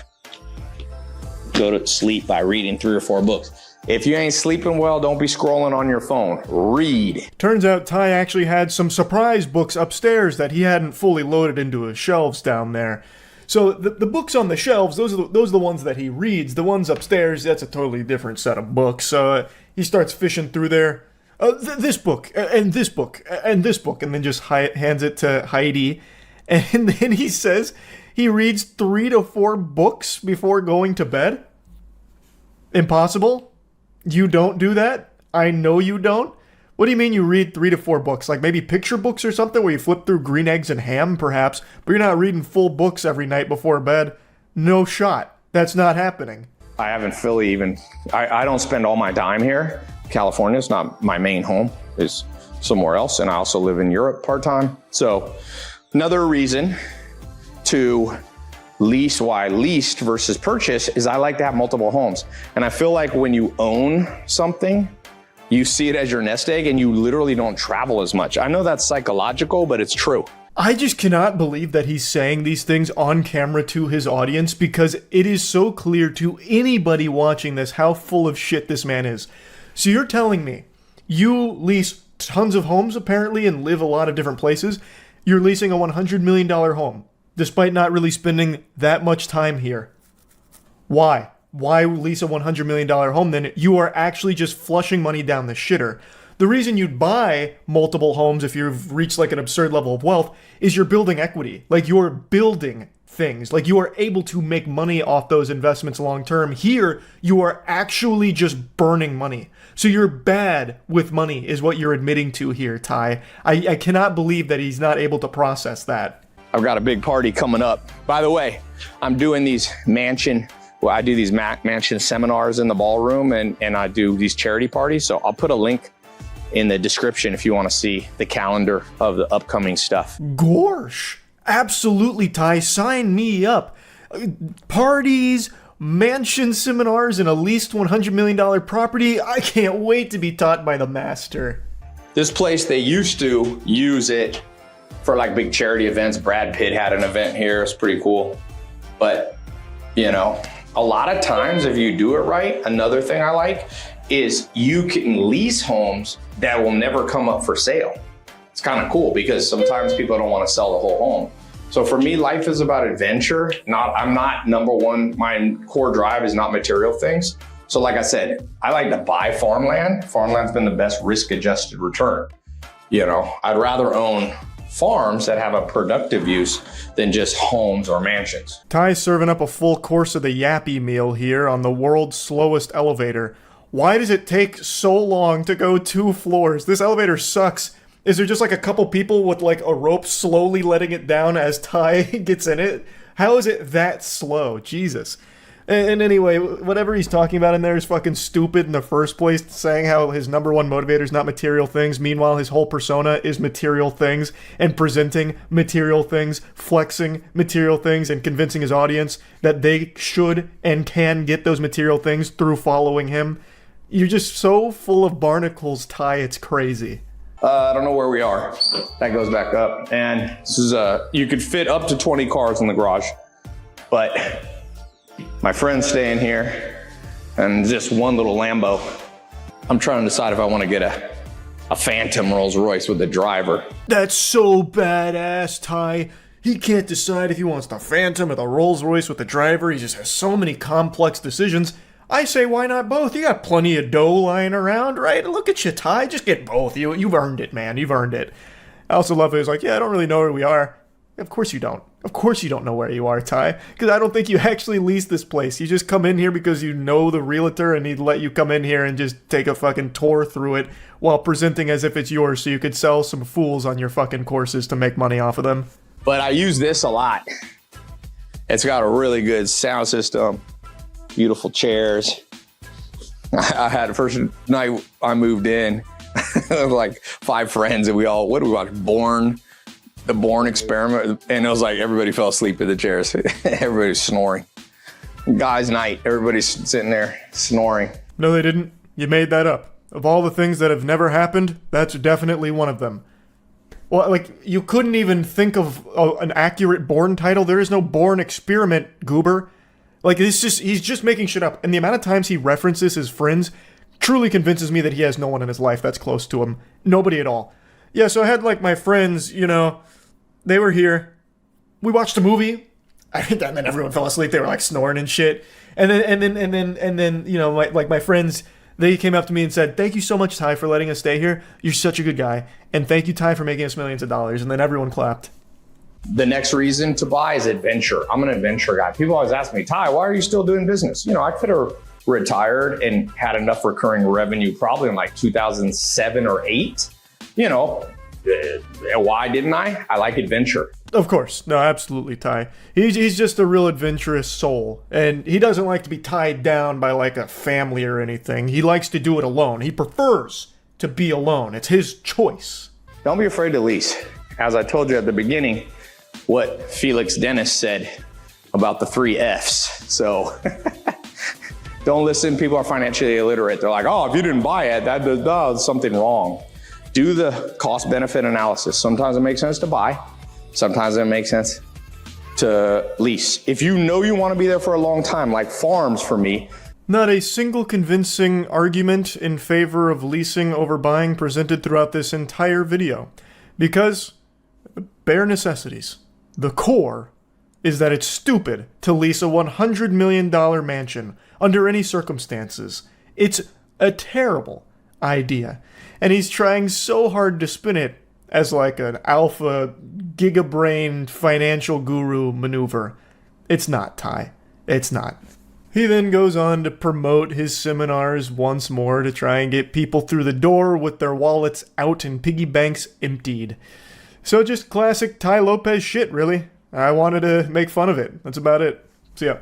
go to sleep by reading 3 or 4 books. If you ain't sleeping well, don't be scrolling on your phone. Read. Turns out Ty actually had some surprise books upstairs that he hadn't fully loaded into his shelves down there. So the books on the shelves, those are the ones that he reads. The ones upstairs, that's a totally different set of books. So he starts fishing through there. This book, and this book, and this book, and then just hands it to Heidi. And then he says he reads 3 to 4 books before going to bed. Impossible? You don't do that? I know you don't. What do you mean you read 3 to 4 books? Like maybe picture books or something where you flip through Green Eggs and Ham, perhaps, but you're not reading full books every night before bed. No shot. That's not happening. I haven't fully even, I don't spend all my time here. California is not my main home, is somewhere else. And I also live in Europe part-time. So another reason to lease, why leased versus purchase, is I like to have multiple homes. And I feel like when you own something, you see it as your nest egg and you literally don't travel as much. I know that's psychological, but it's true. I just cannot believe that he's saying these things on camera to his audience, because it is so clear to anybody watching this how full of shit this man is. So you're telling me you lease tons of homes apparently and live a lot of different places. You're leasing a $100 million home despite not really spending that much time here. Why? Why lease a $100 million home then? You are actually just flushing money down the shitter. The reason you'd buy multiple homes if you've reached like an absurd level of wealth is you're building equity. Like you're building things. Like you are able to make money off those investments long term. Here, you are actually just burning money. So you're bad with money is what you're admitting to here, Ty. I cannot believe that he's not able to process that. I've got a big party coming up. By the way, I'm doing these mansion seminars in the ballroom and I do these charity parties. So I'll put a link in the description if you want to see the calendar of the upcoming stuff. Gorsh. Absolutely, Ty. Sign me up. Parties, mansion seminars in a leased $100 million property. I can't wait to be taught by the master. This place, they used to use it for like big charity events. Brad Pitt had an event here. It's pretty cool. But, you know, a lot of times if you do it right, another thing I like is you can lease homes that will never come up for sale. It's kind of cool because sometimes people don't want to sell the whole home. So for me, life is about adventure. I'm not number one, my core drive is not material things. So like I said, I like to buy farmland. Farmland's been the best risk-adjusted return. You know, I'd rather own farms that have a productive use than just homes or mansions. Ty's serving up a full course of the Yappy meal here on the world's slowest elevator. Why does it take so long to go 2 floors? This elevator sucks. Is there just like a couple people with like a rope slowly letting it down as Ty gets in it? How is it that slow? Jesus. And anyway, whatever he's talking about in there is fucking stupid in the first place, saying how his number one motivator is not material things. Meanwhile, his whole persona is material things and presenting material things, flexing material things, and convincing his audience that they should and can get those material things through following him. You're just so full of barnacles, Ty, it's crazy. I don't know where we are. That goes back up. And this is you could fit up to 20 cars in the garage, but my friend's staying here and just one little Lambo. I'm trying to decide if I want to get a Phantom Rolls Royce with the driver. That's so badass, Ty. He can't decide if he wants the Phantom or the Rolls Royce with the driver. He just has so many complex decisions. I say, why not both? You got plenty of dough lying around, right? Look at you, Ty. Just get both. You've earned it, man. You've earned it. I also love it. He's like, yeah, I don't really know where we are. Of course you don't. Of course you don't know where you are, Ty. Because I don't think you actually lease this place. You just come in here because you know the realtor and he'd let you come in here and just take a fucking tour through it while presenting as if it's yours so you could sell some fools on your fucking courses to make money off of them. But I use this a lot. It's got a really good sound system. Beautiful chairs. I had the first night I moved in, like 5 friends, and we all, what do we watch? The Bourne Experiment. And it was like everybody fell asleep in the chairs. Everybody's snoring. Guys' night, everybody's sitting there snoring. No, they didn't. You made that up. Of all the things that have never happened, that's definitely one of them. Well, like, you couldn't even think of an accurate Bourne title. There is no Bourne Experiment, goober. Like, he's just making shit up. And the amount of times he references his friends truly convinces me that he has no one in his life that's close to him. Nobody at all. Yeah, so I had, like, my friends, you know, they were here. We watched a movie. And then everyone fell asleep. They were, like, snoring and shit. And then, you know, my friends, they came up to me and said, thank you so much, Ty, for letting us stay here. You're such a good guy. And thank you, Ty, for making us millions of dollars. And then everyone clapped. The next reason to buy is adventure. I'm an adventure guy. People always ask me, Ty, why are you still doing business? You know, I could have retired and had enough recurring revenue probably in like 2007 or 8. You know, why didn't I? I like adventure. Of course. No, absolutely, Ty. He's just a real adventurous soul. And he doesn't like to be tied down by like a family or anything. He likes to do it alone. He prefers to be alone. It's his choice. Don't be afraid to lease. As I told you at the beginning, what Felix Dennis said about the 3 Fs. So don't listen. People are financially illiterate. They're like, oh, if you didn't buy it, that's something wrong. Do the cost benefit analysis. Sometimes it makes sense to buy. Sometimes it makes sense to lease. If you know you want to be there for a long time, like farms for me. Not a single convincing argument in favor of leasing over buying presented throughout this entire video. Because bare necessities. The core is that it's stupid to lease a $100 million mansion under any circumstances. It's a terrible idea. And he's trying so hard to spin it as like an alpha gigabrain financial guru maneuver. It's not, Ty. It's not. He then goes on to promote his seminars once more to try and get people through the door with their wallets out and piggy banks emptied. So just classic Ty Lopez shit, really. I wanted to make fun of it. That's about it. See ya.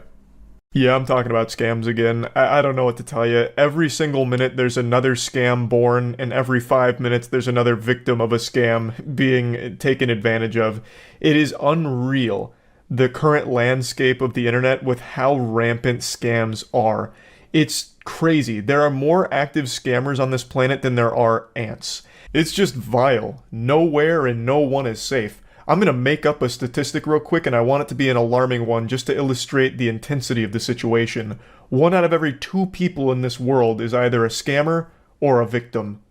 Yeah, I'm talking about scams again. I don't know what to tell you. Every single minute there's another scam born, and every 5 minutes there's another victim of a scam being taken advantage of. It is unreal the current landscape of the internet with how rampant scams are. It's crazy. There are more active scammers on this planet than there are ants. It's just vile. Nowhere and no one is safe. I'm going to make up a statistic real quick, and I want it to be an alarming one just to illustrate the intensity of the situation. 1 out of every 2 people in this world is either a scammer or a victim.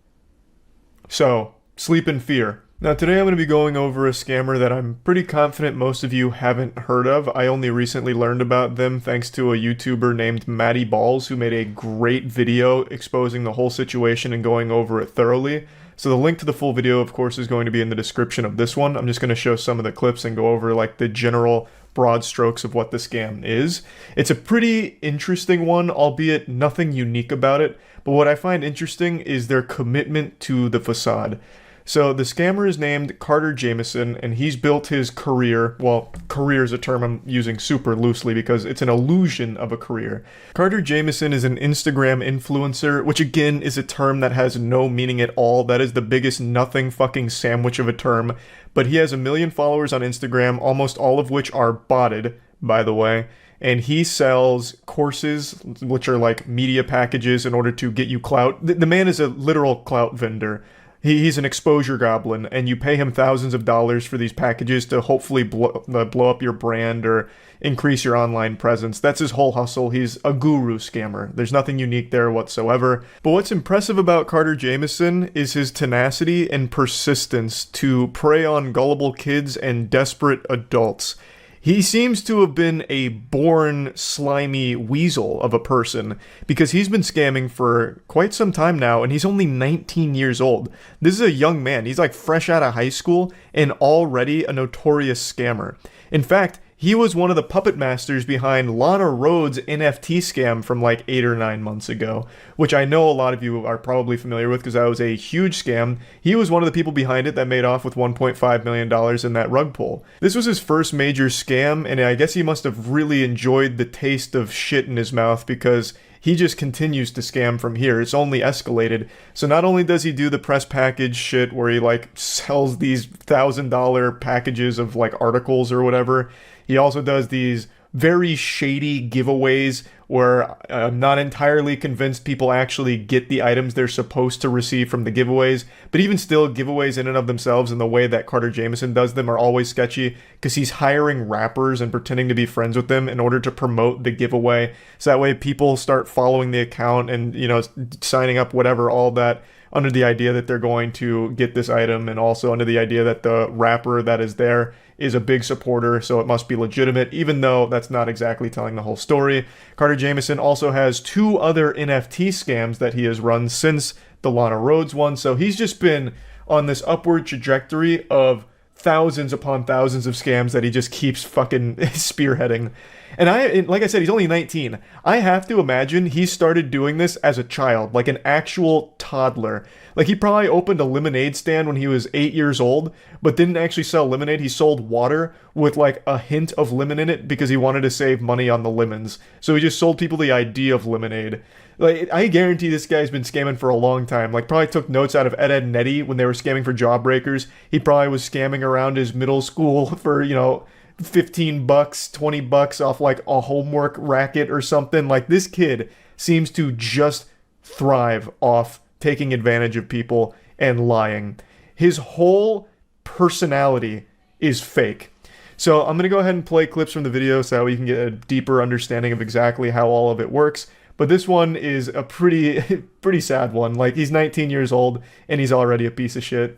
So, sleep in fear. Now today I'm going to be going over a scammer that I'm pretty confident most of you haven't heard of. I only recently learned about them thanks to a YouTuber named Maddie Balls, who made a great video exposing the whole situation and going over it thoroughly. So the link to the full video, of course, is going to be in the description of this one. I'm just going to show some of the clips and go over like the general broad strokes of what the scam is. It's a pretty interesting one, albeit nothing unique about it. But what I find interesting is their commitment to the facade. So the scammer is named Carter Jamieson, and he's built his career, well, career is a term I'm using super loosely because it's an illusion of a career. Carter Jamieson is an Instagram influencer, which again is a term that has no meaning at all. That is the biggest nothing fucking sandwich of a term. But he has 1 million followers on Instagram, almost all of which are botted, by the way. And he sells courses, which are like media packages in order to get you clout. The man is a literal clout vendor. He's an exposure goblin, and you pay him thousands of dollars for these packages to hopefully blow up your brand or increase your online presence. That's his whole hustle. He's a guru scammer. There's nothing unique there whatsoever. But what's impressive about Carter Jamieson is his tenacity and persistence to prey on gullible kids and desperate adults. He seems to have been a born slimy weasel of a person because he's been scamming for quite some time now, and he's only 19 years old. This is a young man. He's like fresh out of high school and already a notorious scammer. In fact, he was one of the puppet masters behind Lana Rhoades' NFT scam from like 8 or 9 months ago, which I know a lot of you are probably familiar with because that was a huge scam. He was one of the people behind it that made off with $1.5 million in that rug pull. This was his first major scam, and I guess he must have really enjoyed the taste of shit in his mouth because he just continues to scam from here. It's only escalated. So not only does he do the press package shit where he like sells these $1,000 packages of like articles or whatever, he also does these very shady giveaways where I'm not entirely convinced people actually get the items they're supposed to receive from the giveaways. But even still, giveaways in and of themselves and the way that Carter Jamieson does them are always sketchy because he's hiring rappers and pretending to be friends with them in order to promote the giveaway. So that way people start following the account and, you know, signing up, whatever, all that, under the idea that they're going to get this item, and also under the idea that the rapper that is there is a big supporter, so it must be legitimate, even though that's not exactly telling the whole story. Carter Jamieson also has 2 other NFT scams that he has run since the Lana Rhoades one, so he's just been on this upward trajectory of thousands upon thousands of scams that he just keeps fucking spearheading. And like I said, he's only 19. I have to imagine he started doing this as a child, like an actual toddler. Like he probably opened a lemonade stand when he was 8 years old, but didn't actually sell lemonade. He sold water with like a hint of lemon in it because he wanted to save money on the lemons. So he just sold people the idea of lemonade. Like, I guarantee this guy's been scamming for a long time. Like, probably took notes out of Ed, Edd n Eddy when they were scamming for Jawbreakers. He probably was scamming around his middle school for, you know, $15, $20 off like a homework racket or something. Like, this kid seems to just thrive off taking advantage of people and lying. His whole personality is fake. So I'm going to go ahead and play clips from the video so that we can get a deeper understanding of exactly how all of it works. But this one is a pretty sad one. Like, he's 19 years old and he's already a piece of shit.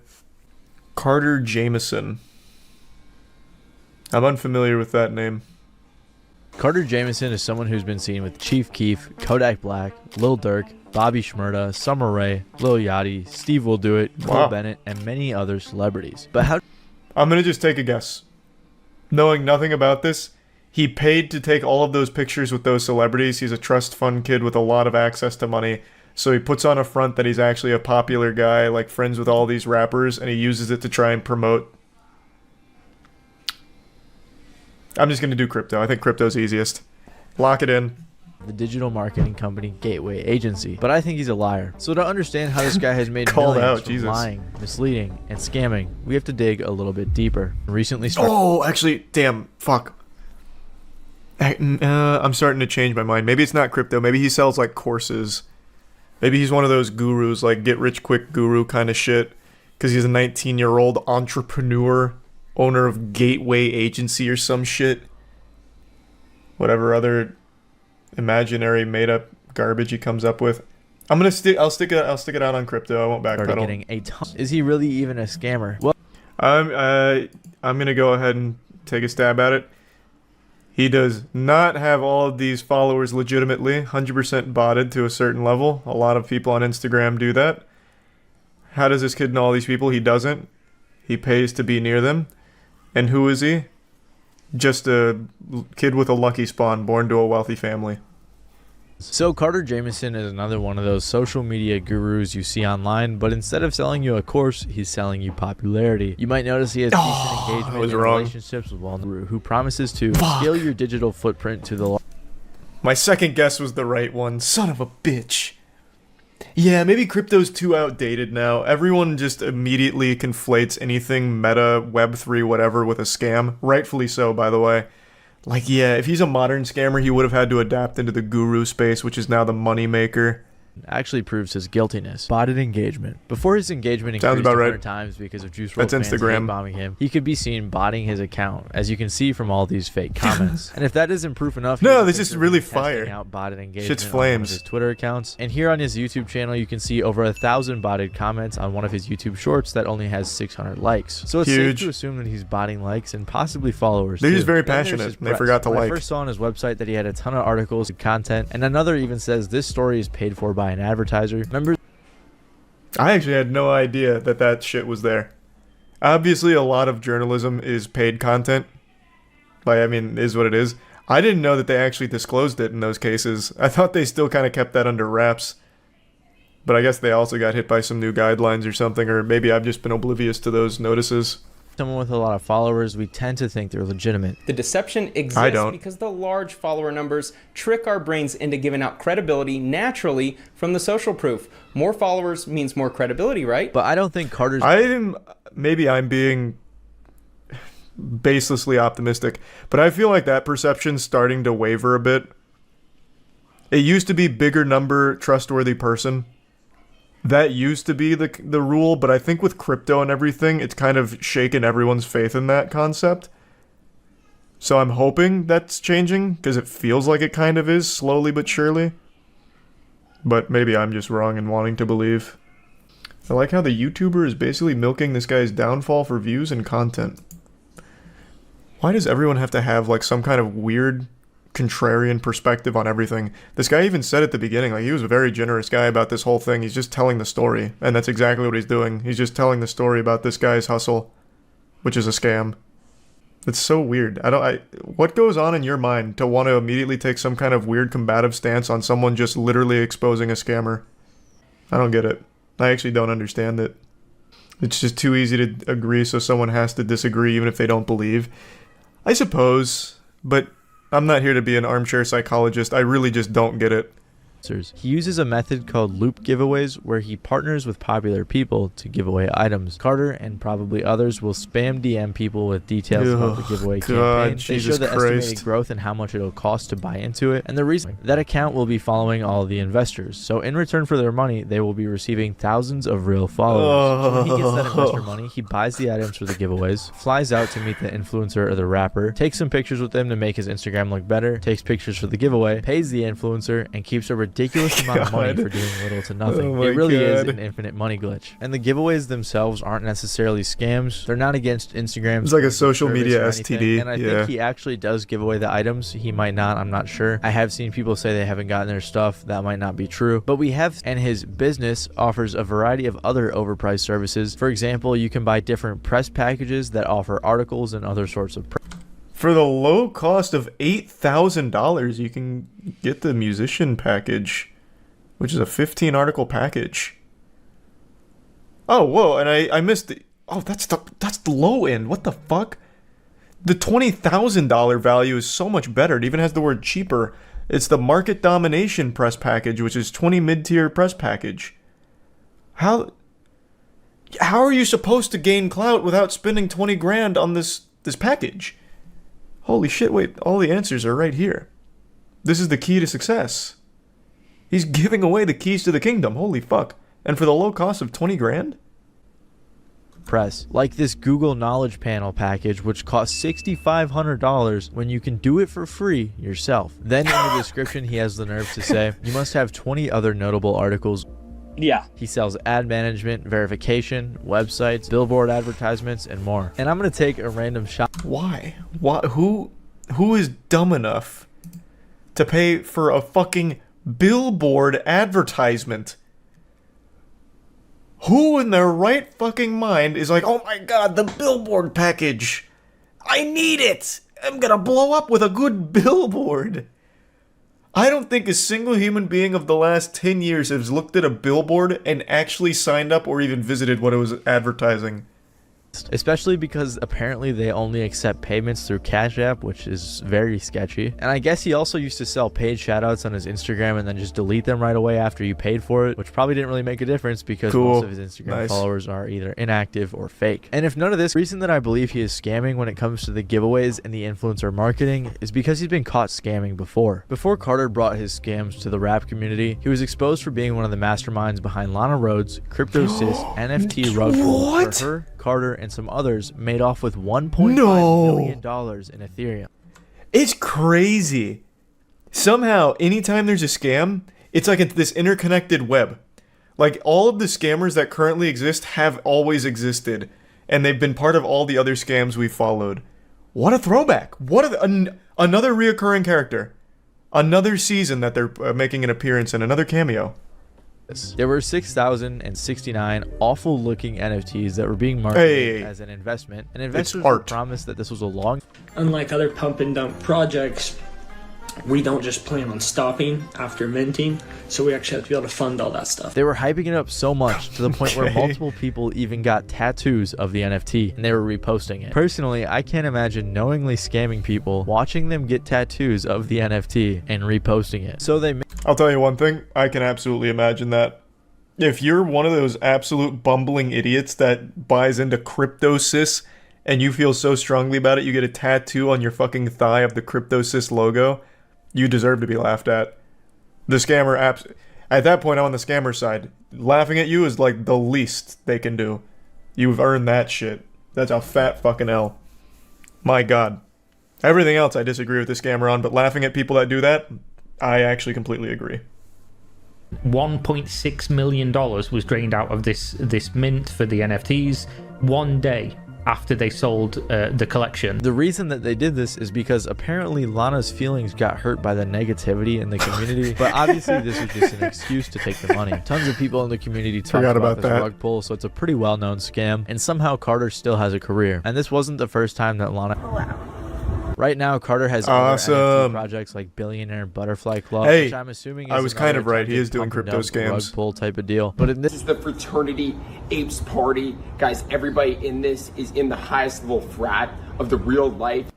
Carter Jamieson. I'm unfamiliar with that name. Carter Jamieson is someone who's been seen with Chief Keef, Kodak Black, Lil Durk, Bobby Shmurda, Summer Rae, Lil Yachty, Steve Will Do It, Cole Bennett, and many other celebrities. But how... I'm going to just take a guess. Knowing nothing about this, he paid to take all of those pictures with those celebrities. He's a trust fund kid with a lot of access to money. So he puts on a front that he's actually a popular guy, like friends with all these rappers, and he uses it to try and promote. I'm just going to do crypto. I think crypto's easiest. Lock it in. The digital marketing company Gateway Agency. But I think he's a liar. So to understand how this guy has made millions from lying, misleading, and scamming, we have to dig a little bit deeper. Recently started... Oh, actually, damn, fuck. I'm starting to change my mind. Maybe it's not crypto. Maybe he sells like courses. Maybe he's one of those gurus, like get rich quick guru kind of shit. Because he's a 19-year-old entrepreneur, owner of Gateway Agency or some shit. Whatever other imaginary made-up garbage he comes up with. I'll stick it out on crypto. I won't backpedal. Getting a ton. Is he really even a scammer? Well, I'm gonna go ahead and take a stab at it. He does not have all of these followers legitimately, 100% botted to a certain level. A lot of people on Instagram do that. How does this kid know all these people? He doesn't. He pays to be near them. And who is he? Just a kid with a lucky spawn, born to a wealthy family. so Carter Jamieson is another one of those social media gurus you see online, but instead of selling you a course, he's selling you popularity. You might notice he has decent engagement in relationships with one guru who promises to scale your digital footprint to the... My second guess was the right one. Son of a bitch. Yeah, maybe crypto's too outdated now. Everyone just immediately conflates anything meta, Web3, whatever with a scam. Rightfully so, by the way. Like, yeah, if he's a modern scammer, he would have had to adapt into the guru space, which is now the money maker. Actually proves his guiltiness. Botted engagement. Before his engagement increased 100 times because of Juice WRLD fans hate bombing him, he could be seen botting his account, as you can see from all these fake comments. And if that isn't proof enough, no, this is really fire. Out botted engagement Shit's on flames. one of his Twitter accounts. And here on his YouTube channel, you can see over 1,000 botted comments on one of his YouTube shorts that only has 600 likes. So it's safe to assume that he's botting likes and possibly followers. They're too. just very Then there's passionate. his They press. forgot to When like. I first saw on his website that he had a ton of articles and content, and another even says this story is paid for by an advertiser. Remember, I actually had no idea that that shit was there. Obviously, a lot of journalism is paid content. Like, I mean, is what it is. I didn't know that they actually disclosed it in those cases. I thought they still kind of kept that under wraps. But I guess they also got hit by some new guidelines or something, or maybe I've just been oblivious to those notices. someone with a lot of followers, we tend to think they're legitimate. The deception exists because the large follower numbers trick our brains into giving out credibility naturally from the social proof. More followers means more credibility, right? But I don't think Carter's... Maybe I'm being baselessly optimistic, but I feel like that perception's starting to waver a bit. It used to be bigger number, trustworthy person. That used to be the rule, but I think with crypto and everything, it's kind of shaken everyone's faith in that concept. So I'm hoping that's changing, because it feels like it kind of is, slowly but surely. But maybe I'm just wrong in wanting to believe. I like how the YouTuber is basically milking this guy's downfall for views and content. Why does everyone have to have like some kind of weird contrarian perspective on everything? This guy even said at the beginning, like, he was a very generous guy about this whole thing. He's just telling the story, and that's exactly what he's doing. He's just telling the story about this guy's hustle, which is a scam. It's so weird. What goes on in your mind to want to immediately take some kind of weird combative stance on someone just literally exposing a scammer? I don't get it. I actually don't understand it. It's just too easy to agree, so someone has to disagree even if they don't believe. I suppose, but I'm not here to be an armchair psychologist. I really just don't get it. He uses a method called loop giveaways where he partners with popular people to give away items. Carter and probably others will spam DM people with details about the giveaway campaign. They show the estimated growth and how much it'll cost to buy into it, and the reason that account will be following all of the investors. So in return for their money, they will be receiving thousands of real followers. So when he gets that investor money, he buys the items for the giveaways, flies out to meet the influencer or the rapper, takes some pictures with them to make his Instagram look better, takes pictures for the giveaway, pays the influencer, and keeps a ridiculous amount of money for doing little to nothing. It really is an infinite money glitch. And the giveaways themselves aren't necessarily scams. They're not against Instagram. It's like a social media STD. And I think he actually does give away the items. He might not, I'm not sure. I have seen people say they haven't gotten their stuff. That might not be true. But we have, and his business offers a variety of other overpriced services. For example, you can buy different press packages that offer articles and other sorts of For the low cost of $8,000, you can get the musician package, which is a 15 article package. Oh, whoa, and I missed the... Oh, that's the low end. What the fuck? The $20,000 value is so much better. It even has the word cheaper. It's the market domination press package, which is 20 mid-tier press package. How are you supposed to gain clout without spending 20 grand on this package? Holy shit, wait, all the answers are right here. This is the key to success. He's giving away the keys to the kingdom, holy fuck. And for the low cost of 20 grand? Press, like this Google Knowledge Panel package, which costs $6,500 when you can do it for free yourself. Then in the description, he has the nerve to say, you must have 20 other notable articles. Yeah. He sells ad management, verification, websites, billboard advertisements, and more. And I'm going to take a random shot. Why? Who is dumb enough to pay for a fucking billboard advertisement? Who in their right fucking mind is like, oh my god, the billboard package. I need it. I'm gonna blow up with a good billboard. I don't think a single human being of the last 10 years has looked at a billboard and actually signed up or even visited what it was advertising. Especially because apparently they only accept payments through Cash App, which is very sketchy. And I guess he also used to sell paid shoutouts on his Instagram and then just delete them right away after you paid for it, which probably didn't really make a difference because most of his Instagram followers are either inactive or fake. And if none of this, the reason that I believe he is scamming when it comes to the giveaways and the influencer marketing is because he's been caught scamming before. Before Carter brought his scams to the rap community, he was exposed for being one of the masterminds behind Lana Rhoades' CryptoSys NFT rug pull, where her, Carter, and some others made off with $1.5 million in Ethereum. It's crazy. Somehow, anytime there's a scam, it's like this interconnected web. Like, all of the scammers that currently exist have always existed, and they've been part of all the other scams we've followed. What a throwback. What another reoccurring character. Another season that they're making an appearance in, another cameo. There were 6,069 awful looking NFTs that were being marketed as an investment, and investors were promised that this was a long... Unlike other pump and dump projects, we don't just plan on stopping after minting, so we actually have to be able to fund all that stuff. They were hyping it up so much to the point where multiple people even got tattoos of the NFT and they were reposting it. Personally, I can't imagine knowingly scamming people, watching them get tattoos of the NFT and reposting it. So they... I'll tell you one thing, I can absolutely imagine that. If you're one of those absolute bumbling idiots that buys into CryptoSys and you feel so strongly about it, you get a tattoo on your fucking thigh of the CryptoSys logo, you deserve to be laughed at. The scammer at that point, I'm on the scammer side. Laughing at you is like the least they can do. You've earned that shit. That's a fat fucking L. My god. Everything else I disagree with the scammer on, but laughing at people that do that, I actually completely agree. $1.6 million was drained out of this mint for the NFTs one day after they sold the collection. The reason that they did this is because apparently Lana's feelings got hurt by the negativity in the community, but obviously this was just an excuse to take the money. Tons of people in the community talked about this rug pull, so it's a pretty well-known scam, and somehow Carter still has a career. And this wasn't the first time that Lana... Right now, Carter has other NFT projects like Billionaire Butterfly Club, which I'm assuming is I was kind of right. He is doing crypto scams. Rug pull type of deal. But in this is the fraternity apes party, guys. Everybody in this is in the highest level frat of the real life.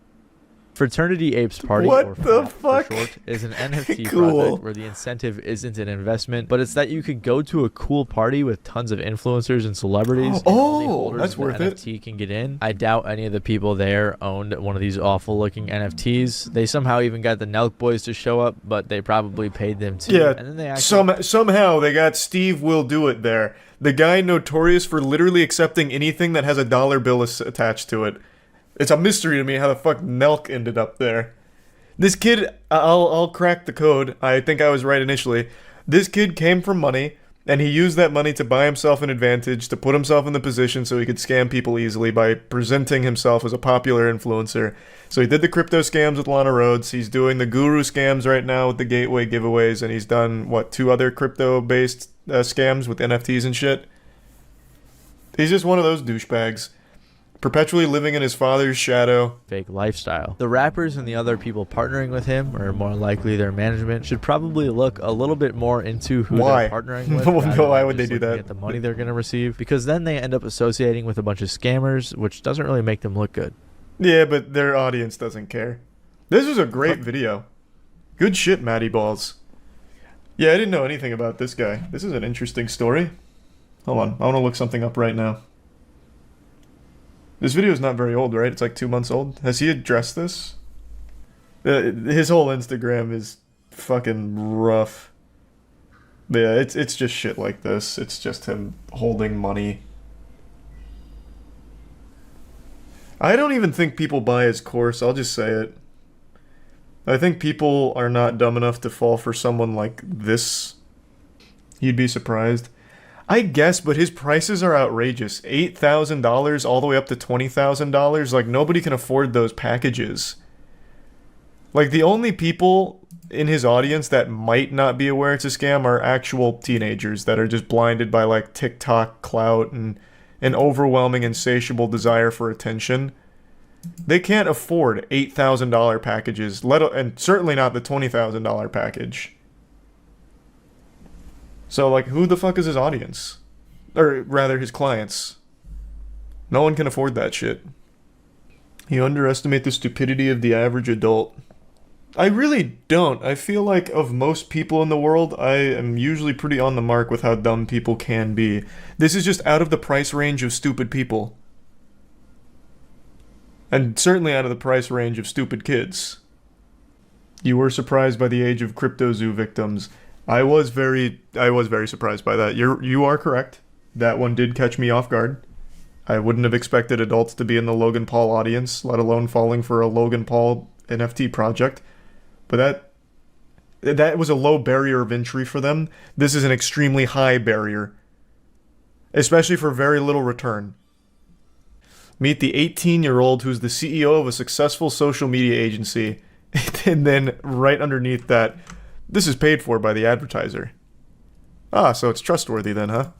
Fraternity Apes Party, what or the FAT fuck? for short, is an NFT Cool. project where the incentive isn't an investment, but it's that you could go to a cool party with tons of influencers and celebrities. And only holders that's of the worth it. NFT can get in. I doubt any of the people there owned one of these awful looking NFTs. They somehow even got the Nelk Boys to show up, but they probably paid them too. Yeah, and then they actually somehow they got Steve Will Do It there. The guy notorious for literally accepting anything that has a dollar bill attached to it. It's a mystery to me how the fuck Nelk ended up there. This kid, I'll crack the code. I think I was right initially. This kid came from money, and he used that money to buy himself an advantage, to put himself in the position so he could scam people easily by presenting himself as a popular influencer. So he did the crypto scams with Lana Rhoades. He's doing the guru scams right now with the gateway giveaways, and he's done, what, 2 other crypto-based scams with NFTs and shit? He's just one of those douchebags. Perpetually living in his father's shadow. Fake lifestyle. The rappers and the other people partnering with him, or more likely their management, should probably look a little bit more into who they're partnering with. Why would they do that? At the money they're going to receive, because then they end up associating with a bunch of scammers, which doesn't really make them look good. Yeah, but their audience doesn't care. This was a great video. Good shit, Matty Balls. Yeah, I didn't know anything about this guy. This is an interesting story. Hold on, I want to look something up right now. This video is not very old, right? It's like 2 months old. Has he addressed this? His whole Instagram is fucking rough. But yeah, it's just shit like this. It's just him holding money. I don't even think people buy his course, I'll just say it. I think people are not dumb enough to fall for someone like this. You'd be surprised. I guess, but his prices are outrageous. $8,000 all the way up to $20,000. Like, nobody can afford those packages. Like, the only people in his audience that might not be aware it's a scam are actual teenagers that are just blinded by, like, TikTok clout and an overwhelming, insatiable desire for attention. They can't afford $8,000 packages, and certainly not the $20,000 package. So, like, who the fuck is his audience? Or, rather, his clients. No one can afford that shit. You underestimate the stupidity of the average adult. I really don't. I feel like of most people in the world, I am usually pretty on the mark with how dumb people can be. This is just out of the price range of stupid people. And certainly out of the price range of stupid kids. You were surprised by the age of CryptoZoo victims. I was very surprised by that. You are correct. That one did catch me off guard. I wouldn't have expected adults to be in the Logan Paul audience, let alone falling for a Logan Paul NFT project. But that was a low barrier of entry for them. This is an extremely high barrier. Especially for very little return. Meet the 18-year-old who's the CEO of a successful social media agency. And then right underneath that, this is paid for by the advertiser. Ah, so it's trustworthy then, huh?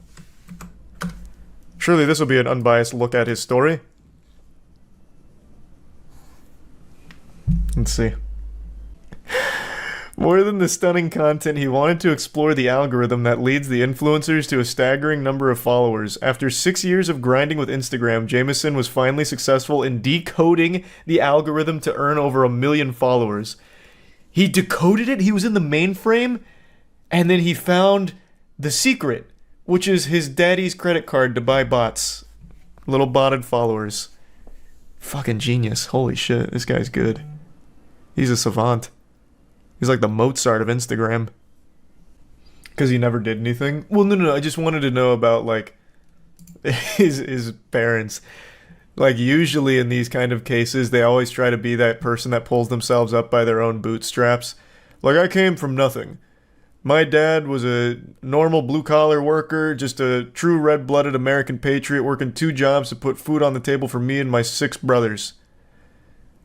Surely this will be an unbiased look at his story. Let's see. More than the stunning content, he wanted to explore the algorithm that leads the influencers to a staggering number of followers. After 6 years of grinding with Instagram, Jameson was finally successful in decoding the algorithm to earn over 1 million followers. He decoded it, he was in the mainframe, and then he found the secret, which is his daddy's credit card to buy bots. Little botted followers. Fucking genius. Holy shit, this guy's good. He's a savant. He's like the Mozart of Instagram. Because he never did anything? Well, no, I just wanted to know about, like, his parents. Like, usually in these kind of cases, they always try to be that person that pulls themselves up by their own bootstraps. Like, I came from nothing. My dad was a normal blue-collar worker, just a true red-blooded American patriot working 2 jobs to put food on the table for me and my 6 brothers.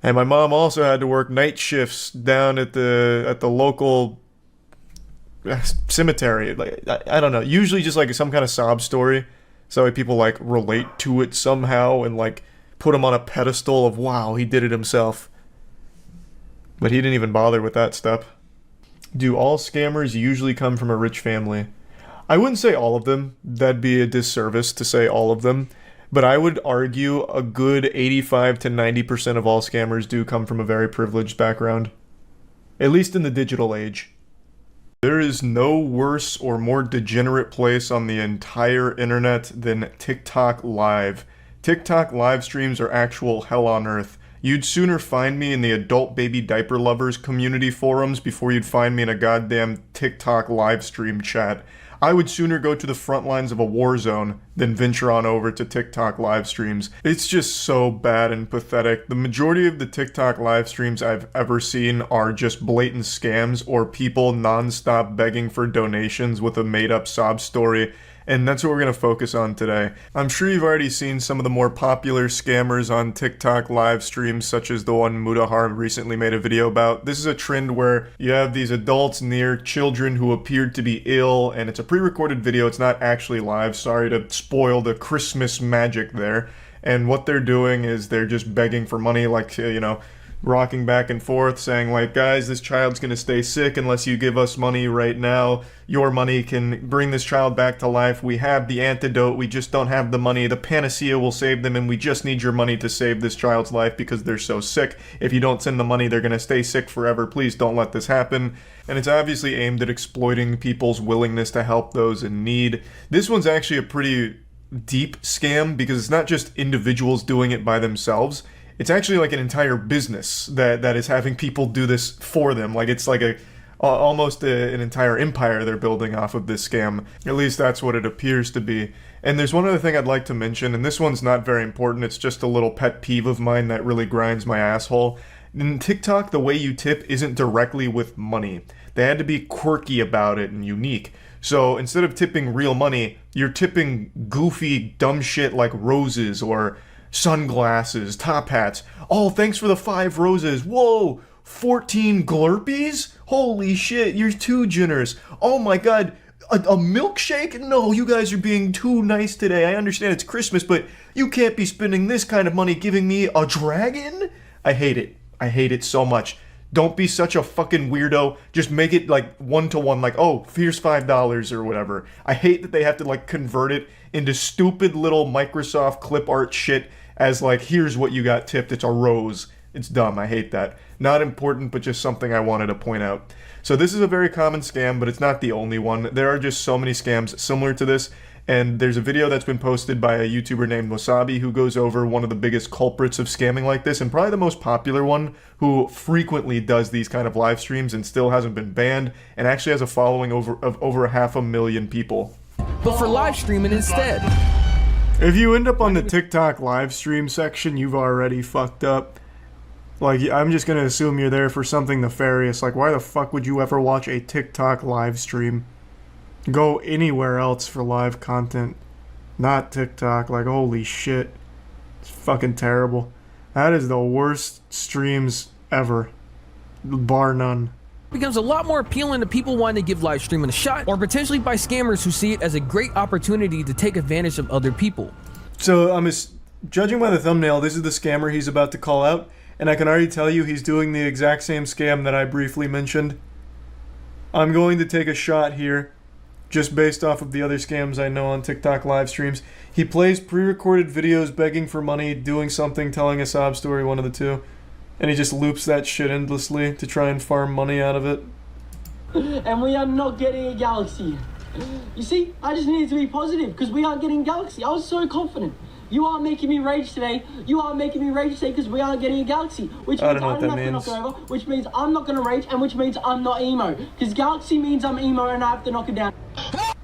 And my mom also had to work night shifts down at the local cemetery. Like, I don't know. Usually just like some kind of sob story. So that people like relate to it somehow and like put him on a pedestal of wow, he did it himself. But he didn't even bother with that step. Do all scammers usually come from a rich family? I wouldn't say all of them. That'd be a disservice to say all of them. But I would argue a good 85 to 90% of all scammers do come from a very privileged background. At least in the digital age. There is no worse or more degenerate place on the entire internet than TikTok Live. TikTok live streams are actual hell on earth. You'd sooner find me in the adult baby diaper lovers community forums before you'd find me in a goddamn TikTok live stream chat. I would sooner go to the front lines of a war zone than venture on over to TikTok live streams. It's just so bad and pathetic. The majority of the TikTok live streams I've ever seen are just blatant scams or people non-stop begging for donations with a made-up sob story. And that's what we're going to focus on today. I'm sure you've already seen some of the more popular scammers on TikTok live streams, such as the one Mudahar recently made a video about. This is a trend where you have these adults near children who appeared to be ill, and it's a pre-recorded video, it's not actually live. Sorry to spoil the Christmas magic there. And what they're doing is they're just begging for money, like, you know, rocking back and forth, saying like, guys, this child's gonna stay sick unless you give us money right now. Your money can bring this child back to life. We have the antidote, we just don't have the money. The panacea will save them, and we just need your money to save this child's life because they're so sick. If you don't send the money, they're gonna stay sick forever. Please don't let this happen. And it's obviously aimed at exploiting people's willingness to help those in need. This one's actually a pretty deep scam because it's not just individuals doing it by themselves. It's actually like an entire business that is having people do this for them. Like it's like almost an entire empire they're building off of this scam. At least that's what it appears to be. And there's one other thing I'd like to mention, and this one's not very important. It's just a little pet peeve of mine that really grinds my asshole. In TikTok, the way you tip isn't directly with money. They had to be quirky about it and unique. So instead of tipping real money, you're tipping goofy, dumb shit like roses or sunglasses, top hats. Oh, thanks for the 5 roses. Whoa, 14 glurpies? Holy shit, you're too generous. Oh my god, a milkshake? No, you guys are being too nice today. I understand it's Christmas, but you can't be spending this kind of money giving me a dragon? I hate it. I hate it so much. Don't be such a fucking weirdo. Just make it like 1-to-1, like, oh, here's $5 or whatever. I hate that they have to like convert it into stupid little Microsoft clip art shit as like, here's what you got tipped. It's a rose. It's dumb. I hate that. Not important, but just something I wanted to point out. So this is a very common scam, but it's not the only one. There are just so many scams similar to this. And there's a video that's been posted by a YouTuber named Wasabi who goes over one of the biggest culprits of scamming like this, and probably the most popular one, who frequently does these kind of live streams and still hasn't been banned, and actually has a following of over 500,000 people. But for live streaming instead. If you end up on the TikTok live stream section, you've already fucked up. Like, I'm just gonna assume you're there for something nefarious. Like, why the fuck would you ever watch a TikTok live stream? Go anywhere else for live content, not TikTok. Like, holy shit, it's fucking terrible. That is the worst streams ever, bar none. Becomes a lot more appealing to people wanting to give live streaming a shot, or potentially by scammers who see it as a great opportunity to take advantage of other people. So judging by the thumbnail, this is the scammer he's about to call out, and I can already tell you he's doing the exact same scam that I briefly mentioned. I'm going to take a shot here, just based off of the other scams I know on TikTok live streams. He plays pre-recorded videos begging for money, doing something, telling a sob story, one of the two. And he just loops that shit endlessly to try and farm money out of it. And we are not getting a galaxy. You see, I just needed to be positive because we aren't getting a galaxy. I was so confident. You are making me rage today. You are making me rage today because we aren't getting a galaxy. Which means I don't have to knock it over, which means I'm not going to rage, and which means I'm not emo. Because galaxy means I'm emo and I have to knock it down.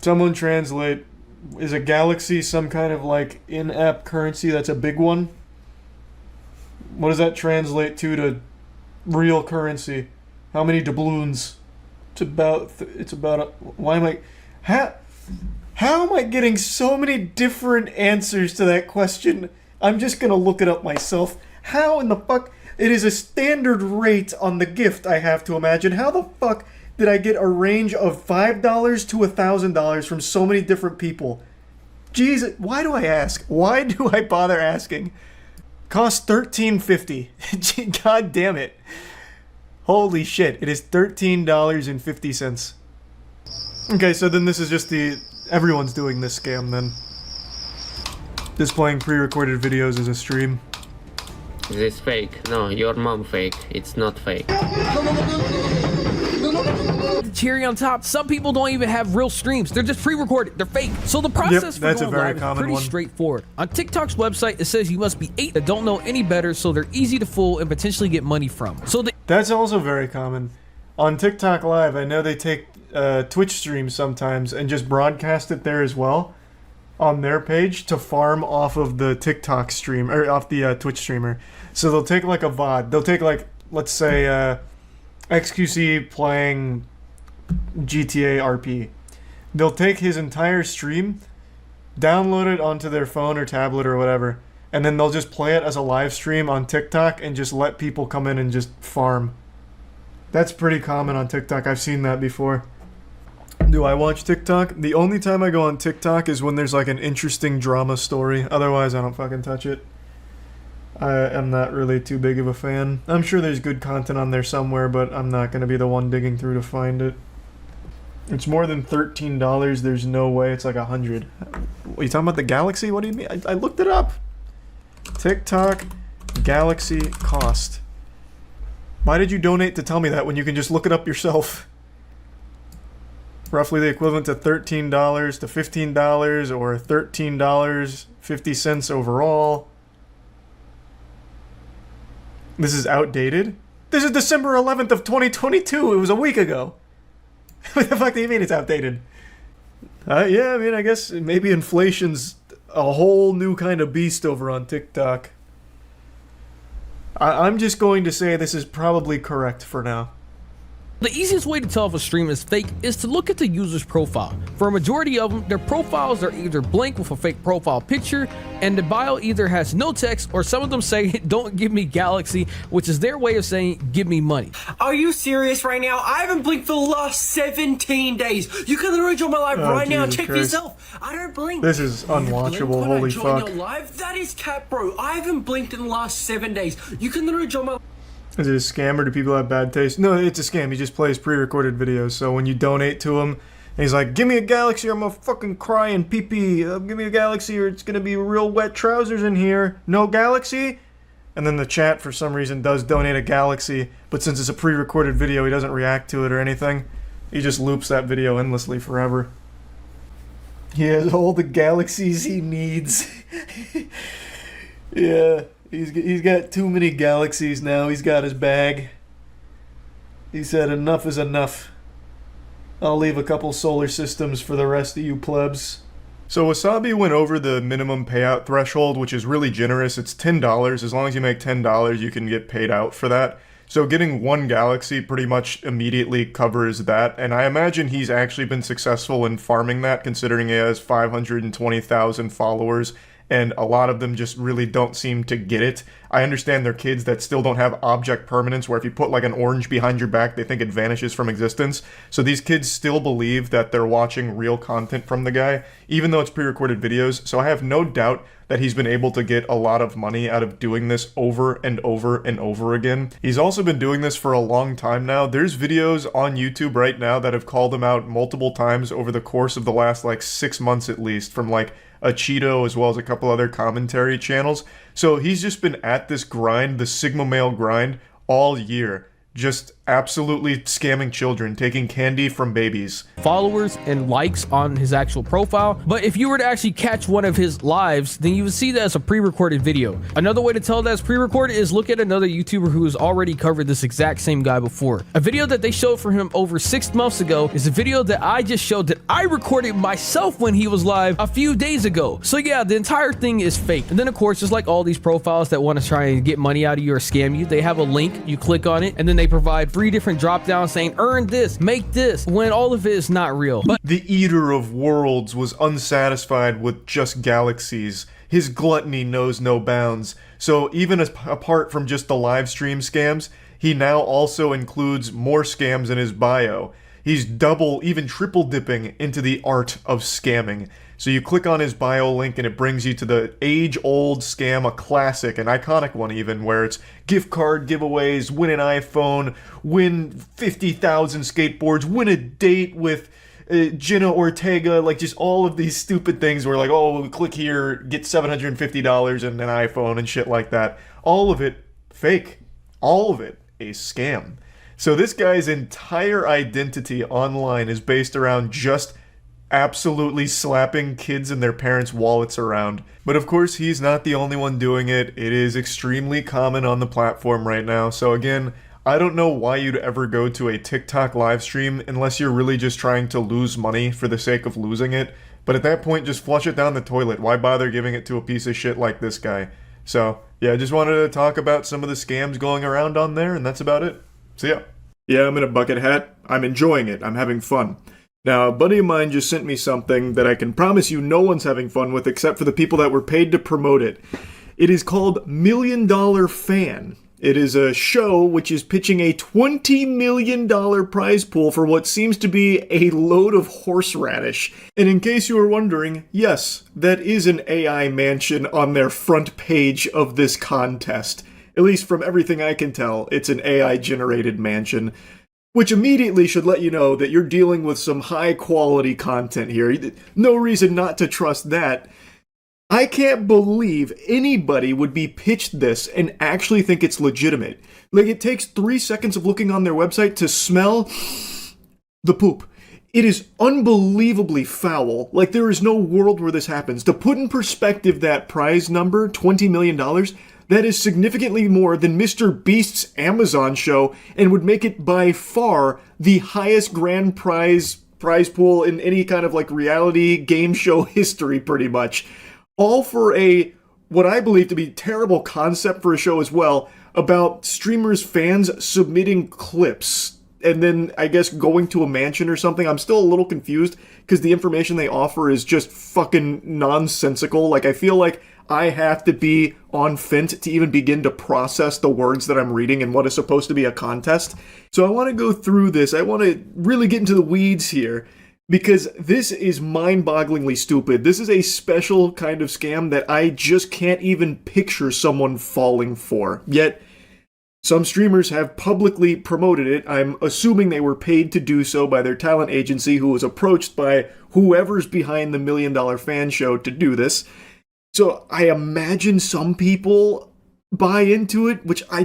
Someone translate, is a galaxy some kind of like in-app currency that's a big one? What does that translate to real currency? How many doubloons? Why am I, how am I getting so many different answers to that question? I'm just gonna look it up myself. How in the fuck, it is a standard rate on the gift, I have to imagine. How the fuck did I get a range of $5 to $1,000 from so many different people? Jesus, why do I ask? Why do I bother asking? Costs $13.50. God damn it. Holy shit, it is $13.50. Okay, so then this is just everyone's doing this scam then. Displaying pre-recorded videos as a stream. Is this fake? No, your mom fake. It's not fake. The cherry on top, some people don't even have real streams. They're just pre-recorded. They're fake. So the process for going live is pretty straightforward. On TikTok's website, it says you must be 8 that don't know any better, so they're easy to fool and potentially get money from. That's also very common. On TikTok Live, I know they take Twitch streams sometimes and just broadcast it there as well on their page to farm off of the TikTok stream, or off the Twitch streamer. So they'll take like a VOD. They'll take like, let's say, XQC playing GTA RP. They'll take his entire stream, download it onto their phone or tablet or whatever, and then they'll just play it as a live stream on TikTok and just let people come in and just farm. That's pretty common on TikTok. I've seen that before. Do I watch TikTok? The only time I go on TikTok is when there's like an interesting drama story. Otherwise, I don't fucking touch it. I am not really too big of a fan. I'm sure there's good content on there somewhere, but I'm not going to be the one digging through to find it. It's more than $13. There's no way it's like 100. Are you talking about the Galaxy? What do you mean? I looked it up. TikTok Galaxy cost. Why did you donate to tell me that when you can just look it up yourself? Roughly the equivalent to $13 to $15 or $13.50 overall. This is outdated? This is December 11th of 2022. It was a week ago. What the fuck do you mean it's outdated? Yeah, I mean, I guess maybe inflation's a whole new kind of beast over on TikTok. I'm just going to say this is probably correct for now. The easiest way to tell if a stream is fake is to look at the user's profile. For a majority of them, their profiles are either blank with a fake profile picture, and the bio either has no text, or some of them say, "Don't give me Galaxy," which is their way of saying, "Give me money." Are you serious right now? I haven't blinked for the last 17 days. You can literally join my live right now. Jesus Check for Christ. yourself. I don't blink. This is unwatchable. When Holy I join fuck. your live, that is cap, bro. I haven't blinked in the last 7 days. You can literally join my. Is it a scam or do people have bad taste? No, it's a scam. He just plays pre-recorded videos. So when you donate to him, and he's like, "Give me a Galaxy or I'm gonna fucking cry and pee-pee. Give me a Galaxy or it's gonna be real wet trousers in here. No Galaxy?" And then the chat, for some reason, does donate a Galaxy. But since it's a pre-recorded video, he doesn't react to it or anything. He just loops that video endlessly forever. He has all the Galaxies he needs. Yeah. He's got too many Galaxies now. He's got his bag. He said enough is enough. I'll leave a couple solar systems for the rest of you plebs. So Wasabi went over the minimum payout threshold, which is really generous. It's $10. As long as you make $10, you can get paid out for that. So getting one Galaxy pretty much immediately covers that. And I imagine he's actually been successful in farming that, considering he has 520,000 followers. And a lot of them just really don't seem to get it. I understand they're kids that still don't have object permanence, where if you put like an orange behind your back, they think it vanishes from existence. So these kids still believe that they're watching real content from the guy, even though it's pre-recorded videos. So I have no doubt that he's been able to get a lot of money out of doing this over and over and over again. He's also been doing this for a long time now. There's videos on YouTube right now that have called him out multiple times over the course of the last like 6 months at least, from like a Cheeto as well as a couple other commentary channels. So he's just been at this grind, the Sigma male grind, all year. Just absolutely scamming children, taking candy from babies. Followers and likes on his actual profile. But if you were to actually catch one of his lives, then you would see that as a pre-recorded video. Another way to tell that's pre-recorded is look at another YouTuber who has already covered this exact same guy before. A video that they showed for him over 6 months ago is a video that I just showed that I recorded myself when he was live a few days ago. So yeah, the entire thing is fake. And then of course, just like all these profiles that want to try and get money out of you or scam you, they have a link, you click on it, and then they provide 3 different drop downs saying earn this, make this, when all of it is not real. But the Eater of Worlds was unsatisfied with just Galaxies. His gluttony knows no bounds. So even apart from just the live stream scams, he now also includes more scams in his bio. He's double, even triple dipping into the art of scamming. So you click on his bio link and it brings you to the age-old scam, a classic, an iconic one even, where it's gift card giveaways, win an iPhone, win 50,000 skateboards, win a date with Jenna Ortega, like just all of these stupid things where like, oh, click here, get $750 and an iPhone and shit like that. All of it fake. All of it a scam. So this guy's entire identity online is based around just absolutely slapping kids and their parents' wallets around. But of course, he's not the only one doing it. It is extremely common on the platform right now. So again, I don't know why you'd ever go to a TikTok live stream unless you're really just trying to lose money for the sake of losing it. But at that point, just flush it down the toilet. Why bother giving it to a piece of shit like this guy? So yeah, I just wanted to talk about some of the scams going around on there, and that's about it. So yeah. Yeah, I'm in a bucket hat. I'm enjoying it. I'm having fun. Now, a buddy of mine just sent me something that I can promise you no one's having fun with except for the people that were paid to promote it. It is called $1 Million Fan. It is a show which is pitching a $20 million prize pool for what seems to be a load of horseradish. And in case you were wondering, yes, that is an AI mansion on their front page of this contest. At least from everything I can tell, it's an AI-generated mansion. Which immediately should let you know that you're dealing with some high-quality content here. No reason not to trust that. I can't believe anybody would be pitched this and actually think it's legitimate. Like, it takes 3 seconds of looking on their website to smell the poop. It is unbelievably foul. Like, there is no world where this happens. To put in perspective that prize number, $20 million, That is significantly more than Mr. Beast's Amazon show and would make it by far the highest grand prize pool in any kind of like reality game show history, pretty much. All for a, what I believe to be terrible concept for a show as well, about streamers' fans submitting clips and then I guess going to a mansion or something. I'm still a little confused because the information they offer is just fucking nonsensical. Like, I feel like I have to be on Fint to even begin to process the words that I'm reading and what is supposed to be a contest. So I want to go through this. I want to really get into the weeds here because this is mind-bogglingly stupid. This is a special kind of scam that I just can't even picture someone falling for. Yet, some streamers have publicly promoted it. I'm assuming they were paid to do so by their talent agency, who was approached by whoever's behind the $1 Million Fan Show to do this. So I imagine some people buy into it, which I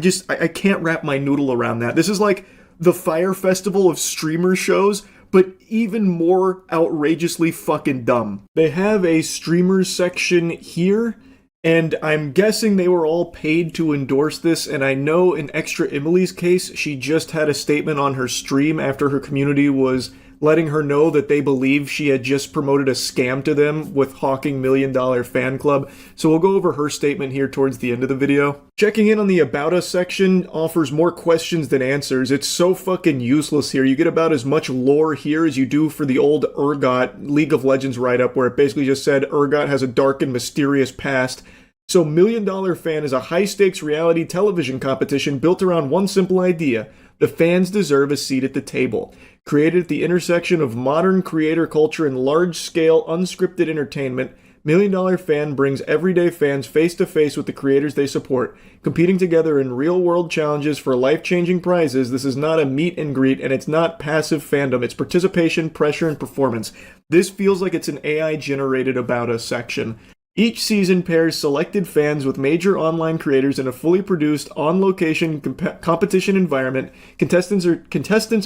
can't wrap my noodle around that. This is like the Fire Festival of streamer shows, but even more outrageously fucking dumb. They have a streamers section here, and I'm guessing they were all paid to endorse this, and I know in Extra Emily's case, she just had a statement on her stream after her community was letting her know that they believe she had just promoted a scam to them with hawking $1 Million Fan Club. So we'll go over her statement here towards the end of the video. Checking in on the About Us section offers more questions than answers. It's so fucking useless here. You get about as much lore here as you do for the old Urgot League of Legends write-up, where it basically just said Urgot has a dark and mysterious past. So $1 Million Fan is a high-stakes reality television competition built around one simple idea: the fans deserve a seat at the table. Created at the intersection of modern creator culture and large-scale unscripted entertainment, $1 Million Fan brings everyday fans face-to-face with the creators they support, competing together in real-world challenges for life-changing prizes. This is not a meet and greet, and it's not passive fandom. It's participation, pressure, and performance. This feels like it's an AI-generated About Us section. Each season pairs selected fans with major online creators in a fully produced, on-location competition environment. Contestants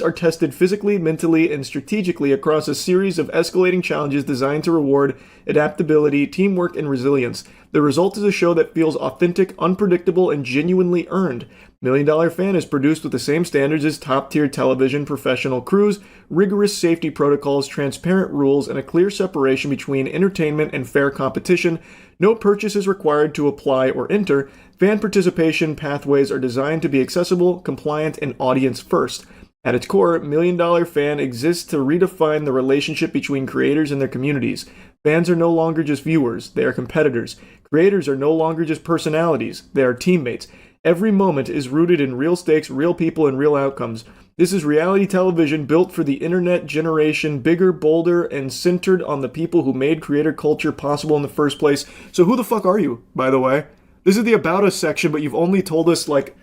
are tested physically, mentally, and strategically across a series of escalating challenges designed to reward adaptability, teamwork, and resilience. The result is a show that feels authentic, unpredictable, and genuinely earned. $1 Million Fan is produced with the same standards as top-tier television professional crews, rigorous safety protocols, transparent rules, and a clear separation between entertainment and fair competition. No purchase is required to apply or enter. Fan participation pathways are designed to be accessible, compliant, and audience-first. At its core, $1 Million Fan exists to redefine the relationship between creators and their communities. Fans are no longer just viewers, they are competitors. Creators are no longer just personalities, they are teammates. Every moment is rooted in real stakes, real people, and real outcomes. This is reality television built for the internet generation, bigger, bolder, and centered on the people who made creator culture possible in the first place. So who the fuck are you, by the way? This is the About Us section, but you've only told us, like,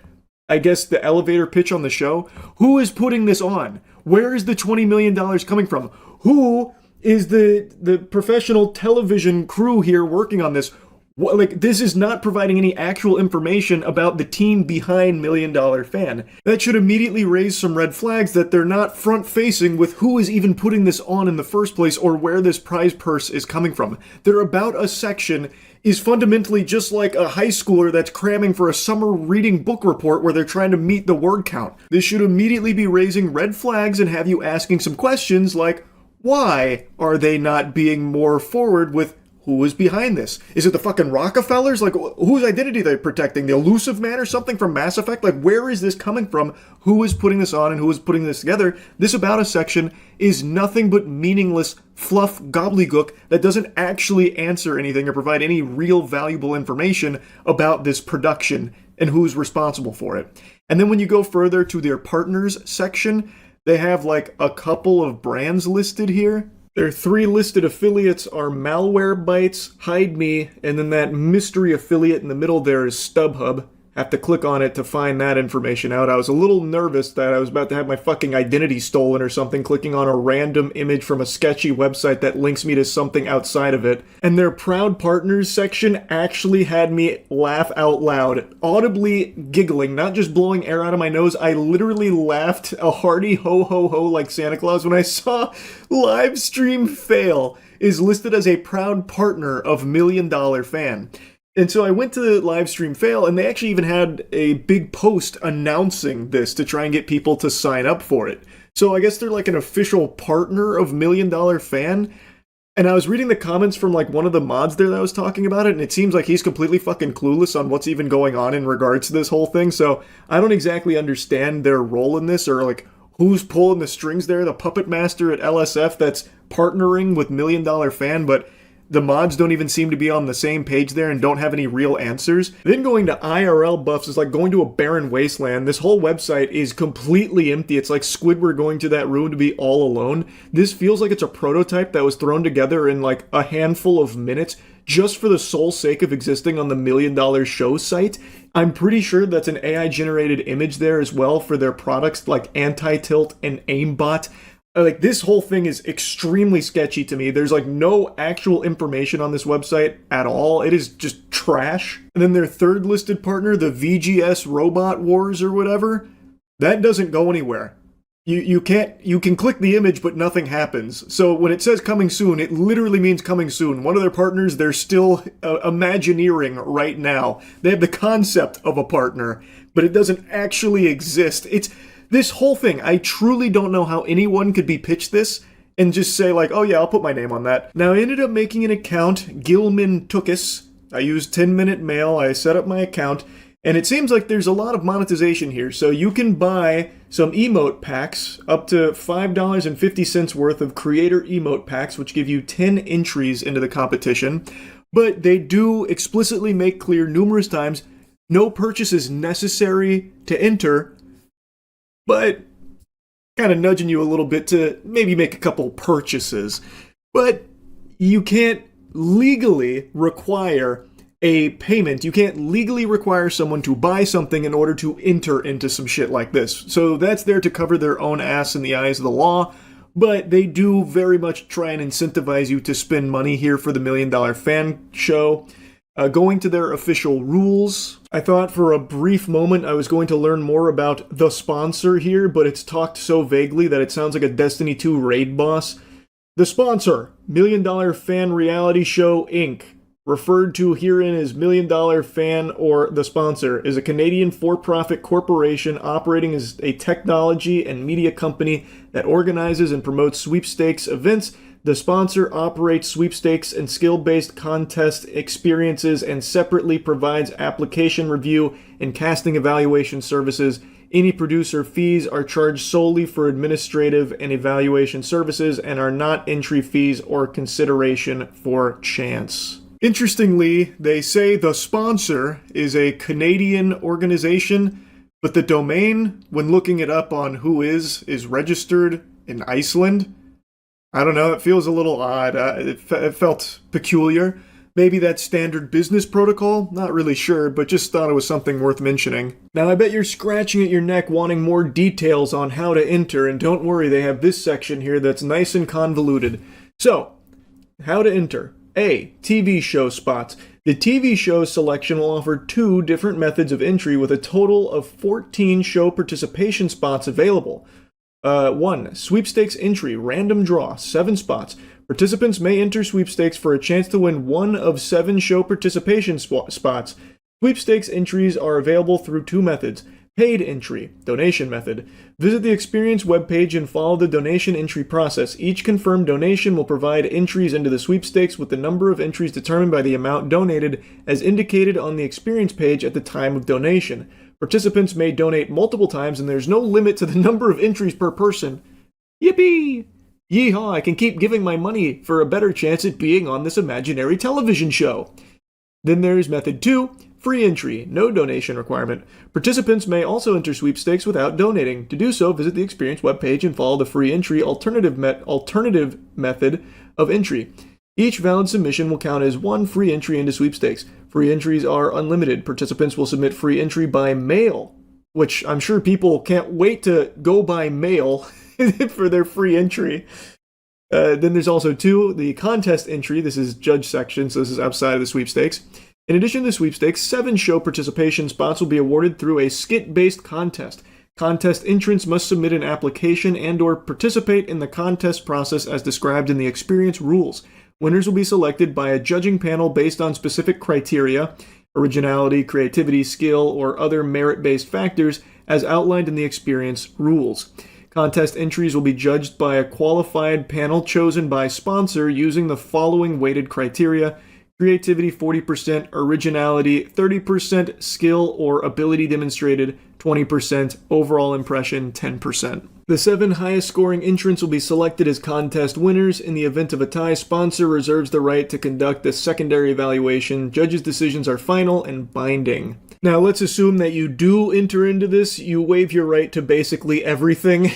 I guess the elevator pitch on the show. Who is putting this on? Where is the $20 million coming from? Who is the professional television crew here working on this? Like, this is not providing any actual information about the team behind $1 Million Fan. That should immediately raise some red flags that they're not front-facing with who is even putting this on in the first place or where this prize purse is coming from. Their About Us section is fundamentally just like a high schooler that's cramming for a summer reading book report where they're trying to meet the word count. This should immediately be raising red flags and have you asking some questions like, why are they not being more forward with who is behind this? Is it the fucking Rockefellers? Like, whose identity are they protecting? The Elusive Man or something from Mass Effect? Like, where is this coming from? Who is putting this on and who is putting this together? This About Us section is nothing but meaningless fluff gobbledygook that doesn't actually answer anything or provide any real valuable information about this production and who's responsible for it. And then when you go further to their partners section, they have like a couple of brands listed here. Their 3 listed affiliates are Malwarebytes, Hide Me, and then that mystery affiliate in the middle there is StubHub. Have to click on it to find that information out. I was a little nervous that I was about to have my fucking identity stolen or something, clicking on a random image from a sketchy website that links me to something outside of it. And their Proud Partners section actually had me laugh out loud, audibly giggling, not just blowing air out of my nose. I literally laughed a hearty ho ho ho like Santa Claus when I saw Livestream Fail is listed as a proud partner of $1 Million Fan. And so I went to the live stream fail, and they actually even had a big post announcing this to try and get people to sign up for it. So I guess they're like an official partner of Million Dollar Fan. And I was reading the comments from like one of the mods there that was talking about it, and it seems like he's completely fucking clueless on what's even going on in regards to this whole thing. So I don't exactly understand their role in this, or like who's pulling the strings there, the puppet master at LSF that's partnering with Million Dollar Fan, but the mods don't even seem to be on the same page there and don't have any real answers. Then going to IRL buffs is like going to a barren wasteland. This whole website is completely empty. It's like Squidward going to that room to be all alone. This feels like it's a prototype that was thrown together in like a handful of minutes just for the sole sake of existing on the $1 Million Show site. I'm pretty sure that's an AI-generated image there as well for their products like Anti-Tilt and Aimbot. Like, this whole thing is extremely sketchy to me. There's like no actual information on this website at all. It is just trash. And then their third listed partner, the VGS Robot Wars or whatever, that doesn't go anywhere. You can click the image, but nothing happens. So when it says coming soon, it literally means coming soon. One of their partners, they're still imagineering right now. They have the concept of a partner, but it doesn't actually exist. This whole thing, I truly don't know how anyone could be pitched this and just say like, oh yeah, I'll put my name on that. Now I ended up making an account, Gilman Tookus. I used 10-minute mail, I set up my account, and it seems like there's a lot of monetization here. So you can buy some emote packs, up to $5.50 worth of creator emote packs, which give you 10 entries into the competition. But they do explicitly make clear numerous times, no purchase is necessary to enter, but kind of nudging you a little bit to maybe make a couple purchases. But you can't legally require a payment. You can't legally require someone to buy something in order to enter into some shit like this. So that's there to cover their own ass in the eyes of the law, but they do very much try and incentivize you to spend money here for the $1 Million Fan show. Going to their official rules, I thought for a brief moment I was going to learn more about the sponsor here, but it's talked so vaguely that it sounds like a Destiny 2 raid boss. The sponsor, $1 Million Fan Reality Show Inc., referred to herein as $1 Million Fan or the sponsor, is a Canadian for-profit corporation operating as a technology and media company that organizes and promotes sweepstakes events. The sponsor operates sweepstakes and skill-based contest experiences and separately provides application review and casting evaluation services. Any producer fees are charged solely for administrative and evaluation services and are not entry fees or consideration for chance. Interestingly, they say the sponsor is a Canadian organization, but the domain, when looking it up on Whois, is registered in Iceland. I don't know, it feels a little odd. It felt peculiar. Maybe that's standard business protocol? Not really sure, but just thought it was something worth mentioning. Now I bet you're scratching at your neck wanting more details on how to enter, and don't worry, they have this section here that's nice and convoluted. So, how to enter. A. TV show spots. The TV show selection will offer 2 different methods of entry with a total of 14 show participation spots available. 1. Sweepstakes entry, random draw, 7 spots. Participants may enter sweepstakes for a chance to win 1 of 7 show participation spots. Sweepstakes entries are available through 2 methods. Paid entry, donation method. Visit the Experience webpage and follow the donation entry process. Each confirmed donation will provide entries into the sweepstakes with the number of entries determined by the amount donated as indicated on the Experience page at the time of donation. Participants may donate multiple times and there's no limit to the number of entries per person. Yippee! Yeehaw, I can keep giving my money for a better chance at being on this imaginary television show. Then there's method 2, free entry, no donation requirement. Participants may also enter sweepstakes without donating. To do so, visit the Experience webpage and follow the free entry alternative method of entry. Each valid submission will count as 1 free entry into sweepstakes. Free entries are unlimited. Participants will submit free entry by mail, which I'm sure people can't wait to go by mail for their free entry. Then there's also 2, the contest entry. This is judge section, so this is outside of the sweepstakes. In addition to the sweepstakes, 7 show participation spots will be awarded through a skit-based contest. Contest entrants must submit an application and/or participate in the contest process as described in the Experience rules. Winners will be selected by a judging panel based on specific criteria, originality, creativity, skill, or other merit-based factors as outlined in the experience rules. Contest entries will be judged by a qualified panel chosen by sponsor using the following weighted criteria: creativity 40%, originality 30%, skill or ability demonstrated 20%, overall impression 10%. The 7 highest scoring entrants will be selected as contest winners. In the event of a tie, sponsor reserves the right to conduct a secondary evaluation. Judges' decisions are final and binding. Now, let's assume that you do enter into this. You waive your right to basically everything,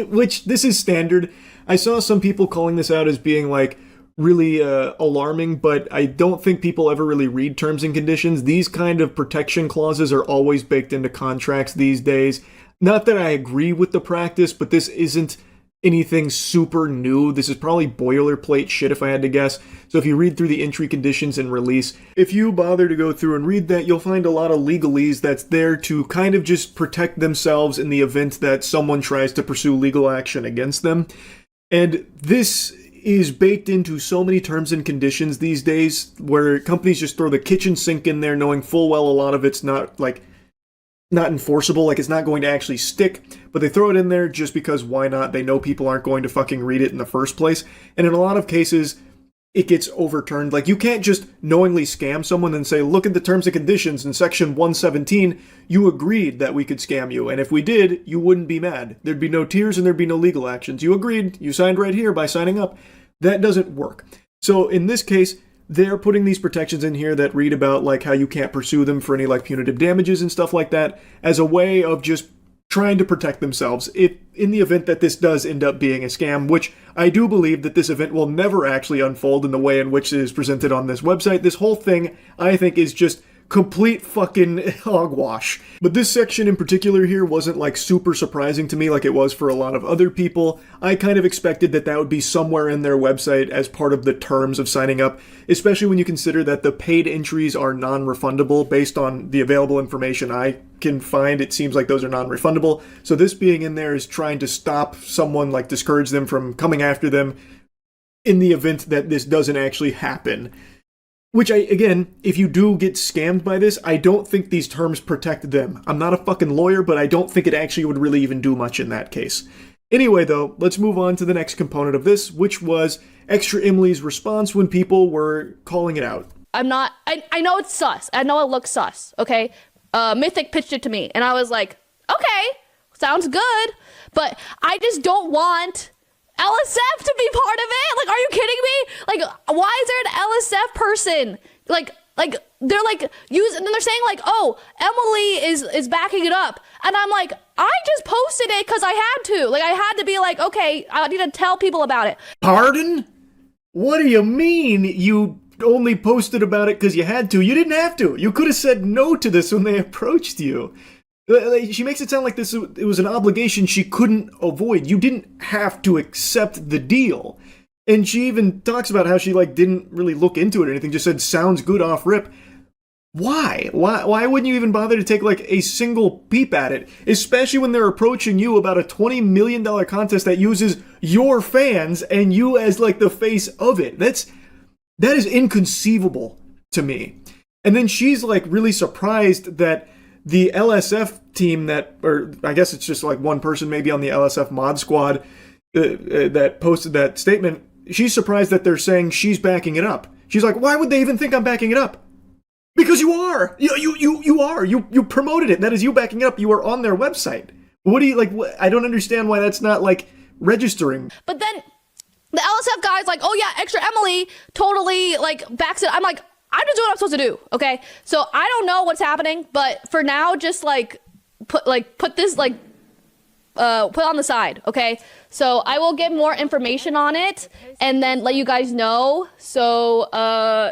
which this is standard. I saw some people calling this out as being like really alarming, but I don't think people ever really read terms and conditions. These kind of protection clauses are always baked into contracts these days. Not that I agree with the practice, but this isn't anything super new. This is probably boilerplate shit if I had to guess. So if you read through the entry conditions and release, if you bother to go through and read that, you'll find a lot of legalese that's there to kind of just protect themselves in the event that someone tries to pursue legal action against them. And this is baked into so many terms and conditions these days where companies just throw the kitchen sink in there knowing full well a lot of it's not enforceable, like it's not going to actually stick, but they throw it in there just because why not? They know people aren't going to fucking read it in the first place. And in a lot of cases, it gets overturned. Like, you can't just knowingly scam someone and say, look at the terms and conditions in section 117, you agreed that we could scam you, and if we did, you wouldn't be mad. There'd be no tears and there'd be no legal actions. You agreed, you signed right here by signing up. That doesn't work. So in this case, they're putting these protections in here that read about like how you can't pursue them for any like punitive damages and stuff like that as a way of just trying to protect themselves if in the event that this does end up being a scam, which I do believe that this event will never actually unfold in the way in which it is presented on this website. This whole thing, I think, is just complete fucking hogwash. But this section in particular here wasn't like super surprising to me like it was for a lot of other people. I kind of expected that that would be somewhere in their website as part of the terms of signing up, especially when you consider that the paid entries are non-refundable based on the available information I can find. It seems like those are non-refundable. So this being in there is trying to stop someone, like discourage them from coming after them in the event that this doesn't actually happen. Which, again, if you do get scammed by this, I don't think these terms protect them. I'm not a fucking lawyer, but I don't think it actually would really even do much in that case. Anyway, though, let's move on to the next component of this, which was Extra Emily's response when people were calling it out. I know it's sus. I know it looks sus, okay? Mythic pitched it to me, and I was like, okay, sounds good, but I just don't want LSF to be part of it. Like, are you kidding me? Like, why is there an LSF person? Like they're like using, and they're saying like, oh, Emily is backing it up, and I'm like, I just posted it because I had to. Like, I had to be like, okay, I need to tell people about it. Pardon? What do you mean you only posted about it because you had to? You didn't have to. You could have said no to this when they approached you. She makes it sound like it was an obligation she couldn't avoid. You didn't have to accept the deal. And she even talks about how she didn't really look into it or anything, just said sounds good off rip. Why? Why wouldn't you even bother to take a single peep at it? Especially when they're approaching you about a $20 million contest that uses your fans and you as the face of it. That is inconceivable to me. And then she's really surprised that the LSF team or I guess it's just one person maybe on the LSF mod squad that posted that statement, she's surprised that they're saying she's backing it up. She's like, why would they even think I'm backing it up? Because you are. You are. You promoted it. That is you backing it up. You are on their website. What do you I don't understand why that's not registering. But then the LSF guy's like, oh yeah, Extra Emily totally backs it. I'm like, I'm just doing what I'm supposed to do, okay? So I don't know what's happening, but for now, just put this put on the side, okay? So I will get more information on it and then let you guys know. So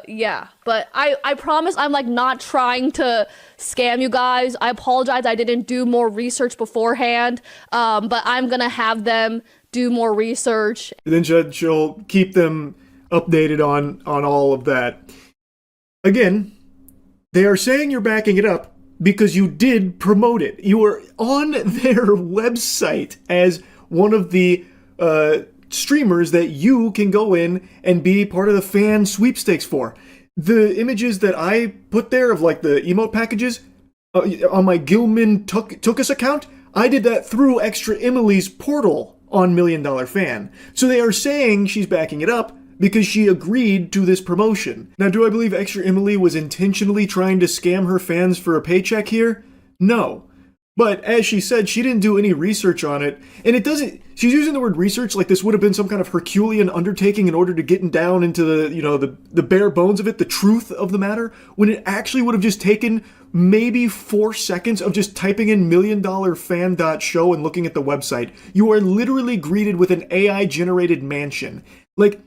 yeah, but I promise I'm not trying to scam you guys. I apologize, I didn't do more research beforehand, but I'm gonna have them do more research. And then she'll keep them updated on all of that. Again, they are saying you're backing it up because you did promote it. You were on their website as one of the streamers that you can go in and be part of the fan sweepstakes for. The images that I put there of like the emote packages on my Gilman Tookus account, I did that through Extra Emily's portal on Million Dollar Fan. So they are saying she's backing it up because she agreed to this promotion. Now, do I believe Extra Emily was intentionally trying to scam her fans for a paycheck here? No. But as she said, she didn't do any research on it, and it doesn't. She's using the word research like this would have been some kind of Herculean undertaking in order to get down into the bare bones of it, the truth of the matter, when it actually would have just taken maybe 4 seconds of just typing in milliondollarfan.show and looking at the website. You are literally greeted with an AI generated mansion. Like,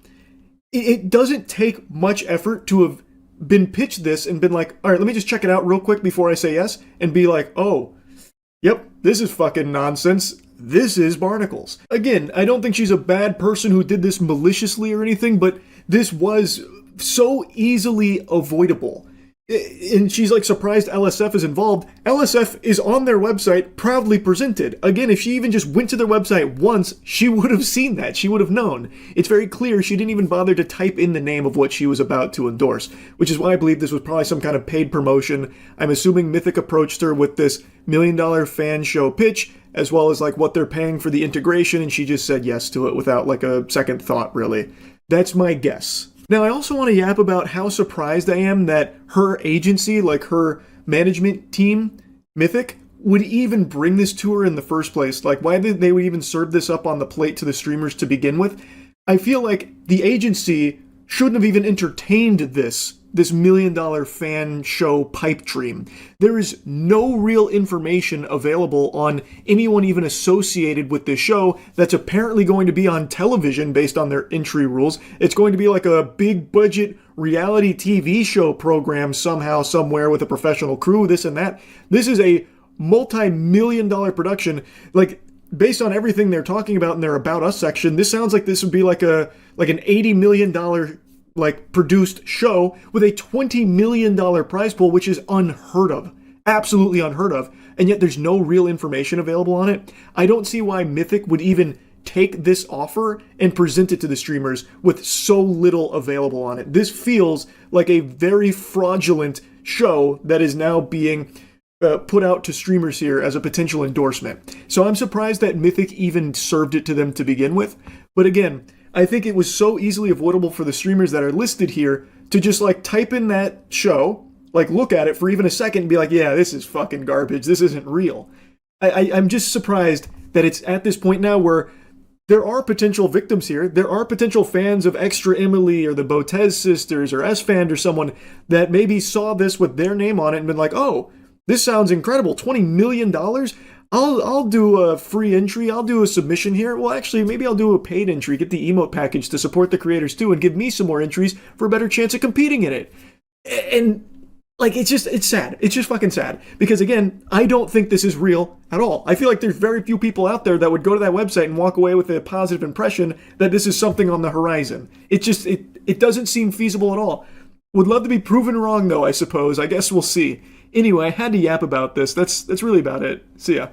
it doesn't take much effort to have been pitched this and been like, all right, let me just check it out real quick before I say yes, and be like, oh, yep, this is fucking nonsense. This is barnacles. Again, I don't think she's a bad person who did this maliciously or anything, but this was so easily avoidable. And she's like surprised LSF is involved. LSF is on their website, proudly presented. Again, if she even just went to their website once, she would have seen that. She would have known. It's very clear she didn't even bother to type in the name of what she was about to endorse, which is why I believe this was probably some kind of paid promotion. I'm assuming Mythic approached her with this Million Dollar Fan Show pitch, as well as like what they're paying for the integration, and she just said yes to it without like a second thought, really. That's my guess. Now, I also want to yap about how surprised I am that her agency, like her management team, Mythic, would even bring this to her in the first place. Like, why did they would even serve this up on the plate to the streamers to begin with? I feel like the agency shouldn't have even entertained this Million Dollar Fan Show pipe dream. There is no real information available on anyone even associated with this show that's apparently going to be on television based on their entry rules. It's going to be like a big budget reality TV show program somehow, somewhere with a professional crew, this and that. This is a multi-million-dollar production. Like, based on everything they're talking about in their About Us section, this sounds like this would be like an $80 million like produced show with a $20 million prize pool, which is unheard of. Absolutely unheard of. And yet there's no real information available on it. I don't see why Mythic would even take this offer and present it to the streamers with so little available on it. This feels like a very fraudulent show that is now being put out to streamers here as a potential endorsement. So I'm surprised that Mythic even served it to them to begin with. But again, I think it was so easily avoidable for the streamers that are listed here to just like type in that show, like look at it for even a second and be like, yeah, this is fucking garbage. This isn't real. I'm just surprised that it's at this point now where there are potential victims here. There are potential fans of Extra Emily or the Botez sisters or S-Fan or someone that maybe saw this with their name on it and been like, oh, this sounds incredible. $20 million? I'll do a free entry. I'll do a submission here. Well, actually, maybe I'll do a paid entry, get the emote package to support the creators too, and give me some more entries for a better chance of competing in it. And like, it's sad. It's just fucking sad. Because again, I don't think this is real at all. I feel like there's very few people out there that would go to that website and walk away with a positive impression that this is something on the horizon. It doesn't seem feasible at all. Would love to be proven wrong though, I suppose. I guess we'll see. Anyway, I had to yap about this. That's really about it. See ya.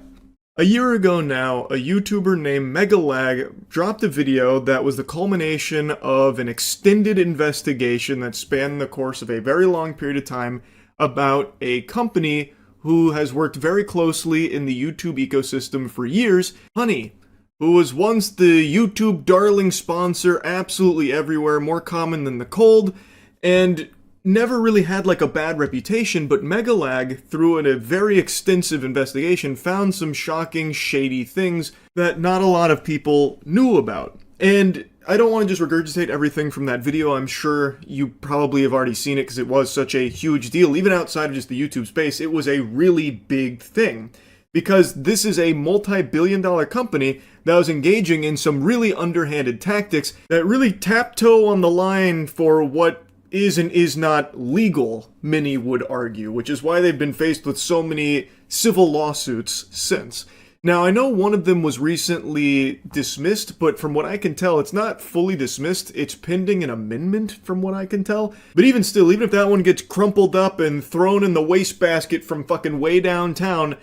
A year ago now, a YouTuber named Megalag dropped a video that was the culmination of an extended investigation that spanned the course of a very long period of time about a company who has worked very closely in the YouTube ecosystem for years, Honey, who was once the YouTube darling sponsor absolutely everywhere, more common than the cold, and never really had like a bad reputation, but Megalag, through a very extensive investigation, found some shocking, shady things that not a lot of people knew about. And I don't want to just regurgitate everything from that video. I'm sure you probably have already seen it because it was such a huge deal. Even outside of just the YouTube space, it was a really big thing. Because this is a multi-billion-dollar company that was engaging in some really underhanded tactics that really tiptoe on the line for what is and is not legal, many would argue, which is why they've been faced with so many civil lawsuits since. Now, I know one of them was recently dismissed, but from what I can tell, it's not fully dismissed. It's pending an amendment, from what I can tell. But even still, even if that one gets crumpled up and thrown in the wastebasket from fucking way downtown,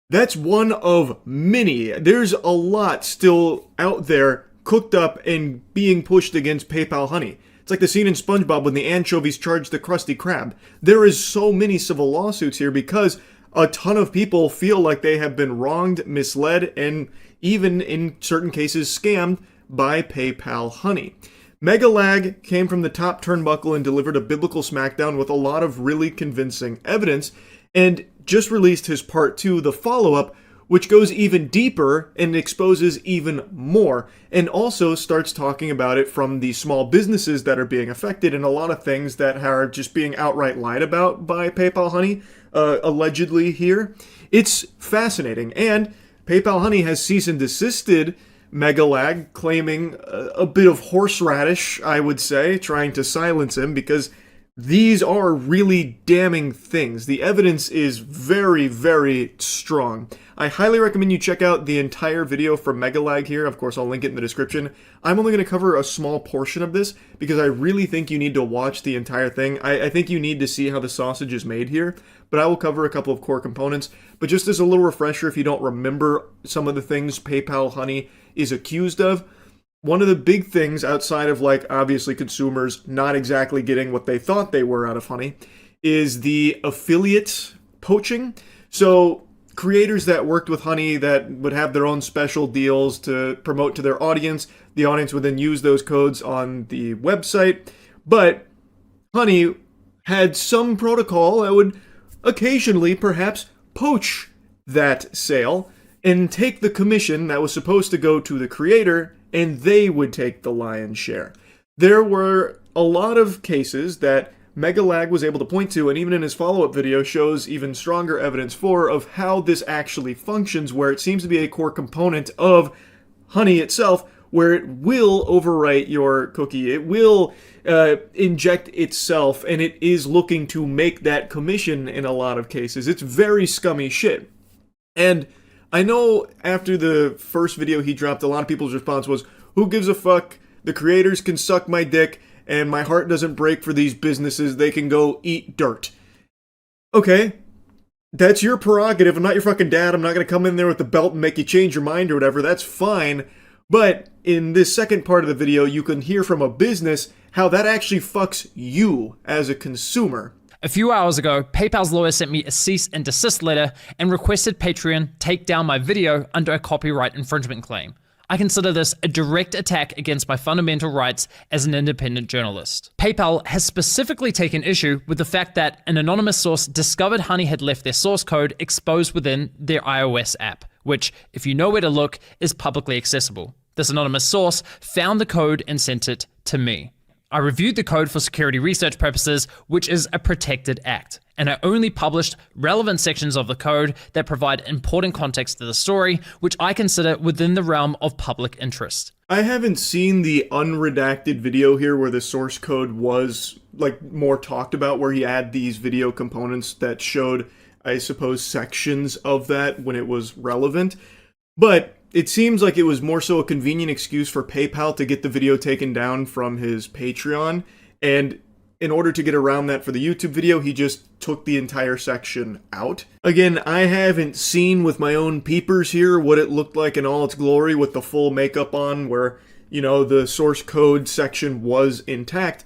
that's one of many. There's a lot still out there cooked up and being pushed against PayPal Honey. It's like the scene in SpongeBob when the anchovies charge the Krusty Krab. There is so many civil lawsuits here because a ton of people feel like they have been wronged, misled, and even in certain cases scammed by PayPal Honey. Megalag came from the top turnbuckle and delivered a biblical smackdown with a lot of really convincing evidence, and just released his part 2, the follow-up, which goes even deeper and exposes even more, and also starts talking about it from the small businesses that are being affected and a lot of things that are just being outright lied about by PayPal Honey, allegedly here. It's fascinating, and PayPal Honey has cease and desisted Megalag, claiming a bit of horseradish, I would say, trying to silence him, because these are really damning things. The evidence is very, very strong. I highly recommend you check out the entire video from Megalag here. Of course, I'll link it in the description. I'm only going to cover a small portion of this because I really think you need to watch the entire thing. I think you need to see how the sausage is made here, but I will cover a couple of core components. But just as a little refresher, if you don't remember some of the things PayPal Honey is accused of, one of the big things outside of, like, obviously consumers not exactly getting what they thought they were out of Honey is the affiliate poaching. So creators that worked with Honey that would have their own special deals to promote to their audience, the audience would then use those codes on the website, but Honey had some protocol that would occasionally perhaps poach that sale and take the commission that was supposed to go to the creator, and they would take the lion's share. There were a lot of cases that Megalag was able to point to, and even in his follow-up video shows even stronger evidence for, of how this actually functions, where it seems to be a core component of Honey itself, where it will overwrite your cookie, it will inject itself, and it is looking to make that commission in a lot of cases. It's very scummy shit. And I know after the first video he dropped, a lot of people's response was, who gives a fuck? The creators can suck my dick, and my heart doesn't break for these businesses. They can go eat dirt. Okay, that's your prerogative. I'm not your fucking dad. I'm not going to come in there with the belt and make you change your mind or whatever. That's fine. But in this second part of the video, you can hear from a business how that actually fucks you as a consumer. A few hours ago, PayPal's lawyer sent me a cease and desist letter and requested Patreon take down my video under a copyright infringement claim. I consider this a direct attack against my fundamental rights as an independent journalist. PayPal has specifically taken issue with the fact that an anonymous source discovered Honey had left their source code exposed within their iOS app, which, if you know where to look, is publicly accessible. This anonymous source found the code and sent it to me. I reviewed the code for security research purposes, which is a protected act, and I only published relevant sections of the code that provide important context to the story, which I consider within the realm of public interest. I haven't seen the unredacted video here where the source code was, like, more talked about, where he had these video components that showed, I suppose, sections of that when it was relevant, but it seems like it was more so a convenient excuse for PayPal to get the video taken down from his Patreon, and in order to get around that for the YouTube video, he just took the entire section out. Again, I haven't seen with my own peepers here what it looked like in all its glory with the full makeup on, where, you know, the source code section was intact,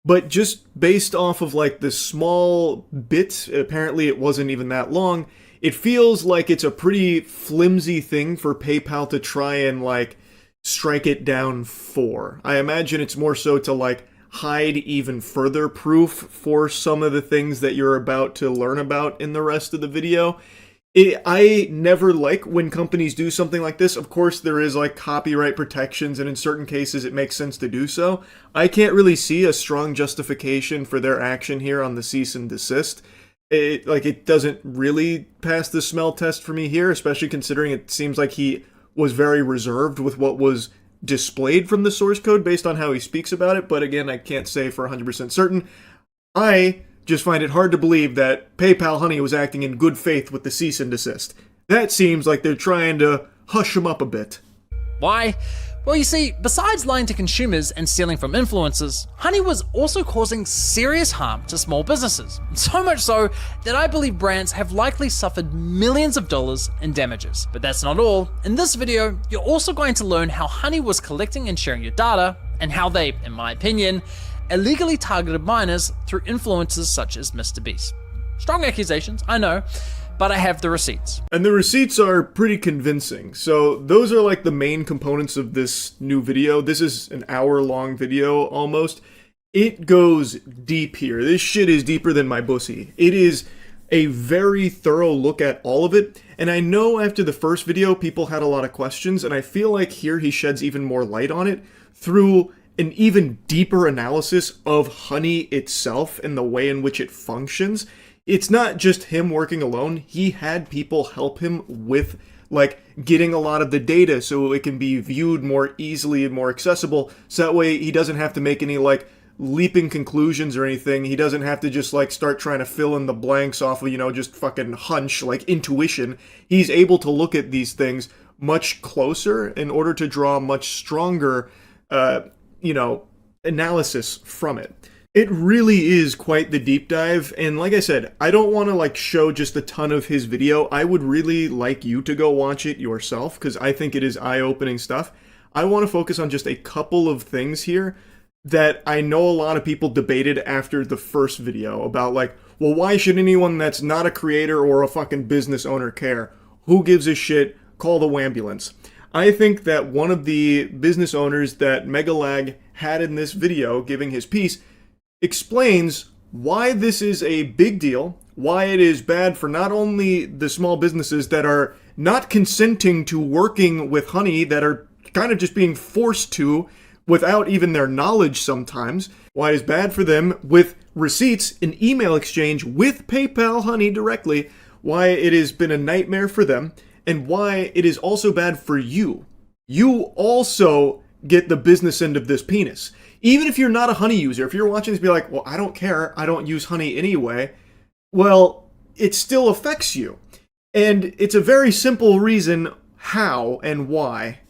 but just based off of, like, the small bit, apparently it wasn't even that long, it feels like it's a pretty flimsy thing for PayPal to try and, like, strike it down for. I imagine it's more so to, like, hide even further proof for some of the things that you're about to learn about in the rest of the video. I never like when companies do something like this. Of course, there is, like, copyright protections, and in certain cases it makes sense to do so. I can't really see a strong justification for their action here on the cease and desist. It doesn't really pass the smell test for me here, especially considering it seems like he was very reserved with what was displayed from the source code based on how he speaks about it. But again, I can't say for 100% certain. I just find it hard to believe that PayPal Honey was acting in good faith with the cease and desist. That seems like they're trying to hush him up a bit. Why? Well, you see, besides lying to consumers and stealing from influencers, honey was also causing serious harm to small businesses. So much so that I believe brands have likely suffered millions of dollars in damages. But that's not all. In this video, you're also going to learn how honey was collecting and sharing your data, and how they, in my opinion, illegally targeted minors through influencers such as Mr. Beast. Strong accusations, I know, but I have the receipts. And the receipts are pretty convincing. So those are like the main components of this new video. This is an hour-long video almost. It goes deep here. This shit is deeper than my bussy. It is a very thorough look at all of it. And I know after the first video, people had a lot of questions, and I feel like here he sheds even more light on it through an even deeper analysis of honey itself and the way in which it functions. It's not just him working alone. He had people help him with like getting a lot of the data so it can be viewed more easily and more accessible. So that way he doesn't have to make any like leaping conclusions or anything. He doesn't have to just like start trying to fill in the blanks off of, you know, just fucking hunch, like intuition. He's able to look at these things much closer in order to draw much stronger, analysis from it. It really is quite the deep dive, and like I said, I don't want to like show just a ton of his video. I would really like you to go watch it yourself, because I think it is eye-opening stuff. I want to focus on just a couple of things here that I know a lot of people debated after the first video about like, well, why should anyone that's not a creator or a fucking business owner care? Who gives a shit? Call the wambulance. I think that one of the business owners that Megalag had in this video giving his piece explains why this is a big deal, why it is bad for not only the small businesses that are not consenting to working with honey, that are kind of just being forced to without even their knowledge sometimes, why it is bad for them with receipts and email exchange with PayPal honey directly, why it has been a nightmare for them, and why it is also bad for you. You also get the business end of this penis. Even if you're not a honey user, if you're watching this be like, well, I don't care, I don't use honey anyway, well, it still affects you. And it's a very simple reason how and why.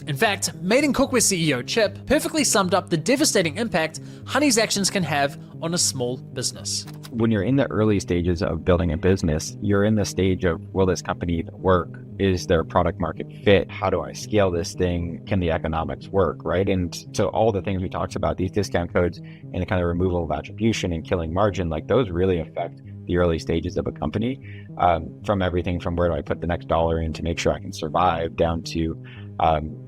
In fact, Made in Cookware CEO Chip perfectly summed up the devastating impact honey's actions can have on a small business. When you're in the early stages of building a business, you're in the stage of, will this company even work? Is there product market fit? How do I scale this thing? Can the economics work, right? And so all the things we talked about, these discount codes and the kind of removal of attribution and killing margin, like those really affect the early stages of a company, from everything from where do I put the next dollar in to make sure I can survive, down to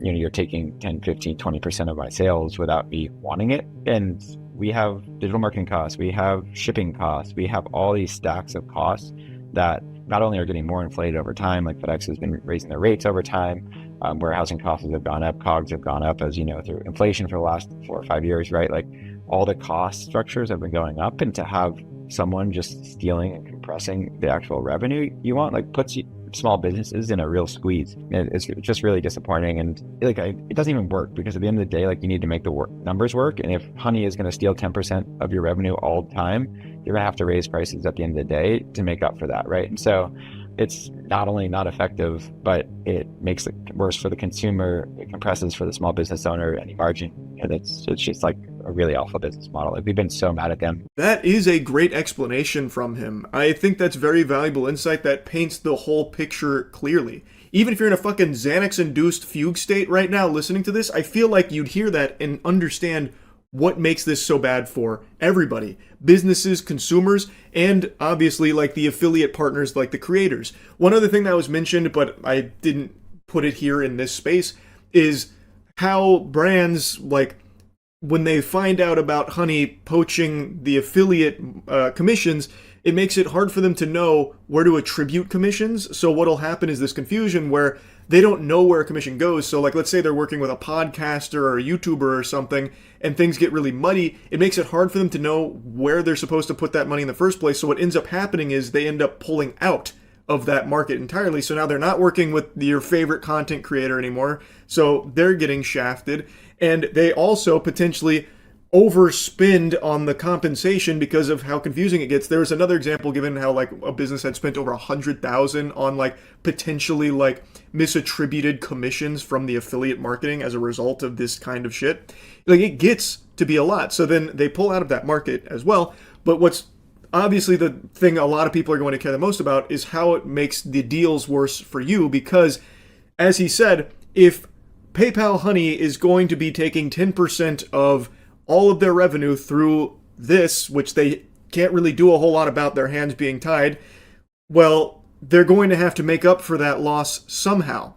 you're taking 10, 15, 20% of my sales without me wanting it. And we have digital marketing costs, we have shipping costs, we have all these stacks of costs that not only are getting more inflated over time, like FedEx has been raising their rates over time, warehousing costs have gone up, COGS have gone up, as you know, through inflation for the last 4 or 5 years, right? Like all the cost structures have been going up, and to have someone just stealing and compressing the actual revenue you want, like puts small businesses in a real squeeze. It's just really disappointing, and like it doesn't even work, because at the end of the day, like you need to make the numbers work. And if honey is going to steal 10% of your revenue all the time, you're going to have to raise prices at the end of the day to make up for that, right? And so it's not only not effective, but it makes it worse for the consumer. It compresses for the small business owner any margin, and it's just like a really awful business model. Like we've been so mad at them. That is a great explanation from him. I think that's very valuable insight that paints the whole picture clearly. Even if you're in a fucking Xanax-induced fugue state right now listening to this, I feel like you'd hear that and understand what makes this so bad for everybody. Businesses, consumers, and obviously like the affiliate partners like the creators. One other thing that was mentioned, but I didn't put it here in this space, is how brands, like when they find out about honey poaching the affiliate commissions, it makes it hard for them to know where to attribute commissions. So what'll happen is this confusion where they don't know where a commission goes. So like, let's say they're working with a podcaster or a YouTuber or something, and things get really muddy. It makes it hard for them to know where they're supposed to put that money in the first place. So what ends up happening is they end up pulling out of that market entirely. So now they're not working with your favorite content creator anymore. So they're getting shafted. And they also potentially overspend on the compensation because of how confusing it gets. There was another example given how like a business had spent over $100,000 on like potentially like misattributed commissions from the affiliate marketing as a result of this kind of shit. Like it gets to be a lot. So then they pull out of that market as well. But what's obviously the thing a lot of people are going to care the most about is how it makes the deals worse for you, because as he said, if PayPal Honey is going to be taking 10% of all of their revenue through this, which they can't really do a whole lot about, their hands being tied, well, they're going to have to make up for that loss somehow.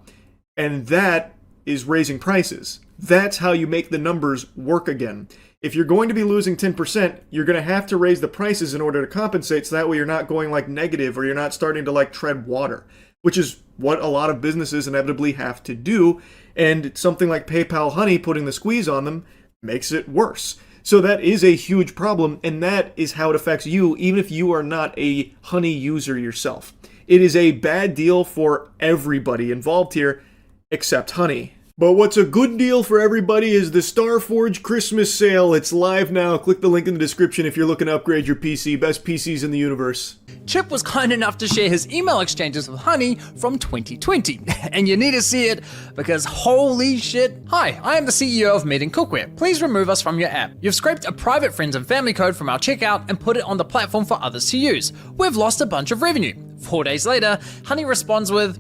And that is raising prices. That's how you make the numbers work again. If you're going to be losing 10%, you're going to have to raise the prices in order to compensate, so that way you're not going like negative or you're not starting to like tread water, which is what a lot of businesses inevitably have to do. And something like PayPal Honey putting the squeeze on them makes it worse. So that is a huge problem, and that is how it affects you, even if you are not a Honey user yourself. It is a bad deal for everybody involved here, except Honey. But what's a good deal for everybody is the Starforge Christmas sale. It's live now. Click the link in the description if you're looking to upgrade your PC. Best PCs in the universe. Chip was kind enough to share his email exchanges with Honey from 2020. And you need to see it because holy shit. Hi, I am the CEO of Meeting Cookware. Please remove us from your app. You've scraped a private friends and family code from our checkout and put it on the platform for others to use. We've lost a bunch of revenue. 4 days later, Honey responds with,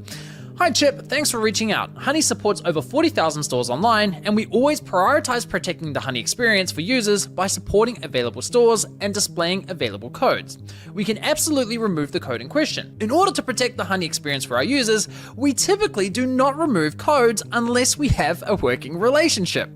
"Hi Chip, thanks for reaching out. Honey supports over 40,000 stores online, and we always prioritize protecting the Honey experience for users by supporting available stores and displaying available codes. We can absolutely remove the code in question. In order to protect the Honey experience for our users, we typically do not remove codes unless we have a working relationship."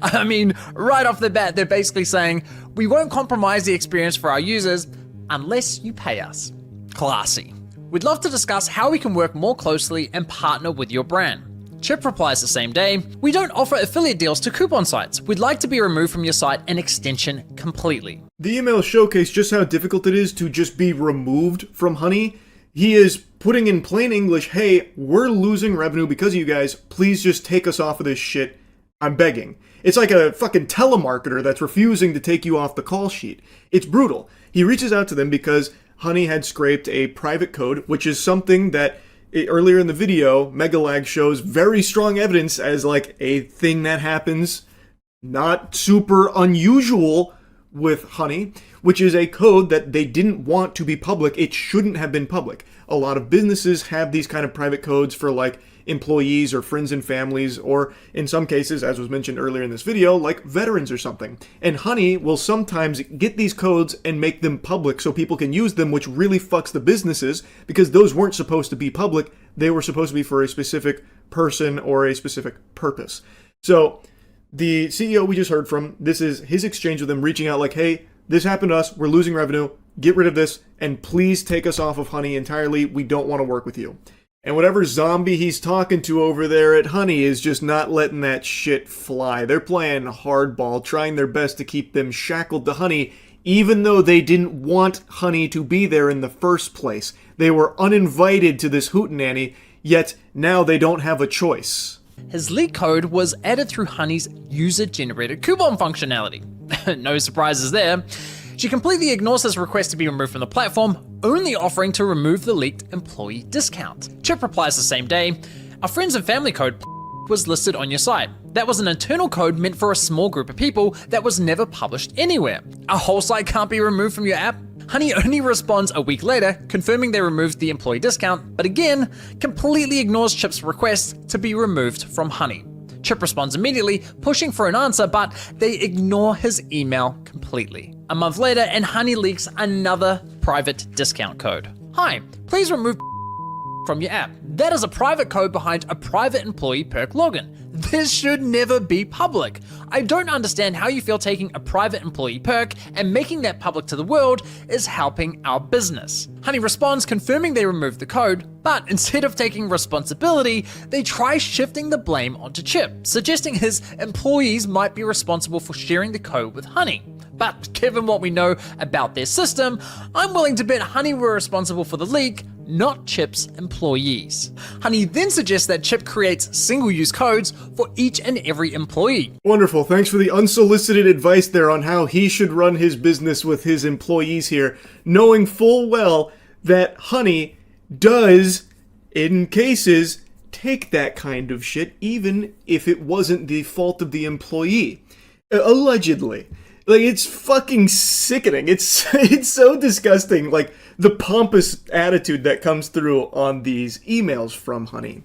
I mean, right off the bat, they're basically saying, we won't compromise the experience for our users unless you pay us. Classy. We'd love to discuss how we can work more closely and partner with your brand. Chip replies the same day, "We don't offer affiliate deals to coupon sites. We'd like to be removed from your site and extension completely." The email showcased just how difficult it is to just be removed from Honey. He is putting in plain English, hey, we're losing revenue because of you guys. Please just take us off of this shit. I'm begging. It's like a fucking telemarketer that's refusing to take you off the call sheet. It's brutal. He reaches out to them because Honey had scraped a private code, which is something that earlier in the video, Megalag shows very strong evidence as like a thing that happens, not super unusual with Honey, which is a code that they didn't want to be public. It shouldn't have been public. A lot of businesses have these kind of private codes for like employees or friends and families, or in some cases, as was mentioned earlier in this video, like veterans or something. And Honey will sometimes get these codes and make them public so people can use them, which really fucks the businesses because those weren't supposed to be public. They were supposed to be for a specific person or a specific purpose. So the CEO we just heard from, this is his exchange with them, reaching out like, hey, this happened to us. We're losing revenue. Get rid of this and please take us off of Honey entirely. We don't want to work with you. And whatever zombie he's talking to over there at Honey is just not letting that shit fly. They're playing hardball, trying their best to keep them shackled to Honey, even though they didn't want Honey to be there in the first place. They were uninvited to this hootenanny, yet now they don't have a choice. His leak code was added through Honey's user-generated coupon functionality. No surprises there. She completely ignores his request to be removed from the platform, only offering to remove the leaked employee discount. Chip replies the same day, "Our friends and family code was listed on your site. That was an internal code meant for a small group of people that was never published anywhere. Our whole site can't be removed from your app." Honey only responds a week later, confirming they removed the employee discount, but again, completely ignores Chip's request to be removed from Honey. Chip responds immediately, pushing for an answer, but they ignore his email completely. A month later, and Honey leaks another private discount code. "Hi, please remove from your app. That is a private code behind a private employee perk login. This should never be public. I don't understand how you feel taking a private employee perk and making that public to the world is helping our business." Honey responds confirming they removed the code, but instead of taking responsibility, they try shifting the blame onto Chip, suggesting his employees might be responsible for sharing the code with Honey. But given what we know about their system, I'm willing to bet Honey were responsible for the leak, not Chip's employees. Honey then suggests that Chip creates single-use codes for each and every employee. Wonderful. Thanks for the unsolicited advice there on how he should run his business with his employees here, knowing full well that Honey does, in cases, take that kind of shit, even if it wasn't the fault of the employee. Allegedly. Like, it's fucking sickening. It's so disgusting, like, the pompous attitude that comes through on these emails from Honey.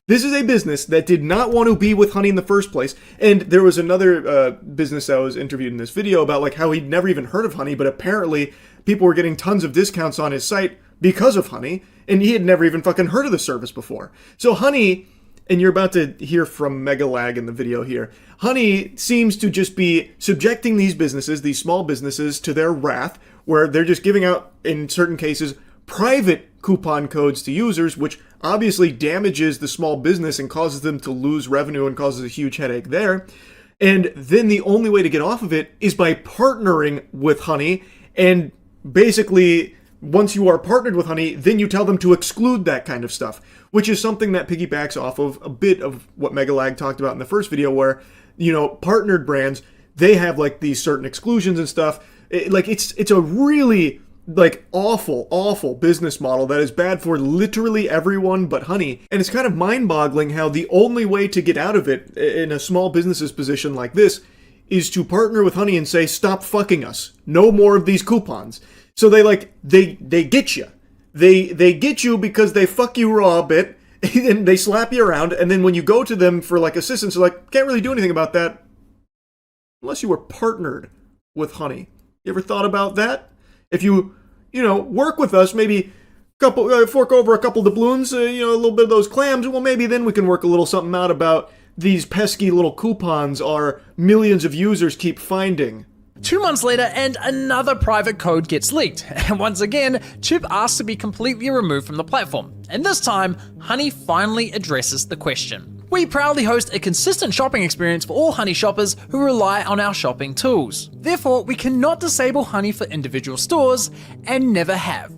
This is a business that did not want to be with Honey in the first place, and there was another business that was interviewed in this video about, like, how he'd never even heard of Honey, but apparently people were getting tons of discounts on his site because of Honey, and he had never even fucking heard of the service before. So Honey, and you're about to hear from Megalag in the video here, Honey seems to just be subjecting these businesses, these small businesses, to their wrath, where they're just giving out, in certain cases, private coupon codes to users, which obviously damages the small business and causes them to lose revenue and causes a huge headache there. And then the only way to get off of it is by partnering with Honey, and basically, once you are partnered with Honey, then you tell them to exclude that kind of stuff, which is something that piggybacks off of a bit of what Megalag talked about in the first video, where, you know, partnered brands, they have, like, these certain exclusions and stuff. It's a really, like, awful business model that is bad for literally everyone but Honey. And it's kind of mind-boggling how the only way to get out of it in a small business's position like this is to partner with Honey and say, stop fucking us. No more of these coupons. So they get you. They get you because they fuck you raw a bit, and they slap you around, and then when you go to them for, like, assistance, they're like, can't really do anything about that unless you were partnered with Honey. You ever thought about that? If you work with us, maybe fork over a couple doubloons, a little bit of those clams, well, maybe then we can work a little something out about these pesky little coupons our millions of users keep finding. 2 months later, and another private code gets leaked. And once again, Chip asks to be completely removed from the platform. And this time, Honey finally addresses the question. We proudly host a consistent shopping experience for all Honey shoppers who rely on our shopping tools. Therefore, we cannot disable Honey for individual stores, and never have.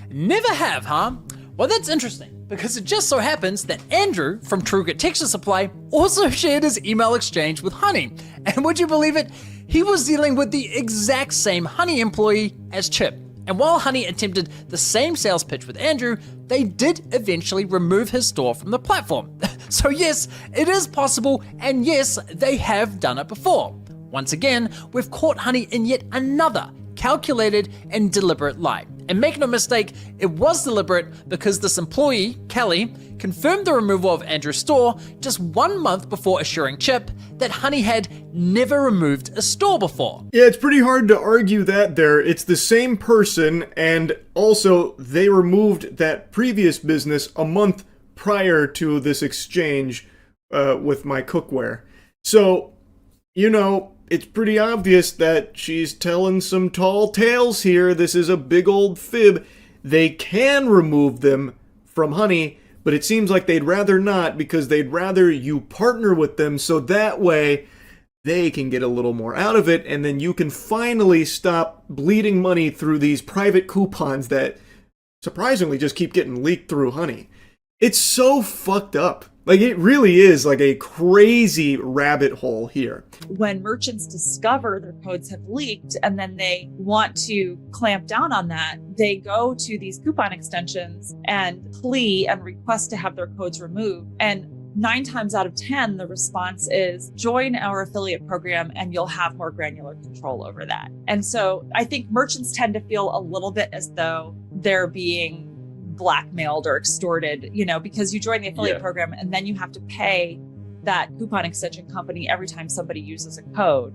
Never have, huh? Well, that's interesting, because it just so happens that Andrew from TrueGrit Texture Supply also shared his email exchange with Honey. And would you believe it? He was dealing with the exact same Honey employee as Chip. And while Honey attempted the same sales pitch with Andrew, they did eventually remove his store from the platform. So yes, it is possible, and yes, they have done it before. Once again, we've caught Honey in yet another calculated and deliberate lie. And make no mistake, it was deliberate because this employee, Kelly, confirmed the removal of Andrew's store just 1 month before assuring Chip that Honey had never removed a store before. Yeah, it's pretty hard to argue that there. It's the same person, and also they removed that previous business a month prior to this exchange with my cookware. So, it's pretty obvious that she's telling some tall tales here. This is a big old fib. They can remove them from Honey, but it seems like they'd rather not, because they'd rather you partner with them so that way they can get a little more out of it, and then you can finally stop bleeding money through these private coupons that surprisingly just keep getting leaked through Honey. It's so fucked up. Like, it really is like a crazy rabbit hole here. When merchants discover their codes have leaked and then they want to clamp down on that, they go to these coupon extensions and plea and request to have their codes removed. And 9 times out of 10, the response is join our affiliate program and you'll have more granular control over that. And so I think merchants tend to feel a little bit as though they're being blackmailed or extorted, because you join the affiliate program and then you have to pay that coupon extension company every time somebody uses a code.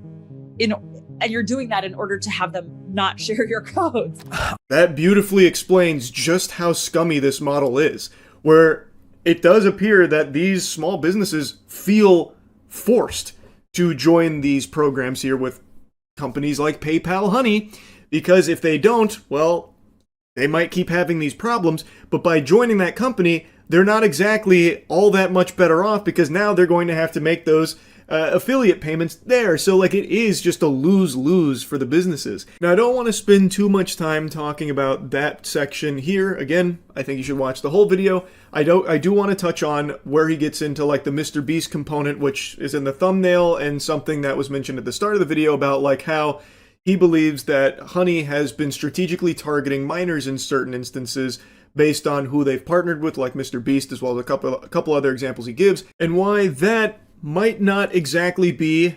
And you're doing that in order to have them not share your codes. That beautifully explains just how scummy this model is, where it does appear that these small businesses feel forced to join these programs here with companies like PayPal Honey, because if they don't, well, they might keep having these problems, but by joining that company, they're not exactly all that much better off, because now they're going to have to make those affiliate payments there. So like it is just a lose-lose for the businesses. Now I don't want to spend too much time talking about that section here. Again, I think you should watch the whole video. I do want to touch on where he gets into like the Mr. Beast component, which is in the thumbnail, and something that was mentioned at the start of the video about like how he believes that Honey has been strategically targeting minors in certain instances based on who they've partnered with, like Mr. Beast, as well as a couple other examples he gives, and why that might not exactly be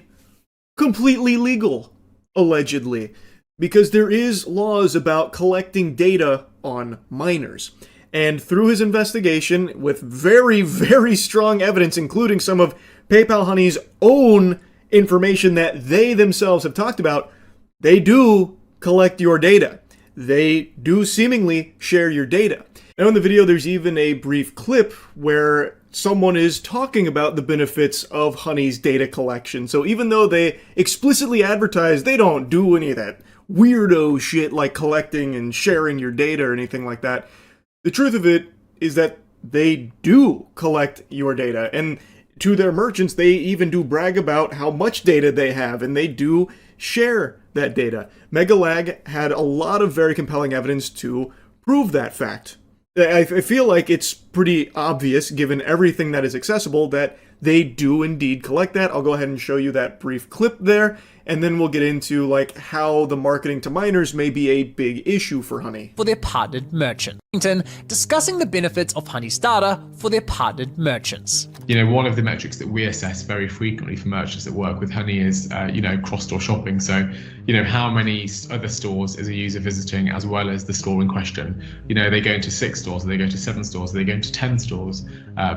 completely legal, allegedly, because there is laws about collecting data on minors. And through his investigation, with very, very strong evidence, including some of PayPal Honey's own information that they themselves have talked about, they do collect your data. They do seemingly share your data. Now in the video, there's even a brief clip where someone is talking about the benefits of Honey's data collection. So even though they explicitly advertise they don't do any of that weirdo shit like collecting and sharing your data or anything like that, the truth of it is that they do collect your data. And to their merchants, they even do brag about how much data they have, and they do share that data. Megalag had a lot of very compelling evidence to prove that fact. I feel like it's pretty obvious, given everything that is accessible, that they do indeed collect that. I'll go ahead and show you that brief clip there, and then we'll get into like how the marketing to minors may be a big issue for Honey. For their partnered merchant. Discussing the benefits of Honey's data for their partnered merchants. You know, one of the metrics that we assess very frequently for merchants that work with Honey is, cross-store shopping. So, how many other stores is a user visiting as well as the store in question? Are they going to 6 stores? Are they going to 7 stores? Are they going to 10 stores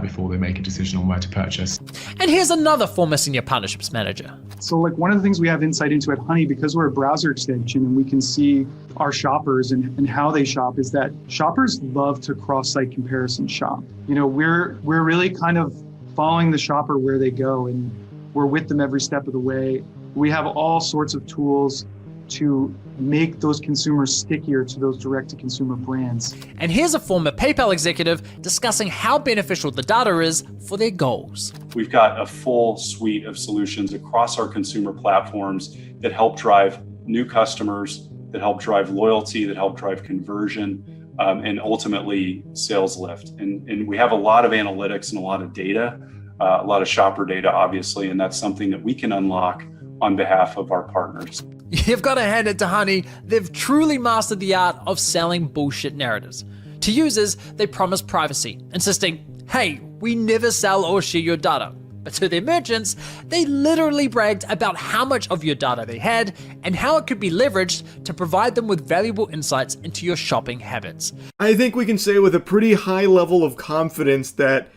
before they make a decision on where to purchase? And here's another former senior partnerships manager. So like one of the things we have insight into at Honey, because we're a browser extension and we can see our shoppers and how they shop, is that shoppers love to cross-site comparison shop. We're really kind of following the shopper where they go, and we're with them every step of the way. We have all sorts of tools to make those consumers stickier to those direct-to-consumer brands. And here's a former PayPal executive discussing how beneficial the data is for their goals. We've got a full suite of solutions across our consumer platforms that help drive new customers, that help drive loyalty, that help drive conversion, and ultimately sales lift. And we have a lot of analytics and a lot of data, a lot of shopper data, obviously, and that's something that we can unlock on behalf of our partners. You've got to hand it to Honey. They've truly mastered the art of selling bullshit narratives. To users, they promise privacy, insisting, hey, we never sell or share your data. But to their merchants, they literally bragged about how much of your data they had and how it could be leveraged to provide them with valuable insights into your shopping habits. I think we can say with a pretty high level of confidence that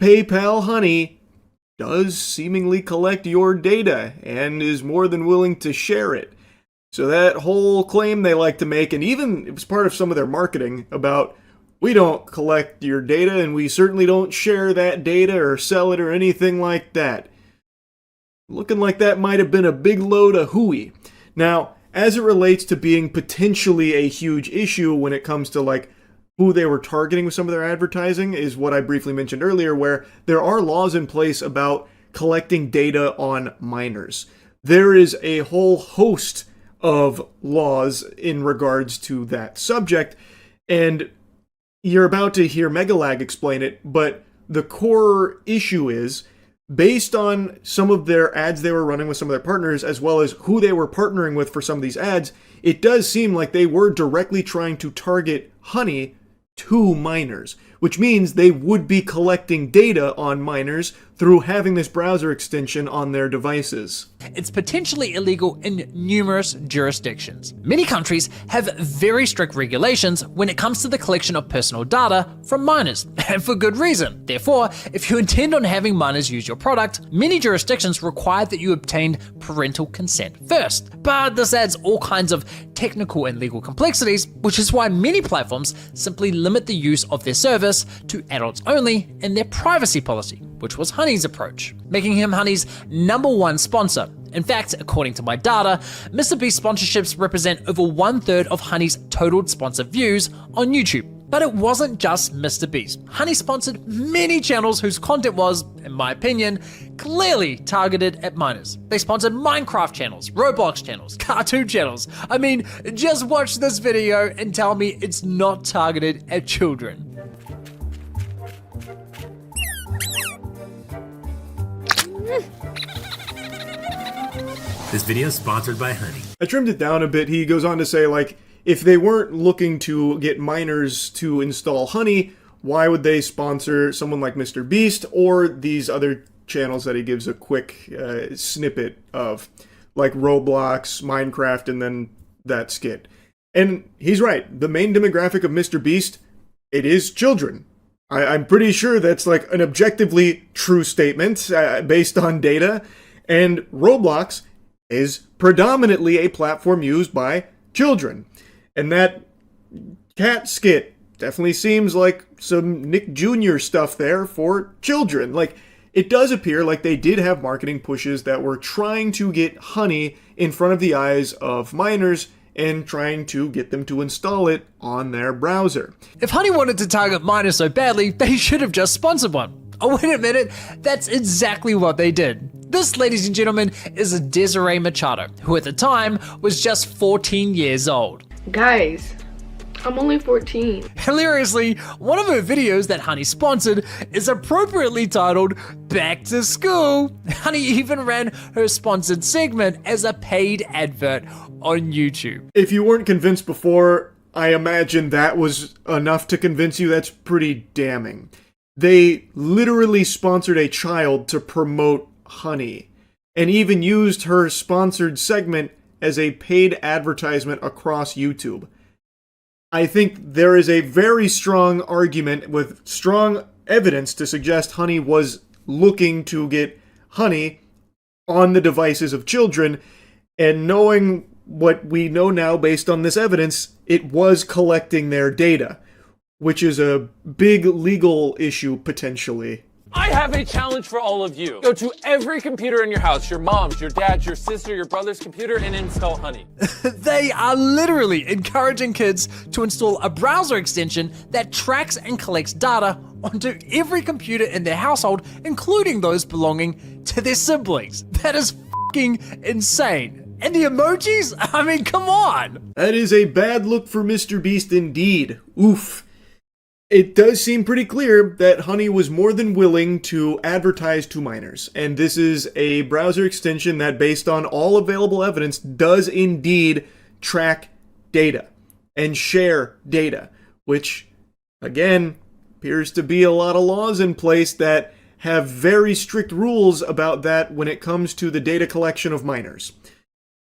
PayPal Honey does seemingly collect your data and is more than willing to share it. So that whole claim they like to make, and even it was part of some of their marketing about, we don't collect your data and we certainly don't share that data or sell it or anything like that. Looking like that might have been a big load of hooey. Now, as it relates to being potentially a huge issue when it comes to like who they were targeting with some of their advertising, is what I briefly mentioned earlier, where there are laws in place about collecting data on minors. There is a whole host of laws in regards to that subject, and you're about to hear Megalag explain it, but the core issue is, based on some of their ads they were running with some of their partners, as well as who they were partnering with for some of these ads, it does seem like they were directly trying to target Honey to minors, which means they would be collecting data on minors through having this browser extension on their devices. It's potentially illegal in numerous jurisdictions. Many countries have very strict regulations when it comes to the collection of personal data from minors, and for good reason. Therefore, if you intend on having minors use your product, many jurisdictions require that you obtain parental consent first. But this adds all kinds of technical and legal complexities, which is why many platforms simply limit the use of their service to adults only in their privacy policy, which was Honey's approach, making him Honey's #1 sponsor. In fact, according to my data, Mr. Beast sponsorships represent over 1/3 of Honey's total sponsor views on YouTube. But it wasn't just Mr. Beast. Honey sponsored many channels whose content was, in my opinion, clearly targeted at minors. They sponsored Minecraft channels, Roblox channels, cartoon channels. I mean, just watch this video and tell me it's not targeted at children. This video is sponsored by Honey. I trimmed it down a bit. He goes on to say, like, if they weren't looking to get minors to install Honey, why would they sponsor someone like Mr. Beast or these other channels that he gives a quick snippet of, like Roblox, Minecraft, and then that skit? And he's right. The main demographic of Mr. Beast, it is children. I'm pretty sure that's like an objectively true statement based on data. And Roblox is predominantly a platform used by children. And that cat skit definitely seems like some Nick Jr. stuff there for children. Like, it does appear like they did have marketing pushes that were trying to get Honey in front of the eyes of minors and trying to get them to install it on their browser. If Honey wanted to target minors so badly, they should have just sponsored one. Oh, wait a minute, that's exactly what they did. This, ladies and gentlemen, is Desiree Machado, who at the time was just 14 years old. Guys, I'm only 14. Hilariously, one of her videos that Honey sponsored is appropriately titled Back to School. Honey even ran her sponsored segment as a paid advert on YouTube. If you weren't convinced before, I imagine that was enough to convince you. That's pretty damning. They literally sponsored a child to promote Honey, and even used her sponsored segment as a paid advertisement across YouTube. I think there is a very strong argument with strong evidence to suggest Honey was looking to get Honey on the devices of children, and knowing what we know now based on this evidence, it was collecting their data, which is a big legal issue potentially. I have a challenge for all of you. Go to every computer in your house, your mom's, your dad's, your sister, your brother's computer, and install Honey. They are literally encouraging kids to install a browser extension that tracks and collects data onto every computer in their household, including those belonging to their siblings. That is fucking insane. And the emojis? I mean, come on! That is a bad look for Mr. Beast indeed. Oof. It does seem pretty clear that Honey was more than willing to advertise to minors, and this is a browser extension that, based on all available evidence, does indeed track data and share data, which, again, appears to be a lot of laws in place that have very strict rules about that when it comes to the data collection of minors.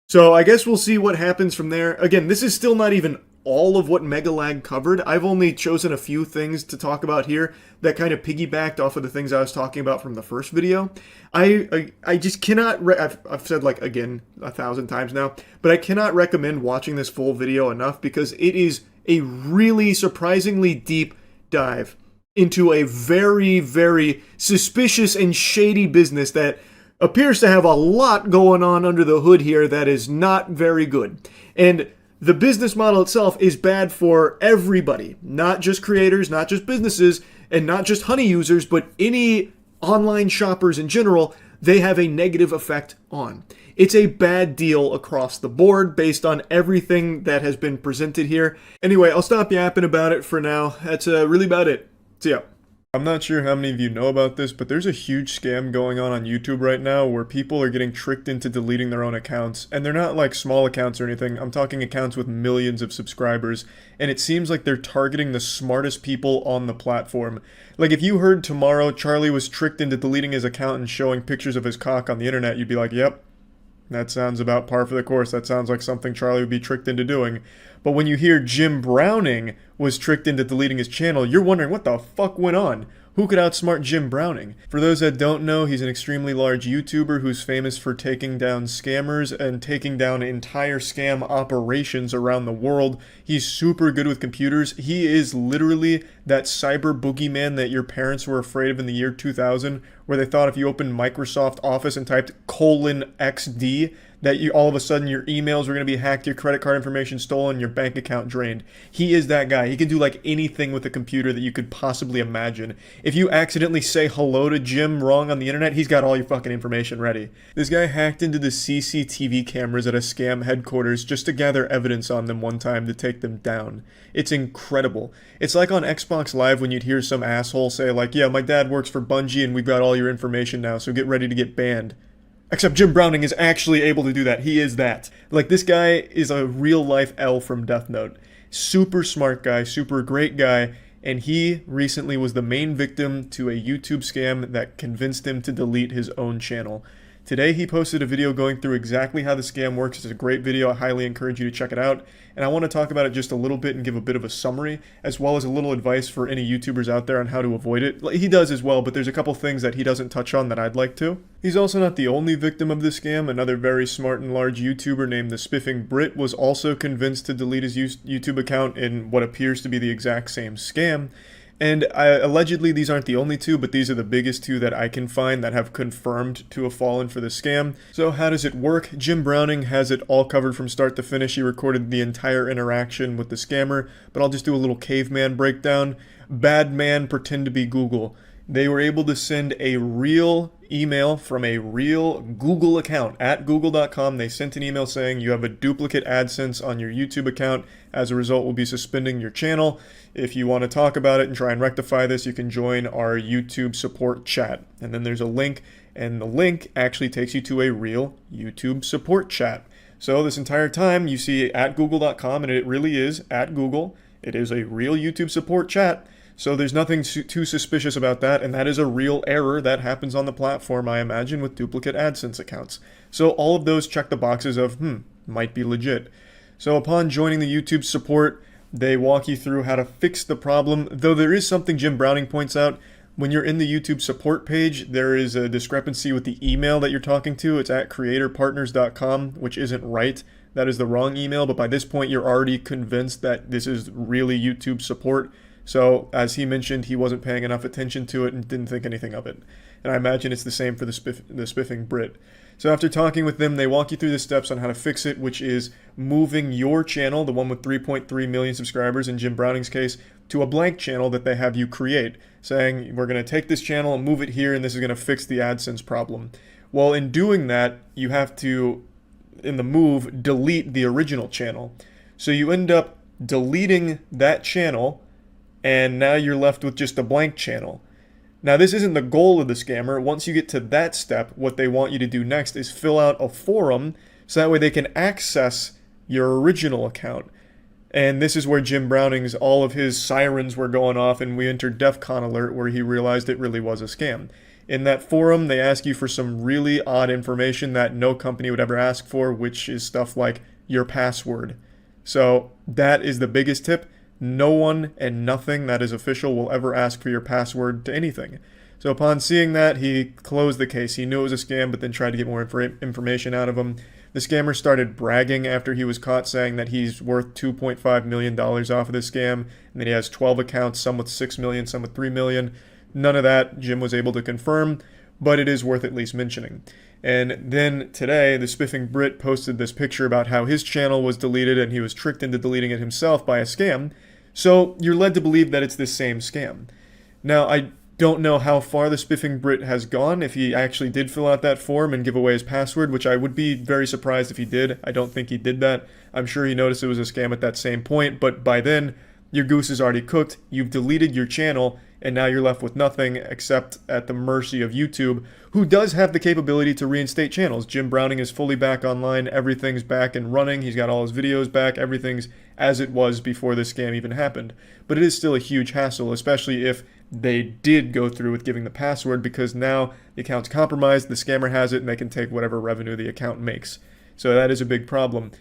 So I guess we'll see what happens from there. Again, this is still not even all of what Megalag covered. I've only chosen a few things to talk about here that kind of piggybacked off of the things I was talking about from the first video. I just cannot, I've said like again 1,000 times now, but I cannot recommend watching this full video enough because it is a really surprisingly deep dive into a very, very suspicious and shady business that appears to have a lot going on under the hood here that is not very good. And the business model itself is bad for everybody, not just creators, not just businesses, and not just Honey users, but any online shoppers in general. They have a negative effect on. It's a bad deal across the board based on everything that has been presented here. Anyway, I'll stop yapping about it for now. That's really about it. See ya. I'm not sure how many of you know about this, but there's a huge scam going on YouTube right now where people are getting tricked into deleting their own accounts. And they're not like small accounts or anything. I'm talking accounts with millions of subscribers. And it seems like they're targeting the smartest people on the platform. Like if you heard tomorrow Charlie was tricked into deleting his account and showing pictures of his cock on the internet, you'd be like, yep, that sounds about par for the course. That sounds like something Charlie would be tricked into doing. But when you hear Jim Browning was tricked into deleting his channel, you're wondering what the fuck went on? Who could outsmart Jim Browning? For those that don't know, he's an extremely large YouTuber who's famous for taking down scammers and taking down entire scam operations around the world. He's super good with computers. He is literally that cyber boogeyman that your parents were afraid of in the year 2000, where they thought if you opened Microsoft Office and typed :XD, that you all of a sudden your emails were going to be hacked, your credit card information stolen, your bank account drained. He is that guy. He can do like anything with a computer that you could possibly imagine. If you accidentally say hello to Jim wrong on the internet, he's got all your fucking information ready. This guy hacked into the CCTV cameras at a scam headquarters just to gather evidence on them one time to take them down. It's incredible. It's like on Xbox Live when you'd hear some asshole say like, yeah, my dad works for Bungie and we've got all your information now, so get ready to get banned. Except Jim Browning is actually able to do that. He is that. Like, this guy is a real-life L from Death Note. Super smart guy, super great guy, and he recently was the main victim to a YouTube scam that convinced him to delete his own channel. Today he posted a video going through exactly how the scam works. It's a great video. I highly encourage you to check it out. And I want to talk about it just a little bit and give a bit of a summary, as well as a little advice for any YouTubers out there on how to avoid it. He does as well, but there's a couple things that he doesn't touch on that I'd like to. He's also not the only victim of the scam. Another very smart and large YouTuber named the Spiffing Brit was also convinced to delete his YouTube account in what appears to be the exact same scam. And allegedly these aren't the only two, but these are the biggest two that I can find that have confirmed to have fallen for the scam. So how does it work? Jim Browning has it all covered from start to finish. He recorded the entire interaction with the scammer, but I'll just do a little caveman breakdown. Bad man pretend to be Google. They were able to send a real email from a real Google account at google.com. They sent an email saying you have a duplicate AdSense on your YouTube account. As a result, we'll be suspending your channel. If you want to talk about it and try and rectify this, you can join our YouTube support chat. And then there's a link, and the link actually takes you to a real YouTube support chat. So this entire time you see at google.com, and it really is at Google. It is a real YouTube support chat. So there's nothing too suspicious about that, and that is a real error that happens on the platform, I imagine, with duplicate AdSense accounts. So all of those check the boxes of, might be legit. So upon joining the YouTube support, they walk you through how to fix the problem, though there is something Jim Browning points out. When you're in the YouTube support page, there is a discrepancy with the email that you're talking to. It's at creatorpartners.com, which isn't right. That is the wrong email, but by this point you're already convinced that this is really YouTube support. So, as he mentioned, he wasn't paying enough attention to it and didn't think anything of it. And I imagine it's the same for the Spiffing Brit. So after talking with them, they walk you through the steps on how to fix it, which is moving your channel, the one with 3.3 million subscribers in Jim Browning's case, to a blank channel that they have you create, saying, we're going to take this channel and move it here, and this is going to fix the AdSense problem. Well, in doing that, you have to, in the move, delete the original channel. So you end up deleting that channel, and now you're left with just a blank channel. Now, this isn't the goal of the scammer. Once you get to that step, what they want you to do next is fill out a forum, so that way they can access your original account. And this is where Jim Browning's, all of his sirens were going off, and we entered DEFCON alert, where he realized it really was a scam. In that forum, they ask you for some really odd information that no company would ever ask for, which is stuff like your password. So that is the biggest tip. No one and nothing that is official will ever ask for your password to anything. So upon seeing that, he closed the case. He knew it was a scam, but then tried to get more information out of him. The scammer started bragging after he was caught, saying that he's worth $2.5 million off of this scam, and that he has 12 accounts, some with 6 million, some with 3 million. None of that Jim was able to confirm, but it is worth at least mentioning. And then today, the Spiffing Brit posted this picture about how his channel was deleted and he was tricked into deleting it himself by a scam. So you're led to believe that it's this same scam. Now, I don't know how far the Spiffing Brit has gone, if he actually did fill out that form and give away his password, which I would be very surprised if he did. I don't think he did that. I'm sure he noticed it was a scam at that same point, but by then, your goose is already cooked. You've deleted your channel, and now you're left with nothing except at the mercy of YouTube, who does have the capability to reinstate channels. Jim Browning is fully back online. Everything's back and running. He's got all his videos back. Everything's as it was before this scam even happened. But it is still a huge hassle, especially if they did go through with giving the password, because now the account's compromised, the scammer has it, and they can take whatever revenue the account makes. So that is a big problem.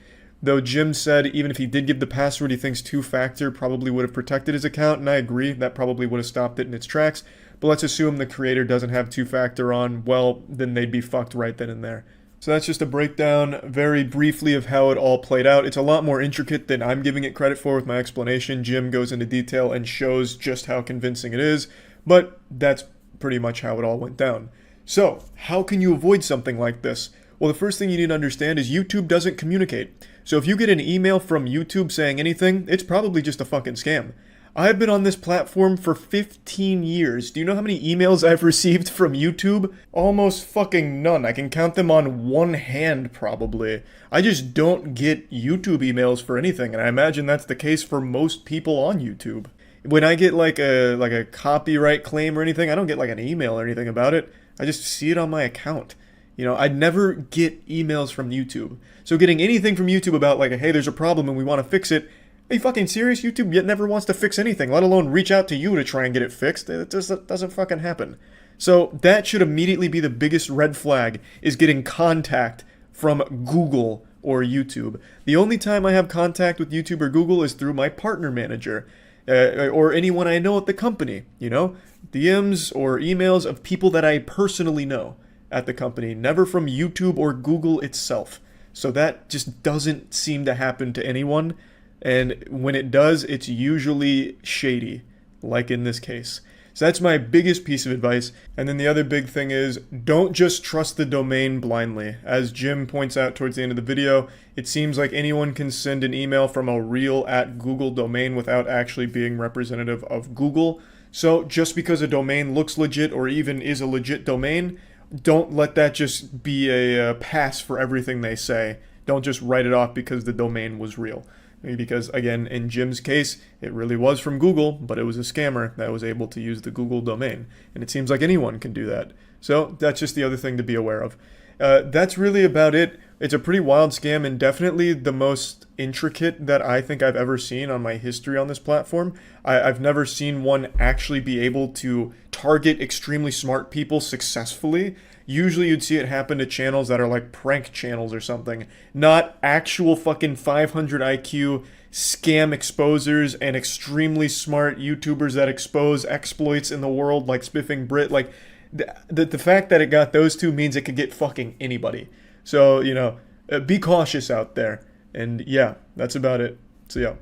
Though Jim said even if he did give the password, he thinks two-factor probably would have protected his account, and I agree, that probably would have stopped it in its tracks. But let's assume the creator doesn't have two-factor on, well, then they'd be fucked right then and there. So that's just a breakdown, very briefly, of how it all played out. It's a lot more intricate than I'm giving it credit for with my explanation. Jim goes into detail and shows just how convincing it is, but that's pretty much how it all went down. So, how can you avoid something like this? Well, the first thing you need to understand is YouTube doesn't communicate. So if you get an email from YouTube saying anything, it's probably just a fucking scam. I've been on this platform for 15 years. Do you know how many emails I've received from YouTube? Almost fucking none. I can count them on one hand, probably. I just don't get YouTube emails for anything, and I imagine that's the case for most people on YouTube. When I get like a copyright claim or anything, I don't get like an email or anything about it. I just see it on my account. You know, I'd never get emails from YouTube. So getting anything from YouTube about like, hey, there's a problem and we want to fix it, are you fucking serious? YouTube yet never wants to fix anything, let alone reach out to you to try and get it fixed. It just doesn't fucking happen. So that should immediately be the biggest red flag, is getting contact from Google or YouTube. The only time I have contact with YouTube or Google is through my partner manager, or anyone I know at the company, you know? DMs or emails of people that I personally know at the company, never from YouTube or Google itself. So that just doesn't seem to happen to anyone. And when it does, it's usually shady, like in this case. So that's my biggest piece of advice. And then the other big thing is, don't just trust the domain blindly. As Jim points out towards the end of the video, it seems like anyone can send an email from a real @Google domain without actually being representative of Google. So just because a domain looks legit or even is a legit domain, don't let that just be a pass for everything they say. Don't just write it off because the domain was real. Because, again, in Jim's case, it really was from Google, but it was a scammer that was able to use the Google domain. And it seems like anyone can do that. So that's just the other thing to be aware of. That's really about it. It's a pretty wild scam, and definitely the most intricate that I think I've ever seen on my history on this platform. I've never seen one actually be able to target extremely smart people successfully. Usually you'd see it happen to channels that are like prank channels or something, not actual fucking 500 IQ scam exposers and extremely smart YouTubers that expose exploits in the world like Spiffing Brit. Like, the fact that it got those two means it could get fucking anybody. So, you know, be cautious out there. And yeah, that's about it. So yeah.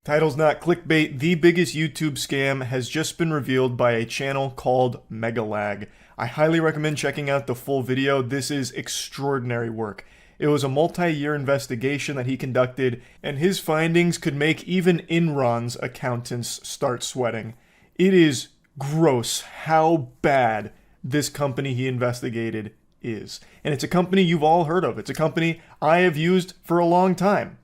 Title's not clickbait. The biggest YouTube scam has just been revealed by a channel called Megalag. I highly recommend checking out the full video. This is extraordinary work. It was a multi-year investigation that he conducted, and his findings could make even Enron's accountants start sweating. It is gross how bad this company he investigated is. And it's a company you've all heard of. It's a company I have used for a long time.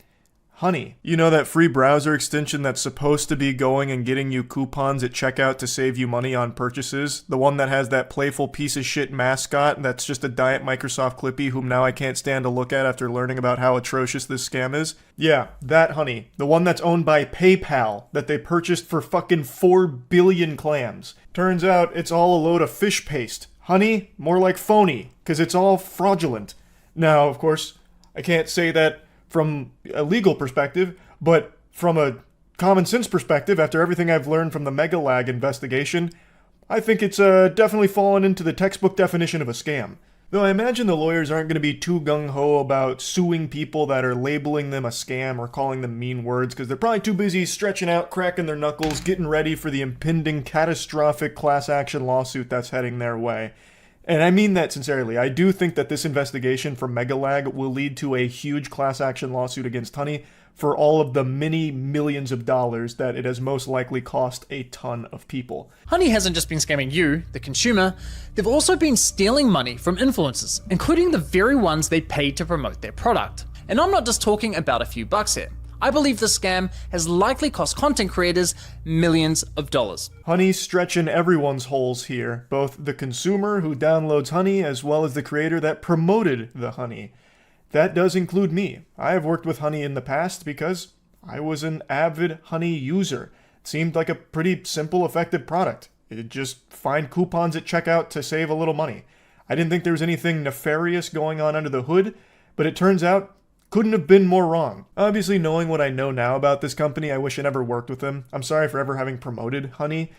Honey. You know that free browser extension that's supposed to be going and getting you coupons at checkout to save you money on purchases? The one that has that playful piece of shit mascot that's just a diet Microsoft Clippy whom now I can't stand to look at after learning about how atrocious this scam is? Yeah, that Honey. The one that's owned by PayPal that they purchased for fucking 4 billion clams. Turns out it's all a load of fish paste. Honey, more like phony, because it's all fraudulent. Now, of course, I can't say that from a legal perspective, but from a common sense perspective, after everything I've learned from the Megalag investigation, I think it's definitely fallen into the textbook definition of a scam. Though I imagine the lawyers aren't going to be too gung-ho about suing people that are labeling them a scam or calling them mean words, because they're probably too busy stretching out, cracking their knuckles, getting ready for the impending catastrophic class action lawsuit that's heading their way. And I mean that sincerely. I do think that this investigation from Megalag will lead to a huge class action lawsuit against Honey for all of the many millions of dollars that it has most likely cost a ton of people. Honey hasn't just been scamming you, the consumer, they've also been stealing money from influencers, including the very ones they paid to promote their product. And I'm not just talking about a few bucks here. I believe this scam has likely cost content creators millions of dollars. Honey's stretching everyone's holes here, both the consumer who downloads Honey as well as the creator that promoted the Honey. That does include me. I have worked with Honey in the past because I was an avid Honey user. It seemed like a pretty simple, effective product. It'd just find coupons at checkout to save a little money. I didn't think there was anything nefarious going on under the hood, but it turns out couldn't have been more wrong. Obviously, knowing what I know now about this company, I wish I never worked with them. I'm sorry for ever having promoted Honey.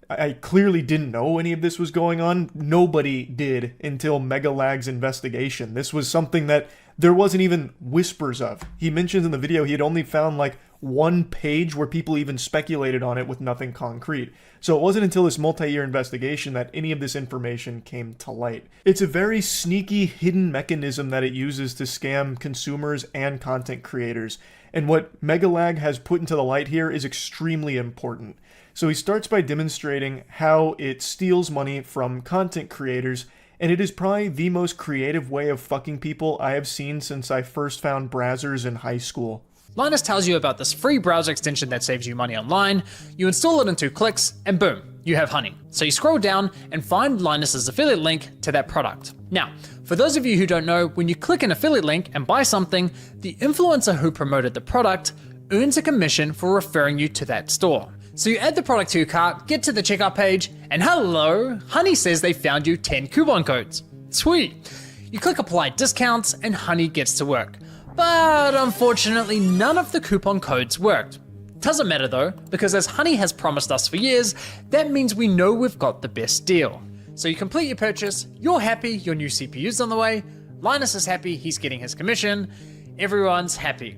I clearly didn't know any of this was going on. Nobody did until Megalag's investigation. This was something that there wasn't even whispers of. He mentions in the video he had only found like one page where people even speculated on it with nothing concrete. So it wasn't until this multi-year investigation that any of this information came to light. It's a very sneaky, hidden mechanism that it uses to scam consumers and content creators. And what Megalag has put into the light here is extremely important. So he starts by demonstrating how it steals money from content creators, and it is probably the most creative way of fucking people I have seen since I first found browsers in high school. Linus tells you about this free browser extension that saves you money online, you install it in 2 clicks, and boom, you have Honey. So you scroll down and find Linus's affiliate link to that product. Now, for those of you who don't know, when you click an affiliate link and buy something, the influencer who promoted the product earns a commission for referring you to that store. So you add the product to your cart, get to the checkout page, and hello, Honey says they found you 10 coupon codes. Sweet. You click apply discounts and Honey gets to work. But unfortunately, none of the coupon codes worked. Doesn't matter though, because as Honey has promised us for years, that means we know we've got the best deal. So you complete your purchase, you're happy, your new CPU's on the way, Linus is happy, he's getting his commission, everyone's happy,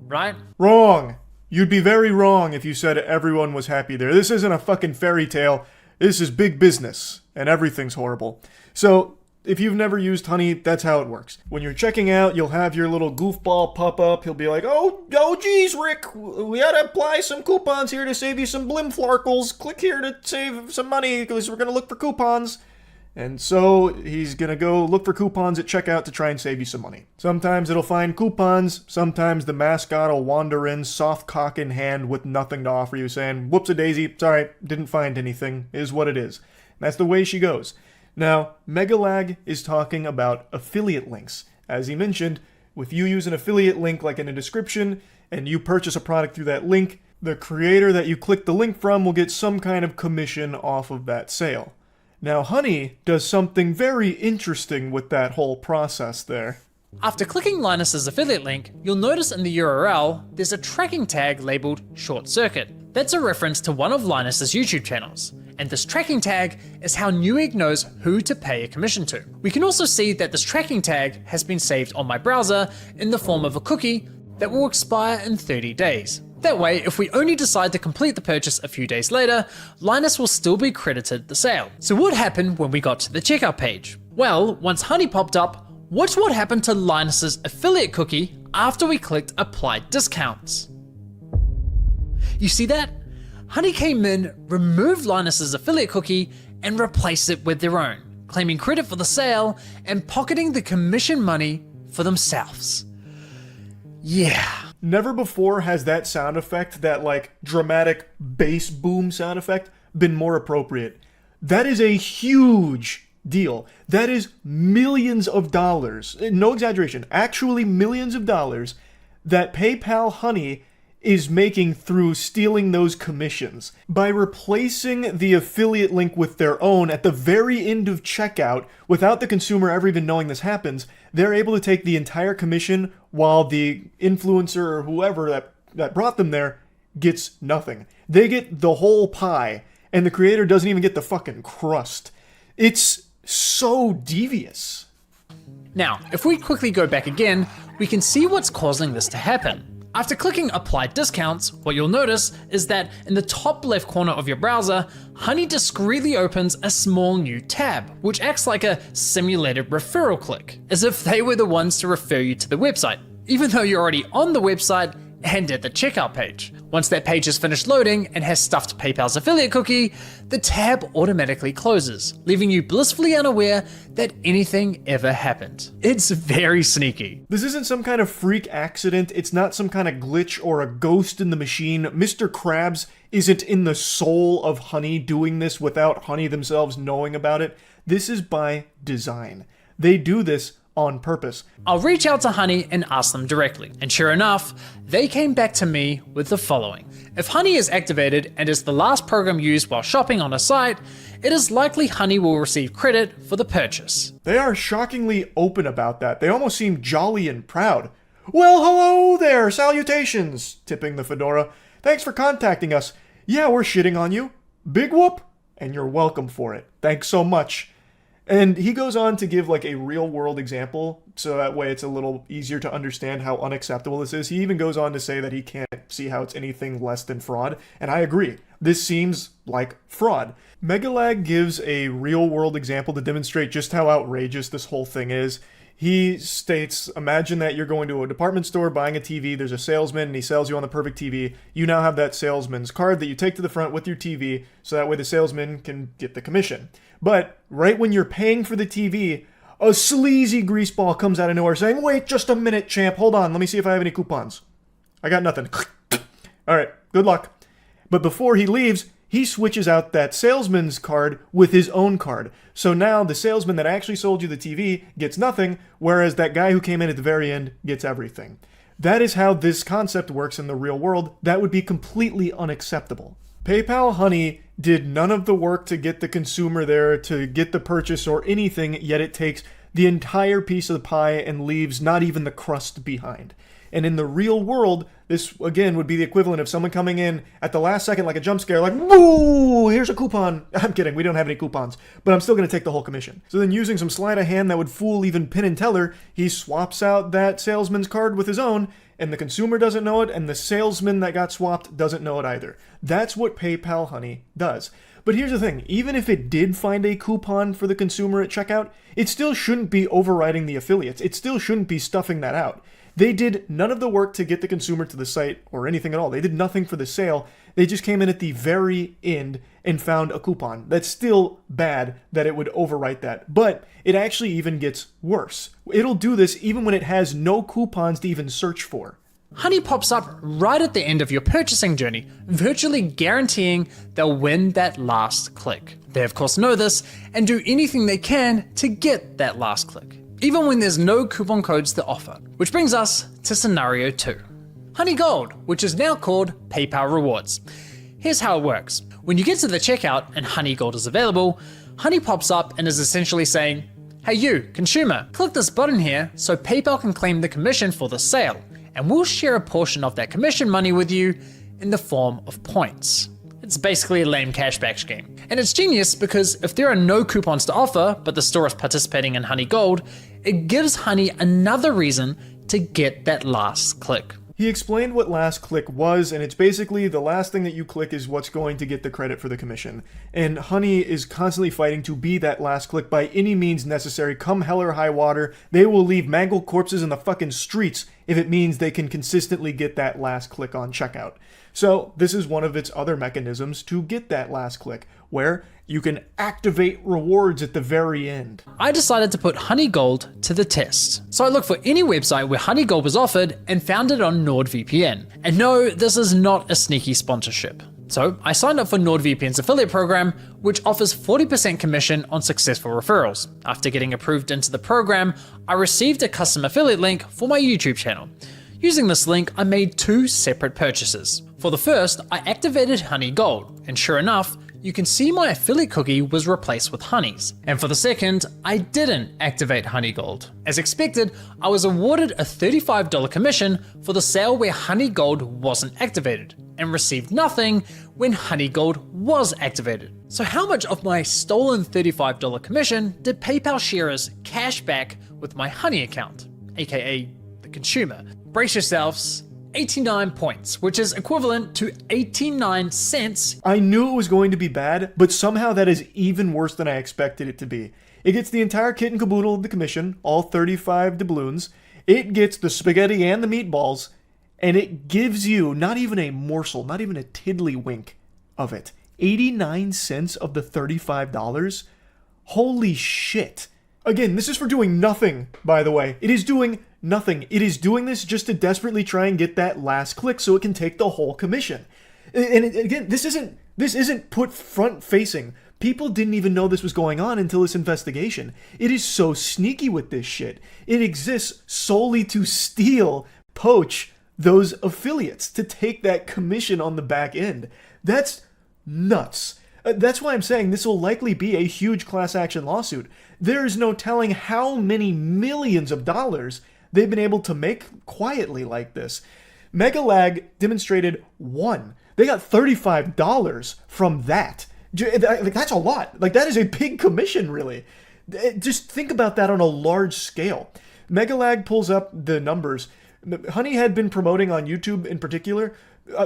right? Wrong. You'd be very wrong if you said everyone was happy there. This isn't a fucking fairy tale. This is big business, and everything's horrible. So, if you've never used Honey, that's how it works. When you're checking out, you'll have your little goofball pop up. He'll be like, oh geez, Rick, we gotta apply some coupons here to save you some blimflarkles. Click here to save some money, because we're gonna look for coupons. And so he's gonna go look for coupons at checkout to try and save you some money. Sometimes it'll find coupons, sometimes the mascot will wander in, soft cock in hand with nothing to offer you, saying, whoops-a-daisy, sorry, didn't find anything, is what it is. And that's the way she goes. Now, Megalag is talking about affiliate links. As he mentioned, if you use an affiliate link like in a description, and you purchase a product through that link, the creator that you click the link from will get some kind of commission off of that sale. Now, Honey does something very interesting with that whole process there. After clicking Linus's affiliate link, you'll notice in the URL, there's a tracking tag labeled Short Circuit. That's a reference to one of Linus's YouTube channels. And this tracking tag is how Newegg knows who to pay a commission to. We can also see that this tracking tag has been saved on my browser in the form of a cookie that will expire in 30 days. That way, if we only decide to complete the purchase a few days later, Linus will still be credited the sale. So what happened when we got to the checkout page? Well, once Honey popped up, watch what happened to Linus's affiliate cookie after we clicked apply discounts. You see that? Honey came in, removed Linus's affiliate cookie, and replaced it with their own, claiming credit for the sale and pocketing the commission money for themselves. Yeah. Never before has that sound effect, that like dramatic bass boom sound effect, been more appropriate. That is a huge deal. That is millions of dollars, no exaggeration, actually millions of dollars that PayPal Honey is making through stealing those commissions. By replacing the affiliate link with their own at the very end of checkout, without the consumer ever even knowing this happens, they're able to take the entire commission while the influencer or whoever that brought them there gets nothing. They get the whole pie, and the creator doesn't even get the fucking crust. It's so devious. Now, if we quickly go back again, we can see what's causing this to happen. After clicking apply discounts, what you'll notice is that in the top left corner of your browser, Honey discreetly opens a small new tab, which acts like a simulated referral click, as if they were the ones to refer you to the website, even though you're already on the website and at the checkout page. Once that page is finished loading and has stuffed PayPal's affiliate cookie, the tab automatically closes, leaving you blissfully unaware that anything ever happened. It's very sneaky. This isn't some kind of freak accident, it's not some kind of glitch or a ghost in the machine. Mr. Krabs isn't in the soul of Honey doing this without Honey themselves knowing about it. This is by design. They do this on purpose. I'll reach out to Honey and ask them directly, and sure enough, they came back to me with the following. If Honey is activated and is the last program used while shopping on a site, it is likely Honey will receive credit for the purchase. They are shockingly open about that. They almost seem jolly and proud. Well, hello there, salutations, tipping the fedora. Thanks for contacting us. Yeah, we're shitting on you. Big whoop, and you're welcome for it. Thanks so much. And he goes on to give like a real world example, so that way it's a little easier to understand how unacceptable this is. He even goes on to say that he can't see how it's anything less than fraud, and I agree. This seems like fraud. Megalag gives a real world example to demonstrate just how outrageous this whole thing is. He states, imagine that you're going to a department store buying a TV, there's a salesman and he sells you on the perfect TV. You now have that salesman's card that you take to the front with your TV, so that way the salesman can get the commission. But right when you're paying for the TV, a sleazy greaseball comes out of nowhere saying, wait just a minute, champ, hold on, let me see if I have any coupons. I got nothing. Alright, good luck. But before he leaves, he switches out that salesman's card with his own card. So now the salesman that actually sold you the TV gets nothing, whereas that guy who came in at the very end gets everything. That is how this concept works in the real world. That would be completely unacceptable. PayPal Honey did none of the work to get the consumer there to get the purchase or anything, yet it takes the entire piece of the pie and leaves not even the crust behind. And in the real world, this, again, would be the equivalent of someone coming in at the last second like a jump scare, like, woo, here's a coupon. I'm kidding, we don't have any coupons, but I'm still going to take the whole commission. So then using some sleight of hand that would fool even Penn and Teller, he swaps out that salesman's card with his own, and the consumer doesn't know it, and the salesman that got swapped doesn't know it either. That's what PayPal Honey does. But here's the thing, even if it did find a coupon for the consumer at checkout, it still shouldn't be overriding the affiliates. It still shouldn't be stuffing that out. They did none of the work to get the consumer to the site or anything at all. They did nothing for the sale. They just came in at the very end and found a coupon. That's still bad that it would overwrite that. But it actually even gets worse. It'll do this even when it has no coupons to even search for. Honey pops up right at the end of your purchasing journey, virtually guaranteeing they'll win that last click. They of course know this and do anything they can to get that last click, even when there's no coupon codes to offer. Which brings us to scenario 2. Honey Gold, which is now called PayPal Rewards. Here's how it works. When you get to the checkout and Honey Gold is available, Honey pops up and is essentially saying, hey you, consumer, click this button here so PayPal can claim the commission for the sale, and we'll share a portion of that commission money with you in the form of points. It's basically a lame cashback scheme. And it's genius because if there are no coupons to offer, but the store is participating in Honey Gold, it gives Honey another reason to get that last click. He explained what last click was, and it's basically the last thing that you click is what's going to get the credit for the commission. And Honey is constantly fighting to be that last click by any means necessary. Come hell or high water, they will leave mangled corpses in the fucking streets if it means they can consistently get that last click on checkout. So this is one of its other mechanisms to get that last click, where you can activate rewards at the very end. I decided to put Honey Gold to the test. So I looked for any website where Honey Gold was offered and found it on NordVPN. And no, this is not a sneaky sponsorship. So I signed up for NordVPN's affiliate program, which offers 40% commission on successful referrals. After getting approved into the program, I received a custom affiliate link for my YouTube channel. Using this link, I made 2 separate purchases. For the first, I activated Honey Gold, and sure enough, you can see my affiliate cookie was replaced with Honey's. And for the second, I didn't activate Honey Gold. As expected, I was awarded a $35 commission for the sale where Honey Gold wasn't activated, and received nothing when Honey Gold was activated. So how much of my stolen $35 commission did PayPal share as cash back with my Honey account, aka the consumer? Brace yourselves, 89 points, which is equivalent to 89 cents. I knew it was going to be bad, but somehow that is even worse than I expected it to be. It gets the entire kit and caboodle of the commission, all 35 doubloons. It gets the spaghetti and the meatballs, and it gives you not even a morsel, not even a tiddlywink of it. 89 cents of the $35? Holy shit. Again, this is for doing nothing, by the way. It is doing nothing. It is doing this just to desperately try and get that last click so it can take the whole commission. And again, this isn't put front facing. People didn't even know this was going on until this investigation. It is so sneaky with this shit. It exists solely to steal, poach those affiliates, to take that commission on the back end. That's nuts. That's why I'm saying this will likely be a huge class action lawsuit. There is no telling how many millions of dollars they've been able to make quietly like this. Megalag demonstrated 1. They got $35 from that. That's a lot. Like, that is a big commission, really. Just think about that on a large scale. Megalag pulls up the numbers. Honey had been promoting on YouTube in particular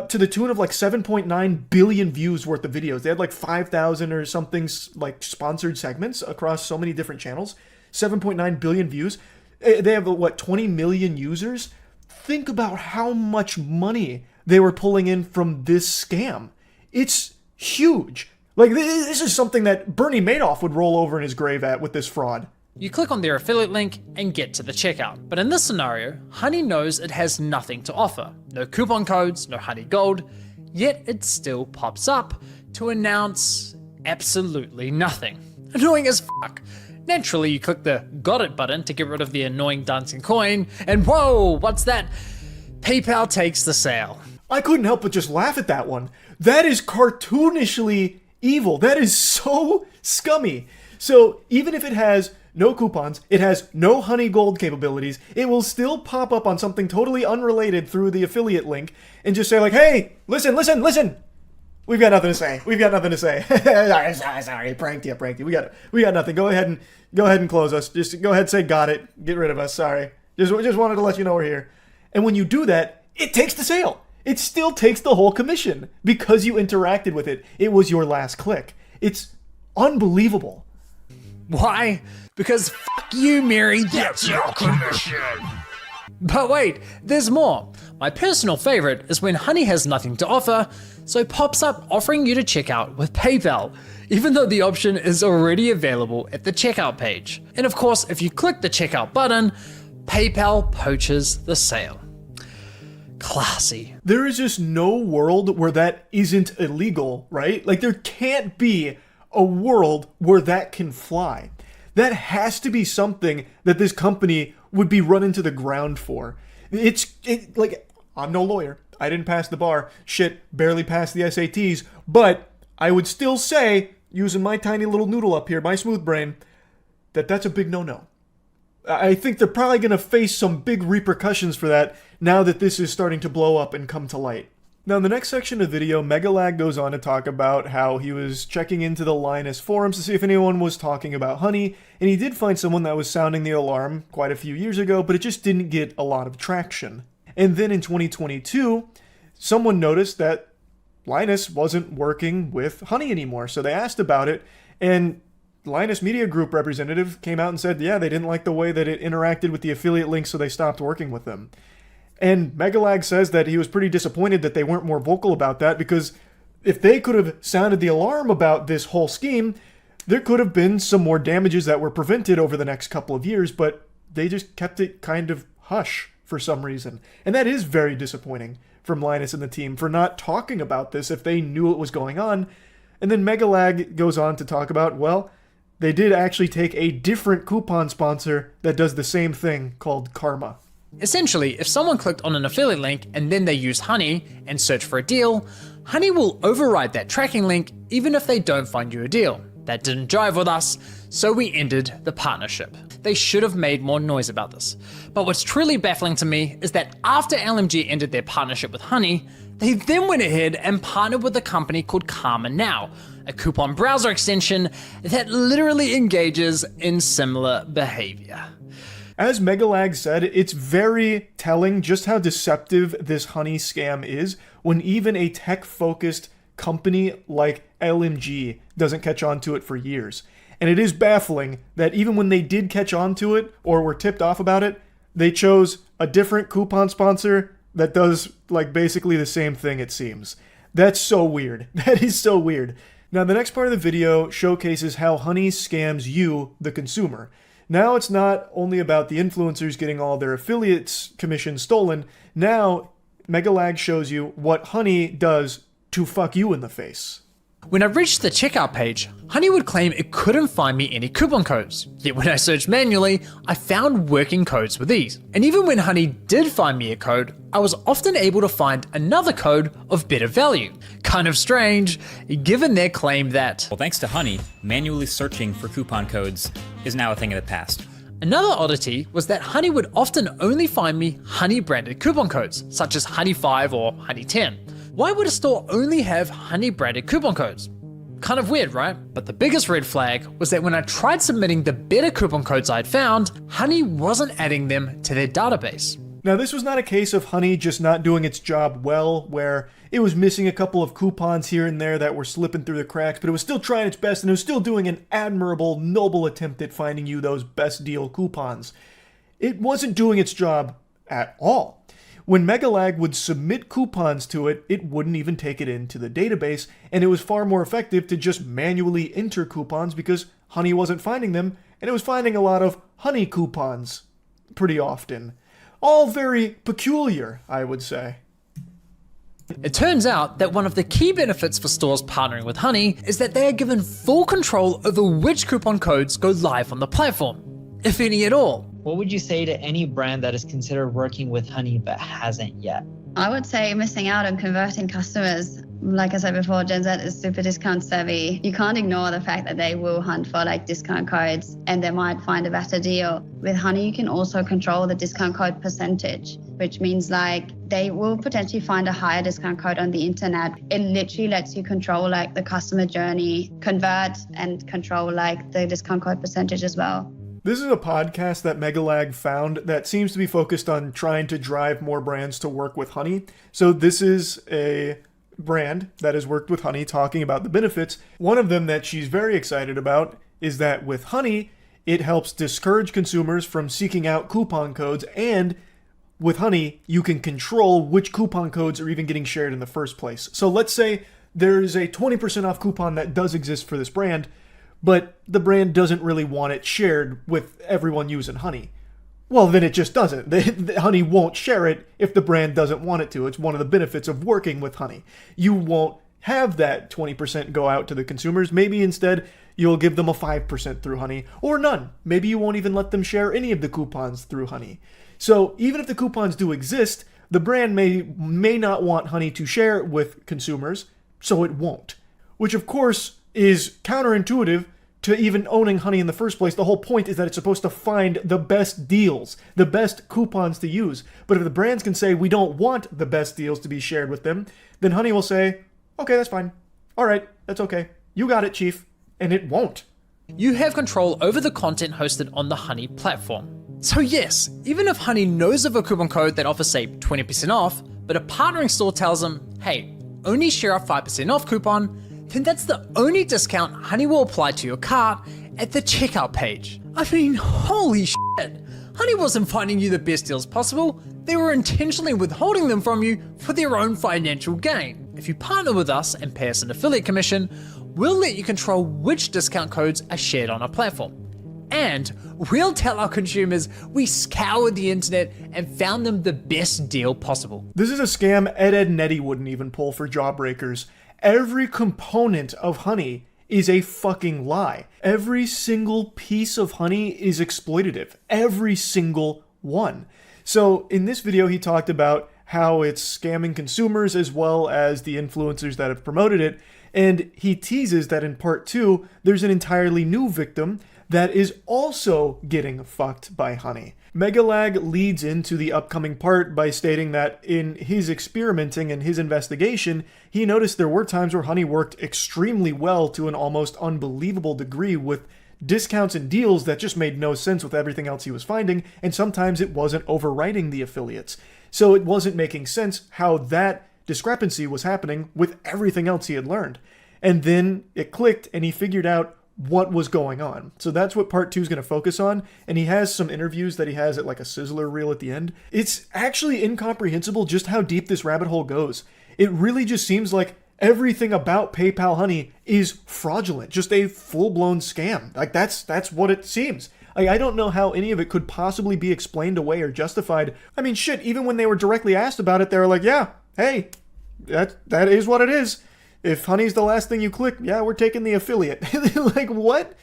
to the tune of like 7.9 billion views worth of videos. They had like 5,000 or something like sponsored segments across so many different channels. 7.9 billion views. They have, what, 20 million users? Think about how much money they were pulling in from this scam. It's huge. Like, this is something that Bernie Madoff would roll over in his grave at with this fraud. You click on their affiliate link and get to the checkout. But in this scenario, Honey knows it has nothing to offer. No coupon codes, no Honey Gold, yet it still pops up to announce absolutely nothing. Annoying as fuck. Naturally, you click the got it button to get rid of the annoying dancing coin, and whoa, what's that? PayPal takes the sale. I couldn't help but just laugh at that one. That is cartoonishly evil. That is so scummy. So even if it has no coupons, it has no Honey Gold capabilities, it will still pop up on something totally unrelated through the affiliate link and just say like, hey, listen. We've got nothing to say. Sorry, pranked you. We got nothing. Go ahead and close us. Just go ahead and say got it. Get rid of us. Sorry. Just wanted to let you know we're here. And when you do that, it takes the sale. It still takes the whole commission because you interacted with it. It was your last click. It's unbelievable. Why? Because fuck you, Mary. That's your commission. But wait, there's more. My personal favorite is when Honey has nothing to offer, so it pops up offering you to check out with PayPal, even though the option is already available at the checkout page. And of course, if you click the checkout button, PayPal poaches the sale. Classy. There is just no world where that isn't illegal, right? Like, there can't be a world where that can fly. That has to be something that this company would be run into the ground for. Like, I'm no lawyer. I didn't pass the bar. Shit, barely passed the SATs. But I would still say, using my tiny little noodle up here, my smooth brain, that's a big no-no. I think they're probably going to face some big repercussions for that now that this is starting to blow up and come to light. Now, in the next section of the video, Megalag goes on to talk about how he was checking into the Linus forums to see if anyone was talking about Honey, and he did find someone that was sounding the alarm quite a few years ago, but it just didn't get a lot of traction. And then in 2022, someone noticed that Linus wasn't working with Honey anymore, so they asked about it, and Linus Media Group representative came out and said, yeah, they didn't like the way that it interacted with the affiliate links, so they stopped working with them. And Megalag says that he was pretty disappointed that they weren't more vocal about that, because if they could have sounded the alarm about this whole scheme, there could have been some more damages that were prevented over the next couple of years, but they just kept it kind of hush for some reason. And that is very disappointing from Linus and the team for not talking about this if they knew it was going on. And then Megalag goes on to talk about, well, they did actually take a different coupon sponsor that does the same thing called Karma. Essentially, if someone clicked on an affiliate link and then they use Honey and search for a deal, Honey will override that tracking link even if they don't find you a deal. That didn't jive with us, so we ended the partnership. They should have made more noise about this. But what's truly baffling to me is that after LMG ended their partnership with Honey, they then went ahead and partnered with a company called Karma Now, a coupon browser extension that literally engages in similar behavior. As Megalag said, it's very telling just how deceptive this Honey scam is when even a tech-focused company like LMG doesn't catch on to it for years. And it is baffling that even when they did catch on to it or were tipped off about it, they chose a different coupon sponsor that does like basically the same thing, it seems. That's so weird. That is so weird. Now, the next part of the video showcases how Honey scams you, the consumer. Now it's not only about the influencers getting all their affiliates commission stolen. Now, Megalag shows you what Honey does to fuck you in the face. When I reached the checkout page, Honey would claim it couldn't find me any coupon codes. Yet when I searched manually, I found working codes with these. And even when Honey did find me a code, I was often able to find another code of better value. Kind of strange, given their claim that, well, thanks to Honey, manually searching for coupon codes is now a thing of the past. Another oddity was that Honey would often only find me Honey branded coupon codes, such as Honey 5 or Honey 10. Why would a store only have Honey branded coupon codes? Kind of weird, right? But the biggest red flag was that when I tried submitting the better coupon codes I'd found, Honey wasn't adding them to their database. Now, this was not a case of Honey just not doing its job well, where it was missing a couple of coupons here and there that were slipping through the cracks, but it was still trying its best and it was still doing an admirable, noble attempt at finding you those best deal coupons. It wasn't doing its job at all. When Megalag would submit coupons to it, it wouldn't even take it into the database, and it was far more effective to just manually enter coupons because Honey wasn't finding them, and it was finding a lot of Honey coupons pretty often. All very peculiar, I would say. It turns out that one of the key benefits for stores partnering with Honey is that they are given full control over which coupon codes go live on the platform, if any at all. What would you say to any brand that is considered working with Honey but hasn't yet? I would say missing out on converting customers. Like I said before, Gen Z is super discount savvy. You can't ignore the fact that they will hunt for like discount codes and they might find a better deal. With Honey, you can also control the discount code percentage, which means like they will potentially find a higher discount code on the internet. It literally lets you control like the customer journey, convert and control like the discount code percentage as well. This is a podcast that Megalag found that seems to be focused on trying to drive more brands to work with Honey. So this is a brand that has worked with Honey talking about the benefits. One of them that she's very excited about is that with Honey, it helps discourage consumers from seeking out coupon codes, and with Honey, you can control which coupon codes are even getting shared in the first place. So let's say there's a 20% off coupon that does exist for this brand, but the brand doesn't really want it shared with everyone using Honey. Well, then it just doesn't. Honey won't share it if the brand doesn't want it to. It's one of the benefits of working with Honey. You won't have that 20% go out to the consumers. Maybe instead you'll give them a 5% through Honey, or none. Maybe you won't even let them share any of the coupons through Honey. So even if the coupons do exist, the brand may not want Honey to share it with consumers, so it won't. Which of course is counterintuitive to even owning Honey in the first place. The whole point is that it's supposed to find the best deals, the best coupons to use. But if the brands can say we don't want the best deals to be shared with them, then Honey will say, okay, that's fine. All right, that's okay. You got it, Chief. And it won't. You have control over the content hosted on the Honey platform. So yes, even if Honey knows of a coupon code that offers say 20% off, but a partnering store tells them, hey, only share a 5% off coupon, then that's the only discount Honey will apply to your cart at the checkout page. I mean, holy shit. Honey wasn't finding you the best deals possible. They were intentionally withholding them from you for their own financial gain. If you partner with us and pay us an affiliate commission, we'll let you control which discount codes are shared on our platform. And we'll tell our consumers we scoured the internet and found them the best deal possible. This is a scam Ed, Edd n Eddy wouldn't even pull for Jawbreakers. Every component of Honey is a fucking lie. Every single piece of Honey is exploitative. Every single one. So in this video, he talked about how it's scamming consumers as well as the influencers that have promoted it. And he teases that in part 2, there's an entirely new victim that is also getting fucked by Honey. Megalag leads into the upcoming part by stating that in his experimenting and his investigation, he noticed there were times where Honey worked extremely well to an almost unbelievable degree with discounts and deals that just made no sense with everything else he was finding, and sometimes it wasn't overwriting the affiliates. So it wasn't making sense how that discrepancy was happening with everything else he had learned. And then it clicked and he figured out what was going on. So that's what part 2 is going to focus on, and he has some interviews that he has at like a sizzler reel at the end. It's actually incomprehensible just how deep this rabbit hole goes. It really just seems like everything about PayPal Honey is fraudulent, just a full-blown scam. Like that's what it seems. Like, I don't know how any of it could possibly be explained away or justified. I mean, shit, even when they were directly asked about it, they were like, yeah, hey, that is what it is. If Honey's the last thing you click, yeah, we're taking the affiliate. Like, what?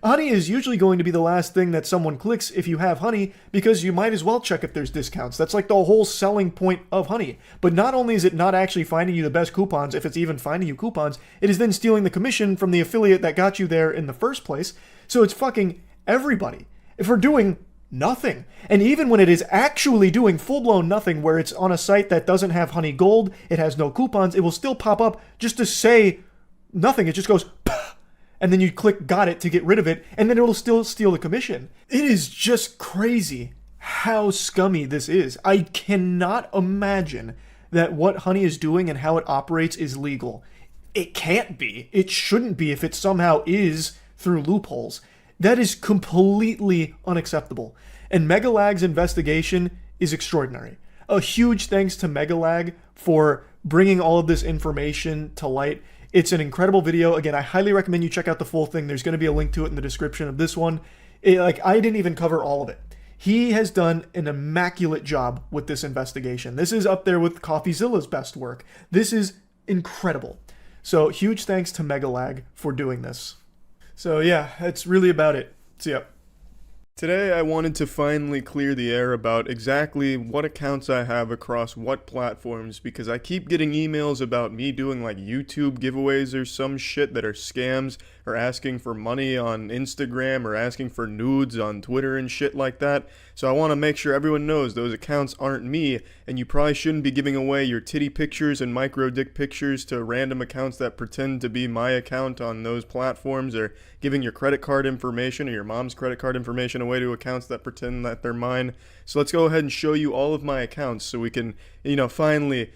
Honey is usually going to be the last thing that someone clicks if you have Honey, because you might as well check if there's discounts. That's like the whole selling point of Honey. But not only is it not actually finding you the best coupons, if it's even finding you coupons, it is then stealing the commission from the affiliate that got you there in the first place. So it's fucking everybody for doing nothing. And even when it is actually doing full-blown nothing, where it's on a site that doesn't have Honey Gold, it has no coupons, it will still pop up just to say nothing. It just goes, and then you click got it to get rid of it, and then it'll still steal the commission. It is just crazy how scummy this is. I cannot imagine that what Honey is doing and how it operates is legal. It can't be. It shouldn't be if it somehow is through loopholes. That is completely unacceptable. And Megalag's investigation is extraordinary. A huge thanks to Megalag for bringing all of this information to light. It's an incredible video. Again, I highly recommend you check out the full thing. There's going to be a link to it in the description of this one. I didn't even cover all of it. He has done an immaculate job with this investigation. This is up there with CoffeeZilla's best work. This is incredible. So huge thanks to Megalag for doing this. So yeah, that's really about it. See ya. Today I wanted to finally clear the air about exactly what accounts I have across what platforms, because I keep getting emails about me doing like YouTube giveaways or some shit that are scams, or asking for money on Instagram, or asking for nudes on Twitter and shit like that. So I want to make sure everyone knows those accounts aren't me, and you probably shouldn't be giving away your titty pictures and micro dick pictures to random accounts that pretend to be my account on those platforms, or giving your credit card information or your mom's credit card information away to accounts that pretend that they're mine. So let's go ahead and show you all of my accounts so we can, finally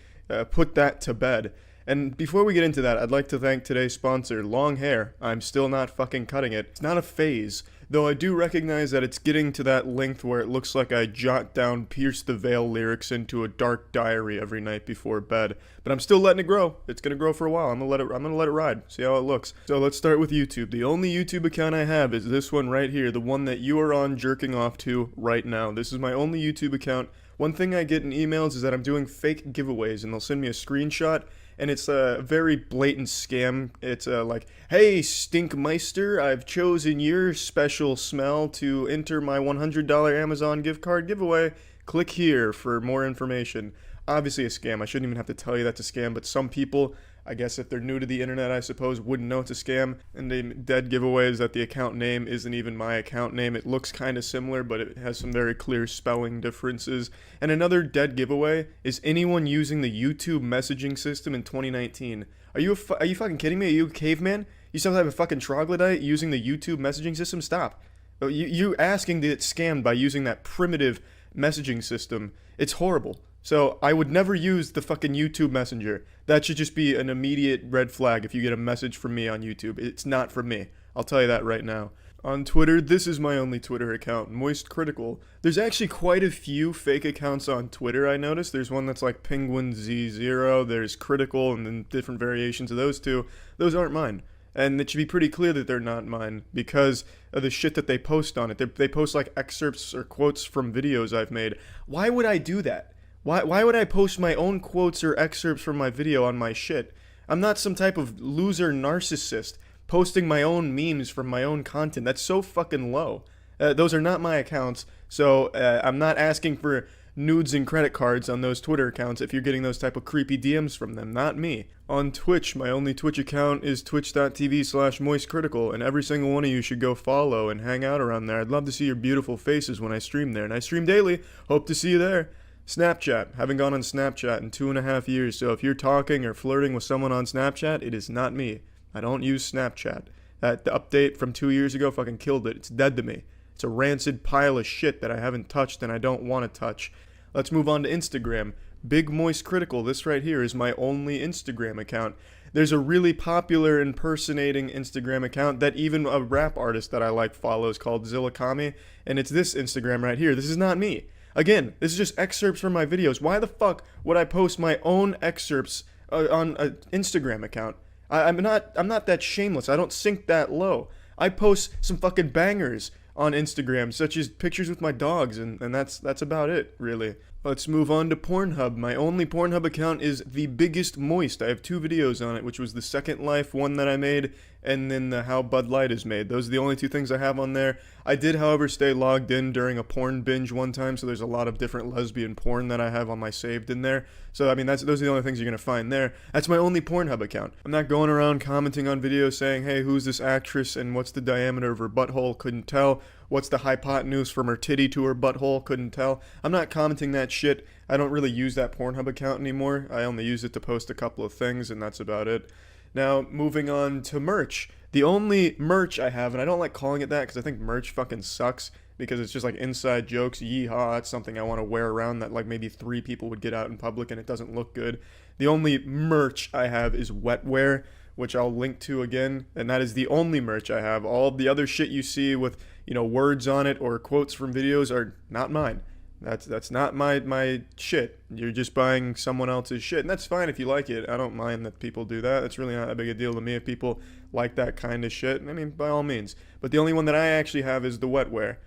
put that to bed. And before we get into that, I'd like to thank today's sponsor, Long Hair. I'm still not fucking cutting it. It's not a phase, though I do recognize that it's getting to that length where it looks like I jot down Pierce the Veil lyrics into a dark diary every night before bed. But I'm still letting it grow. It's gonna grow for a while. I'm gonna let it ride. See how it looks. So let's start with YouTube. The only YouTube account I have is this one right here, the one that you are on jerking off to right now. This is my only YouTube account. One thing I get in emails is that I'm doing fake giveaways, and they'll send me a screenshot, and it's a very blatant scam. It's like, hey, Stinkmeister, I've chosen your special smell to enter my $100 Amazon gift card giveaway. Click here for more information. Obviously a scam. I shouldn't even have to tell you that's a scam, but some people, I guess if they're new to the internet, I suppose, wouldn't know it's a scam. And the dead giveaway is that the account name isn't even my account name. It looks kind of similar, but it has some very clear spelling differences. And another dead giveaway is anyone using the YouTube messaging system in 2019. Are you fucking kidding me? Are you a caveman? You some type of fucking troglodyte using the YouTube messaging system? Stop. You asking to get scammed by using that primitive messaging system. It's horrible. So I would never use the fucking YouTube Messenger. That should just be an immediate red flag if you get a message from me on YouTube. It's not from me. I'll tell you that right now. On Twitter, this is my only Twitter account, Moist Critical. There's actually quite a few fake accounts on Twitter, I noticed. There's one that's like Penguinz0, there's Critical, and then different variations of those two. Those aren't mine. And it should be pretty clear that they're not mine because of the shit that they post on it. They post like excerpts or quotes from videos I've made. Why would I do that? Why would I post my own quotes or excerpts from my video on my shit? I'm not some type of loser narcissist posting my own memes from my own content. That's so fucking low. Those are not my accounts, so I'm not asking for nudes and credit cards on those Twitter accounts if you're getting those type of creepy DMs from them. Not me. On Twitch, my only Twitch account is twitch.tv/moistcritical, and every single one of you should go follow and hang out around there. I'd love to see your beautiful faces when I stream there, and I stream daily. Hope to see you there. Snapchat. Haven't gone on Snapchat in 2.5 years, so if you're talking or flirting with someone on Snapchat, it is not me. I don't use Snapchat. The update from 2 years ago fucking killed it. It's dead to me. It's a rancid pile of shit that I haven't touched and I don't want to touch. Let's move on to Instagram. Big Moist Critical. This right here is my only Instagram account. There's a really popular impersonating Instagram account that even a rap artist that I like follows called Zillakami, and it's this Instagram right here. This is not me. Again, this is just excerpts from my videos. Why the fuck would I post my own excerpts on an Instagram account? I'm not that shameless. I don't sink that low. I post some fucking bangers on Instagram, such as pictures with my dogs, and that's about it, really. Let's move on to Pornhub. My only Pornhub account is The Biggest Moist. I have 2 videos on it, which was the Second Life one that I made, and then the How Bud Light is made. Those are the only 2 things I have on there. I did, however, stay logged in during a porn binge one time, so there's a lot of different lesbian porn that I have on my saved in there. So, I mean, those are the only things you're going to find there. That's my only Pornhub account. I'm not going around commenting on videos saying, hey, who's this actress and what's the diameter of her butthole? Couldn't tell. What's the hypotenuse from her titty to her butthole? Couldn't tell. I'm not commenting that shit. I don't really use that Pornhub account anymore. I only use it to post a couple of things, and that's about it. Now, moving on to merch. The only merch I have, and I don't like calling it that because I think merch fucking sucks because it's just like inside jokes, yeehaw, it's something I want to wear around that like maybe 3 people would get out in public and it doesn't look good. The only merch I have is wetware, which I'll link to again, and that is the only merch I have. All of the other shit you see with, you know, words on it or quotes from videos are not mine. That's not my shit. You're just buying someone else's shit, and that's fine if you like it. I don't mind that people do that. It's really not that big a deal to me if people like that kind of shit. I mean, by all means. But the only one that I actually have is the wetware.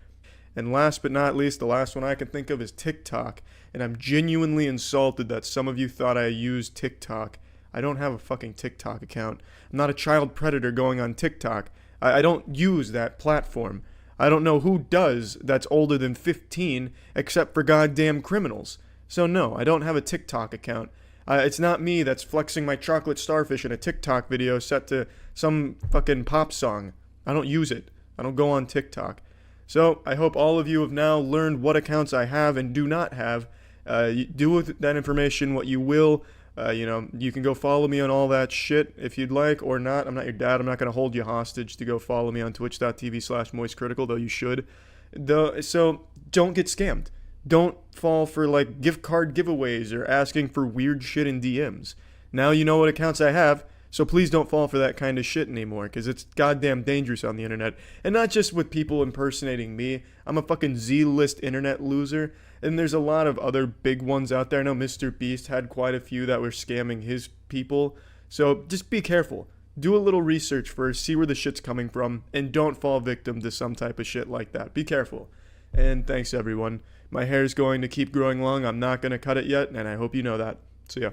And last but not least, the last one I can think of is TikTok. And I'm genuinely insulted that some of you thought I used TikTok. I don't have a fucking TikTok account. I'm not a child predator going on TikTok. I don't use that platform. I don't know who does that's older than 15 except for goddamn criminals. So no, I don't have a TikTok account. It's not me that's flexing my chocolate starfish in a TikTok video set to some fucking pop song. I don't use it. I don't go on TikTok. So I hope all of you have now learned what accounts I have and do not have. Do with that information what you will. You know, you can go follow me on all that shit if you'd like or not. I'm not your dad. I'm not going to hold you hostage to go follow me on twitch.tv/moistcritical, though you should. So don't get scammed. Don't fall for like gift card giveaways or asking for weird shit in DMs. Now you know what accounts I have, so please don't fall for that kind of shit anymore, because it's goddamn dangerous on the internet. And not just with people impersonating me. I'm a fucking Z-list internet loser. And there's a lot of other big ones out there. I know Mr. Beast had quite a few that were scamming his people. So just be careful. Do a little research first, see where the shit's coming from, and don't fall victim to some type of shit like that. Be careful. And thanks, everyone. My hair's going to keep growing long. I'm not going to cut it yet, and I hope you know that. So yeah.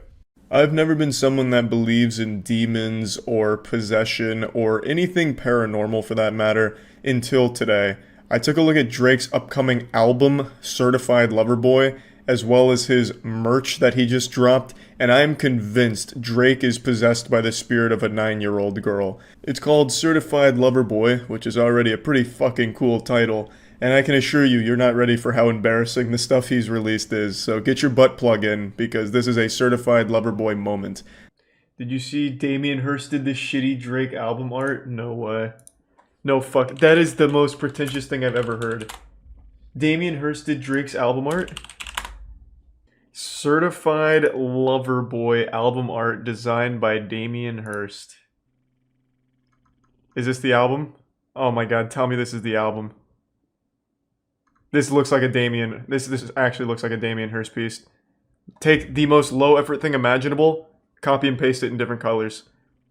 I've never been someone that believes in demons or possession or anything paranormal for that matter until today. I took a look at Drake's upcoming album, Certified Lover Boy, as well as his merch that he just dropped, and I am convinced Drake is possessed by the spirit of a 9-year-old girl. It's called Certified Lover Boy, which is already a pretty fucking cool title, and I can assure you, you're not ready for how embarrassing the stuff he's released is, so get your butt plug in, because this is a Certified Lover Boy moment. Did you see Damien Hirst did this shitty Drake album art? No way. No fuck. That is the most pretentious thing I've ever heard. Damien Hirst did Drake's album art? Certified Lover Boy album art designed by Damien Hirst. Is this the album? Oh my god, tell me this is the album. This looks like a Damien... This actually looks like a Damien Hirst piece. Take the most low effort thing imaginable, copy and paste it in different colors.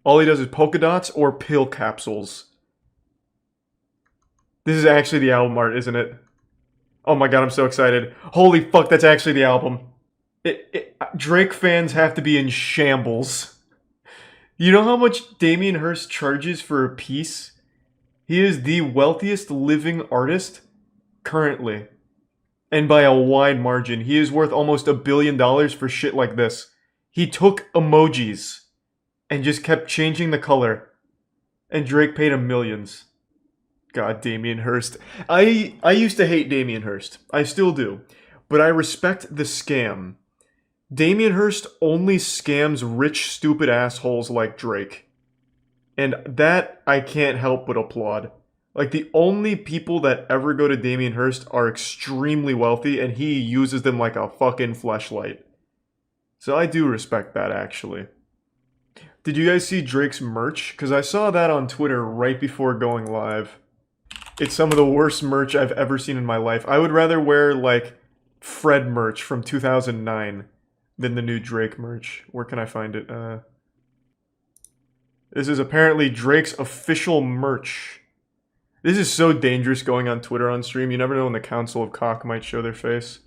All he does is polka dots or pill capsules. This is actually the album art, isn't it? Oh my god, I'm so excited. Holy fuck, that's actually the album. Drake fans have to be in shambles. You know how much Damien Hirst charges for a piece? He is the wealthiest living artist currently. And by a wide margin. He is worth almost $1 billion for shit like this. He took emojis and just kept changing the color. And Drake paid him millions. God, Damien Hirst. I used to hate Damien Hirst. I still do. But I respect the scam. Damien Hirst only scams rich, stupid assholes like Drake. And that I can't help but applaud. Like, the only people that ever go to Damien Hirst are extremely wealthy, and he uses them like a fucking fleshlight. So I do respect that, actually. Did you guys see Drake's merch? Because I saw that on Twitter right before going live. It's some of the worst merch I've ever seen in my life. I would rather wear, like, Fred merch from 2009 than the new Drake merch. Where can I find it? This is apparently Drake's official merch. This is so dangerous going on Twitter on stream. You never know when the Council of Cock might show their face.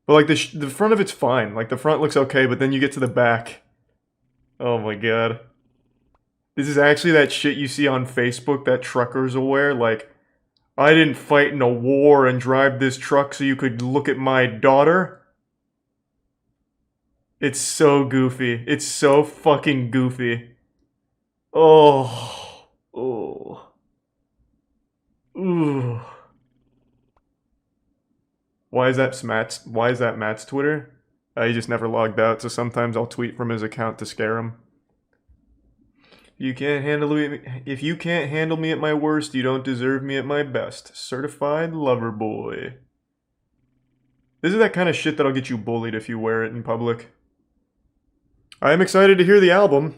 But, like, the front of it's fine. Like, the front looks okay, but then you get to the back. Oh my god. This is actually that shit you see on Facebook that truckers will wear, like, I didn't fight in a war and drive this truck so you could look at my daughter. It's so goofy. It's so fucking goofy. Oh. Oh. Ooh. Why is that Matt's Twitter? He just never logged out, so sometimes I'll tweet from his account to scare him. If you can't handle me at my worst, you don't deserve me at my best. Certified lover boy. This is that kind of shit that'll get you bullied if you wear it in public. I am excited to hear the album.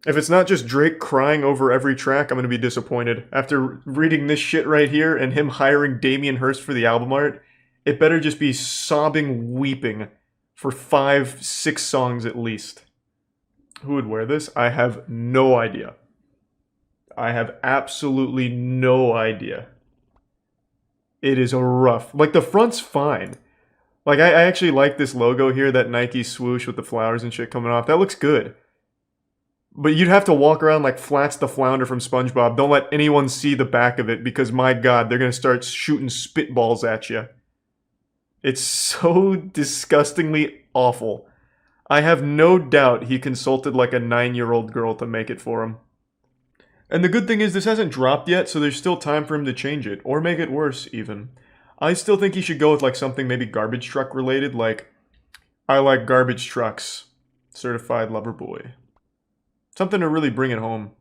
If it's not just Drake crying over every track, I'm going to be disappointed. After reading this shit right here and him hiring Damien Hirst for the album art, it better just be sobbing, weeping for 5-6 songs at least. Who would wear this? I have no idea. I have absolutely no idea. It is a rough... Like, the front's fine. Like, I actually like this logo here, that Nike swoosh with the flowers and shit coming off. That looks good. But you'd have to walk around like Flats the Flounder from SpongeBob. Don't let anyone see the back of it because, my God, they're going to start shooting spitballs at you. It's so disgustingly awful. I have no doubt he consulted like a 9-year-old girl to make it for him. And the good thing is this hasn't dropped yet, so there's still time for him to change it, or make it worse, even. I still think he should go with like something maybe garbage truck related, like, I like garbage trucks, certified lover boy. Something to really bring it home.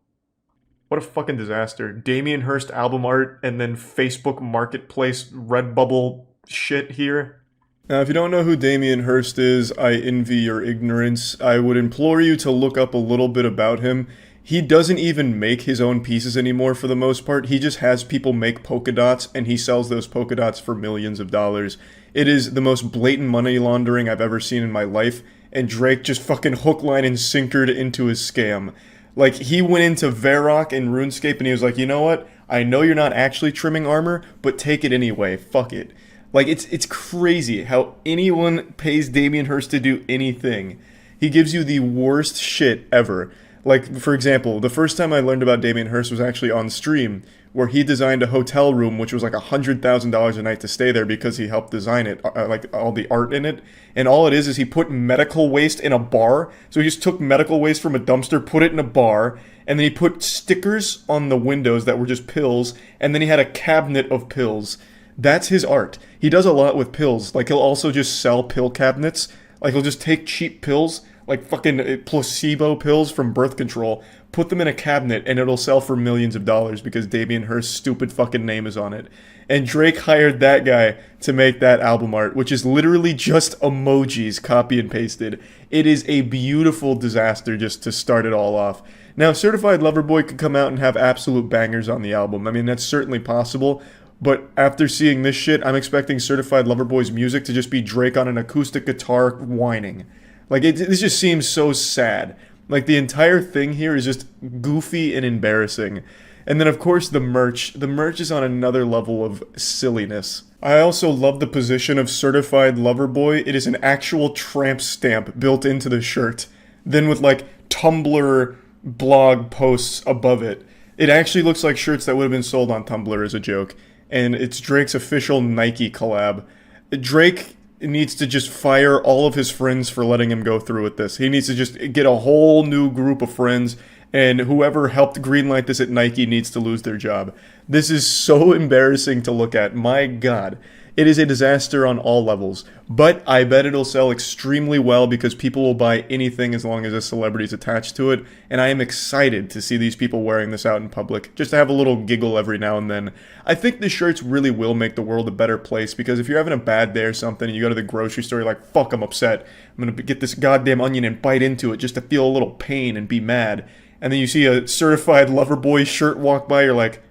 What a fucking disaster. Damien Hirst album art and then Facebook Marketplace Redbubble shit here. Now, if you don't know who Damien Hirst is, I envy your ignorance. I would implore you to look up a little bit about him. He doesn't even make his own pieces anymore for the most part. He just has people make polka dots and he sells those polka dots for millions of dollars. It is the most blatant money laundering I've ever seen in my life. And Drake just fucking hook, line, and sinkered into his scam. Like, he went into Varrock and RuneScape and he was like, you know what? I know you're not actually trimming armor, but take it anyway. Fuck it. Like, it's crazy how anyone pays Damien Hirst to do anything. He gives you the worst shit ever. Like, for example, the first time I learned about Damien Hirst was actually on stream, where he designed a hotel room, which was like $100,000 a night to stay there because he helped design it, like all the art in it. And all it is he put medical waste in a bar. So he just took medical waste from a dumpster, put it in a bar, and then he put stickers on the windows that were just pills, and then he had a cabinet of pills. That's his art. He does a lot with pills. Like, he'll also just sell pill cabinets. Like, he'll just take cheap pills, like fucking placebo pills from birth control, put them in a cabinet, and it'll sell for millions of dollars because Damien Hirst's stupid fucking name is on it. And Drake hired that guy to make that album art, which is literally just emojis copy and pasted. It is a beautiful disaster just to start it all off. Now, Certified Lover Boy could come out and have absolute bangers on the album. I mean, that's certainly possible. But after seeing this shit, I'm expecting Certified Lover Boy's music to just be Drake on an acoustic guitar whining. Like, this just seems so sad. Like, the entire thing here is just goofy and embarrassing. And then, of course, the merch. The merch is on another level of silliness. I also love the position of Certified Lover Boy. It is an actual tramp stamp built into the shirt. Then with, like, Tumblr blog posts above it. It actually looks like shirts that would have been sold on Tumblr as a joke. And it's Drake's official Nike collab. Drake needs to just fire all of his friends for letting him go through with this. He needs to just get a whole new group of friends, and whoever helped greenlight this at Nike needs to lose their job. This is so embarrassing to look at. My God. It is a disaster on all levels. But I bet it'll sell extremely well because people will buy anything as long as a celebrity is attached to it. And I am excited to see these people wearing this out in public, just to have a little giggle every now and then. I think the shirts really will make the world a better place because if you're having a bad day or something and you go to the grocery store, you're like, fuck, I'm upset. I'm going to get this goddamn onion and bite into it just to feel a little pain and be mad. And then you see a Certified Lover Boy shirt walk by, you're like,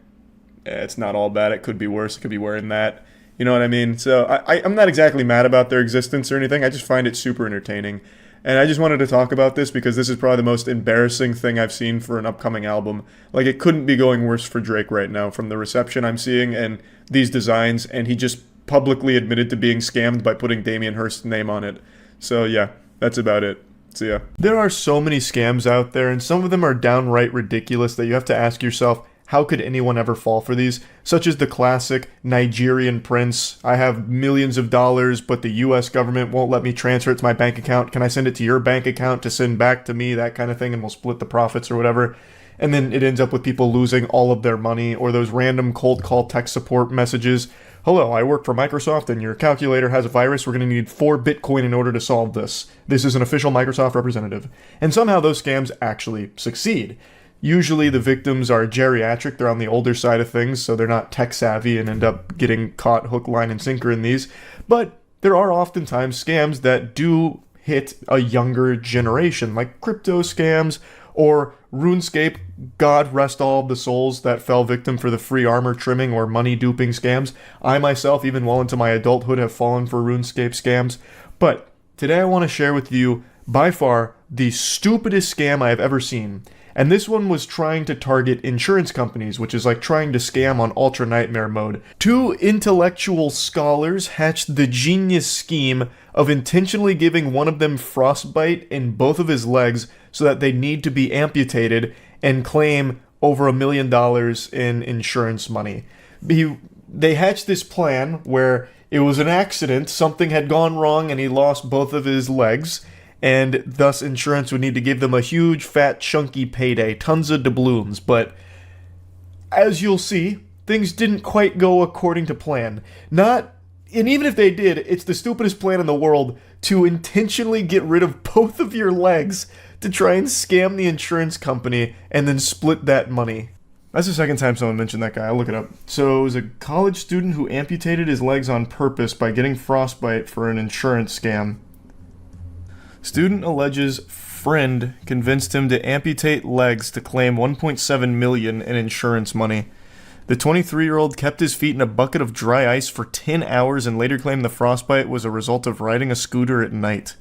it's not all bad. It could be worse. It could be wearing that. You know what I mean? So I'm not exactly mad about their existence or anything. I just find it super entertaining. And I just wanted to talk about this because this is probably the most embarrassing thing I've seen for an upcoming album. Like, it couldn't be going worse for Drake right now from the reception I'm seeing and these designs. And he just publicly admitted to being scammed by putting Damien Hirst's name on it. So yeah, that's about it. So yeah. There are so many scams out there, and some of them are downright ridiculous that you have to ask yourself, how could anyone ever fall for these? Such as the classic Nigerian prince. I have millions of dollars, but the US government won't let me transfer it to my bank account. Can I send it to your bank account to send back to me? That kind of thing, and we'll split the profits or whatever. And then it ends up with people losing all of their money, or those random cold call tech support messages hello, I work for Microsoft and your calculator has a virus. We're going to need 4 Bitcoin in order to solve this. This is an official Microsoft representative. And somehow those scams actually succeed. Usually the victims are geriatric, they're on the older side of things, so they're not tech savvy and end up getting caught hook, line, and sinker in these. But there are oftentimes scams that do hit a younger generation, like crypto scams or RuneScape, God rest all of the souls that fell victim for the free armor trimming or money duping scams. I myself, even well into my adulthood, have fallen for RuneScape scams. But today I want to share with you, by far, the stupidest scam I have ever seen. And this one was trying to target insurance companies, which is like trying to scam on Ultra Nightmare mode. 2 intellectual scholars hatched the genius scheme of intentionally giving one of them frostbite in both of his legs so that they need to be amputated and claim over $1 million in insurance money. They hatched this plan where it was an accident, something had gone wrong and he lost both of his legs, and thus insurance would need to give them a huge, fat, chunky payday, tons of doubloons. But as you'll see, things didn't quite go according to plan. And even if they did, it's the stupidest plan in the world to intentionally get rid of both of your legs to try and scam the insurance company and then split that money. That's the second time someone mentioned that guy. I'll look it up. So it was a college student who amputated his legs on purpose by getting frostbite for an insurance scam. Student alleges friend convinced him to amputate legs to claim $1.7 million in insurance money. The 23-year-old kept his feet in a bucket of dry ice for 10 hours and later claimed the frostbite was a result of riding a scooter at night.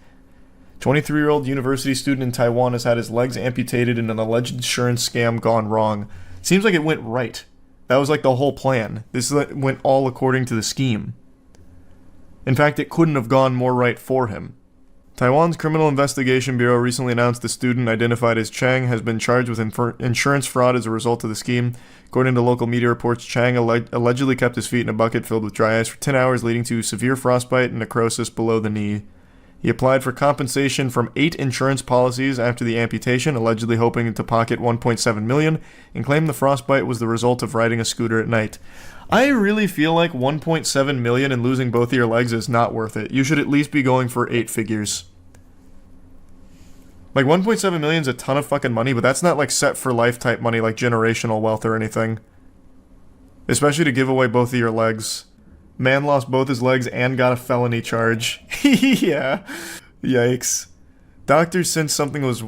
23-year-old university student in Taiwan has had his legs amputated in an alleged insurance scam gone wrong. Seems like it went right. That was like the whole plan. This went all according to the scheme. In fact, it couldn't have gone more right for him. Taiwan's Criminal Investigation Bureau recently announced the student, identified as Chang, has been charged with insurance fraud as a result of the scheme. According to local media reports, Chang allegedly kept his feet in a bucket filled with dry ice for 10 hours, leading to severe frostbite and necrosis below the knee. He applied for compensation from 8 insurance policies after the amputation, allegedly hoping to pocket $1.7 million, and claimed the frostbite was the result of riding a scooter at night. I really feel like $1.7 million and losing both of your legs is not worth it. You should at least be going for 8 figures. Like, 1.7 million is a ton of fucking money, but that's not like set for life type money like generational wealth or anything. Especially to give away both of your legs. Man lost both his legs and got a felony charge. Yeah. Yikes. Doctors since something was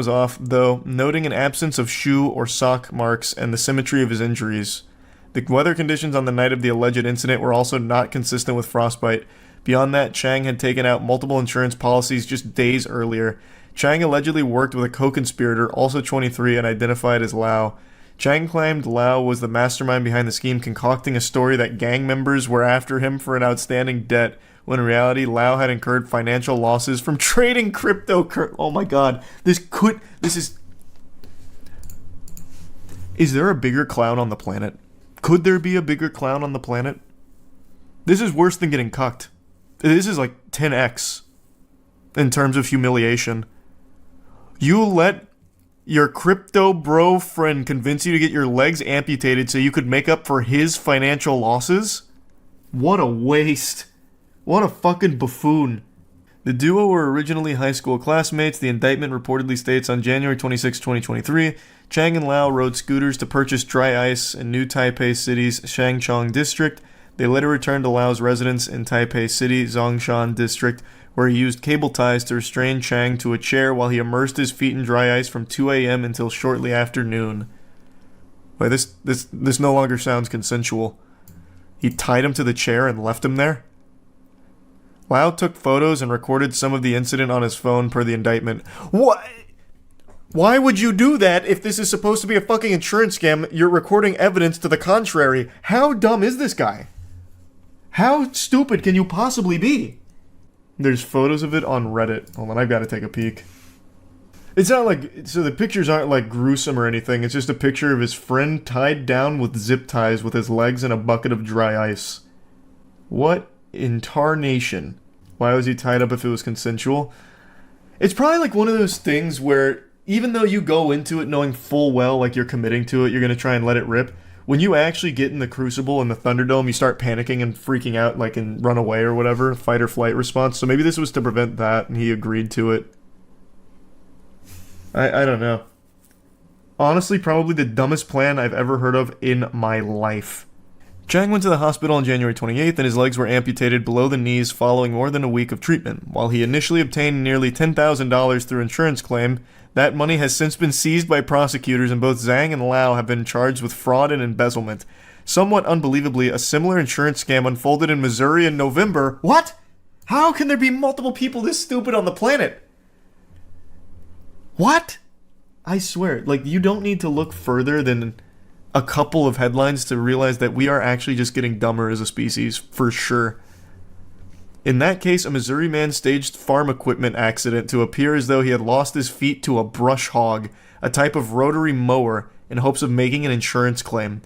off, though, noting an absence of shoe or sock marks and the symmetry of his injuries. The weather conditions on the night of the alleged incident were also not consistent with frostbite. Beyond that, Chang had taken out multiple insurance policies just days earlier. Chang allegedly worked with a co-conspirator, also 23, and identified as Lau. Chang claimed Lau was the mastermind behind the scheme, concocting a story that gang members were after him for an outstanding debt, when in reality, Lau had incurred financial losses from trading cryptocurrency. Oh my god. Is there a bigger clown on the planet? Could there be a bigger clown on the planet? This is worse than getting cucked. This is like 10x in terms of humiliation. You let your crypto bro friend convince you to get your legs amputated so you could make up for his financial losses? What a waste. What a fucking buffoon. The duo were originally high school classmates. The indictment reportedly states on January 26, 2023, Chang and Lau rode scooters to purchase dry ice in New Taipei City's Shangchong district. They later returned to Lau's residence in Taipei City, Zhongshan district, where he used cable ties to restrain Chang to a chair while he immersed his feet in dry ice from 2 a.m. until shortly after noon. Wait, this no longer sounds consensual. He tied him to the chair and left him there? Lau took photos and recorded some of the incident on his phone per the indictment. What? Why would you do that if this is supposed to be a fucking insurance scam? You're recording evidence to the contrary. How dumb is this guy? How stupid can you possibly be? There's photos of it on Reddit. Hold on, I've got to take a peek. It's not like... So the pictures aren't like gruesome or anything. It's just a picture of his friend tied down with zip ties with his legs in a bucket of dry ice. What in tarnation? Why was he tied up if it was consensual? It's probably like one of those things where even though you go into it knowing full well like you're committing to it, you're going to try and let it rip. when you actually get in the Crucible in the Thunderdome, you start panicking and freaking out, like, and run away or whatever, fight or flight response. So maybe this was to prevent that, and he agreed to it. I don't know. Honestly, probably the dumbest plan I've ever heard of in my life. Chang went to the hospital on January 28th, and his legs were amputated below the knees following more than a week of treatment. While he initially obtained nearly $10,000 through insurance claim, that money has since been seized by prosecutors, and both Zhang and Lau have been charged with fraud and embezzlement. Somewhat unbelievably, a similar insurance scam unfolded in Missouri in November. What? How can there be multiple people this stupid on the planet? What? I swear, like, you don't need to look further than a couple of headlines to realize that we are actually just getting dumber as a species, for sure. In that case, a Missouri man staged farm equipment accident to appear as though he had lost his feet to a brush hog, a type of rotary mower, in hopes of making an insurance claim.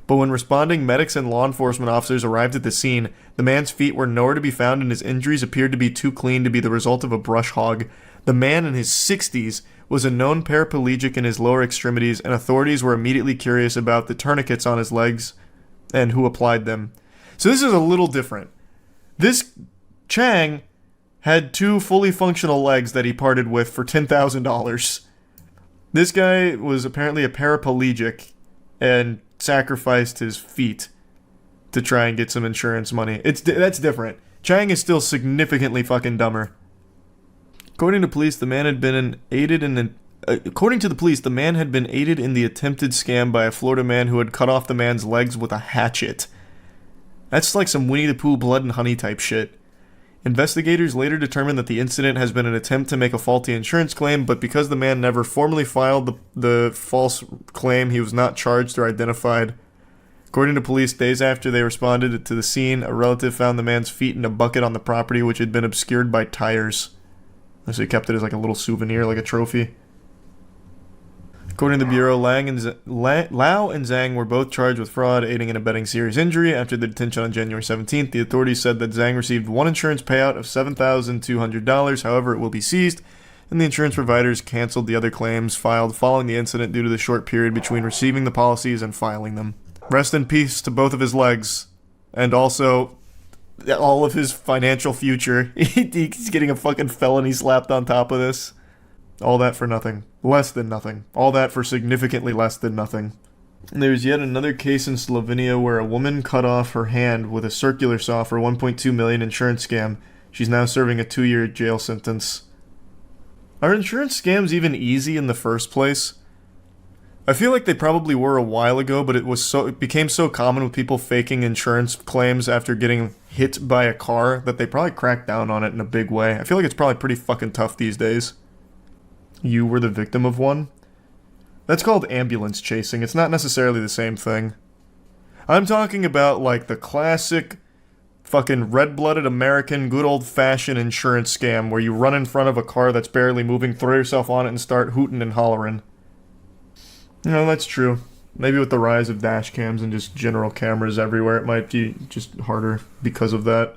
But when responding medics and law enforcement officers arrived at the scene, the man's feet were nowhere to be found and his injuries appeared to be too clean to be the result of a brush hog. The man in his 60s was a known paraplegic in his lower extremities, and authorities were immediately curious about the tourniquets on his legs and who applied them. So this is a little different. This Chang had 2 fully functional legs that he parted with for $10,000. This guy was apparently a paraplegic and sacrificed his feet to try and get some insurance money. That's different. Chang is still significantly fucking dumber. According to police, the man had been aided in the attempted scam by a Florida man who had cut off the man's legs with a hatchet. That's like some Winnie the Pooh blood and honey type shit. Investigators later determined that the incident has been an attempt to make a faulty insurance claim, but because the man never formally filed the false claim, he was not charged or identified. According to police, days after they responded to the scene, a relative found the man's feet in a bucket on the property which had been obscured by tires. So he kept it as like a little souvenir, like a trophy. According to the Bureau, Lau and Zhang were both charged with fraud, aiding and abetting serious injury. After the detention on January 17th, the authorities said that Zhang received one insurance payout of $7,200. However, it will be seized, and the insurance providers canceled the other claims filed following the incident due to the short period between receiving the policies and filing them. Rest in peace to both of his legs, and also all of his financial future. He's getting a fucking felony slapped on top of this. All that for nothing. Less than nothing. All that for significantly less than nothing. And there's yet another case in Slovenia where a woman cut off her hand with a circular saw for $1.2 million insurance scam. She's now serving a 2-year jail sentence. Are insurance scams even easy in the first place? I feel like they probably were a while ago, but it became so common with people faking insurance claims after getting hit by a car that they probably cracked down on it in a big way. I feel like it's probably pretty fucking tough these days. You were the victim of one? That's called ambulance chasing. It's not necessarily the same thing. I'm talking about like the classic fucking red-blooded American good old-fashioned insurance scam where you run in front of a car that's barely moving, throw yourself on it, and start hooting and hollering. No, that's true. Maybe with the rise of dash cams and just general cameras everywhere, it might be just harder because of that.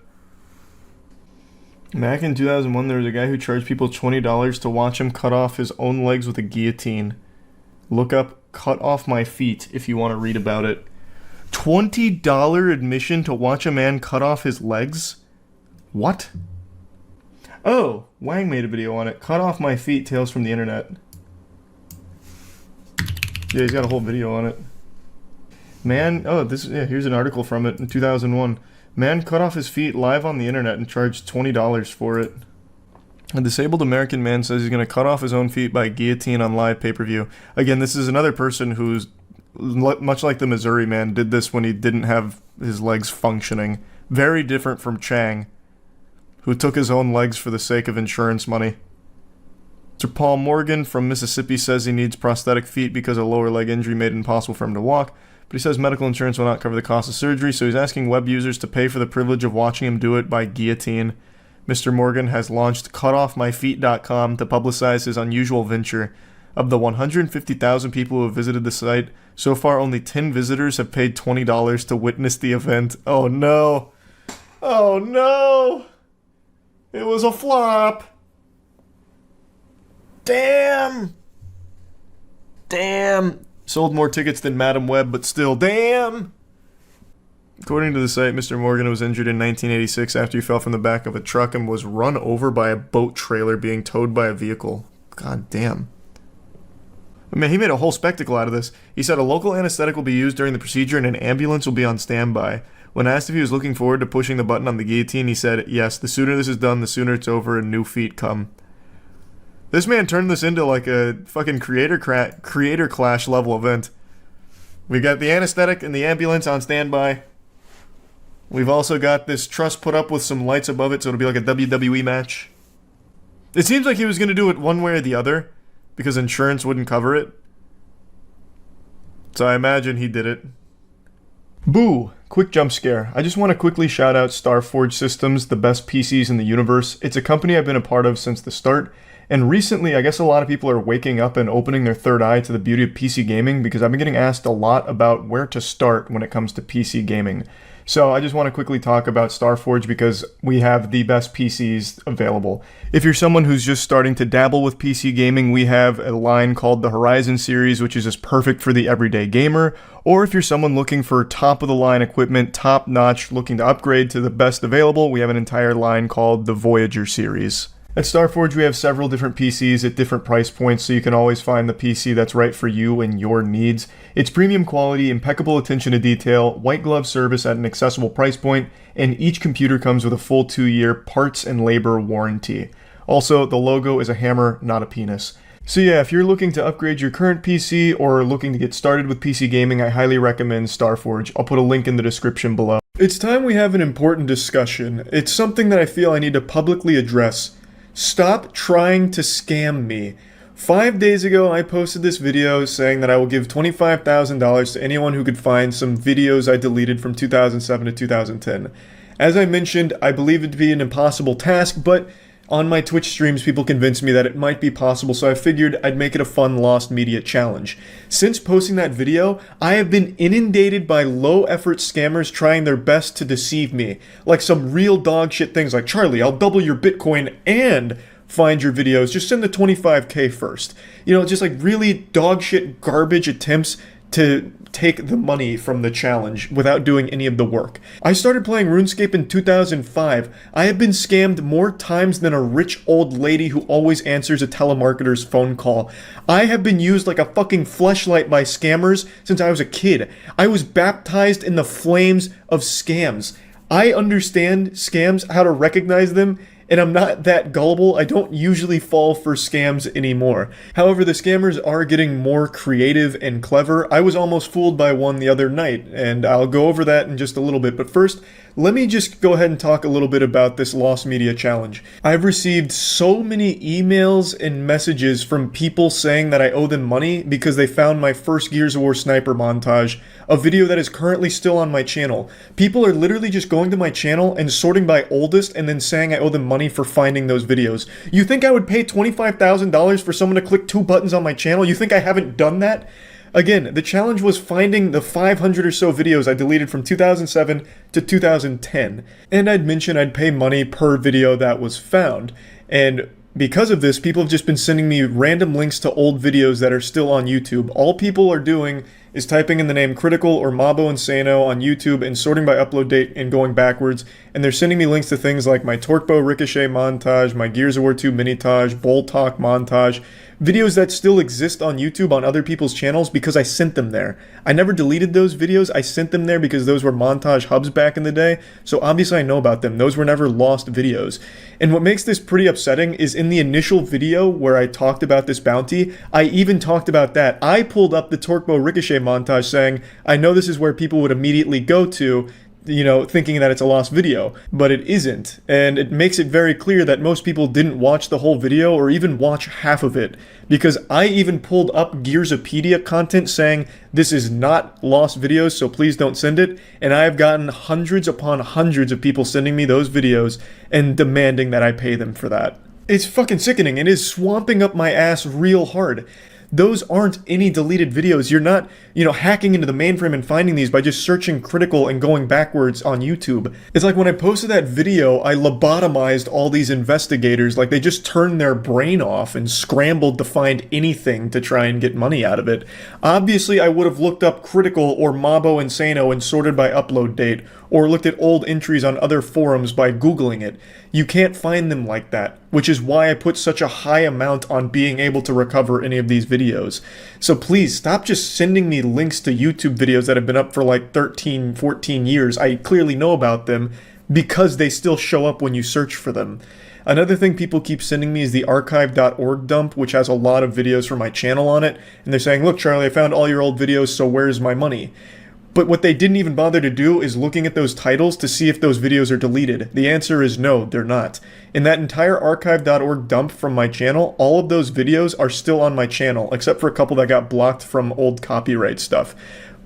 Back in 2001, there was a guy who charged people $20 to watch him cut off his own legs with a guillotine. Look up "Cut Off My Feet" if you want to read about it. $20 admission to watch a man cut off his legs? What? Oh, Wang made a video on it. "Cut Off My Feet, Tales from the Internet." Yeah, he's got a whole video on it. Man, here's an article from it in 2001. Man cut off his feet live on the internet and charged $20 for it. A disabled American man says he's going to cut off his own feet by guillotine on live pay-per-view. Again, this is another person who's, much like the Missouri man, did this when he didn't have his legs functioning. Very different from Chang, who took his own legs for the sake of insurance money. Sir Paul Morgan from Mississippi says he needs prosthetic feet because a lower leg injury made it impossible for him to walk, but he says medical insurance will not cover the cost of surgery, so he's asking web users to pay for the privilege of watching him do it by guillotine. Mr. Morgan has launched cutoffmyfeet.com to publicize his unusual venture. Of the 150,000 people who have visited the site, so far only 10 visitors have paid $20 to witness the event. Oh no! Oh no! It was a flop! Damn! Sold more tickets than Madam Web, but still, damn! According to the site, Mr. Morgan was injured in 1986 after he fell from the back of a truck and was run over by a boat trailer being towed by a vehicle. God damn. I mean, he made a whole spectacle out of this. He said a local anesthetic will be used during the procedure and an ambulance will be on standby. When asked if he was looking forward to pushing the button on the guillotine, he said, yes, the sooner this is done, the sooner it's over and new feet come. This man turned this into like a fucking creator clash level event. We got the anesthetic and the ambulance on standby. We've also got this truss put up with some lights above it, so it'll be like a WWE match. It seems like he was going to do it one way or the other, because insurance wouldn't cover it. So I imagine he did it. Boo! Quick jump scare. I just want to quickly shout out Starforge Systems, the best PCs in the universe. It's a company I've been a part of since the start, and recently I guess a lot of people are waking up and opening their third eye to the beauty of PC gaming, because I've been getting asked a lot about where to start when it comes to PC gaming. So I just want to quickly talk about Starforge because we have the best PCs available. If you're someone who's just starting to dabble with PC gaming, we have a line called the Horizon series, which is just perfect for the everyday gamer. Or if you're someone looking for top-of-the-line equipment, top-notch, looking to upgrade to the best available, we have an entire line called the Voyager series. At Starforge, we have several different PCs at different price points, so you can always find the PC that's right for you and your needs. It's premium quality, impeccable attention to detail, white glove service at an accessible price point, and each computer comes with a full 2-year parts and labor warranty. Also, the logo is a hammer, not a penis. So yeah, if you're looking to upgrade your current PC or looking to get started with PC gaming, I highly recommend Starforge. I'll put a link in the description below. It's time we have an important discussion. It's something that I feel I need to publicly address. Stop trying to scam me. 5 days ago, I posted this video saying that I will give $25,000 to anyone who could find some videos I deleted from 2007 to 2010. As I mentioned, I believe it to be an impossible task, but on my Twitch streams, people convinced me that it might be possible, so I figured I'd make it a fun lost media challenge. Since posting that video, I have been inundated by low-effort scammers trying their best to deceive me. Like some real dog shit things like, Charlie, I'll double your Bitcoin and find your videos. Just send the $25K first. You know, just like really dog shit garbage attempts to take the money from the challenge without doing any of the work. I started playing RuneScape in 2005. I have been scammed more times than a rich old lady who always answers a telemarketer's phone call. I have been used like a fucking fleshlight by scammers since I was a kid. I was baptized in the flames of scams. I understand scams, how to recognize them, and I'm not that gullible. I don't usually fall for scams anymore. However, the scammers are getting more creative and clever. I was almost fooled by one the other night, and I'll go over that in just a little bit. But first, let me just go ahead and talk a little bit about this Lost Media Challenge. I've received so many emails and messages from people saying that I owe them money because they found my first Gears of War sniper montage, a video that is currently still on my channel. People are literally just going to my channel and sorting by oldest and then saying I owe them money for finding those videos. You think I would pay $25,000 for someone to click 2 buttons on my channel? You think I haven't done that? Again, the challenge was finding the 500 or so videos I deleted from 2007 to 2010. And I'd mentioned I'd pay money per video that was found. And because of this, people have just been sending me random links to old videos that are still on YouTube. All people are doing is typing in the name Critical or Mabo Insano on YouTube and sorting by upload date and going backwards, and they're sending me links to things like my Torquebow Ricochet montage, my Gears of War 2 mini-tage, Bull Talk montage, videos that still exist on YouTube on other people's channels because I sent them there. I never deleted those videos, I sent them there because those were montage hubs back in the day, so obviously I know about them. Those were never lost videos. And what makes this pretty upsetting is in the initial video where I talked about this bounty, I even talked about that. I pulled up the Torquebow Ricochet montage saying, I know this is where people would immediately go to, you know, thinking that it's a lost video, but it isn't. And it makes it very clear that most people didn't watch the whole video or even watch half of it, because I even pulled up Gearsopedia content saying this is not lost videos, so please don't send it. And I have gotten hundreds upon hundreds of people sending me those videos and demanding that I pay them for that. It's fucking sickening. It is swamping up my ass real hard. those aren't any deleted videos. You're not, hacking into the mainframe and finding these by just searching critical and going backwards on YouTube. It's like when I posted that video, I lobotomized all these investigators. Like, they just turned their brain off and scrambled to find anything to try and get money out of it. Obviously, I would have looked up critical or Mabo Insano and sorted by upload date, or looked at old entries on other forums by Googling it. You can't find them like that, which is why I put such a high amount on being able to recover any of these videos. So please, stop just sending me links to YouTube videos that have been up for like 13, 14 years. I clearly know about them because they still show up when you search for them. Another thing people keep sending me is the archive.org dump, which has a lot of videos from my channel on it, and they're saying, look, Charlie, I found all your old videos, so where's my money? But what they didn't even bother to do is looking at those titles to see if those videos are deleted. The answer is no, they're not. In that entire archive.org dump from my channel, all of those videos are still on my channel, except for a couple that got blocked from old copyright stuff.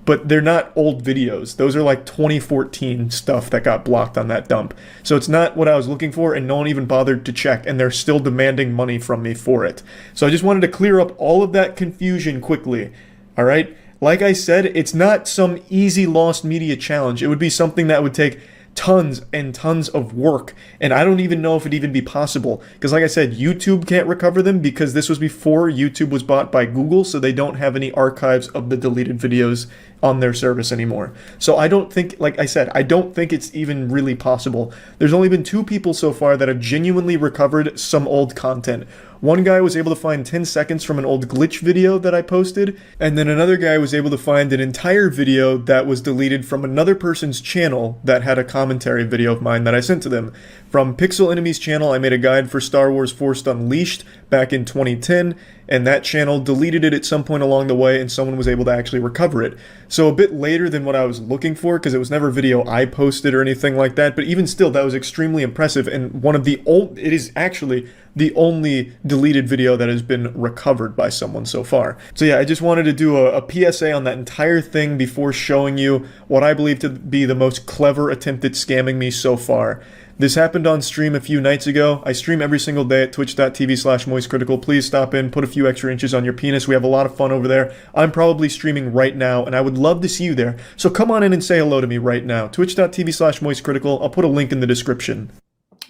But they're not old videos. Those are like 2014 stuff that got blocked on that dump. So it's not what I was looking for, and no one even bothered to check, and they're still demanding money from me for it. So I just wanted to clear up all of that confusion quickly. Alright? Like I said, it's not some easy lost media challenge. It would be something that would take tons and tons of work, and I don't even know if it'd even be possible, because like I said, YouTube can't recover them because this was before YouTube was bought by Google, so they don't have any archives of the deleted videos on their service anymore. So I don't think, like I said, I don't think it's even really possible. There's only been 2 people so far that have genuinely recovered some old content. One guy was able to find 10 seconds from an old glitch video that I posted, and then another guy was able to find an entire video that was deleted from another person's channel that had a commentary video of mine that I sent to them. From Pixel Enemy's channel, I made a guide for Star Wars Force Unleashed back in 2010, and that channel deleted it at some point along the way, and someone was able to actually recover it. So a bit later than what I was looking for, because it was never a video I posted or anything like that, but even still, that was extremely impressive, and it is actually the only deleted video that has been recovered by someone so far. So yeah, I just wanted to do a PSA on that entire thing before showing you what I believe to be the most clever attempt at scamming me so far. This happened on stream a few nights ago. I stream every single day at twitch.tv/moistcritical. Please stop in, put a few extra inches on your penis. We have a lot of fun over there. I'm probably streaming right now, and I would love to see you there. So come on in and say hello to me right now. Twitch.tv/moistcritical. I'll put a link in the description.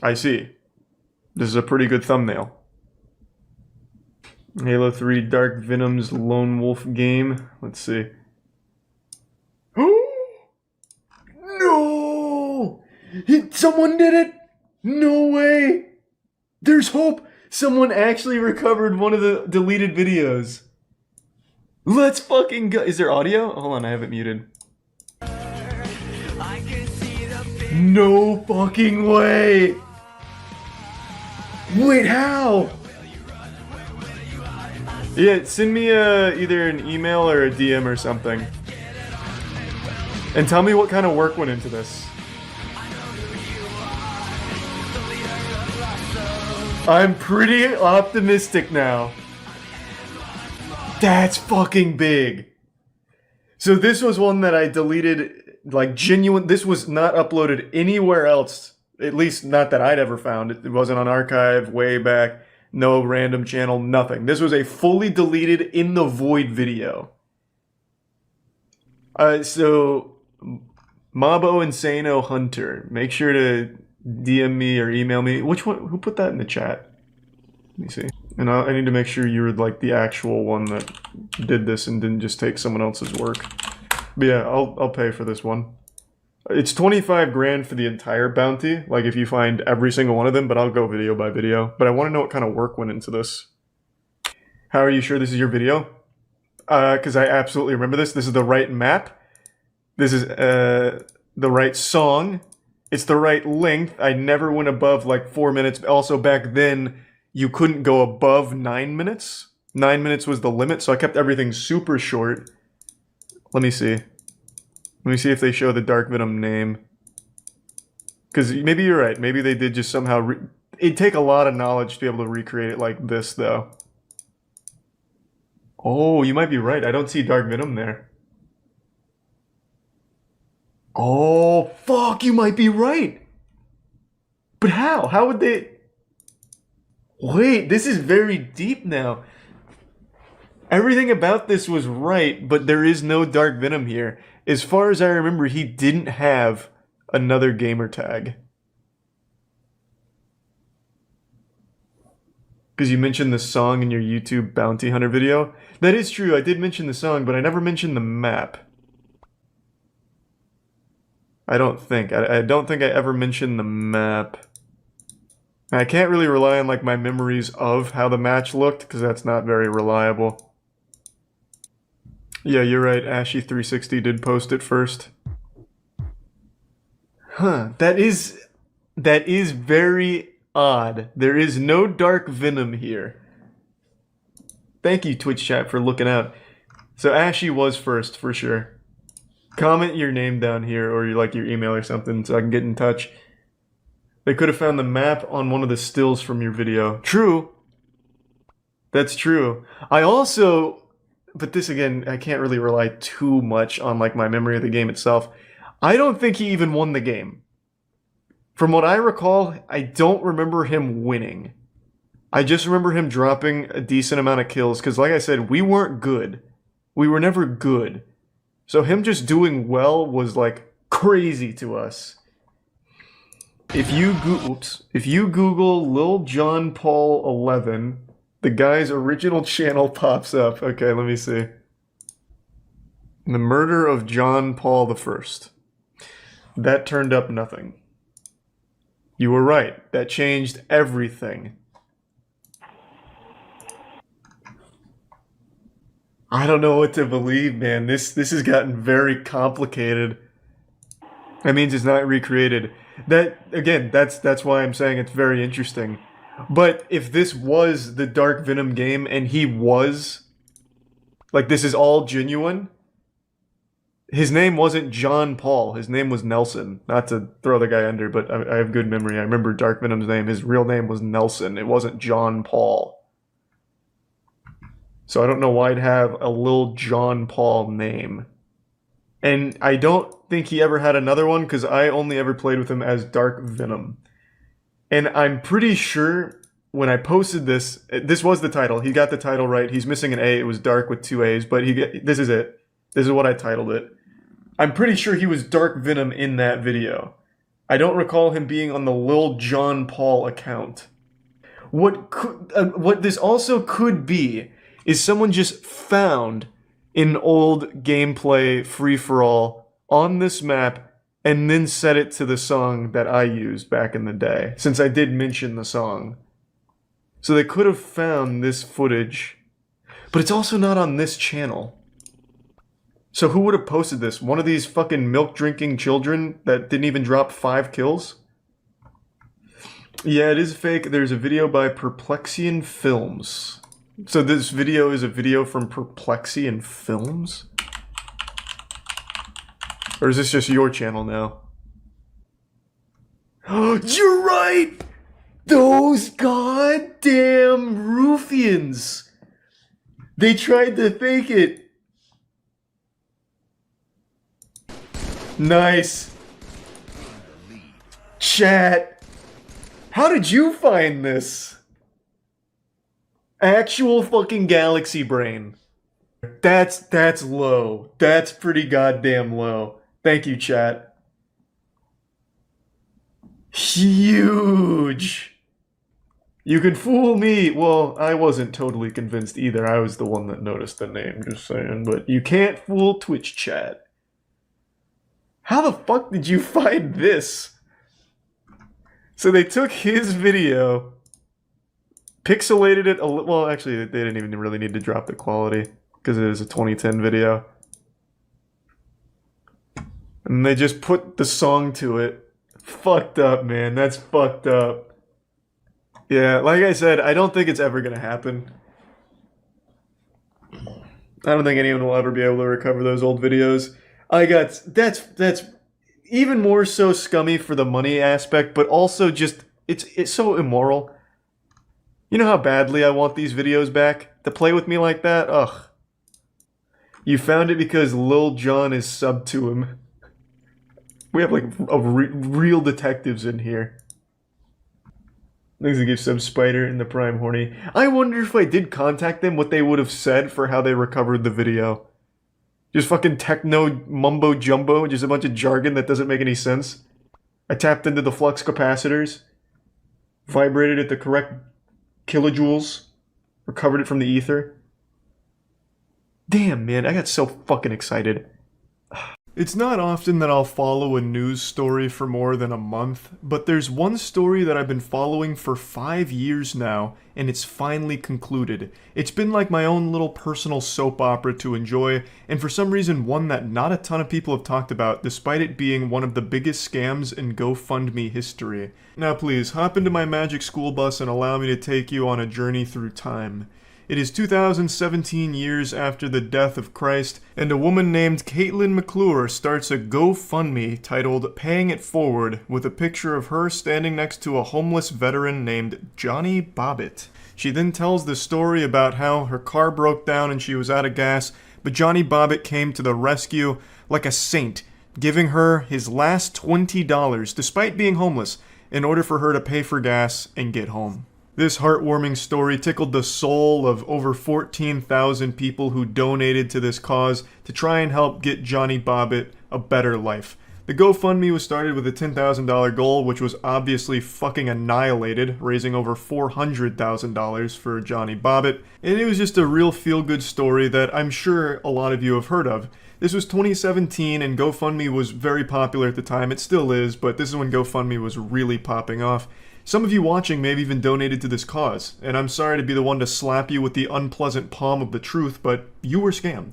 I see. This is a pretty good thumbnail. Halo 3 Dark Venom's Lone Wolf game. Let's see. No! Someone did it! No way! There's hope! Someone actually recovered one of the deleted videos. Let's fucking go. Is there audio? Hold on, I have it muted. No fucking way! Wait, how? Yeah, send me either an email or a DM or something. And tell me what kind of work went into this. I'm pretty optimistic now. That's fucking big. So this was one that I deleted, like genuine. This was not uploaded anywhere else. At least not that I'd ever found. It wasn't on archive way back. No random channel, nothing. This was a fully deleted in the void video. So Mabo Insano Hunter. Make sure to DM me or email me. Which one? Who put that in the chat? Let me see. And I need to make sure you're like the actual one that did this and didn't just take someone else's work. But yeah, I'll pay for this one. It's 25 grand for the entire bounty, like if you find every single one of them, but I'll go video by video. But I want to know what kind of work went into this. How are you sure this is your video? Because I absolutely remember this. This is the right map. This is the right song. It's the right length. I never went above like 4 minutes. Also back then, you couldn't go above 9 minutes. 9 minutes was the limit, so I kept everything super short. Let me see. Let me see if they show the Dark Venom name. Because maybe you're right. Maybe they did just somehow... It'd take a lot of knowledge to be able to recreate it like this, though. Oh, you might be right. I don't see Dark Venom there. Oh, fuck, you might be right. But how? How would they... Wait, this is very deep now. Everything about this was right, but there is no Dark Venom here. As far as I remember, he didn't have another gamer tag. Because you mentioned the song in your YouTube Bounty Hunter video. That is true, I did mention the song, but I never mentioned the map. I don't think. I don't think I ever mentioned the map. I can't really rely on like my memories of how the match looked, because that's not very reliable. Yeah, you're right, Ashy360 did post it first. Huh, that is very odd. There is no Dark Venom here. Thank you, Twitch chat, for looking out. So Ashy was first, for sure. Comment your name down here, or your email or something, so I can get in touch. They could have found the map on one of the stills from your video. True. That's true. I also, but this again, I can't really rely too much on like my memory of the game itself. I don't think he even won the game. From what I recall, I don't remember him winning. I just remember him dropping a decent amount of kills, because like I said, we weren't good. We were never good. So him just doing well was like crazy to us. If you Google Lil John Paul 11, the guy's original channel pops up. Okay, let me see. The murder of John Paul I. That turned up nothing. You were right. That changed everything. I don't know what to believe, man. This has gotten very complicated. That means it's not recreated. That, again, that's why I'm saying it's very interesting. But if this was the Dark Venom game and he was, like, this is all genuine, his name wasn't John Paul. His name was Nelson. Not to throw the guy under, but I have good memory. I remember Dark Venom's name. His real name was Nelson. It wasn't John Paul. So I don't know why I'd have a Lil John Paul name. And I don't think he ever had another one, because I only ever played with him as Dark Venom. And I'm pretty sure when I posted this, this was the title. He got the title right. He's missing an A. It was Dark with 2 A's, but this is it. This is what I titled it. I'm pretty sure he was Dark Venom in that video. I don't recall him being on the Lil John Paul account. What this also could be is someone just found an old gameplay free-for-all on this map and then set it to the song that I used back in the day, since I did mention the song. So they could have found this footage, but it's also not on this channel. So who would have posted this? One of these fucking milk-drinking children that didn't even drop 5 kills? Yeah, it is fake. There's a video by Perplexian Films. So this video is a video from Perplexian Films? Or is this just your channel now? You're right! Those goddamn ruffians! They tried to fake it. Nice. Chat. How did you find this? Actual fucking galaxy brain. That's low. That's pretty goddamn low. Thank you, chat. Huge. You can fool me. Well, I wasn't totally convinced either. I was the one that noticed the name, just saying. But you can't fool Twitch chat. How the fuck did you find this? So they took his video, pixelated it a little. Well, actually, they didn't even really need to drop the quality because it is a 2010 video. And they just put the song to it. Fucked up, man. That's fucked up. Yeah, like I said, I don't think it's ever gonna happen. I don't think anyone will ever be able to recover those old videos. That's even more so scummy for the money aspect, but also just it's so immoral. You know how badly I want these videos back? To play with me like that? Ugh. You found it because Lil Jon is subbed to him. We have like real detectives in here. Looks like give some spider in the prime horny. I wonder if I did contact them, what they would have said for how they recovered the video. Just fucking techno mumbo jumbo, just a bunch of jargon that doesn't make any sense. I tapped into the flux capacitors, vibrated at the correct kilojoules, recovered it from the ether. Damn, man, I got so fucking excited. It's not often that I'll follow a news story for more than a month, but there's one story that I've been following for 5 years now, and it's finally concluded. It's been like my own little personal soap opera to enjoy, and for some reason one that not a ton of people have talked about, despite it being one of the biggest scams in GoFundMe history. Now please, hop into my magic school bus and allow me to take you on a journey through time. It is 2017 years after the death of Christ, and a woman named Caitlin McClure starts a GoFundMe titled Paying It Forward with a picture of her standing next to a homeless veteran named Johnny Bobbitt. She then tells the story about how her car broke down and she was out of gas, but Johnny Bobbitt came to the rescue like a saint, giving her his last $20 despite being homeless in order for her to pay for gas and get home. This heartwarming story tickled the soul of over 14,000 people who donated to this cause to try and help get Johnny Bobbitt a better life. The GoFundMe was started with a $10,000 goal, which was obviously fucking annihilated, raising over $400,000 for Johnny Bobbitt, and it was just a real feel-good story that I'm sure a lot of you have heard of. This was 2017 and GoFundMe was very popular at the time. It still is, but this is when GoFundMe was really popping off. Some of you watching may have even donated to this cause, and I'm sorry to be the one to slap you with the unpleasant palm of the truth, but you were scammed.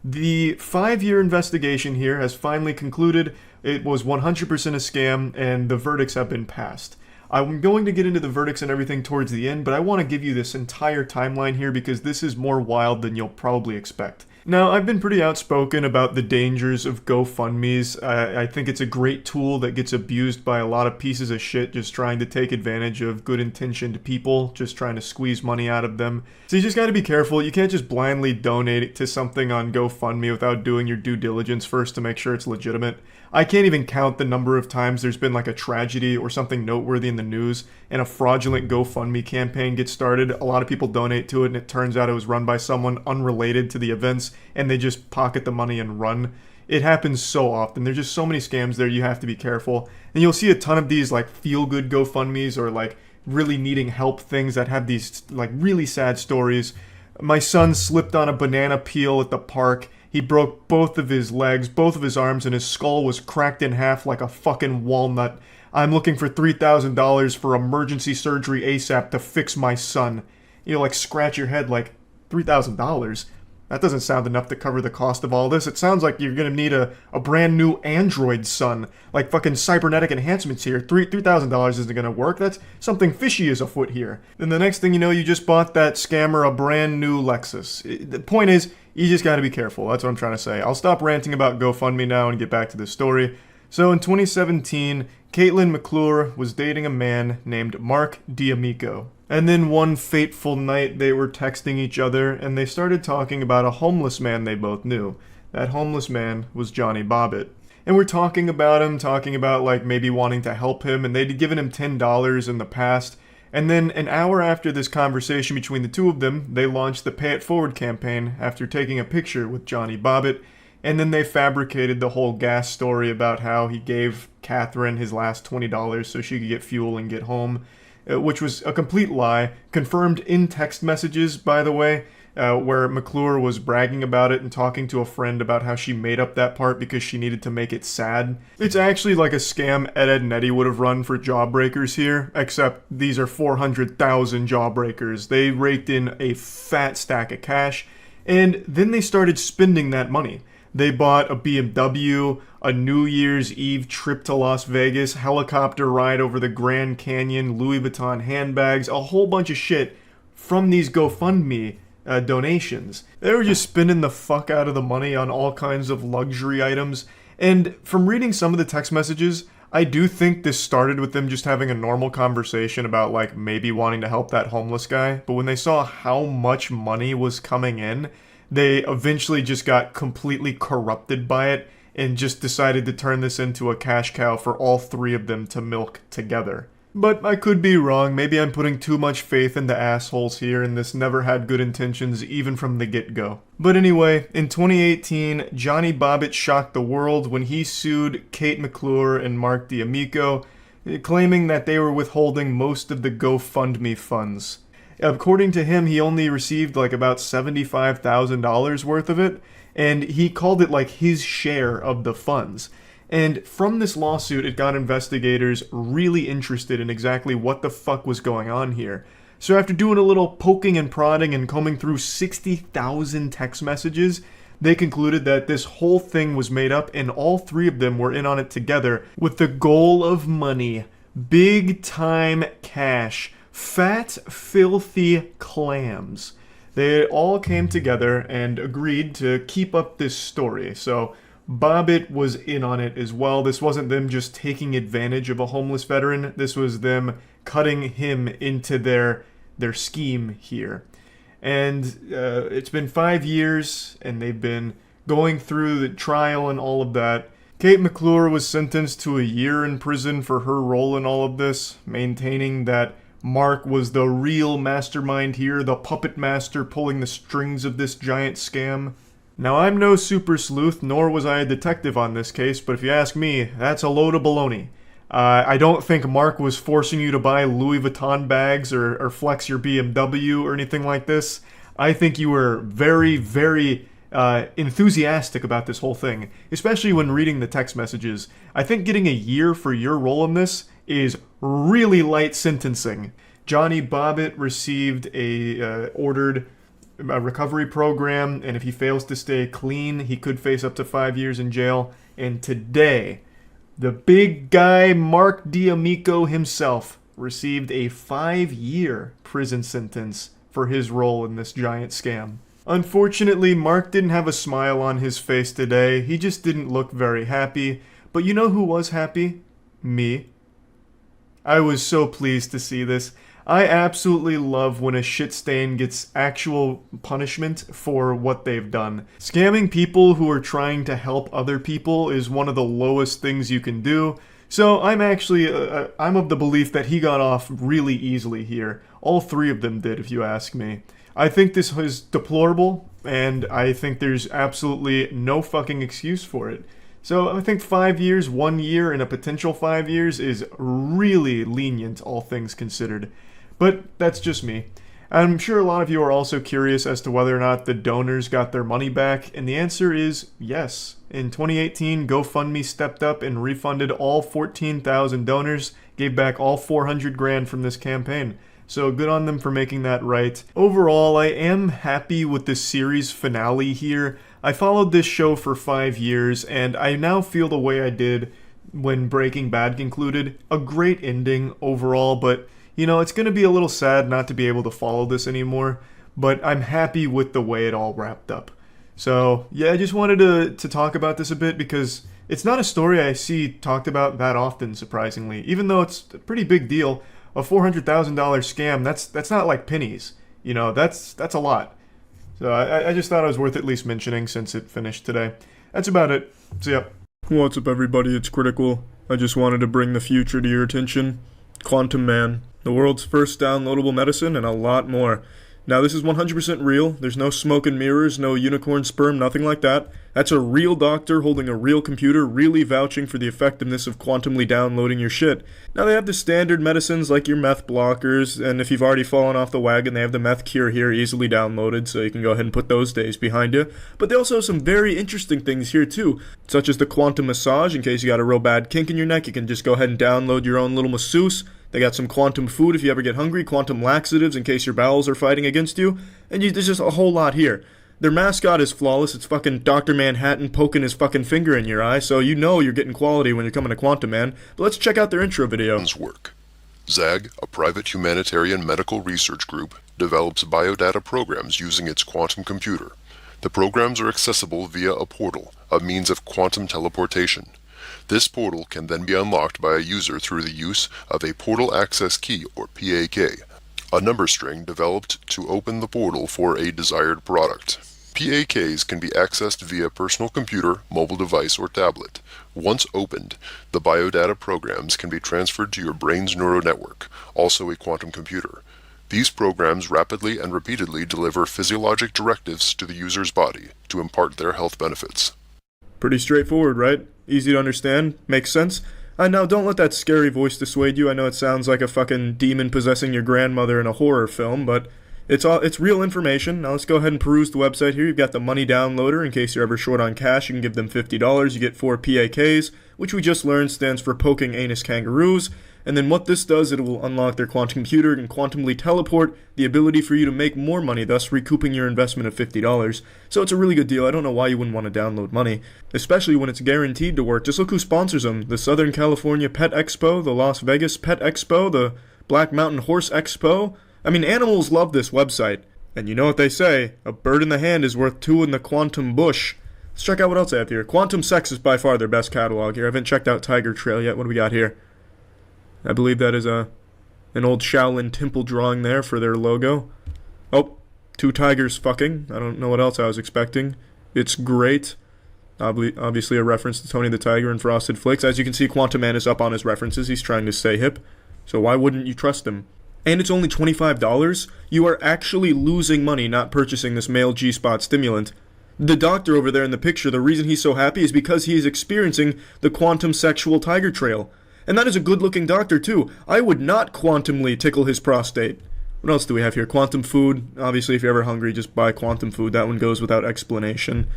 The 5-year investigation here has finally concluded. It was 100% a scam, and the verdicts have been passed. I'm going to get into the verdicts and everything towards the end, but I want to give you this entire timeline here because this is more wild than you'll probably expect. Now, I've been pretty outspoken about the dangers of GoFundMes. I think it's a great tool that gets abused by a lot of pieces of shit just trying to take advantage of good-intentioned people, just trying to squeeze money out of them. So you just gotta be careful. You can't just blindly donate to something on GoFundMe without doing your due diligence first to make sure it's legitimate. I can't even count the number of times there's been like a tragedy or something noteworthy in the news and a fraudulent GoFundMe campaign gets started. A lot of people donate to it and it turns out it was run by someone unrelated to the events and they just pocket the money and run. It happens so often. There's just so many scams there, you have to be careful. And you'll see a ton of these like feel-good GoFundMes or like really needing help things that have these like really sad stories. My son slipped on a banana peel at the park. He broke both of his legs, both of his arms, and his skull was cracked in half like a fucking walnut. I'm looking for $3,000 for emergency surgery ASAP to fix my son. You like scratch your head like, $3,000? That doesn't sound enough to cover the cost of all this. It sounds like you're gonna need a brand new Android son. Like fucking cybernetic enhancements here. $3,000 isn't gonna work. That's something fishy is afoot here. Then the next thing you know, you just bought that scammer a brand new Lexus. The point is, you just gotta be careful. That's what I'm trying to say. I'll stop ranting about GoFundMe now and get back to the story. So in 2017, Caitlin McClure was dating a man named Mark D'Amico. And then one fateful night they were texting each other and they started talking about a homeless man they both knew. That homeless man was Johnny Bobbitt. And we're talking about him, talking about like maybe wanting to help him, and they'd given him $10 in the past. And then an hour after this conversation between the two of them, they launched the Pay It Forward campaign after taking a picture with Johnny Bobbitt. And then they fabricated the whole gas story about how he gave Catherine his last $20 so she could get fuel and get home, which was a complete lie, confirmed in text messages, by the way, where McClure was bragging about it and talking to a friend about how she made up that part because she needed to make it sad. It's actually like a scam Ed and Eddie would have run for jawbreakers here, except these are 400,000 jawbreakers. They raked in a fat stack of cash, and then they started spending that money. They bought a BMW, a New Year's Eve trip to Las Vegas, helicopter ride over the Grand Canyon, Louis Vuitton handbags, a whole bunch of shit from these GoFundMe donations. They were just spending the fuck out of the money on all kinds of luxury items. And from reading some of the text messages, I do think this started with them just having a normal conversation about like maybe wanting to help that homeless guy. But when they saw how much money was coming in, they eventually just got completely corrupted by it and just decided to turn this into a cash cow for all three of them to milk together. But I could be wrong. Maybe I'm putting too much faith into assholes here, and this never had good intentions even from the get-go. But anyway, in 2018, Johnny Bobbitt shocked the world when he sued Kate McClure and Mark D'Amico, claiming that they were withholding most of the GoFundMe funds. According to him, he only received like about $75,000 worth of it, and he called it like his share of the funds. And from this lawsuit, it got investigators really interested in exactly what the fuck was going on here. So after doing a little poking and prodding and combing through 60,000 text messages, they concluded that this whole thing was made up and all three of them were in on it together with the goal of money. Big time cash. Fat, filthy clams. They all came together and agreed to keep up this story. So Bobbitt was in on it as well. This wasn't them just taking advantage of a homeless veteran. This was them cutting him into their scheme here. And it's been 5 years, and they've been going through the trial and all of that. Kate McClure was sentenced to a year in prison for her role in all of this, maintaining that Mark was the real mastermind here, the puppet master pulling the strings of this giant scam. Now, I'm no super sleuth, nor was I a detective on this case, but if you ask me, that's a load of baloney. I don't think Mark was forcing you to buy Louis Vuitton bags or flex your BMW or anything like this. I think you were very, very enthusiastic about this whole thing, especially when reading the text messages. I think getting a year for your role in this is really light sentencing. Johnny Bobbitt received ordered a recovery program, and if he fails to stay clean, he could face up to 5 years in jail. And today, the big guy Mark D'Amico himself received a 5-year prison sentence for his role in this giant scam. Unfortunately, Mark didn't have a smile on his face today. He just didn't look very happy. But you know who was happy? Me. I was so pleased to see this. I absolutely love when a shit stain gets actual punishment for what they've done. Scamming people who are trying to help other people is one of the lowest things you can do. So I'm actually, I'm of the belief that he got off really easily here. All three of them did, if you ask me. I think this is deplorable, and I think there's absolutely no fucking excuse for it. So I think 5 years, 1 year, and a potential 5 years is really lenient, all things considered. But that's just me. I'm sure a lot of you are also curious as to whether or not the donors got their money back, and the answer is yes. In 2018, GoFundMe stepped up and refunded all 14,000 donors, gave back all 400 grand from this campaign. So good on them for making that right. Overall, I am happy with the series finale here. I followed this show for 5 years, and I now feel the way I did when Breaking Bad concluded. A great ending overall, but you know, it's going to be a little sad not to be able to follow this anymore, but I'm happy with the way it all wrapped up. So, yeah, I just wanted to talk about this a bit because it's not a story I see talked about that often, surprisingly. Even though it's a pretty big deal, a $400,000 scam, that's not like pennies. You know, that's a lot. So I just thought it was worth at least mentioning since it finished today. That's about it. See ya. What's up, everybody? It's Critical. I just wanted to bring the future to your attention. Quantum Man. The world's first downloadable medicine, and a lot more. Now, this is 100% real. There's no smoke and mirrors, no unicorn sperm, nothing like that. That's a real doctor holding a real computer, really vouching for the effectiveness of quantumly downloading your shit. Now, they have the standard medicines like your meth blockers, and if you've already fallen off the wagon, they have the meth cure here easily downloaded, so you can go ahead and put those days behind you. But they also have some very interesting things here, too, such as the quantum massage. In case you got a real bad kink in your neck, you can just go ahead and download your own little masseuse. They got some quantum food if you ever get hungry, quantum laxatives in case your bowels are fighting against you, and there's just a whole lot here. Their mascot is flawless. It's fucking Dr. Manhattan poking his fucking finger in your eye, so you know you're getting quality when you're coming to Quantum Man. But let's check out their intro video. Work. ZAG, a private humanitarian medical research group, develops biodata programs using its quantum computer. The programs are accessible via a portal, a means of quantum teleportation. This portal can then be unlocked by a user through the use of a portal access key, or PAK, a number string developed to open the portal for a desired product. PAKs can be accessed via personal computer, mobile device, or tablet. Once opened, the biodata programs can be transferred to your brain's neural network, also a quantum computer. These programs rapidly and repeatedly deliver physiologic directives to the user's body to impart their health benefits. Pretty straightforward, right? Easy to understand? Makes sense? Now, don't let that scary voice dissuade you. I know it sounds like a fucking demon possessing your grandmother in a horror film, but it's real information. Now let's go ahead and peruse the website here. You've got the money downloader. In case you're ever short on cash, you can give them $50. You get 4 PAKs, which we just learned stands for poking anus kangaroos. And then what this does, it will unlock their quantum computer and quantumly teleport the ability for you to make more money, thus recouping your investment of $50. So it's a really good deal. I don't know why you wouldn't want to download money, especially when it's guaranteed to work. Just look who sponsors them. The Southern California Pet Expo, the Las Vegas Pet Expo, the Black Mountain Horse Expo. I mean, animals love this website. And you know what they say, a bird in the hand is worth 2 in the quantum bush. Let's check out what else I have here. Quantum Sex is by far their best catalog here. I haven't checked out Tiger Trail yet. What do we got here? I believe that is an old Shaolin temple drawing there for their logo. Oh, 2 tigers fucking. I don't know what else I was expecting. It's great. Obviously a reference to Tony the Tiger and Frosted Flakes. As you can see, Quantum Man is up on his references. He's trying to stay hip. So why wouldn't you trust him? And it's only $25. You are actually losing money not purchasing this male G-spot stimulant. The doctor over there in the picture, the reason he's so happy is because he is experiencing the quantum sexual tiger trail. And that is a good-looking doctor, too. I would not quantumly tickle his prostate. What else do we have here? Quantum food. Obviously, if you're ever hungry, just buy quantum food. That one goes without explanation.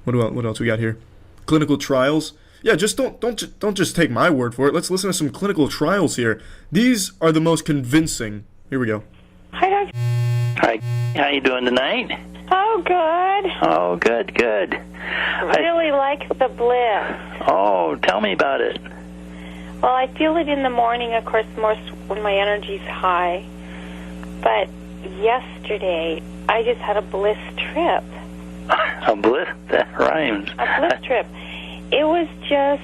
What else we got here? Clinical trials. Yeah, just don't just take my word for it. Let's listen to some clinical trials here. These are the most convincing. Here we go. Hi, Doc. Hi. How you doing tonight? Oh, good. Oh, good. Really like the bliss. Oh, tell me about it. Well, I feel it in the morning, of course, more when my energy's high. But yesterday, I just had a bliss trip. A bliss? That rhymes. A bliss trip. It was just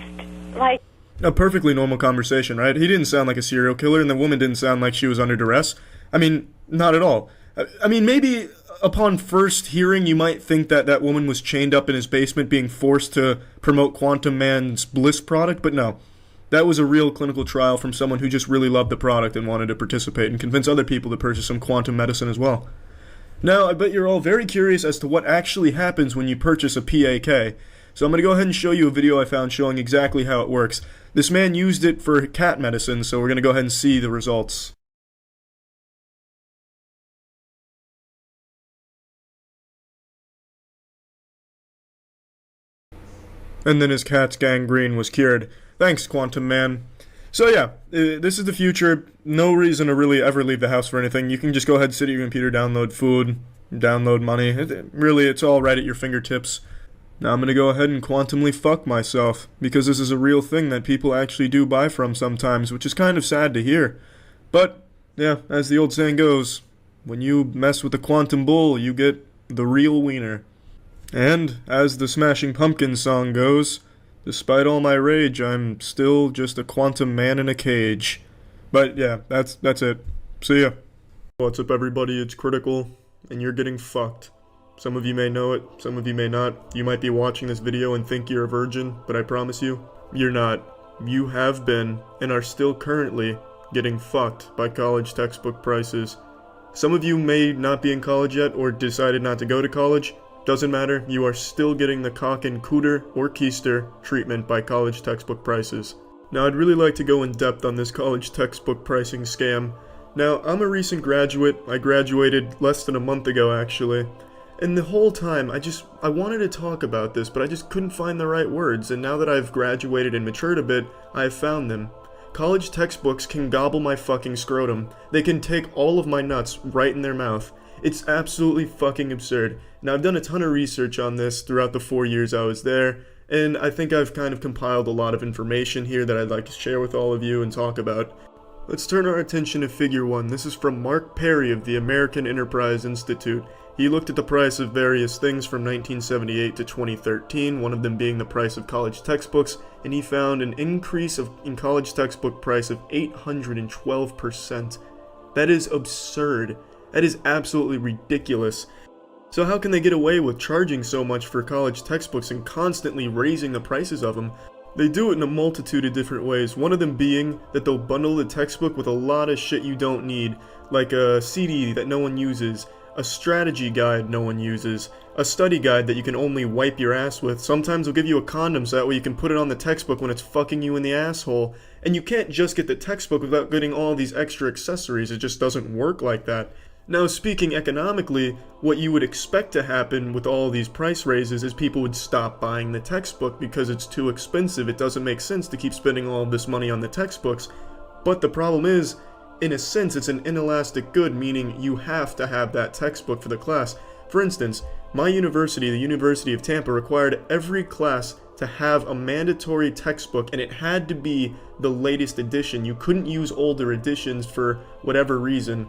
like... A perfectly normal conversation, right? He didn't sound like a serial killer, and the woman didn't sound like she was under duress. I mean, not at all. I mean, maybe upon first hearing, you might think that that woman was chained up in his basement being forced to promote Quantum Man's bliss product, but no. That was a real clinical trial from someone who just really loved the product and wanted to participate and convince other people to purchase some quantum medicine as well. Now, I bet you're all very curious as to what actually happens when you purchase a PAK. So I'm going to go ahead and show you a video I found showing exactly how it works. This man used it for cat medicine, so we're going to go ahead and see the results. And then his cat's gangrene was cured. Thanks, Quantum Man. So yeah, this is the future. No reason to really ever leave the house for anything. You can just go ahead, sit at your computer, download food, download money. Really, it's all right at your fingertips. Now I'm going to go ahead and quantumly fuck myself, because this is a real thing that people actually do buy from sometimes, which is kind of sad to hear. But, yeah, as the old saying goes, when you mess with the quantum bull, you get the real wiener. And, as the Smashing Pumpkins song goes, despite all my rage, I'm still just a quantum man in a cage. But yeah, that's it. See ya. What's up, everybody? It's Critical, and you're getting fucked. Some of you may know it, some of you may not. You might be watching this video and think you're a virgin, but I promise you, you're not. You have been, and are still currently, getting fucked by college textbook prices. Some of you may not be in college yet, or decided not to go to college. Doesn't matter, you are still getting the cock and cooter or keister treatment by college textbook prices. Now, I'd really like to go in depth on this college textbook pricing scam. Now, I'm a recent graduate. I graduated less than a month ago, actually. And the whole time, I wanted to talk about this, but I just couldn't find the right words. And now that I've graduated and matured a bit, I've found them. College textbooks can gobble my fucking scrotum. They can take all of my nuts right in their mouth. It's absolutely fucking absurd. Now, I've done a ton of research on this throughout the 4 years I was there, and I think I've kind of compiled a lot of information here that I'd like to share with all of you and talk about. Let's turn our attention to Figure 1. This is from Mark Perry of the American Enterprise Institute. He looked at the price of various things from 1978 to 2013, one of them being the price of college textbooks, and he found an increase in college textbook price of 812%. That is absurd. That is absolutely ridiculous. So how can they get away with charging so much for college textbooks and constantly raising the prices of them? They do it in a multitude of different ways, one of them being that they'll bundle the textbook with a lot of shit you don't need, like a CD that no one uses, a strategy guide no one uses, a study guide that you can only wipe your ass with. Sometimes they'll give you a condom so that way you can put it on the textbook when it's fucking you in the asshole. And you can't just get the textbook without getting all these extra accessories, it just doesn't work like that. Now, speaking economically, what you would expect to happen with all these price raises is people would stop buying the textbook because it's too expensive. It doesn't make sense to keep spending all of this money on the textbooks. But the problem is, in a sense, it's an inelastic good, meaning you have to have that textbook for the class. For instance, my university, the University of Tampa, required every class to have a mandatory textbook, and it had to be the latest edition. You couldn't use older editions for whatever reason.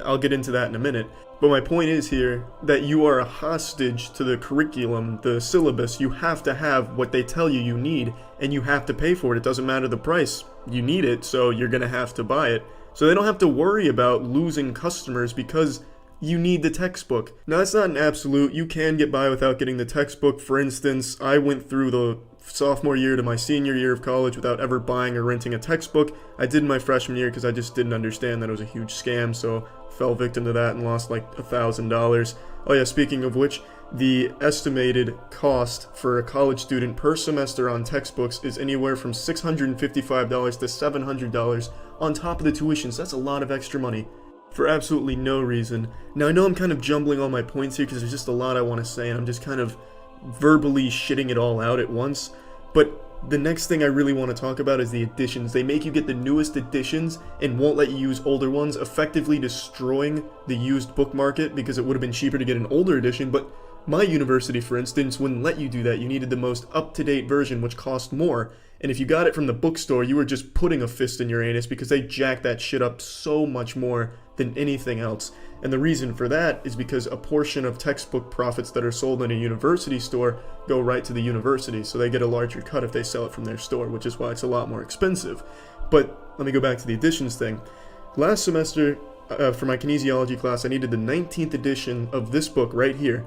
I'll get into that in a minute. But my point is here that you are a hostage to the curriculum, the syllabus. You have to have what they tell you need, and you have to pay for it. It doesn't matter the price. You need it, so you're going to have to buy it. So they don't have to worry about losing customers because you need the textbook. Now, that's not an absolute. You can get by without getting the textbook. For instance, I went through the sophomore year to my senior year of college without ever buying or renting a textbook. I did in my freshman year because I just didn't understand that it was a huge scam, so fell victim to that and lost like $1,000. Oh yeah, speaking of which, the estimated cost for a college student per semester on textbooks is anywhere from $655 to $700 on top of the tuitions. That's a lot of extra money for absolutely no reason. Now, I know I'm kind of jumbling all my points here because there's just a lot I want to say, and I'm just kind of verbally shitting it all out at once. But the next thing I really want to talk about is the editions. They make you get the newest editions and won't let you use older ones, effectively destroying the used book market because it would have been cheaper to get an older edition. But my university, for instance, wouldn't let you do that. You needed the most up-to-date version, which cost more. And if you got it from the bookstore, you were just putting a fist in your anus because they jacked that shit up so much more than anything else. And the reason for that is because a portion of textbook profits that are sold in a university store go right to the university, so they get a larger cut if they sell it from their store, which is why it's a lot more expensive. But let me go back to the editions thing. Last semester, for my kinesiology class, I needed the 19th edition of this book right here.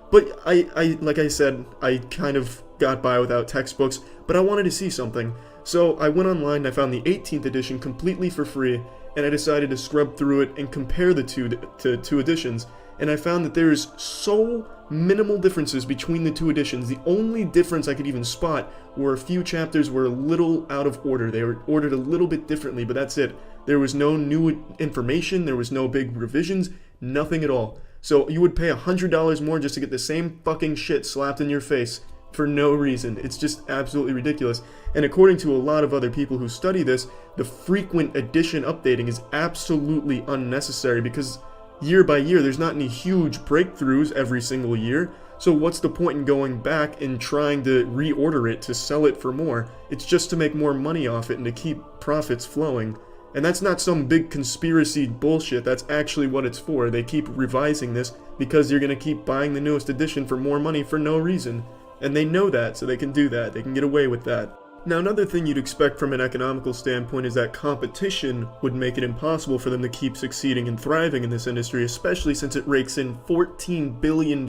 But I like I said, I kind of got by without textbooks, but I wanted to see something. So I went online and I found the 18th edition completely for free, and I decided to scrub through it and compare the two editions, and I found that there's so minimal differences between the two editions. The only difference I could even spot were a few chapters were a little out of order. They were ordered a little bit differently, but that's it. There was no new information, there was no big revisions, nothing at all. So you would pay $100 more just to get the same fucking shit slapped in your face for no reason. It's just absolutely ridiculous. And according to a lot of other people who study this, the frequent edition updating is absolutely unnecessary because year by year there's not any huge breakthroughs every single year. So what's the point in going back and trying to reorder it to sell it for more? It's just to make more money off it and to keep profits flowing. And that's not some big conspiracy bullshit, that's actually what it's for. They keep revising this because you're gonna keep buying the newest edition for more money for no reason. And they know that, so they can do that. They can get away with that. Now, another thing you'd expect from an economical standpoint is that competition would make it impossible for them to keep succeeding and thriving in this industry, especially since it rakes in $14 billion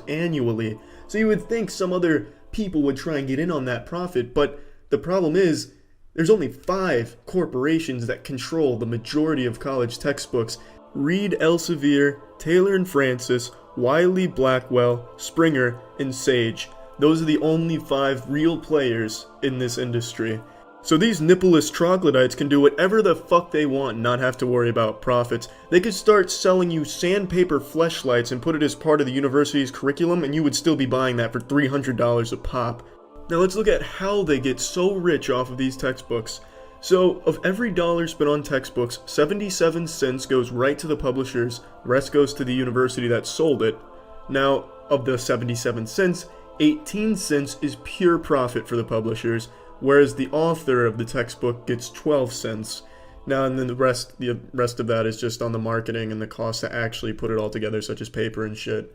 annually. So you would think some other people would try and get in on that profit, but the problem is, there's only 5 corporations that control the majority of college textbooks. Reed Elsevier, Taylor and Francis, Wiley Blackwell, Springer, and Sage. Those are the only 5 real players in this industry. So these nippleless troglodytes can do whatever the fuck they want and not have to worry about profits. They could start selling you sandpaper fleshlights and put it as part of the university's curriculum, and you would still be buying that for $300 a pop. Now let's look at how they get so rich off of these textbooks. So, of every dollar spent on textbooks, 77 cents goes right to the publishers, the rest goes to the university that sold it. Now, of the 77 cents, 18 cents is pure profit for the publishers, whereas the author of the textbook gets 12 cents. Now, and then the rest of that is just on the marketing and the cost to actually put it all together, such as paper and shit.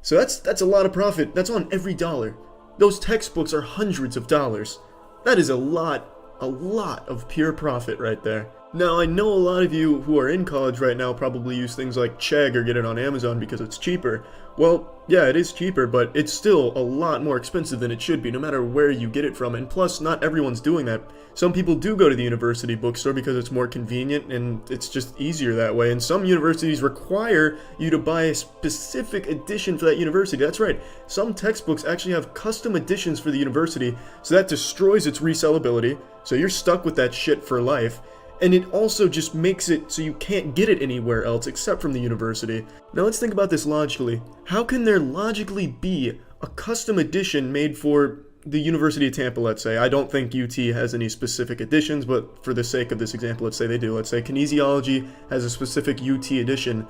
So that's a lot of profit. That's on every dollar. Those textbooks are hundreds of dollars. That is a lot of pure profit right there. Now, I know a lot of you who are in college right now probably use things like Chegg or get it on Amazon because it's cheaper. Well, yeah, it is cheaper, but it's still a lot more expensive than it should be, no matter where you get it from. And plus, not everyone's doing that. Some people do go to the university bookstore because it's more convenient and it's just easier that way. And some universities require you to buy a specific edition for that university. That's right. Some textbooks actually have custom editions for the university, so that destroys its resellability. So you're stuck with that shit for life. And it also just makes it so you can't get it anywhere else except from the university. Now let's think about this logically. How can there logically be a custom edition made for the University of Tampa, let's say? I don't think UT has any specific editions, but for the sake of this example, let's say they do. Let's say kinesiology has a specific UT edition.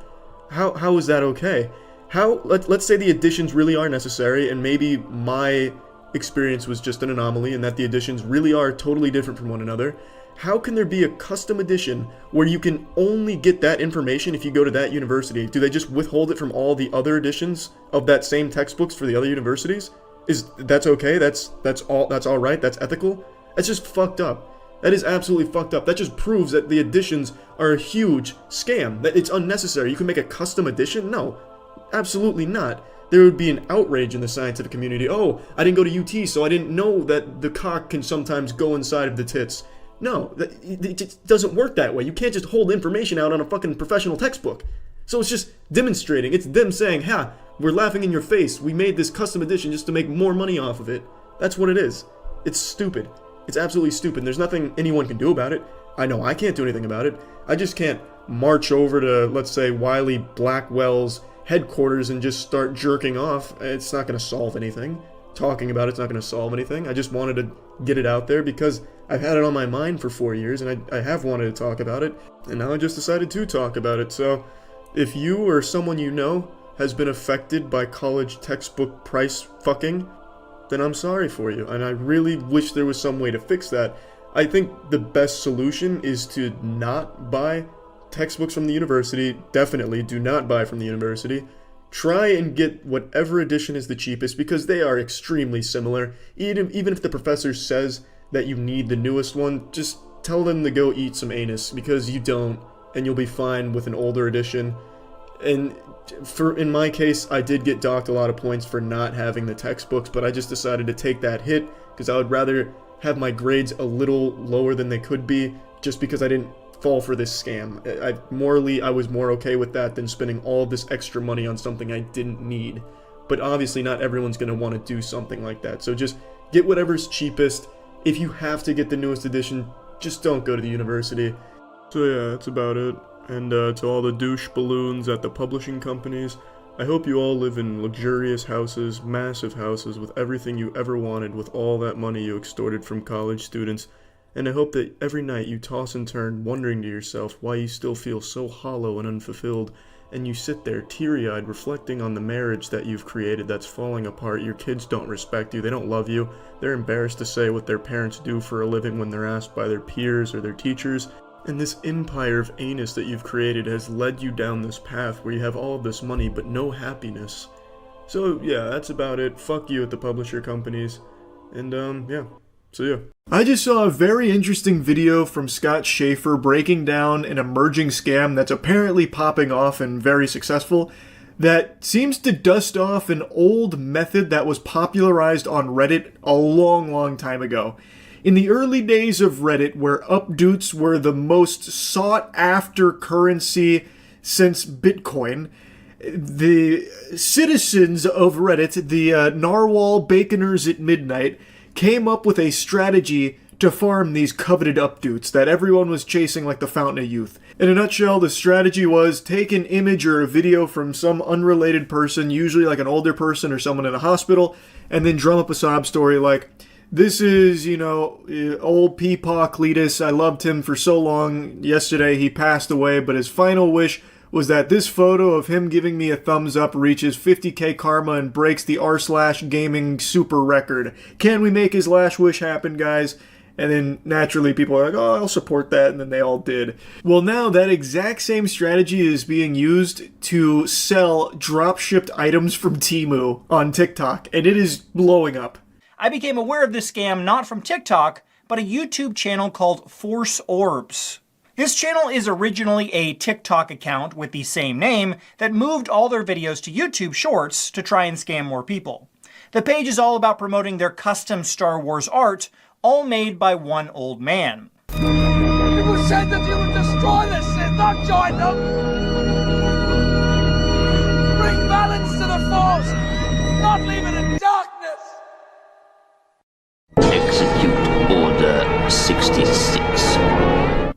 How is that okay? Let's say the editions really are necessary, and maybe my experience was just an anomaly and that the editions really are totally different from one another. How can there be a custom edition where you can only get that information if you go to that university? Do they just withhold it from all the other editions of that same textbooks for the other universities? That's okay? That's all right? That's ethical? That's just fucked up. That is absolutely fucked up. That just proves that the editions are a huge scam. That it's unnecessary. You can make a custom edition? No, absolutely not. There would be an outrage in the scientific community. Oh, I didn't go to UT, so I didn't know that the cock can sometimes go inside of the tits. No, it just doesn't work that way. You can't just hold information out on a fucking professional textbook. So it's just demonstrating. It's them saying, ha, we're laughing in your face. We made this custom edition just to make more money off of it. That's what it is. It's stupid. It's absolutely stupid. There's nothing anyone can do about it. I know I can't do anything about it. I just can't march over to, let's say, Wiley Blackwell's headquarters and just start jerking off. It's not going to solve anything. Talking about it's not going to solve anything. I just wanted to get it out there because I've had it on my mind for 4 years and I have wanted to talk about it, and now I just decided to talk about it. So if you or someone you know has been affected by college textbook price fucking, then I'm sorry for you, and I really wish there was some way to fix that. I think the best solution is to not buy textbooks from the university. Definitely do not buy from the university. Try and get whatever edition is the cheapest because they are extremely similar. Even if the professor says that you need the newest one, just tell them to go eat some anus because you don't, and you'll be fine with an older edition. And in my case, I did get docked a lot of points for not having the textbooks, but I just decided to take that hit because I would rather have my grades a little lower than they could be just because I didn't fall for this scam. I was more okay with that than spending all this extra money on something I didn't need. But obviously not everyone's going to want to do something like that. So just get whatever's cheapest. If you have to get the newest edition, just don't go to the university. So yeah, that's about it. And to all the douche balloons at the publishing companies, I hope you all live in luxurious houses, massive houses, with everything you ever wanted, with all that money you extorted from college students. And I hope that every night you toss and turn, wondering to yourself why you still feel so hollow and unfulfilled, and you sit there teary-eyed reflecting on the marriage that you've created that's falling apart. Your kids don't respect you, they don't love you, they're embarrassed to say what their parents do for a living when they're asked by their peers or their teachers. And this empire of anus that you've created has led you down this path where you have all of this money but no happiness. So yeah, that's about it. Fuck you at the publisher companies. And yeah, see ya. I just saw a very interesting video from Scott Schaefer breaking down an emerging scam that's apparently popping off and very successful that seems to dust off an old method that was popularized on Reddit a long time ago. In the early days of Reddit, where updoots were the most sought-after currency since Bitcoin, the citizens of Reddit, the narwhal baconers at midnight, came up with a strategy to farm these coveted updoots that everyone was chasing like the fountain of youth. In a nutshell, the strategy was take an image or a video from some unrelated person, usually like an older person or someone in a hospital, and then drum up a sob story like, this is, old Peepaw Cletus. I loved him for so long. Yesterday he passed away, but his final wish was that this photo of him giving me a thumbs up reaches 50k karma and breaks the r/gaming super record. Can we make his last wish happen, guys? And then naturally people are like, oh, I'll support that, and then they all did. Well, now that exact same strategy is being used to sell drop-shipped items from Temu on TikTok, and it is blowing up. I became aware of this scam not from TikTok, but a YouTube channel called Force Orbs. This channel is originally a TikTok account with the same name that moved all their videos to YouTube Shorts to try and scam more people. The page is all about promoting their custom Star Wars art, all made by one old man. People said that you would destroy this shit, not join them! Bring balance to the Force, not leave it in darkness! Execute Order 66.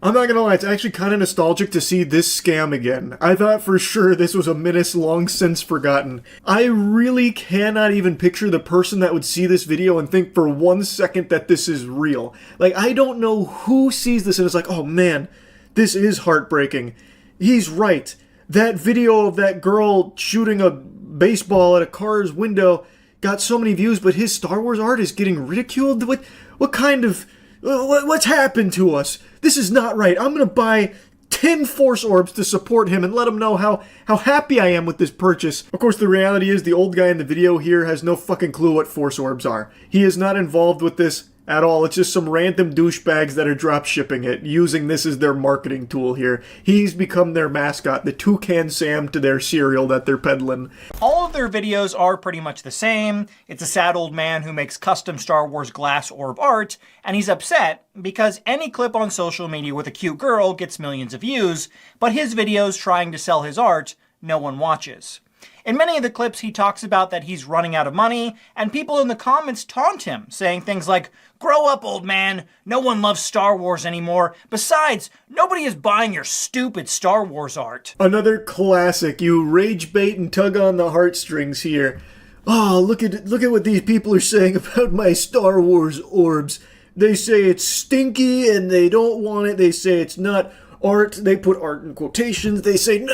I'm not gonna lie, it's actually kind of nostalgic to see this scam again. I thought for sure this was a menace long since forgotten. I really cannot even picture the person that would see this video and think for 1 second that this is real. Like, I don't know who sees this and is like, oh man, this is heartbreaking. He's right. That video of that girl shooting a baseball at a car's window got so many views, but his Star Wars art is getting ridiculed? What kind of... What's happened to us? This is not right. I'm gonna buy 10 Force Orbs to support him and let him know how happy I am with this purchase. Of course, the reality is the old guy in the video here has no fucking clue what Force Orbs are. He is not involved with this at all. It's just some random douchebags that are drop shipping it, using this as their marketing tool here. He's become their mascot, the Toucan Sam to their cereal that they're peddling. All of their videos are pretty much the same. It's a sad old man who makes custom Star Wars glass orb art, and he's upset because any clip on social media with a cute girl gets millions of views, but his videos trying to sell his art, no one watches. In many of the clips, he talks about that he's running out of money, and people in the comments taunt him, saying things like, "Grow up, old man. No one loves Star Wars anymore. Besides, nobody is buying your stupid Star Wars art." Another classic. You rage bait and tug on the heartstrings here. Oh, look at what these people are saying about my Star Wars orbs. They say it's stinky and they don't want it. They say it's not art. They put art in quotations. They say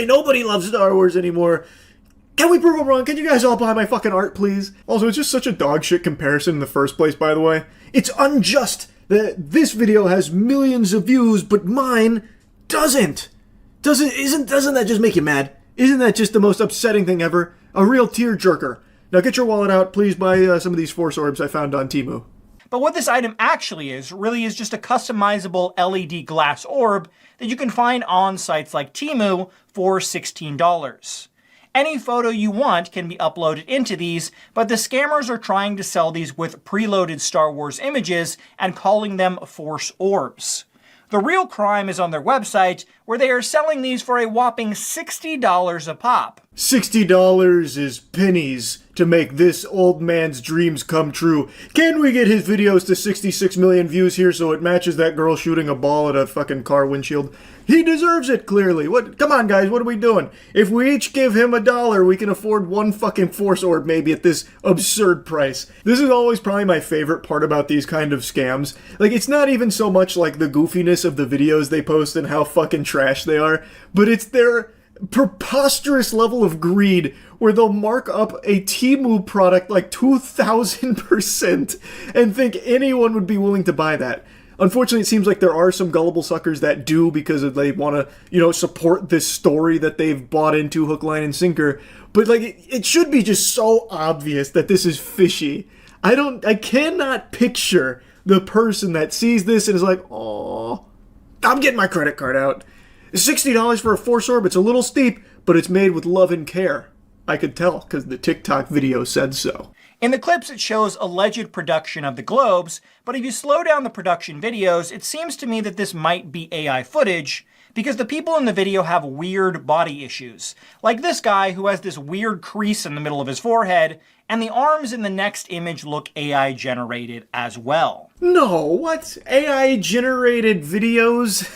nobody loves Star Wars anymore. Can we prove them wrong? Can you guys all buy my fucking art, please? Also, it's just such a dog shit comparison in the first place, by the way. It's unjust that this video has millions of views, but mine doesn't. Doesn't that just make you mad? Isn't that just the most upsetting thing ever? A real tearjerker. Now get your wallet out, please buy some of these Force Orbs I found on Temu. But what this item actually is, really is just a customizable LED glass orb that you can find on sites like Temu for $16. Any photo you want can be uploaded into these, but the scammers are trying to sell these with preloaded Star Wars images and calling them Force Orbs. The real crime is on their website, where they are selling these for a whopping $60 a pop. $60 is pennies to make this old man's dreams come true. Can we get his videos to 66 million views here so it matches that girl shooting a ball at a fucking car windshield? He deserves it, clearly. Come on, guys, what are we doing? If we each give him $1, we can afford one fucking Force Orb maybe at this absurd price. This is always probably my favorite part about these kind of scams. Like, it's not even so much like the goofiness of the videos they post and how fucking trash they are, but it's their preposterous level of greed where they'll mark up a Temu product like 2,000% and think anyone would be willing to buy that. Unfortunately, it seems like there are some gullible suckers that do because they want to, support this story that they've bought into hook, line, and sinker. But, it should be just so obvious that this is fishy. I cannot picture the person that sees this and is like, oh, I'm getting my credit card out. $60 for a Force Orb, it's a little steep, but it's made with love and care. I could tell, because the TikTok video said so. In the clips, it shows alleged production of the globes, but if you slow down the production videos, it seems to me that this might be AI footage, because the people in the video have weird body issues. Like this guy who has this weird crease in the middle of his forehead, and the arms in the next image look AI generated as well. No, what? AI generated videos?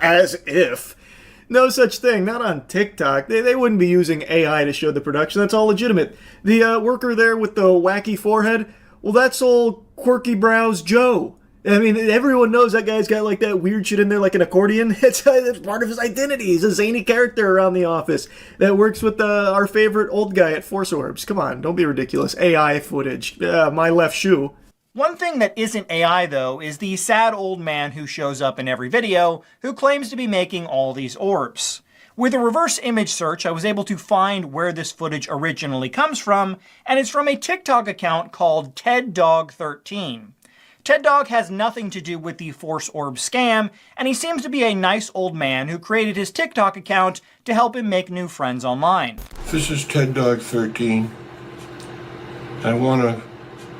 As if. No such thing, not on TikTok. They wouldn't be using AI to show the production, that's all legitimate. The worker there with the wacky forehead, well, that's old Quirky Brows Joe. I mean, everyone knows that guy's got that weird shit in there like an accordion. It's part of his identity. He's a zany character around the office that works with our favorite old guy at Force Orbs. Come on, don't be ridiculous. AI footage. My left shoe. One thing that isn't AI, though, is the sad old man who shows up in every video who claims to be making all these orbs. With a reverse image search, I was able to find where this footage originally comes from, and it's from a TikTok account called TedDog13. Ted Dog has nothing to do with the Force Orb scam, and he seems to be a nice old man who created his TikTok account to help him make new friends online. This is Ted Dog 13. I want to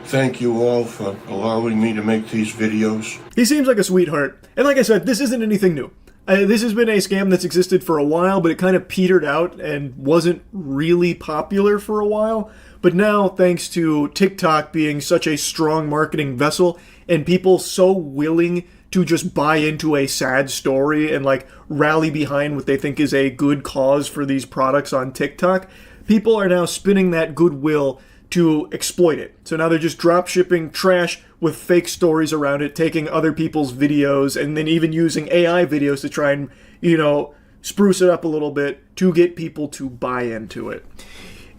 thank you all for allowing me to make these videos. He seems like a sweetheart. And like I said, this isn't anything new. This has been a scam that's existed for a while, but it kind of petered out and wasn't really popular for a while. But now, thanks to TikTok being such a strong marketing vessel and people so willing to just buy into a sad story and like rally behind what they think is a good cause for these products on TikTok, people are now spinning that goodwill to exploit it. So now they're just drop shipping trash with fake stories around it, taking other people's videos, and then even using AI videos to try and, spruce it up a little bit to get people to buy into it.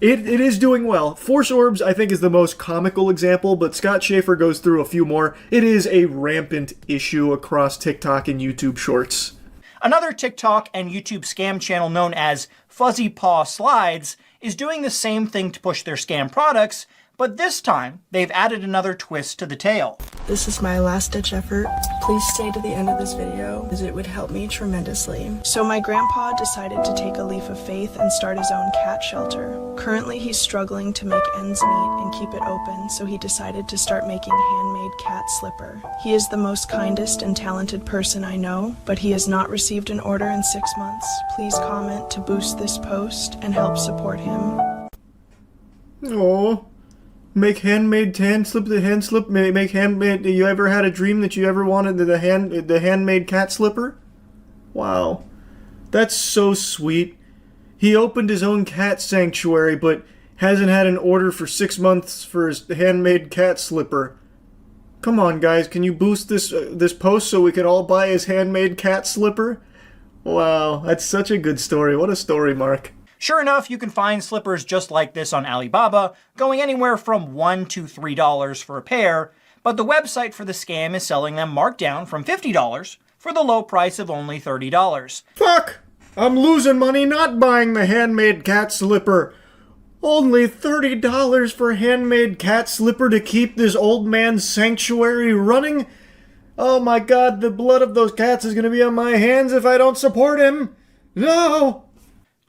It is doing well. Force Orbs, I think, is the most comical example, but Scott Schaefer goes through a few more. It is a rampant issue across TikTok and YouTube Shorts. Another TikTok and YouTube scam channel known as Fuzzy Paw Slides is doing the same thing to push their scam products, but this time they've added another twist to the tale. This is my last-ditch effort. Please stay to the end of this video, as it would help me tremendously. So my grandpa decided to take a leap of faith and start his own cat shelter. Currently, he's struggling to make ends meet and keep it open, so he decided to start making handmade cat slipper. He is the most kindest and talented person I know, but he has not received an order in 6 months. Please comment to boost this post and help support him. Aww. Make handmade hand slip, make handmade. You ever had a dream that you ever wanted the handmade cat slipper? Wow. That's so sweet. He opened his own cat sanctuary, but hasn't had an order for 6 months for his handmade cat slipper. Come on, guys, can you boost this post so we can all buy his handmade cat slipper? Wow, that's such a good story. What a story, Mark. Sure enough, you can find slippers just like this on Alibaba, going anywhere from $1 to $3 for a pair, but the website for the scam is selling them marked down from $50 for the low price of only $30. Fuck! I'm losing money not buying the handmade cat slipper. Only $30 for handmade cat slipper to keep this old man's sanctuary running? Oh my god, the blood of those cats is gonna be on my hands if I don't support him! No!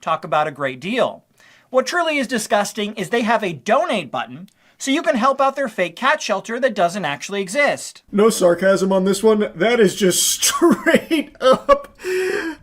Talk about a great deal. What truly is disgusting is they have a donate button, so you can help out their fake cat shelter that doesn't actually exist. No sarcasm on this one. That is just straight up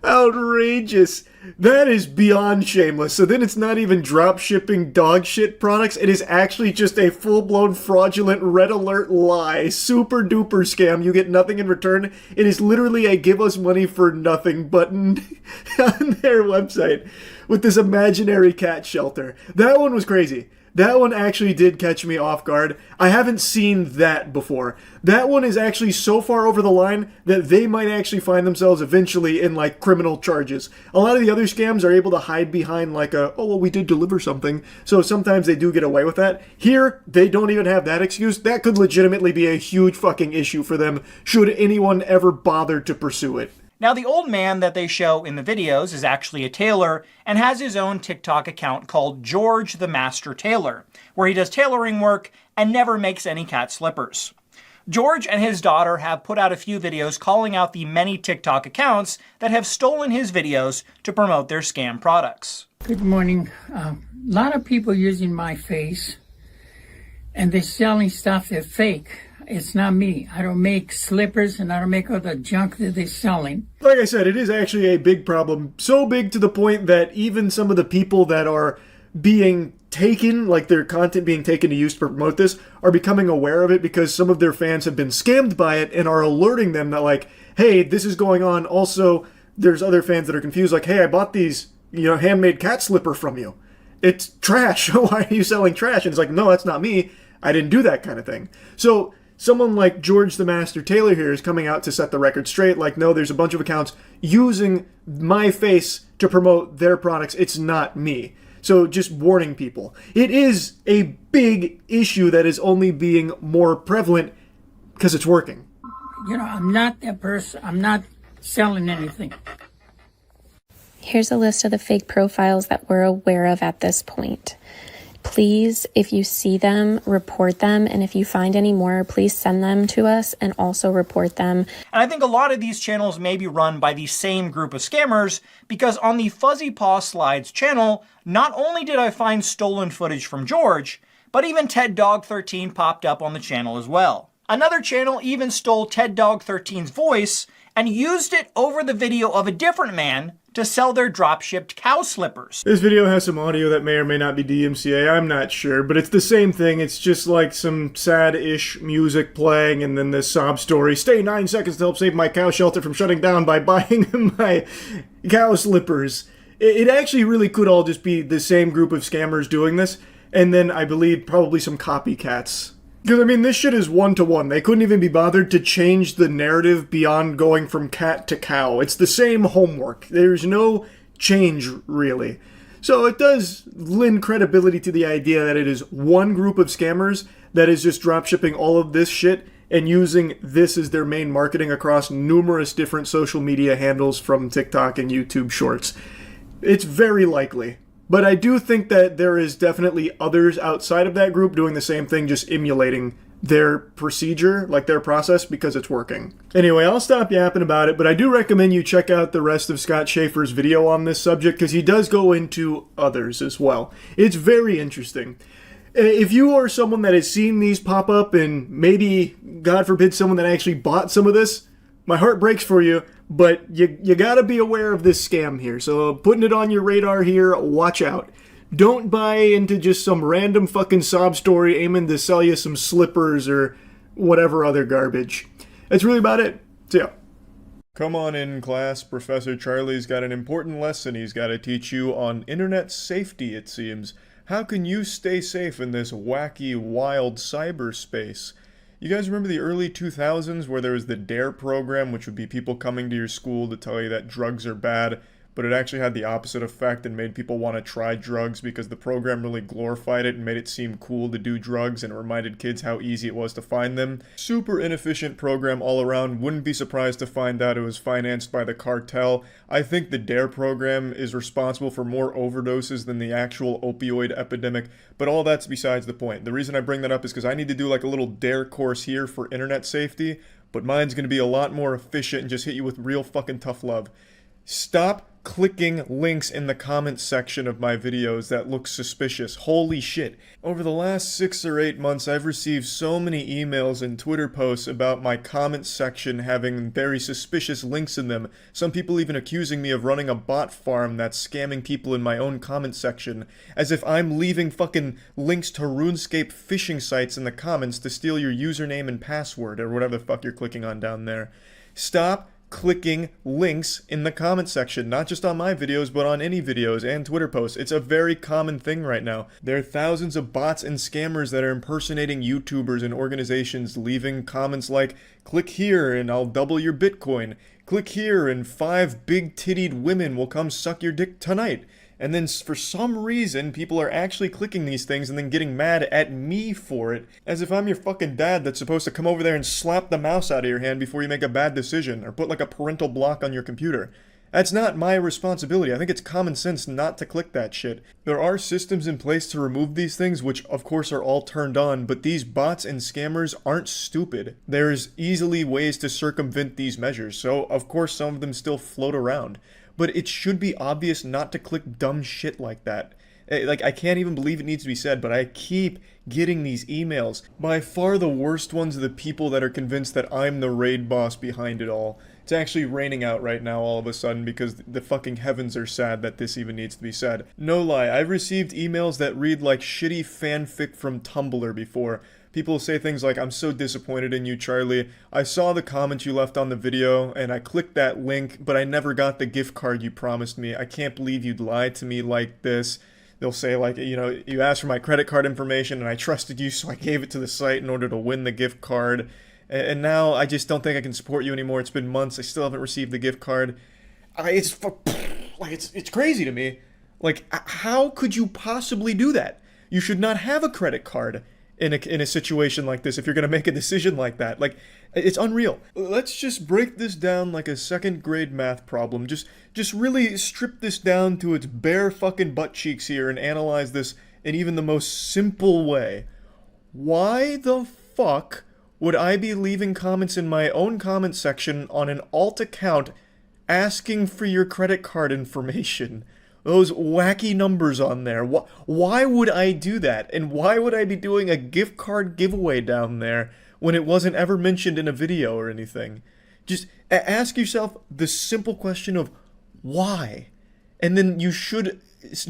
outrageous. That is beyond shameless. So then it's not even drop shipping dog shit products. It is actually just a full-blown fraudulent red alert lie. Super duper scam. You get nothing in return. It is literally a give us money for nothing button on their website with this imaginary cat shelter. That one was crazy. That one actually did catch me off guard. I haven't seen that before. That one is actually so far over the line that they might actually find themselves eventually in, like, criminal charges. A lot of the other scams are able to hide behind, like, oh, well, we did deliver something. So sometimes they do get away with that. Here, they don't even have that excuse. That could legitimately be a huge fucking issue for them, should anyone ever bother to pursue it. Now, the old man that they show in the videos is actually a tailor and has his own TikTok account called George the Master Tailor, where he does tailoring work and never makes any cat slippers. George and his daughter have put out a few videos calling out the many TikTok accounts that have stolen his videos to promote their scam products. Good morning. A lot of people using my face, and they're selling stuff that's fake. It's not me. I don't make slippers and I don't make all the junk that they're selling. Like I said, it is actually a big problem. So big to the point that even some of the people that are being taken, like their content being taken to use to promote this, are becoming aware of it because some of their fans have been scammed by it and are alerting them that, like, hey, this is going on. Also, there's other fans that are confused, like, hey, I bought these, handmade cat slipper from you. It's trash. Why are you selling trash? And it's like, no, that's not me. I didn't do that kind of thing. So someone like George the Master Tailor here is coming out to set the record straight, like, no, there's a bunch of accounts using my face to promote their products. It's not me. So just warning people. It is a big issue that is only being more prevalent because it's working. I'm not that person. I'm not selling anything. Here's a list of the fake profiles that we're aware of at this point. Please, if you see them, report them. And if you find any more, please send them to us and also report them. And I think a lot of these channels may be run by the same group of scammers, because on the Fuzzy Paw Slides channel, not only did I find stolen footage from George, but even Ted Dog 13 popped up on the channel as well. Another channel even stole Ted Dog 13's voice and used it over the video of a different man to sell their drop-shipped cow slippers. This video has some audio that may or may not be DMCA, I'm not sure, but it's the same thing. It's just like some sad-ish music playing and then this sob story. Stay 9 seconds to help save my cow shelter from shutting down by buying my cow slippers. It actually really could all just be the same group of scammers doing this, and then I believe probably some copycats. Because, I mean, this shit is one-to-one. They couldn't even be bothered to change the narrative beyond going from cat to cow. It's the same homework. There's no change, really. So it does lend credibility to the idea that it is one group of scammers that is just dropshipping all of this shit and using this as their main marketing across numerous different social media handles from TikTok and YouTube Shorts. It's very likely. But I do think that there is definitely others outside of that group doing the same thing, just emulating their procedure, like their process, because it's working. Anyway, I'll stop yapping about it, but I do recommend you check out the rest of Scott Schaefer's video on this subject, because he does go into others as well. It's very interesting. If you are someone that has seen these pop up, and maybe, God forbid, someone that actually bought some of this, my heart breaks for you. But you gotta be aware of this scam here. So putting it on your radar here, watch out. Don't buy into just some random fucking sob story aiming to sell you some slippers or whatever other garbage. That's really about it. See ya. Come on in, class. Professor Charlie's got an important lesson he's got to teach you on internet safety, it seems. How can you stay safe in this wacky, wild cyberspace? You guys remember the early 2000s where there was the DARE program, which would be people coming to your school to tell you that drugs are bad, but it actually had the opposite effect and made people want to try drugs because the program really glorified it and made it seem cool to do drugs, and it reminded kids how easy it was to find them. Super inefficient program all around. Wouldn't be surprised to find out it was financed by the cartel. I think the DARE program is responsible for more overdoses than the actual opioid epidemic, but all that's besides the point. The reason I bring that up is because I need to do like a little DARE course here for internet safety, but mine's going to be a lot more efficient and just hit you with real fucking tough love. Stop clicking links in the comments section of my videos that look suspicious. Holy shit. Over the last 6 or 8 months, I've received so many emails and Twitter posts about my comments section having very suspicious links in them. Some people even accusing me of running a bot farm that's scamming people in my own comment section, as if I'm leaving fucking links to RuneScape phishing sites in the comments to steal your username and password, or whatever the fuck you're clicking on down there. Stop clicking links in the comment section, not just on my videos, but on any videos and Twitter posts. It's a very common thing right now. There are thousands of bots and scammers that are impersonating YouTubers and organizations, leaving comments like, click here and I'll double your Bitcoin. Click here and 5 big-tittied women will come suck your dick tonight. And then for some reason, people are actually clicking these things and then getting mad at me for it, as if I'm your fucking dad that's supposed to come over there and slap the mouse out of your hand before you make a bad decision, or put like a parental block on your computer. That's not my responsibility. I think it's common sense not to click that shit. There are systems in place to remove these things, which of course are all turned on, but these bots and scammers aren't stupid. There's easily ways to circumvent these measures, so of course some of them still float around. But it should be obvious not to click dumb shit like that. Like, I can't even believe it needs to be said, but I keep getting these emails. By far the worst ones are the people that are convinced that I'm the raid boss behind it all. It's actually raining out right now all of a sudden because the fucking heavens are sad that this even needs to be said. No lie, I've received emails that read like shitty fanfic from Tumblr before. People say things like, I'm so disappointed in you, Charlie. I saw the comment you left on the video, and I clicked that link, but I never got the gift card you promised me. I can't believe you'd lie to me like this. They'll say, like, you know, you asked for my credit card information, and I trusted you, so I gave it to the site in order to win the gift card. And now I just don't think I can support you anymore. It's been months. I still haven't received the gift card. It's crazy to me. Like, how could you possibly do that? You should not have a credit card in a situation like this if you're going to make a decision like that. Like, it's unreal. Let's just break this down like a second grade math problem. Just really strip this down to its bare fucking butt cheeks here and analyze this in even the most simple way. Why the fuck would I be leaving comments in my own comment section on an alt account asking for your credit card information? Those wacky numbers on there. Why would I do that? And why would I be doing a gift card giveaway down there when it wasn't ever mentioned in a video or anything? Just ask yourself the simple question of why? And then you should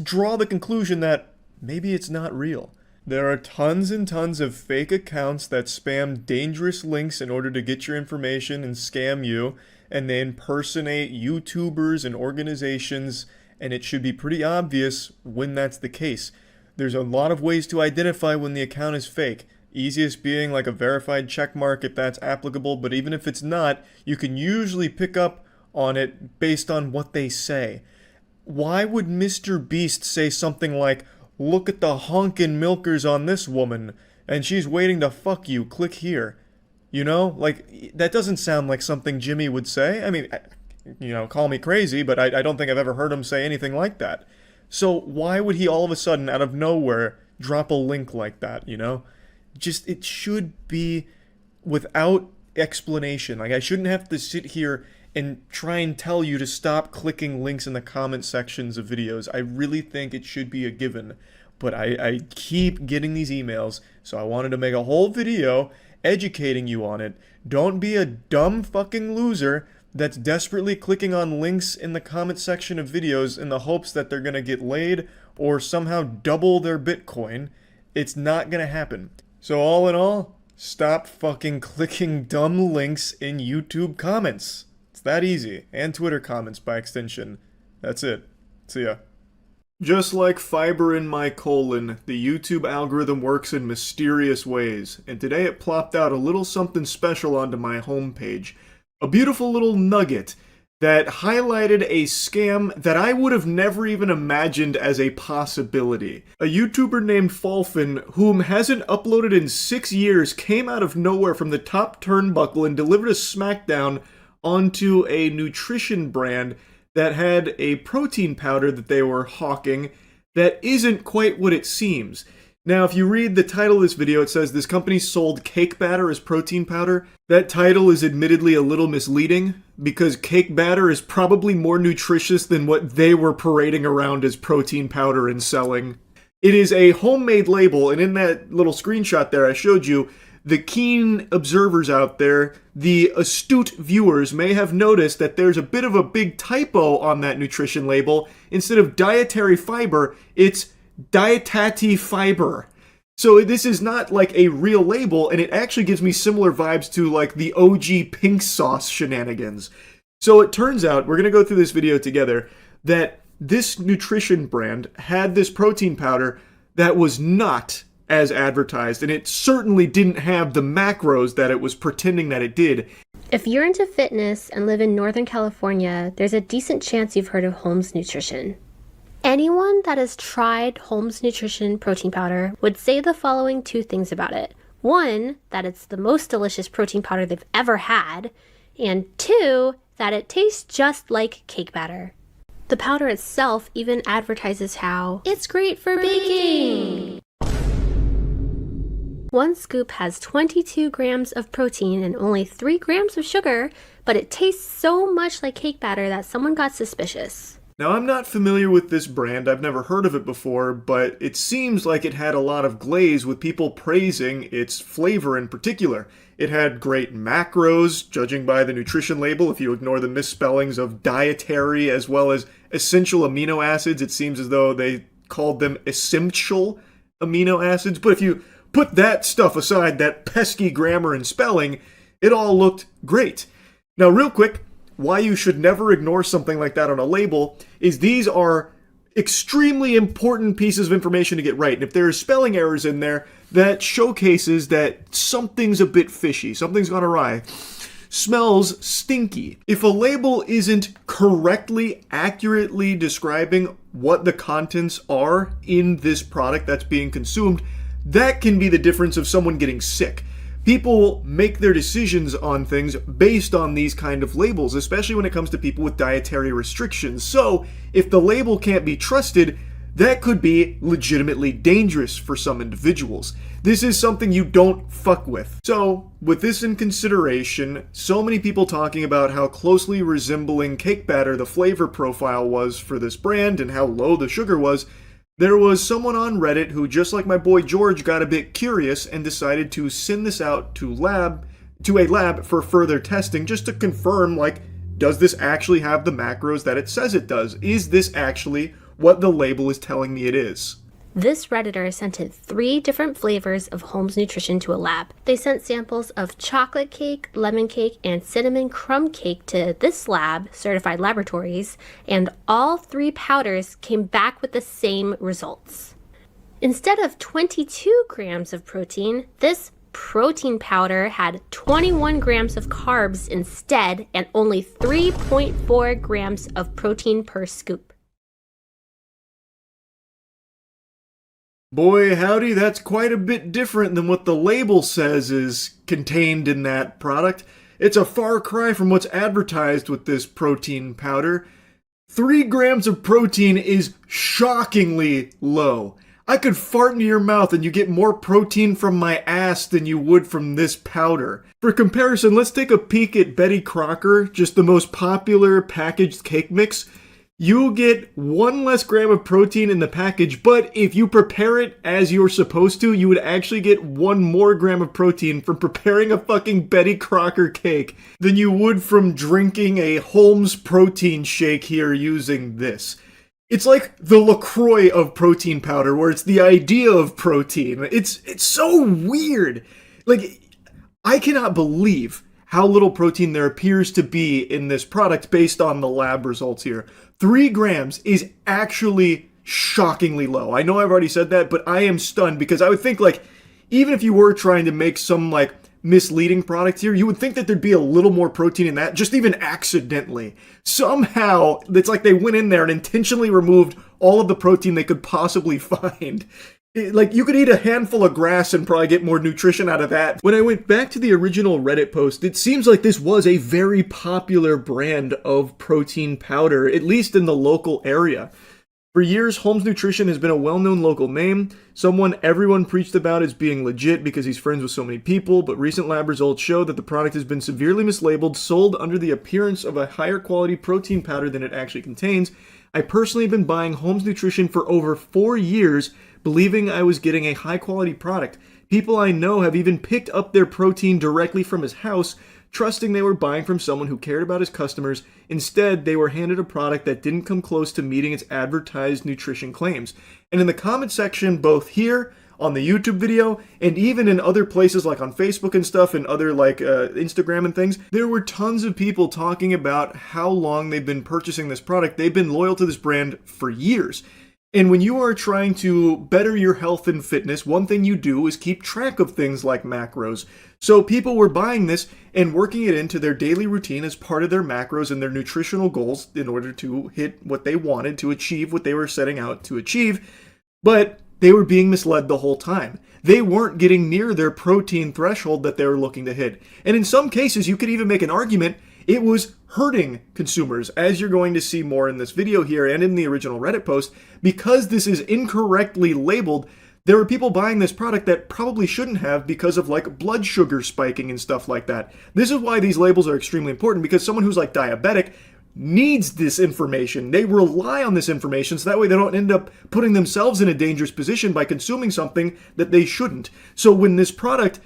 draw the conclusion that maybe it's not real. There are tons and tons of fake accounts that spam dangerous links in order to get your information and scam you, and they impersonate YouTubers and organizations, and it should be pretty obvious when that's the case. There's a lot of ways to identify when the account is fake. Easiest being like a verified check mark if that's applicable, but even if it's not, you can usually pick up on it based on what they say. Why would Mr. Beast say something like, "Look at the honkin' milkers on this woman, and she's waiting to fuck you, click here"? You know, like, that doesn't sound like something Jimmy would say. I mean, you know, call me crazy, but I don't think I've ever heard him say anything like that. So why would he all of a sudden, out of nowhere, drop a link like that, you know? Just, it should be without explanation. Like, I shouldn't have to sit here and try and tell you to stop clicking links in the comment sections of videos. I really think it should be a given. But I keep getting these emails, so I wanted to make a whole video educating you on it. Don't be a dumb fucking loser that's desperately clicking on links in the comment section of videos in the hopes that they're gonna get laid or somehow double their Bitcoin. It's not gonna happen. So all in all, stop fucking clicking dumb links in YouTube comments. It's that easy. And Twitter comments by extension. That's it. See ya. Just like fiber in my colon, the YouTube algorithm works in mysterious ways, and today it plopped out a little something special onto my homepage. A beautiful little nugget that highlighted a scam that I would have never even imagined as a possibility. A YouTuber named Falfin, whom hasn't uploaded in 6 years, came out of nowhere from the top turnbuckle and delivered a smackdown onto a nutrition brand that had a protein powder that they were hawking that isn't quite what it seems. Now, if you read the title of this video, it says this company sold cake batter as protein powder. That title is admittedly a little misleading, because cake batter is probably more nutritious than what they were parading around as protein powder and selling. It is a homemade label, and in that little screenshot there I showed you, the keen observers out there, the astute viewers, may have noticed that there's a bit of a big typo on that nutrition label. Instead of dietary fiber, it's dietati fiber. So this is not like a real label, and it actually gives me similar vibes to like the OG pink sauce shenanigans. So it turns out, we're going to go through this video together, that this nutrition brand had this protein powder that was not as advertised, and it certainly didn't have the macros that it was pretending that it did. If you're into fitness and live in Northern California, there's a decent chance you've heard of Holmes Nutrition. Anyone that has tried Holmes Nutrition protein powder would say the following 2 things about it. 1, that it's the most delicious protein powder they've ever had, and 2, that it tastes just like cake batter. The powder itself even advertises how it's great for baking. 1 scoop has 22 grams of protein and only 3 grams of sugar, but it tastes so much like cake batter that someone got suspicious. Now, I'm not familiar with this brand, I've never heard of it before, but it seems like it had a lot of glaze with people praising its flavor in particular. It had great macros, judging by the nutrition label. If you ignore the misspellings of dietary as well as essential amino acids, it seems as though they called them essential amino acids. But if you put that stuff aside, that pesky grammar and spelling, it all looked great. Now, real quick, why you should never ignore something like that on a label is these are extremely important pieces of information to get right. And if there are spelling errors in there, that showcases that something's a bit fishy, something's gone awry. Smells stinky. If a label isn't correctly, accurately describing what the contents are in this product that's being consumed, that can be the difference of someone getting sick. People make their decisions on things based on these kind of labels, especially when it comes to people with dietary restrictions. So, if the label can't be trusted, that could be legitimately dangerous for some individuals. This is something you don't fuck with. So, with this in consideration, so many people talking about how closely resembling cake batter the flavor profile was for this brand and how low the sugar was, there was someone on Reddit who, just like my boy George, got a bit curious and decided to send this out to a lab for further testing just to confirm, like, does this actually have the macros that it says it does? Is this actually what the label is telling me it is? This Redditor sent in 3 different flavors of Holmes Nutrition to a lab. They sent samples of chocolate cake, lemon cake, and cinnamon crumb cake to this lab, Certified Laboratories, and all 3 powders came back with the same results. Instead of 22 grams of protein, this protein powder had 21 grams of carbs instead and only 3.4 grams of protein per scoop. Boy, howdy, that's quite a bit different than what the label says is contained in that product. It's a far cry from what's advertised with this protein powder. 3 grams of protein is shockingly low. I could fart into your mouth and you get more protein from my ass than you would from this powder. For comparison, let's take a peek at Betty Crocker, just the most popular packaged cake mix. You'll get 1 less gram of protein in the package, but if you prepare it as you're supposed to, you would actually get 1 more gram of protein from preparing a fucking Betty Crocker cake than you would from drinking a Holmes protein shake here using this. It's like the LaCroix of protein powder, where it's the idea of protein. It's so weird. Like, I cannot believe how little protein there appears to be in this product based on the lab results here. 3 grams is actually shockingly low. I know I've already said that, but I am stunned because I would think, like, even if you were trying to make some, like, misleading product here, you would think that there'd be a little more protein in that, just even accidentally. Somehow, it's like they went in there and intentionally removed all of the protein they could possibly find. Like, you could eat a handful of grass and probably get more nutrition out of that. When I went back to the original Reddit post, it seems like this was a very popular brand of protein powder, at least in the local area. For years, Holmes Nutrition has been a well-known local name, someone everyone preached about as being legit because he's friends with so many people, but recent lab results show that the product has been severely mislabeled, sold under the appearance of a higher quality protein powder than it actually contains. I personally have been buying Holmes Nutrition for over 4 years, believing I was getting a high-quality product. People I know have even picked up their protein directly from his house, trusting they were buying from someone who cared about his customers. Instead, they were handed a product that didn't come close to meeting its advertised nutrition claims. And in the comment section, both here, on the YouTube video, and even in other places like on Facebook and stuff, and other like Instagram and things, there were tons of people talking about how long they've been purchasing this product. They've been loyal to this brand for years. And when you are trying to better your health and fitness, one thing you do is keep track of things like macros. So people were buying this and working it into their daily routine as part of their macros and their nutritional goals in order to hit what they wanted, to achieve what they were setting out to achieve. But they were being misled the whole time. They weren't getting near their protein threshold that they were looking to hit. And in some cases, you could even make an argument it was hurting consumers, as you're going to see more in this video here and in the original Reddit post. Because this is incorrectly labeled, there are people buying this product that probably shouldn't have because of like blood sugar spiking and stuff like that. This is why these labels are extremely important, because someone who's like diabetic needs this information. They rely on this information so that way they don't end up putting themselves in a dangerous position by consuming something that they shouldn't. So when this product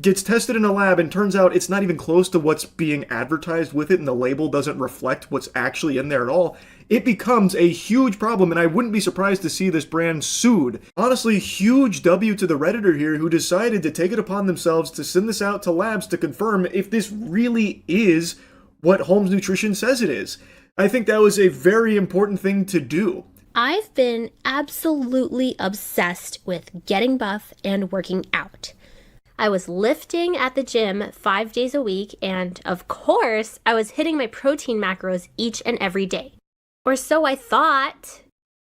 gets tested in a lab and turns out it's not even close to what's being advertised with it and the label doesn't reflect what's actually in there at all, it becomes a huge problem, and I wouldn't be surprised to see this brand sued. Honestly, huge W to the Redditor here who decided to take it upon themselves to send this out to labs to confirm if this really is what Holmes Nutrition says it is. I think that was a very important thing to do. I've been absolutely obsessed with getting buff and working out. I was lifting at the gym 5 days a week, and of course, I was hitting my protein macros each and every day. Or so I thought.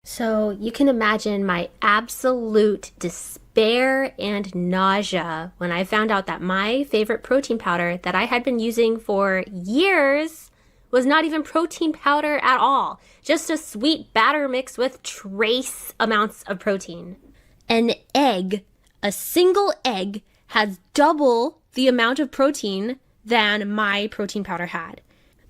So you can imagine my absolute despair and nausea when I found out that my favorite protein powder that I had been using for years was not even protein powder at all, just a sweet batter mixed with trace amounts of protein. An egg, a single egg, has double the amount of protein than my protein powder had.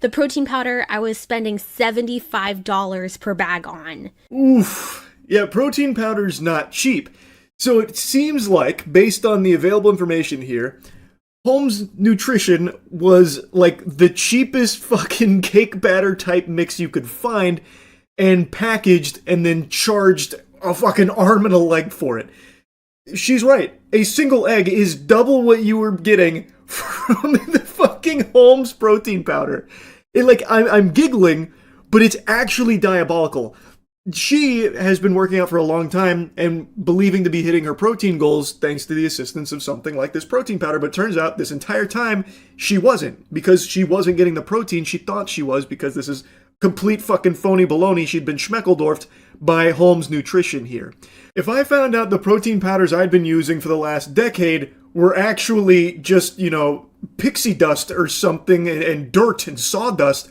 The protein powder I was spending $75 per bag on. Oof. Yeah, protein powder's not cheap. So it seems like, based on the available information here, Holmes Nutrition was like the cheapest fucking cake batter type mix you could find, and packaged and then charged a fucking arm and a leg for it. She's right. A single egg is double what you were getting from the fucking Holmes protein powder. I'm giggling, but it's actually diabolical. She has been working out for a long time and believing to be hitting her protein goals thanks to the assistance of something like this protein powder, but turns out this entire time she wasn't, because she wasn't getting the protein she thought she was, because this is complete fucking phony baloney. She'd been schmeckeldorfed by Holmes Nutrition here. If I found out the protein powders I'd been using for the last decade were actually just, pixie dust or something and dirt and sawdust,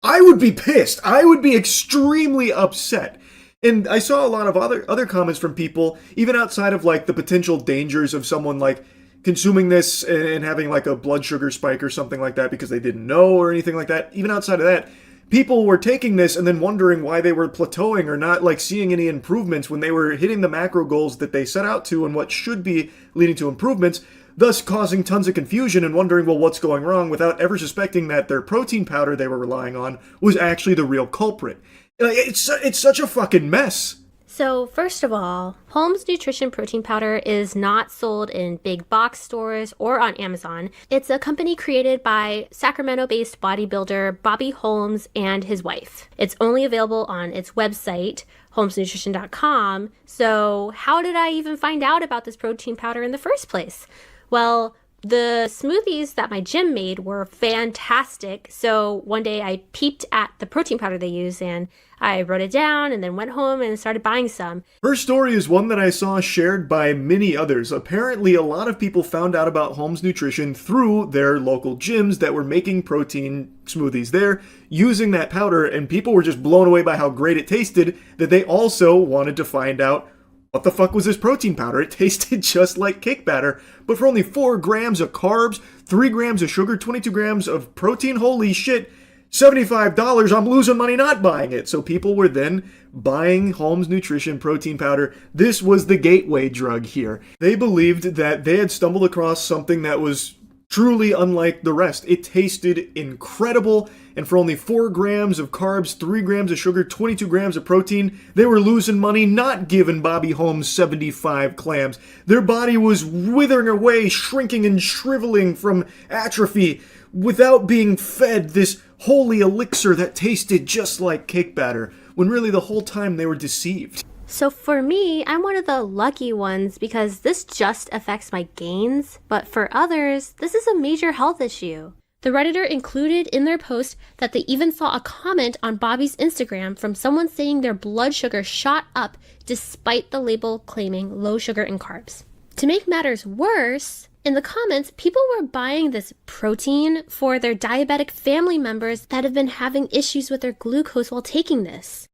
I would be pissed. I would be extremely upset. And I saw a lot of other comments from people, even outside of like the potential dangers of someone like consuming this and having like a blood sugar spike or something like that because they didn't know or anything like that. Even outside of that, people were taking this and then wondering why they were plateauing or not like seeing any improvements when they were hitting the macro goals that they set out to and what should be leading to improvements, thus causing tons of confusion and wondering, well, what's going wrong, without ever suspecting that their protein powder they were relying on was actually the real culprit. It's such a fucking mess. So, first of all, Holmes Nutrition Protein Powder is not sold in big box stores or on Amazon. It's a company created by Sacramento-based bodybuilder Bobby Holmes and his wife. It's only available on its website, holmesnutrition.com. So, how did I even find out about this protein powder in the first place? Well, the smoothies that my gym made were fantastic. So one day I peeped at the protein powder they use and I wrote it down and then went home and started buying some. Her story is one that I saw shared by many others. Apparently, a lot of people found out about Holmes Nutrition through their local gyms that were making protein smoothies there using that powder, and people were just blown away by how great it tasted that they also wanted to find out what the fuck was this protein powder? It tasted just like cake batter, but for only 4 grams of carbs, 3 grams of sugar, 22 grams of protein. Holy shit, $75, I'm losing money not buying it. So people were then buying Holmes Nutrition protein powder. This was the gateway drug here. They believed that they had stumbled across something that was truly unlike the rest. It tasted incredible, and for only 4 grams of carbs, 3 grams of sugar, 22 grams of protein, they were losing money not giving Bobby Holmes 75 clams. Their body was withering away, shrinking and shriveling from atrophy without being fed this holy elixir that tasted just like cake batter, when really the whole time they were deceived. So for me, I'm one of the lucky ones because this just affects my gains, but for others, this is a major health issue. The Redditor included in their post that they even saw a comment on Bobby's Instagram from someone saying their blood sugar shot up despite the label claiming low sugar and carbs. To make matters worse, in the comments, people were buying this protein for their diabetic family members that have been having issues with their glucose while taking this.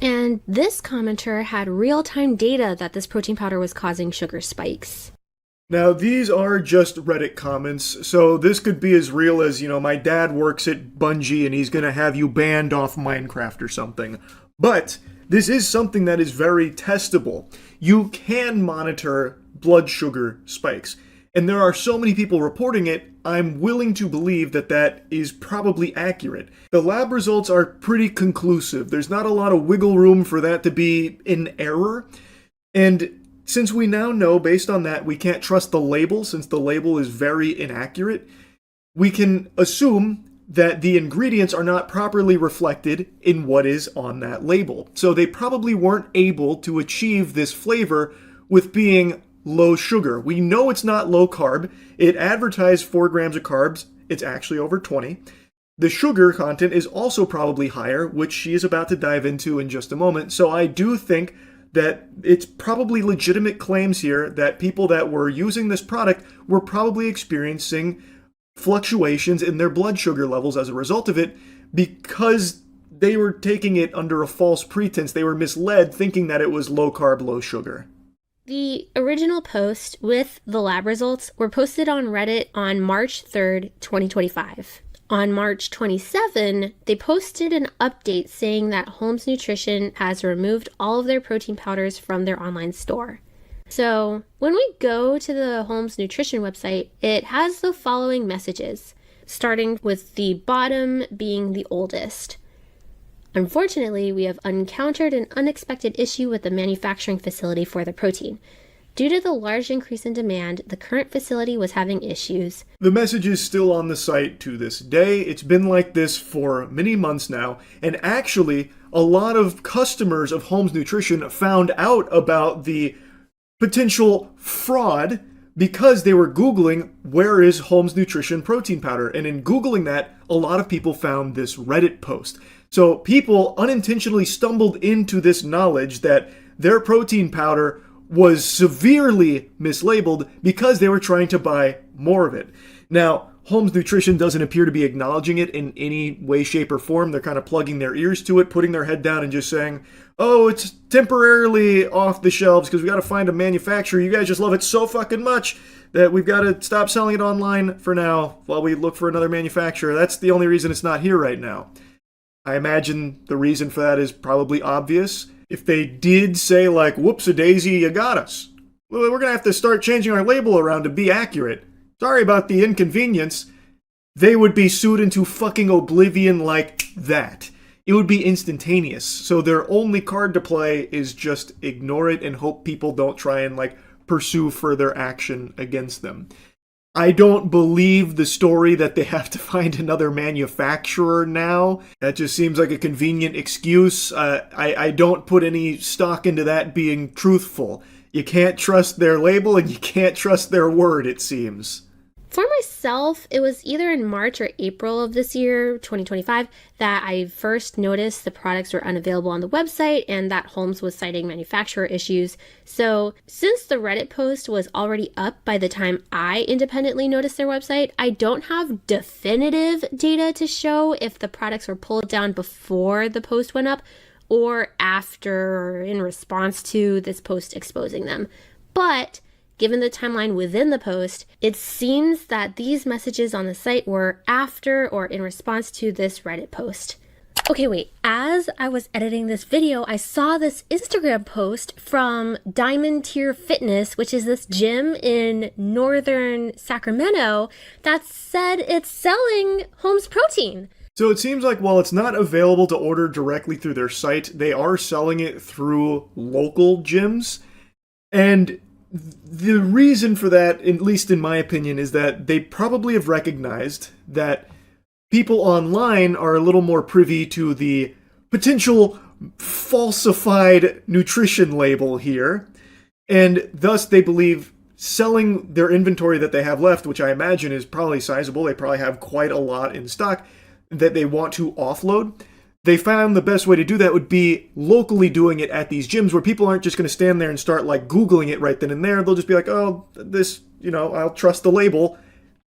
And this commenter had real-time data that this protein powder was causing sugar spikes. Now, these are just Reddit comments, so this could be as real as, my dad works at Bungie and he's gonna have you banned off Minecraft or something. But this is something that is very testable. You can monitor blood sugar spikes. And there are so many people reporting it, I'm willing to believe that that is probably accurate. The lab results are pretty conclusive. There's not a lot of wiggle room for that to be in error. And since we now know, based on that, we can't trust the label, since the label is very inaccurate, we can assume that the ingredients are not properly reflected in what is on that label. So they probably weren't able to achieve this flavor with being low sugar. We know it's not low carb. It advertised 4 grams of carbs. It's actually over 20. The sugar content is also probably higher, which she is about to dive into in just a moment. So I do think that it's probably legitimate claims here that people that were using this product were probably experiencing fluctuations in their blood sugar levels as a result of it because they were taking it under a false pretense. They were misled thinking that it was low carb, low sugar. The original post with the lab results were posted on Reddit on March 3rd, 2025. On March 27, they posted an update saying that Holmes Nutrition has removed all of their protein powders from their online store. So when we go to the Holmes Nutrition website, it has the following messages, starting with the bottom being the oldest. Unfortunately, we have encountered an unexpected issue with the manufacturing facility for the protein. Due to the large increase in demand, the current facility was having issues. The message is still on the site to this day. It's been like this for many months now, and actually, a lot of customers of Holmes Nutrition found out about the potential fraud because they were Googling, where is Holmes Nutrition protein powder? And in Googling that, a lot of people found this Reddit post. So people unintentionally stumbled into this knowledge that their protein powder was severely mislabeled because they were trying to buy more of it. Now, Holmes Nutrition doesn't appear to be acknowledging it in any way, shape, or form. They're kind of plugging their ears to it, putting their head down and just saying, oh, it's temporarily off the shelves because we got to find a manufacturer. You guys just love it so fucking much that we've got to stop selling it online for now while we look for another manufacturer. That's the only reason it's not here right now. I imagine the reason for that is probably obvious. If they did say, like, whoops-a-daisy, you got us, well, we're going to have to start changing our label around to be accurate. Sorry about the inconvenience. They would be sued into fucking oblivion like that. It would be instantaneous. So their only card to play is just ignore it and hope people don't try and, like, pursue further action against them. I don't believe the story that they have to find another manufacturer now. That just seems like a convenient excuse. I don't put any stock into that being truthful. You can't trust their label and you can't trust their word, it seems. For myself, it was either in March or April of this year, 2025, that I first noticed the products were unavailable on the website and that Holmes was citing manufacturer issues. So since the Reddit post was already up by the time I independently noticed their website, I don't have definitive data to show if the products were pulled down before the post went up or after, in response to this post exposing them. But given the timeline within the post, it seems that these messages on the site were after or in response to this Reddit post. Okay, wait. As I was editing this video, I saw this Instagram post from Diamond Tier Fitness, which is this gym in northern Sacramento, that said it's selling Holmes protein. So it seems like while it's not available to order directly through their site, they are selling it through local gyms. And the reason for that, at least in my opinion, is that they probably have recognized that people online are a little more privy to the potential falsified nutrition label here, and thus they believe selling their inventory that they have left, which I imagine is probably sizable, they probably have quite a lot in stock that they want to offload. They found the best way to do that would be locally doing it at these gyms where people aren't just going to stand there and start like Googling it right then and there. They'll just be like, oh, this, I'll trust the label.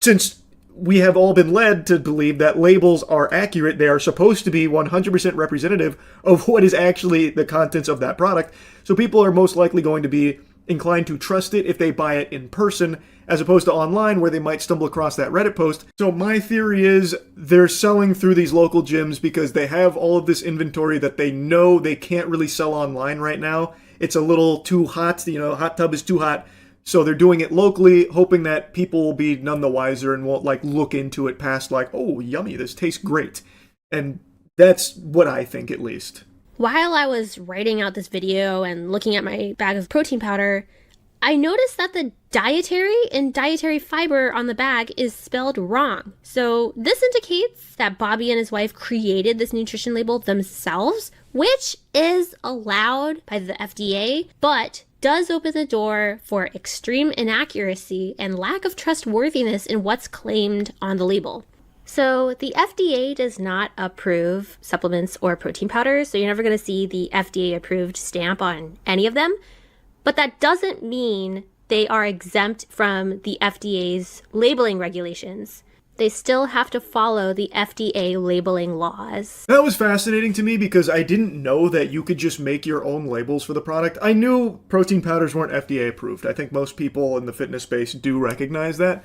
Since we have all been led to believe that labels are accurate, they are supposed to be 100% representative of what is actually the contents of that product. So people are most likely going to be inclined to trust it if they buy it in person, as opposed to online where they might stumble across that Reddit post. So my theory is they're selling through these local gyms because they have all of this inventory that they know they can't really sell online right now. It's a little too hot, hot tub is too hot. So they're doing it locally, hoping that people will be none the wiser and won't look into it past oh, yummy, this tastes great. And that's what I think, at least. While I was writing out this video and looking at my bag of protein powder, I noticed that the dietary and dietary fiber on the bag is spelled wrong. So this indicates that Bobby and his wife created this nutrition label themselves, which is allowed by the FDA, but does open the door for extreme inaccuracy and lack of trustworthiness in what's claimed on the label. So the FDA does not approve supplements or protein powders, so you're never going to see the FDA approved stamp on any of them. But that doesn't mean they are exempt from the FDA's labeling regulations. they still have to follow the FDA labeling laws. That was fascinating to me because I didn't know that you could just make your own labels for the product. I knew protein powders weren't FDA approved. I think most people in the fitness space do recognize that.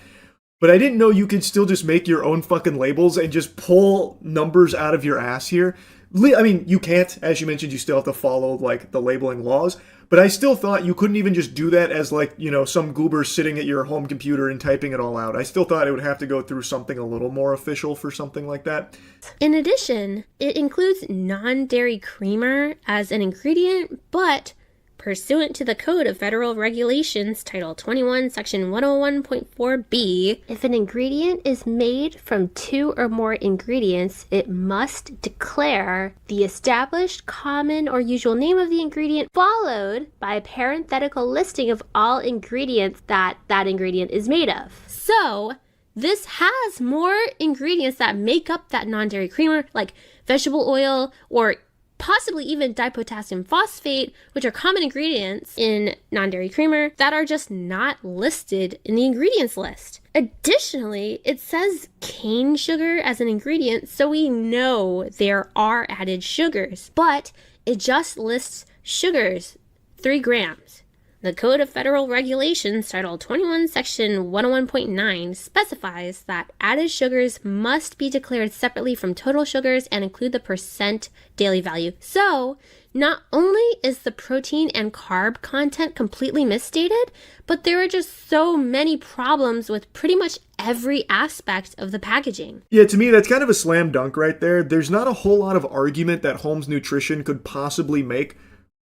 But I didn't know you could still just make your own fucking labels and just pull numbers out of your ass here. I mean, you can't, as you mentioned, you still have to follow, like, the labeling laws. But I still thought you couldn't even just do that as, like, you know, some goober sitting at your home computer and typing it all out. I still thought it would have to go through something a little more official for something like that. In addition, it includes non-dairy creamer as an ingredient, but pursuant to the Code of Federal Regulations, Title 21, Section 101.4b, if an ingredient is made from 2 or more ingredients, it must declare the established common or usual name of the ingredient, followed by a parenthetical listing of all ingredients that that ingredient is made of. So, this has more ingredients that make up that non-dairy creamer, like vegetable oil or possibly even dipotassium phosphate, which are common ingredients in non-dairy creamer that are just not listed in the ingredients list. Additionally, it says cane sugar as an ingredient, so we know there are added sugars, but it just lists sugars, 3 grams. The Code of Federal Regulations, Title 21, Section 101.9 specifies that added sugars must be declared separately from total sugars and include the percent daily value. So, not only is the protein and carb content completely misstated, but there are just so many problems with pretty much every aspect of the packaging. Yeah, to me, that's kind of a slam dunk right there. There's not a whole lot of argument that Holmes Nutrition could possibly make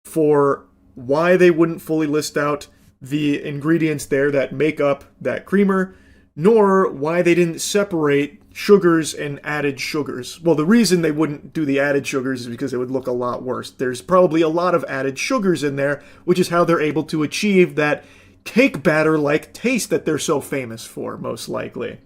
for why they wouldn't fully list out the ingredients there that make up that creamer, nor why they didn't separate sugars and added sugars. Well, the reason they wouldn't do the added sugars is because it would look a lot worse. There's probably a lot of added sugars in there, which is how they're able to achieve that cake batter-like taste that they're so famous for, most likely.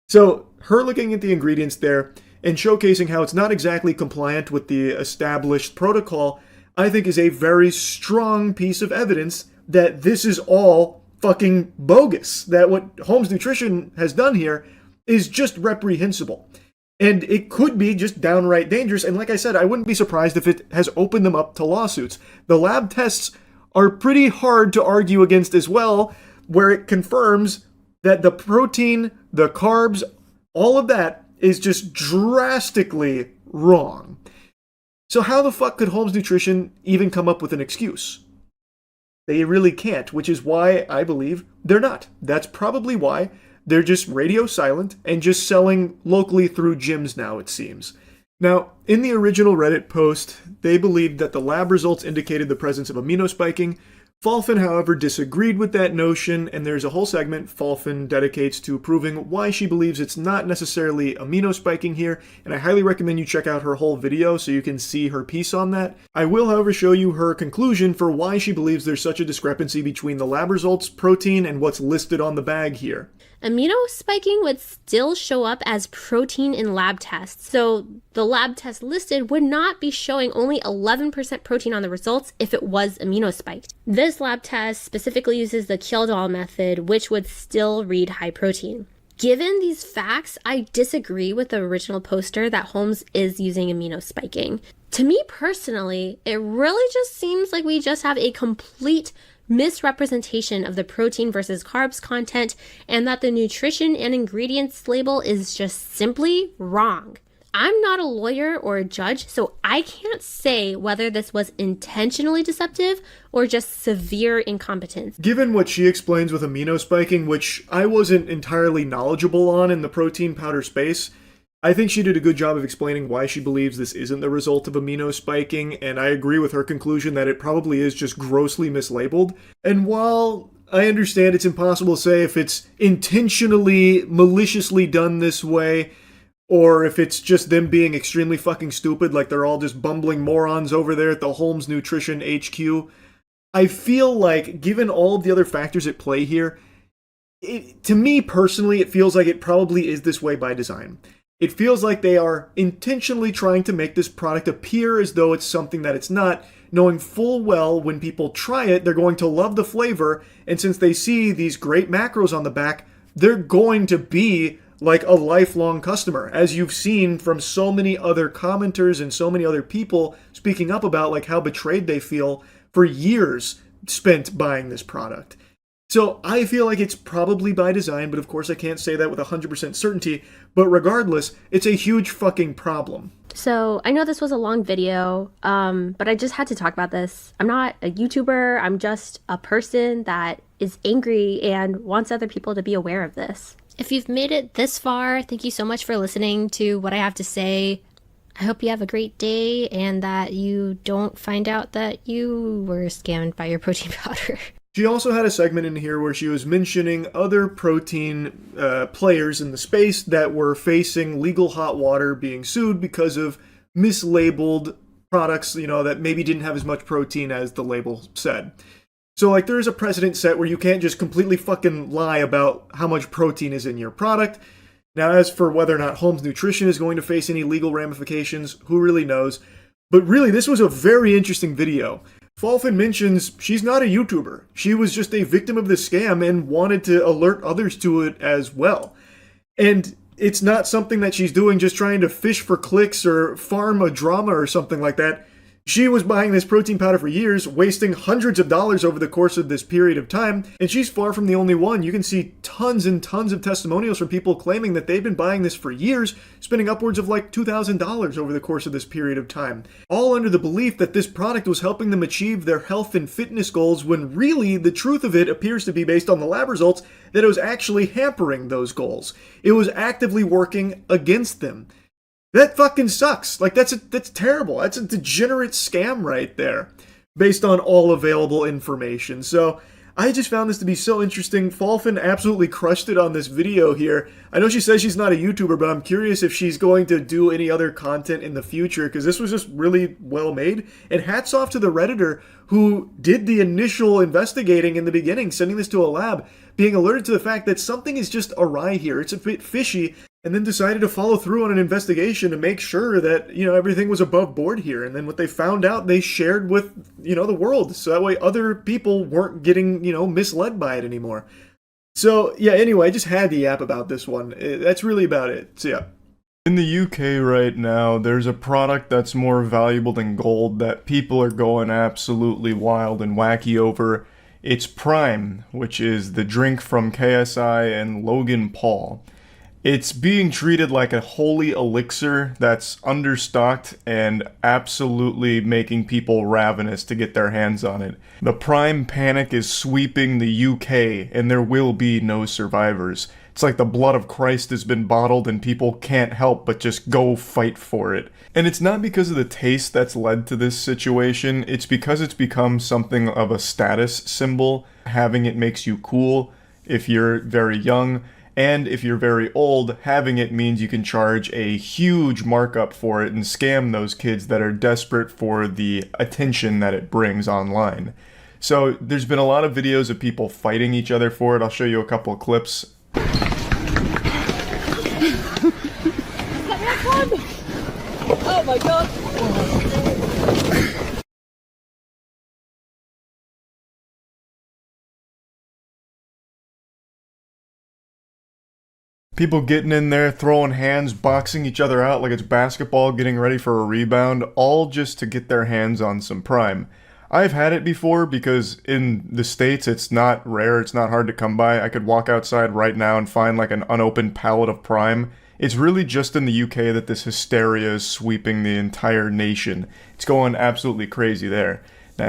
So, her looking at the ingredients there and showcasing how it's not exactly compliant with the established protocol, I think is a very strong piece of evidence that this is all fucking bogus. That what Holmes Nutrition has done here is just reprehensible. And it could be just downright dangerous. And like I said, I wouldn't be surprised if it has opened them up to lawsuits. The lab tests are pretty hard to argue against as well, where it confirms that the protein, the carbs, all of that is just drastically wrong. So how the fuck could Holmes Nutrition even come up with an excuse? They really can't, which is why I believe they're not. That's probably why they're just radio silent and just selling locally through gyms now, it seems. Now, in the original Reddit post, they believed that the lab results indicated the presence of amino spiking. Falfin, however, disagreed with that notion, and there's a whole segment Falfin dedicates to proving why she believes it's not necessarily amino spiking here, and I highly recommend you check out her whole video so you can see her piece on that. I will, however, show you her conclusion for why she believes there's such a discrepancy between the lab results, protein, and what's listed on the bag here. Amino spiking would still show up as protein in lab tests, so the lab test listed would not be showing only 11% protein on the results if it was amino spiked. This lab test specifically uses the Kjeldahl method, which would still read high protein. Given these facts, I disagree with the original poster that Holmes is using amino spiking. To me personally, it really just seems like we just have a complete misrepresentation of the protein versus carbs content, and that the nutrition and ingredients label is just simply wrong. I'm not a lawyer or a judge, so I can't say whether this was intentionally deceptive or just severe incompetence. Given what she explains with amino spiking, which I wasn't entirely knowledgeable on in the protein powder space, I think she did a good job of explaining why she believes this isn't the result of amino spiking, and I agree with her conclusion that it probably is just grossly mislabeled. And while I understand it's impossible to say if it's intentionally, maliciously done this way, or if it's just them being extremely fucking stupid, like they're all just bumbling morons over there at the Holmes Nutrition HQ, I feel like, given all of the other factors at play here, to me personally, it feels like it probably is this way by design. It feels like they are intentionally trying to make this product appear as though it's something that it's not, knowing full well when people try it, they're going to love the flavor, and since they see these great macros on the back, they're going to be like a lifelong customer, as you've seen from so many other commenters and so many other people speaking up about like how betrayed they feel for years spent buying this product. So I feel like it's probably by design, but of course I can't say that with 100% certainty. But regardless, it's a huge fucking problem. So I know this was a long video, but I just had to talk about this. I'm not a YouTuber. I'm just a person that is angry and wants other people to be aware of this. If you've made it this far, thank you so much for listening to what I have to say. I hope you have a great day and that you don't find out that you were scammed by your protein powder. She also had a segment in here where she was mentioning other protein players in the space that were facing legal hot water being sued because of mislabeled products, you know, that maybe didn't have as much protein as the label said. So, like, there is a precedent set where you can't just completely fucking lie about how much protein is in your product. Now, as for whether or not Holmes Nutrition is going to face any legal ramifications, who really knows? But really, this was a very interesting video. Falfin mentions she's not a YouTuber. She was just a victim of the scam and wanted to alert others to it as well. And it's not something that she's doing just trying to fish for clicks or farm a drama or something like that. She was buying this protein powder for years, wasting hundreds of dollars over the course of this period of time, and she's far from the only one. You can see tons and tons of testimonials from people claiming that they've been buying this for years, spending upwards of like $2,000 over the course of this period of time, all under the belief that this product was helping them achieve their health and fitness goals, when really the truth of it appears to be, based on the lab results, that it was actually hampering those goals. It was actively working against them. That fucking sucks. Like, that's terrible. That's a degenerate scam right there, based on all available information. So I just found this to be so interesting. Falfin absolutely crushed it on this video here. I know she says she's not a YouTuber, but I'm curious if she's going to do any other content in the future, because this was just really well made. And hats off to the Redditor who did the initial investigating in the beginning, sending this to a lab, being alerted to the fact that something is just awry here. It's a bit fishy, and then decided to follow through on an investigation to make sure that, you know, everything was above board here. And then what they found out, they shared with, you know, the world. So that way other people weren't getting, you know, misled by it anymore. So, yeah, anyway, I just had to yap about this one. That's really about it. So, yeah. In the UK right now, there's a product that's more valuable than gold that people are going absolutely wild and wacky over. It's Prime, which is the drink from KSI and Logan Paul. It's being treated like a holy elixir that's understocked and absolutely making people ravenous to get their hands on it. The Prime panic is sweeping the UK, and there will be no survivors. It's like the blood of Christ has been bottled and people can't help but just go fight for it. And it's not because of the taste that's led to this situation, it's because it's become something of a status symbol. Having it makes you cool if you're very young. And if you're very old, having it means you can charge a huge markup for it and scam those kids that are desperate for the attention that it brings online. So there's been a lot of videos of people fighting each other for it. I'll show you a couple of clips. Oh my god! People getting in there, throwing hands, boxing each other out like it's basketball, getting ready for a rebound, all just to get their hands on some Prime. I've had it before because in the States it's not rare, it's not hard to come by. I could walk outside right now and find like an unopened pallet of Prime. It's really just in the UK that this hysteria is sweeping the entire nation. It's going absolutely crazy there.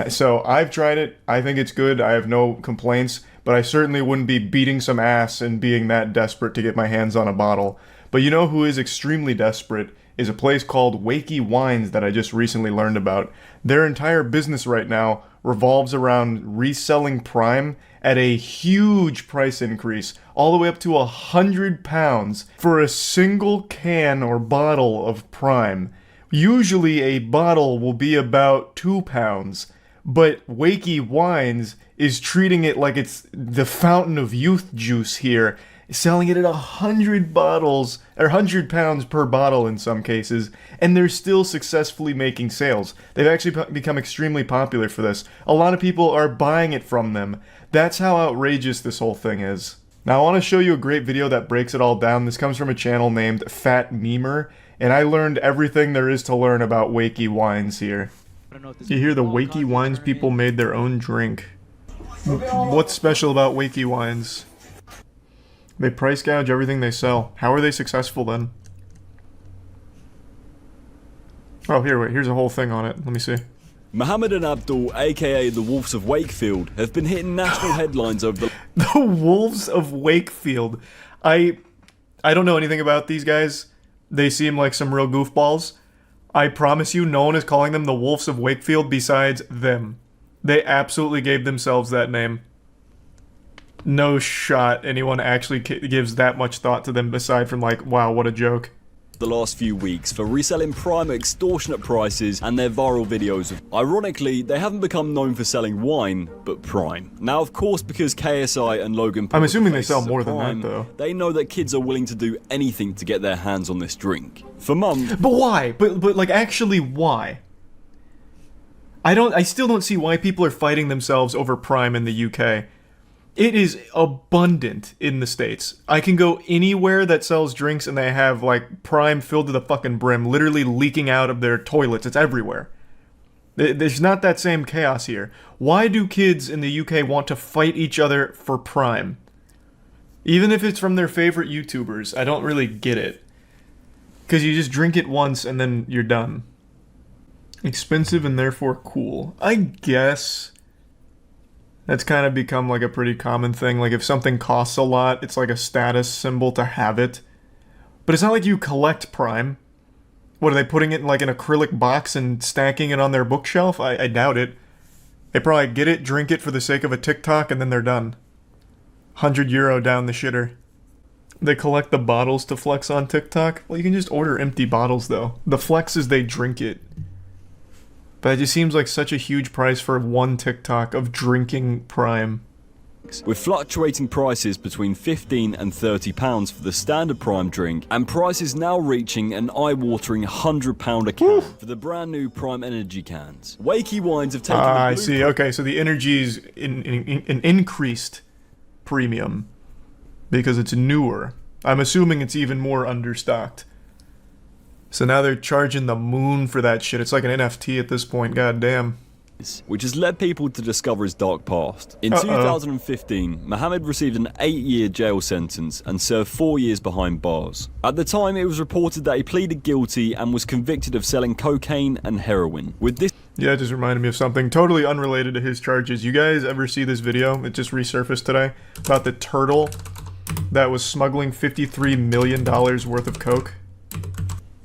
So I've tried it, I think it's good, I have no complaints, but I certainly wouldn't be beating some ass and being that desperate to get my hands on a bottle. But you know who is extremely desperate is a place called Wakey Wines that I just recently learned about. Their entire business right now revolves around reselling Prime at a huge price increase, all the way up to £100 for a single can or bottle of Prime. Usually a bottle will be about £2, but Wakey Wines is treating it like it's the fountain of youth juice here, selling it at 100 bottles, or £100 per bottle in some cases, and they're still successfully making sales. They've actually become extremely popular for this. A lot of people are buying it from them. That's how outrageous this whole thing is. Now I want to show you a great video that breaks it all down. This comes from a channel named Fat Memer, and I learned everything there is to learn about Wakey Wines here. You hear the Wakey Wines people made their own drink. What's special about Wakey Wines? They price gouge everything they sell. How are they successful then? Oh, here's a whole thing on it. Let me see. Mohammed and Abdul, aka the Wolves of Wakefield, have been hitting national headlines over the... The Wolves of Wakefield. I don't know anything about these guys. They seem like some real goofballs. I promise you, no one is calling them the Wolves of Wakefield besides them. They absolutely gave themselves that name. No shot anyone actually gives that much thought to them aside from like, wow, what a joke. The last few weeks for reselling Prime at extortionate prices and their viral videos. Ironically, they haven't become known for selling wine, but Prime. Now, of course, because KSI and Logan Paul, I'm assuming they sell more than that, though. They know that kids are willing to do anything to get their hands on this drink. For months. But why? But like, actually, why? I still don't see why people are fighting themselves over Prime in the UK. It is abundant in the States. I can go anywhere that sells drinks and they have, like, Prime filled to the fucking brim, literally leaking out of their toilets. It's everywhere. There's not that same chaos here. Why do kids in the UK want to fight each other for Prime? Even if it's from their favorite YouTubers, I don't really get it. Because you just drink it once and then you're done. Expensive and therefore cool. I guess... That's kind of become like a pretty common thing. Like if something costs a lot, it's like a status symbol to have it. But it's not like you collect Prime. What, are they putting it in like an acrylic box and stacking it on their bookshelf? I doubt it. They probably get it, drink it for the sake of a TikTok, and then they're done. €100 down the shitter. They collect the bottles to flex on TikTok? Well, you can just order empty bottles though. The flex is they drink it. But it just seems like such a huge price for one TikTok of drinking Prime. With fluctuating prices between £15 and £30 for the standard Prime drink, and prices now reaching an eye-watering £100 a can for the brand new Prime Energy cans. Wakey Wines have taken I see. Okay, so the energy's an increased premium because it's newer. I'm assuming it's even more understocked. So now they're charging the moon for that shit. It's like an NFT at this point, goddamn. Which has led people to discover his dark past. In 2015, Mohammed received an 8-year jail sentence and served 4 years behind bars. At the time, it was reported that he pleaded guilty and was convicted of selling cocaine and heroin. With this... Yeah, it just reminded me of something totally unrelated to his charges. You guys ever see this video? It just resurfaced today. About the turtle that was smuggling $53 million worth of coke.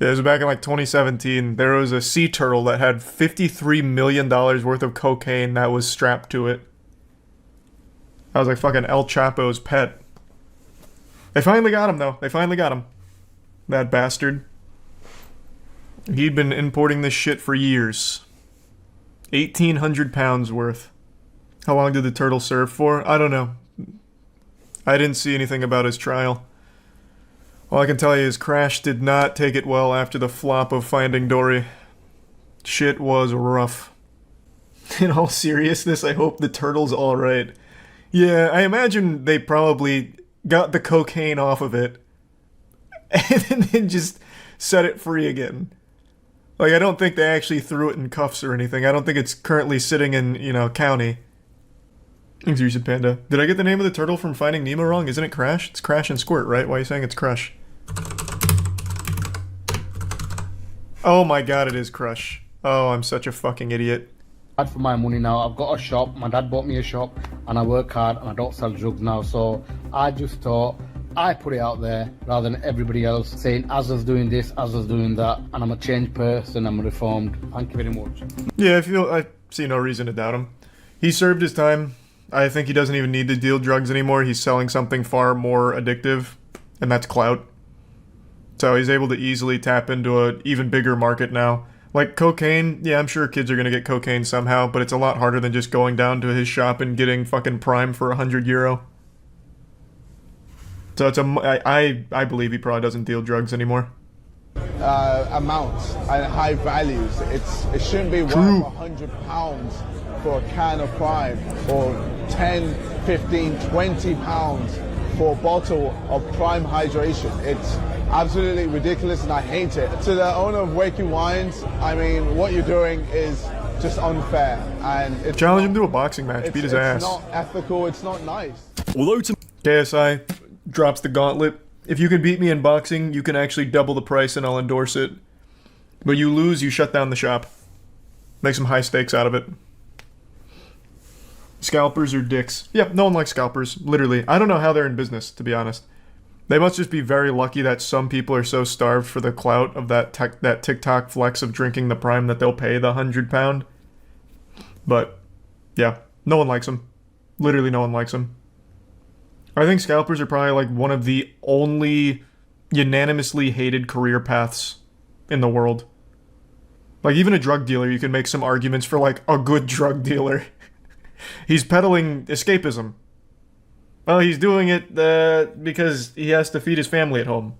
Yeah, it was back in like 2017. There was a sea turtle that had $53 million worth of cocaine that was strapped to it. That was like fucking El Chapo's pet. They finally got him though. They finally got him. That bastard. He'd been importing this shit for years. 1,800 pounds worth. How long did the turtle serve for? I don't know. I didn't see anything about his trial. All I can tell you is Crash did not take it well after the flop of Finding Dory. Shit was rough. In all seriousness, I hope the turtle's alright. Yeah, I imagine they probably got the cocaine off of it and then just set it free again. Like, I don't think they actually threw it in cuffs or anything. I don't think it's currently sitting in, county. Thanks, Reset Panda. Did I get the name of the turtle from Finding Nemo wrong? Isn't it Crash? It's Crash and Squirt, right? Why are you saying it's Crush? Oh my god, it is Crush. Oh, I'm such a fucking idiot. For my money now, I've got a shop. My dad bought me a shop, and I work hard, and I don't sell drugs now. So I just thought I put it out there rather than everybody else saying Azza's doing this, Azza's doing that, and I'm a changed person. I'm reformed. Thank you very much. Yeah, I see no reason to doubt him. He served his time. I think he doesn't even need to deal drugs anymore. He's selling something far more addictive, and that's clout. So he's able to easily tap into an even bigger market now. Like cocaine, yeah, I'm sure kids are going to get cocaine somehow, but it's a lot harder than just going down to his shop and getting fucking Prime for €100. So it's I believe he probably doesn't deal drugs anymore. Amounts and high values. It shouldn't be worth £100 for a can of Prime, or 10, 15, 20 pounds for a bottle of prime hydration. It's absolutely ridiculous and I hate it. To the owner of Wakey Wines, I mean, what you're doing is just unfair. And it's challenge him to a boxing match, beat his ass. It's not ethical, it's not nice. Although to KSI drops the gauntlet. If you can beat me in boxing, you can actually double the price and I'll endorse it. But you lose, you shut down the shop. Make some high stakes out of it. Scalpers are dicks. Yep, no one likes scalpers, literally. I don't know how they're in business, to be honest. They must just be very lucky that some people are so starved for the clout of that TikTok flex of drinking the prime that they'll pay the £100. But, yeah, no one likes them. Literally no one likes them. I think scalpers are probably like one of the only unanimously hated career paths in the world. Like even a drug dealer, you can make some arguments for like a good drug dealer. He's peddling escapism. Well, he's doing it because he has to feed his family at home.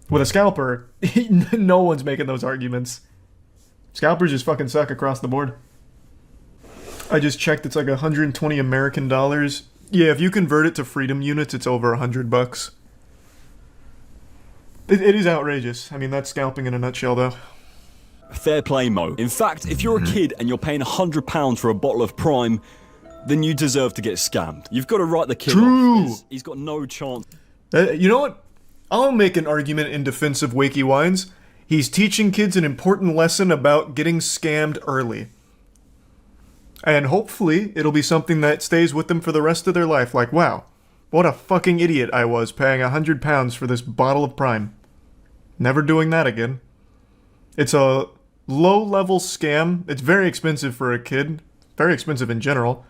With a scalper, no one's making those arguments. Scalpers just fucking suck across the board. I just checked, it's like 120 American dollars. Yeah, if you convert it to freedom units, it's over $100. It is outrageous. I mean, that's scalping in a nutshell, though. Fair play, Mo. In fact, if you're a kid and you're paying £100 for a bottle of Prime, then you deserve to get scammed. You've got to write the kid off. He's got no chance. You know what? I'll make an argument in defense of Wakey Wines. He's teaching kids an important lesson about getting scammed early. And hopefully, it'll be something that stays with them for the rest of their life. Like, wow, what a fucking idiot I was paying £100 for this bottle of Prime. Never doing that again. It's a low-level scam. It's very expensive for a kid. Very expensive in general.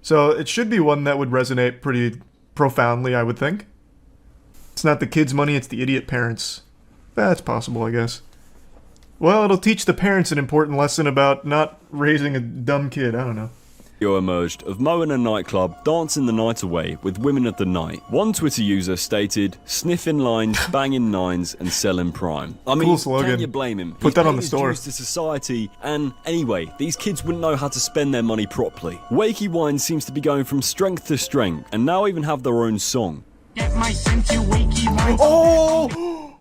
So it should be one that would resonate pretty profoundly, I would think. It's not the kid's money, it's the idiot parents. That's possible, I guess. Well, it'll teach the parents an important lesson about not raising a dumb kid. I don't know. Video emerged of Mo in a nightclub dancing the night away with women of the night. One Twitter user stated, sniffing lines, banging nines, and selling Prime. I mean, cool slogan. can you blame him? Put that on the store. He's paid his dues to society, and anyway, these kids wouldn't know how to spend their money properly. Wakey Wines seems to be going from strength to strength, and now even have their own song. Get my scent, you Wakey Wines. Oh!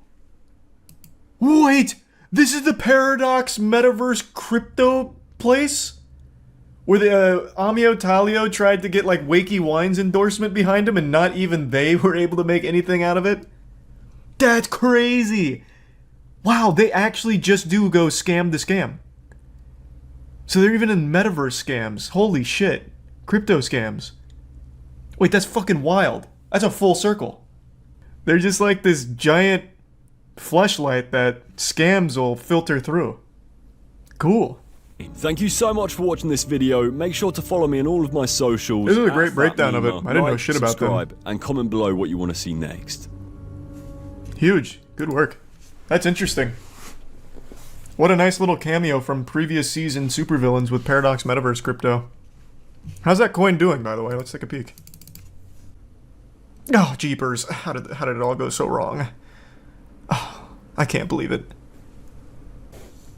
Wait! This is the Paradox Metaverse crypto place? Where the Amio Talio tried to get like Wakey Wines endorsement behind him and not even they were able to make anything out of it? That's crazy! Wow, they actually just do go scam the scam. So they're even in metaverse scams. Holy shit. Crypto scams. Wait, that's fucking wild. That's a full circle. They're just like this giant fleshlight that scams will filter through. Cool. Thank you so much for watching this video. Make sure to follow me on all of my socials. This is a great breakdown of it. I didn't know shit about them. Subscribe and comment below what you want to see next. Huge. Good work. That's interesting. What a nice little cameo from previous season supervillains with Paradox Metaverse crypto. How's that coin doing, by the way? Let's take a peek. Oh, jeepers. How did it all go so wrong? Oh, I can't believe it.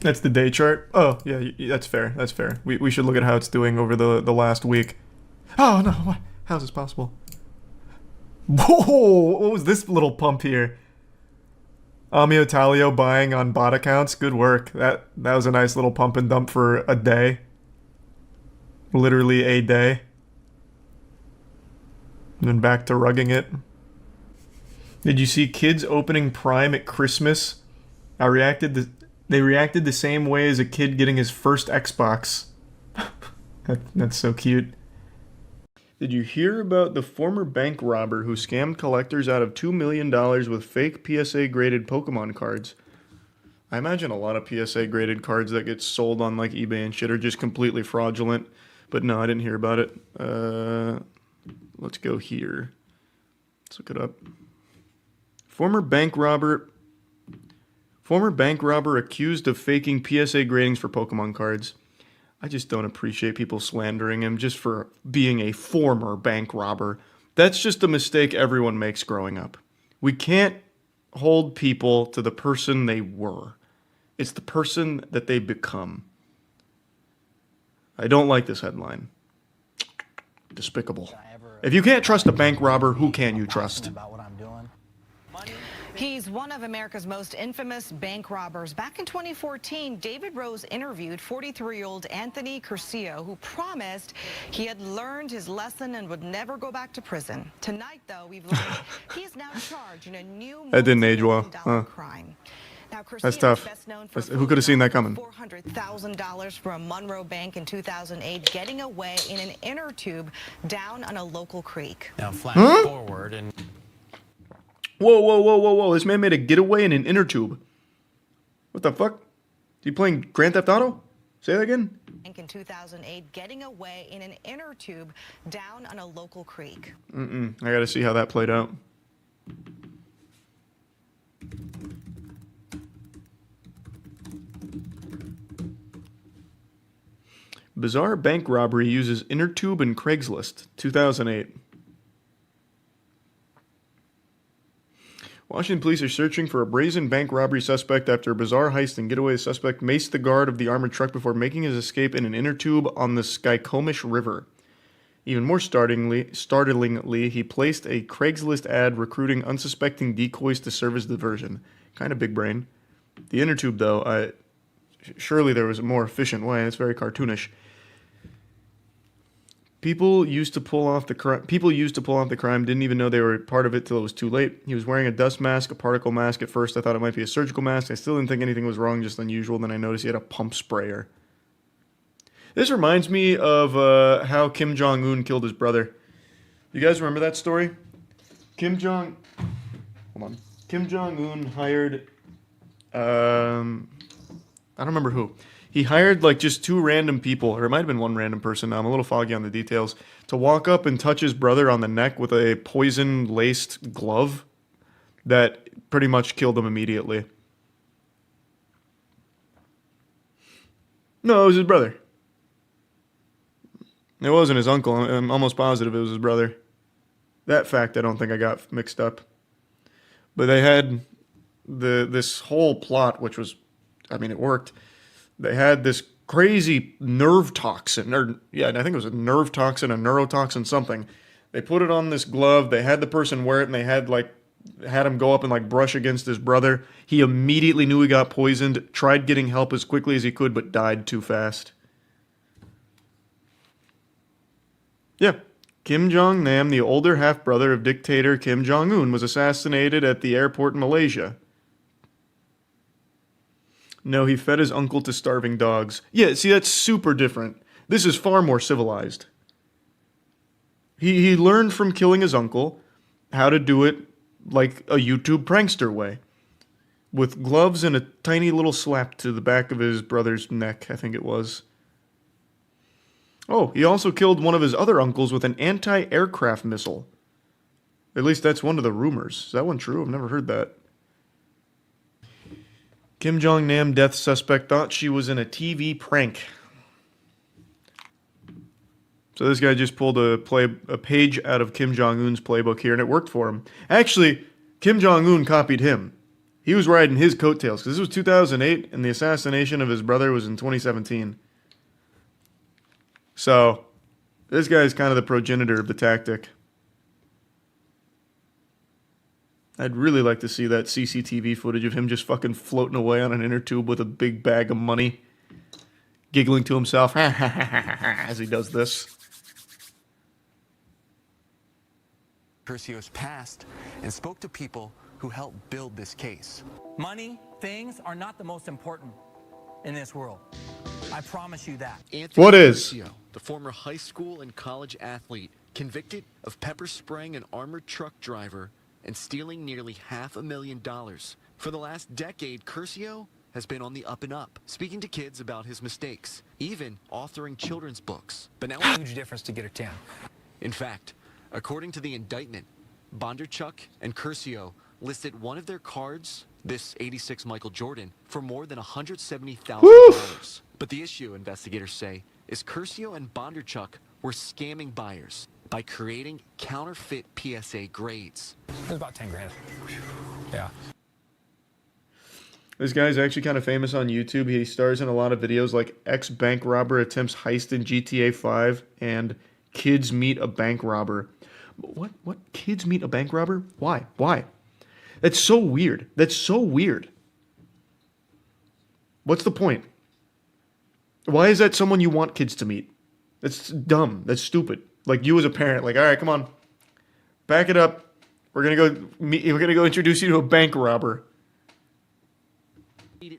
That's the day chart? Oh, yeah, that's fair. That's fair. We should look at how it's doing over the last week. Oh, no. What? How's this possible? Whoa! What was this little pump here? Amio Talio buying on bot accounts. Good work. That was a nice little pump and dump for a day. Literally a day. And then back to rugging it. Did you see kids opening Prime at Christmas? They reacted the same way as a kid getting his first Xbox. That's so cute. Did you hear about the former bank robber who scammed collectors out of $2 million with fake PSA-graded Pokemon cards? I imagine a lot of PSA-graded cards that get sold on like eBay and shit are just completely fraudulent. But no, I didn't hear about it. Let's go here. Let's look it up. Former bank robber accused of faking PSA gradings for Pokemon cards. I just don't appreciate people slandering him just for being a former bank robber. That's just a mistake everyone makes growing up. We can't hold people to the person they were. It's the person that they become. I don't like this headline. Despicable. I ever If you can't trust a bank robber, who can you trust? He's one of America's most infamous bank robbers. Back in 2014, David Rose interviewed 43-year-old Anthony Curcio, who promised he had learned his lesson and would never go back to prison. Tonight, though, we've learned he is now charged in a new That didn't age well. crime. Now, That's tough. Who could have seen that coming? $400,000 from a Monroe bank in 2008, getting away in an inner tube down on a local creek. Now flash forward and... Whoa. This man made a getaway in an inner tube. What the fuck? Is he playing Grand Theft Auto? Say that again? In 2008, getting away in an inner tube down on a local creek. I gotta see how that played out. Bizarre bank robbery uses inner tube and Craigslist. 2008. Washington police are searching for a brazen bank robbery suspect after a bizarre heist and getaway. The suspect maced the guard of the armored truck before making his escape in an inner tube on the Skykomish River. Even more startlingly, he placed a Craigslist ad recruiting unsuspecting decoys to serve as diversion. Kind of big brain. The inner tube, though, surely there was a more efficient way. It's very cartoonish. People used to pull off the crime, didn't even know they were part of it till it was too late. He was wearing a dust mask, a particle mask. At first, I thought it might be a surgical mask. I still didn't think anything was wrong, just unusual. Then I noticed he had a pump sprayer. This reminds me of how Kim Jong-un killed his brother. You guys remember that story? Kim Jong-un hired... I don't remember who. He hired like just two random people, or it might have been one random person. Now I'm a little foggy on the details, to walk up and touch his brother on the neck with a poison-laced glove that pretty much killed him immediately. No, it was his brother. It wasn't his uncle. I'm almost positive it was his brother. That fact I don't think I got mixed up. But they had this whole plot, which was, I mean, it worked. They had this crazy nerve toxin, I think it was a nerve toxin, a neurotoxin, something. They put it on this glove. They had the person wear it, and they had him go up and like brush against his brother. He immediately knew he got poisoned, tried getting help as quickly as he could, but died too fast. Yeah. Kim Jong-nam, the older half-brother of dictator Kim Jong-un, was assassinated at the airport in Malaysia. No, he fed his uncle to starving dogs. Yeah, see, that's super different. This is far more civilized. He learned from killing his uncle how to do it like a YouTube prankster way. With gloves and a tiny little slap to the back of his brother's neck, I think it was. Oh, he also killed one of his other uncles with an anti-aircraft missile. At least that's one of the rumors. Is that one true? I've never heard that. Kim Jong-nam death suspect thought she was in a TV prank. So this guy just pulled a page out of Kim Jong-un's playbook here, and it worked for him. Actually, Kim Jong-un copied him. He was riding his coattails, because this was 2008, and the assassination of his brother was in 2017. So, this guy is kind of the progenitor of the tactic. I'd really like to see that CCTV footage of him just fucking floating away on an inner tube with a big bag of money, giggling to himself as he does this. Curcio's past and spoke to people who helped build this case. Money, things are not the most important in this world. I promise you that. Anthony What is? Curcio, the former high school and college athlete, convicted of pepper spraying an armored truck driver and stealing nearly $500,000. For the last decade, Curcio has been on the up and up, speaking to kids about his mistakes, even authoring children's books. But now a huge difference to get a 10. In fact, according to the indictment, Bondarchuk and Curcio listed one of their cards, this '86 Michael Jordan, for more than $170,000. But the issue, investigators say, is Curcio and Bondarchuk were scamming buyers by creating counterfeit PSA grades. It was about 10 grand. Yeah. This guy's actually kind of famous on YouTube. He stars in a lot of videos like ex-bank robber attempts heist in GTA 5 and Kids meet a bank robber. What? Kids meet a bank robber? Why? That's so weird. That's so weird. What's the point? Why is that someone you want kids to meet? That's dumb. That's stupid. Like, you as a parent, like, all right, come on, back it up. We're gonna go introduce you to a bank robber.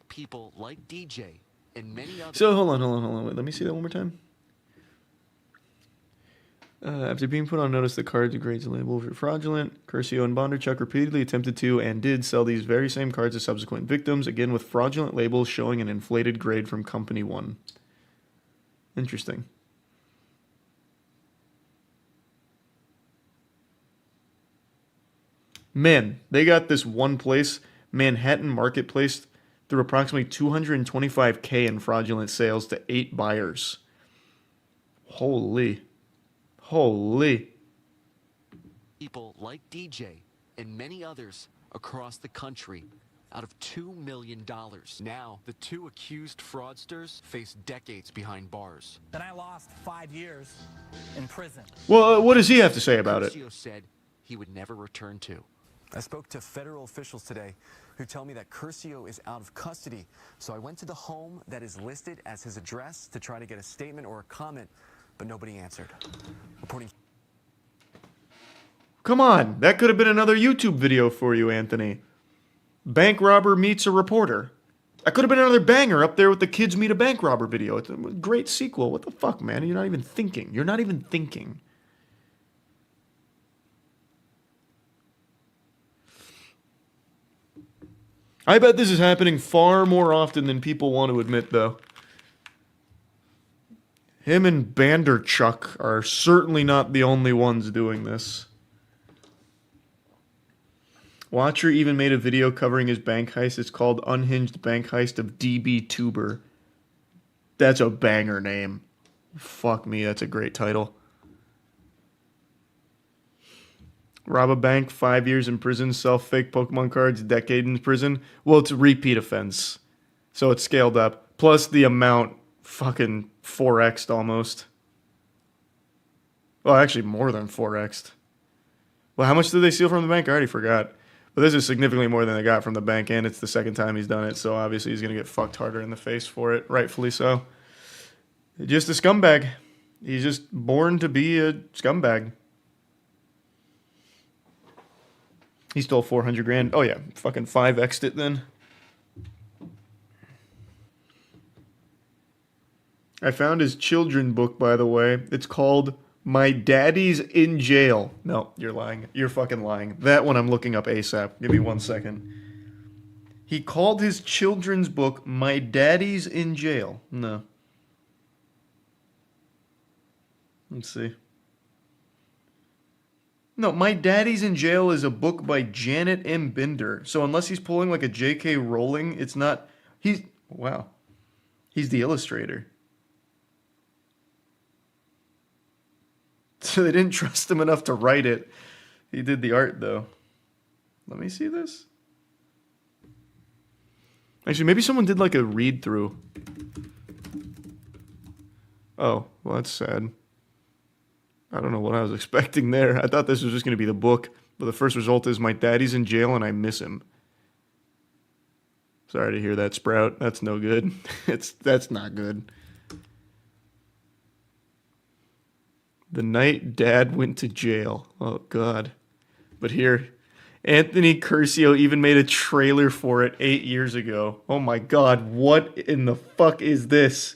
People like DJ and many others. So hold on. Wait, let me see that one more time. After being put on notice, the cards and grades and labels were fraudulent. Curcio and Bondarchuk repeatedly attempted to and did sell these very same cards to subsequent victims, again with fraudulent labels showing an inflated grade from Company 1. Interesting. Man, they got this one place, Manhattan Marketplace, through approximately $225K in fraudulent sales to 8 buyers. Holy. People like DJ and many others across the country out of $2 million. Now, the two accused fraudsters face decades behind bars. Then I lost 5 years in prison. Well, what does he have to say about it? Curcio said he would never return to. I spoke to federal officials today who tell me that Curcio is out of custody. So I went to the home that is listed as his address to try to get a statement or a comment, but nobody answered. Reporting. Come on, that could have been another YouTube video for you, Anthony. Bank robber meets a reporter. That could have been another banger up there with the kids meet a bank robber video. It's a great sequel. What the fuck, man? You're not even thinking. I bet this is happening far more often than people want to admit, though. Him and Bondarchuk are certainly not the only ones doing this. Watcher even made a video covering his bank heist. It's called Unhinged Bank Heist of DB Tuber. That's a banger name. Fuck me, that's a great title. Rob a bank, 5 years in prison, sell fake Pokemon cards, decade in prison. Well, it's a repeat offense. So it's scaled up. Plus the amount, fucking 4x'd almost. Well, actually more than 4x'd. Well, how much did they steal from the bank? I already forgot. But this is significantly more than they got from the bank, and it's the second time he's done it, so obviously he's going to get fucked harder in the face for it, rightfully so. Just a scumbag. He's just born to be a scumbag. He stole 400 grand. Oh yeah, fucking 5x'd it then. I found his children book, by the way. It's called My Daddy's in Jail. No, you're lying. You're fucking lying. That one I'm looking up ASAP. Give me 1 second. He called his children's book My Daddy's in Jail. No. Let's see. No, My Daddy's in Jail is a book by Janet M. Binder. So unless he's pulling like a J.K. Rowling, it's not... Wow. He's the illustrator. So they didn't trust him enough to write it. He did the art, though. Let me see this. Actually, maybe someone did like a read-through. Oh, well, that's sad. I don't know what I was expecting there. I thought this was just going to be the book. But the first result is My Daddy's in Jail and I miss him. Sorry to hear that, Sprout. That's no good. That's not good. The night Dad went to jail. Oh, God. But here, Anthony Curcio even made a trailer for it 8 years ago. Oh, my God. What in the fuck is this?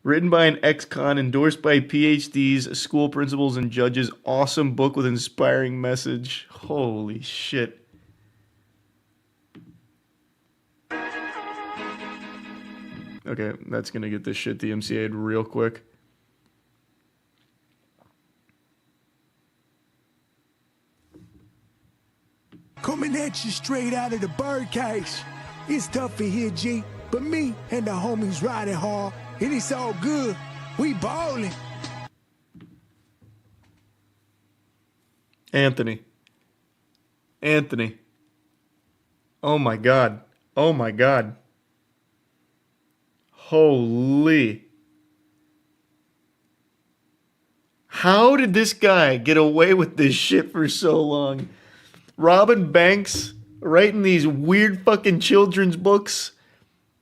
Written by an ex-con, endorsed by PhDs, school principals, and judges. Awesome book with inspiring message. Holy shit. Okay, that's going to get this shit DMCA'd real quick. Coming at you straight out of the birdcage. It's tough in here, G, but me and the homies riding hard, and it's all good. We ballin'. Anthony. Oh my God. Oh my God. Holy. How did this guy get away with this shit for so long? Robbing banks, writing these weird fucking children's books,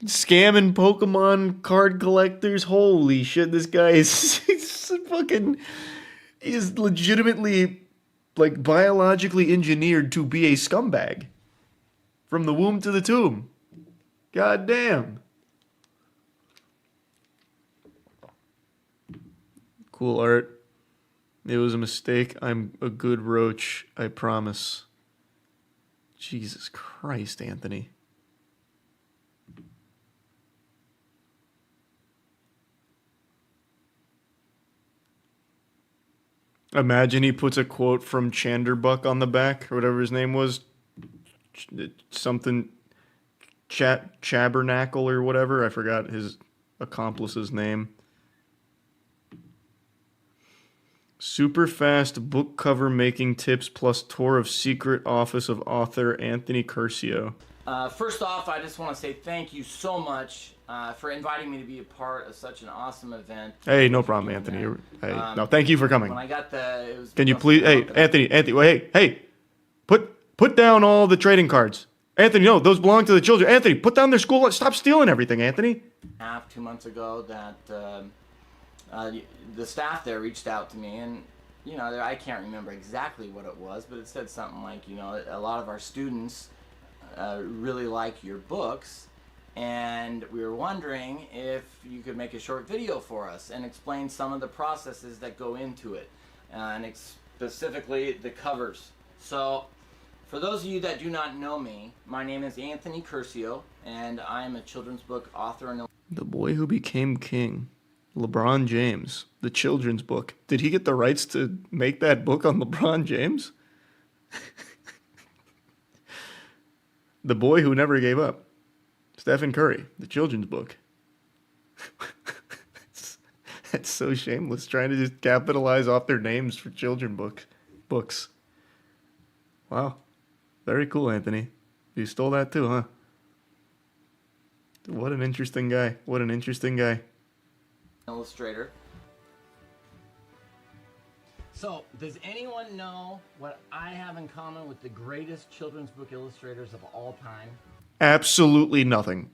scamming Pokemon card collectors. Holy shit, this guy is is legitimately, like, biologically engineered to be a scumbag. From the womb to the tomb. God damn. Cool art. It was a mistake. I'm a good roach, I promise. Jesus Christ, Anthony. Imagine he puts a quote from Chanderbuck on the back, or whatever his name was. Something Chabernacle or whatever. I forgot his accomplice's name. Super fast book cover making tips plus tour of secret office of author Anthony Curcio. First off, I just want to say thank you so much for inviting me to be a part of such an awesome event. Hey, no problem, Anthony. Hey, no, thank you for coming. When I got it was. Can you please, hey, Anthony, wait, hey, put down all the trading cards. Anthony, no, those belong to the children. Anthony, put down their school. Stop stealing everything, Anthony. 2 months ago that the staff there reached out to me, and you know, I can't remember exactly what it was, but it said something like, you know, a lot of our students really like your books, and we were wondering if you could make a short video for us and explain some of the processes that go into it, and specifically the covers. So, for those of you that do not know me, my name is Anthony Curcio, and I am a children's book author and The Boy Who Became King. LeBron James. The children's book. Did he get the rights to make that book on LeBron James? The Boy Who Never Gave Up. Stephen Curry. The children's book. That's so shameless. Trying to just capitalize off their names for children books. Wow. Very cool, Anthony. You stole that too, huh? What an interesting guy. What an interesting guy. illustrator. So, does anyone know what I have in common with the greatest children's book illustrators of all time? Absolutely nothing.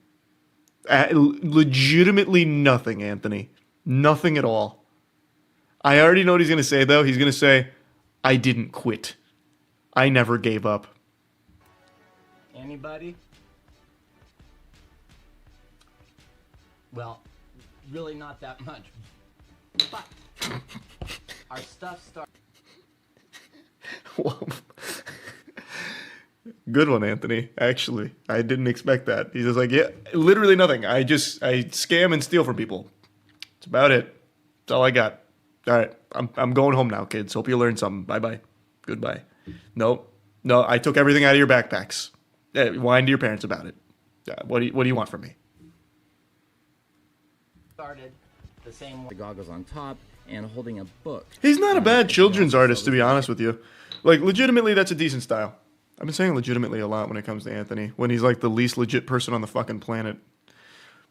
Legitimately nothing, Anthony. Nothing at all. I already know what he's going to say, though. He's going to say, I didn't quit. I never gave up. Anybody? Well, really not that much. But our stuff starts. Good one, Anthony. Actually, I didn't expect that. He's just like, yeah, literally nothing. I scam and steal from people. That's about it. That's all I got. All right, I'm going home now, kids. Hope you learned something. Bye-bye. Goodbye. No, I took everything out of your backpacks. Whine to your parents about it. What do you want from me? Started the same way. The goggles on top and holding a book. He's not a bad children's artist, to be honest with you. Like, legitimately, that's a decent style. I've been saying legitimately a lot when it comes to Anthony, when he's like the least legit person on the fucking planet.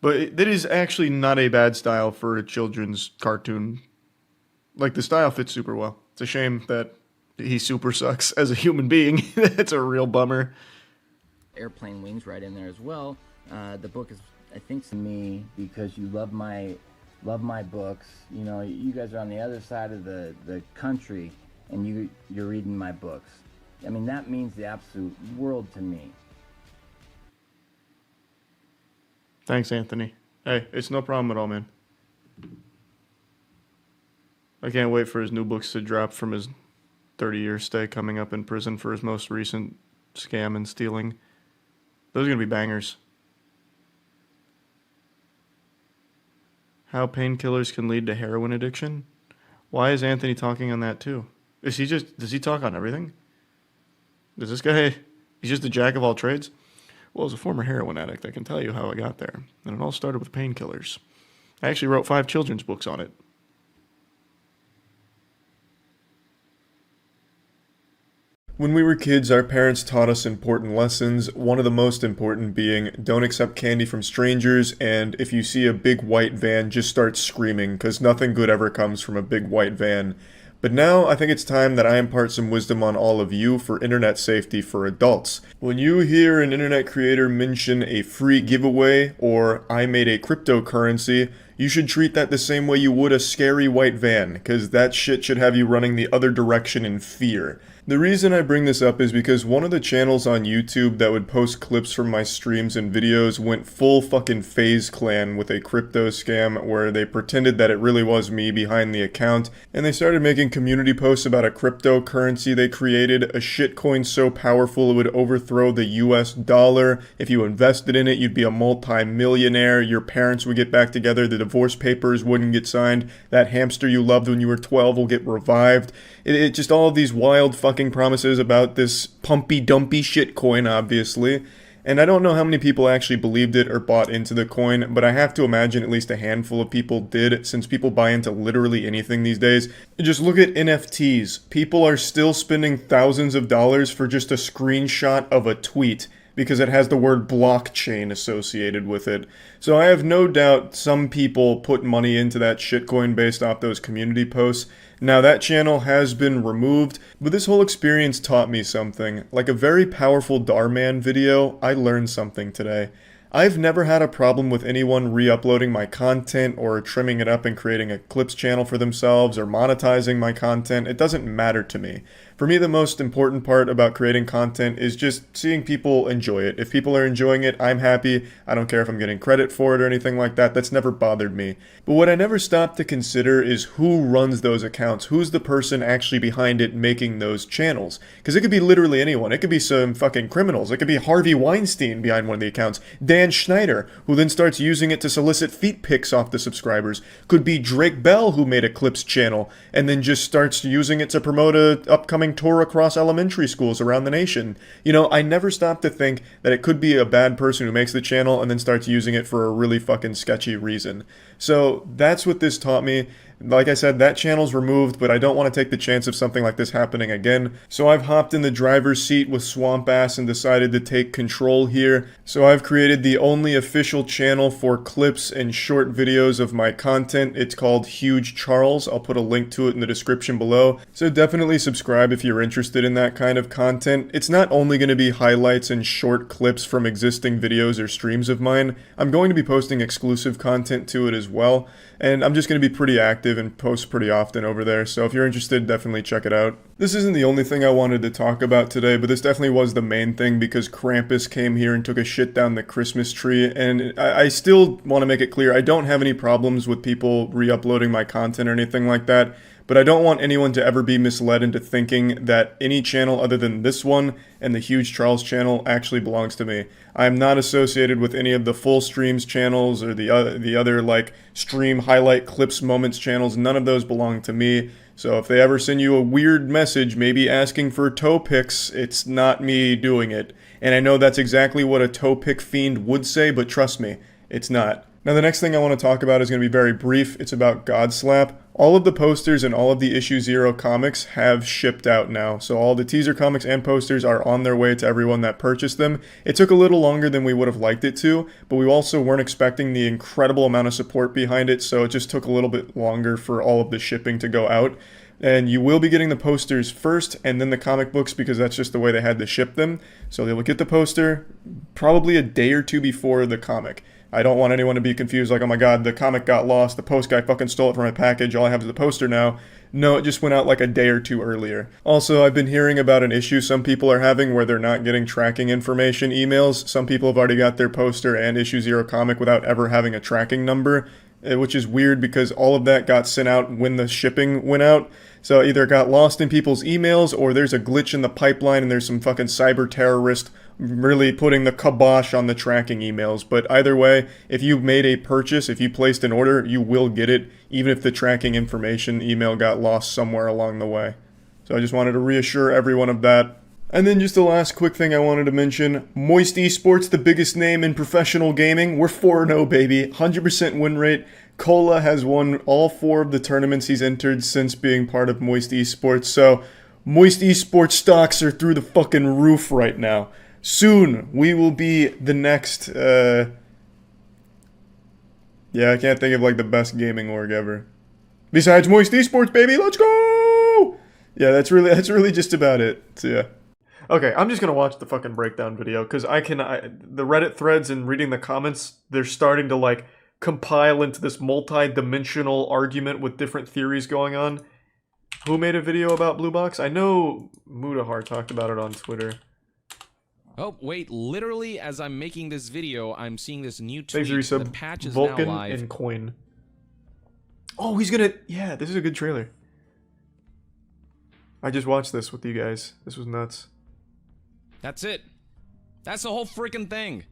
But it is actually not a bad style for a children's cartoon. Like, the style fits super well. It's a shame that he super sucks as a human being. That's a real bummer. Airplane wings right in there as well. The book is, I think, to me, because you love my books. You know, you guys are on the other side of the country, and you're reading my books. I mean, that means the absolute world to me. Thanks, Anthony. Hey, it's no problem at all, man. I can't wait for his new books to drop from his 30-year stay coming up in prison for his most recent scam and stealing. Those are going to be bangers. How painkillers can lead to heroin addiction? Why is Anthony talking on that too? Does he talk on everything? Does this guy, he's just a jack of all trades? Well, as a former heroin addict, I can tell you how I got there. And it all started with painkillers. I actually wrote 5 children's books on it. When we were kids, our parents taught us important lessons, one of the most important being don't accept candy from strangers, and if you see a big white van, just start screaming, because nothing good ever comes from a big white van. But now I think it's time that I impart some wisdom on all of you for internet safety for adults. When you hear an internet creator mention a free giveaway or I made a cryptocurrency, you should treat that the same way you would a scary white van, because that shit should have you running the other direction in fear. The reason I bring this up is because one of the channels on YouTube that would post clips from my streams and videos went full fucking FaZe Clan with a crypto scam where they pretended that it really was me behind the account, and they started making community posts about a cryptocurrency they created, a shitcoin so powerful it would overthrow the US dollar. If you invested in it, you'd be a multi-millionaire, your parents would get back together, the divorce papers wouldn't get signed, that hamster you loved when you were 12 will get revived. It just all of these wild fucking promises about this pumpy dumpy shit coin, obviously. And I don't know how many people actually believed it or bought into the coin, but I have to imagine at least a handful of people did, since people buy into literally anything these days. Just look at NFTs. People are still spending thousands of dollars for just a screenshot of a tweet, because it has the word blockchain associated with it. So I have no doubt some people put money into that shitcoin based off those community posts. Now that channel has been removed, but this whole experience taught me something. Like a very powerful Darman video, I learned something today. I've never had a problem with anyone re-uploading my content or trimming it up and creating a clips channel for themselves or monetizing my content. It doesn't matter to me. For me, the most important part about creating content is just seeing people enjoy it. If people are enjoying it, I'm happy. I don't care if I'm getting credit for it or anything like that. That's never bothered me. But what I never stop to consider is who runs those accounts. Who's the person actually behind it making those channels? Because it could be literally anyone. It could be some fucking criminals. It could be Harvey Weinstein behind one of the accounts. Dan Schneider, who then starts using it to solicit feet pics off the subscribers. Could be Drake Bell, who made a clips channel and then just starts using it to promote a upcoming tour across elementary schools around the nation. You know, I never stop to think that it could be a bad person who makes the channel and then starts using it for a really fucking sketchy reason. So that's what this taught me. Like I said, that channel's removed, but I don't want to take the chance of something like this happening again. So I've hopped in the driver's seat with Swamp Ass and decided to take control here. So I've created the only official channel for clips and short videos of my content. It's called Huge Charles. I'll put a link to it in the description below. So definitely subscribe if you're interested in that kind of content. It's not only going to be highlights and short clips from existing videos or streams of mine. I'm going to be posting exclusive content to it as well. And I'm just going to be pretty active and post pretty often over there, so if you're interested, definitely check it out. This isn't the only thing I wanted to talk about today, but this definitely was the main thing because Krampus came here and took a shit down the Christmas tree, and I still want to make it clear, I don't have any problems with people re-uploading my content or anything like that, but I don't want anyone to ever be misled into thinking that any channel other than this one and the Huge Charles channel actually belongs to me. I'm not associated with any of the full streams channels or the other like stream highlight clips moments channels. None of those belong to me. So if they ever send you a weird message, maybe asking for toe pics, it's not me doing it. And I know that's exactly what a toe pic fiend would say, but trust me, it's not. Now the next thing I want to talk about is going to be very brief. It's about Godslap. All of the posters and all of the Issue Zero comics have shipped out now. So all the teaser comics and posters are on their way to everyone that purchased them. It took a little longer than we would have liked it to, but we also weren't expecting the incredible amount of support behind it, so it just took a little bit longer for all of the shipping to go out. And you will be getting the posters first and then the comic books because that's just the way they had to ship them. So they will get the poster probably a day or two before the comic. I don't want anyone to be confused like, oh my god, the comic got lost, the post guy fucking stole it from my package, all I have is the poster now. No, it just went out like a day or two earlier. Also, I've been hearing about an issue some people are having where they're not getting tracking information emails. Some people have already got their poster and Issue Zero comic without ever having a tracking number, which is weird because all of that got sent out when the shipping went out. So either it got lost in people's emails or there's a glitch in the pipeline and there's some fucking cyber terrorist really putting the kibosh on the tracking emails. But either way, if you made a purchase, if you placed an order, you will get it, even if the tracking information email got lost somewhere along the way. So I just wanted to reassure everyone of that. And then just the last quick thing I wanted to mention, Moist Esports, the biggest name in professional gaming. We're 4-0, baby. 100% win rate. Cola has won all 4 of the tournaments he's entered since being part of Moist Esports. So Moist Esports stocks are through the fucking roof right now. Soon, we will be the next, yeah, I can't think of like the best gaming org ever. Besides Moist Esports, baby, let's go! Yeah, that's really just about it. So yeah. Okay, I'm just gonna watch the fucking breakdown video because the Reddit threads and reading the comments, they're starting to like compile into this multi-dimensional argument with different theories going on. Who made a video about Blue Box? I know Mudahar talked about it on Twitter. Oh, wait, literally as I'm making this video, I'm seeing this new tweet. Thanks for The patch is Vulcan now live. and Coin. Oh, he's gonna... Yeah, this is a good trailer. I just watched this with you guys. This was nuts. That's it. That's the whole freaking thing.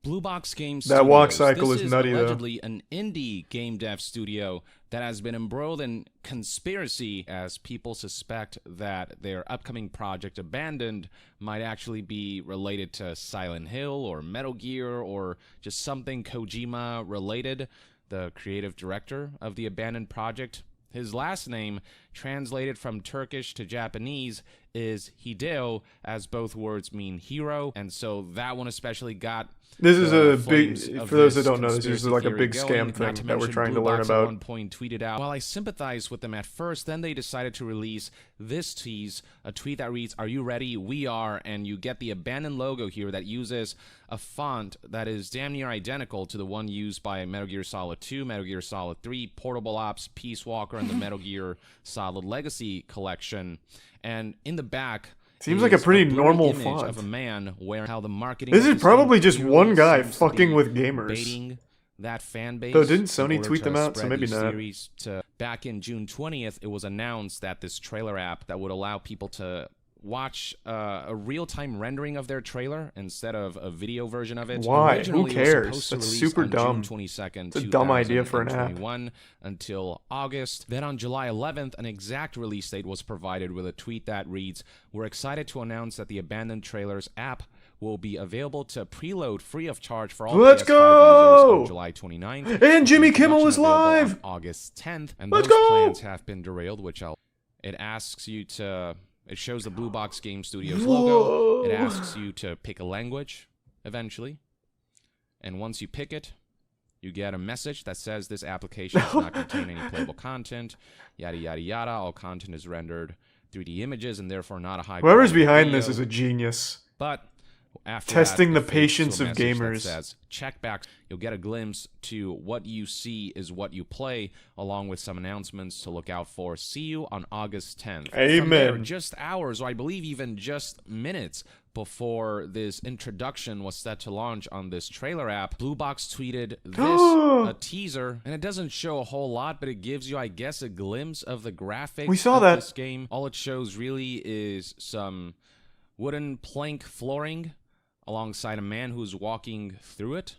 Blue Box Games That Studios. walk cycle This is nutty, though. allegedly an indie game dev studio that has been embroiled in conspiracy as people suspect that their upcoming project Abandoned might actually be related to Silent Hill or Metal Gear or just something Kojima related. The creative director of the Abandoned project, his last name, translated from Turkish to Japanese, is Hideo, as both words mean hero, and so that one especially got... This is a big, flames for those that of don't know, this conspiracy is like a theory big going, scam not thing to that we're mention trying Blue to learn Box about. At one point tweeted out, while I sympathized with them at first, then they decided to release this tease, a tweet that reads, "Are you ready? We are," and you get the Abandoned logo here that uses a font that is damn near identical to the one used by Metal Gear Solid 2, Metal Gear Solid 3, Portable Ops, Peace Walker, and the Metal Gear Solid Legacy collection. And in the back, seems like a pretty blurry normal image font. of a man wearing how the marketing This of is this probably game just clearly one guy seems to fucking be with gamers. baiting that fan base. Though didn't in Sony order tweet to them out? So spread maybe these not. theories back in June 20th, it was announced that this trailer app that would allow people to watch a real-time rendering of their trailer instead of a video version of it. Why? Who Originally, it was cares? supposed to That's release super on dumb. June 22nd, It's a dumb idea for an app. 2021 until August. Then on July 11th, an exact release date was provided with a tweet that reads, "We're excited to announce that the Abandoned Trailers app will be available to preload free of charge for all Let's PS5 go! users on July 29th. And Jimmy Kimmel is Production available live! on August 10th, and Let's those go! plans have been derailed, which it asks you to... It shows the Blue Box Game Studios Whoa. logo. It asks you to pick a language, eventually. And once you pick it, you get a message that says this application does not contain any playable content, yada, yada, yada. All content is rendered 3D images and therefore not a high Whoever's quality behind video. this is a genius. But after Testing that, the it fades to a patience of message that gamers. says, check back. You'll get a glimpse to what you see is what you play, along with some announcements to look out for. See you on August 10th. From there, Amen. just hours, or I believe even just minutes before this introduction was set to launch on this trailer app, Blue Box tweeted this, a teaser, and it doesn't show a whole lot, but it gives you, I guess, a glimpse of the graphics We saw of that. this game. All it shows really is some wooden plank flooring alongside a man who's walking through it.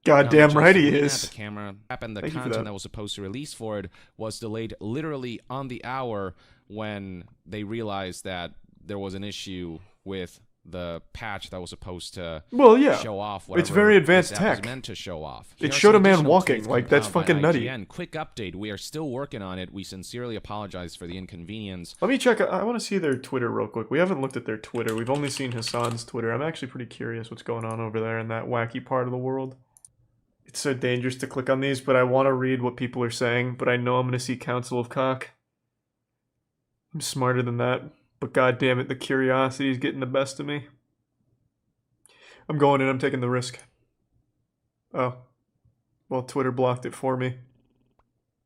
Goddamn Now, right just he looking is. At the camera app and the Thank you for content that. that was supposed to release for it was delayed literally on the hour when they realized that there was an issue with the patch that was supposed to show off It's whatever very advanced this app was tech. meant to show off. It Here are showed some a man additional walking. tweets Like, that's compiled by fucking nutty. IGN. Quick update, we are still working on it. We sincerely apologize for the inconvenience. Let me check. I want to see their Twitter real quick. We haven't looked at their Twitter. We've only seen Hassan's Twitter. I'm actually pretty curious what's going on over there in that wacky part of the world. It's so dangerous to click on these, but I want to read what people are saying, but I know I'm going to see Council of Cock. I'm smarter than that, but god damn it, the curiosity is getting the best of me. I'm going in, I'm taking the risk. Oh. Well, Twitter blocked it for me.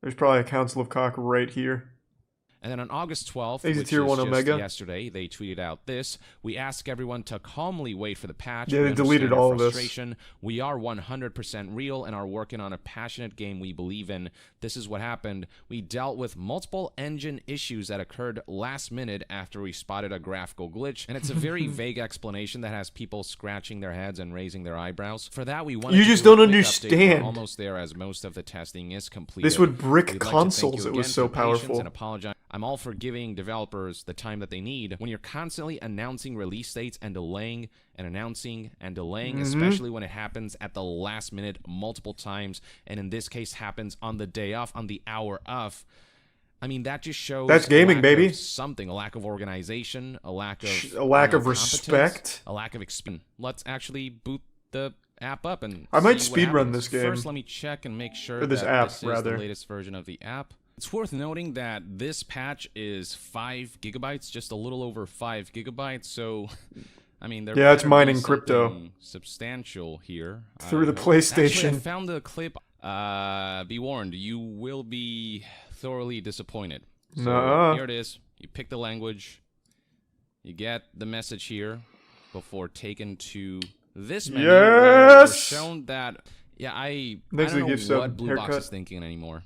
There's probably a Council of Cock right here. And then on August 12th, He's a which tier is 1 just Omega. yesterday, they tweeted out this. We ask everyone to calmly wait for the patch. Yeah, We they deleted understand your all of this. frustration. We are 100% real and are working on a passionate game we believe in. This is what happened. We dealt with multiple engine issues that occurred last minute after we spotted a graphical glitch, and it's a very vague explanation that has people scratching their heads and raising their eyebrows. For that, we wanted You to just do a don't quick update. understand. We're almost there as most of the testing is complete. This would brick We'd like to thank consoles, you it was again so for your patience powerful. and apologize. I'm all for giving developers the time that they need. When you're constantly announcing release dates and delaying and announcing and delaying, Mhm. especially when it happens at the last minute multiple times, and in this case happens on the day off, on the hour of, I mean, that just shows That's a gaming, lack baby. of something, a lack of organization, a lack of A lack of competence, respect. a lack of experience. Let's actually boot the app up and I might see what speedrun happens. this game. First, let me check and make sure Or this that app, this is rather. the latest version of the app. It's worth noting that this patch is 5 gigabytes, just a little over 5 gigabytes, so I mean, yeah, it's mining crypto. Substantial here. Through the PlayStation. Actually, I found the clip. Be warned, you will be thoroughly disappointed. So here it is. You pick the language. You get the message here before taken to this menu. Yes! We're shown that, yeah, I don't know what Blue Box is thinking anymore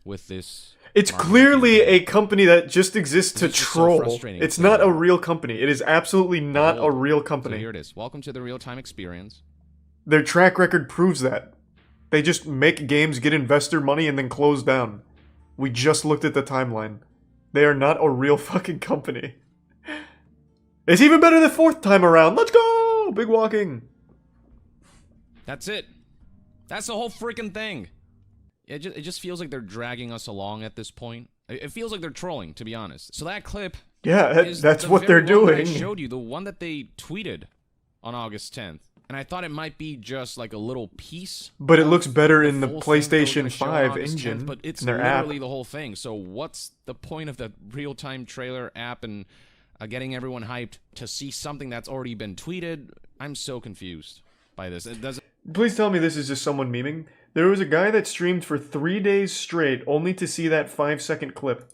with this. It's clearly a company that just exists to troll. So it's not a real company. It is absolutely not a real company. So here it is. Welcome to the real-time experience. Their track record proves that. They just make games, get investor money, and then close down. We just looked at the timeline. They are not a real fucking company. It's even better the 4th time around. Let's go! Big walking. That's it. That's the whole freaking thing. It just feels like they're dragging us along at this point. It feels like they're trolling, to be honest. So that clip, that's what they're doing. I showed you, the one that they tweeted on August 10th, and I thought it might be just like a little piece. But it looks better in the PlayStation 5 engine, 10th, but it's in their literally app. The whole thing. So what's the point of the real-time trailer app and getting everyone hyped to see something that's already been tweeted? I'm so confused by this. It doesn't. Please tell me this is just someone memeing. There was a guy that streamed for 3 days straight only to see that 5-second clip.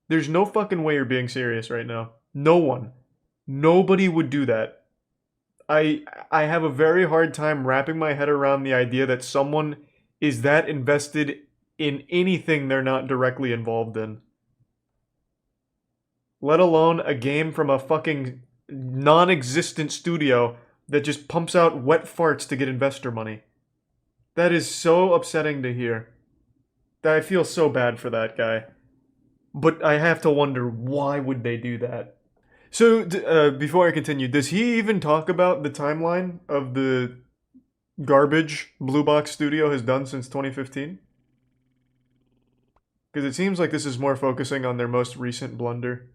There's no fucking way you're being serious right now. No one. Nobody would do that. I have a very hard time wrapping my head around the idea that someone is that invested in anything they're not directly involved in. Let alone a game from a fucking non-existent studio that just pumps out wet farts to get investor money. That is so upsetting to hear. I feel so bad for that guy. But I have to wonder, why would they do that? So, before I continue, does he even talk about the timeline of the garbage Blue Box Studio has done since 2015? Because it seems like this is more focusing on their most recent blunder.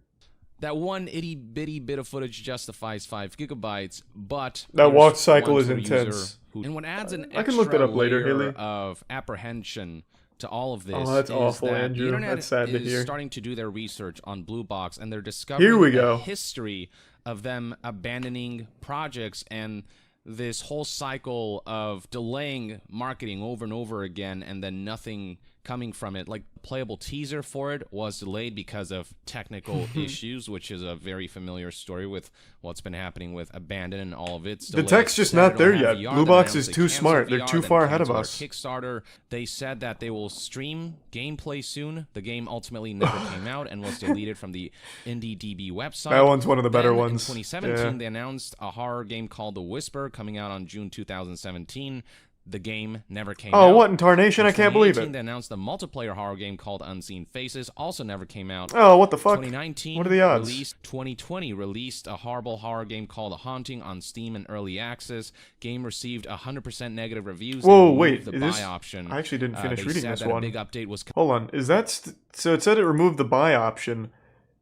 That one itty-bitty bit of footage justifies 5 gigabytes, but that walk cycle is intense. And what adds an I can look that up later, Haley. Of apprehension to all of this that's is awful, that Andrew. the internet that's sad to hear. is starting to do their research on Blue Box, and they're discovering Here we go. a history of them abandoning projects and this whole cycle of delaying marketing over and over again and then nothing coming from it. Like, playable teaser for it was delayed because of technical issues, which is a very familiar story with what's been happening with Abandon and all of its delays. The tech's just not there yet. Blue Box is too smart. They're too far ahead of us. Kickstarter, they said that they will stream gameplay soon. The game ultimately never came out and was deleted from the IndieDB website. That one's one of the better ones. In 2017, they announced a horror game called The Whisper coming out on June 2017. The game never came out. Oh, what in tarnation? I can't believe it. They announced a multiplayer horror game called Unseen Faces, also never came out. Oh, what the fuck? 2019, what are the odds? 2020 released a horrible horror game called Haunting on Steam in early access. Game received 100% negative reviews. Whoa, wait, the buy option. I actually didn't finish reading this one. A big update was. Hold on, is that so? It said it removed the buy option.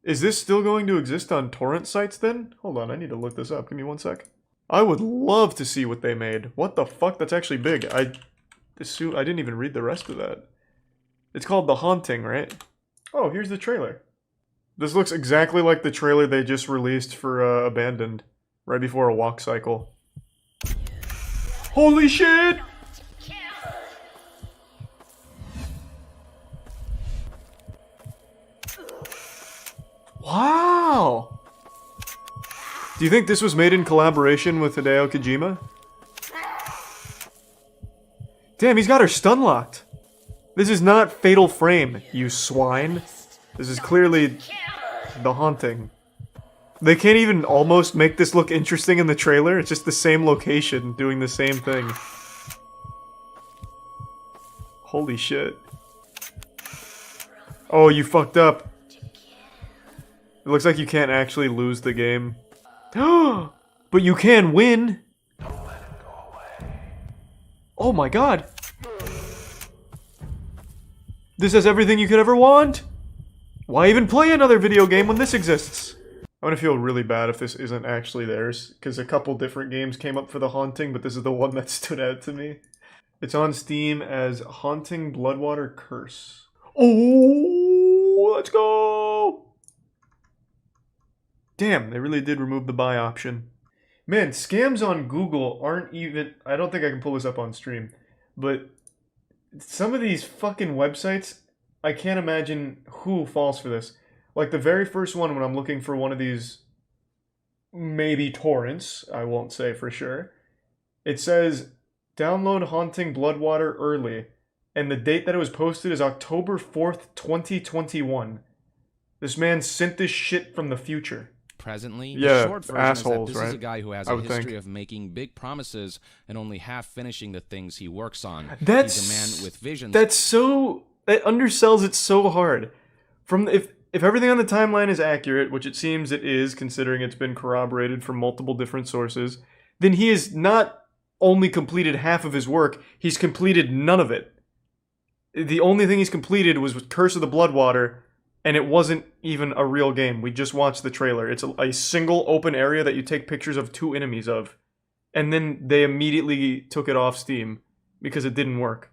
Is this still going to exist on torrent sites then? Hold on, I need to look this up. Give me 1 sec. I would love to see what they made. What the fuck? That's actually big. I didn't even read the rest of that. It's called The Haunting, right? Oh, here's the trailer. This looks exactly like the trailer they just released for Abandoned, right before a walk cycle. Holy shit! Wow! Do you think this was made in collaboration with Hideo Kojima? Damn, he's got her stun locked. This is not Fatal Frame, you swine. This is clearly The Haunting. They can't even almost make this look interesting in the trailer. It's just the same location doing the same thing. Holy shit. Oh, you fucked up. It looks like you can't actually lose the game. But you can win. Oh my god. This has everything you could ever want. Why even play another video game when this exists? I'm gonna feel really bad if this isn't actually theirs, because a couple different games came up for The Haunting, but this is the one that stood out to me. It's on Steam as Haunting Bloodwater Curse. Oh! Oh, let's go! Damn, they really did remove the buy option. Man, scams on Google aren't even... I don't think I can pull this up on stream. But some of these fucking websites, I can't imagine who falls for this. Like the very first one when I'm looking for one of these maybe torrents, I won't say for sure. It says, download Haunting Bloodwater early. And the date that it was posted is October 4th, 2021. This man sent this shit from the future. Presently, yeah, the short version assholes, is that this right? is a guy who has a history of making big promises and only half finishing the things he works on. He's a man with visions. That's so... It undersells it so hard. If everything on the timeline is accurate, which it seems it is, considering it's been corroborated from multiple different sources, then he has not only completed half of his work, he's completed none of it. The only thing he's completed was with Curse of the Bloodwater, and it wasn't even a real game. We just watched the trailer. It's a single open area that you take pictures of 2 enemies of. And then they immediately took it off Steam because it didn't work.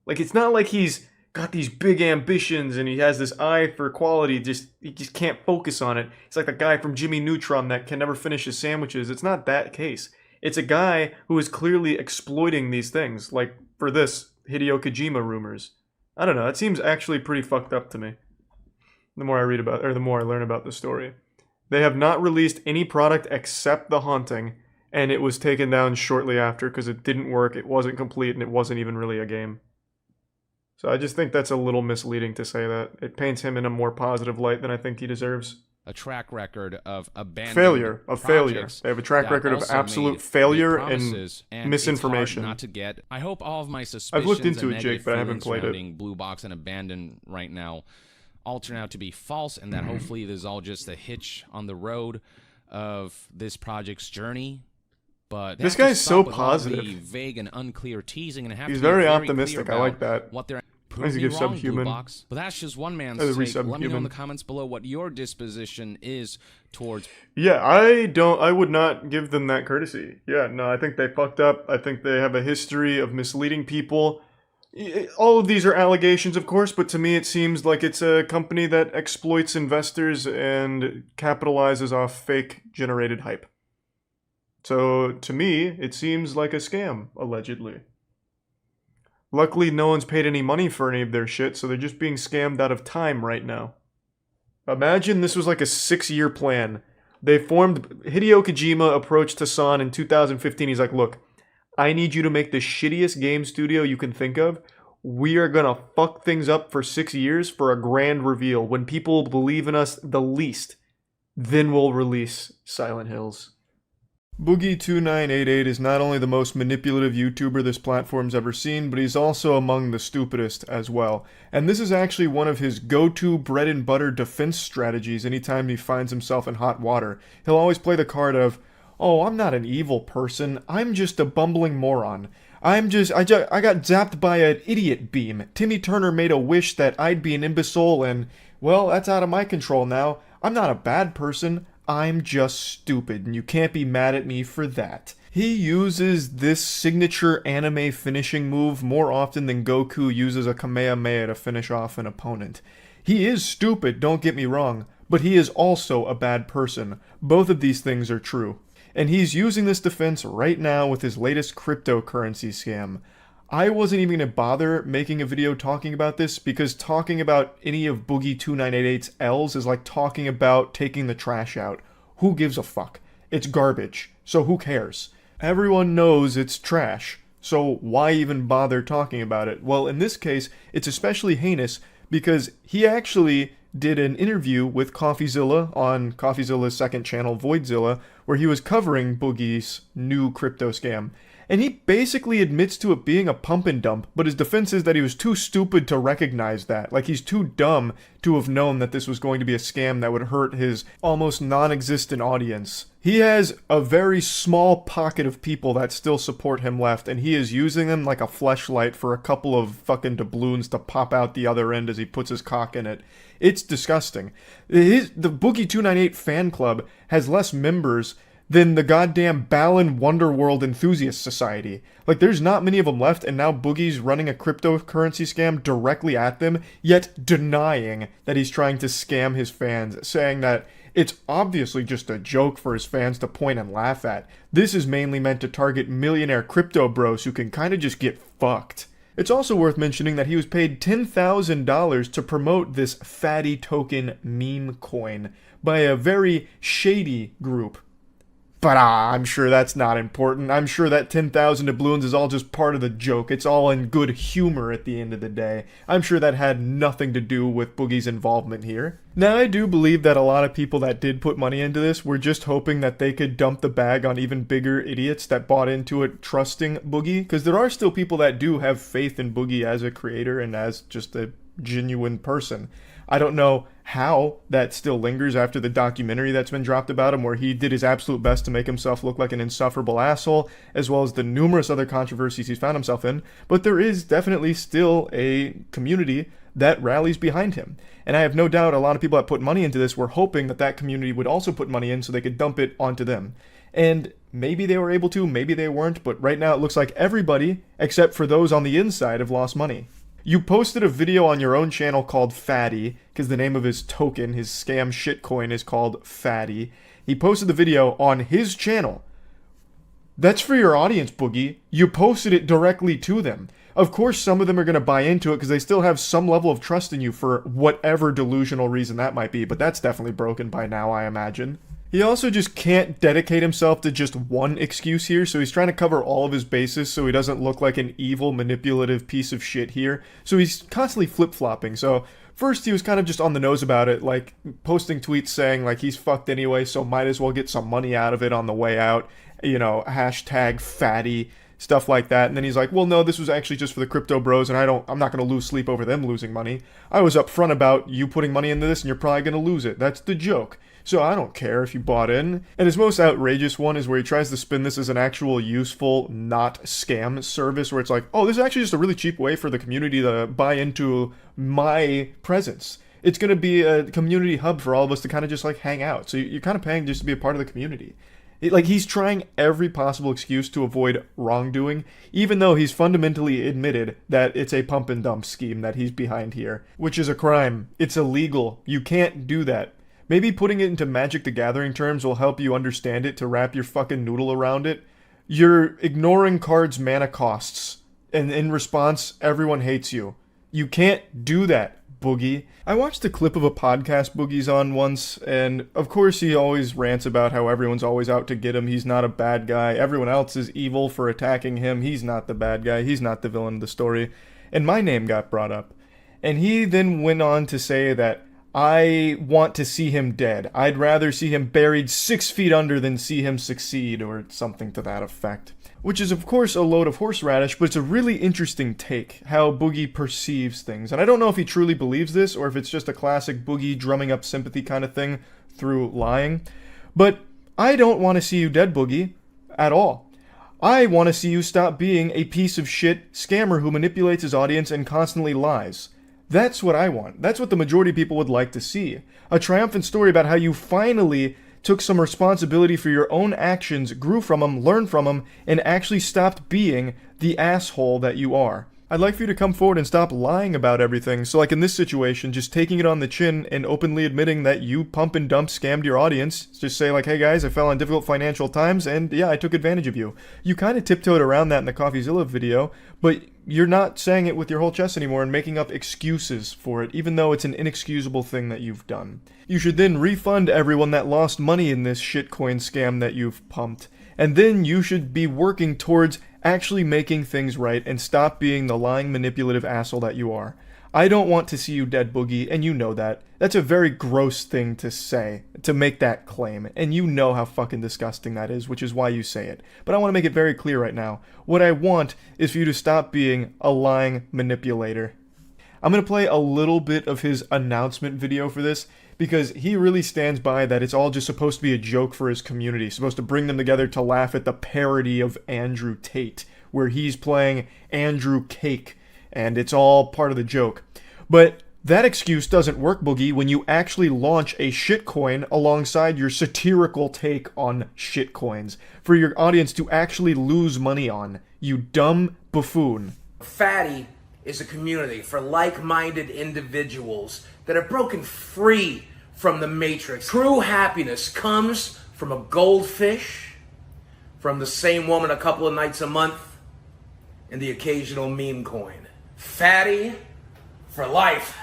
Like, it's not like he's got these big ambitions and he has this eye for quality. He just can't focus on it. It's like the guy from Jimmy Neutron that can never finish his sandwiches. It's not that case. It's a guy who is clearly exploiting these things. Like, for this, Hideo Kojima rumors. I don't know. It seems actually pretty fucked up to me. The more I read about, or the more I learn about the story. They have not released any product except The Haunting, and it was taken down shortly after because it didn't work, it wasn't complete, and it wasn't even really a game. So I just think that's a little misleading to say that. It paints him in a more positive light than I think he deserves. A track record of abandoned failure. projects They have a track that record of also absolute made failure big promises, and misinformation. It's hard not to get. I hope all of my suspicions I've looked into and it, Jake, negative but I haven't feelings played it. surrounding Blue Box and Abandon right now all turn out to be false, and that hopefully this is all just a hitch on the road of this project's journey. But this guy's so positive. The vague and unclear teasing, and he's very optimistic. I like that. What they're He's a good subhuman. But that's just one man's Every take. Let me know in subhuman. the comments below what your disposition is towards. Yeah, I would not give them that courtesy. Yeah, no, I think they fucked up. I think they have a history of misleading people. All of these are allegations, of course, but to me it seems like it's a company that exploits investors and capitalizes off fake generated hype. So, to me, it seems like a scam, allegedly. Luckily, no one's paid any money for any of their shit, so they're just being scammed out of time right now. Imagine this was like a 6-year plan. Hideo Kojima approached Hassan in 2015. He's like, look, I need you to make the shittiest game studio you can think of. We are gonna fuck things up for 6 years for a grand reveal. When people believe in us the least, then we'll release Silent Hills. Boogie2988 is not only the most manipulative YouTuber this platform's ever seen, but he's also among the stupidest as well. And this is actually one of his go-to bread and butter defense strategies anytime he finds himself in hot water. He'll always play the card of, oh, I'm not an evil person, I'm just a bumbling moron. I got zapped by an idiot beam. Timmy Turner made a wish that I'd be an imbecile and, well, that's out of my control now. I'm not a bad person. I'm just stupid, and you can't be mad at me for that. He uses this signature anime finishing move more often than Goku uses a Kamehameha to finish off an opponent. He is stupid, don't get me wrong, but he is also a bad person. Both of these things are true. And he's using this defense right now with his latest cryptocurrency scam. I wasn't even going to bother making a video talking about this because talking about any of Boogie2988's L's is like talking about taking the trash out. Who gives a fuck? It's garbage, so who cares? Everyone knows it's trash, so why even bother talking about it? Well, in this case, it's especially heinous because he actually did an interview with CoffeeZilla on CoffeeZilla's second channel, Voidzilla, where he was covering Boogie's new crypto scam. And he basically admits to it being a pump and dump, but his defense is that he was too stupid to recognize that. Like, he's too dumb to have known that this was going to be a scam that would hurt his almost non-existent audience. He has a very small pocket of people that still support him left, and he is using them like a fleshlight for a couple of fucking doubloons to pop out the other end as he puts his cock in it. It's disgusting. The Boogie298 fan club has less members than the goddamn Balan Wonderworld Enthusiast Society. Like, there's not many of them left, and now Boogie's running a cryptocurrency scam directly at them, yet denying that he's trying to scam his fans, saying that it's obviously just a joke for his fans to point and laugh at. This is mainly meant to target millionaire crypto bros who can kind of just get fucked. It's also worth mentioning that he was paid $10,000 to promote this fatty token meme coin by a very shady group. But I'm sure that's not important. I'm sure that 10,000 doubloons is all just part of the joke. It's all in good humor at the end of the day. I'm sure that had nothing to do with Boogie's involvement here. Now, I do believe that a lot of people that did put money into this were just hoping that they could dump the bag on even bigger idiots that bought into it trusting Boogie, because there are still people that do have faith in Boogie as a creator and as just a genuine person. I don't know how that still lingers after the documentary that's been dropped about him, where he did his absolute best to make himself look like an insufferable asshole, as well as the numerous other controversies he's found himself in, but there is definitely still a community that rallies behind him. And I have no doubt a lot of people that put money into this were hoping that that community would also put money in so they could dump it onto them. And maybe they were able to, maybe they weren't, but right now it looks like everybody, except for those on the inside, have lost money. You posted a video on your own channel called Fatty, because the name of his token, his scam shitcoin, is called Fatty. He posted the video on his channel. That's for your audience, Boogie. You posted it directly to them. Of course, some of them are going to buy into it because they still have some level of trust in you for whatever delusional reason that might be, but that's definitely broken by now, I imagine. He also just can't dedicate himself to just one excuse here, so he's trying to cover all of his bases so he doesn't look like an evil, manipulative piece of shit here. So he's constantly flip-flopping. So first he was kind of just on the nose about it, like posting tweets saying like he's fucked anyway, so might as well get some money out of it on the way out. You know, hashtag fatty, stuff like that. And then he's like, well, no, this was actually just for the crypto bros, and I'm not going to lose sleep over them losing money. I was upfront about you putting money into this, and you're probably going to lose it. That's the joke. So I don't care if you bought in. And his most outrageous one is where he tries to spin this as an actual useful, not scam service, where it's like, oh, this is actually just a really cheap way for the community to buy into my presence. It's going to be a community hub for all of us to kind of just like hang out. So you're kind of paying just to be a part of the community. Like, he's trying every possible excuse to avoid wrongdoing, even though he's fundamentally admitted that it's a pump and dump scheme that he's behind here, which is a crime. It's illegal. You can't do that. Maybe putting it into Magic the Gathering terms will help you understand it to wrap your fucking noodle around it. You're ignoring cards' mana costs, and in response, everyone hates you. You can't do that, Boogie. I watched a clip of a podcast Boogie's on once, and of course he always rants about how everyone's always out to get him. He's not a bad guy. Everyone else is evil for attacking him. He's not the bad guy. He's not the villain of the story. And my name got brought up. And he then went on to say that I want to see him dead. I'd rather see him buried 6 feet under than see him succeed, or something to that effect. Which is, of course, a load of horseradish, but it's a really interesting take, how Boogie perceives things. And I don't know if he truly believes this, or if it's just a classic Boogie drumming up sympathy kind of thing through lying. But I don't want to see you dead, Boogie, at all. I want to see you stop being a piece of shit scammer who manipulates his audience and constantly lies. That's what I want. That's what the majority of people would like to see. A triumphant story about how you finally took some responsibility for your own actions, grew from them, learned from them, and actually stopped being the asshole that you are. I'd like for you to come forward and stop lying about everything. So like in this situation, just taking it on the chin and openly admitting that you pump and dump scammed your audience. Just say like, hey guys, I fell on difficult financial times and yeah, I took advantage of you. You kind of tiptoed around that in the CoffeeZilla video, but you're not saying it with your whole chest anymore and making up excuses for it, even though it's an inexcusable thing that you've done. You should then refund everyone that lost money in this shitcoin scam that you've pumped. And then you should be working towards actually making things right and stop being the lying, manipulative asshole that you are. I don't want to see you dead, Boogie, and you know that. That's a very gross thing to say, to make that claim, and you know how fucking disgusting that is, which is why you say it. But I want to make it very clear right now. What I want is for you to stop being a lying manipulator. I'm going to play a little bit of his announcement video for this, because he really stands by that it's all just supposed to be a joke for his community, supposed to bring them together to laugh at the parody of Andrew Tate, where he's playing Andrew Cake, and it's all part of the joke. But That excuse doesn't work, Boogie, when you actually launch a shitcoin alongside your satirical take on shitcoins for your audience to actually lose money on. You dumb buffoon. Fatty is a community for like-minded individuals that have broken free from the matrix. True happiness comes from a goldfish, from the same woman a couple of nights a month, and the occasional meme coin. Fatty for life.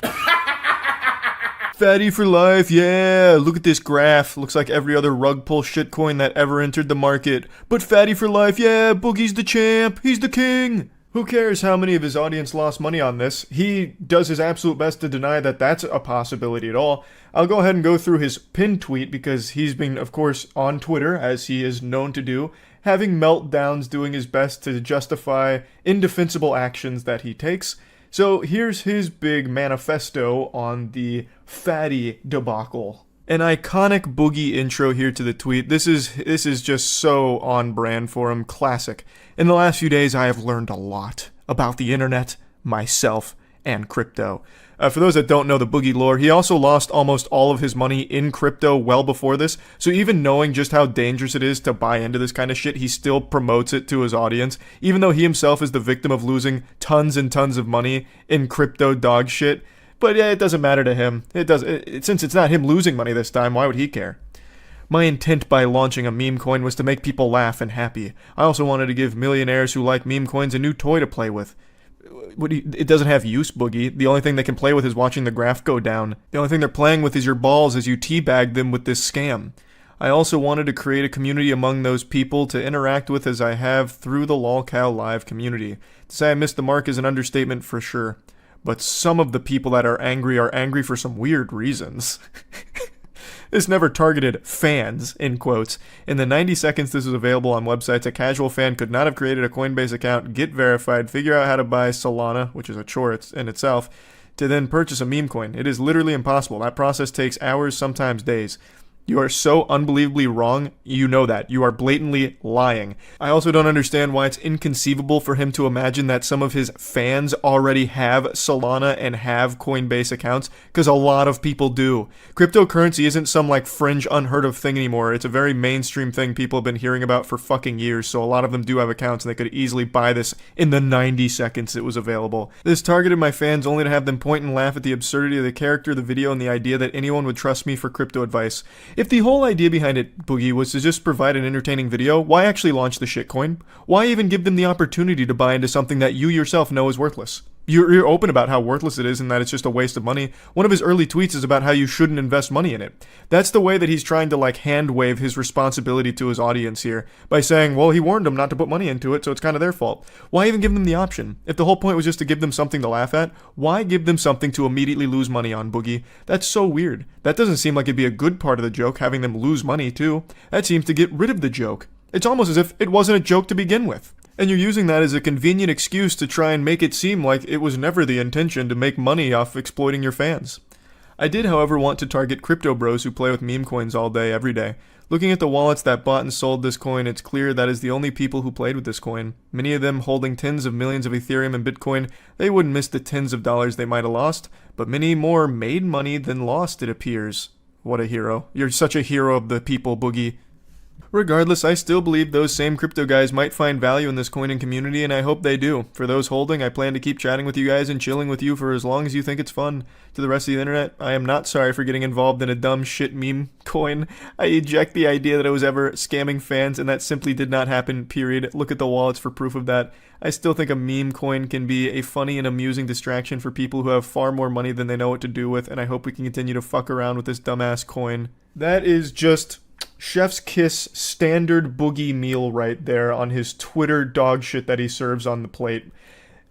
Fatty for life, yeah. Look at this graph. Looks like every other rug pull shitcoin that ever entered the market. But Fatty for life, yeah. Boogie's the champ. He's the king. Who cares how many of his audience lost money on this? He does his absolute best to deny that that's a possibility at all. I'll go ahead and go through his pinned tweet because he's been, of course, on Twitter, as he is known to do, having meltdowns, doing his best to justify indefensible actions that he takes. So here's his big manifesto on the Fatty debacle. An iconic Boogie intro here to the tweet. This is just so on brand for him. Classic. In the last few days, I have learned a lot about the internet, myself, and crypto. For those that don't know the Boogie lore, he also lost almost all of his money in crypto well before this, so even knowing just how dangerous it is to buy into this kind of shit, he still promotes it to his audience, even though he himself is the victim of losing tons and tons of money in crypto dog shit. But yeah, it doesn't matter to him. Since it's not him losing money this time, why would he care? My intent by launching a meme coin was to make people laugh and happy. I also wanted to give millionaires who like meme coins a new toy to play with. It doesn't have use, Boogie. The only thing they can play with is watching the graph go down. The only thing they're playing with is your balls as you teabag them with this scam. I also wanted to create a community among those people to interact with as I have through the LolCow Live community. To say I missed the mark is an understatement for sure. But some of the people that are angry for some weird reasons. This never targeted fans, in quotes. In the 90 seconds this was available on websites, a casual fan could not have created a Coinbase account, get verified, figure out how to buy Solana, which is a chore in itself, to then purchase a meme coin. It is literally impossible. That process takes hours, sometimes days. You are so unbelievably wrong, you know that. You are blatantly lying. I also don't understand why it's inconceivable for him to imagine that some of his fans already have Solana and have Coinbase accounts, because a lot of people do. Cryptocurrency isn't some like fringe unheard of thing anymore. It's a very mainstream thing people have been hearing about for fucking years, so a lot of them do have accounts and they could easily buy this in the 90 seconds it was available. This targeted my fans only to have them point and laugh at the absurdity of the character, the video, and the idea that anyone would trust me for crypto advice. If the whole idea behind it, Boogie, was to just provide an entertaining video, why actually launch the shitcoin? Why even give them the opportunity to buy into something that you yourself know is worthless? You're open about how worthless it is and that it's just a waste of money. One of his early tweets is about how you shouldn't invest money in it. That's the way that he's trying to hand wave his responsibility to his audience here by saying, well, he warned them not to put money into it, so it's kind of their fault. Why even give them the option? If the whole point was just to give them something to laugh at, why give them something to immediately lose money on, Boogie? That's so weird. That doesn't seem like it'd be a good part of the joke, having them lose money too. That seems to get rid of the joke. It's almost as if it wasn't a joke to begin with. And you're using that as a convenient excuse to try and make it seem like it was never the intention to make money off exploiting your fans. I did, however, want to target crypto bros who play with meme coins all day, every day. Looking at the wallets that bought and sold this coin, it's clear that is the only people who played with this coin. Many of them holding tens of millions of Ethereum and Bitcoin, they wouldn't miss the tens of dollars they might have lost, but many more made money than lost, it appears. What a hero. You're such a hero of the people, Boogie. Regardless, I still believe those same crypto guys might find value in this coining community, and I hope they do. For those holding, I plan to keep chatting with you guys and chilling with you for as long as you think it's fun. To the rest of the internet, I am not sorry for getting involved in a dumb shit meme coin. I eject the idea that I was ever scamming fans, and that simply did not happen, period. Look at the wallets for proof of that. I still think a meme coin can be a funny and amusing distraction for people who have far more money than they know what to do with, and I hope we can continue to fuck around with this dumbass coin. That is just chef's kiss standard Boogie meal right there on his Twitter dog shit that he serves on the plate.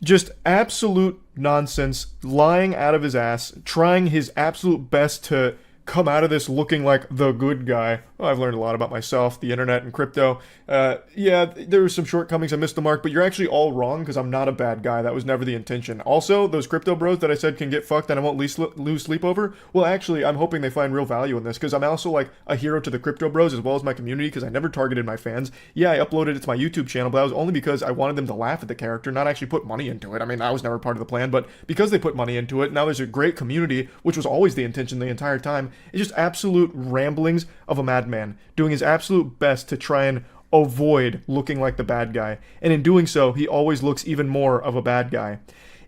Just absolute nonsense, lying out of his ass, trying his absolute best to come out of this looking like the good guy. Oh, I've learned a lot about myself, the internet, and crypto. Yeah, there were some shortcomings. I missed the mark, but you're actually all wrong because I'm not a bad guy. That was never the intention. Also, those crypto bros that I said can get fucked and I won't lose sleep over, well, actually, I'm hoping they find real value in this because I'm also like a hero to the crypto bros as well as my community because I never targeted my fans. Yeah, I uploaded it to my YouTube channel, but that was only because I wanted them to laugh at the character, not actually put money into it. I mean, I was never part of the plan, but because they put money into it, now there's a great community, which was always the intention the entire time. It's just absolute ramblings of a madman doing his absolute best to try and avoid looking like the bad guy. And in doing so, he always looks even more of a bad guy.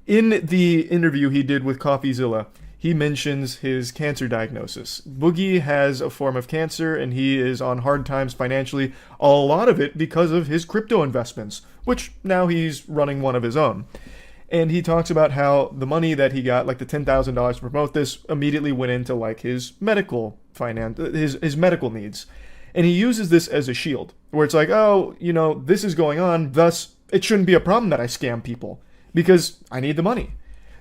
In the interview he did with CoffeeZilla, he mentions his cancer diagnosis. Boogie has a form of cancer and he is on hard times financially, a lot of it because of his crypto investments, which now he's running one of his own. And he talks about how the money that he got, like the $10,000 to promote this, immediately went into like his medical his medical needs. And he uses this as a shield, where it's like, oh, you know, this is going on, thus it shouldn't be a problem that I scam people, because I need the money.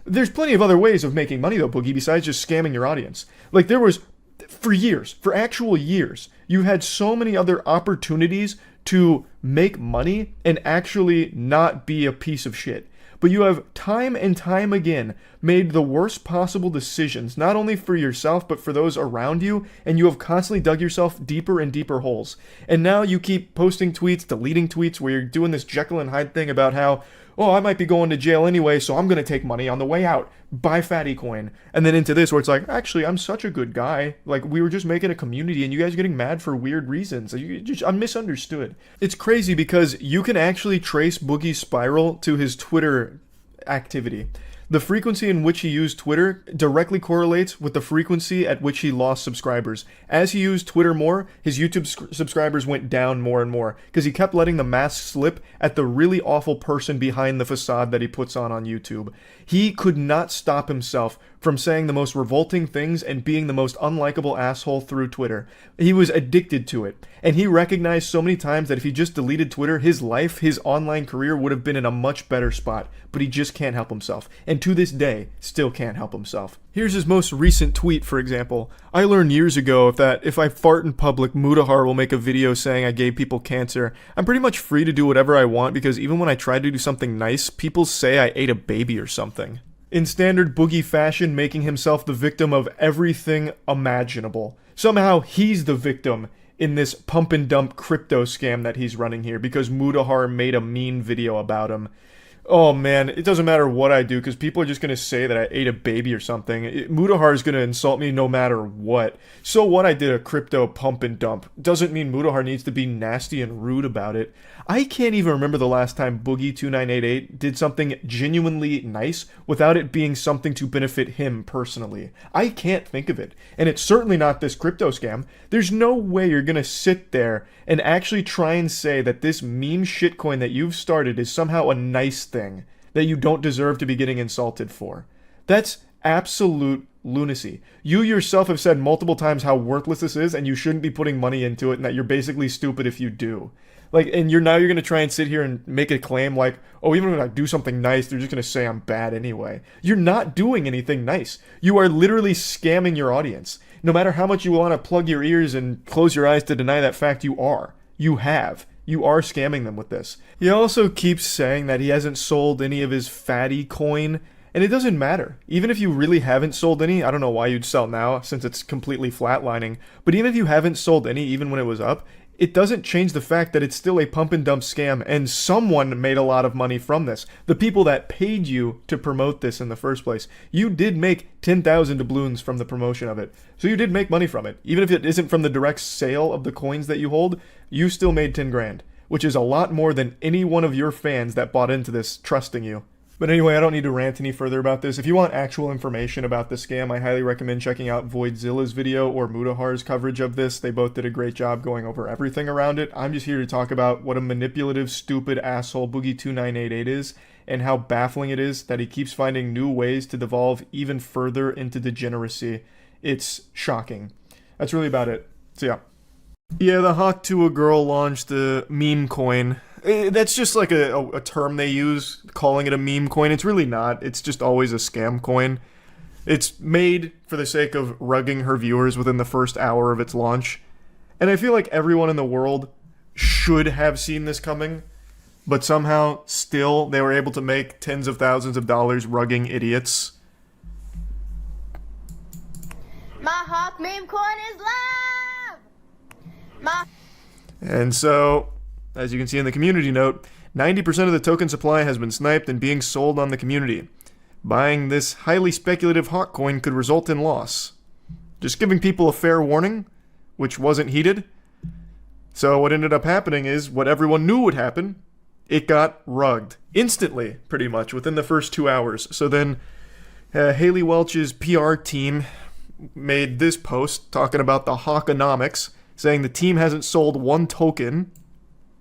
There's plenty of other ways of making money though, Boogie, besides just scamming your audience. Like there was, for actual years, you had so many other opportunities to make money and actually not be a piece of shit. But you have time and time again made the worst possible decisions, not only for yourself, but for those around you, and you have constantly dug yourself deeper and deeper holes. And now you keep posting tweets, deleting tweets, where you're doing this Jekyll and Hyde thing about how, oh, I might be going to jail anyway, so I'm going to take money on the way out. Buy Fatty Coin. And then into this where it's like, actually, I'm such a good guy. Like, we were just making a community and you guys are getting mad for weird reasons. I'm misunderstood. It's crazy because you can actually trace Boogie's spiral to his Twitter activity. The frequency in which he used Twitter directly correlates with the frequency at which he lost subscribers. As he used Twitter more, his YouTube subscribers went down more and more because he kept letting the mask slip at the really awful person behind the facade that he puts on YouTube. He could not stop himself from saying the most revolting things and being the most unlikable asshole through Twitter. He was addicted to it. And he recognized so many times that if he just deleted Twitter, his life, his online career would have been in a much better spot. But he just can't help himself. And to this day, still can't help himself. Here's his most recent tweet, for example. I learned years ago that if I fart in public, Mudahar will make a video saying I gave people cancer. I'm pretty much free to do whatever I want because even when I try to do something nice, people say I ate a baby or something. In standard Boogie fashion, making himself the victim of everything imaginable. Somehow he's the victim in this pump and dump crypto scam that he's running here because Mudahar made a mean video about him. Oh man, it doesn't matter what I do because people are just going to say that I ate a baby or something. Mudahar is going to insult me no matter what. So what, I did a crypto pump and dump doesn't mean Mudahar needs to be nasty and rude about it. I can't even remember the last time Boogie2988 did something genuinely nice without it being something to benefit him personally. I can't think of it. And it's certainly not this crypto scam. There's no way you're going to sit there and actually try and say that this meme shitcoin that you've started is somehow a nice thing that you don't deserve to be getting insulted for. That's absolute lunacy. You yourself have said multiple times how worthless this is and you shouldn't be putting money into it and that you're basically stupid if you do. Like, and you're going to try and sit here and make a claim like, oh, even when I do something nice, they're just going to say I'm bad anyway. You're not doing anything nice. You are literally scamming your audience. No matter how much you want to plug your ears and close your eyes to deny that fact, you are. You have. You are scamming them with this. He also keeps saying that he hasn't sold any of his Fatty Coin, and it doesn't matter. Even if you really haven't sold any, I don't know why you'd sell now since it's completely flatlining, but even if you haven't sold any, even when it was up, it doesn't change the fact that it's still a pump and dump scam and someone made a lot of money from this. The people that paid you to promote this in the first place. You did make 10,000 doubloons from the promotion of it. So you did make money from it. Even if it isn't from the direct sale of the coins that you hold, you still made 10 grand, which is a lot more than any one of your fans that bought into this trusting you. But anyway, I don't need to rant any further about this. If you want actual information about the scam, I highly recommend checking out VoidZilla's video or Mudahar's coverage of this. They both did a great job going over everything around it. I'm just here to talk about what a manipulative, stupid asshole Boogie2988 is, and how baffling it is that he keeps finding new ways to devolve even further into degeneracy. It's shocking. That's really about it. So yeah. Yeah, the Hawk to a Girl launched the meme coin. That's just like a term they use, calling it a meme coin. It's really not. It's just always a scam coin. It's made for the sake of rugging her viewers within the first hour of its launch. And I feel like everyone in the world should have seen this coming, but somehow still they were able to make tens of thousands of dollars rugging idiots. My Hawk meme coin is live! And so, as you can see in the community note, 90% of the token supply has been sniped and being sold on the community. Buying this highly speculative Hawk coin could result in loss. Just giving people a fair warning, which wasn't heeded. So what ended up happening is what everyone knew would happen. It got rugged. Instantly, pretty much, within the first 2 hours. So then Haley Welch's PR team made this post talking about the Hawkonomics, saying the team hasn't sold one token.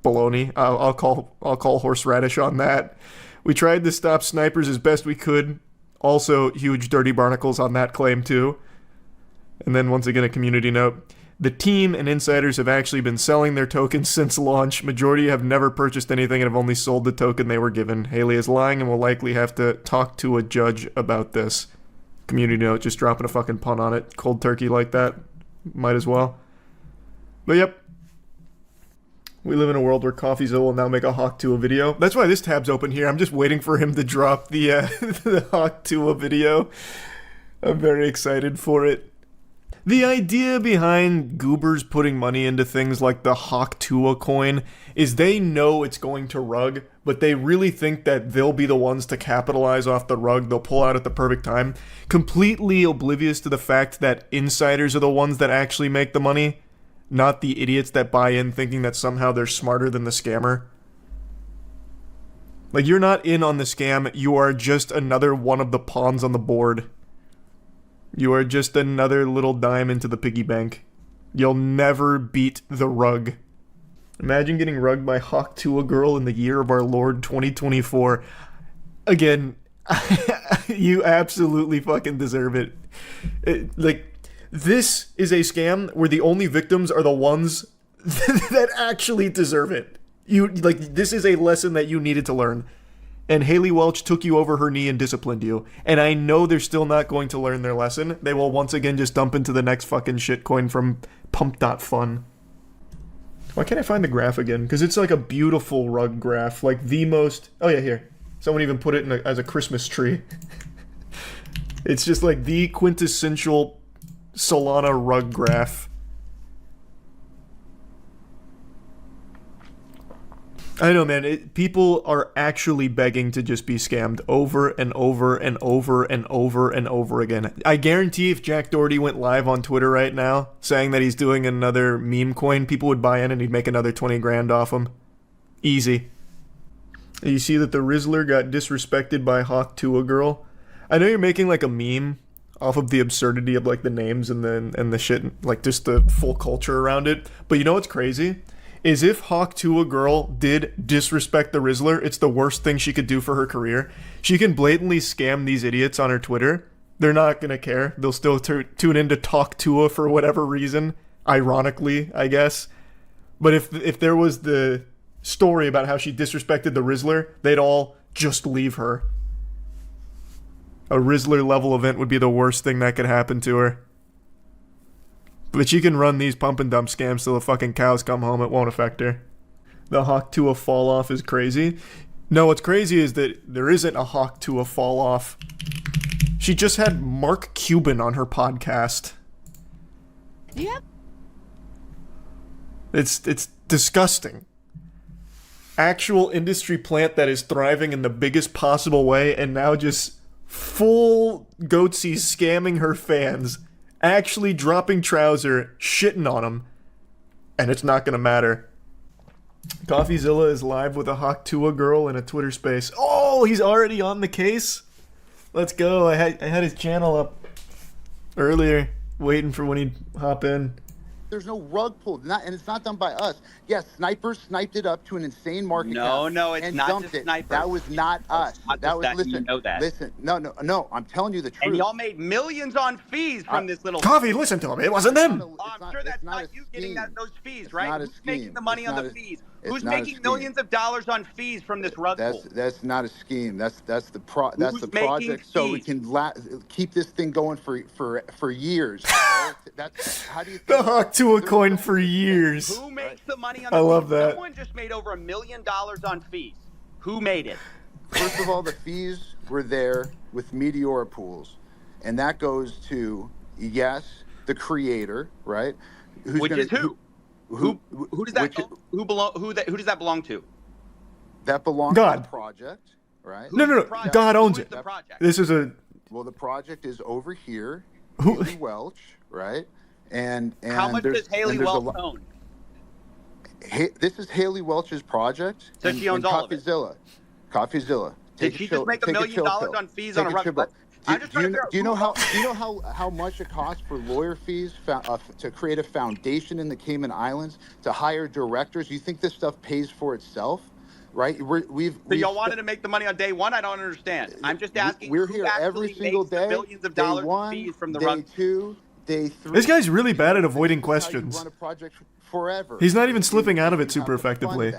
Baloney. I'll call horseradish on that. We tried to stop snipers as best we could. Also, huge dirty barnacles on that claim too. And then once again a community note. The team and insiders have actually been selling their tokens since launch. Majority have never purchased anything and have only sold the token they were given. Haley is lying and will likely have to talk to a judge about this. Community note, just dropping a fucking pun on it. Cold turkey like that. Might as well. But yep. We live in a world where CoffeeZilla will now make a Hawk Tuah video. That's why this tab's open here. I'm just waiting for him to drop the, the Hawk Tuah video. I'm very excited for it. The idea behind goobers putting money into things like the Hawk Tuah coin is they know it's going to rug, but they really think that they'll be the ones to capitalize off the rug. They'll pull out at the perfect time. Completely oblivious to the fact that insiders are the ones that actually make the money. Not the idiots that buy in thinking that somehow they're smarter than the scammer. Like, you're not in on the scam, you are just another one of the pawns on the board. You are just another little dime into the piggy bank. You'll never beat the rug. Imagine getting rugged by Hawk Tuah girl in the year of our Lord 2024. Again, you absolutely fucking deserve it. This is a scam where the only victims are the ones that actually deserve it. This is a lesson that you needed to learn. And Haley Welch took you over her knee and disciplined you. And I know they're still not going to learn their lesson. They will once again just dump into the next fucking shitcoin from pump.fun. Why can't I find the graph again? Because it's like a beautiful rug graph. Like the most... Oh yeah, here. Someone even put it as a Christmas tree. It's just like the quintessential Solana rug graph. I know, man. People are actually begging to just be scammed over and over and over and over and over again. I guarantee if Jack Doherty went live on Twitter right now saying that he's doing another meme coin, people would buy in and he'd make another 20 grand off him. Easy. You see that the Rizzler got disrespected by Hawk Tuah girl? I know you're making like a meme off of the absurdity of like the names and the shit, like just the full culture around it. But you know what's crazy? Is if Hawk Tuah girl did disrespect the Rizzler, it's the worst thing she could do for her career. She can blatantly scam these idiots on her Twitter. They're not gonna care. They'll still tune in to Talk Tuah for whatever reason. Ironically, I guess. But if there was the story about how she disrespected the Rizzler, they'd all just leave her. A Rizzler level event would be the worst thing that could happen to her. But she can run these pump and dump scams till the fucking cows come home. It won't affect her. The Hawk Tuah fall off is crazy. No, what's crazy is that there isn't a Hawk Tuah fall off. She just had Mark Cuban on her podcast. Yep. It's disgusting. Actual industry plant that is thriving in the biggest possible way, and now just full goatsy scamming her fans, actually dropping trouser, shitting on them, and it's not gonna matter. CoffeeZilla is live with a Hawk Tuah girl in a Twitter space. Oh, he's already on the case? Let's go. I had his channel up earlier, waiting for when he'd hop in. There's no rug pulled, and it's not done by us. Yes, snipers sniped it up to an insane market cap. No, it's and not dumped just it. snipers. That was not us. That was You know that. Listen. No. I'm telling you the truth. And y'all made millions on fees from this little. Coffee, listen to him. It wasn't them. I'm sure that's not you getting those fees, right? Not a Who's scheme. making the money It's on not the a- fees? it's Who's not a making scheme. millions of dollars on fees from this rug pull? That's not a scheme. That's the Who's making project. So we fees? can keep this thing going for years. That's how do you think The hawk to a coin for years. Who makes the money on the I fees? love that. Someone just made over $1 million on fees. Who made it? First of all, the fees were there with Meteora pools, and that goes to the creator, right? Which is who? Who does that who does that belong to? That belongs God. to the project, right? No. God owns it. This is a. Well, the project is over here. Haley Welch, right? And How much does Haley Welch own? This is Haley Welch's project. So she owns all of it. Coffeezilla. Did she just make $1 million on fees on a rug? Do you know how much it costs for lawyer fees to create a foundation in the Cayman Islands, to hire directors? You think this stuff pays for itself, right? So y'all wanted to make the money on day one? I don't understand. I'm just asking. We're who here actually every single makes the day. millions of Day dollars one, in fees from the day rug. 2, day 3. This guy's really bad at avoiding How you questions. run a project forever. He's not even slipping out of it super effectively.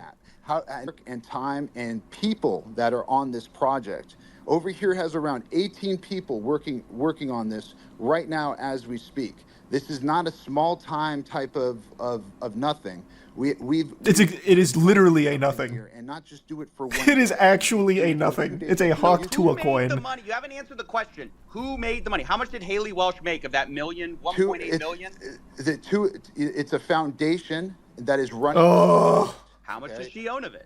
And time and people that are on this project. Over here has around 18 people working on this right now as we speak. This is not a small time type of nothing. It is literally a nothing. And not just do it for one. It is actually a nothing. It's a hawk to a Who made coin. the money? You haven't answered the question. Who made the money? How much did Haley Welch make of that million? 1.8 million? It's a foundation that is running. Oh. How much does she own of it?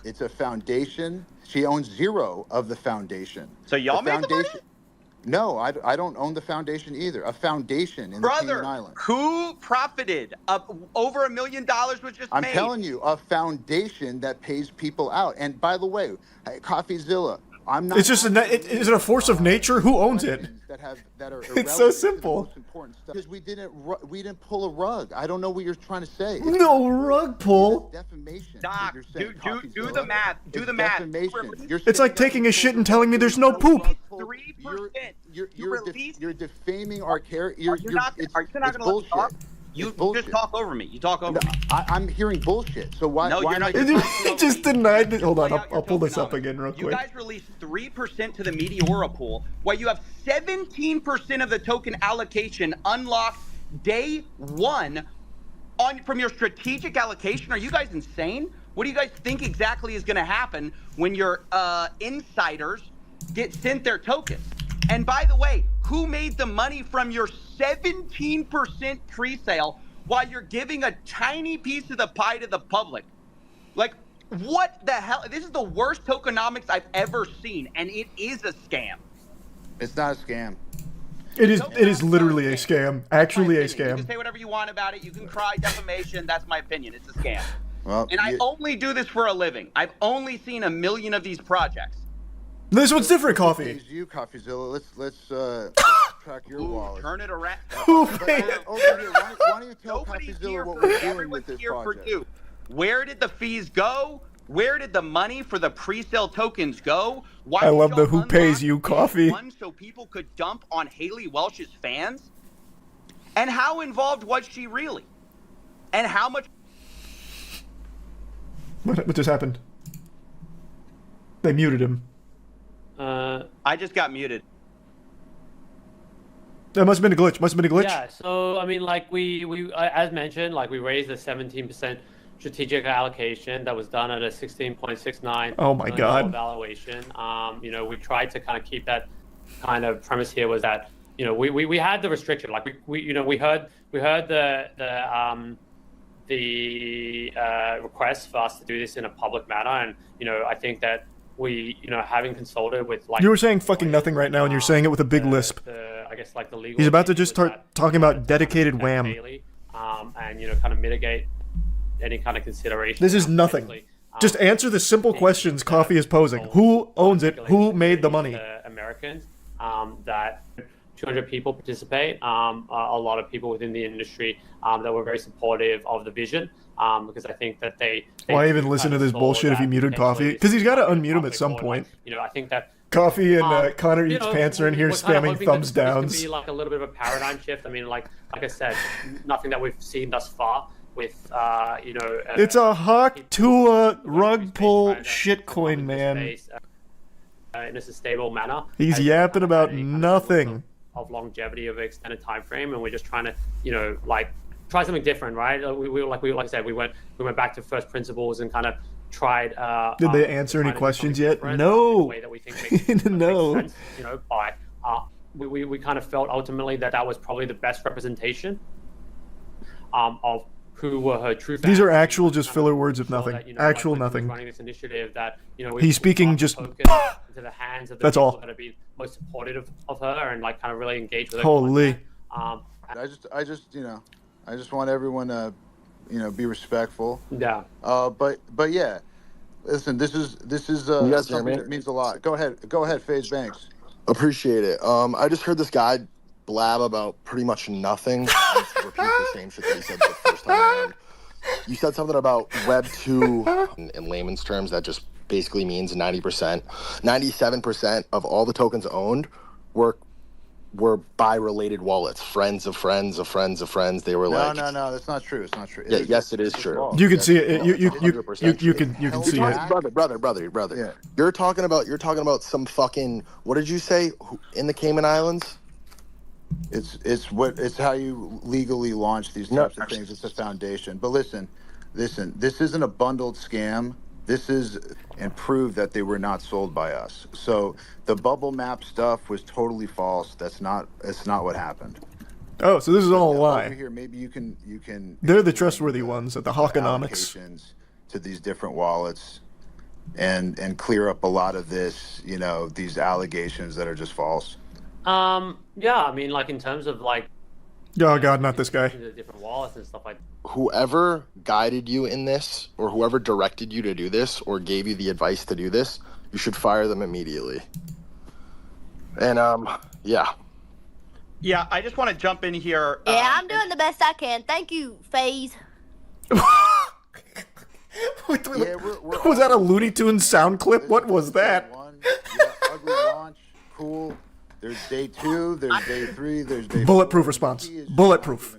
It's a foundation. She owns 0 of the foundation. So y'all made the money? No, I don't own the foundation either. A foundation in the Cayman Islands. Who profited? Over $1 million was just I'm made. telling you, a foundation that pays people out. And by the way, Coffeezilla, I'm not. It's just is it a force of nature? Who owns it? That are It's so simple. Because we didn't pull a rug. I don't know what you're trying to say. No rug pull. Defamation. Doc, do the math. Do the math. It's like taking a shit and telling me there's no poop. 3%. You're defaming our character. Are you not going to let me talk? You just talk over me. You talk over me. I'm hearing bullshit. So why? No, you're not. He just denied it. Hold on, I'll pull this up again real You quick. guys released 3% to the Meteora pool, while you have 17% of the token allocation unlocked day one from your strategic allocation. Are you guys insane? What do you guys think exactly is going to happen when your insiders get sent their tokens? And by the way, who made the money from your 17% pre-sale while you're giving a tiny piece of the pie to the public? Like, what the hell? This is the worst tokenomics I've ever seen, and it is a scam. It's not a scam. It is literally a scam. Actually a You can scam. say whatever you want about it. You can cry defamation. That's my opinion. It's a scam. Well, and I only do this for a living. I've only seen 1 million of these projects. This one's different, Coffee. It's you, Coffeezilla. Let's track your wallet. Turn it around. Why don't you tell Coffeezilla what we're doing with this project? For you. Where did the fees go? Where did the money for the pre-sale tokens go? Why I did love y'all the who pays you coffee. one so people could dump on Haley Welch's fans? And how involved was she really? And how much? What just happened? They muted him. I just got muted. That must have been a glitch. Yeah, so I mean, like we as mentioned, like we raised a 17% strategic allocation that was done at a 16.69. Oh my God. Valuation. You know, we tried to kind of keep that kind of premise here was that, you know, we had the restriction. Like we heard the request for us to do this in a public manner, and you know, I think that we, you know, having consulted with like You were saying fucking nothing right now, and you're saying it with a big lisp. I guess like the legal. He's about to just start talking about dedicated wham. Haley, and you know, kind of mitigate any kind of consideration. This is nothing. Just answer the simple questions Coffee is posing. Who owns it? Who made the money? Americans that 200 people participate. A lot of people within the industry that were very supportive of the vision, because I think that they Why even listen to this bullshit if he muted Coffee? Because he's got to unmute him at some point. I think that Coffee and Connor Eats Pants are in here we're kind of spamming hoping thumbs that downs. this can be like a little bit of a paradigm shift. I mean, like I said, nothing that we've seen thus far with It's a Hawk Tua rug pull shitcoin, man. In a sustainable manner. He's yapping about nothing. Of longevity of an extended time frame, and we're just trying to, like, try something different, right? Like I said, we went back to first principles and kind of tried. Did they answer any questions yet? No. Way that we think no. Makes sense, by we kind of felt ultimately that was probably the best representation of who were her true fans. These are actual just filler words of nothing. That, actual like, nothing. Running this initiative that he's speaking just into the hands of the that's people all. that have been most supportive of her and like kind of really engaged with her. Holy. I just want everyone to, be respectful. Yeah. But yeah, listen, this is You guys hear something me? that means a lot. Go ahead, FaZe Banks. Appreciate it. I just heard this guy blab about pretty much nothing. And repeat the same shit that he said the first time around. You said something about Web 2 in layman's terms that just basically means 90%, 97% of all the tokens owned were by related wallets, friends of friends of friends of friends. They were No, that's not true. It's not true. Yeah, yes, it is true. You can see it. You can see it. Brother. Yeah. You're talking about some fucking, what did you say, in the Cayman Islands? It's how you legally launch these types of things. It's a foundation. But listen, this isn't a bundled scam. This is and prove that they were not sold by us. So the bubble map stuff was totally false. It's not what happened. Oh, so this is all a lie. Over here, maybe you can. They're the trustworthy ones at the Hawkonomics. Allocations to these different wallets, and clear up a lot of this. These allegations that are just false. Yeah, I mean, like in terms of like. Oh God, not this guy. The different wallets and stuff like. Whoever guided you in this, or whoever directed you to do this, or gave you the advice to do this, you should fire them immediately. And yeah. Yeah, I just want to jump in here. Yeah, I'm doing the best I can. Thank you, FaZe. Was that a Looney Tunes sound clip? What was that? Ugly launch, cool. There's day 2, there's day 3, there's day 4. Bulletproof response. Bulletproof.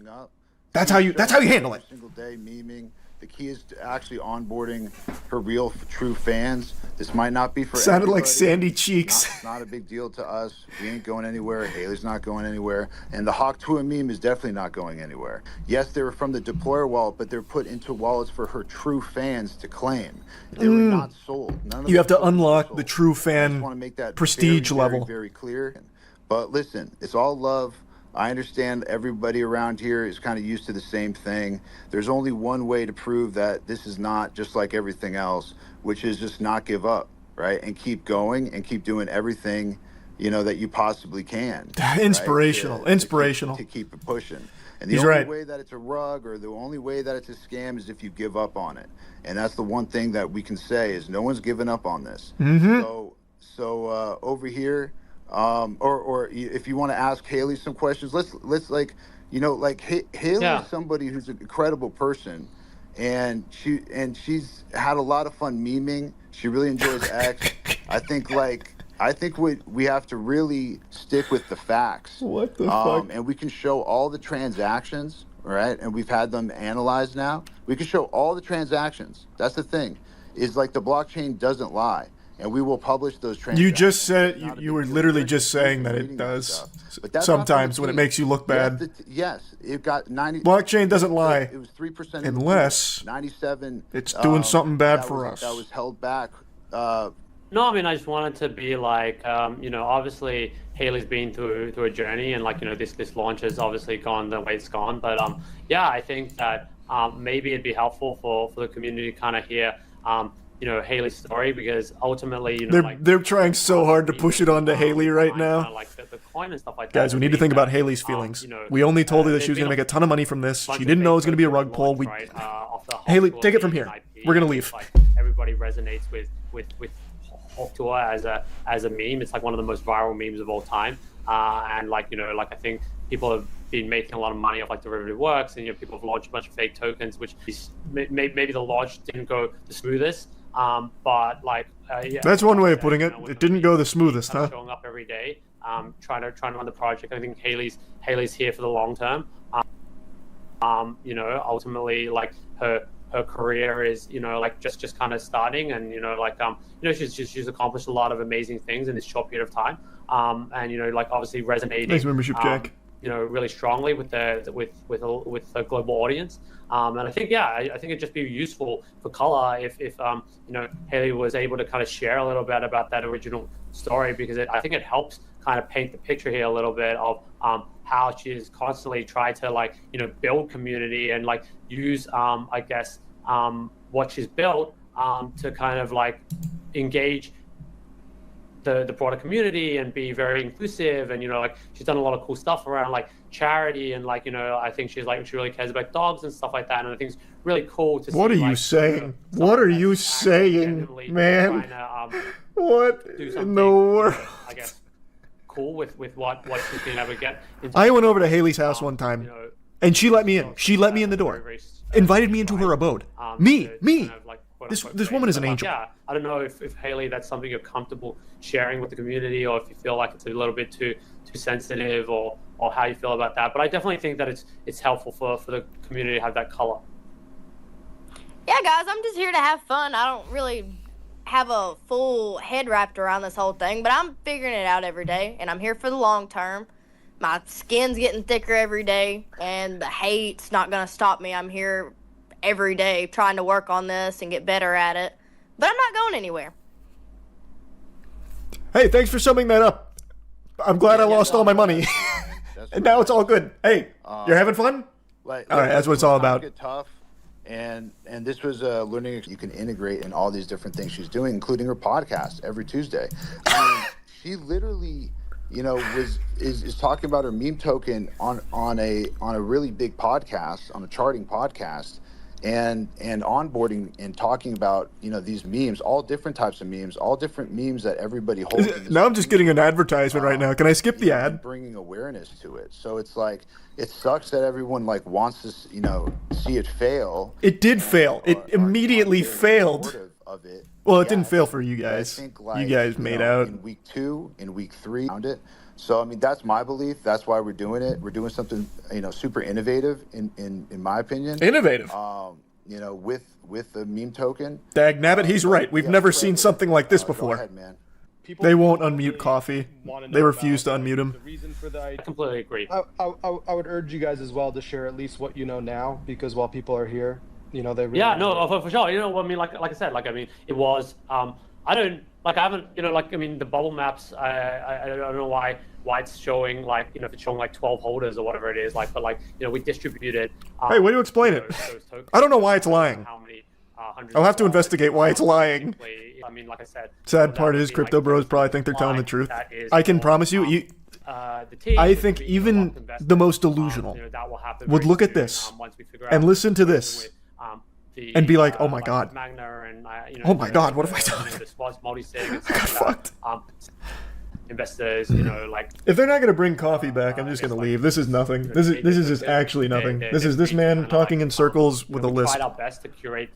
That's how you handle it. Single day memeing. The key is to actually onboarding her real, true fans. This might not be for Sounded everybody. like Sandy Cheeks. It's not a big deal to us. We ain't going anywhere. Haley's not going anywhere. And the Hawk Tua meme is definitely not going anywhere. Yes, they were from the deployer wallet, but they're put into wallets for her true fans to claim. They were not sold. None of You have them to unlock the true fan want to make that prestige very, level. very, very clear. But listen, it's all love. I understand everybody around here is kind of used to the same thing. There's only one way to prove that this is not just like everything else, which is just not give up, right? And keep going and keep doing everything, that you possibly can. Inspirational. Right? Inspirational. To keep it pushing. And the He's only right. way that it's a rug or the only way that it's a scam is if you give up on it. And that's the one thing that we can say is no one's given up on this. Mm-hmm. So over here, or if you want to ask Haley some questions, let's Haley is somebody who's an incredible person, and she's had a lot of fun memeing. She really enjoys X. I think we have to really stick with the facts. What the fuck? And we can show all the transactions, right? And we've had them analyzed now. We can show all the transactions. That's the thing, is like the blockchain doesn't lie. And we will publish those transactions. You just said you were literally just saying that it does. Sometimes when it makes you look bad. Yes, it got 90. Blockchain doesn't lie. It was 3% unless 97. It's doing something bad for us. That was held back. No, I mean, I just wanted to be like, obviously Haley's been through a journey, and this launch has obviously gone the way it's gone. But I think that maybe it'd be helpful for the community to kind of hear. Haley's story, because ultimately, they're trying so hard to push it onto Haley right now. Like the coin and stuff like Guys, that. we need to think about Haley's feelings. We only told her that she was going to make a ton of money from this. She didn't know it was going to be a rug pull. Haley, take it from here. We're going to leave. Everybody resonates with talk to her as a meme. It's like one of the most viral memes of all time. And like, you know, like I think people have been making a lot of money off like derivative works, and you know, people have launched a bunch of fake tokens, which is, maybe the launch didn't go the smoothest. But like, yeah, That's one way of putting it. It didn't go the smoothest, huh? Showing up every day, trying to run the project. I think Haley's here for the long term. You know, ultimately, like her career is, you know, like just kind of starting, and you know, like you know, she's accomplished a lot of amazing things in this short period of time. And you know, like obviously resonating. Thanks, membership, Jack. You know, really strongly with the global audience. And I think, yeah, I think it'd just be useful for color if you know, Haley was able to kind of share a little bit about that original story, because I think it helps kind of paint the picture here a little bit of how she's constantly tried to, like, you know, build community and like use I guess what she's built to kind of like engage the broader community and be very inclusive. And you know, like she's done a lot of cool stuff around like charity, and like, you know, I think she really cares about dogs and stuff like that, and I think it's really cool to see. What are you like, saying? What are you saying, man? To, what in the world? I guess cool with what she's been able to get into. I went over to Haley's house one time, and she let me in. She let me in the door, invited me into her abode. Me. Kind of, like, This woman is an angel. Yeah, I don't know if Haley, that's something you're comfortable sharing with the community, or if you feel like it's a little bit too sensitive, or how you feel about that. But I definitely think that it's helpful for the community to have that color. Yeah, guys, I'm just here to have fun. I don't really have a full head wrapped around this whole thing, but I'm figuring it out every day, and I'm here for the long term. My skin's getting thicker every day, and the hate's not going to stop me. I'm here every day trying to work on this and get better at it, but I'm not going anywhere. Hey, thanks for summing that up. I'm glad I lost all my money. And now it's all good. Hey, you're having fun? All right, that's what it's all about. Get tough, and this was a learning you can integrate in all these different things she's doing, including her podcast every Tuesday. I mean, she literally, you know, is talking about her meme token on a really big podcast, on a charting podcast, and onboarding and talking about, you know, these memes, all different types of memes, all different memes that everybody holds. Now I'm just getting an advertisement right now. Can I skip the ad? Bringing awareness to it. So it's like, it sucks that everyone like wants to, you know, see it fail. It did fail. It immediately failed. Of it. Well, it didn't fail for you guys. I think, you guys made out. In week 2, in week 3, found it. So I mean, that's my belief. That's why we're doing it. We're doing something, you know, super innovative in my opinion. Innovative. You know, with the meme token. Dag nabbit, he's right. We've never seen something like this before. Go ahead, man. They won't unmute Coffee. They refuse to unmute him. I completely agree. I would urge you guys as well to share at least what you know now, because while people are here, you know, they really for sure. You know, I mean, like I said, like, I mean, it was I haven't, you know, like, I mean, the bubble maps, I don't know why it's showing, like, you know, if it's showing like 12 holders or whatever it is, like, but like, you know, we distributed. Hey, way to explain it. I don't know why it's lying. I'll have to investigate why it's lying. I mean, like I said. Sad part is crypto bros probably think they're telling the truth. I can promise you, I think even the most delusional would look at this and listen to this and be like, oh my god. Oh my god, what have I done? I got fucked. Investors, you know, like, if they're not going to bring Coffee back, I'm just going to leave. This is nothing. This is just actually nothing. This is this man talking in circles with a list. Tried our best to curate.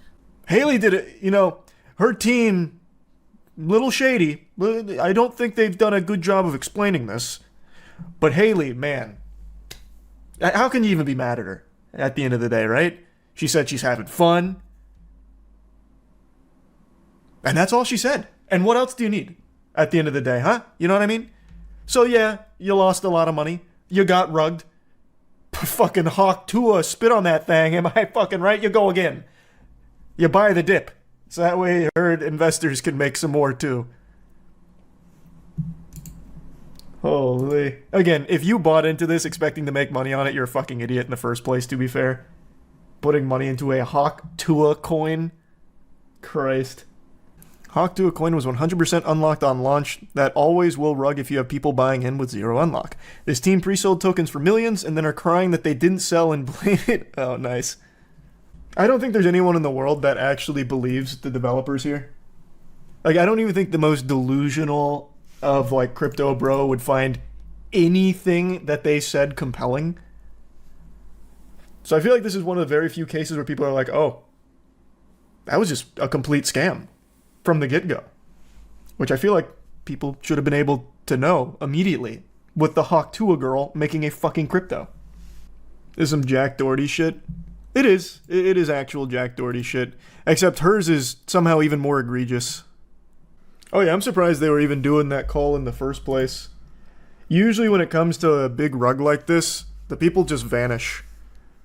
Haley did it. You know, her team, little shady. I don't think they've done a good job of explaining this. But Haley, man, how can you even be mad at her at the end of the day, right? She said she's having fun. And that's all she said. And what else do you need at the end of the day, huh? You know what I mean? So yeah, you lost a lot of money. You got rugged. Fucking Hawk Tua, spit on that thing. Am I fucking right? You go again. You buy the dip. So that way herd investors can make some more too. Holy. Again, if you bought into this expecting to make money on it, you're a fucking idiot in the first place, to be fair. Putting money into a Hawk Tua coin. Christ. Hawk Tua coin was 100% unlocked on launch. That always will rug if you have people buying in with zero unlock. This team pre-sold tokens for millions and then are crying that they didn't sell and blame it. Oh, nice. I don't think there's anyone in the world that actually believes the developers here. Like, I don't even think the most delusional of, like, crypto bro would find anything that they said compelling. So I feel like this is one of the very few cases where people are like, oh, that was just a complete scam from the get-go. Which I feel like people should have been able to know immediately with the Hawk Tua girl making a fucking crypto. This is some Jack Doherty shit. It is. It is actual Jack Doherty shit. Except hers is somehow even more egregious. Oh yeah, I'm surprised they were even doing that call in the first place. Usually when it comes to a big rug like this, the people just vanish.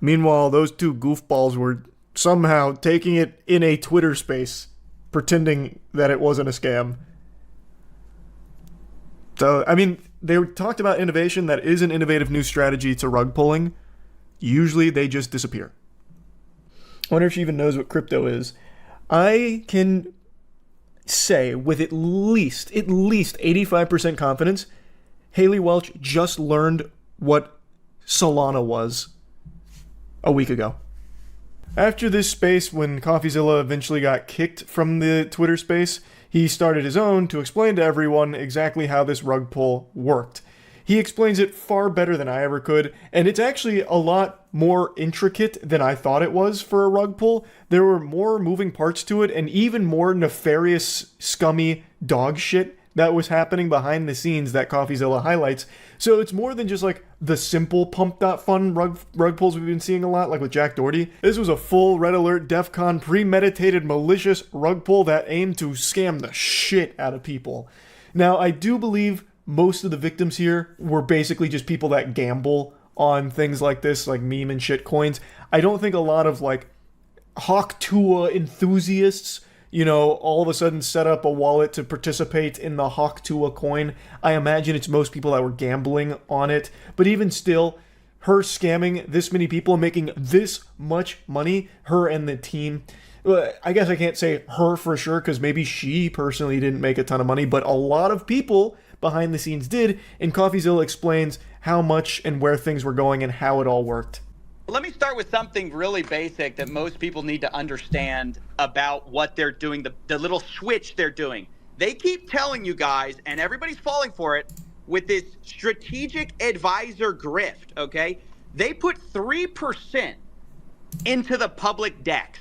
Meanwhile, those two goofballs were somehow taking it in a Twitter space, pretending that it wasn't a scam. So, I mean, they talked about innovation. That is an innovative new strategy to rug pulling. Usually they just disappear. I wonder if she even knows what crypto is. I can say with at least 85% confidence, Haley Welch just learned what Solana was a week ago. After this space, when CoffeeZilla eventually got kicked from the Twitter space, he started his own to explain to everyone exactly how this rug pull worked. He explains it far better than I ever could, and it's actually a lot more intricate than I thought it was for a rug pull. There were more moving parts to it, and even more nefarious, scummy dog shit that was happening behind the scenes that CoffeeZilla highlights. So it's more than just like the simple pump.fun rug pulls we've been seeing a lot, like with Jack Doherty. This was a full red alert, DEFCON, premeditated, malicious rug pull that aimed to scam the shit out of people. Now, I do believe most of the victims here were basically just people that gamble on things like this, like meme and shit coins. I don't think a lot of like Hawk Tua enthusiasts, you know, all of a sudden set up a wallet to participate in the Hawk Tua coin. I imagine it's most people that were gambling on it. But even still, her scamming this many people and making this much money, her and the team, I guess I can't say her for sure because maybe she personally didn't make a ton of money, but a lot of people behind the scenes did, and CoffeeZilla explains how much and where things were going and how it all worked. Let me start with something really basic that most people need to understand about what they're doing, the little switch they're doing. They keep telling you guys, and everybody's falling for it, with this strategic advisor grift, okay? They put 3% into the public DEX.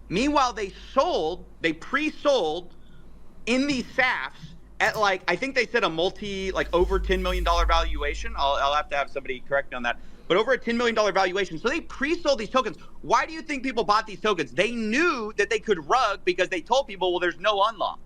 Meanwhile, they pre-sold in these SAFs at like, I think they said a over $10 million valuation. I'll have to have somebody correct me on that. But over a $10 million valuation. So they pre-sold these tokens. Why do you think people bought these tokens? They knew that they could rug because they told people, well, there's no unlock.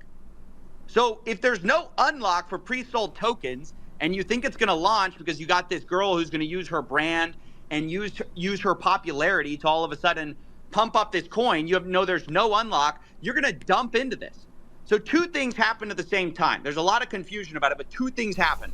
So if there's no unlock for pre-sold tokens and you think it's going to launch because you got this girl who's going to use her brand and use her popularity to all of a sudden pump up this coin, there's no unlock, you're going to dump into this. So two things happen at the same time. There's a lot of confusion about it, but two things happen.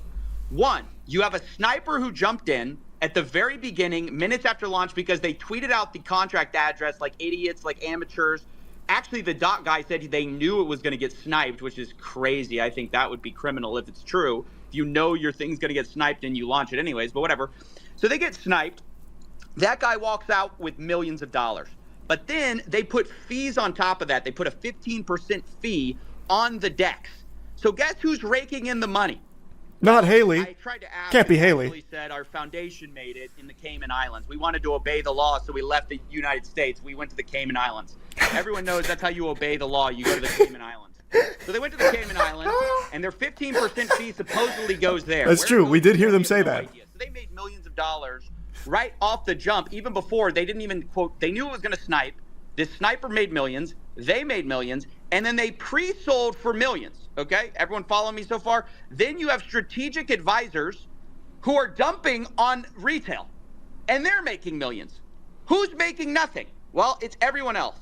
One, you have a sniper who jumped in at the very beginning, minutes after launch, because they tweeted out the contract address like idiots, like amateurs. Actually, the dot guy said they knew it was going to get sniped, which is crazy. I think that would be criminal if it's true. If you know your thing's going to get sniped and you launch it anyways, but whatever. So they get sniped. That guy walks out with millions of dollars. But then they put fees on top of that. They put a 15% fee on the DEX. So guess who's raking in the money? Not Haley. I tried to ask. Can't be Haley. Haley said our foundation made it in the Cayman Islands. We wanted to obey the law, so we left the United States. We went to the Cayman Islands. Everyone knows that's how you obey the law. You go to the Cayman Islands. So they went to the Cayman Islands, and their 15% fee supposedly goes there. That's true. We did hear them say that. So they made millions of dollars right off the jump, even before they didn't even quote. They knew it was going to snipe. This sniper made millions. They made millions, and then they pre-sold for millions. Okay, everyone follow me so far? Then you have strategic advisors who are dumping on retail, and they're making millions. Who's making nothing? Well, it's everyone else.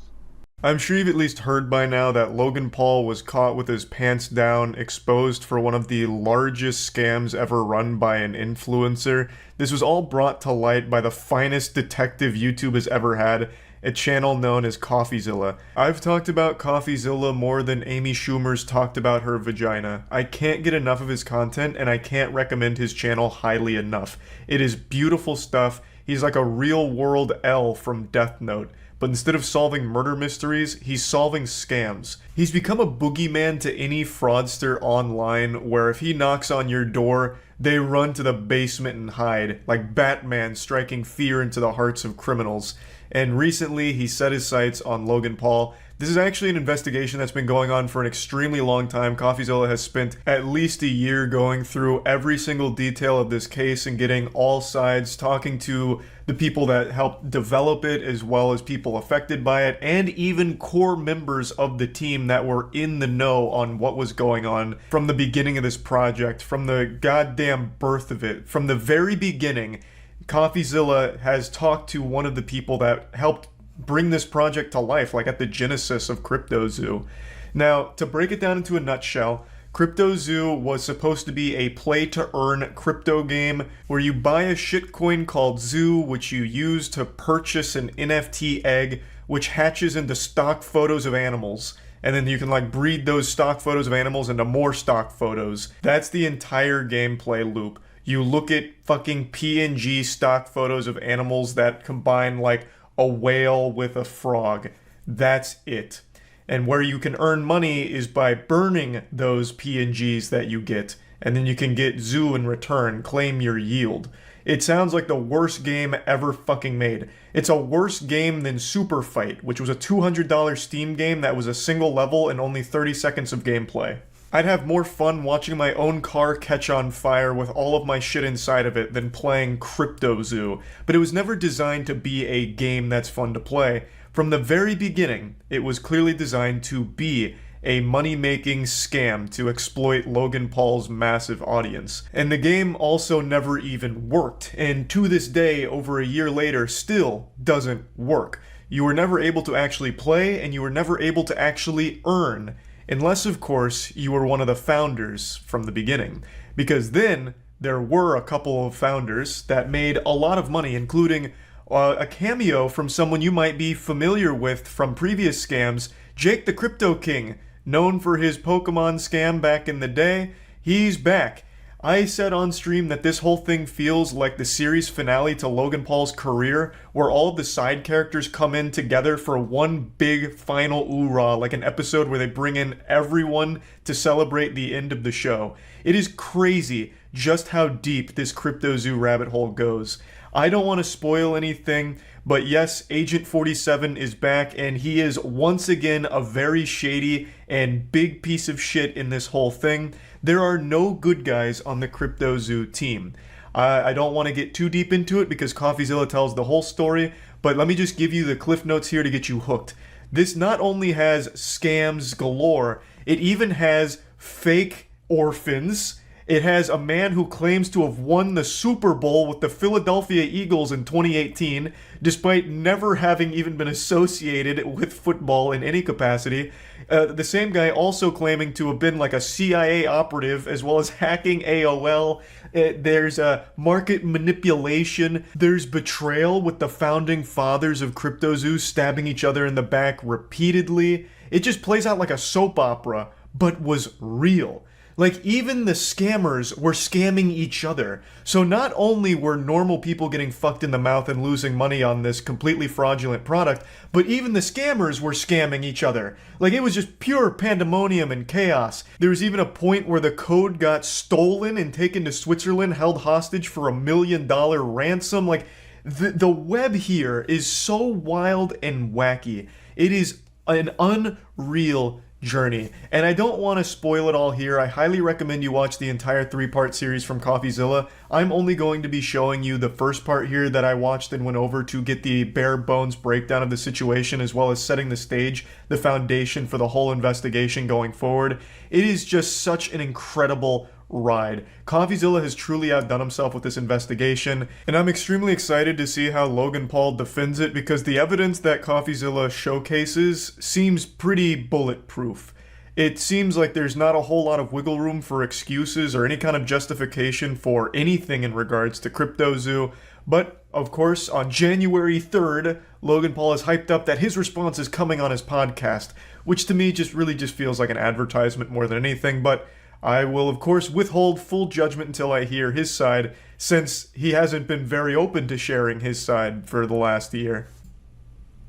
I'm sure you've at least heard by now that Logan Paul was caught with his pants down, exposed for one of the largest scams ever run by an influencer. This was all brought to light by the finest detective YouTube has ever had, a channel known as CoffeeZilla. I've talked about CoffeeZilla more than Amy Schumer's talked about her vagina. I can't get enough of his content, and I can't recommend his channel highly enough. It is beautiful stuff. He's like a real-world L from Death Note. But instead of solving murder mysteries, he's solving scams. He's become a boogeyman to any fraudster online, where if he knocks on your door, they run to the basement and hide, like Batman striking fear into the hearts of criminals. And recently, he set his sights on Logan Paul. This is actually an investigation that's been going on for an extremely long time. CoffeeZilla has spent at least a year going through every single detail of this case and getting all sides, talking to the people that helped develop it, as well as people affected by it, and even core members of the team that were in the know on what was going on from the beginning of this project, from the goddamn birth of it. From the very beginning, CoffeeZilla has talked to one of the people that helped bring this project to life, like at the genesis of CryptoZoo. Now, to break it down into a nutshell, CryptoZoo was supposed to be a play-to-earn crypto game where you buy a shitcoin called Zoo, which you use to purchase an NFT egg, which hatches into stock photos of animals. And then you can like breed those stock photos of animals into more stock photos. That's the entire gameplay loop. You look at fucking PNG stock photos of animals that combine like a whale with a frog. That's it. And where you can earn money is by burning those PNGs that you get, and then you can get Zoo in return, claim your yield. It sounds like the worst game ever fucking made. It's a worse game than Super Fight, which was a $200 Steam game that was a single level and only 30 seconds of gameplay. I'd have more fun watching my own car catch on fire with all of my shit inside of it than playing CryptoZoo, but it was never designed to be a game that's fun to play. From the very beginning, it was clearly designed to be a money-making scam to exploit Logan Paul's massive audience. And the game also never even worked, and to this day, over a year later, still doesn't work. You were never able to actually play, and you were never able to actually earn. Unless, of course, you were one of the founders from the beginning. Because then, there were a couple of founders that made a lot of money, including a cameo from someone you might be familiar with from previous scams, Jake the Crypto King, known for his Pokemon scam back in the day. He's back. I said on stream that this whole thing feels like the series finale to Logan Paul's career, where all of the side characters come in together for one big final oorah, like an episode where they bring in everyone to celebrate the end of the show. It is crazy just how deep this CryptoZoo rabbit hole goes. I don't want to spoil anything, but yes, Agent 47 is back, and he is once again a very shady and big piece of shit in this whole thing. There are no good guys on the CryptoZoo team. I don't want to get too deep into it because CoffeeZilla tells the whole story, but let me just give you the cliff notes here to get you hooked. This not only has scams galore, it even has fake orphans. It has a man who claims to have won the Super Bowl with the Philadelphia Eagles in 2018, despite never having even been associated with football in any capacity. The same guy also claiming to have been like a CIA operative, as well as hacking AOL. There's market manipulation. There's betrayal with the founding fathers of CryptoZoo stabbing each other in the back repeatedly. It just plays out like a soap opera, but was real. Like, even the scammers were scamming each other. So not only were normal people getting fucked in the mouth and losing money on this completely fraudulent product, but even the scammers were scamming each other. Like, it was just pure pandemonium and chaos. There was even a point where the code got stolen and taken to Switzerland, held hostage for $1 million ransom. Like, the web here is so wild and wacky. It is an unreal journey. And I don't want to spoil it all here. I highly recommend you watch the entire 3-part series from CoffeeZilla. I'm only going to be showing you the first part here that I watched and went over to get the bare bones breakdown of the situation, as well as setting the stage, the foundation for the whole investigation going forward. It is just such an incredible ride. CoffeeZilla has truly outdone himself with this investigation, and I'm extremely excited to see how Logan Paul defends it, because the evidence that CoffeeZilla showcases seems pretty bulletproof. It seems like there's not a whole lot of wiggle room for excuses or any kind of justification for anything in regards to CryptoZoo, but of course, on January 3rd, Logan Paul has hyped up that his response is coming on his podcast, which to me just really feels like an advertisement more than anything, but I will, of course, withhold full judgment until I hear his side, since he hasn't been very open to sharing his side for the last year.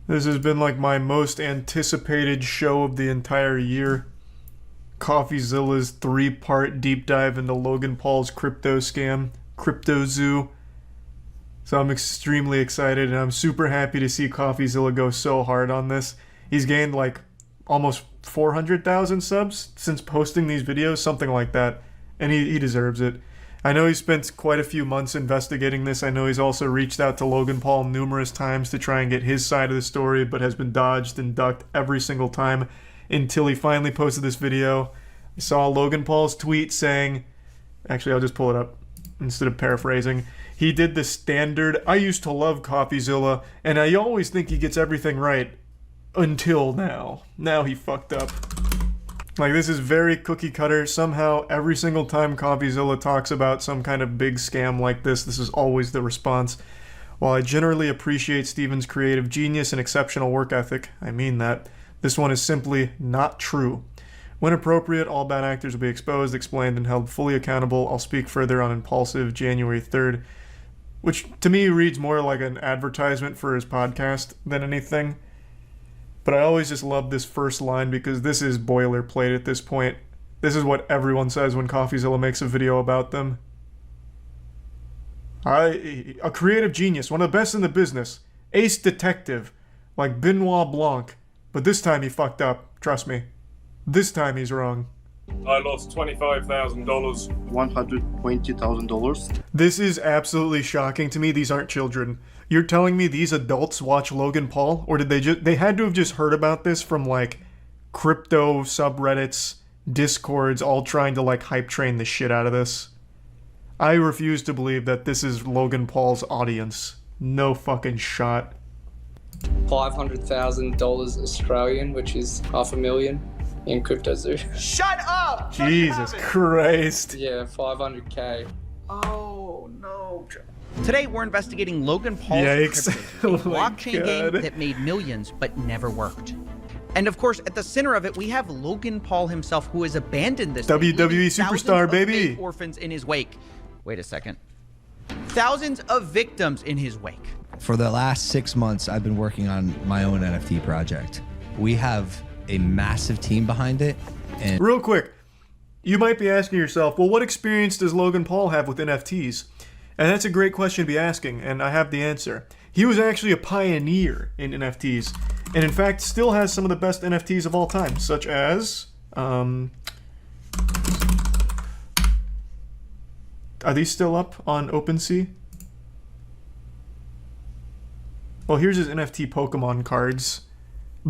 This has been like my most anticipated show of the entire year. CoffeeZilla's 3-part deep dive into Logan Paul's crypto scam, CryptoZoo. So I'm extremely excited, and I'm super happy to see CoffeeZilla go so hard on this. He's gained like almost 400,000 subs since posting these videos, something like that, and he deserves it. I know he spent quite a few months investigating this. I know he's also reached out to Logan Paul numerous times to try and get his side of the story, but has been dodged and ducked every single time until he finally posted this video. I saw Logan Paul's tweet saying, actually I'll just pull it up instead of paraphrasing. He did the standard, I used to love CoffeeZilla, and I always think he gets everything right. Until now. Now he fucked up. Like, this is very cookie cutter. Somehow, every single time CoffeeZilla talks about some kind of big scam like this is always the response. While I generally appreciate Steven's creative genius and exceptional work ethic, I mean that, this one is simply not true. When appropriate, all bad actors will be exposed, explained, and held fully accountable. I'll speak further on Impulsive January 3rd, which to me reads more like an advertisement for his podcast than anything. But I always just love this first line because this is boilerplate at this point. This is what everyone says when CoffeeZilla makes a video about them. A creative genius, one of the best in the business. Ace detective, like Benoit Blanc. But this time he fucked up, trust me. This time he's wrong. I lost $25,000. $120,000. This is absolutely shocking to me. These aren't children. You're telling me these adults watch Logan Paul? Or did they had to have just heard about this from like crypto subreddits, discords, all trying to like hype train the shit out of this? I refuse to believe that this is Logan Paul's audience. No fucking shot. $500,000 Australian, which is $500,000 in CryptoZoo. Shut up! Jesus Christ. Yeah, 500K. Oh, no. Today, we're investigating Logan Paul's Yikes. CryptoZoo, a blockchain game that made millions but never worked. And of course, at the center of it, we have Logan Paul himself, who has abandoned this WWE thing, superstar, baby. Of orphans in his wake. Wait a second. Thousands of victims in his wake. For the last 6 months, I've been working on my own NFT project. We have a massive team behind it. And real quick, you might be asking yourself, well, what experience does Logan Paul have with NFTs? And that's a great question to be asking, and I have the answer. He was actually a pioneer in NFTs, and in fact still has some of the best NFTs of all time, such as... are these still up on OpenSea? Well, here's his NFT Pokemon cards.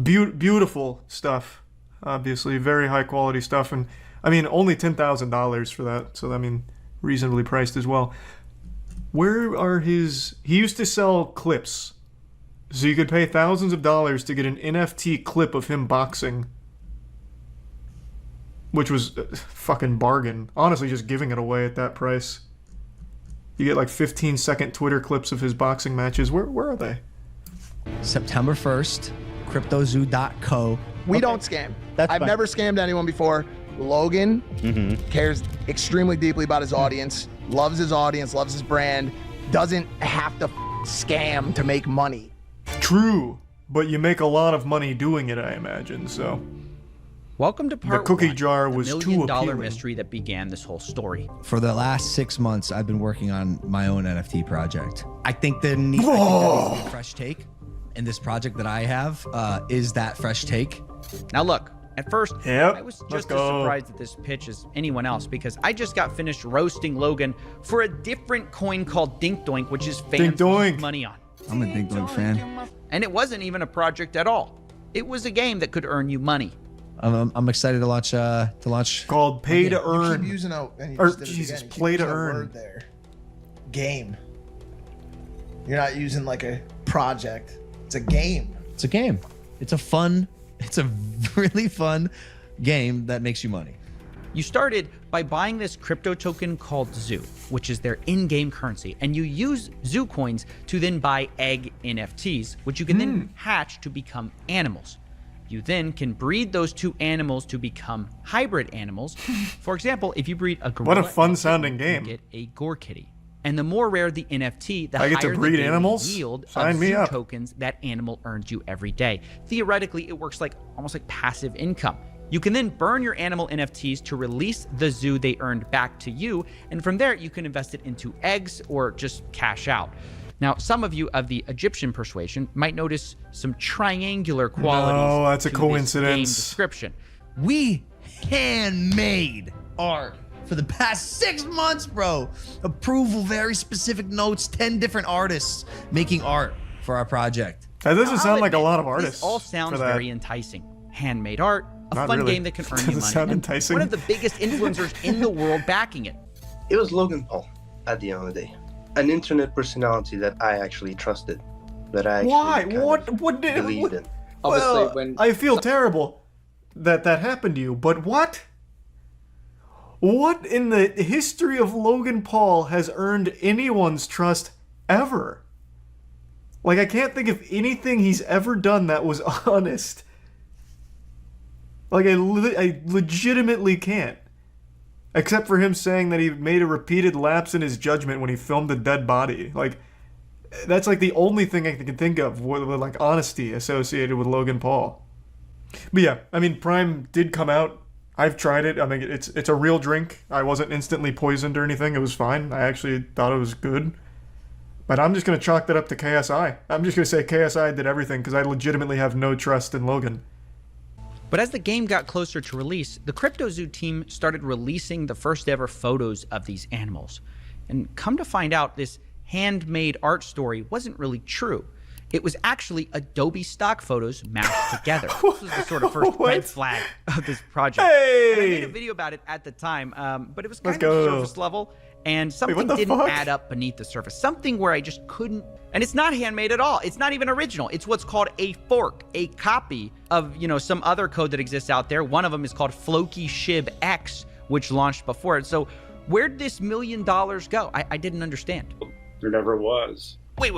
Beautiful stuff. Obviously, very high quality stuff, and I mean, only $10,000 for that, so I mean, reasonably priced as well. Where are his... He used to sell clips. So you could pay thousands of dollars to get an NFT clip of him boxing. Which was a fucking bargain. Honestly, just giving it away at that price. You get like 15-second Twitter clips of his boxing matches. Where are they? September 1st, CryptoZoo.co. We don't scam. That's I've fine. never scammed anyone before. Logan cares extremely deeply about his audience, loves his audience, loves his brand, doesn't have to scam to make money. True, but you make a lot of money doing it, I imagine, so... Welcome to part the cookie one, jar the was $1 too million appealing. mystery that began this whole story. For the last 6 months, I've been working on my own NFT project. I think there needs to be a fresh take, and this project that I have is that fresh take. Now look, at first, Yep, I was let's just as go. surprised at this pitch as anyone else because I just got finished roasting Logan for a different coin called Dink Doink, which is fans Dink Doink. lose money on. I'm a Dink Doink fan. And it wasn't even a project at all. It was a game that could earn you money. I'm excited to launch. Called Pay to You Earn. keep using and you Or, just did it Jesus, again. You keep Play to using a Earn. word there. Game. You're not using like a project. It's a game. It's a game. It's a really fun game that makes you money. You started by buying this crypto token called Zoo, which is their in-game currency, and you use Zoo coins to then buy egg NFTs, which you can then hatch to become animals. You then can breed those two animals to become hybrid animals. For example, if you breed a gorilla, What a fun-sounding game. you get a gore kitty. And the more rare the NFT, the I get to higher the breed daily animals? yield Sign of me zoo up. tokens that animal earns you every day. Theoretically, it works like almost like passive income. You can then burn your animal NFTs to release the zoo they earned back to you, and from there you can invest it into eggs or just cash out. Now, some of you of the Egyptian persuasion might notice some triangular qualities. No, that's a to this game coincidence. description. We handmade art for the past 6 months, bro. Approval, very specific notes, 10 different artists making art for our project. That doesn't I'll sound like a admit, lot of artists. This all sounds for that. very enticing. Handmade art, a Not fun really. game that can earn you Doesn't money. sound and enticing. one of the biggest influencers in the world backing it. It was Logan Paul at the end of the day. An internet personality that I actually trusted. That I actually Why? kind of What did? believed in. Well, I feel terrible that that happened to you, but what? What in the history of Logan Paul has earned anyone's trust ever? Like, I can't think of anything he's ever done that was honest. Like, I legitimately can't. Except for him saying that he made a repeated lapse in his judgment when he filmed a dead body. Like, that's like the only thing I can think of with like honesty associated with Logan Paul. But yeah, I mean, Prime did come out. I've tried it. I mean, it's a real drink. I wasn't instantly poisoned or anything. It was fine. I actually thought it was good. But I'm just going to chalk that up to KSI. I'm just going to say KSI did everything because I legitimately have no trust in Logan. But as the game got closer to release, the CryptoZoo team started releasing the first ever photos of these animals. And come to find out, this handmade art story wasn't really true. It was actually Adobe stock photos mashed together. This was the sort of first red flag of this project. Hey! And I made a video about it at the time, but it was kind Let's of go. surface level, and something what the didn't fuck? add up beneath the surface. Something where I just couldn't. And it's not handmade at all. It's not even original. It's what's called a fork, a copy of, some other code that exists out there. One of them is called Floki Shib X, which launched before it. So where'd this $1 million go? I didn't understand. There never was. Wait.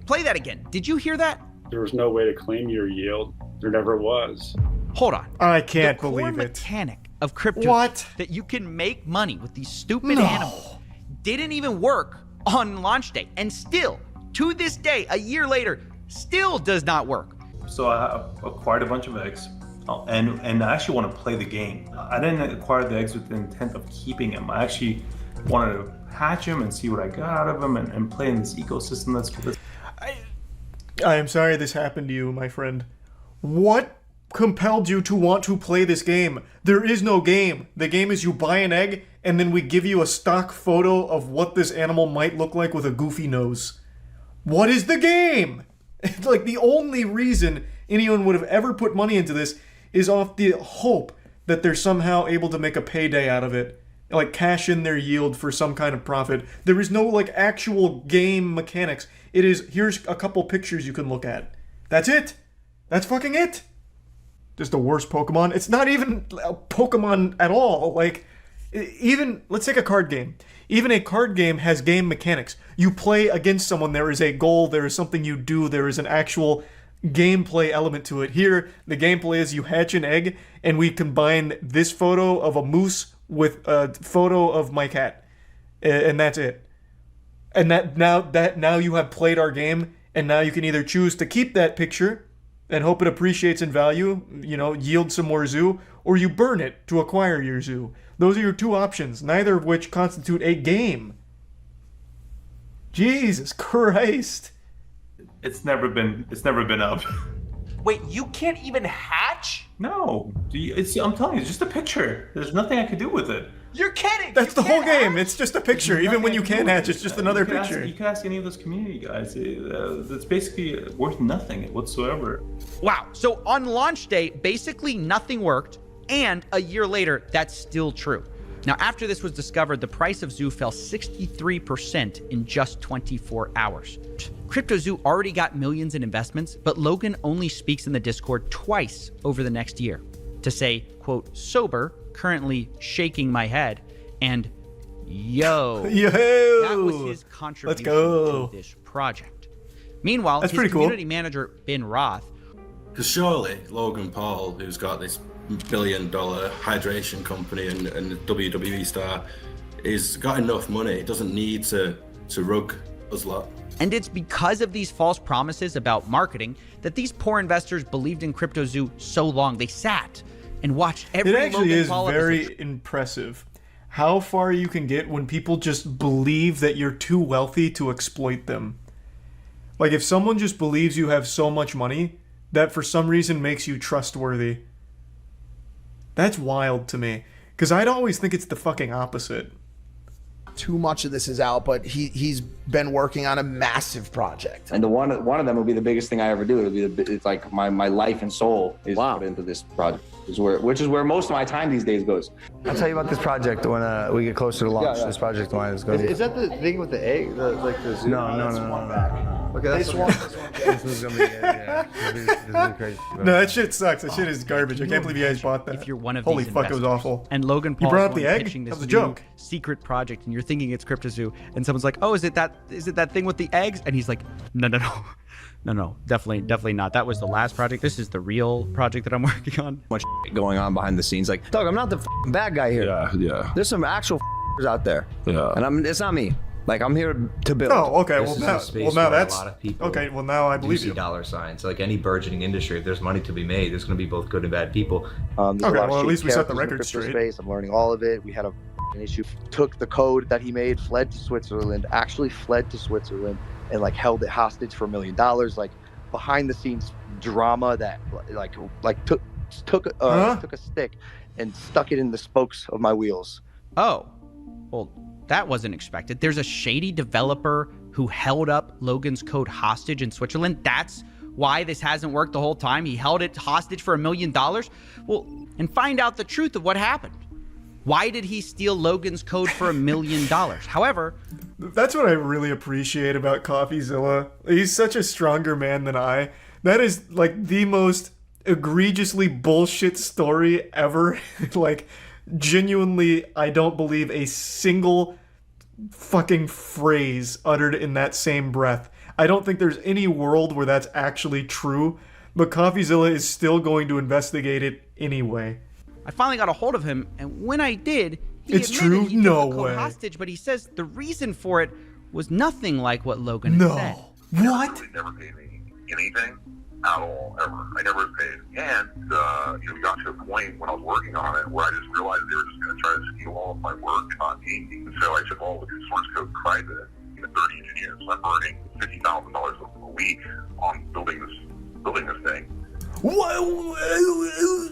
Play that again. Did you hear that? There was no way to claim your yield. There never was. Hold on. I can't the core believe it. mechanic of crypto What? that you can make money with these stupid No. animals didn't even work on launch day, and still to this day, a year later, still does not work. So I acquired a bunch of eggs, and I actually want to play the game. I didn't acquire the eggs with the intent of keeping them. I actually wanted to hatch them and see what I got out of them and play in this ecosystem that's. I am sorry this happened to you, my friend. What compelled you to want to play this game? There is no game. The game is you buy an egg, and then we give you a stock photo of what this animal might look like with a goofy nose. What is the game? Like, the only reason anyone would have ever put money into this is off the hope that they're somehow able to make a payday out of it. Like, cash in their yield for some kind of profit. There is no, like, actual game mechanics. It is, here's a couple pictures you can look at. That's it. That's fucking it. Just the worst Pokemon. It's not even a Pokemon at all. Like, even, let's take a card game. Even a card game has game mechanics. You play against someone, there is a goal, there is something you do, there is an actual gameplay element to it. Here, the gameplay is you hatch an egg, and we combine this photo of a moose with a photo of my cat. And that's it. And now you have played our game, and now you can either choose to keep that picture and hope it appreciates in value, yield some more zoo, or you burn it to acquire your zoo. Those are your two options, neither of which constitute a game. Jesus Christ. It's never been up. Wait, you can't even hatch? No, I'm telling you, it's just a picture. There's nothing I could do with it. You're kidding! That's the whole game. It's just a picture. Even when you can hatch, it's just another picture. You can ask any of those community guys. It's basically worth nothing whatsoever. Wow. So on launch day, basically nothing worked, and a year later, that's still true. Now, after this was discovered, the price of Zoo fell 63% in just 24 hours. CryptoZoo already got millions in investments, but Logan only speaks in the Discord twice over the next year to say, quote, sober, currently shaking my head, and yo. That was his contribution to this project. Meanwhile, That's his pretty cool. community manager, Ben Roth, Because surely Logan Paul, who's got this billion-dollar hydration company and a WWE star, is got enough money. He doesn't need to rug us lot. And it's because of these false promises about marketing that these poor investors believed in CryptoZoo so long. They sat and watched every It actually Logan is Paul very episode. impressive how far you can get when people just believe that you're too wealthy to exploit them. Like, if someone just believes you have so much money, that for some reason makes you trustworthy. That's wild to me. Because I'd always think it's the fucking opposite. Too much of this is out, but he's been working on a massive project. And one of them will be the biggest thing I ever do. It's like my life and soul is put into this project, which is where most of my time these days goes. I'll tell you about this project when we get closer to launch. Yeah. This project of mine is going to be... Is that the thing with the egg? Like the zoo? No. Okay, that's this is going to be This is gonna be crazy. No, that shit sucks. That shit is garbage. I can't believe you guys bought that. If you're one of Holy these fuck, it was investors, awful. And Logan You Paul's brought up the egg? pitching this That was a new joke. secret project, and you're thinking it's CryptoZoo, and someone's like, "Oh, is it that thing with the eggs?" And he's like, "No, definitely not. That was the last project. This is the real project that I'm working on." Much going on behind the scenes. Like, Doug, I'm not the bad guy here. Yeah. There's some actual out there. Yeah. And it's not me. Like, I'm here to build. Oh, okay. This is a space now where that's a lot of people okay. Well, now I do believe see you. dollar signs. Like any burgeoning industry, if there's money to be made, there's going to be both good and bad people. Okay, well, at least we set the record straight. Space. I'm learning all of it. We had an issue. Took the code that he made, fled to Switzerland, and like held it hostage for $1 million. Like behind the scenes drama that took a stick and stuck it in the spokes of my wheels. Oh, well, that wasn't expected. There's a shady developer who held up Logan's code hostage in Switzerland. That's why this hasn't worked the whole time. He held it hostage for $1 million. Well, and find out the truth of what happened. Why did he steal Logan's code for $1 million? However, that's what I really appreciate about CoffeeZilla. He's such a stronger man than I. That is like the most egregiously bullshit story ever. Like, genuinely, I don't believe a single fucking phrase uttered in that same breath. I don't think there's any world where that's actually true, but CoffeeZilla is still going to investigate it anyway. I finally got a hold of him, and when I did, he It's admitted true? he took No the code way. hostage, but he says the reason for it was nothing like what Logan had said. What? Never paid me anything at all, ever. I never was paid. And, we got to a point when I was working on it where I just realized they were just going to try to steal all of my work and not pay me. And so I took all the source code private. 30 engineers. I'm burning $50,000 a week on building this thing. What?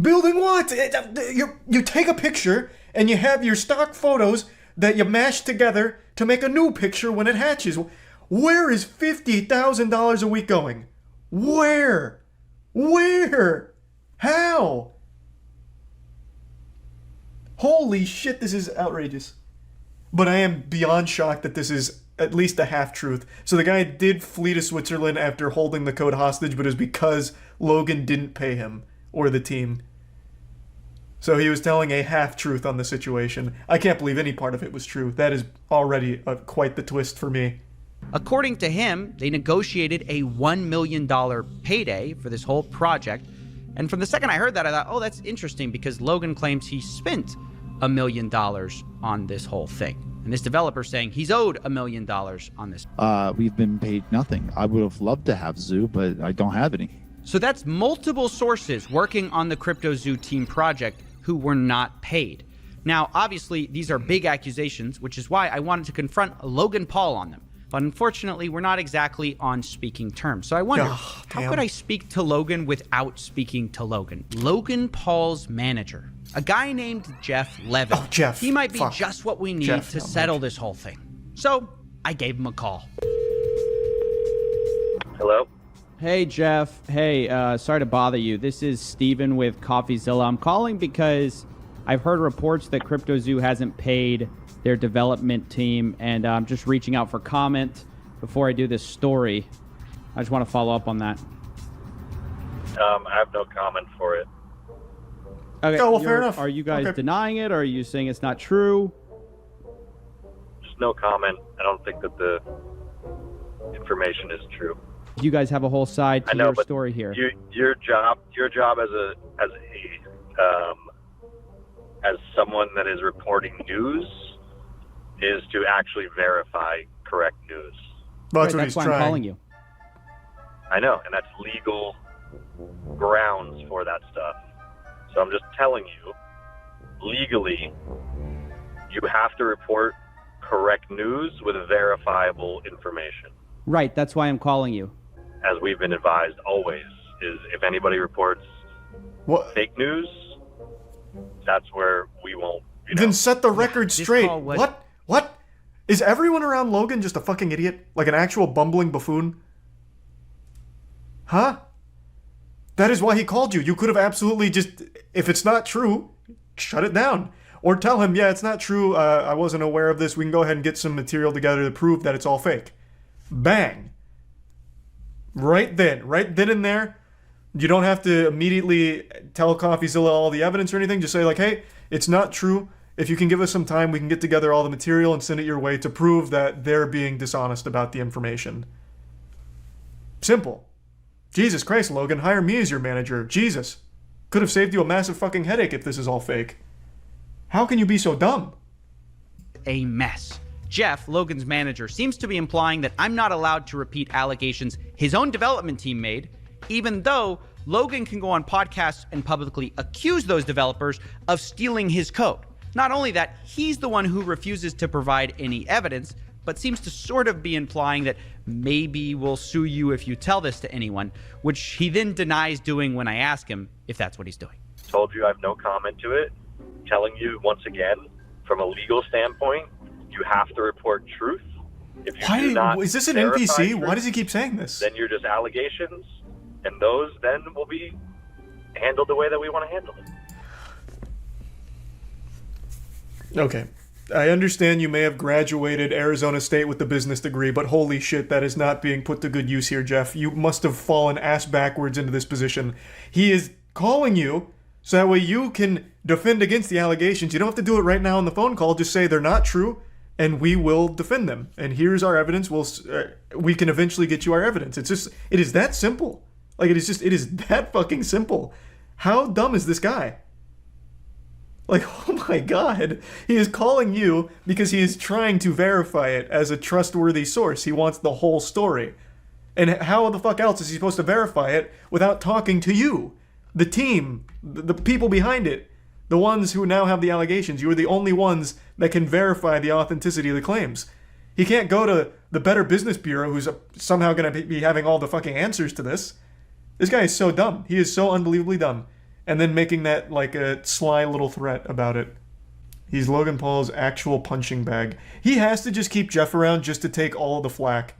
Building what? You take a picture and you have your stock photos that you mash together to make a new picture when it hatches. Where is $50,000 a week going? Where? How? Holy shit, this is outrageous. But I am beyond shocked that this is at least a half-truth. So the guy did flee to Switzerland after holding the code hostage, but it was because Logan didn't pay him or the team. So he was telling a half-truth on the situation. I can't believe any part of it was true. That is already quite the twist for me. According to him, they negotiated a $1 million payday for this whole project. And from the second I heard that, I thought, oh, that's interesting, because Logan claims he spent $1 million on this whole thing. And this developer saying he's owed $1 million on this. We've been paid nothing. I would have loved to have Zoo, but I don't have any. So that's multiple sources working on the CryptoZoo team project who were not paid. Now, obviously, these are big accusations, which is why I wanted to confront Logan Paul on them. But unfortunately, we're not exactly on speaking terms. So I wonder, how could I speak to Logan without speaking to Logan? Logan Paul's manager, a guy named Jeff Levin. Oh, Jeff. He might be Fuck. just what we need Jeff, to no, settle this whole thing. So I gave him a call. Hello? Hey, Jeff. Hey, sorry to bother you. This is Steven with CoffeeZilla. I'm calling because I've heard reports that CryptoZoo hasn't paid their development team, and I'm just reaching out for comment before I do this story. I just want to follow up on that. I have no comment for it. Okay, Oh, well, fair enough. Are you guys Okay. denying it, or are you saying it's not true? Just no comment. I don't think that the information is true. You guys have a whole side to I know, your but story here. Your job as someone that is reporting news is to actually verify correct news. Well, That's why I'm calling you. I know, and that's legal grounds for that stuff. So I'm just telling you, legally, you have to report correct news with verifiable information. Right, that's why I'm calling you. As we've been advised always, is if anybody reports fake news, that's where we won't. Then set the record straight. call was- What? Is everyone around Logan just a fucking idiot? Like an actual bumbling buffoon? Huh? That is why he called you. You could have absolutely just, if it's not true, shut it down. Or tell him, yeah, it's not true, I wasn't aware of this, we can go ahead and get some material together to prove that it's all fake. Bang. Right then and there. You don't have to immediately tell CoffeeZilla all the evidence or anything. Just say like, hey, it's not true. If you can give us some time, we can get together all the material and send it your way to prove that they're being dishonest about the information. Simple. Jesus Christ, Logan, hire me as your manager. Jesus. Could have saved you a massive fucking headache if this is all fake. How can you be so dumb? A mess. Jeff, Logan's manager, seems to be implying that I'm not allowed to repeat allegations his own development team made, even though Logan can go on podcasts and publicly accuse those developers of stealing his code. Not only that, he's the one who refuses to provide any evidence, but seems to sort of be implying that maybe we'll sue you if you tell this to anyone, which he then denies doing when I ask him if that's what he's doing. Told you I have no comment to it. Telling you once again, from a legal standpoint, you have to report truth. If you do not is this an verify NPC? truth, Why does he keep saying this? Then you're just allegations, and those then will be handled the way that we want to handle it. Okay. I understand you may have graduated Arizona State with the business degree, but holy shit, that is not being put to good use here, Jeff. You must have fallen ass backwards into this position. He is calling you so that way you can defend against the allegations. You don't have to do it right now on the phone call. Just say they're not true, and we will defend them. And here's our evidence. We can eventually get you our evidence. It is that simple. Like, it is that fucking simple. How dumb is this guy? Like, oh my god. He is calling you because he is trying to verify it as a trustworthy source. He wants the whole story. And how the fuck else is he supposed to verify it without talking to you? The team, the people behind it, the ones who now have the allegations. You are the only ones that can verify the authenticity of the claims. He can't go to the Better Business Bureau, who's somehow going to be having all the fucking answers to this. This guy is so dumb. He is so unbelievably dumb. And then making that like a sly little threat about it. He's Logan Paul's actual punching bag. He has to just keep Jeff around just to take all of the flack.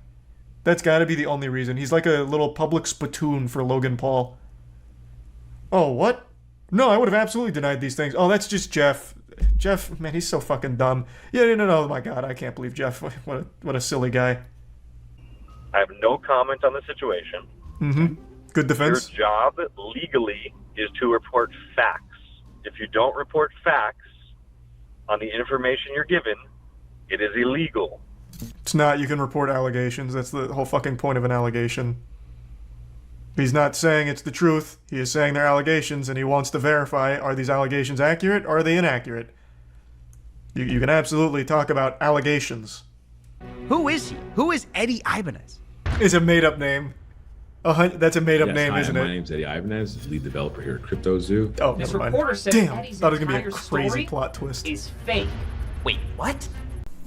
That's got to be the only reason. He's like a little public spittoon for Logan Paul. Oh, what? No, I would have absolutely denied these things. Oh, that's just Jeff. Jeff, man, he's so fucking dumb. Yeah, no, oh my god, I can't believe Jeff. What a silly guy. I have no comment on the situation. Mm-hmm. Good defense. Your job legally is to report facts. If you don't report facts on the information you're given, it is illegal. It's not. You can report allegations. That's the whole fucking point of an allegation. He's not saying it's the truth. He is saying they're allegations, and he wants to verify, are these allegations accurate, or are they inaccurate? You can absolutely talk about allegations. Who is he? Who is Eddie Ibanez? It's a made-up name. That's a made-up name, hi, isn't it? My name's Eddie Ibanez, lead developer here at CryptoZoo. Oh, This never mind. reporter said Damn, Eddie's thought it was gonna be a entire crazy story plot twist. is fake. Wait, what?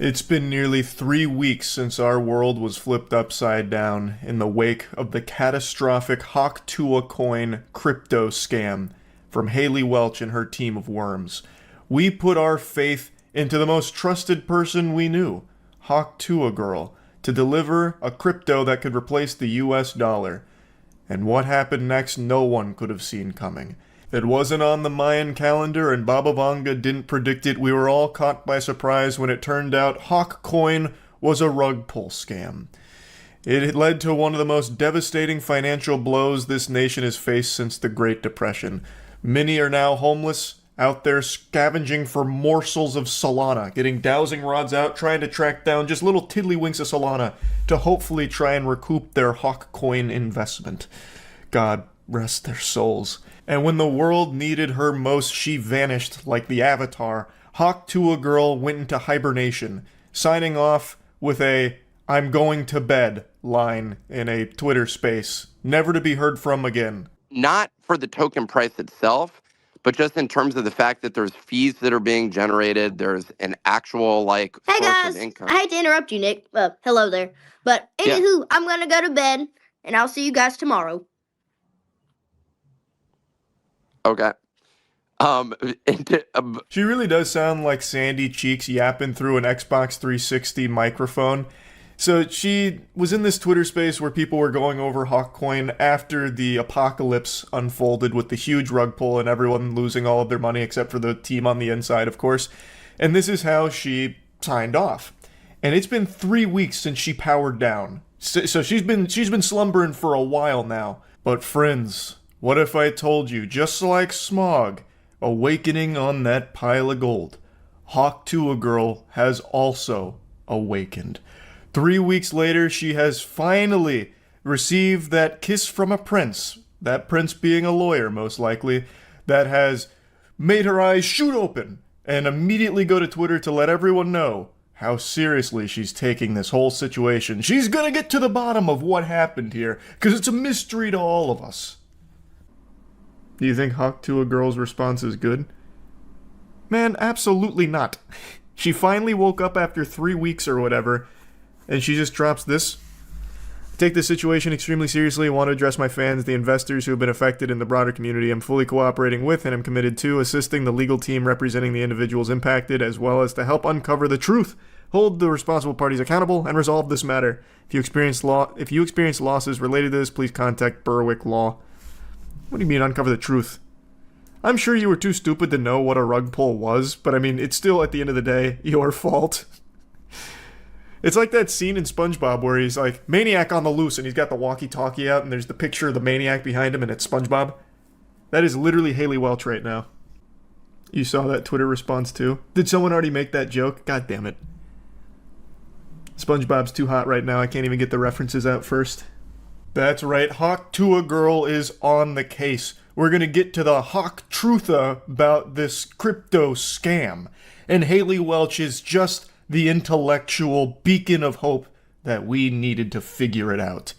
It's been nearly 3 weeks since our world was flipped upside down in the wake of the catastrophic Hawk Tuah coin crypto scam from Haley Welch and her team of worms. We put our faith into the most trusted person we knew, Hawk Tuah Girl, to deliver a crypto that could replace the US dollar. And what happened next, no one could have seen coming. It wasn't on the Mayan calendar, and Baba Vanga didn't predict it. We were all caught by surprise when it turned out Hawk Coin was a rug pull scam. It led to one of the most devastating financial blows this nation has faced since the Great Depression. Many are now homeless, out there scavenging for morsels of Solana, getting dowsing rods out, trying to track down just little tiddlywinks of Solana to hopefully try and recoup their Hawk coin investment. God rest their souls. And when the world needed her most, she vanished like the Avatar. Hawk Tua girl went into hibernation, signing off with a "I'm going to bed" line in a Twitter space, never to be heard from again. Not for the token price itself, but just in terms of the fact that there's fees that are being generated, there's an actual Hey source guys, of income. I hate to interrupt you, Nick. Hello there. But anywho, I'm gonna go to bed, and I'll see you guys tomorrow. Okay. She really does sound like Sandy Cheeks yapping through an Xbox 360 microphone. So she was in this Twitter space where people were going over Hawkcoin after the apocalypse unfolded with the huge rug pull and everyone losing all of their money except for the team on the inside, of course. And this is how she signed off. And it's been 3 weeks since she powered down. So she's been slumbering for a while now. But friends, what if I told you, just like Smog, awakening on that pile of gold, Hawk Tua girl has also awakened. 3 weeks later, she has finally received that kiss from a prince, that prince being a lawyer, most likely, that has made her eyes shoot open and immediately go to Twitter to let everyone know how seriously she's taking this whole situation. She's gonna get to the bottom of what happened here, because it's a mystery to all of us. Do you think Hawk Tua girl's response is good? Man, absolutely not. She finally woke up after 3 weeks or whatever, and she just drops this. I take this situation extremely seriously and want to address my fans, the investors who have been affected in the broader community. I'm fully cooperating with and I'm committed to assisting the legal team representing the individuals impacted, as well as to help uncover the truth, hold the responsible parties accountable, and resolve this matter. If you experience losses related to this, please contact Berwick Law. What do you mean uncover the truth? I'm sure you were too stupid to know what a rug pull was, but I mean, it's still, at the end of the day, your fault. It's like that scene in SpongeBob where he's like, Maniac on the loose, and he's got the walkie-talkie out, and there's the picture of the Maniac behind him, and it's SpongeBob. That is literally Haley Welch right now. You saw that Twitter response too? Did someone already make that joke? God damn it. SpongeBob's too hot right now, I can't even get the references out first. That's right, Hawk Tua girl is on the case. We're gonna get to the Hawk trutha about this crypto scam. And Haley Welch is just the intellectual beacon of hope that we needed to figure it out.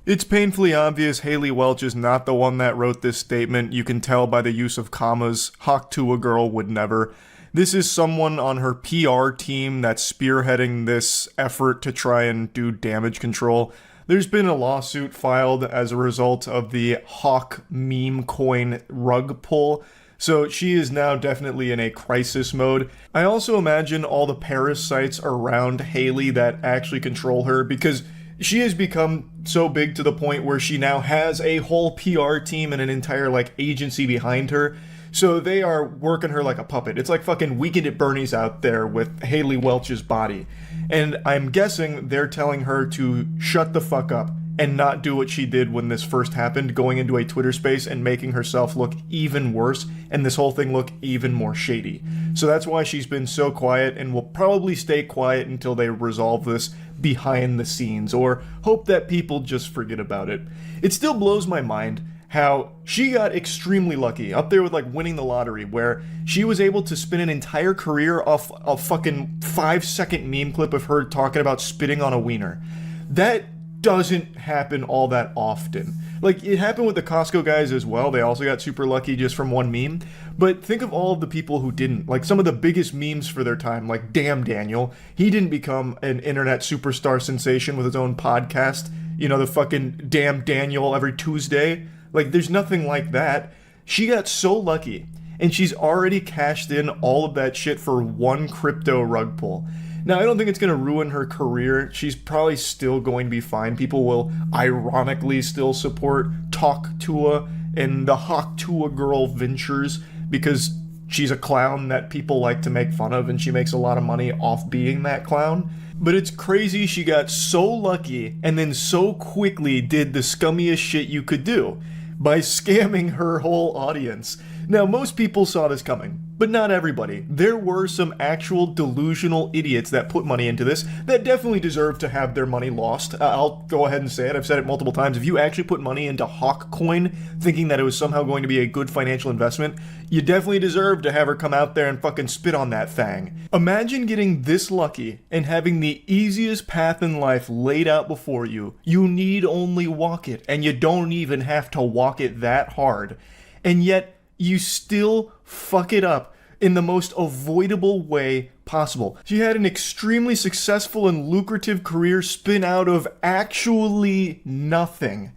It's painfully obvious Haley Welch is not the one that wrote this statement. You can tell by the use of commas. Hawk Tua girl would never. This is someone on her PR team that's spearheading this effort to try and do damage control. There's been a lawsuit filed as a result of the Hawk meme coin rug pull. So she is now definitely in a crisis mode. I also imagine all the parasites around Haley that actually control her, because she has become so big to the point where she now has a whole PR team and an entire agency behind her. So they are working her like a puppet. It's like fucking Weekend at Bernie's out there with Haley Welch's body. And I'm guessing they're telling her to shut the fuck up and not do what she did when this first happened, going into a Twitter space and making herself look even worse and this whole thing look even more shady. So that's why she's been so quiet and will probably stay quiet until they resolve this behind the scenes, or hope that people just forget about it. It still blows my mind how she got extremely lucky, up there with winning the lottery, where she was able to spin an entire career off a fucking 5-second meme clip of her talking about spitting on a wiener. That doesn't happen all that often. It happened with the Costco guys as well. They also got super lucky just from one meme. But think of all of the people who didn't. Some of the biggest memes for their time, like Damn Daniel. He didn't become an internet superstar sensation with his own podcast. You know, the fucking Damn Daniel every Tuesday. There's nothing like that. She got so lucky, and she's already cashed in all of that shit for one crypto rug pull. Now, I don't think it's going to ruin her career. She's probably still going to be fine. People will ironically still support Talk Tua and the Hawk Tua girl ventures because she's a clown that people like to make fun of, and she makes a lot of money off being that clown. But it's crazy she got so lucky and then so quickly did the scummiest shit you could do by scamming her whole audience. Now, most people saw this coming. But not everybody. There were some actual delusional idiots that put money into this that definitely deserve to have their money lost. I'll go ahead and say it. I've said it multiple times. If you actually put money into Hawk Coin thinking that it was somehow going to be a good financial investment, you definitely deserve to have her come out there and fucking spit on that thing. Imagine getting this lucky and having the easiest path in life laid out before you. You need only walk it, and you don't even have to walk it that hard. And yet, you still fuck it up in the most avoidable way possible. She had an extremely successful and lucrative career spin out of actually nothing,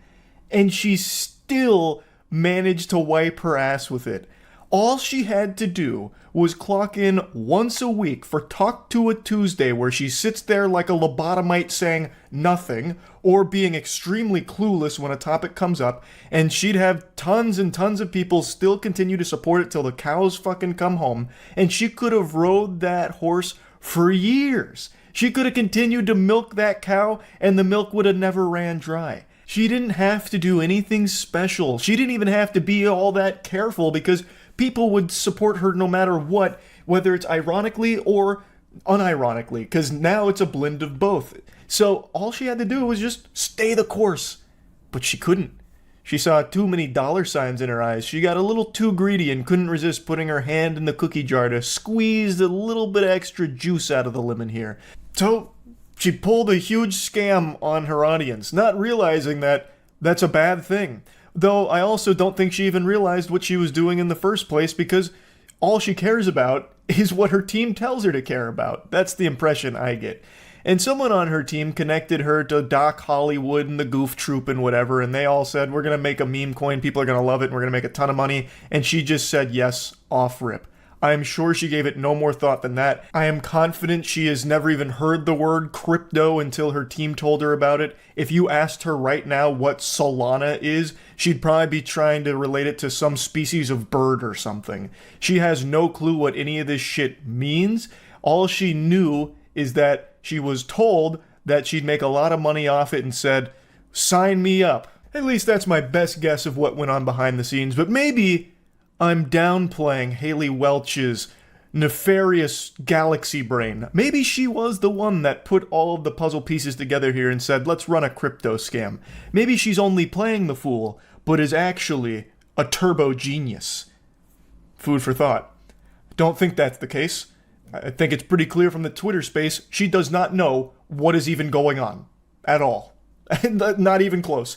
and she still managed to wipe her ass with it. All she had to do was clock in once a week for Talk to a Tuesday, where she sits there like a lobotomite saying nothing or being extremely clueless when a topic comes up, and she'd have tons and tons of people still continue to support it till the cows fucking come home, and she could have rode that horse for years. She could have continued to milk that cow, and the milk would have never ran dry. She didn't have to do anything special. She didn't even have to be all that careful, because people would support her no matter what, whether it's ironically or unironically, because now it's a blend of both. So all she had to do was just stay the course. But she couldn't. She saw too many dollar signs in her eyes. She got a little too greedy and couldn't resist putting her hand in the cookie jar to squeeze a little bit extra juice out of the lemon here. So she pulled a huge scam on her audience, not realizing that that's a bad thing. Though I also don't think she even realized what she was doing in the first place, because all she cares about is what her team tells her to care about. That's the impression I get. And someone on her team connected her to Doc Hollywood and the Goof Troop and whatever, and they all said, we're going to make a meme coin, people are going to love it, and we're going to make a ton of money. And she just said yes, off rip. I'm sure she gave it no more thought than that. I am confident she has never even heard the word crypto until her team told her about it. If you asked her right now what Solana is, she'd probably be trying to relate it to some species of bird or something. She has no clue what any of this shit means. All she knew is that she was told that she'd make a lot of money off it and said, sign me up. At least that's my best guess of what went on behind the scenes, but maybe I'm downplaying Haley Welch's nefarious galaxy brain. Maybe she was the one that put all of the puzzle pieces together here and said, let's run a crypto scam. Maybe she's only playing the fool, but is actually a turbo genius. Food for thought. Don't think that's the case. I think it's pretty clear from the Twitter space, she does not know what is even going on. At all. Not even close.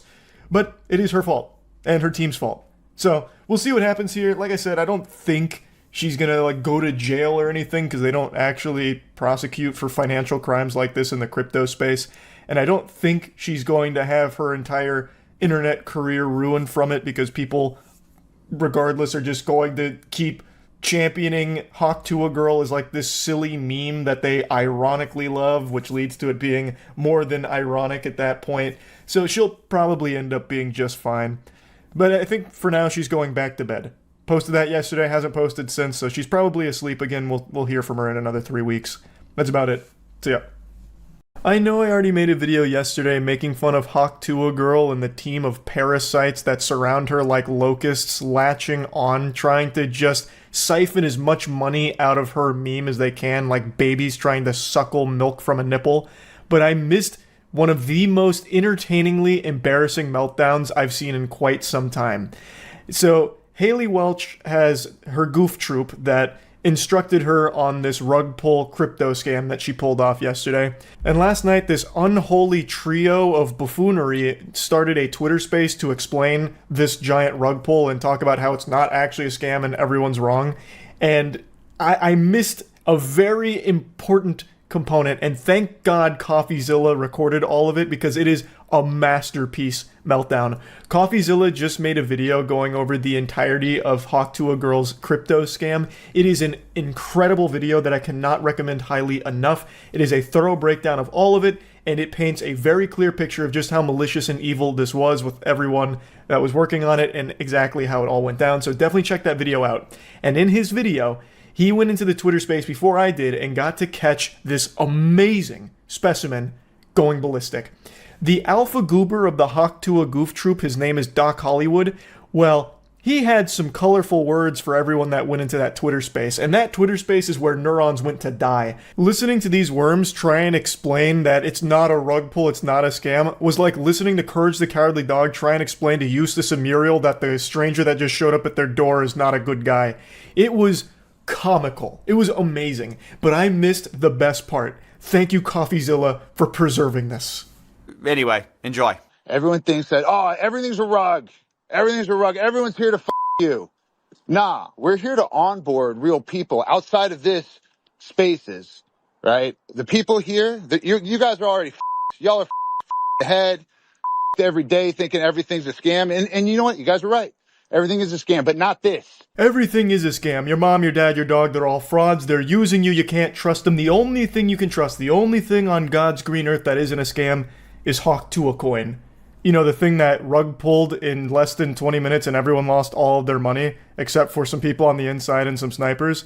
But it is her fault. And her team's fault. So, we'll see what happens here. Like I said, I don't think she's gonna go to jail or anything, because they don't actually prosecute for financial crimes like this in the crypto space. And I don't think she's going to have her entire internet career ruined from it, because people, regardless, are just going to keep championing Hawk to a Girl as like this silly meme that they ironically love, which leads to it being more than ironic at that point. So she'll probably end up being just fine. But I think for now she's going back to bed. Posted that yesterday, hasn't posted since, so she's probably asleep again. We'll hear from her in another 3 weeks. That's about it. See ya. I know I already made a video yesterday making fun of Hawk to a Girl and the team of parasites that surround her like locusts latching on, trying to just siphon as much money out of her meme as they can, like babies trying to suckle milk from a nipple. But I missed one of the most entertainingly embarrassing meltdowns I've seen in quite some time. So, Haley Welch has her goof troop that instructed her on this rug pull crypto scam that she pulled off yesterday. And last night, this unholy trio of buffoonery started a Twitter space to explain this giant rug pull and talk about how it's not actually a scam and everyone's wrong. And I missed a very important component, and thank God CoffeeZilla recorded all of it, because it is a masterpiece meltdown. CoffeeZilla just made a video going over the entirety of Hawk to a Girl's crypto scam. It is an incredible video that I cannot recommend highly enough. It is a thorough breakdown of all of it, and it paints a very clear picture of just how malicious and evil this was with everyone that was working on it and exactly how it all went down. So definitely check that video out. And in his video, he went into the Twitter space before I did and got to catch this amazing specimen going ballistic. The alpha goober of the Hawk to a Goof troop, his name is Doc Hollywood. Well, He had some colorful words for everyone that went into that Twitter space, and that Twitter space is where neurons went to die. Listening to these worms try and explain that it's not a rug pull, it's not a scam, was like listening to Courage the Cowardly Dog try and explain to Eustace and Muriel that the stranger that just showed up at their door is not a good guy. It was comical. It was amazing. But I missed the best part. Thank you, CoffeeZilla, for preserving this. Anyway, enjoy. Everyone thinks that, oh, everything's a rug. Everything's a rug. Everyone's here to f you. Nah, we're here to onboard real people outside of this spaces, right? The people here, you guys are already y'all are ahead every day thinking everything's a scam. And you know what? You guys are right. Everything is a scam, but not this. Everything is a scam. Your mom, your dad, your dog, they're all frauds. They're using you. You can't trust them. The only thing you can trust, the only thing on God's green earth that isn't a scam is Hawk Tuah coin. You know, the thing that rug pulled in less than 20 minutes and everyone lost all of their money, except for some people on the inside and some snipers.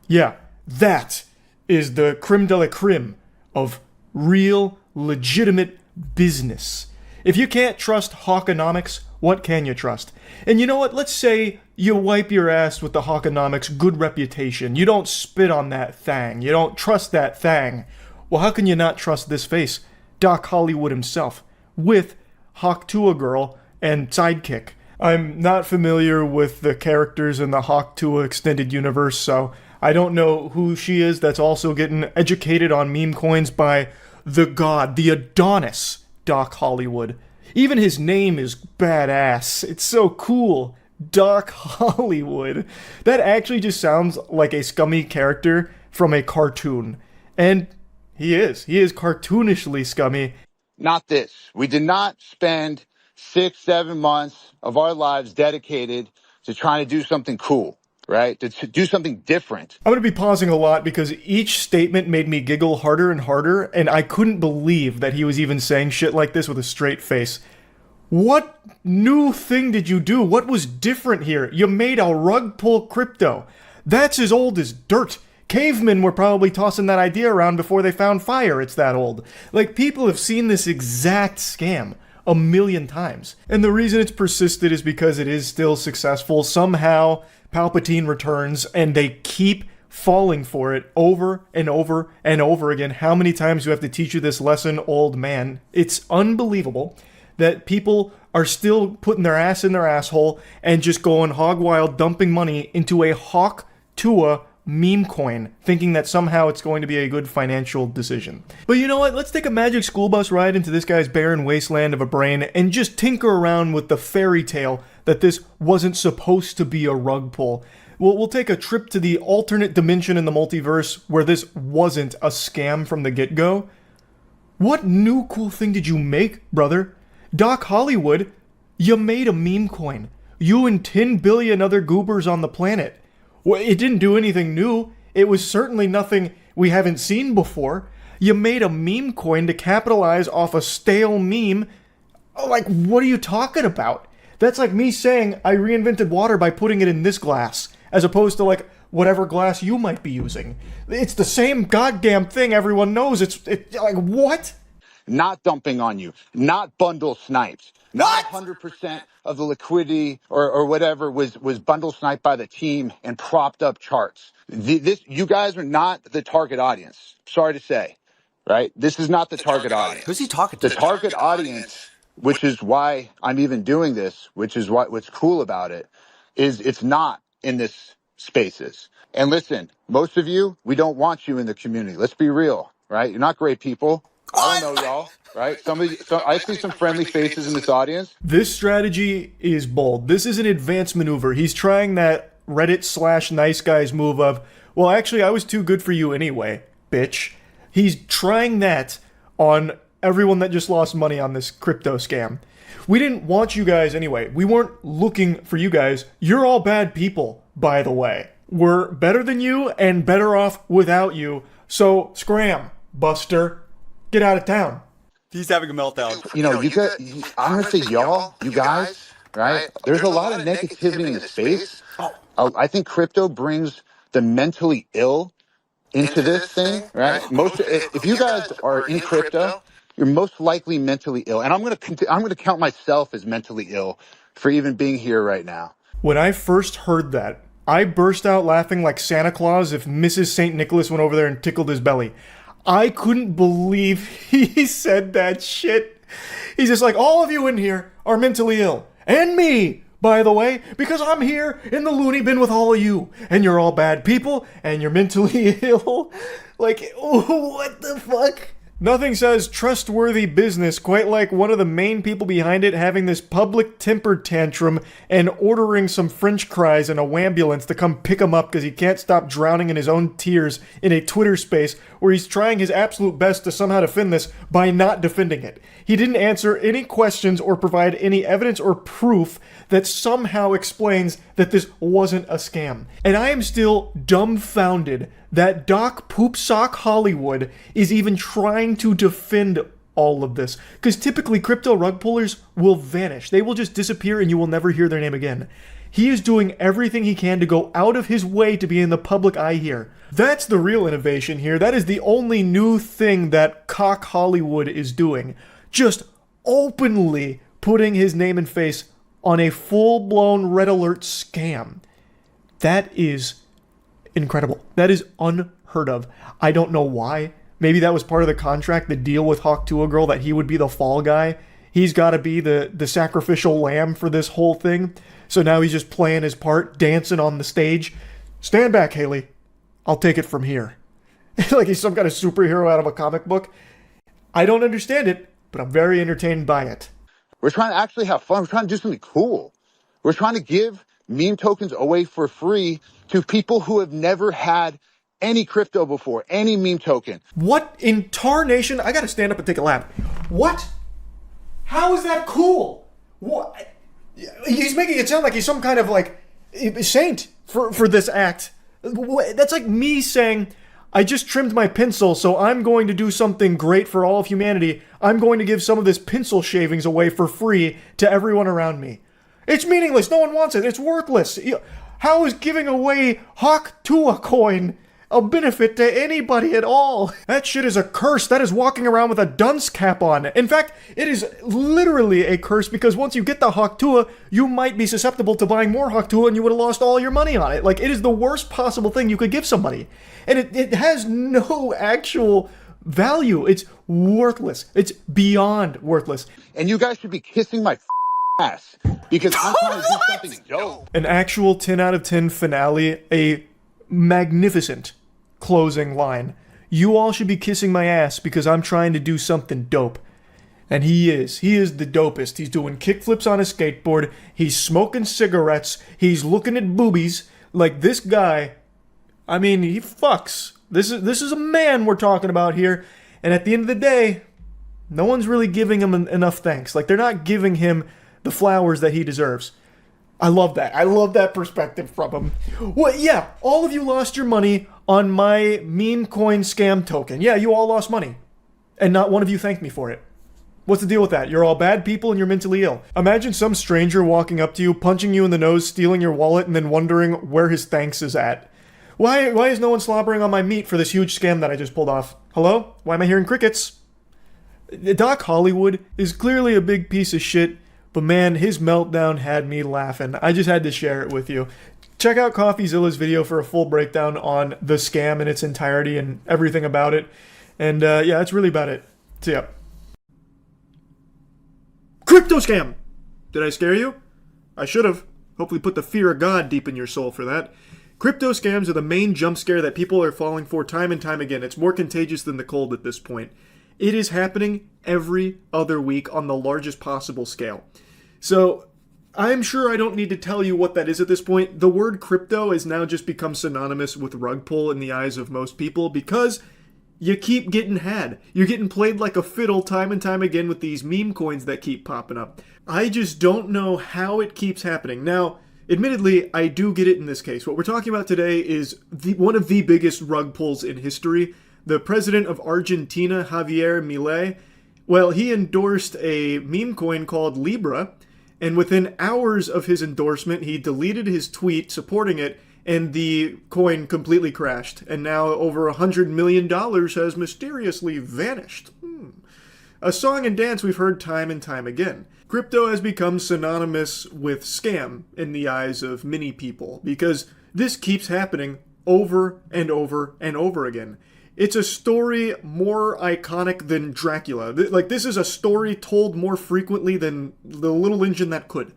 Yeah, that is the creme de la creme of real, legitimate business. If you can't trust Hawkonomics, what can you trust? And you know what? Let's say you wipe your ass with the Hawkonomics good reputation. You don't spit on that thang. You don't trust that thang. Well, how can you not trust this face? Doc Hollywood himself, with Hawk Tuah girl and sidekick. I'm not familiar with the characters in the Hawk Tuah extended universe, so I don't know who she is that's also getting educated on meme coins by the god, the Adonis, Doc Hollywood. Even his name is badass. It's so cool. Doc Hollywood. That actually just sounds like a scummy character from a cartoon. And he is. He is cartoonishly scummy. Not this. We did not spend 6-7 months of our lives dedicated to trying to do something cool, right? To do something different. I'm going to be pausing a lot because each statement made me giggle harder and harder, and I couldn't believe that he was even saying shit like this with a straight face. What new thing did you do? What was different here? You made a rug pull crypto. That's as old as dirt. Cavemen were probably tossing that idea around before they found fire. It's that old. Like, people have seen this exact scam a million times. And the reason it's persisted is because it is still successful. Somehow, Palpatine returns, and they keep falling for it over and over and over again. How many times do I have to teach you this lesson, old man? It's unbelievable that people are still putting their ass in their asshole and just going hog wild, dumping money into a Hawk Tuah meme coin, thinking that somehow it's going to be a good financial decision. But you know what? Let's take a magic school bus ride into this guy's barren wasteland of a brain and just tinker around with the fairy tale that this wasn't supposed to be a rug pull. We'll take a trip to the alternate dimension in the multiverse where this wasn't a scam from the get-go. What new cool thing did you make, brother? Doc Hollywood, you made a meme coin. You and 10 billion other goobers on the planet. Well, it didn't do anything new. It was certainly nothing we haven't seen before. You made a meme coin to capitalize off a stale meme. Like, what are you talking about? That's like me saying I reinvented water by putting it in this glass, as opposed to, like, whatever glass you might be using. It's the same goddamn thing everyone knows. It's like, what? Not dumping on you. Not bundle snipes. Not 100% of the liquidity or whatever was bundle sniped by the team and propped up charts. You guys are not the target audience. Sorry to say, right? This is not the target audience. Who's he talking to? The target audience, which is why I'm even doing this, which is what's cool about it, is it's not in this spaces. And listen, most of you, we don't want you in the community. Let's be real, right? You're not great people. I don't know y'all, right? I see some friendly faces in this audience. This strategy is bold. This is an advanced maneuver. He's trying that Reddit/nice guys move of, well, actually, I was too good for you anyway, bitch. He's trying that on everyone that just lost money on this crypto scam. We didn't want you guys anyway. We weren't looking for you guys. You're all bad people, by the way. We're better than you and better off without you. So scram, Buster. Get out of town. He's having a meltdown. You know, I'm going to say y'all, you guys, right? There's a lot of negativity in the space. I think crypto brings the mentally ill into this thing, right? If you guys are in crypto, you're most likely mentally ill. And I'm going to count myself as mentally ill for even being here right now. When I first heard that, I burst out laughing like Santa Claus if Mrs. St. Nicholas went over there and tickled his belly. I couldn't believe he said that shit. He's just like, all of you in here are mentally ill. And me, by the way, because I'm here in the loony bin with all of you. And you're all bad people, and you're mentally ill. Like, what the fuck? Nothing says trustworthy business quite like one of the main people behind it having this public temper tantrum and ordering some french fries in a wambulance to come pick him up because he can't stop drowning in his own tears in a Twitter space where he's trying his absolute best to somehow defend this by not defending it. He didn't answer any questions or provide any evidence or proof that somehow explains that this wasn't a scam. And I am still dumbfounded that Doc Poopsock Hollywood is even trying to defend all of this. Because typically crypto rug pullers will vanish. They will just disappear and you will never hear their name again. He is doing everything he can to go out of his way to be in the public eye here. That's the real innovation here. That is the only new thing that Cock Hollywood is doing. Just openly putting his name and face on a full-blown red alert scam. That is incredible. That is unheard of. I don't know why. Maybe that was part of the contract, the deal with Hawk Tuah Girl, that he would be the fall guy. He's got to be the sacrificial lamb for this whole thing. So now he's just playing his part, dancing on the stage. Stand back, Haley. I'll take it from here. Like he's some kind of superhero out of a comic book. I don't understand it, but I'm very entertained by it. We're trying to actually have fun. We're trying to do something cool. We're trying to give meme tokens away for free to people who have never had any crypto before, any meme token. What in tar nation? I gotta stand up and take a lap. What? How is that cool? What? He's making it sound like he's some kind of like saint for this act. That's like me saying, I just trimmed my pencil, so I'm going to do something great for all of humanity. I'm going to give some of this pencil shavings away for free to everyone around me. It's meaningless. No one wants it. It's worthless. How is giving away Hawk Tuah coin a benefit to anybody at all? That shit is a curse. That is walking around with a dunce cap on. In fact, it is literally a curse because once you get the Hawk Tuah, you might be susceptible to buying more Hawk Tuah and you would have lost all your money on it. Like, it is the worst possible thing you could give somebody. And it has no actual value. It's worthless. It's beyond worthless. And you guys should be kissing my ass because I'm trying to do something dope. An actual 10 out of 10 finale, a magnificent closing line. You all should be kissing my ass because I'm trying to do something dope. And he is. He is the dopest. He's doing kickflips on a skateboard. He's smoking cigarettes. He's looking at boobies. Like, this guy, I mean, he fucks. This is a man we're talking about here. And at the end of the day, no one's really giving him enough thanks. Like, they're not giving him the flowers that he deserves. I love that. I love that perspective from him. Well, yeah, all of you lost your money on my meme coin scam token. Yeah, you all lost money. And not one of you thanked me for it. What's the deal with that? You're all bad people and you're mentally ill. Imagine some stranger walking up to you, punching you in the nose, stealing your wallet, and then wondering where his thanks is at. Why is no one slobbering on my meat for this huge scam that I just pulled off? Hello? Why am I hearing crickets? Doc Hollywood is clearly a big piece of shit, but man, his meltdown had me laughing. I just had to share it with you. Check out CoffeeZilla's video for a full breakdown on the scam in its entirety and everything about it. And yeah, that's really about it. See ya. Crypto scam! Did I scare you? I should have. Hopefully put the fear of God deep in your soul for that. Crypto scams are the main jump scare that people are falling for time and time again. It's more contagious than the cold at this point. It is happening every other week on the largest possible scale. So, I'm sure I don't need to tell you what that is at this point. The word crypto has now just become synonymous with rug pull in the eyes of most people because you keep getting had. You're getting played like a fiddle time and time again with these meme coins that keep popping up. I just don't know how it keeps happening. Now, admittedly, I do get it in this case. What we're talking about today is one of the biggest rug pulls in history. The president of Argentina, Javier Milei, well, he endorsed a meme coin called Libra, and within hours of his endorsement, he deleted his tweet supporting it, and the coin completely crashed. And now over $100 million has mysteriously vanished. A song and dance we've heard time and time again. Crypto has become synonymous with scam in the eyes of many people because this keeps happening over and over and over again. It's a story more iconic than Dracula. Like, this is a story told more frequently than The Little Engine That Could.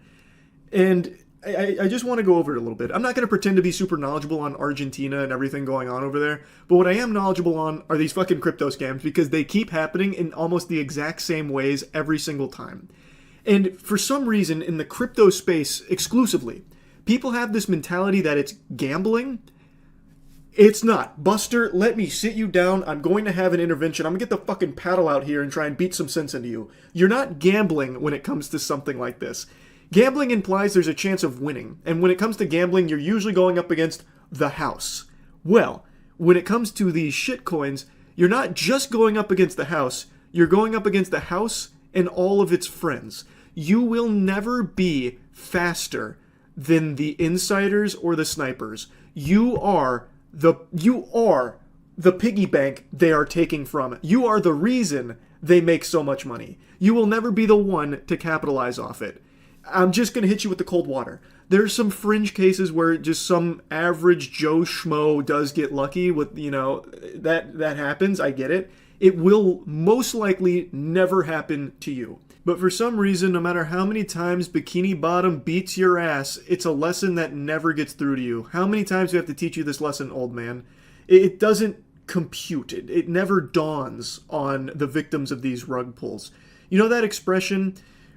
And I just want to go over it a little bit. I'm not going to pretend to be super knowledgeable on Argentina and everything going on over there, but what I am knowledgeable on are these fucking crypto scams because they keep happening in almost the exact same ways every single time. And for some reason, in the crypto space exclusively, people have this mentality that it's gambling. It's not. Buster, let me sit you down. I'm going to have an intervention. I'm going to get the fucking paddle out here and try and beat some sense into you. You're not gambling when it comes to something like this. Gambling implies there's a chance of winning, and when it comes to gambling, you're usually going up against the house. Well, when it comes to these shitcoins, you're not just going up against the house, you're going up against the house and all of its friends. You will never be faster than the insiders or the snipers. You are the piggy bank they are taking from. You are the reason they make so much money. You will never be the one to capitalize off it. I'm just going to hit you with the cold water. There's some fringe cases where just some average Joe Schmo does get lucky with, that happens. I get it. It will most likely never happen to you. But for some reason, no matter how many times Bikini Bottom beats your ass, it's a lesson that never gets through to you. How many times do we have to teach you this lesson, old man? It doesn't compute. It never dawns on the victims of these rug pulls. You know that expression,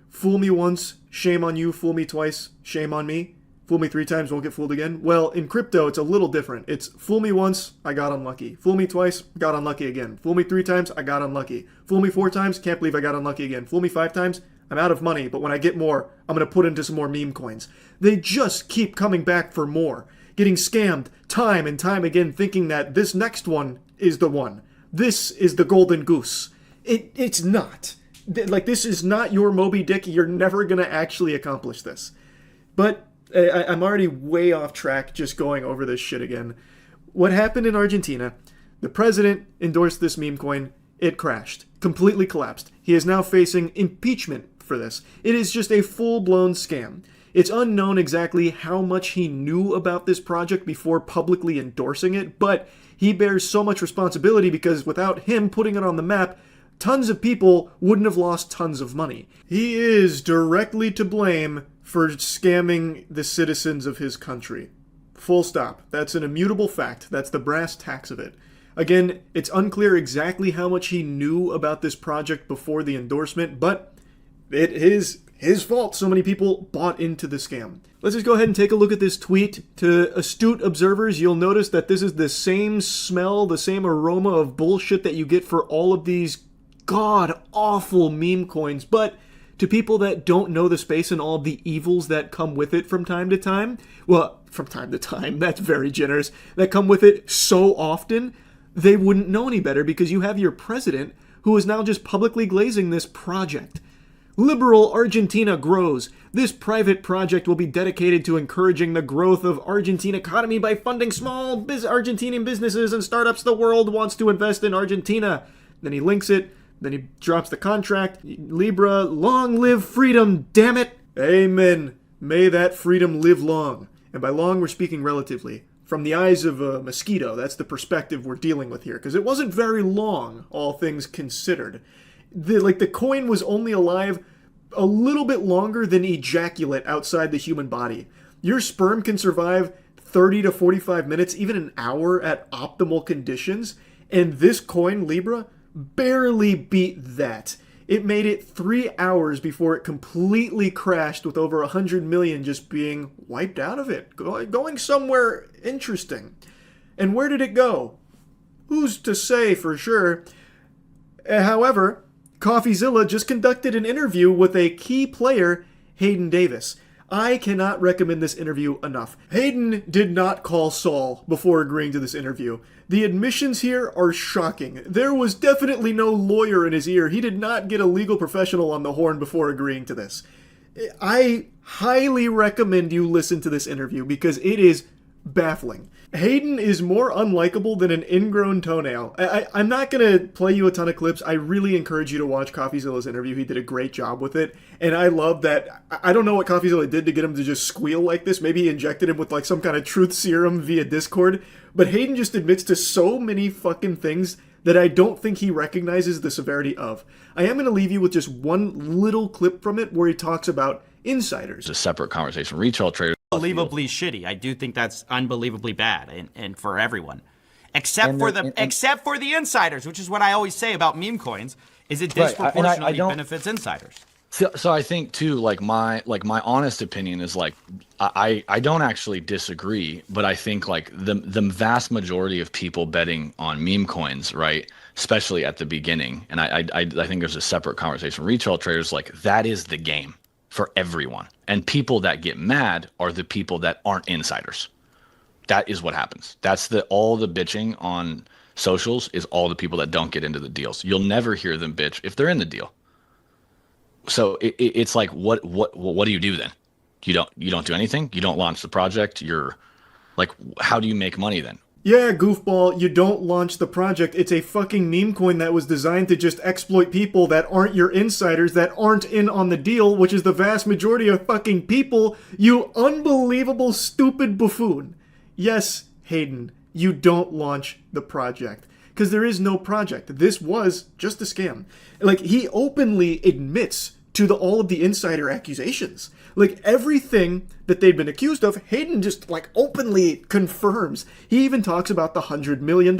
fool me once, shame on you, fool me twice, shame on me? Fool me 3 times, won't get fooled again? Well, in crypto, it's a little different. It's fool me once, I got unlucky. Fool me twice, got unlucky again. Fool me 3 times, I got unlucky. Fool me 4 times, can't believe I got unlucky again. Fool me 5 times, I'm out of money, but when I get more, I'm going to put into some more meme coins. They just keep coming back for more. Getting scammed time and time again, thinking that this next one is the one. This is the golden goose. It's not. Like, this is not your Moby Dick. You're never going to actually accomplish this. But I'm already way off track just going over this shit again. What happened in Argentina, the president endorsed this meme coin. It crashed. Completely collapsed. He is now facing impeachment for this. It is just a full-blown scam. It's unknown exactly how much he knew about this project before publicly endorsing it, but he bears so much responsibility because without him putting it on the map, tons of people wouldn't have lost tons of money. He is directly to blame for scamming the citizens of his country. Full stop. That's an immutable fact. That's the brass tacks of it. Again, it's unclear exactly how much he knew about this project before the endorsement, but it is his fault so many people bought into the scam. Let's just go ahead and take a look at this tweet. To astute observers, you'll notice that this is the same smell, the same aroma of bullshit that you get for all of these god-awful meme coins, but to people that don't know the space and all of the evils that come with it from time to time, well, from time to time, that's very generous, that come with it so often, they wouldn't know any better because you have your president who is now just publicly glazing this project. Liberal Argentina grows. This private project will be dedicated to encouraging the growth of Argentine economy by funding small Argentinian businesses and startups. The world wants to invest in Argentina. Then he links it. Then he drops the contract. Libra, long live freedom, damn it! Amen. May that freedom live long. And by long, we're speaking relatively. From the eyes of a mosquito, that's the perspective we're dealing with here. Because it wasn't very long, all things considered. The coin was only alive a little bit longer than ejaculate outside the human body. Your sperm can survive 30 to 45 minutes, even an hour at optimal conditions. And this coin, Libra, barely beat that. It made it 3 hours before it completely crashed with over 100 million just being wiped out of it. Going somewhere interesting. And where did it go? Who's to say for sure? However, CoffeeZilla just conducted an interview with a key player, Hayden Davis. I cannot recommend this interview enough. Hayden did not call Saul before agreeing to this interview. The admissions here are shocking. There was definitely no lawyer in his ear. He did not get a legal professional on the horn before agreeing to this. I highly recommend you listen to this interview because it is baffling. Hayden is more unlikable than an ingrown toenail. I'm not going to play you a ton of clips. I really encourage you to watch CoffeeZilla's interview. He did a great job with it. And I love that. I don't know what CoffeeZilla did to get him to just squeal like this. Maybe he injected him with like some kind of truth serum via Discord. But Hayden just admits to so many fucking things that I don't think he recognizes the severity of. I am going to leave you with just one little clip from it where he talks about insiders. It's a separate conversation. Retail traders. Unbelievably shitty. I do think that's unbelievably bad, and for everyone, except for the insiders, which is what I always say about meme coins. Is it disproportionately benefits insiders? So I think too, like my honest opinion is like I don't actually disagree, but I think like the vast majority of people betting on meme coins, right, especially at the beginning, and I think there's a separate conversation. Retail traders, like that is the game for everyone, and people that get mad are the people that aren't insiders. That is what happens. That's all the bitching on socials is all the people that don't get into the deals. You'll never hear them bitch if they're in the deal. So it's like, what do you do then? You don't do anything. You don't launch the project. You're like, how do you make money then? Yeah, goofball, you don't launch the project. It's a fucking meme coin that was designed to just exploit people that aren't your insiders, that aren't in on the deal, which is the vast majority of fucking people, you unbelievable stupid buffoon. Yes, Hayden, you don't launch the project. Because there is no project. This was just a scam. Like, he openly admits to all of the insider accusations. Like, everything that they'd been accused of, Hayden just, like, openly confirms. He even talks about the $100 million.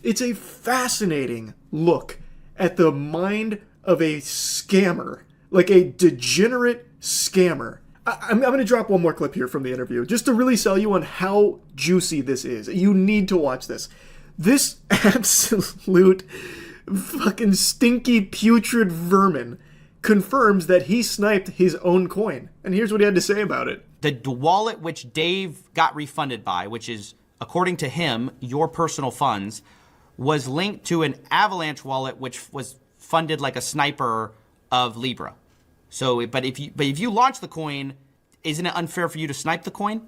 It's a fascinating look at the mind of a scammer. Like, a degenerate scammer. I'm going to drop one more clip here from the interview, just to really sell you on how juicy this is. You need to watch this. This absolute fucking stinky, putrid vermin confirms that he sniped his own coin. And here's what he had to say about it. The wallet which Dave got refunded by, which is, according to him, your personal funds, was linked to an Avalanche wallet which was funded like a sniper of Libra. So, but if you launch the coin, isn't it unfair for you to snipe the coin?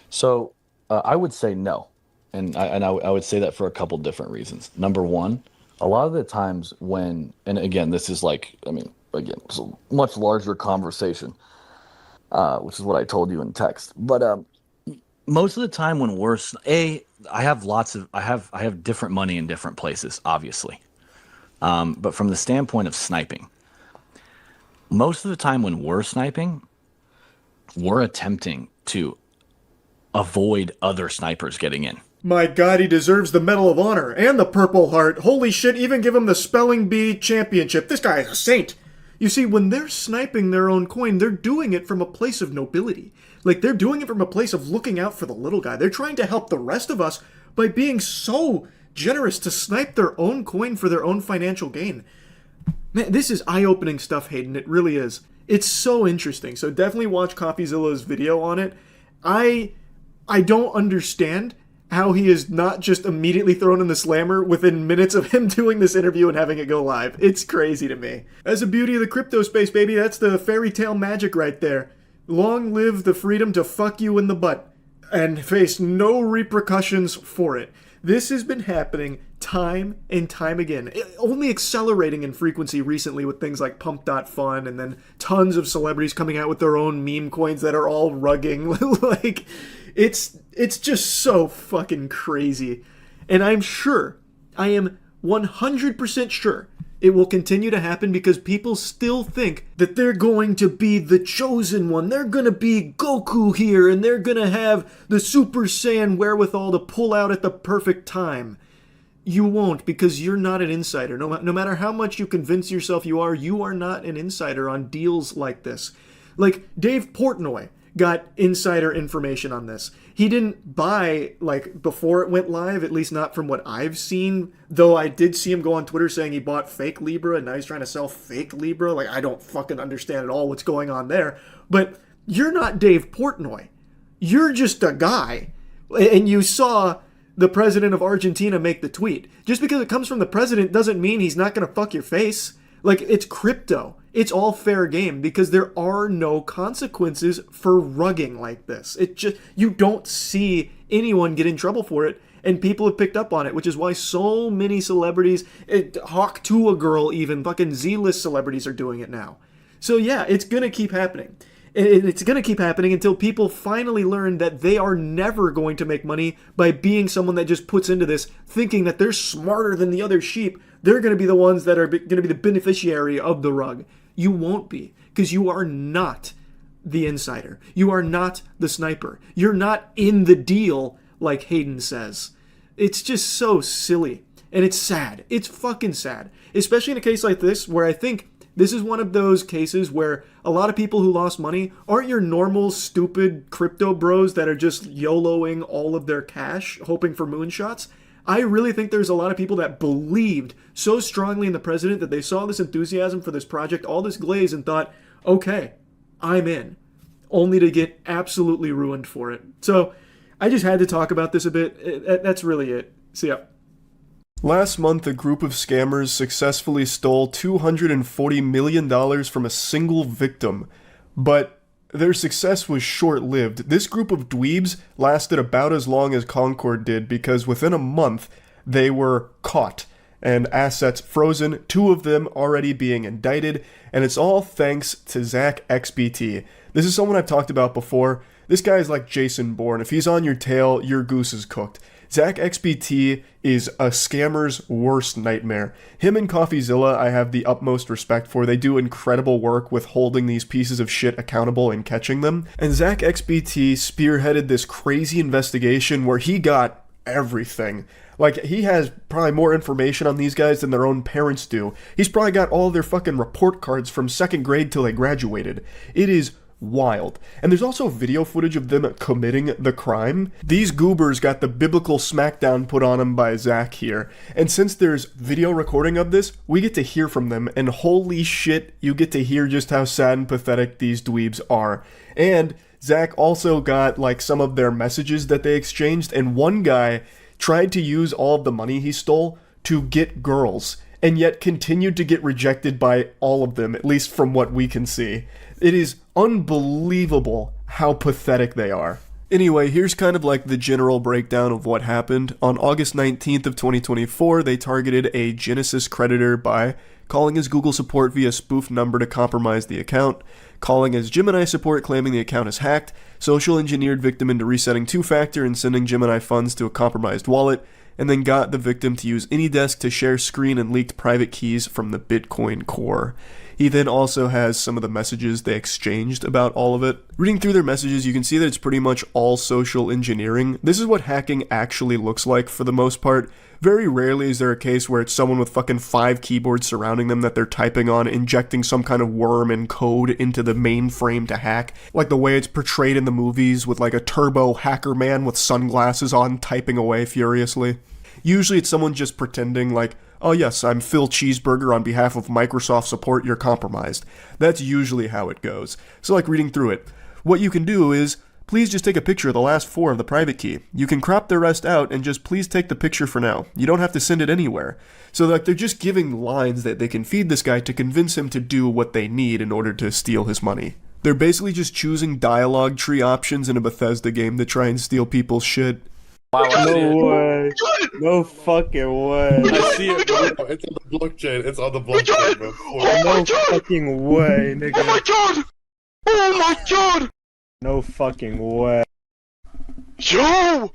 So I would say no. And I would say that for a couple different reasons. Number one, a lot of the times when, and again, this is like, I mean, again, it's a much larger conversation, which is what I told you in text. But most of the time when I have different money in different places, obviously. But from the standpoint of sniping, most of the time when we're sniping, we're attempting to avoid other snipers getting in. My God, he deserves the Medal of Honor and the Purple Heart. Holy shit, even give him the Spelling Bee Championship. This guy is a saint. You see, when they're sniping their own coin, they're doing it from a place of nobility. Like, they're doing it from a place of looking out for the little guy. They're trying to help the rest of us by being so generous to snipe their own coin for their own financial gain. Man, this is eye-opening stuff, Hayden. It really is. It's so interesting. So definitely watch CoffeeZilla's video on it. I don't understand how he is not just immediately thrown in the slammer within minutes of him doing this interview and having it go live. It's crazy to me. That's the beauty of the crypto space, baby. That's the fairy tale magic right there. Long live the freedom to fuck you in the butt and face no repercussions for it. This has been happening time and time again, only accelerating in frequency recently with things like Pump.fun and then tons of celebrities coming out with their own meme coins that are all rugging. Like, it's just so fucking crazy. And I am 100% sure it will continue to happen because people still think that they're going to be the chosen one. They're going to be Goku here and they're going to have the Super Saiyan wherewithal to pull out at the perfect time. You won't, because you're not an insider. No matter how much you convince yourself you are not an insider on deals like this. Like, Dave Portnoy got insider information on this. He didn't buy, like, before it went live, at least not from what I've seen, though I did see him go on Twitter saying he bought fake Libra, and now he's trying to sell fake Libra. Like, I don't fucking understand at all what's going on there. But you're not Dave Portnoy. You're just a guy. And you saw the president of Argentina make the tweet. Just because it comes from the president doesn't mean he's not going to fuck your face. Like, it's crypto. It's all fair game because there are no consequences for rugging like this. It just, you don't see anyone get in trouble for it, and people have picked up on it, which is why so many celebrities, Hawk to a girl even, fucking Z-list celebrities are doing it now. So yeah, it's gonna keep happening. It's going to keep happening until people finally learn that they are never going to make money by being someone that just puts into this, thinking that they're smarter than the other sheep. They're going to be the ones that are going to be the beneficiary of the rug. You won't be, because you are not the insider. You are not the sniper. You're not in the deal, like Hayden says. It's just so silly. And it's sad. It's fucking sad. Especially in a case like this, where I think this is one of those cases where a lot of people who lost money aren't your normal stupid crypto bros that are just YOLOing all of their cash, hoping for moonshots. I really think there's a lot of people that believed so strongly in the president that they saw this enthusiasm for this project, all this glaze, and thought, okay, I'm in, only to get absolutely ruined for it. So I just had to talk about this a bit. That's really it. See ya. Last month, a group of scammers successfully stole $240 million from a single victim, but their success was short-lived. This group of dweebs lasted about as long as Concord did because within a month, they were caught and assets frozen, 2 of them already being indicted, and it's all thanks to Zach XBT. This is someone I've talked about before. This guy is like Jason Bourne. If he's on your tail, your goose is cooked. Zach XBT is a scammer's worst nightmare. Him and CoffeeZilla I have the utmost respect for. They do incredible work with holding these pieces of shit accountable and catching them. And Zach XBT spearheaded this crazy investigation where he got everything. Like, he has probably more information on these guys than their own parents do. He's probably got all their fucking report cards from 2nd grade till they graduated. It is wild. And there's also video footage of them committing the crime. These goobers got the biblical smackdown put on them by Zach here. And since there's video recording of this, we get to hear from them, and holy shit, you get to hear just how sad and pathetic these dweebs are. And Zach also got like some of their messages that they exchanged, and one guy tried to use all of the money he stole to get girls, and yet continued to get rejected by all of them, at least from what we can see. It is unbelievable how pathetic they are. Anyway, here's kind of like the general breakdown of what happened. On August 19th of 2024, they targeted a Genesis creditor by calling his Google support via spoof number to compromise the account, calling his Gemini support claiming the account is hacked, social engineered victim into resetting 2-factor and sending Gemini funds to a compromised wallet, and then got the victim to use AnyDesk to share screen and leaked private keys from the Bitcoin core. He then also has some of the messages they exchanged about all of it. Reading through their messages, you can see that it's pretty much all social engineering. This is what hacking actually looks like for the most part. Very rarely is there a case where it's someone with fucking 5 keyboards surrounding them that they're typing on, injecting some kind of worm and code into the mainframe to hack, like the way it's portrayed in the movies with like a turbo hacker man with sunglasses on typing away furiously. Usually it's someone just pretending like, oh yes, I'm Phil Cheeseburger on behalf of Microsoft support, you're compromised. That's usually how it goes. So like reading through it, what you can do is, please just take a picture of the last 4 of the private key. You can crop the rest out and just please take the picture for now. You don't have to send it anywhere. So like they're just giving lines that they can feed this guy to convince him to do what they need in order to steal his money. They're basically just choosing dialogue tree options in a Bethesda game to try and steal people's shit. No way. No fucking way. I see it, bro. It's on the blockchain. It's on the blockchain, bro. No fucking way, nigga. Oh my god! Oh my god! No fucking way. Yo!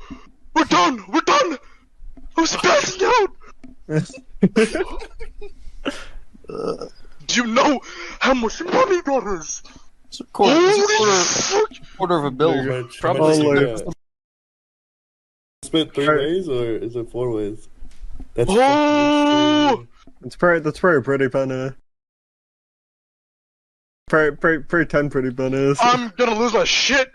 We're done! We're done! I'm passing out! Do you know how much money that is? It's a quarter of a bill. Probably. Spent 3 ways or is it 4 ways? That's That's pretty penny. Pretty 10 pretty pennies. I'm gonna lose my shit!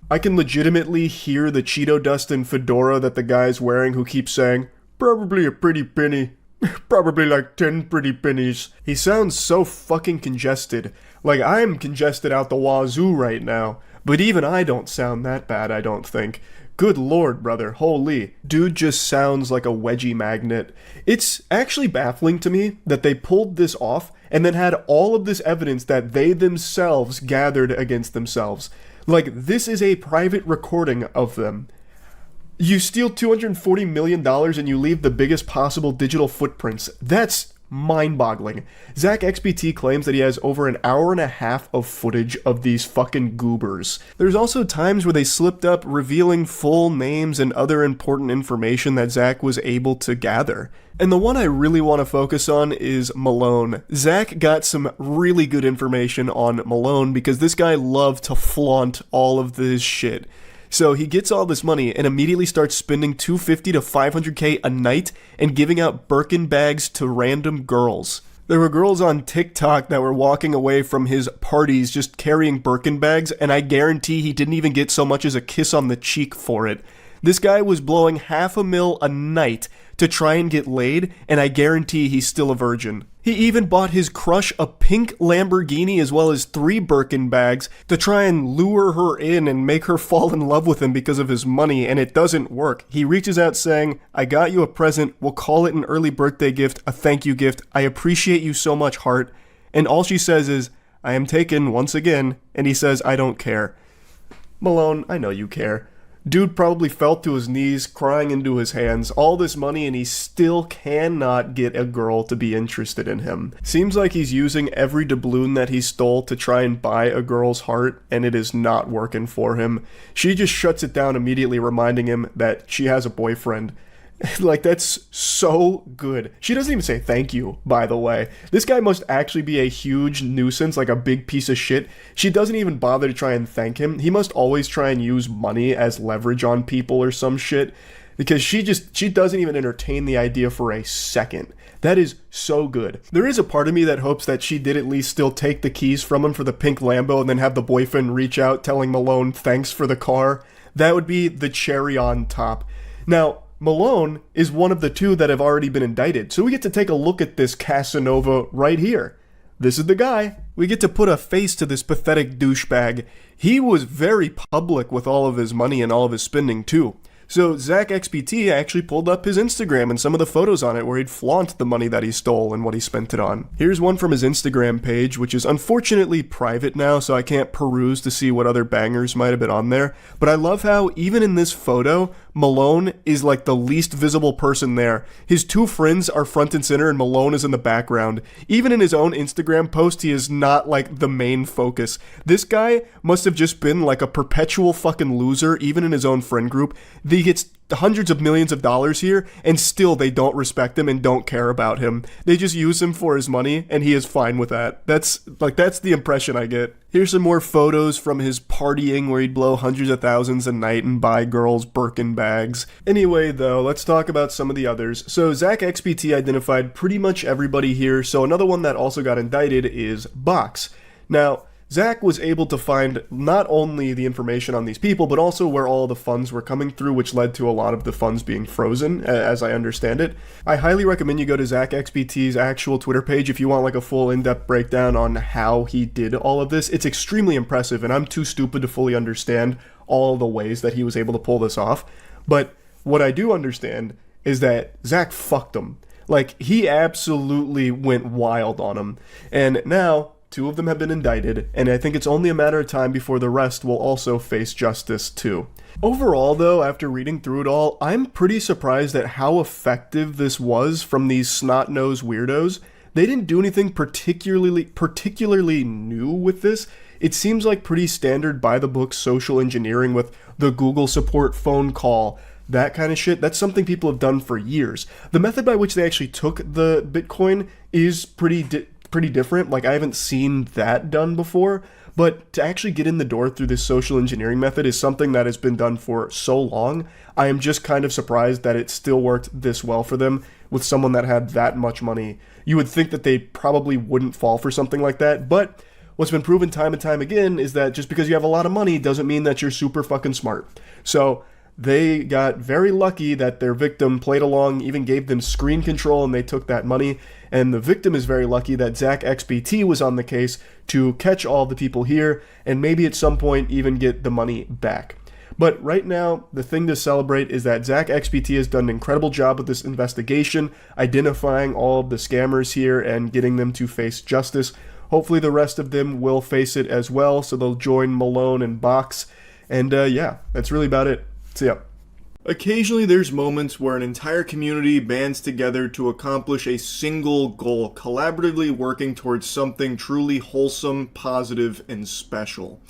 I can legitimately hear the Cheeto dust and fedora that the guy's wearing who keeps saying, probably a pretty penny. Probably like 10 pretty pennies. He sounds so fucking congested. Like I'm congested out the wazoo right now. But even I don't sound that bad, I don't think. Good lord, brother. Holy. Dude just sounds like a wedgie magnet. It's actually baffling to me that they pulled this off and then had all of this evidence that they themselves gathered against themselves. Like, this is a private recording of them. You steal $240 million and you leave the biggest possible digital footprints. That's mind-boggling. Zach XBT claims that he has over an hour and a half of footage of these fucking goobers. There's also times where they slipped up revealing full names and other important information that Zach was able to gather. And the one I really want to focus on is Malone. Zach got some really good information on Malone because this guy loved to flaunt all of this shit. So he gets all this money and immediately starts spending $250 to $500K a night and giving out Birkin bags to random girls. There were girls on TikTok that were walking away from his parties just carrying Birkin bags, and I guarantee he didn't even get so much as a kiss on the cheek for it. This guy was blowing $500,000 a night to try and get laid, and I guarantee he's still a virgin. He even bought his crush a pink Lamborghini as well as 3 Birkin bags to try and lure her in and make her fall in love with him because of his money, and it doesn't work. He reaches out saying, "I got you a present, we'll call it an early birthday gift, a thank you gift, I appreciate you so much, heart." And all she says is, "I am taken once again," and he says, "I don't care." Malone, I know you care. Dude probably fell to his knees, crying into his hands, all this money, and he still cannot get a girl to be interested in him. Seems like he's using every doubloon that he stole to try and buy a girl's heart, and it is not working for him. She just shuts it down immediately, reminding him that she has a boyfriend. Like, that's so good. She doesn't even say thank you, by the way. This guy must actually be a huge nuisance, like a big piece of shit. She doesn't even bother to try and thank him. He must always try and use money as leverage on people or some shit, because she doesn't even entertain the idea for a second. That is so good. There is a part of me that hopes that she did at least still take the keys from him for the pink Lambo and then have the boyfriend reach out telling Malone thanks for the car. That would be the cherry on top. Now, Malone is one of the 2 that have already been indicted, so we get to take a look at this Casanova right here. This is the guy. We get to put a face to this pathetic douchebag. He was very public with all of his money and all of his spending too. So Zach XBT actually pulled up his Instagram and some of the photos on it where he'd flaunt the money that he stole and what he spent it on. Here's one from his Instagram page, which is unfortunately private now, so I can't peruse to see what other bangers might have been on there. But I love how even in this photo, Malone is like the least visible person there. His 2 friends are front and center and Malone is in the background. Even in his own Instagram post, he is not like the main focus. This guy must have just been like a perpetual fucking loser, even in his oown friend group. He gets hundreds of millions of dollars here, and still they don't respect him and don't care about him. They just use him for his money, and he is fine with that. That's the impression I get. Here's some more photos from his partying where he'd blow hundreds of thousands a night and buy girls Birkin bags. Anyway, though, let's talk about some of the others. So Zach XBT identified pretty much everybody here, so another one that also got indicted is Box. Now, Zach was able to find not only the information on these people, but also where all the funds were coming through, which led to a lot of the funds being frozen, as I understand it. I highly recommend you go to Zach XBT's actual Twitter page if you want like a full in-depth breakdown on how he did all of this. It's extremely impressive, and I'm too stupid to fully understand all the ways that he was able to pull this off. But what I do understand is that Zach fucked him. Like, he absolutely went wild on him. And now 2 of them have been indicted, and I think it's only a matter of time before the rest will also face justice too. Overall, though, after reading through it all, I'm pretty surprised at how effective this was from these snot-nosed weirdos. They didn't do anything particularly new with this. It seems like pretty standard by-the-book social engineering with the Google support phone call, that kind of shit. That's something people have done for years. The method by which they actually took the Bitcoin is pretty different. Like, I haven't seen that done before, but to actually get in the door through this social engineering method is something that has been done for so long. I am just kind of surprised that it still worked this well for them with someone that had that much money. You would think that they probably wouldn't fall for something like that, but what's been proven time and time again is that just because you have a lot of money doesn't mean that you're super fucking smart. So they got very lucky that their victim played along, even gave them screen control, and they took that money. And the victim is very lucky that Zach XBT was on the case to catch all the people here and maybe at some point even get the money back. But right now, the thing to celebrate is that Zach XBT has done an incredible job with this investigation, identifying all of the scammers here and getting them to face justice. Hopefully the rest of them will face it as well, so they'll join Malone and Box. And yeah, that's really about it. So yeah. Occasionally there's moments where an entire community bands together to accomplish a single goal, collaboratively working towards something truly wholesome, positive, and special.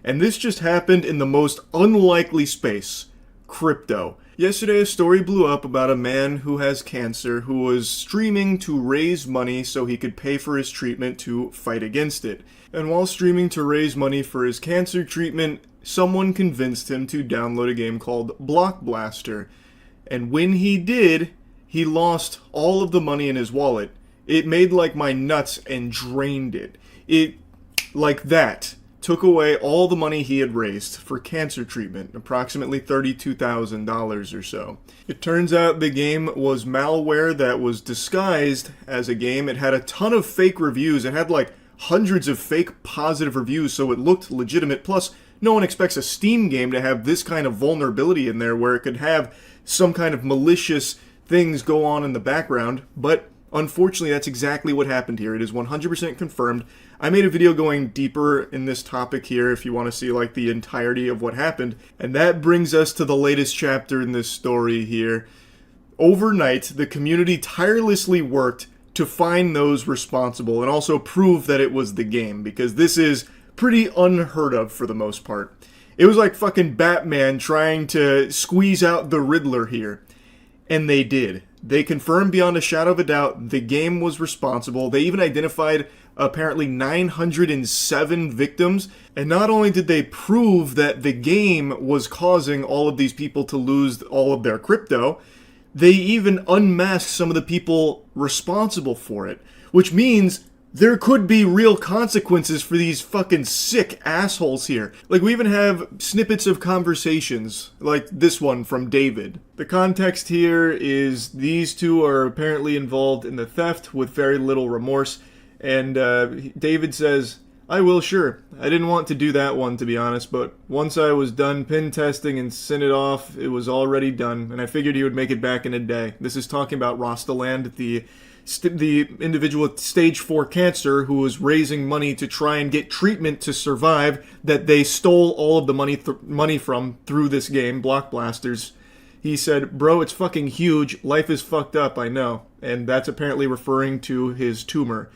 And this just happened in the most unlikely space, crypto. Yesterday a story blew up about a man who has cancer who was streaming to raise money so he could pay for his treatment to fight against it. And while streaming to raise money for his cancer treatment, someone convinced him to download a game called Block Blaster. And when he did, he lost all of the money in his wallet. It made like my nuts and drained it. It, like that, took away all the money he had raised for cancer treatment, approximately $32,000 or so. It turns out the game was malware that was disguised as a game. It had a ton of fake reviews. It had like hundreds of fake positive reviews, so it looked legitimate. Plus, no one expects a Steam game to have this kind of vulnerability in there where it could have some kind of malicious things go on in the background, but unfortunately that's exactly what happened here. It is 100% confirmed. I made a video going deeper in this topic here if you want to see like the entirety of what happened, and that brings us to the latest chapter in this story here. Overnight, the community tirelessly worked to find those responsible and also prove that it was the game, because this is pretty unheard of for the most part. It was like fucking Batman trying to squeeze out the Riddler here. And they did. They confirmed beyond a shadow of a doubt the game was responsible. They even identified apparently 907 victims. And not only did they prove that the game was causing all of these people to lose all of their crypto, they even unmasked some of the people responsible for it. Which means there could be real consequences for these fucking sick assholes here. Like, we even have snippets of conversations, like this one from David. The context here is these two are apparently involved in the theft with very little remorse, and David says, "I will, sure. I didn't want to do that one, to be honest, but once I was done pin testing and sent it off, it was already done, and I figured he would make it back in a day." This is talking about Rostaland, the individual with stage 4 cancer who was raising money to try and get treatment to survive that they stole all of the money from through this game, Block Blasters. He said, "Bro, it's fucking huge. Life is fucked up, I know." And that's apparently referring to his tumor.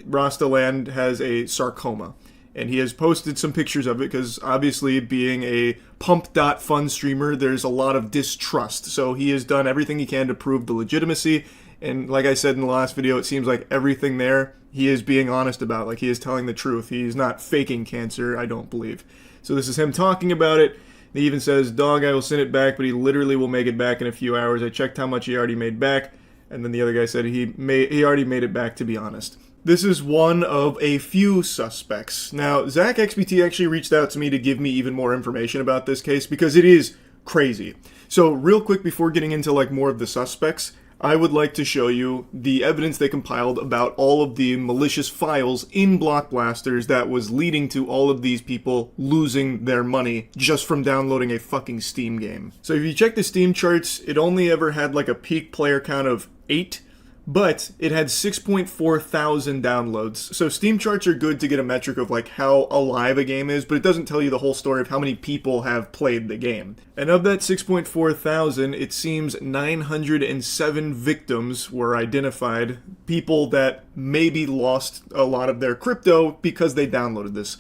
Rostaland has a sarcoma. And he has posted some pictures of it because obviously being a pump.fun streamer, there's a lot of distrust. So he has done everything he can to prove the legitimacy. And like I said in the last video, it seems like everything there he is being honest about. Like, he is telling the truth. He's not faking cancer, I don't believe. So this is him talking about it. He even says, "Dog, I will send it back, but he literally will make it back in a few hours. I checked how much he already made back." And then the other guy said he already made it back, to be honest. This is one of a few suspects. Now, Zach XBT actually reached out to me to give me even more information about this case because it is crazy. So real quick before getting into like more of the suspects, I would like to show you the evidence they compiled about all of the malicious files in Block Blasters that was leading to all of these people losing their money just from downloading a fucking Steam game. So if you check the Steam charts, it only ever had like a peak player count of 8, but it had 6.4 thousand downloads. So Steam charts are good to get a metric of like how alive a game is, but it doesn't tell you the whole story of how many people have played the game. And of that 6.4 thousand, it seems 907 victims were identified, people that maybe lost a lot of their crypto because they downloaded this.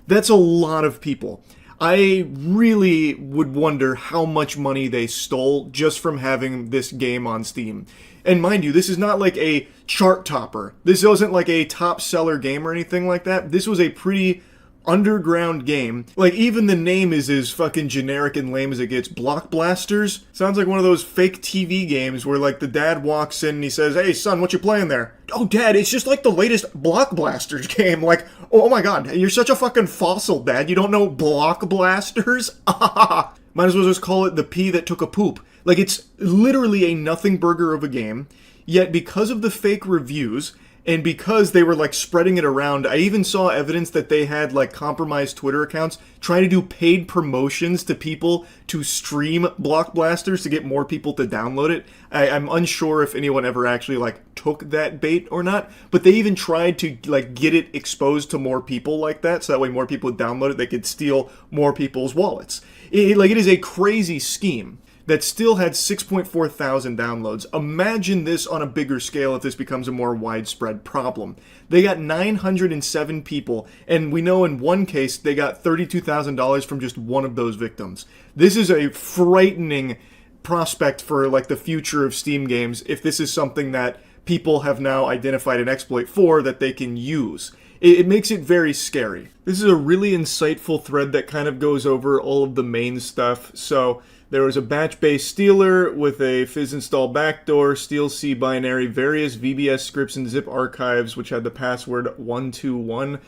That's a lot of people. I really would wonder how much money they stole just from having this game on Steam. And mind you, this is not like a chart topper. This wasn't like a top seller game or anything like that. This was a pretty underground game. Like, even the name is as fucking generic and lame as it gets. Block Blasters? Sounds like one of those fake TV games where like the dad walks in and he says, "Hey son, what you playing there?" "Oh dad, it's just like the latest Block Blasters game." Like, oh my god, you're such a fucking fossil, dad. You don't know Block Blasters? Might as well just call it the pea that took a poop. Like, it's literally a nothing burger of a game, yet because of the fake reviews And because they were like spreading it around, I even saw evidence that they had like compromised Twitter accounts trying to do paid promotions to people to stream Block Blasters to get more people to download it. I'm unsure if anyone ever actually like took that bait or not, but they even tried to like get it exposed to more people like that, so that way more people would download it, they could steal more people's wallets. It is a crazy scheme that still had 6.4 thousand downloads. Imagine this on a bigger scale if this becomes a more widespread problem. They got 907 people, and we know in one case they got $32,000 from just one of those victims. This is a frightening prospect for like the future of Steam games if this is something that people have now identified an exploit for that they can use. It makes it very scary. This is a really insightful thread that kind of goes over all of the main stuff. So there was a batch-based stealer with a fizz install backdoor, steal C binary, various VBS scripts and zip archives, which had the password 121.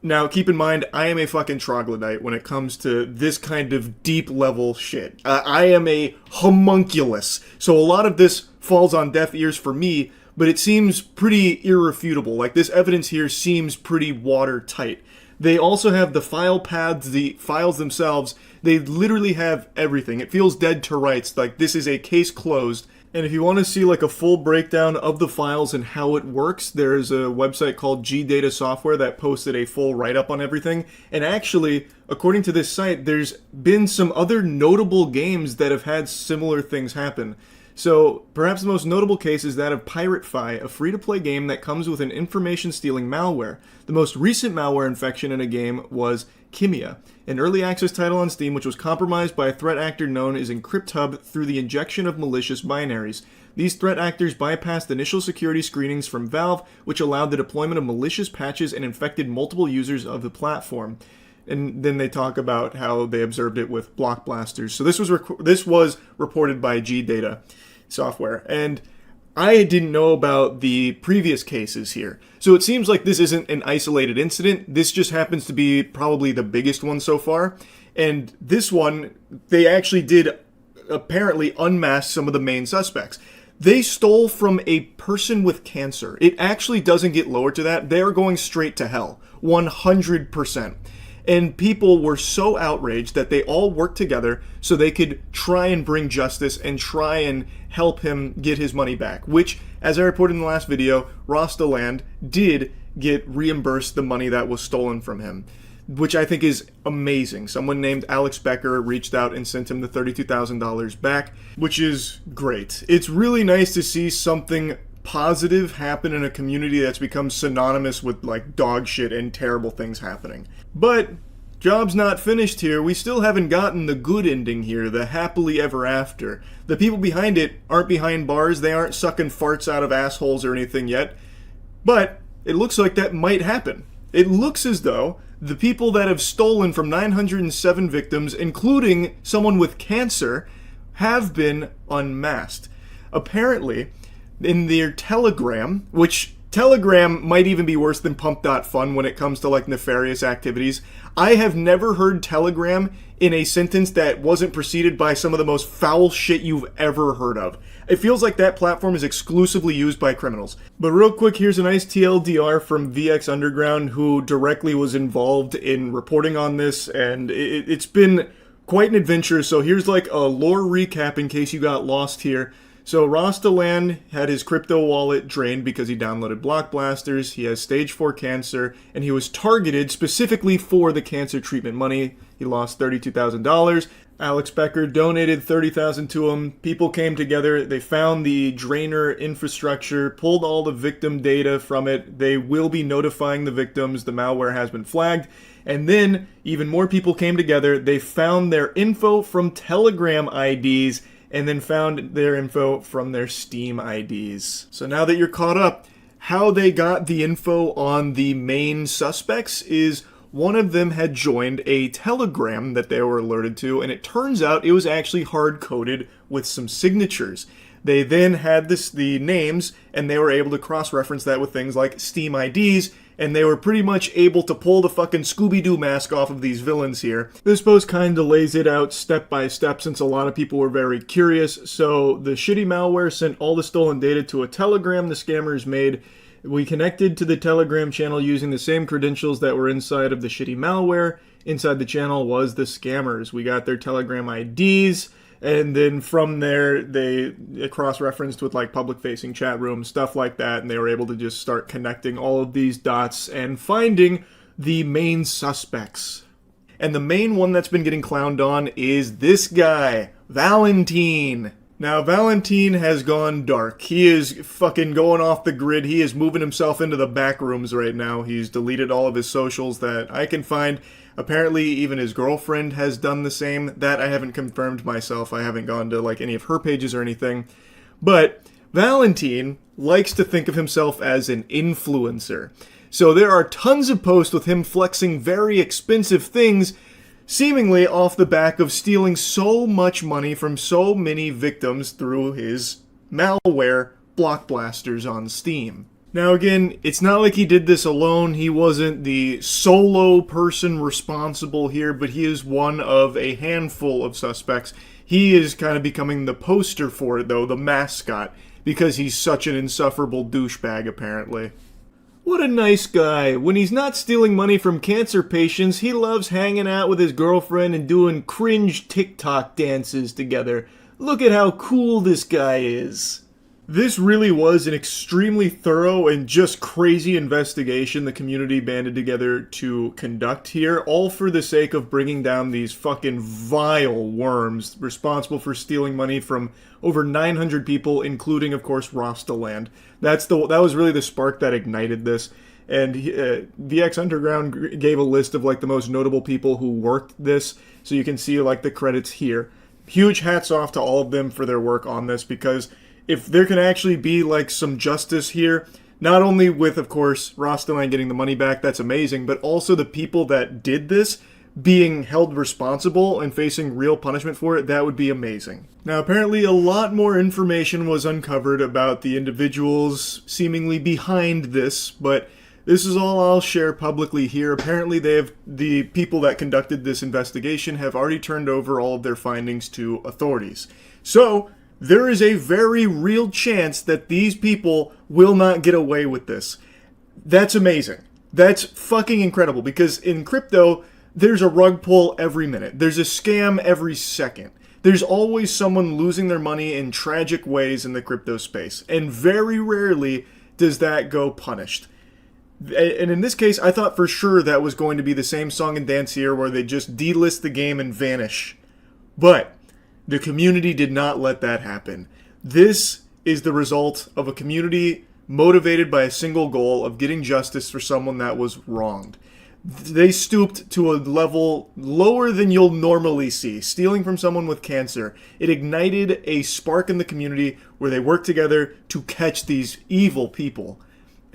Now, keep in mind, I am a fucking troglodyte when it comes to this kind of deep-level shit. I am a homunculus, so a lot of this falls on deaf ears for me, but it seems pretty irrefutable. Like, this evidence here seems pretty watertight. They also have the file paths, the files themselves. They literally have everything. It feels dead to rights. Like, this is a case closed. And if you want to see like a full breakdown of the files and how it works, there's a website called G-Data Software that posted a full write-up on everything. And actually, according to this site, there's been some other notable games that have had similar things happen. So, perhaps the most notable case is that of PirateFi, a free-to-play game that comes with an information-stealing malware. The most recent malware infection in a game was Kimia, an early access title on Steam which was compromised by a threat actor known as EncryptHub through the injection of malicious binaries. These threat actors bypassed initial security screenings from Valve, which allowed the deployment of malicious patches and infected multiple users of the platform. And then they talk about how they observed it with Block Blasters. So this was reported by G-Data Software, and I didn't know about the previous cases here. So it seems like this isn't an isolated incident. This just happens to be probably the biggest one so far. And this one, they actually did apparently unmask some of the main suspects. They stole from a person with cancer. It actually doesn't get lower to that. They're going straight to hell, 100%. And people were so outraged that they all worked together so they could try and bring justice and try and help him get his money back, which, as I reported in the last video, Rostaland did get reimbursed the money that was stolen from him, which I think is amazing. Someone named Alex Becker reached out and sent him the $32,000 back, which is great. It's really nice to see something positive happen in a community that's become synonymous with like dog shit and terrible things happening. But job's not finished here. We still haven't gotten the good ending here, the happily ever after. The people behind it aren't behind bars. They aren't sucking farts out of assholes or anything yet. But it looks like that might happen. It looks as though the people that have stolen from 907 victims, including someone with cancer, have been unmasked. Apparently, in their Telegram, which Telegram might even be worse than Pump.Fun when it comes to like nefarious activities. I have never heard Telegram in a sentence that wasn't preceded by some of the most foul shit you've ever heard of. It feels like that platform is exclusively used by criminals. But real quick, here's a nice TLDR from VX Underground, who directly was involved in reporting on this, and it's been quite an adventure. So here's like a lore recap in case you got lost here. So Rostaland had his crypto wallet drained because he downloaded Block Blasters, he has stage 4 cancer, and he was targeted specifically for the cancer treatment money. He lost $32,000. Alex Becker donated $30,000 to him. People came together, they found the drainer infrastructure, pulled all the victim data from it. They will be notifying the victims, the malware has been flagged. And then even more people came together, they found their info from Telegram IDs, and then found their info from their Steam IDs. So now that you're caught up, how they got the info on the main suspects is one of them had joined a Telegram that they were alerted to, and it turns out it was actually hard-coded with some signatures. They then had the names, and they were able to cross-reference that with things like Steam IDs, and they were pretty much able to pull the fucking Scooby-Doo mask off of these villains here. This post kind of lays it out step by step since a lot of people were very curious. So the shitty malware sent all the stolen data to a telegram the scammers made. We connected to the Telegram channel using the same credentials that were inside of the shitty malware. Inside the channel was the scammers. We got their Telegram IDs, and then from there, they cross-referenced with like public-facing chat rooms, stuff like that, and they were able to just start connecting all of these dots and finding the main suspects. And the main one that's been getting clowned on is this guy, Valentine. Now, Valentine has gone dark. He is fucking going off the grid. He is moving himself into the back rooms right now. He's deleted all of his socials that I can find. Apparently, even his girlfriend has done the same. That I haven't confirmed myself. I haven't gone to like any of her pages or anything. But Valentine likes to think of himself as an influencer. So there are tons of posts with him flexing very expensive things, seemingly off the back of stealing so much money from so many victims through his malware block blasters on Steam. Now again, it's not like he did this alone. He wasn't the solo person responsible here, but he is one of a handful of suspects. He is kind of becoming the poster for it, though, the mascot, because he's such an insufferable douchebag, apparently. What a nice guy. When he's not stealing money from cancer patients, he loves hanging out with his girlfriend and doing cringe TikTok dances together. Look at how cool this guy is. This really was an extremely thorough and just crazy investigation the community banded together to conduct here, all for the sake of bringing down these fucking vile worms responsible for stealing money from over 900 people, including, of course, Rostaland. That was really the spark that ignited this. And VX Underground gave a list of like the most notable people who worked this, so you can see like the credits here. Huge hats off to all of them for their work on this, because if there can actually be like some justice here, not only with, of course, Rostaland getting the money back, that's amazing, but also the people that did this being held responsible and facing real punishment for it, that would be amazing. Now, apparently a lot more information was uncovered about the individuals seemingly behind this, but this is all I'll share publicly here. Apparently the people that conducted this investigation have already turned over all of their findings to authorities. So, there is a very real chance that these people will not get away with this. That's amazing. That's fucking incredible, because in crypto, there's a rug pull every minute. There's a scam every second. There's always someone losing their money in tragic ways in the crypto space, and very rarely does that go punished. And in this case, I thought for sure that was going to be the same song and dance here, where they just delist the game and vanish. But the community did not let that happen. This is the result of a community motivated by a single goal of getting justice for someone that was wronged. They stooped to a level lower than you'll normally see, stealing from someone with cancer. It ignited a spark in the community where they worked together to catch these evil people.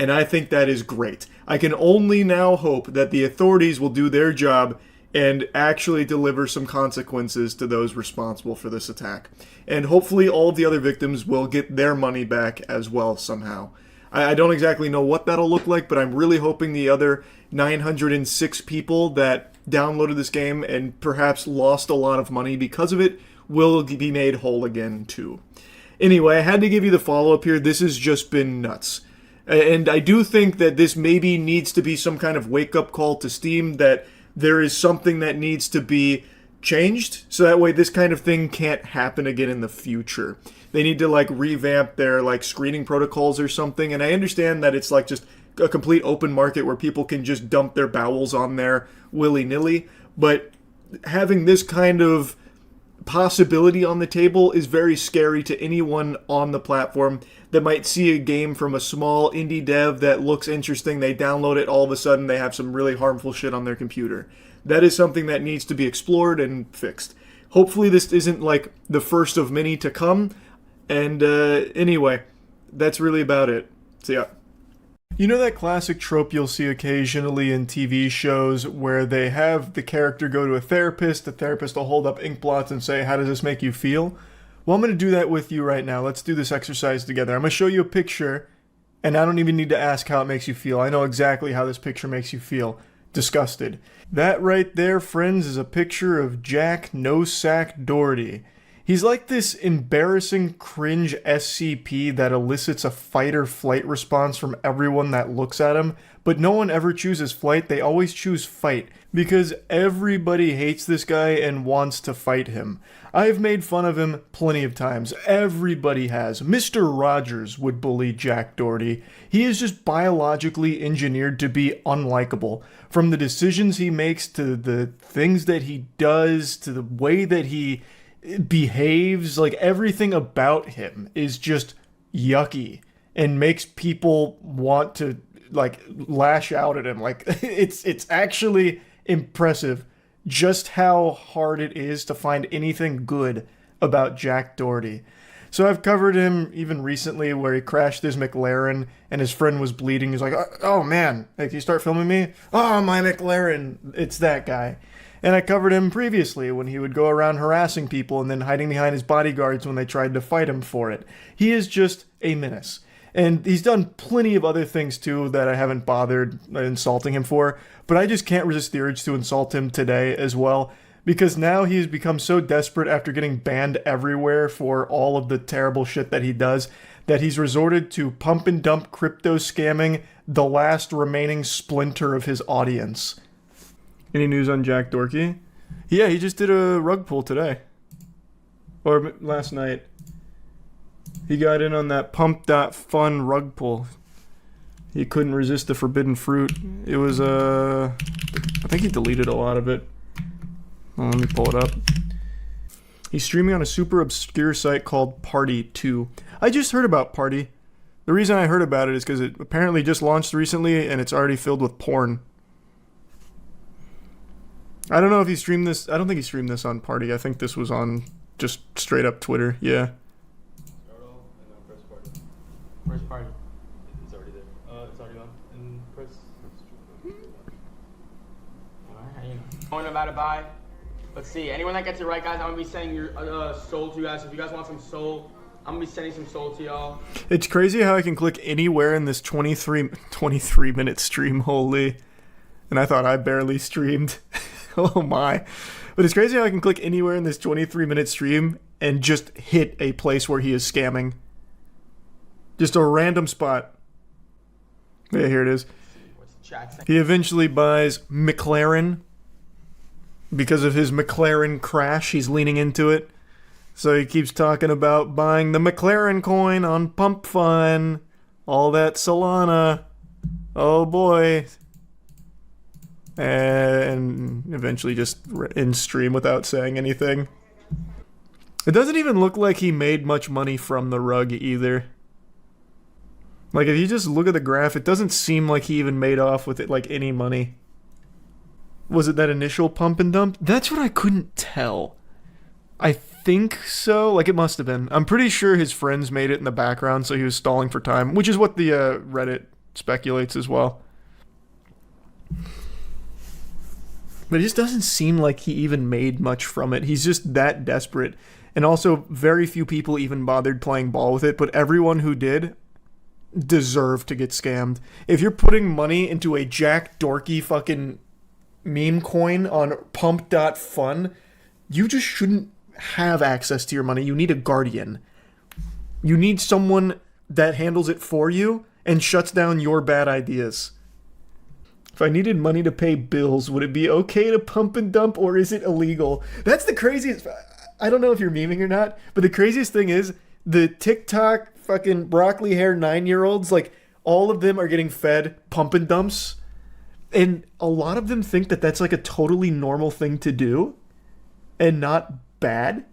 And I think that is great. I can only now hope that the authorities will do their job and actually deliver some consequences to those responsible for this attack. And hopefully all of the other victims will get their money back as well somehow. I don't exactly know what that'll look like, but I'm really hoping the other 906 people that downloaded this game and perhaps lost a lot of money because of it will be made whole again too. Anyway, I had to give you the follow-up here. This has just been nuts. And I do think that this maybe needs to be some kind of wake-up call to Steam, that there is something that needs to be changed, so that way this kind of thing can't happen again in the future. They need to like revamp their like screening protocols or something, and I understand that it's like just a complete open market where people can just dump their bowels on there willy-nilly, but having this kind of possibility on the table is very scary to anyone on the platform that might see a game from a small indie dev that looks interesting, they download it, all of a sudden they have some really harmful shit on their computer. That is something that needs to be explored and fixed. Hopefully this isn't like the first of many to come, and anyway, that's really about it. So yeah. You know that classic trope you'll see occasionally in TV shows where they have the character go to a therapist, the therapist will hold up ink blots and say, "How does this make you feel?" Well, I'm going to do that with you right now. Let's do this exercise together. I'm going to show you a picture, and I don't even need to ask how it makes you feel. I know exactly how this picture makes you feel. Disgusted. That right there, friends, is a picture of Jack No Sack Doherty. He's like this embarrassing cringe SCP that elicits a fight or flight response from everyone that looks at him, but no one ever chooses flight, they always choose fight, because everybody hates this guy and wants to fight him. I've made fun of him plenty of times. Everybody has. Mr. Rogers would bully Jack Doherty. He is just biologically engineered to be unlikable. From the decisions he makes to the things that he does to the way that he behaves, like everything about him is just yucky and makes people want to like lash out at him. Like it's actually impressive just how hard it is to find anything good about Jack Doherty. So I've covered him even recently where he crashed his McLaren and his friend was bleeding. He's like, oh man, like, can you start filming me? Oh, my McLaren. It's that guy. And I covered him previously when he would go around harassing people and then hiding behind his bodyguards when they tried to fight him for it. He is just a menace. And he's done plenty of other things too that I haven't bothered insulting him for, but I just can't resist the urge to insult him today as well, because now he's become so desperate after getting banned everywhere for all of the terrible shit that he does, that he's resorted to pump and dump crypto scamming the last remaining splinter of his audience. Any news on Jack Doherty? Yeah, he just did a rug pull today. Or last night. He got in on that pump.fun rug pull. He couldn't resist the forbidden fruit. It was, I think he deleted a lot of it. Oh, let me pull it up. He's streaming on a super obscure site called Party 2. I just heard about Party. The reason I heard about it is because it apparently just launched recently and it's already filled with porn. I don't know if he streamed this. I don't think he streamed this on Party. I think this was on just straight up Twitter. Yeah. Where's Party? It's already there. It's already on. And press. Alright, you know. Going about it by. Let's see. Anyone that gets it right, guys, I'm gonna be sending your soul to you guys. If you guys want some soul, I'm gonna be sending some soul to y'all. It's crazy how I can click anywhere in this 23 minute stream, holy. And I thought I barely streamed. Oh my. But it's crazy how I can click anywhere in this 23-minute stream and just hit a place where he is scamming. Just a random spot. Yeah, here it is. He eventually buys McLaren. Because of his McLaren crash, he's leaning into it. So he keeps talking about buying the McLaren coin on Pump Fun. All that Solana. Oh boy. And eventually just in stream without saying anything. It doesn't even look like he made much money from the rug either. Like, if you just look at the graph, it doesn't seem like he even made off with it, like, any money. Was it that initial pump and dump? That's what I couldn't tell. I think so. Like, it must have been. I'm pretty sure his friends made it in the background, so he was stalling for time, which is what the Reddit speculates as well. But it just doesn't seem like he even made much from it. He's just that desperate. And also, very few people even bothered playing ball with it, but everyone who did deserve to get scammed. If you're putting money into a Jack Doherty fucking meme coin on pump.fun, you just shouldn't have access to your money. You need a guardian. You need someone that handles it for you and shuts down your bad ideas. If I needed money to pay bills, would it be okay to pump and dump, or is it illegal? That's the craziest. I don't know if you're memeing or not, but the craziest thing is the TikTok fucking broccoli hair 9-year-olds, like, all of them are getting fed pump and dumps. And a lot of them think that that's like a totally normal thing to do and not bad.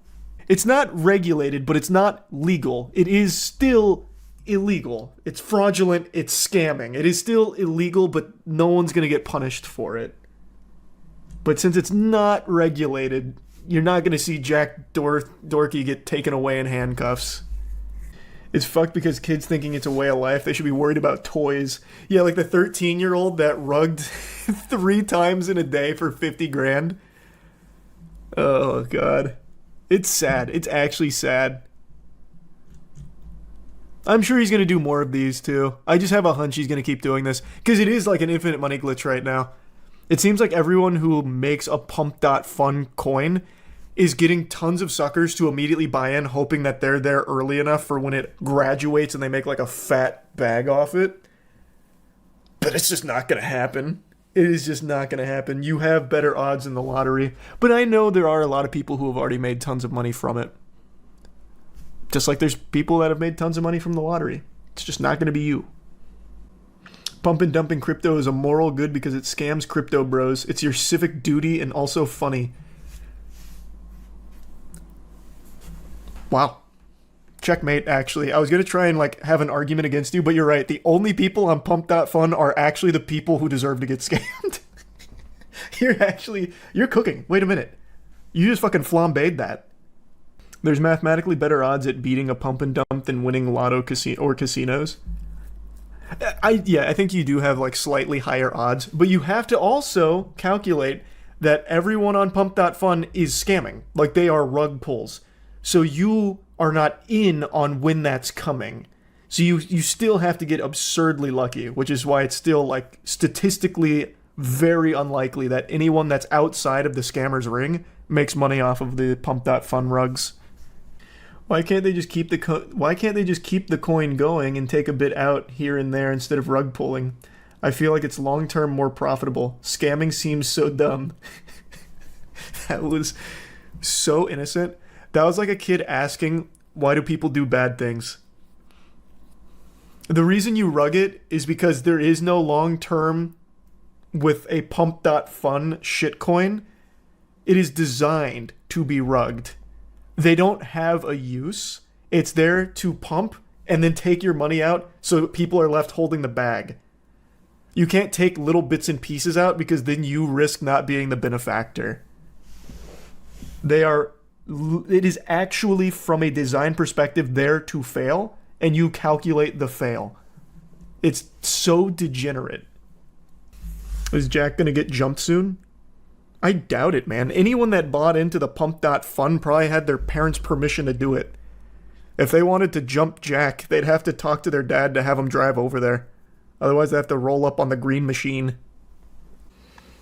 It's not regulated, but it's not legal. It is still illegal. It's fraudulent. It's scamming. It is still illegal, but no one's going to get punished for it. But since it's not regulated, you're not going to see Jack Doherty get taken away in handcuffs. It's fucked because kids thinking it's a way of life. They should be worried about toys. Yeah, like the 13-year-old that rugged 3 times in a day for 50 grand. Oh, God. It's sad. It's actually sad. I'm sure he's going to do more of these, too. I just have a hunch he's going to keep doing this, because it is like an infinite money glitch right now. It seems like everyone who makes a pump.fun coin is getting tons of suckers to immediately buy in, hoping that they're there early enough for when it graduates and they make like a fat bag off it. But it's just not going to happen. It is just not going to happen. You have better odds in the lottery. But I know there are a lot of people who have already made tons of money from it. Just like there's people that have made tons of money from the lottery. It's just not going to be you. Pump and dumping crypto is a moral good because it scams crypto bros. It's your civic duty and also funny. Wow. Checkmate, actually. I was going to try and have an argument against you, but you're right. The only people on pump.fun are actually the people who deserve to get scammed. You're cooking. Wait a minute. You just fucking flambéed that. There's mathematically better odds at beating a pump and dump than winning lotto casinos. I think you do have slightly higher odds, but you have to also calculate that everyone on pump.fun is scamming. They are rug pulls. So you are not in on when that's coming. So you still have to get absurdly lucky, which is why it's still statistically very unlikely that anyone that's outside of the scammer's ring makes money off of the pump.fun rugs. Why can't they just keep the coin going and take a bit out here and there instead of rug pulling? I feel like it's long term more profitable. Scamming seems so dumb. That was so innocent. That was like a kid asking, why do people do bad things? The reason you rug it is because there is no long term with a pump.fun shitcoin. It is designed to be rugged. They don't have a use. It's there to pump and then take your money out so people are left holding the bag. You can't take little bits and pieces out because then you risk not being the benefactor. It is actually, from a design perspective, there to fail, and you calculate the fail. It's so degenerate. Is Jack gonna get jumped soon? I doubt it, man. Anyone that bought into the pump.fun probably had their parents' permission to do it. If they wanted to jump Jack, they'd have to talk to their dad to have him drive over there. Otherwise, they have to roll up on the green machine.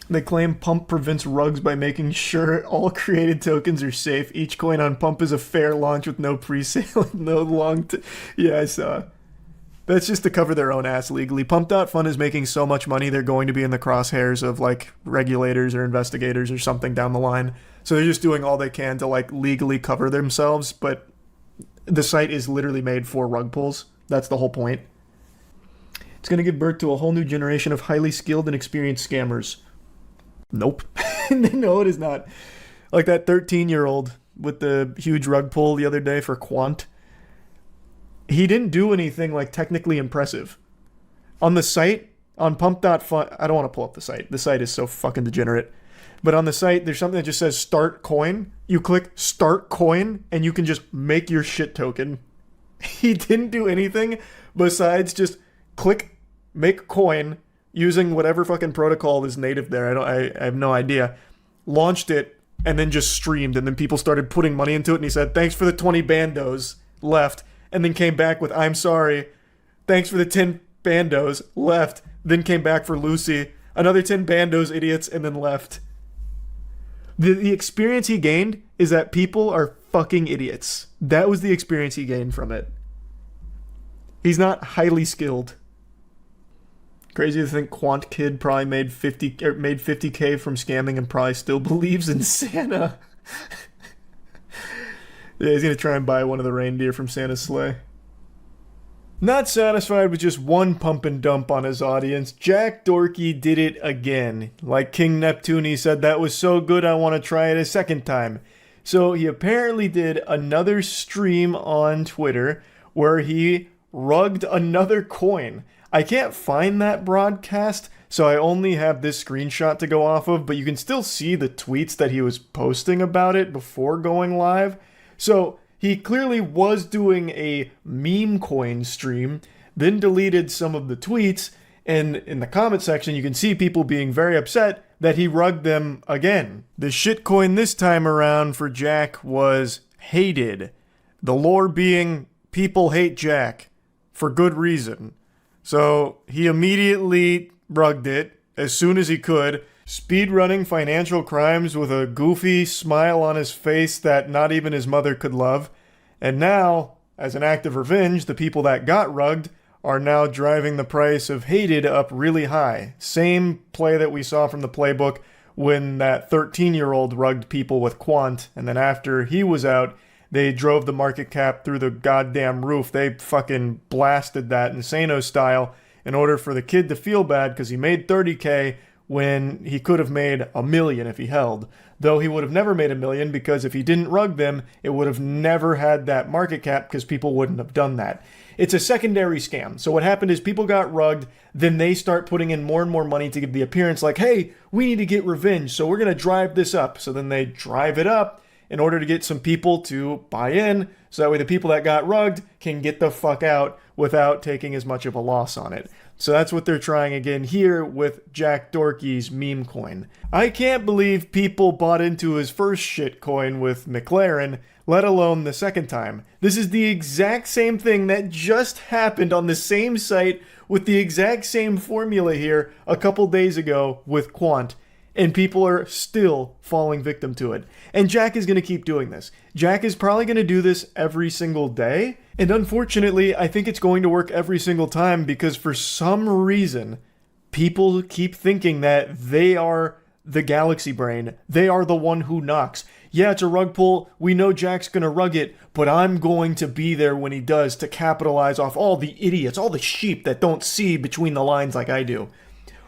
They claim Pump prevents rugs by making sure all created tokens are safe. Each coin on Pump is a fair launch with no pre-sale and no Yeah, I saw. That's just to cover their own ass legally. Pump.fun is making so much money, they're going to be in the crosshairs of regulators or investigators or something down the line. So they're just doing all they can to legally cover themselves, but the site is literally made for rug pulls. That's the whole point. It's going to give birth to a whole new generation of highly skilled and experienced scammers. Nope. No, it is not. Like that 13-year-old with the huge rug pull the other day for Quant. He didn't do anything technically impressive. On the site, on pump.fun, I don't want to pull up the site. The site is so fucking degenerate. But on the site, there's something that just says start coin. You click start coin and you can just make your shit token. He didn't do anything besides just click make coin using whatever fucking protocol is native there. I have no idea. Launched it and then just streamed, and then people started putting money into it, and he said, thanks for the 20 bandos, left, and then came back with, I'm sorry, thanks for the 10 bandos, left, then came back for Lucy, another 10 bandos, idiots, and then left. The experience he gained is that people are fucking idiots. That was the experience he gained from it. He's not highly skilled. Crazy to think Quant Kid probably made 50K from scamming and probably still believes in Santa. Yeah, he's gonna try and buy one of the reindeer from Santa's sleigh. Not satisfied with just one pump and dump on his audience, Jack Dorkey did it again. Like King Neptune, he said, that was so good I want to try it a second time. So he apparently did another stream on Twitter where he rugged another coin. I can't find that broadcast, so I only have this screenshot to go off of, but you can still see the tweets that he was posting about it before going live. So he clearly was doing a meme coin stream, then deleted some of the tweets, and in the comment section you can see people being very upset that he rugged them again. The shitcoin this time around for Jack was hated. The lore being people hate Jack for good reason. So he immediately rugged it as soon as he could, Speedrunning financial crimes with a goofy smile on his face that not even his mother could love. And now, as an act of revenge, the people that got rugged are now driving the price of hated up really high. Same play that we saw from the playbook when that 13-year-old rugged people with Quant, and then after he was out, they drove the market cap through the goddamn roof. They fucking blasted that Insano style in order for the kid to feel bad because he made 30K when he could have made $1 million if he held. Though he would have never made $1 million because if he didn't rug them, it would have never had that market cap because people wouldn't have done that. It's a secondary scam. So what happened is people got rugged, then they start putting in more and more money to give the appearance like, hey, we need to get revenge, so we're going to drive this up. So then they drive it up in order to get some people to buy in, so that way the people that got rugged can get the fuck out without taking as much of a loss on it. So that's what they're trying again here with Jack Dorkey's meme coin. I can't believe people bought into his first shit coin with McLaren, let alone the second time. This is the exact same thing that just happened on the same site with the exact same formula here a couple days ago with Quant. And people are still falling victim to it. And Jack is going to keep doing this. Jack is probably going to do this every single day. And unfortunately, I think it's going to work every single time because for some reason, people keep thinking that they are the galaxy brain. They are the one who knocks. Yeah, it's a rug pull. We know Jack's going to rug it, but I'm going to be there when he does to capitalize off all the idiots, all the sheep that don't see between the lines like I do.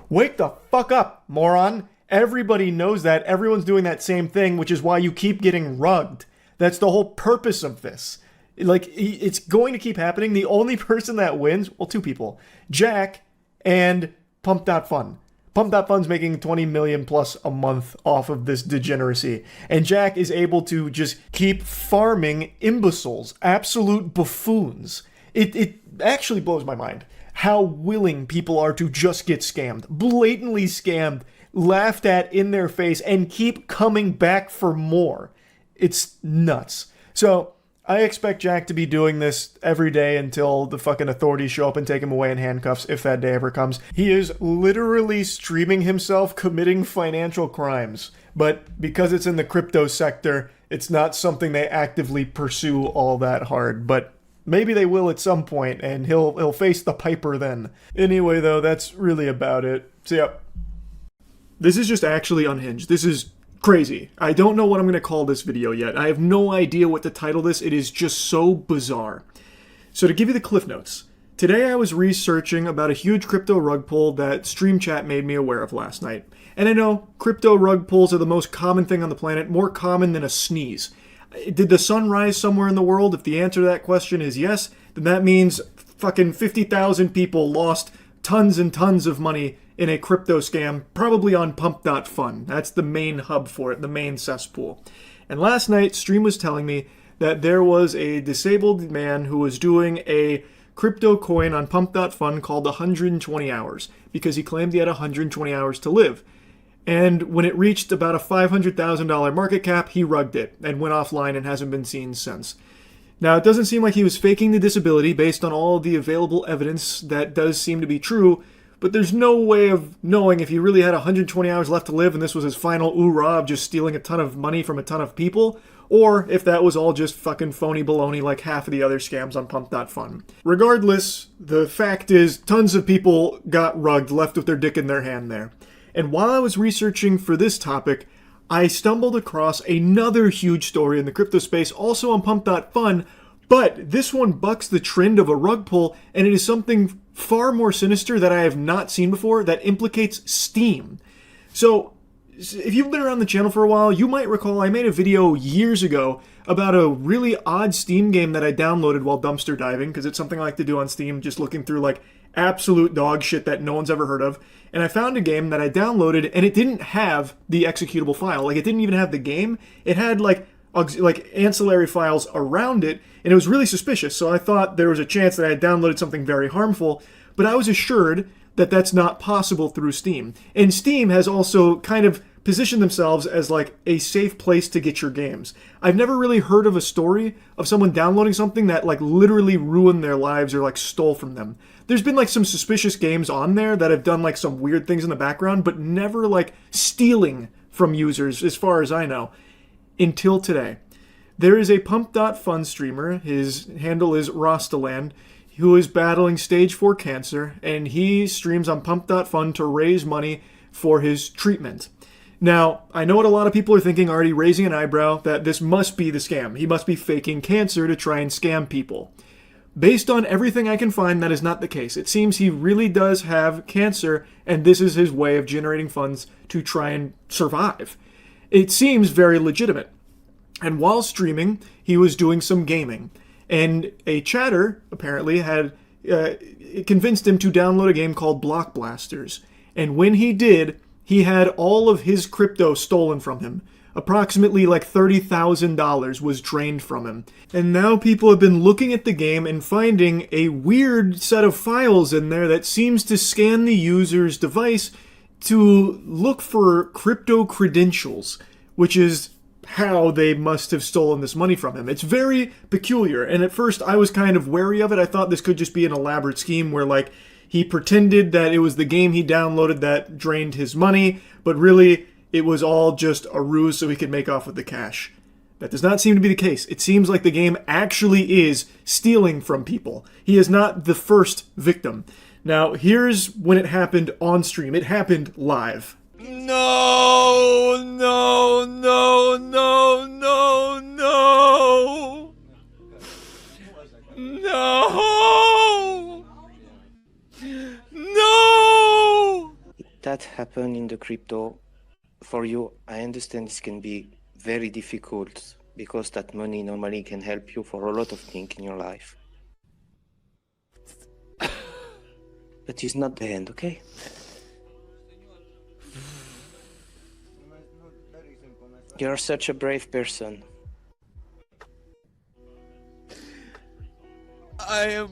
Wake the fuck up, moron. Everybody knows that. Everyone's doing that same thing, which is why you keep getting rugged. That's the whole purpose of this. Like, it's going to keep happening. The only person that wins, well, two people, Jack and Pump.Fun. Pump.Fun's making 20 million plus a month off of this degeneracy. And Jack is able to just keep farming imbeciles, absolute buffoons. It actually blows my mind how willing people are to just get scammed, blatantly scammed, laughed at in their face, and keep coming back for more. It's nuts. So I expect Jack to be doing this every day until the fucking authorities show up and take him away in handcuffs, if that day ever comes. He is literally streaming himself committing financial crimes. But because it's in the crypto sector, it's not something they actively pursue all that hard. But maybe they will at some point, and he'll face the piper then. Anyway, though, that's really about it. So, yeah. This is just actually unhinged. This is crazy. I don't know what I'm going to call this video yet. I have no idea what to title this. It is just so bizarre. So to give you the cliff notes, today I was researching about a huge crypto rug pull that Stream Chat made me aware of last night. And I know crypto rug pulls are the most common thing on the planet, more common than a sneeze. Did the sun rise somewhere in the world? If the answer to that question is yes, then that means fucking 50,000 people lost tons and tons of money in a crypto scam, probably on Pump.Fun. That's the main hub for it, the main cesspool. And last night, Stream was telling me that there was a disabled man who was doing a crypto coin on Pump.Fun called 120 hours, because he claimed he had 120 hours to live. And when it reached about a $500,000 market cap, he rugged it and went offline and hasn't been seen since. Now, it doesn't seem like he was faking the disability based on all the available evidence that does seem to be true, but there's no way of knowing if he really had 120 hours left to live and this was his final oorah of just stealing a ton of money from a ton of people, or if that was all just fucking phony baloney like half of the other scams on Pump.Fun. Regardless, the fact is tons of people got rugged, left with their dick in their hand there. And while I was researching for this topic, I stumbled across another huge story in the crypto space, also on Pump.Fun, but this one bucks the trend of a rug pull, and it is something far more sinister that I have not seen before that implicates Steam. So, if you've been around the channel for a while, you might recall I made a video years ago about a really odd Steam game that I downloaded while dumpster diving, because it's something I like to do on Steam, just looking through like absolute dog shit that no one's ever heard of. And I found a game that I downloaded, and it didn't have the executable file. Like, it didn't even have the game. It had like ancillary files around it, and it was really suspicious. So I thought there was a chance that I had downloaded something very harmful, but I was assured that that's not possible through Steam. And Steam has also kind of position themselves as like a safe place to get your games. I've never really heard of a story of someone downloading something that like literally ruined their lives or like stole from them. There's been like some suspicious games on there that have done like some weird things in the background, but never like stealing from users as far as I know, until today. There is a Pump.Fun streamer, his handle is Rostaland, who is battling stage 4 cancer, and he streams on Pump.Fun to raise money for his treatment. Now, I know what a lot of people are thinking, already raising an eyebrow, that this must be the scam. He must be faking cancer to try and scam people. Based on everything I can find, that is not the case. It seems he really does have cancer, and this is his way of generating funds to try and survive. It seems very legitimate. And while streaming, he was doing some gaming. And a chatter, apparently, had convinced him to download a game called Block Blasters. And when he did, he had all of his crypto stolen from him. Approximately like $30,000 was drained from him. And now people have been looking at the game and finding a weird set of files in there that seems to scan the user's device to look for crypto credentials, which is how they must have stolen this money from him. It's very peculiar, and at first I was kind of wary of it. I thought this could just be an elaborate scheme where like he pretended that it was the game he downloaded that drained his money, but really it was all just a ruse so he could make off with the cash. That does not seem to be the case. It seems like the game actually is stealing from people. He is not the first victim. Now, here's when it happened on stream. It happened live. No, no, no, no, no, no. No. No. That happened in the crypto. For you, I understand this can be very difficult because that money normally can help you for a lot of things in your life. But it's not the end, okay? You're such a brave person. I'm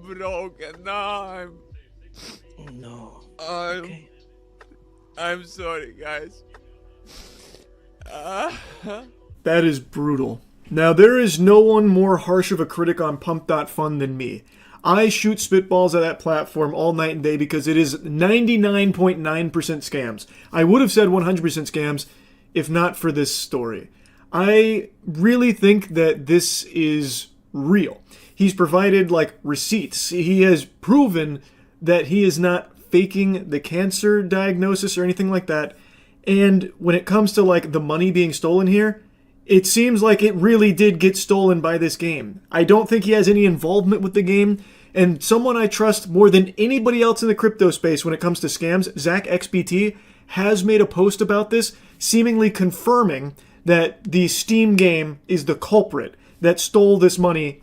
broken. No. I'm sorry, guys. That is brutal. Now, there is no one more harsh of a critic on Pump.Fun than me. I shoot spitballs at that platform all night and day because it is 99.9% scams. I would have said 100% scams if not for this story. I really think that this is real. He's provided like receipts. He has proven that he is not faking the cancer diagnosis or anything like that. And when it comes to like the money being stolen here, it seems like it really did get stolen by this game. I don't think he has any involvement with the game. And someone I trust more than anybody else in the crypto space when it comes to scams, Zach XBT, has made a post about this, seemingly confirming that the Steam game is the culprit that stole this money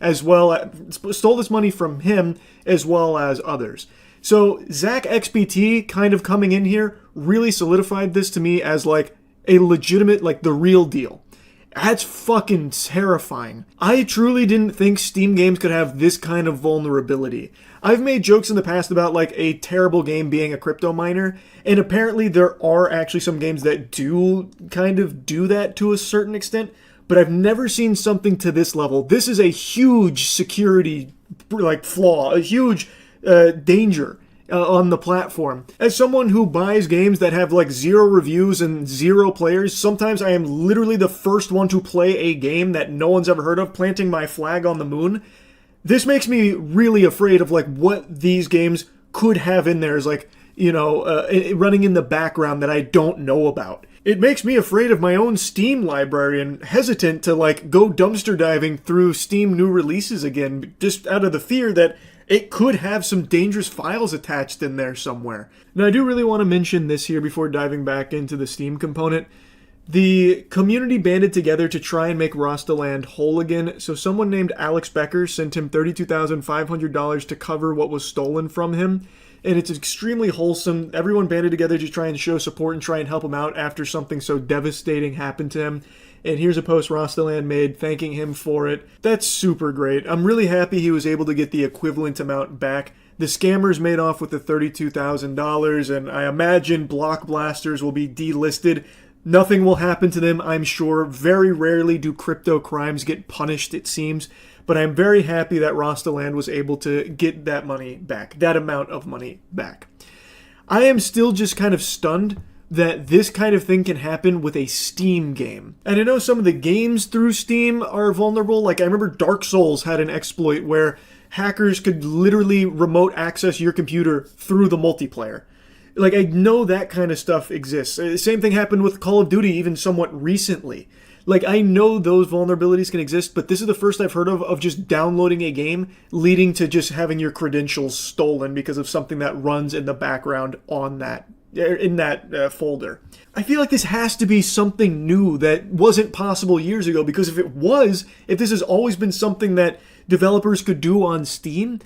from him as well as others. So Zach XBT kind of coming in here really solidified this to me as like a legitimate, like the real deal. That's fucking terrifying. I truly didn't think Steam games could have this kind of vulnerability. I've made jokes in the past about like a terrible game being a crypto miner, and apparently there are actually some games that do kind of do that to a certain extent, but I've never seen something to this level. This is a huge security like flaw, a huge danger on the platform. As someone who buys games that have like 0 reviews and 0 players, sometimes I am literally the first one to play a game that no one's ever heard of, planting my flag on the moon. This makes me really afraid of like what these games could have in there as like, you know, running in the background that I don't know about. It makes me afraid of my own Steam library and hesitant to like go dumpster diving through Steam new releases again, just out of the fear that it could have some dangerous files attached in there somewhere. Now, I do really want to mention this here before diving back into the Steam component. The community banded together to try and make Rostaland whole again, so someone named Alex Becker sent him $32,500 to cover what was stolen from him, and it's extremely wholesome. Everyone banded together to try and show support and try and help him out after something so devastating happened to him. And here's a post Rostaland made thanking him for it. That's super great. I'm really happy he was able to get the equivalent amount back The scammers made off with the $32,000, and I imagine block blasters will be delisted. Nothing will happen to them, I'm sure. Very rarely do crypto crimes get punished, it seems. But I'm very happy that Rostaland was able to get that money back, that amount of money back. I am still just kind of stunned that this kind of thing can happen with a Steam game. And I know some of the games through Steam are vulnerable. Like, I remember Dark Souls had an exploit where hackers could literally remote access your computer through the multiplayer. Like, I know that kind of stuff exists. Same thing happened with Call of Duty even somewhat recently. Like, I know those vulnerabilities can exist, but this is the first I've heard of just downloading a game leading to just having your credentials stolen because of something that runs in the background on that, in that folder. I feel like this has to be something new that wasn't possible years ago, because if it was, if this has always been something that developers could do on Steam,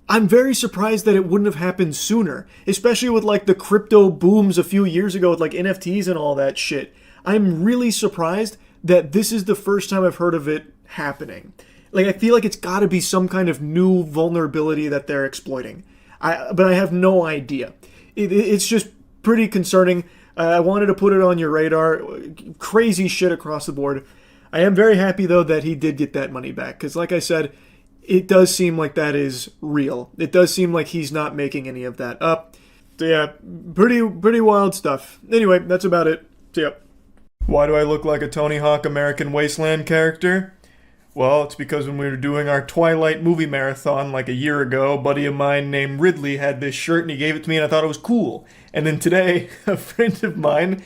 I'm very surprised that it wouldn't have happened sooner, especially with like the crypto booms a few years ago with like NFTs and all that shit. I'm really surprised that this is the first time I've heard of it happening. Like, I feel like it's got to be some kind of new vulnerability that they're exploiting. But I have no idea. It's just pretty concerning. I wanted to put it on your radar. Crazy shit across the board. I am very happy, though, that he did get that money back. Because, like I said, it does seem like that is real. It does seem like he's not making any of that up. So, yeah, pretty wild stuff. Anyway, that's about it. See ya. Why do I look like a Tony Hawk American Wasteland character? Well, it's because when we were doing our Twilight movie marathon like a year ago, a buddy of mine named Ridley had this shirt and he gave it to me and I thought it was cool. And then today, a friend of mine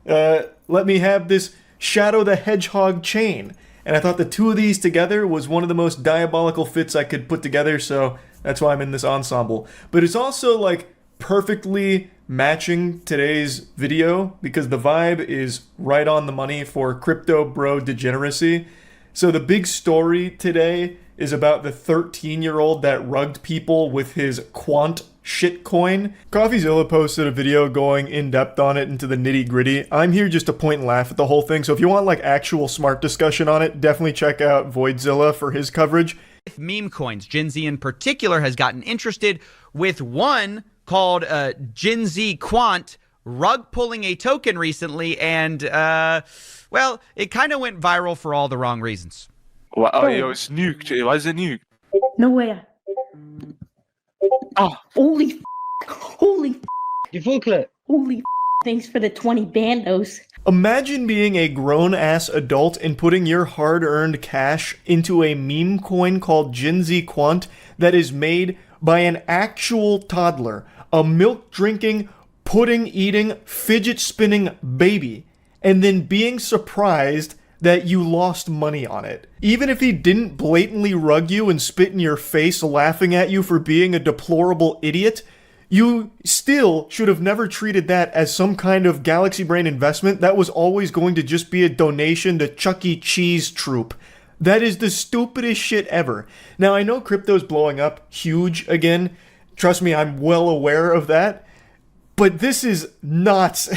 let me have this Shadow the Hedgehog chain. And I thought the two of these together was one of the most diabolical fits I could put together, so that's why I'm in this ensemble. But it's also like perfectly matching today's video because the vibe is right on the money for crypto bro degeneracy. So the big story today is about the 13-year-old that rugged people with his quant shitcoin. CoffeeZilla posted a video going in depth on it into the nitty gritty. I'm here just to point and laugh at the whole thing. So if you want like actual smart discussion on it, definitely check out Voidzilla for his coverage. Meme coins, Gen Z in particular has gotten interested with one called Gen Z Quant rug pulling a token recently, and well, it kind of went viral for all the wrong reasons. Well, oh, it was nuked. Why is it nuked? No way. Oh. Holy holy You full clip. holy thanks for the 20 bandos. Imagine being a grown-ass adult and putting your hard-earned cash into a meme coin called Gen Z Quant that is made by an actual toddler, a milk-drinking, pudding-eating, fidget-spinning baby, and then being surprised that you lost money on it. Even if he didn't blatantly rug you and spit in your face laughing at you for being a deplorable idiot, you still should have never treated that as some kind of Galaxy Brain investment. That was always going to just be a donation to Chuck E. Cheese troop. That is the stupidest shit ever. Now, I know crypto's blowing up huge again. Trust me, I'm well aware of that. But this is not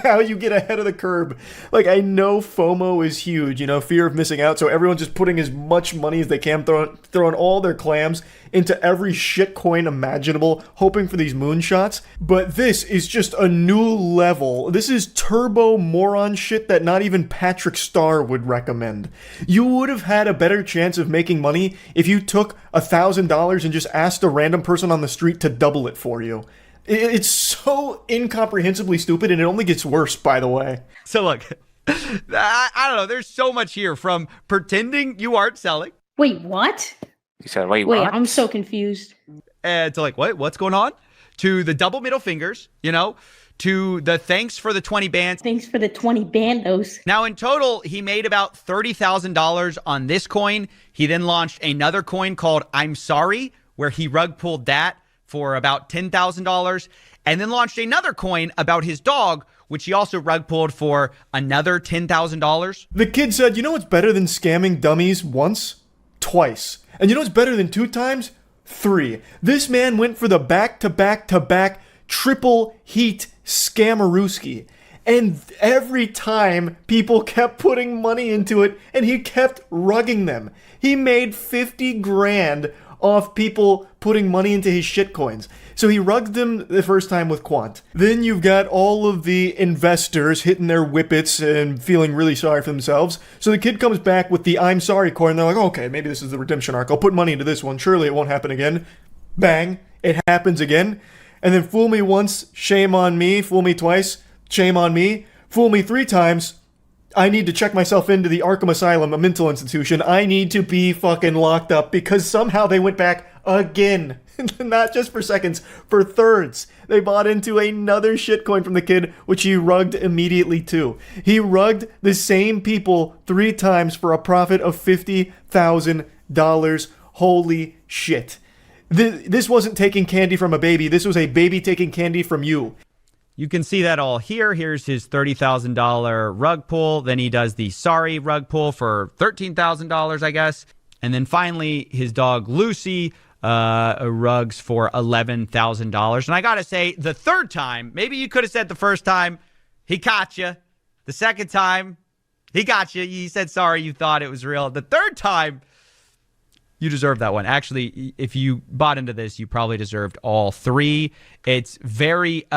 how you get ahead of the curve. Like, I know FOMO is huge, you know, fear of missing out, so everyone's just putting as much money as they can, throwing all their clams into every shitcoin imaginable, hoping for these moonshots. But this is just a new level. This is turbo moron shit that not even Patrick Starr would recommend. You would have had a better chance of making money if you took $1,000 and just asked a random person on the street to double it for you. It's so incomprehensibly stupid, and it only gets worse, by the way. So look, I don't know. There's so much here, from pretending you aren't selling. Wait, what? He said, wait, Wait, what? I'm so confused. To like, what's going on? To the double middle fingers, you know, to the thanks for the 20 bands. Thanks for the 20 bandos. Now, in total, he made about $30,000 on this coin. He then launched another coin called I'm Sorry, where he rug pulled that for about $10,000, and then launched another coin about his dog, which he also rug pulled for another $10,000. The kid said, you know what's better than scamming dummies once? Twice. And you know what's better than 2 times? 3. This man went for the back-to-back-to-back triple heat scammerooski. And every time people kept putting money into it and he kept rugging them. He made 50 grand off people putting money into his shitcoins. So he rugged them the first time with Quant. Then you've got all of the investors hitting their whippets and feeling really sorry for themselves. So the kid comes back with the I'm sorry coin, and they're like, okay, maybe this is the redemption arc. I'll put money into this one. Surely it won't happen again. Bang. It happens again. And then fool me once, shame on me. Fool me twice, shame on me. Fool me 3 times, I need to check myself into the Arkham Asylum, a mental institution. I need to be fucking locked up because somehow they went back again. Not just for seconds, for thirds. They bought into another shitcoin from the kid, which he rugged immediately too. He rugged the same people 3 times for a profit of $50,000. Holy shit. This wasn't taking candy from a baby. This was a baby taking candy from you. You can see that all here. Here's his $30,000 rug pull. Then he does the sorry rug pull for $13,000, I guess. And then finally, his dog Lucy rugs for $11,000. And I got to say, the third time, maybe you could have said the first time, he caught you. The second time, he got you. He said sorry, you thought it was real. The third time, you deserve that one. Actually, if you bought into this, you probably deserved all 3. It's very...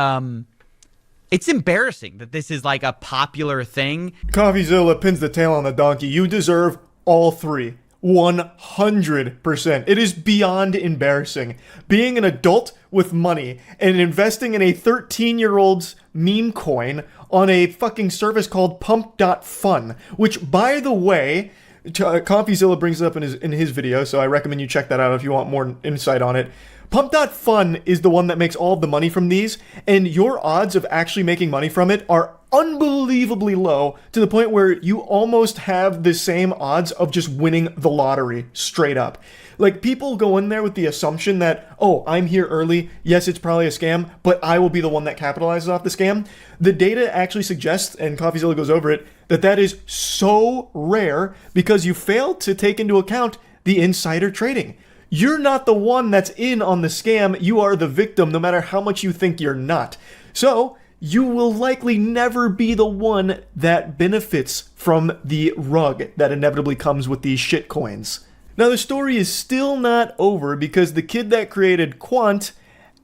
it's embarrassing that this is like a popular thing. CoffeeZilla pins the tail on the donkey. You deserve all 3. 100%. It is beyond embarrassing. Being an adult with money and investing in a 13-year-old's meme coin on a fucking service called Pump.Fun, which, by the way, CoffeeZilla brings it up in his video, so I recommend you check that out if you want more insight on it. Pump.Fun is the one that makes all of the money from these, and your odds of actually making money from it are unbelievably low, to the point where you almost have the same odds of just winning the lottery straight up. Like, people go in there with the assumption that, oh, I'm here early, yes, it's probably a scam, but I will be the one that capitalizes off the scam. The data actually suggests, and CoffeeZilla goes over it, that is so rare because you fail to take into account the insider trading. You're not the one that's in on the scam, you are the victim no matter how much you think you're not. So, you will likely never be the one that benefits from the rug that inevitably comes with these shitcoins. Now, the story is still not over because the kid that created Quant,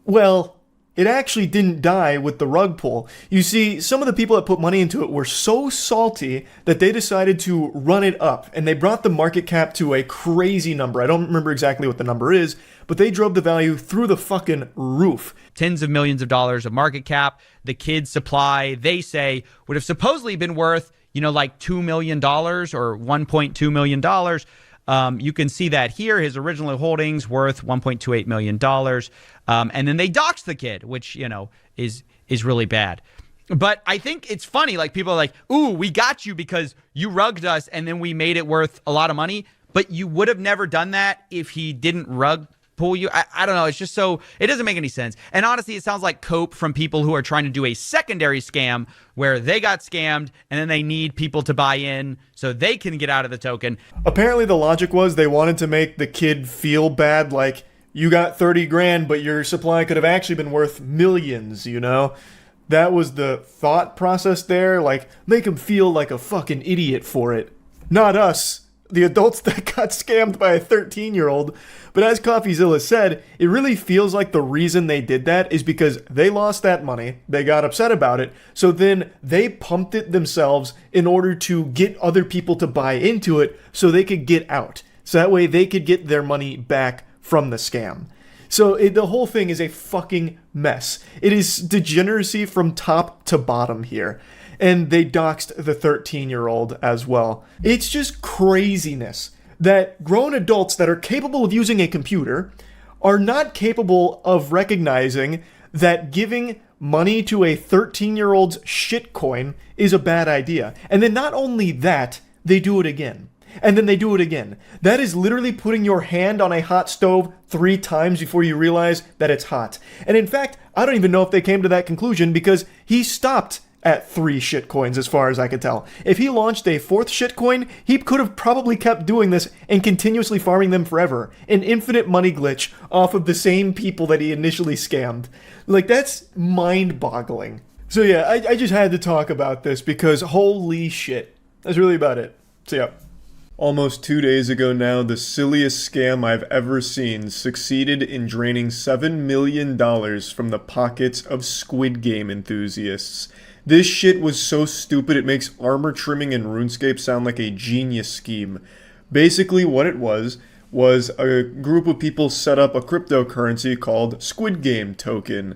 well, it actually didn't die with the rug pull. You see, some of the people that put money into it were so salty that they decided to run it up, and they brought the market cap to a crazy number. I don't remember exactly what the number is, but they drove the value through the fucking roof. Tens of millions of dollars of market cap. The kid's supply, they say, would have supposedly been worth, like $2 million or $1.2 million. You can see that here. His original holdings worth $1.28 million. And then they doxed the kid, which, is really bad. But I think it's funny. Like, people are like, ooh, we got you because you rugged us and then we made it worth a lot of money. But you would have never done that if he didn't rug pull you. I don't know. It's just so, it doesn't make any sense. And honestly, it sounds like cope from people who are trying to do a secondary scam where they got scammed and then they need people to buy in so they can get out of the token. Apparently the logic was they wanted to make the kid feel bad, like, you got 30 grand, but your supply could have actually been worth millions, That was the thought process there, like, make him feel like a fucking idiot for it. Not us, the adults that got scammed by a 13-year-old. But as CoffeeZilla said, it really feels like the reason they did that is because they lost that money, they got upset about it, so then they pumped it themselves in order to get other people to buy into it so they could get out. So that way they could get their money back from the scam. So the whole thing is a fucking mess. It is degeneracy from top to bottom here. And they doxed the 13-year-old as well. It's just craziness that grown adults that are capable of using a computer are not capable of recognizing that giving money to a 13-year-old's shitcoin is a bad idea. And then not only that, they do it again. And then they do it again. That is literally putting your hand on a hot stove 3 times before you realize that it's hot. And in fact, I don't even know if they came to that conclusion because he stopped at 3 shitcoins as far as I could tell. If he launched a 4th shitcoin, he could have probably kept doing this and continuously farming them forever. An infinite money glitch off of the same people that he initially scammed. Like, that's mind-boggling. So yeah, I just had to talk about this because holy shit. That's really about it. See ya. Almost 2 days ago now, the silliest scam I've ever seen succeeded in draining $7 million from the pockets of Squid Game enthusiasts. This shit was so stupid it makes armor trimming in RuneScape sound like a genius scheme. Basically what it was a group of people set up a cryptocurrency called Squid Game token.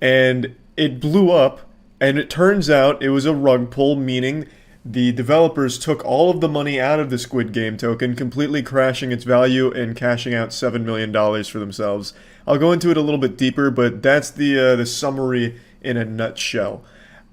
And it blew up, and it turns out it was a rug pull, meaning the developers took all of the money out of the Squid Game token, completely crashing its value and cashing out $7 million for themselves. I'll go into it a little bit deeper, but that's the summary in a nutshell.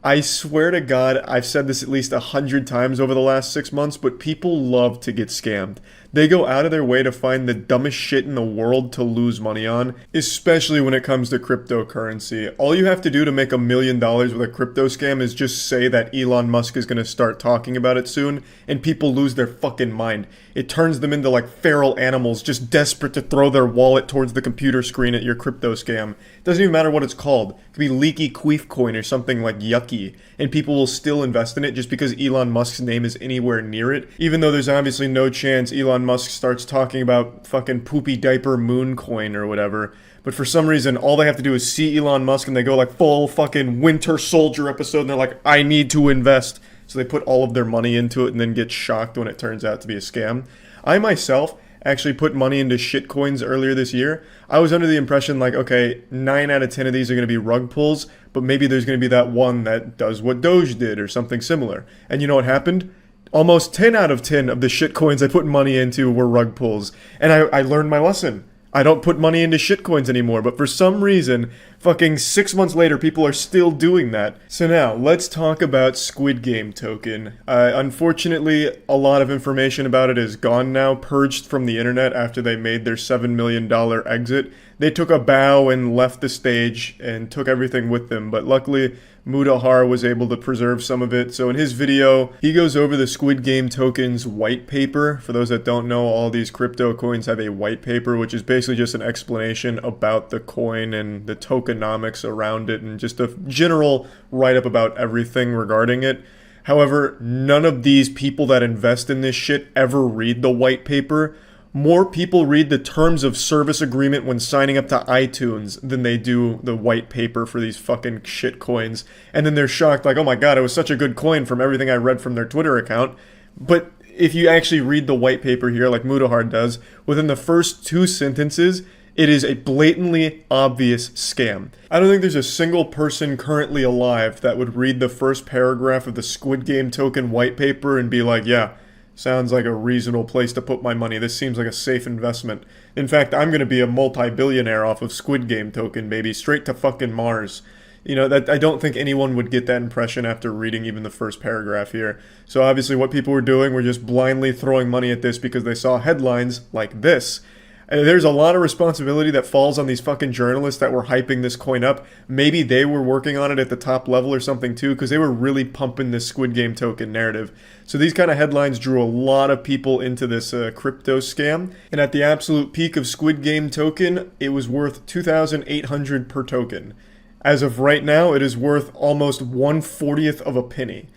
I swear to God, I've said this at least 100 times over the last 6 months, but people love to get scammed. They go out of their way to find the dumbest shit in the world to lose money on, especially when it comes to cryptocurrency. All you have to do to make $1 million with a crypto scam is just say that Elon Musk is going to start talking about it soon, and people lose their fucking mind. It turns them into like feral animals, just desperate to throw their wallet towards the computer screen at your crypto scam. It doesn't even matter what it's called. It could be Leaky Queef Coin or something like yucky, and people will still invest in it just because Elon Musk's name is anywhere near it, even though there's obviously no chance Elon Musk starts talking about fucking poopy diaper moon coin or whatever. But for some reason, all they have to do is see Elon Musk and they go like full fucking Winter Soldier episode and they're like, I need to invest. So they put all of their money into it and then get shocked when it turns out to be a scam. I myself actually put money into shitcoins earlier this year. I was under the impression like, okay, 9 out of 10 of these are going to be rug pulls, but maybe there's going to be that one that does what Doge did or something similar. And you know what happened? Almost 10 out of 10 of the shitcoins I put money into were rug pulls. And I learned my lesson. I don't put money into shitcoins anymore, but for some reason, fucking 6 months later, people are still doing that. So now, let's talk about Squid Game token. Unfortunately, a lot of information about it is gone now, purged from the internet after they made their $7 million exit. They took a bow and left the stage and took everything with them, but luckily, Mudahar was able to preserve some of it. So in his video, he goes over the Squid Game tokens white paper. For those that don't know, all these crypto coins have a white paper, which is basically just an explanation about the coin and the tokenomics around it and just a general write-up about everything regarding it. However, none of these people that invest in this shit ever read the white paper. More people read the terms of service agreement when signing up to iTunes than they do the white paper for these fucking shit coins. And then they're shocked like, oh my god, it was such a good coin from everything I read from their Twitter account. But if you actually read the white paper here, like Mudahar does, within the first 2 sentences, it is a blatantly obvious scam. I don't think there's a single person currently alive that would read the first paragraph of the Squid Game token white paper and be like, yeah, sounds like a reasonable place to put my money. This seems like a safe investment. In fact, I'm going to be a multi-billionaire off of Squid Game token, baby. Straight to fucking Mars. You know, that I don't think anyone would get that impression after reading even the first paragraph here. So obviously what people were doing were just blindly throwing money at this because they saw headlines like this. And there's a lot of responsibility that falls on these fucking journalists that were hyping this coin up. Maybe they were working on it at the top level or something too, because they were really pumping this Squid Game token narrative. So these kind of headlines drew a lot of people into this crypto scam. And at the absolute peak of Squid Game token, it was worth $2,800 per token. As of right now, it is worth almost 1/40th of a penny.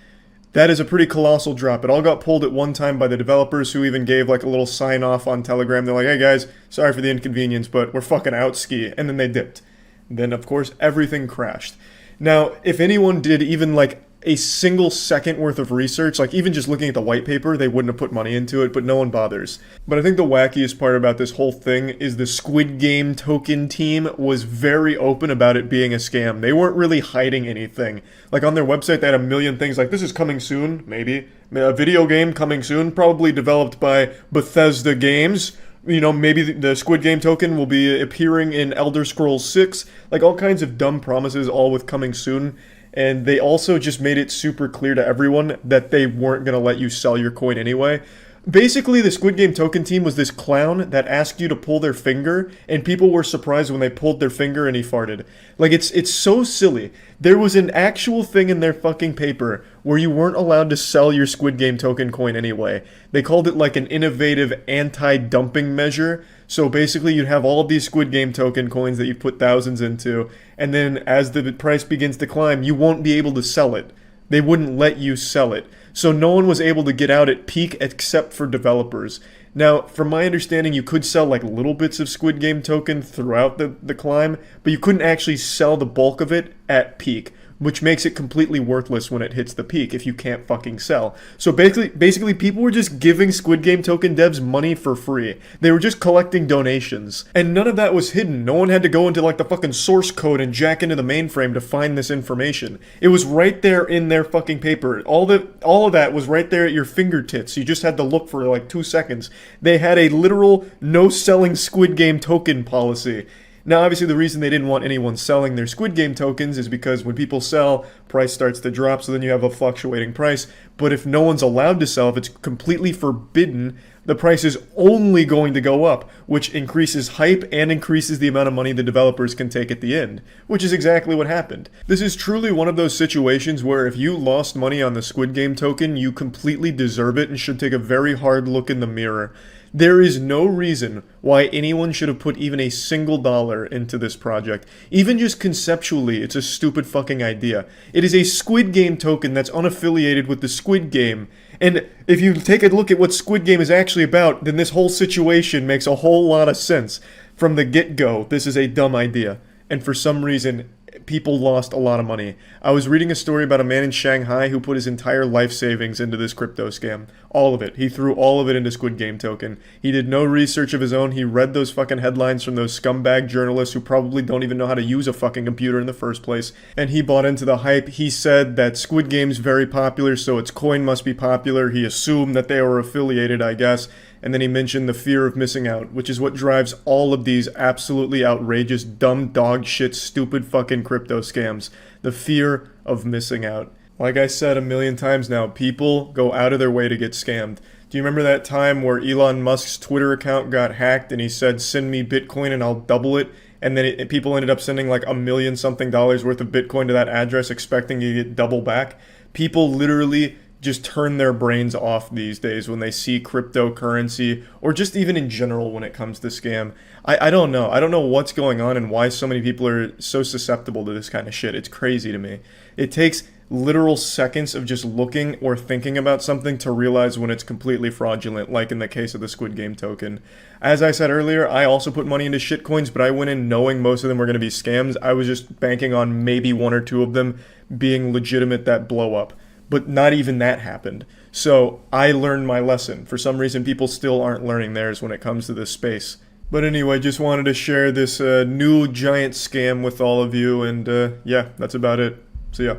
That is a pretty colossal drop. It all got pulled at one time by the developers who even gave like a little sign off on Telegram. They're like, hey guys, sorry for the inconvenience, but we're fucking out ski. And then they dipped. Then of course everything crashed. Now, if anyone did even like a single second worth of research, like even just looking at the white paper, they wouldn't have put money into it, but no one bothers. But I think the wackiest part about this whole thing is the Squid Game token team was very open about it being a scam. They weren't really hiding anything. Like on their website, they had a million things like, this is coming soon, maybe. A video game coming soon, probably developed by Bethesda Games. You know, maybe the Squid Game token will be appearing in Elder Scrolls 6. Like all kinds of dumb promises, all with coming soon. And they also just made it super clear to everyone that they weren't going to let you sell your coin anyway. Basically, the Squid Game token team was this clown that asked you to pull their finger, and people were surprised when they pulled their finger and he farted. Like, it's so silly. There was an actual thing in their fucking paper where you weren't allowed to sell your Squid Game token coin anyway. They called it like an innovative anti-dumping measure. So basically, you'd have all of these Squid Game token coins that you put thousands into, and then as the price begins to climb, you won't be able to sell it. They wouldn't let you sell it. So no one was able to get out at peak except for developers. Now, from my understanding, you could sell like little bits of Squid Game token throughout the climb, but you couldn't actually sell the bulk of it at peak, which makes it completely worthless when it hits the peak if you can't fucking sell. So basically people were just giving Squid Game token devs money for free. They were just collecting donations. And none of that was hidden. No one had to go into like the fucking source code and jack into the mainframe to find this information. It was right there in their fucking paper. All of that was right there at your fingertips. You just had to look for like 2 seconds. They had a literal no selling Squid Game token policy. Now, obviously, the reason they didn't want anyone selling their Squid Game tokens is because when people sell, price starts to drop, so then you have a fluctuating price. But if no one's allowed to sell, if it's completely forbidden, the price is only going to go up, which increases hype and increases the amount of money the developers can take at the end, which is exactly what happened. This is truly one of those situations where if you lost money on the Squid Game token, you completely deserve it and should take a very hard look in the mirror. There is no reason why anyone should have put even a single dollar into this project. Even just conceptually, it's a stupid fucking idea. It is a Squid Game token that's unaffiliated with the Squid Game. And if you take a look at what Squid Game is actually about, then this whole situation makes a whole lot of sense. From the get-go, this is a dumb idea. And for some reason, people lost a lot of money. I was reading a story about a man in Shanghai who put his entire life savings into this crypto scam. All of it. He threw all of it into Squid Game token. He did no research of his own. He read those fucking headlines from those scumbag journalists who probably don't even know how to use a fucking computer in the first place. And he bought into the hype. He said that Squid Game's very popular, so its coin must be popular. He assumed that they were affiliated, I guess. And then he mentioned the fear of missing out, which is what drives all of these absolutely outrageous, dumb dog shit, stupid fucking crypto scams. The fear of missing out. Like I said a million times now, people go out of their way to get scammed. Do you remember that time where Elon Musk's Twitter account got hacked and he said, send me Bitcoin and I'll double it? And then people ended up sending like $1 million something worth of Bitcoin to that address expecting to get double back? People literally just turn their brains off these days when they see cryptocurrency, or just even in general when it comes to scam. I don't know. I don't know what's going on and why so many people are so susceptible to this kind of shit. It's crazy to me. It takes literal seconds of just looking or thinking about something to realize when it's completely fraudulent, like in the case of the Squid Game token. As I said earlier, I also put money into shitcoins, but I went in knowing most of them were going to be scams. I was just banking on maybe one or two of them being legitimate that blow up. But not even that happened. So I learned my lesson. For some reason, people still aren't learning theirs when it comes to this space. But anyway, just wanted to share this new giant scam with all of you, and yeah, that's about it. See ya.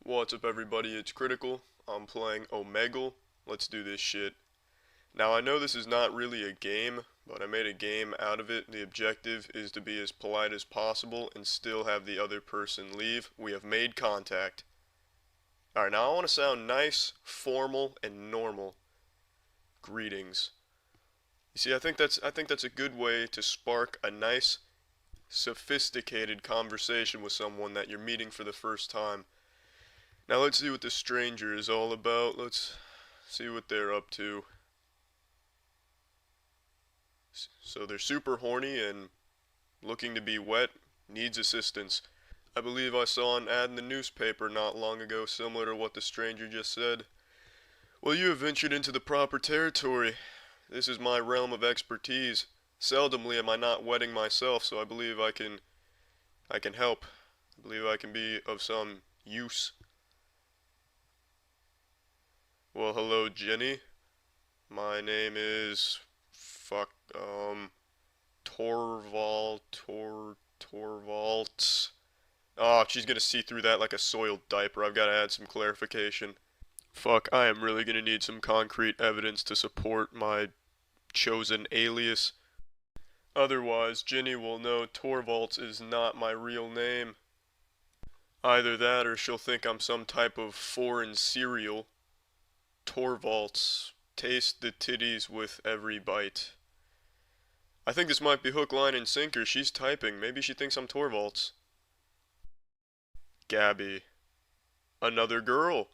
What's up, everybody? It's Critical. I'm playing Omegle. Let's do this shit. Now, I know this is not really a game, but I made a game out of it. The objective is to be as polite as possible and still have the other person leave. We have made contact. Alright, now I want to sound nice, formal, and normal. Greetings. You see, I think that's a good way to spark a nice, sophisticated conversation with someone that you're meeting for the first time. Now let's see what this stranger is all about. Let's see what they're up to. So they're super horny and looking to be wet, needs assistance. I believe I saw an ad in the newspaper not long ago similar to what the stranger just said. Well, you have ventured into the proper territory. This is my realm of expertise. Seldomly am I not wetting myself, so I believe I can help. I believe I can be of some use. Well, hello, Jenny. My name is Torvalds. Oh, she's gonna see through that like a soiled diaper. I've gotta add some clarification. Fuck, I am really gonna need some concrete evidence to support my chosen alias. Otherwise, Jenny will know Torvalds is not my real name. Either that or she'll think I'm some type of foreign cereal. Torvalds, taste the titties with every bite. I think this might be hook, line, and sinker. She's typing. Maybe she thinks I'm Torvalds. Gabby. Another girl.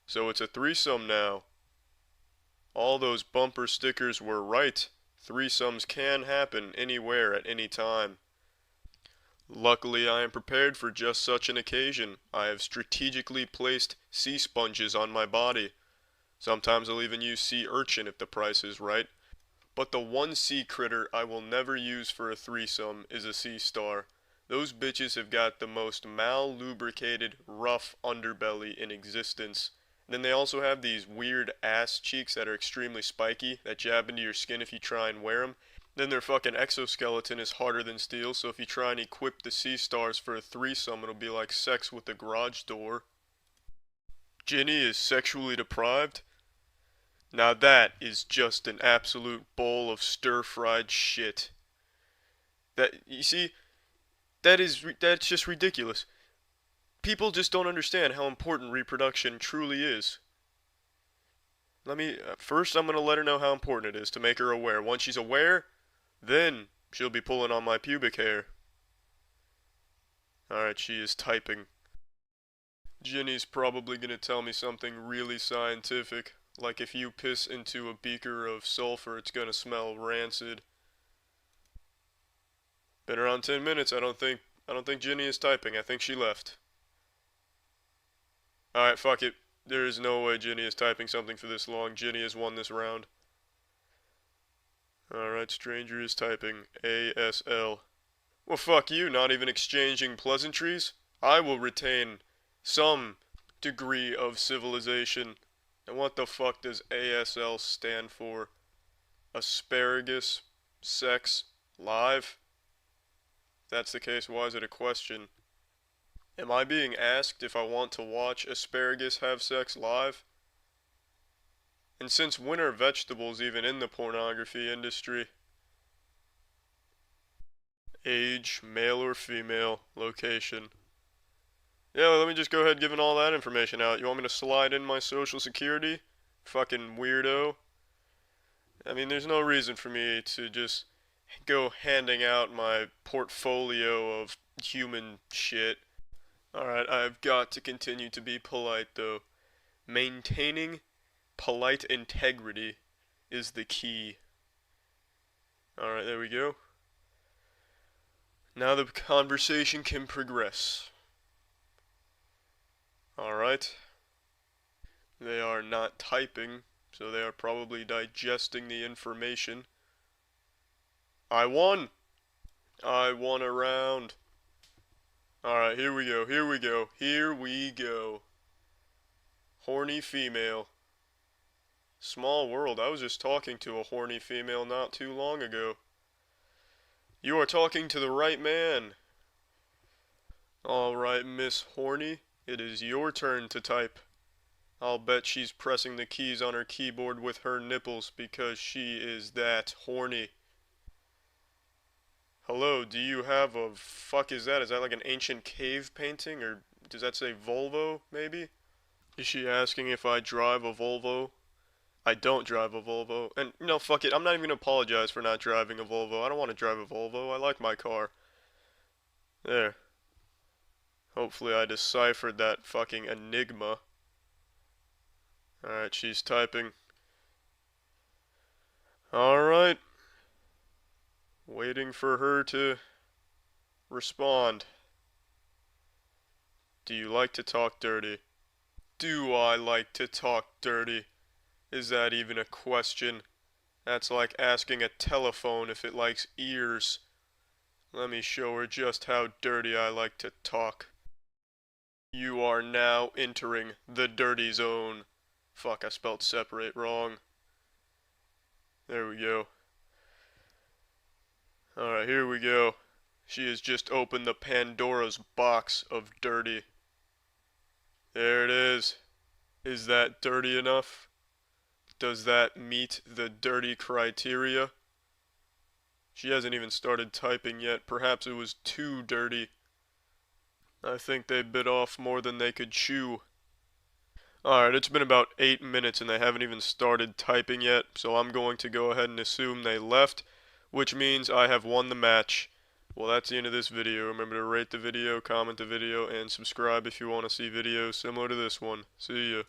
So it's a threesome now. All those bumper stickers were right. Threesomes can happen anywhere at any time. Luckily, I am prepared for just such an occasion. I have strategically placed sea sponges on my body. Sometimes I'll even use sea urchin if the price is right. But the one sea critter I will never use for a threesome is a sea star. Those bitches have got the most mal-lubricated, rough underbelly in existence. And then they also have these weird ass cheeks that are extremely spiky, that jab into your skin if you try and wear them. Then their fucking exoskeleton is harder than steel, so if you try and equip the sea stars for a threesome, it'll be like sex with a garage door. Ginny is sexually deprived? Now that is just an absolute bowl of stir-fried shit. That, you see, that's just ridiculous. People just don't understand how important reproduction truly is. First I'm gonna let her know how important it is to make her aware. Once she's aware, then she'll be pulling on my pubic hair. Alright, she is typing. Ginny's probably gonna tell me something really scientific, like if you piss into a beaker of sulfur, it's gonna smell rancid. Been around 10 minutes, I don't think Ginny is typing, I think she left. Alright, fuck it. There is no way Ginny is typing something for this long. Ginny has won this round. Alright, stranger is typing ASL. Well, fuck you, not even exchanging pleasantries? I will retain some degree of civilization. And what the fuck does ASL stand for? Asparagus? Sex? Live? If that's the case, why is it a question? Am I being asked if I want to watch asparagus have sex live? And since when are vegetables even in the pornography industry? Age, male or female, location. Yeah, let me just go ahead giving all that information out. You want me to slide in my social security? Fucking weirdo. I mean, there's no reason for me to just go handing out my portfolio of human shit. Alright, I've got to continue to be polite, though. Maintaining polite integrity is the key. Alright, there we go. Now the conversation can progress. Alright. They are not typing, so they are probably digesting the information. I won! I won a round. Alright, here we go, here we go, here we go. Horny female. Small world, I was just talking to a horny female not too long ago. You are talking to the right man. Alright, Miss Horny, it is your turn to type. I'll bet she's pressing the keys on her keyboard with her nipples because she is that horny. Hello, do you have a... fuck is that? Is that like an ancient cave painting? Or does that say Volvo, maybe? Is she asking if I drive a Volvo? I don't drive a Volvo. And, no, fuck it. I'm not even gonna apologize for not driving a Volvo. I don't want to drive a Volvo. I like my car. There. Hopefully I deciphered that fucking enigma. Alright, she's typing. Alright. Waiting for her to respond. Do you like to talk dirty? Do I like to talk dirty? Is that even a question? That's like asking a telephone if it likes ears. Let me show her just how dirty I like to talk. You are now entering the dirty zone. Fuck, I spelled separate wrong. There we go. Alright, here we go. She has just opened the Pandora's box of dirty. There it is. Is that dirty enough? Does that meet the dirty criteria? She hasn't even started typing yet. Perhaps it was too dirty. I think they bit off more than they could chew. Alright, it's been about 8 minutes and they haven't even started typing yet, so I'm going to go ahead and assume they left, which means I have won the match. Well, that's the end of this video. Remember to rate the video, comment the video, and subscribe if you want to see videos similar to this one. See ya.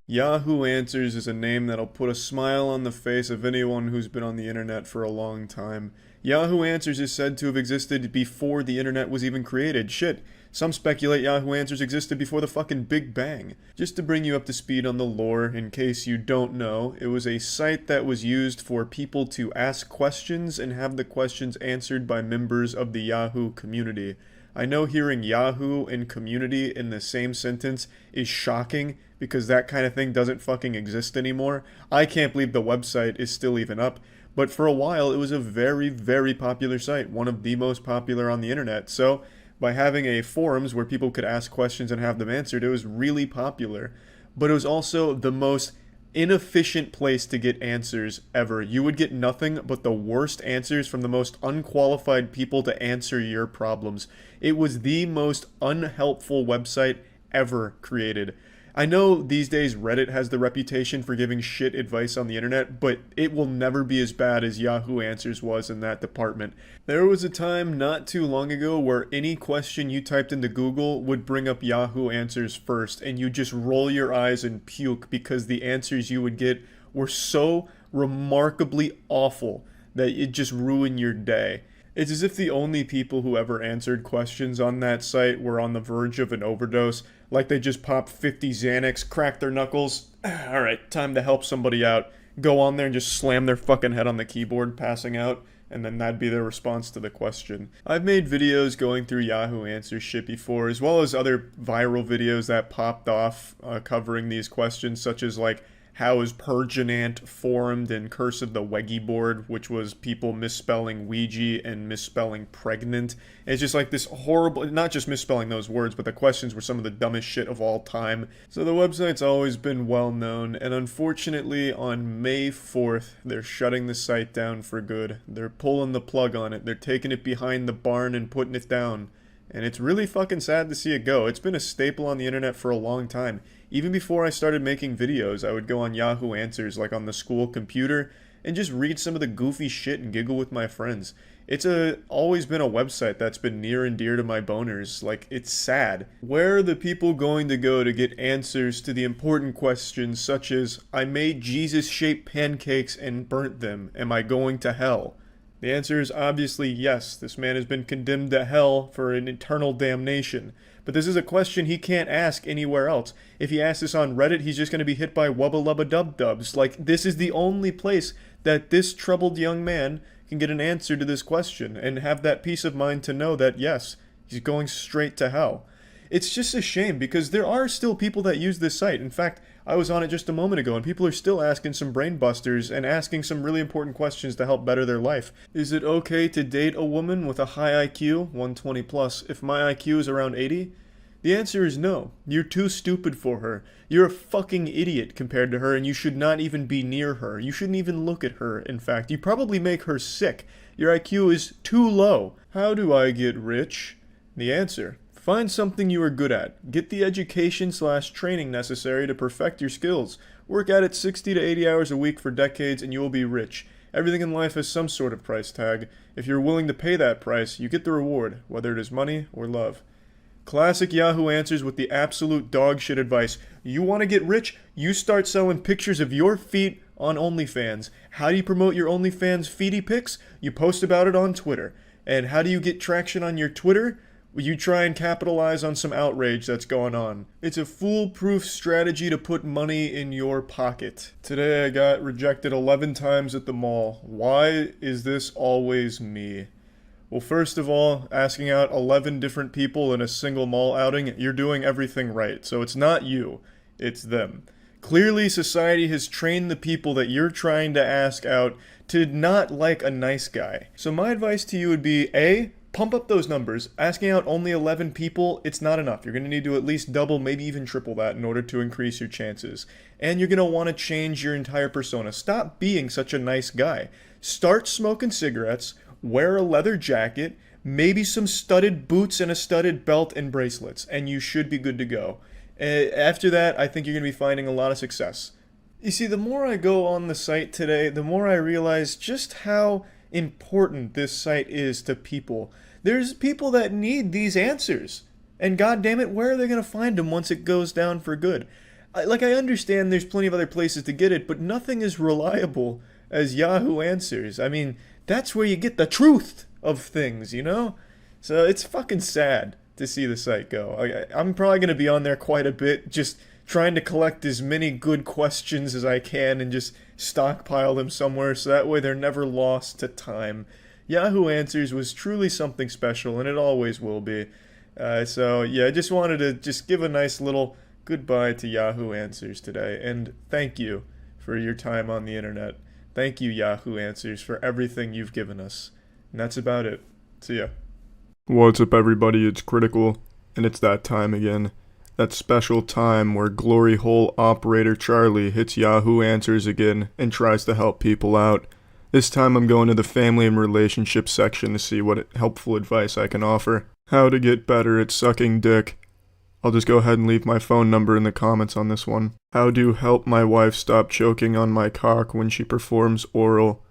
Yahoo Answers is a name that'll put a smile on the face of anyone who's been on the internet for a long time. Yahoo Answers is said to have existed before the internet was even created. Shit. Some speculate Yahoo Answers existed before the fucking Big Bang. Just to bring you up to speed on the lore, in case you don't know, it was a site that was used for people to ask questions and have the questions answered by members of the Yahoo community. I know hearing Yahoo and community in the same sentence is shocking because that kind of thing doesn't fucking exist anymore. I can't believe the website is still even up. But for a while, it was a very, very popular site, one of the most popular on the internet. So by having a forums where people could ask questions and have them answered, it was really popular. But it was also the most inefficient place to get answers ever. You would get nothing but the worst answers from the most unqualified people to answer your problems. It was the most unhelpful website ever created. I know these days Reddit has the reputation for giving shit advice on the internet, but it will never be as bad as Yahoo Answers was in that department. There was a time not too long ago where any question you typed into Google would bring up Yahoo Answers first, and you just roll your eyes and puke because the answers you would get were so remarkably awful that it just ruined your day. It's as if the only people who ever answered questions on that site were on the verge of an overdose, like they just popped 50 Xanax, cracked their knuckles. Alright, time to help somebody out. Go on there and just slam their fucking head on the keyboard, passing out, and then that'd be their response to the question. I've made videos going through Yahoo Answers shit before, as well as other viral videos that popped off covering these questions, such as like, how is Perginant formed in Curse of the Weggy board, which was people misspelling Ouija and misspelling pregnant. It's just like this horrible, not just misspelling those words, but the questions were some of the dumbest shit of all time. So the website's always been well known, and unfortunately on May 4th, they're shutting the site down for good. They're pulling the plug on it. They're taking it behind the barn and putting it down. And it's really fucking sad to see it go. It's been a staple on the internet for a long time. Even before I started making videos, I would go on Yahoo Answers, like on the school computer, and just read some of the goofy shit and giggle with my friends. It's always been a website that's been near and dear to my boners. Like, it's sad. Where are the people going to go to get answers to the important questions such as, I made Jesus-shaped pancakes and burnt them. Am I going to hell? The answer is obviously yes. This man has been condemned to hell for an eternal damnation. But this is a question he can't ask anywhere else. If he asks this on Reddit, he's just going to be hit by wubba lubba dub dubs. Like, this is the only place that this troubled young man can get an answer to this question and have that peace of mind to know that, yes, he's going straight to hell. It's just a shame because there are still people that use this site. In fact, I was on it just a moment ago and people are still asking some brain busters and asking some really important questions to help better their life. Is it okay to date a woman with a high IQ, 120 plus, if my IQ is around 80? The answer is no. You're too stupid for her. You're a fucking idiot compared to her and you should not even be near her. You shouldn't even look at her, in fact. You probably make her sick. Your IQ is too low. How do I get rich? The answer: find something you are good at. Get the education/training necessary to perfect your skills. Work at it 60 to 80 hours a week for decades and you will be rich. Everything in life has some sort of price tag. If you're willing to pay that price, you get the reward, whether it is money or love. Classic Yahoo Answers with the absolute dog shit advice. You want to get rich? You start selling pictures of your feet on OnlyFans. How do you promote your OnlyFans feety pics? You post about it on Twitter. And how do you get traction on your Twitter? You try and capitalize on some outrage that's going on. It's a foolproof strategy to put money in your pocket. Today I got rejected 11 times at the mall. Why is this always me? Well, first of all, asking out 11 different people in a single mall outing, you're doing everything right. So it's not you, it's them. Clearly, society has trained the people that you're trying to ask out to not like a nice guy. So my advice to you would be, A, pump up those numbers. Asking out only 11 people, it's not enough. You're going to need to at least double, maybe even triple that in order to increase your chances. And you're going to want to change your entire persona. Stop being such a nice guy. Start smoking cigarettes, wear a leather jacket, maybe some studded boots and a studded belt and bracelets, and you should be good to go. After that, I think you're going to be finding a lot of success. You see, the more I go on the site today, the more I realize just how important this site is to people. There's people that need these answers. And goddammit, where are they going to find them once it goes down for good? I understand there's plenty of other places to get it, but nothing is reliable as Yahoo Answers. I mean, that's where you get the truth of things, you know? So it's fucking sad to see the site go. I'm probably going to be on there quite a bit, just trying to collect as many good questions as I can and just stockpile them somewhere so that way they're never lost to time. Yahoo Answers was truly something special, and it always will be. So yeah, I just wanted to just give a nice little goodbye to Yahoo Answers today, and thank you for your time on the internet. Thank you, Yahoo Answers, for everything you've given us. And that's about it. See ya. What's up, everybody? It's Critical, and it's that time again. That special time where glory hole operator Charlie hits Yahoo Answers again and tries to help people out. This time I'm going to the family and relationship section to see what helpful advice I can offer. How to get better at sucking dick. I'll just go ahead and leave my phone number in the comments on this one. How to help my wife stop choking on my cock when she performs oral.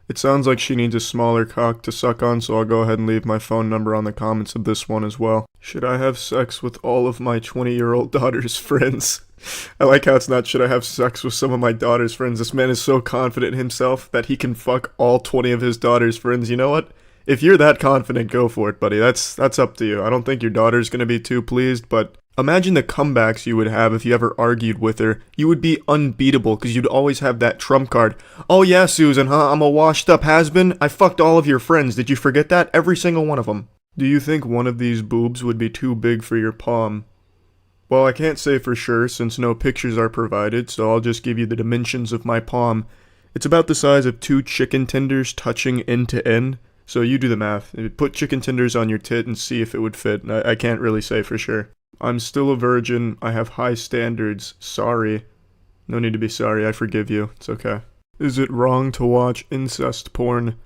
It sounds like she needs a smaller cock to suck on, so I'll go ahead and leave my phone number on the comments of this one as well. Should I have sex with all of my 20-year-old daughter's friends? I like how it's not should I have sex with some of my daughter's friends. This man is so confident in himself that he can fuck all 20 of his daughter's friends. You know what? If you're that confident, go for it, buddy. That's up to you. I don't think your daughter's gonna be too pleased, but imagine the comebacks you would have if you ever argued with her. You would be unbeatable because you'd always have that trump card. Oh yeah, Susan, huh? I'm a washed up has-been. I fucked all of your friends. Did you forget that? Every single one of them. Do you think one of these boobs would be too big for your palm? Well, I can't say for sure since no pictures are provided, so I'll just give you the dimensions of my palm. It's about the size of 2 chicken tenders touching end to end. So you do the math. Put chicken tenders on your tit and see if it would fit. I can't really say for sure. I'm still a virgin. I have high standards. Sorry. No need to be sorry. I forgive you. It's okay. Is it wrong to watch incest porn?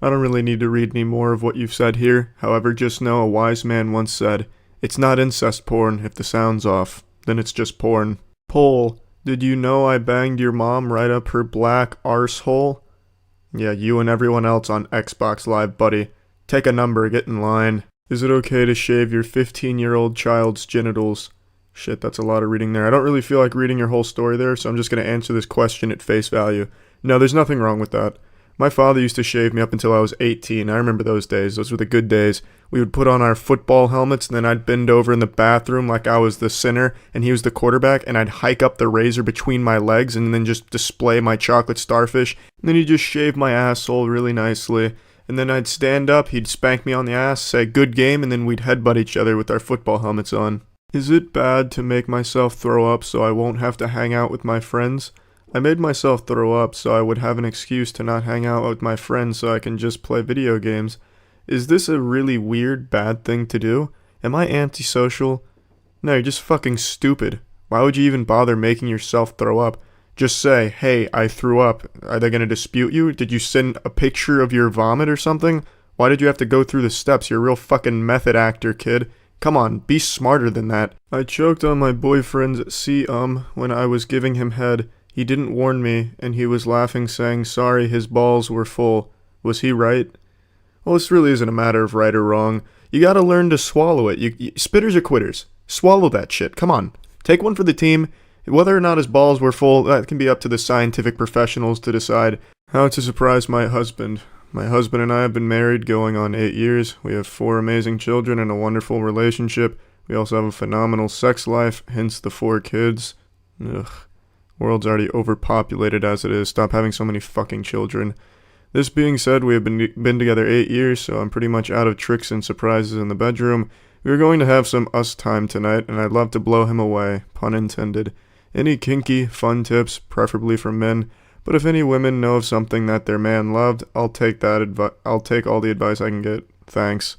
I don't really need to read any more of what you've said here. However, just know a wise man once said, it's not incest porn if the sound's off. Then it's just porn. Poll. Did you know I banged your mom right up her black arsehole? Yeah, you and everyone else on Xbox Live, buddy. Take a number, get in line. Is it okay to shave your 15-year-old child's genitals? Shit, that's a lot of reading there. I don't really feel like reading your whole story there, so I'm just going to answer this question at face value. No, there's nothing wrong with that. My father used to shave me up until I was 18. I remember those days. Those were the good days. We would put on our football helmets, and then I'd bend over in the bathroom like I was the center, and he was the quarterback, and I'd hike up the razor between my legs, and then just display my chocolate starfish. And then he'd just shave my asshole really nicely. And then I'd stand up, he'd spank me on the ass, say, good game, and then we'd headbutt each other with our football helmets on. Is it bad to make myself throw up so I won't have to hang out with my friends? I made myself throw up so I would have an excuse to not hang out with my friends so I can just play video games. Is this a really weird, bad thing to do? Am I antisocial? No, you're just fucking stupid. Why would you even bother making yourself throw up? Just say, hey, I threw up. Are they going to dispute you? Did you send a picture of your vomit or something? Why did you have to go through the steps? You're a real fucking method actor, kid. Come on, be smarter than that. I choked on my boyfriend's when I was giving him head. He didn't warn me, and he was laughing, saying sorry his balls were full. Was he right? Well, this really isn't a matter of right or wrong. You gotta learn to swallow it. Spitters are quitters. Swallow that shit. Come on. Take one for the team. Whether or not his balls were full, that can be up to the scientific professionals to decide. How to surprise my husband. My husband and I have been married going on 8 years. We have 4 amazing children and a wonderful relationship. We also have a phenomenal sex life, hence the 4 kids. Ugh. World's already overpopulated as it is. Stop having so many fucking children. This being said, we have been together 8 years, so I'm pretty much out of tricks and surprises in the bedroom. We are going to have some us time tonight, and I'd love to blow him away. Pun intended. Any kinky, fun tips, preferably from men, but if any women know of something that their man loved, I'll take all the advice I can get. Thanks.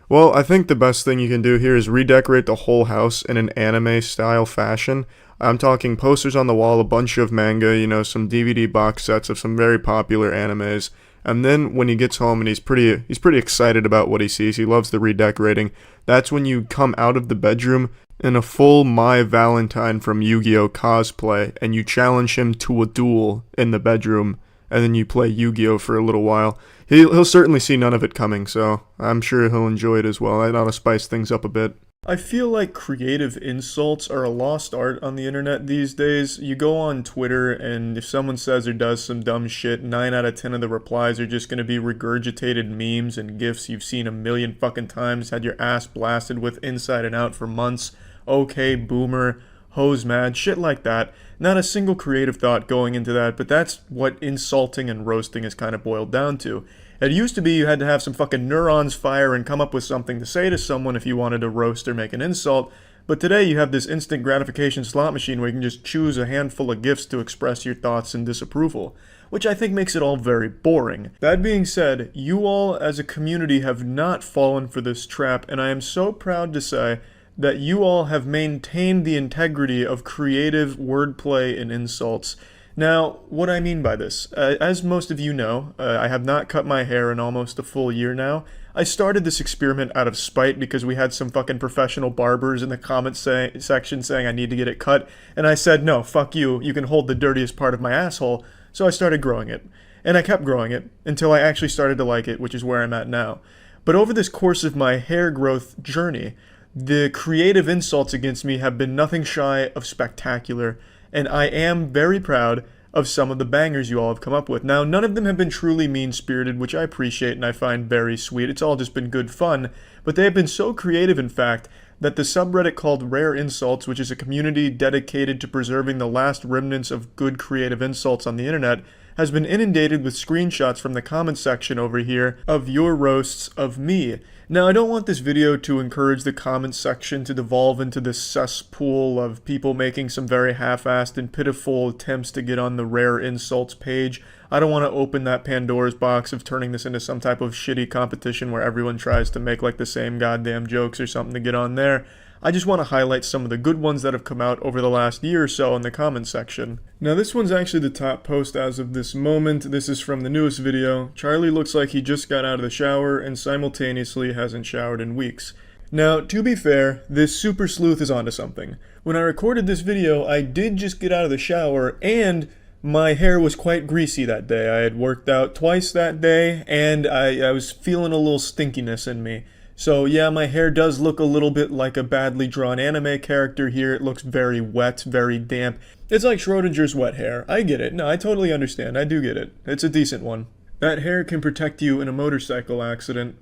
Well, I think the best thing you can do here is redecorate the whole house in an anime-style fashion. I'm talking posters on the wall, a bunch of manga, some DVD box sets of some very popular animes. And then when he gets home and he's pretty excited about what he sees, he loves the redecorating, that's when you come out of the bedroom in a full My Valentine from Yu-Gi-Oh! Cosplay, and you challenge him to a duel in the bedroom, and then you play Yu-Gi-Oh! For a little while. He'll certainly see none of it coming, so I'm sure he'll enjoy it as well. That ought to spice things up a bit. I feel like creative insults are a lost art on the internet these days. You go on Twitter, and if someone says or does some dumb shit, 9 out of 10 of the replies are just gonna be regurgitated memes and gifs you've seen a million fucking times, had your ass blasted with inside and out for months. Okay, boomer, hose mad, shit like that. Not a single creative thought going into that, but that's what insulting and roasting is kind of boiled down to. It used to be you had to have some fucking neurons fire and come up with something to say to someone if you wanted to roast or make an insult, but today you have this instant gratification slot machine where you can just choose a handful of gifs to express your thoughts and disapproval, which I think makes it all very boring. That being said, you all as a community have not fallen for this trap, and I am so proud to say that you all have maintained the integrity of creative wordplay and insults. Now, what I mean by this, as most of you know, I have not cut my hair in almost a full year now. I started this experiment out of spite because we had some fucking professional barbers in the comments section saying I need to get it cut, and I said, no, fuck you, you can hold the dirtiest part of my asshole, so I started growing it. And I kept growing it until I actually started to like it, which is where I'm at now. But over this course of my hair growth journey, the creative insults against me have been nothing shy of spectacular, and I am very proud of some of the bangers you all have come up with. Now, none of them have been truly mean-spirited, which I appreciate and I find very sweet. It's all just been good fun, but they have been so creative, in fact, that the subreddit called Rare Insults, which is a community dedicated to preserving the last remnants of good creative insults on the internet, has been inundated with screenshots from the comments section over here of your roasts of me. Now, I don't want this video to encourage the comments section to devolve into this cesspool of people making some very half-assed and pitiful attempts to get on the Rare Insults page. I don't want to open that Pandora's box of turning this into some type of shitty competition where everyone tries to make like the same goddamn jokes or something to get on there. I just want to highlight some of the good ones that have come out over the last year or so in the comments section. Now this one's actually the top post as of this moment. This is from the newest video. Charlie looks like he just got out of the shower and simultaneously hasn't showered in weeks. Now, to be fair, this super sleuth is onto something. When I recorded this video, I did just get out of the shower and my hair was quite greasy that day. I had worked out twice that day and I was feeling a little stinkiness in me. So yeah, my hair does look a little bit like a badly drawn anime character here. It looks very wet, very damp. It's like Schrodinger's wet hair. I get it. No, I totally understand. I do get it. It's a decent one. That hair can protect you in a motorcycle accident.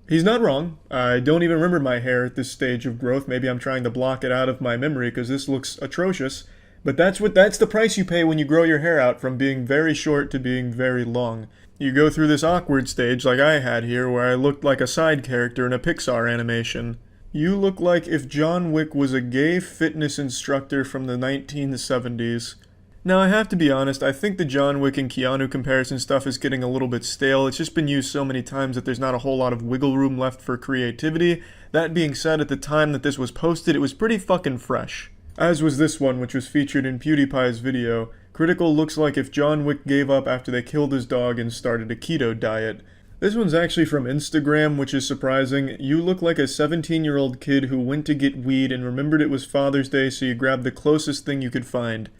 He's not wrong. I don't even remember my hair at this stage of growth. Maybe I'm trying to block it out of my memory because this looks atrocious. But that's the price you pay when you grow your hair out from being very short to being very long. You go through this awkward stage like I had here where I looked like a side character in a Pixar animation. You look like if John Wick was a gay fitness instructor from the 1970s. Now I have to be honest, I think the John Wick and Keanu comparison stuff is getting a little bit stale. It's just been used so many times that there's not a whole lot of wiggle room left for creativity. That being said, at the time that this was posted, it was pretty fucking fresh. As was this one, which was featured in PewDiePie's video. Critical looks like if John Wick gave up after they killed his dog and started a keto diet. This one's actually from Instagram, which is surprising. You look like a 17-year-old kid who went to get weed and remembered it was Father's Day, so you grabbed the closest thing you could find.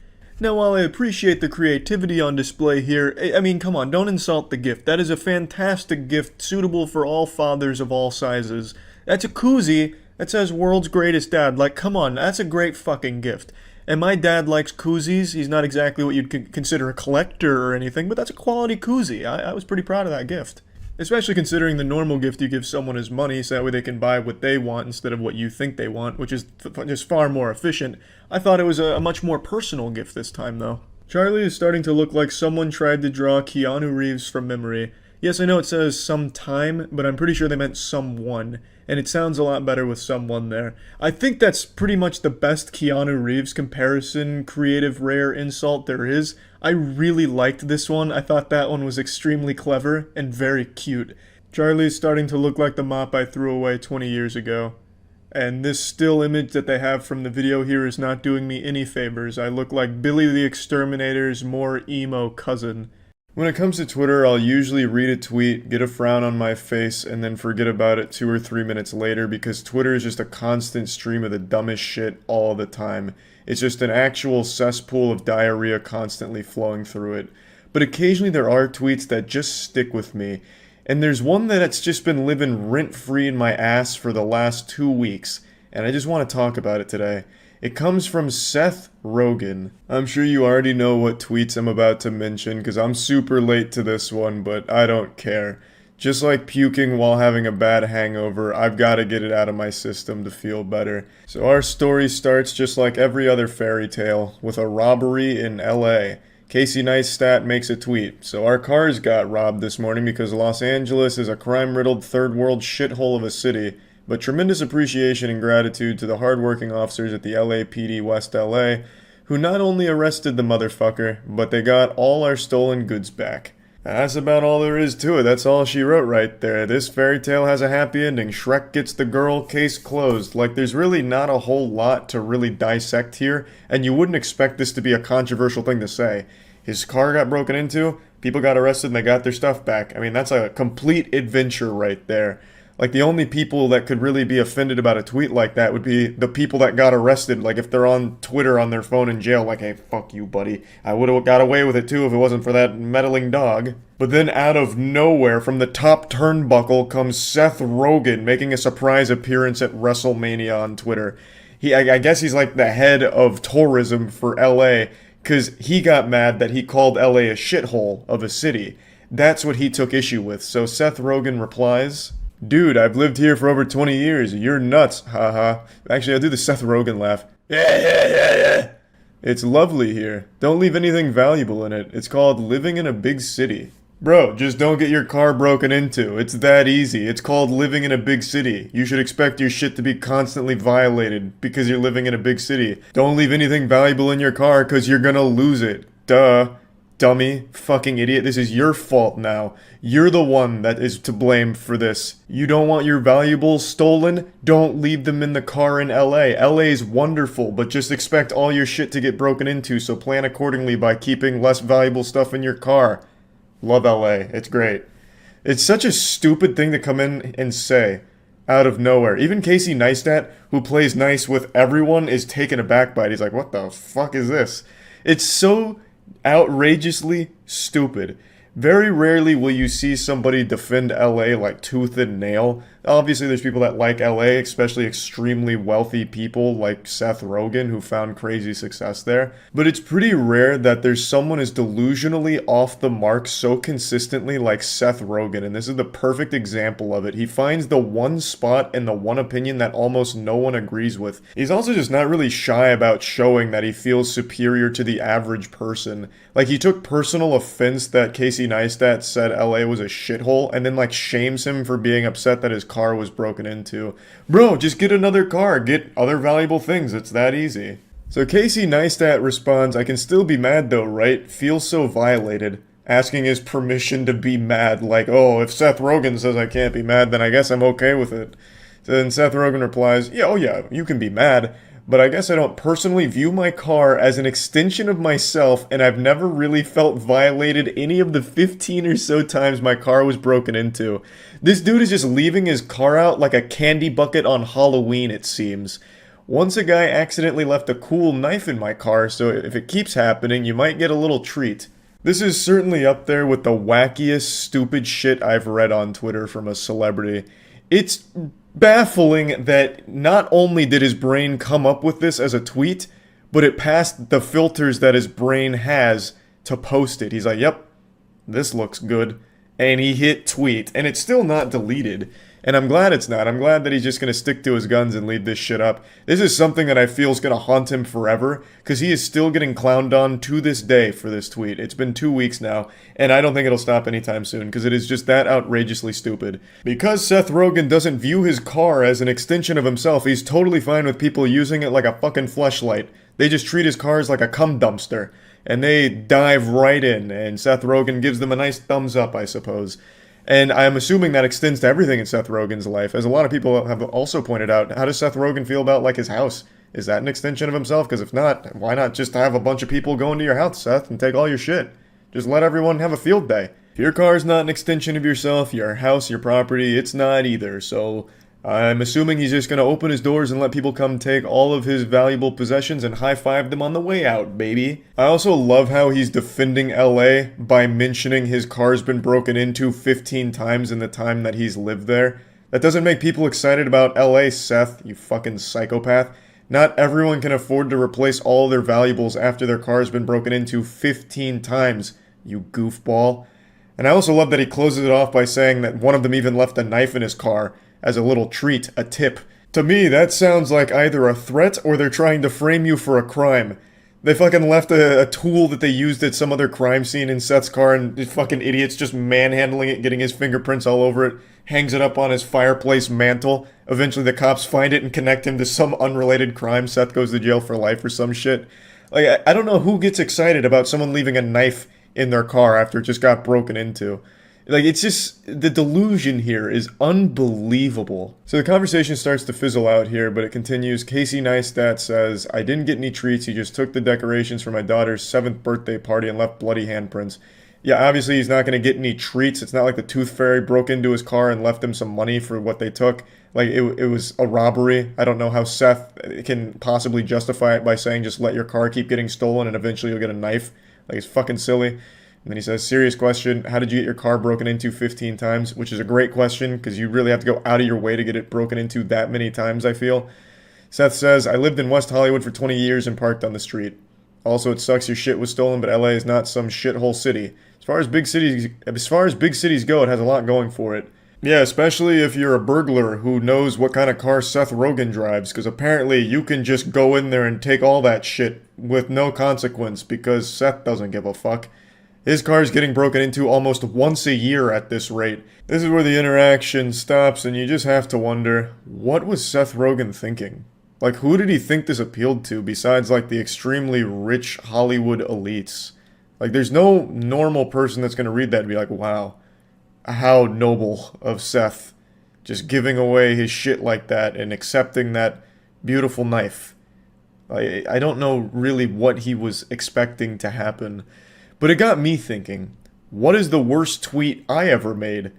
Now, while I appreciate the creativity on display here, I mean, come on, don't insult the gift. That is a fantastic gift, suitable for all fathers of all sizes. That's a koozie that says World's Greatest Dad. Like, come on, that's a great fucking gift. And my dad likes koozies. He's not exactly what you'd consider a collector or anything, but that's a quality koozie. I was pretty proud of that gift. Especially considering the normal gift you give someone is money, so that way they can buy what they want instead of what you think they want, which is just far more efficient. I thought it was a much more personal gift this time, though. Charlie is starting to look like someone tried to draw Keanu Reeves from memory. Yes, I know it says sometime, but I'm pretty sure they meant someone, and it sounds a lot better with someone there. I think that's pretty much the best Keanu Reeves comparison, creative, rare insult there is. I really liked this one. I thought that one was extremely clever and very cute. Charlie's starting to look like the mop I threw away 20 years ago. And this still image that they have from the video here is not doing me any favors. I look like Billy the Exterminator's more emo cousin. When it comes to Twitter, I'll usually read a tweet, get a frown on my face, and then forget about it 2 or 3 minutes later because Twitter is just a constant stream of the dumbest shit all the time. It's just an actual cesspool of diarrhea constantly flowing through it. But occasionally there are tweets that just stick with me. And there's one that's just been living rent-free in my ass for the last 2 weeks, and I just want to talk about it today. It comes from Seth Rogen. I'm sure you already know what tweets I'm about to mention, because I'm super late to this one, but I don't care. Just like puking while having a bad hangover, I've got to get it out of my system to feel better. So our story starts just like every other fairy tale, with a robbery in LA. Casey Neistat makes a tweet. So our cars got robbed this morning because Los Angeles is a crime-riddled third world shithole of a city, but tremendous appreciation and gratitude to the hardworking officers at the LAPD West LA, who not only arrested the motherfucker, but they got all our stolen goods back. That's about all there is to it. That's all she wrote right there. This fairy tale has a happy ending. Shrek gets the girl, case closed. Like, there's really not a whole lot to really dissect here, and you wouldn't expect this to be a controversial thing to say. His car got broken into, people got arrested, and they got their stuff back. I mean, that's a complete adventure right there. Like, the only people that could really be offended about a tweet like that would be the people that got arrested. Like, if they're on Twitter on their phone in jail, like, hey, fuck you, buddy. I would have got away with it, too, if it wasn't for that meddling dog. But then out of nowhere, from the top turnbuckle, comes Seth Rogen making a surprise appearance at WrestleMania on Twitter. I guess he's like the head of tourism for LA, because he got mad that he called LA a shithole of a city. That's what he took issue with. So Seth Rogen replies, "Dude, I've lived here for over 20 years. You're nuts, haha." Actually, I'll do the Seth Rogen laugh. Yeah. It's lovely here. Don't leave anything valuable in it. It's called living in a big city. Bro, just don't get your car broken into. It's that easy. It's called living in a big city. You should expect your shit to be constantly violated because you're living in a big city. Don't leave anything valuable in your car because you're gonna lose it. Duh. Dummy. Fucking idiot. This is your fault now. You're the one that is to blame for this. You don't want your valuables stolen? Don't leave them in the car in LA. LA's wonderful, but just expect all your shit to get broken into, so plan accordingly by keeping less valuable stuff in your car. Love LA. It's great. It's such a stupid thing to come in and say out of nowhere. Even Casey Neistat, who plays nice with everyone, is taken aback by it. He's like, what the fuck is this? It's so outrageously stupid. Very rarely will you see somebody defend LA like tooth and nail. Obviously, there's people that like LA, especially extremely wealthy people like Seth Rogen, who found crazy success there. But it's pretty rare that there's someone as delusionally off the mark so consistently like Seth Rogen, and this is the perfect example of it. He finds the one spot and the one opinion that almost no one agrees with. He's also just not really shy about showing that he feels superior to the average person. Like, he took personal offense that Casey Neistat said LA was a shithole, and then like shames him for being upset that his car was broken into. Bro, just get another car, get other valuable things, it's that easy. So Casey Neistat responds, "I can still be mad though, right? Feel so violated." Asking his permission to be mad, like, oh, if Seth Rogen says I can't be mad, then I guess I'm okay with it. So then Seth Rogen replies, yeah, oh yeah, you can be mad, but I guess I don't personally view my car as an extension of myself, and I've never really felt violated any of the 15 or so times my car was broken into. This dude is just leaving his car out like a candy bucket on Halloween, it seems. Once a guy accidentally left a cool knife in my car, so if it keeps happening, you might get a little treat. This is certainly up there with the wackiest, stupid shit I've read on Twitter from a celebrity. It's baffling that not only did his brain come up with this as a tweet, but it passed the filters that his brain has to post it. He's like, yep, this looks good. And he hit tweet, and it's still not deleted. And I'm glad it's not. I'm glad that he's just going to stick to his guns and leave this shit up. This is something that I feel is going to haunt him forever, because he is still getting clowned on to this day for this tweet. It's been 2 weeks now, and I don't think it'll stop anytime soon, because it is just that outrageously stupid. Because Seth Rogen doesn't view his car as an extension of himself, he's totally fine with people using it like a fucking fleshlight. They just treat his cars like a cum dumpster, and they dive right in, and Seth Rogen gives them a nice thumbs up, I suppose. And I'm assuming that extends to everything in Seth Rogen's life. As a lot of people have also pointed out, how does Seth Rogen feel about, like, his house? Is that an extension of himself? Because if not, why not just have a bunch of people go into your house, Seth, and take all your shit? Just let everyone have a field day. If your car's not an extension of yourself, your house, your property, it's not either. So I'm assuming he's just gonna open his doors and let people come take all of his valuable possessions and high-five them on the way out, baby. I also love how he's defending LA by mentioning his car's been broken into 15 times in the time that he's lived there. That doesn't make people excited about LA, Seth, you fucking psychopath. Not everyone can afford to replace all their valuables after their car's been broken into 15 times, you goofball. And I also love that he closes it off by saying that one of them even left a knife in his car as a little treat, a tip. To me, that sounds like either a threat or they're trying to frame you for a crime. They fucking left a tool that they used at some other crime scene in Seth's car, and the fucking idiot's just manhandling it, getting his fingerprints all over it, hangs it up on his fireplace mantle. Eventually the cops find it and connect him to some unrelated crime. Seth goes to jail for life or some shit. Like, I don't know who gets excited about someone leaving a knife in their car after it just got broken into. Like, it's just, the delusion here is unbelievable. So the conversation starts to fizzle out here, but it continues. Casey Neistat says, I didn't get any treats, he just took the decorations for my daughter's 7th birthday party and left bloody handprints. Yeah, obviously he's not going to get any treats. It's not like the Tooth Fairy broke into his car and left him some money for what they took. Like, it was a robbery. I don't know how Seth can possibly justify it by saying just let your car keep getting stolen and eventually you'll get a knife. Like, it's fucking silly. And then he says, serious question, how did you get your car broken into 15 times? Which is a great question, because you really have to go out of your way to get it broken into that many times, I feel. Seth says, I lived in West Hollywood for 20 years and parked on the street. Also, it sucks your shit was stolen, but LA is not some shithole city. As far as big cities go, it has a lot going for it. Yeah, especially if you're a burglar who knows what kind of car Seth Rogen drives, because apparently you can just go in there and take all that shit with no consequence, because Seth doesn't give a fuck. His car's getting broken into almost once a year at this rate. This is where the interaction stops, and you just have to wonder, what was Seth Rogen thinking? Like, who did he think this appealed to besides, like, the extremely rich Hollywood elites? Like, there's no normal person that's gonna read that and be like, wow, how noble of Seth, just giving away his shit like that and accepting that beautiful knife. I don't know really what he was expecting to happen. But it got me thinking, what is the worst tweet I ever made?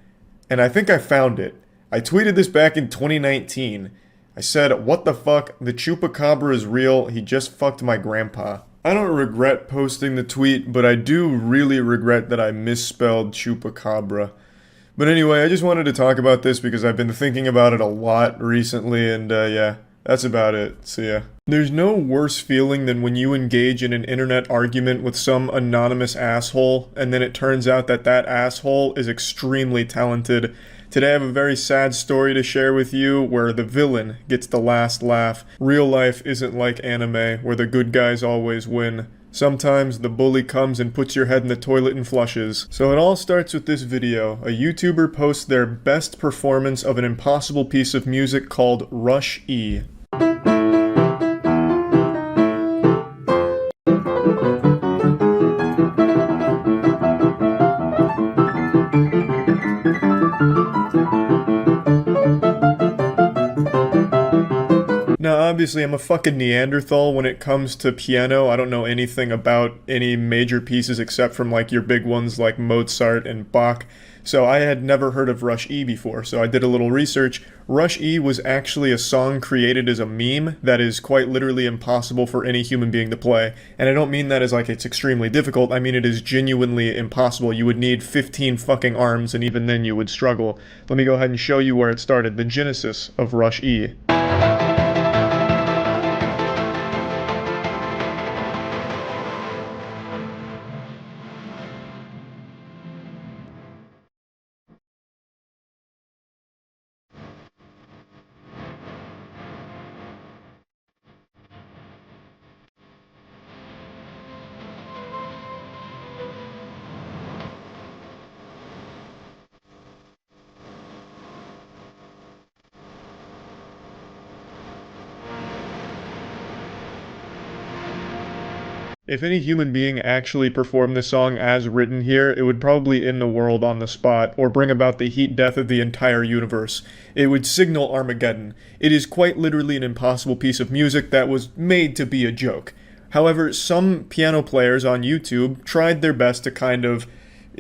And I think I found it. I tweeted this back in 2019. I said, what the fuck, the chupacabra is real, he just fucked my grandpa. I don't regret posting the tweet, but I do really regret that I misspelled chupacabra. But anyway, I just wanted to talk about this because I've been thinking about it a lot recently, and yeah, that's about it. See ya. There's no worse feeling than when you engage in an internet argument with some anonymous asshole, and then it turns out that that asshole is extremely talented. Today I have a very sad story to share with you where the villain gets the last laugh. Real life isn't like anime, where the good guys always win. Sometimes the bully comes and puts your head in the toilet and flushes. So it all starts with this video. A YouTuber posts their best performance of an impossible piece of music called Rush E. Now, obviously, I'm a fucking Neanderthal when it comes to piano. I don't know anything about any major pieces except from, like, your big ones like Mozart and Bach. So I had never heard of Rush E before, so I did a little research. Rush E was actually a song created as a meme that is quite literally impossible for any human being to play. And I don't mean that as like it's extremely difficult, I mean it is genuinely impossible. You would need 15 fucking arms, and even then you would struggle. Let me go ahead and show you where it started, the genesis of Rush E. If any human being actually performed this song as written here, it would probably end the world on the spot, or bring about the heat death of the entire universe. It would signal Armageddon. It is quite literally an impossible piece of music that was made to be a joke. However, some piano players on YouTube tried their best to kind of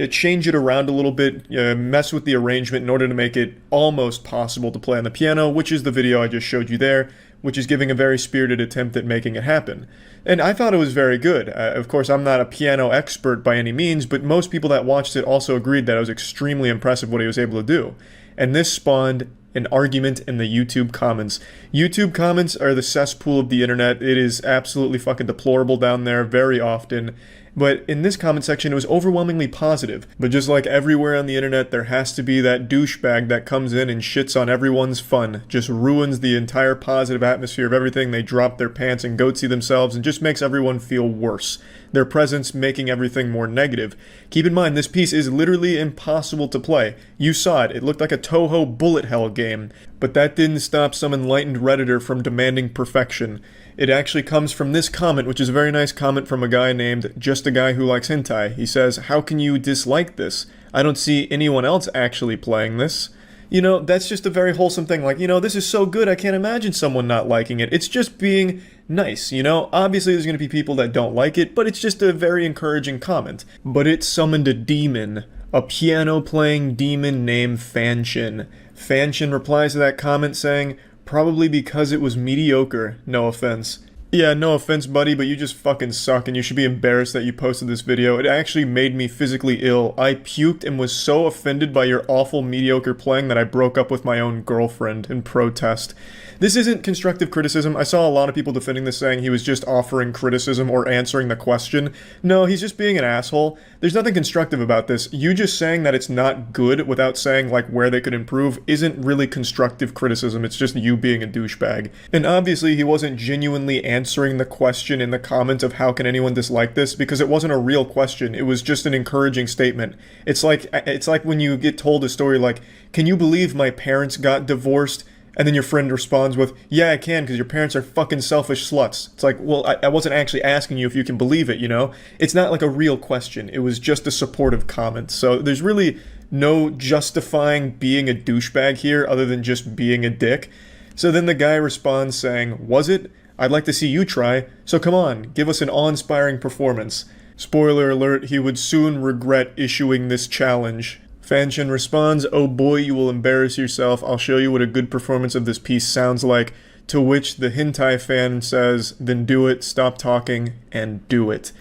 change it around a little bit, mess with the arrangement in order to make it almost possible to play on the piano, which is the video I just showed you there, which is giving a very spirited attempt at making it happen. And I thought it was very good. Of course, I'm not a piano expert by any means, but most people that watched it also agreed that it was extremely impressive what he was able to do. And this spawned an argument in the YouTube comments. YouTube comments are the cesspool of the internet. It is absolutely fucking deplorable down there very often. But in this comment section, it was overwhelmingly positive. But just like everywhere on the internet, there has to be that douchebag that comes in and shits on everyone's fun, just ruins the entire positive atmosphere of everything. They drop their pants and goatsy themselves and just makes everyone feel worse. Their presence making everything more negative. Keep in mind, this piece is literally impossible to play. You saw it. It looked like a Toho bullet hell game. But that didn't stop some enlightened Redditor from demanding perfection. It actually comes from this comment, which is a very nice comment from a guy named Just a Guy Who Likes Hentai. He says, "How can you dislike this? I don't see anyone else actually playing this." You know, that's just a very wholesome thing. Like, you know, this is so good, I can't imagine someone not liking it. It's just being nice, you know? Obviously, there's going to be people that don't like it, but it's just a very encouraging comment. But it summoned a demon. A piano-playing demon named Fanshin. Fanshin replies to that comment saying, "Probably because it was mediocre, no offense." Yeah, no offense, buddy, but you just fucking suck and you should be embarrassed that you posted this video. It actually made me physically ill. I puked and was so offended by your awful mediocre playing that I broke up with my own girlfriend in protest. This isn't constructive criticism. I saw a lot of people defending this saying he was just offering criticism or answering the question. No, he's just being an asshole. There's nothing constructive about this. You just saying that it's not good without saying like where they could improve isn't really constructive criticism. It's just you being a douchebag. And obviously he wasn't genuinely answering the question in the comments of how can anyone dislike this, because it wasn't a real question. It was just an encouraging statement. It's like when you get told a story like, "Can you believe my parents got divorced?" And then your friend responds with, "Yeah, I can, because your parents are fucking selfish sluts." It's like, well, I wasn't actually asking you if you can believe it, you know? It's not like a real question. It was just a supportive comment. So there's really no justifying being a douchebag here other than just being a dick. So then the guy responds saying, "Was it? I'd like to see you try. So come on, give us an awe-inspiring performance." Spoiler alert, he would soon regret issuing this challenge. Fanshin responds, "Oh boy, you will embarrass yourself. I'll show you what a good performance of this piece sounds like." To which the hentai fan says, "Then do it, stop talking, and do it."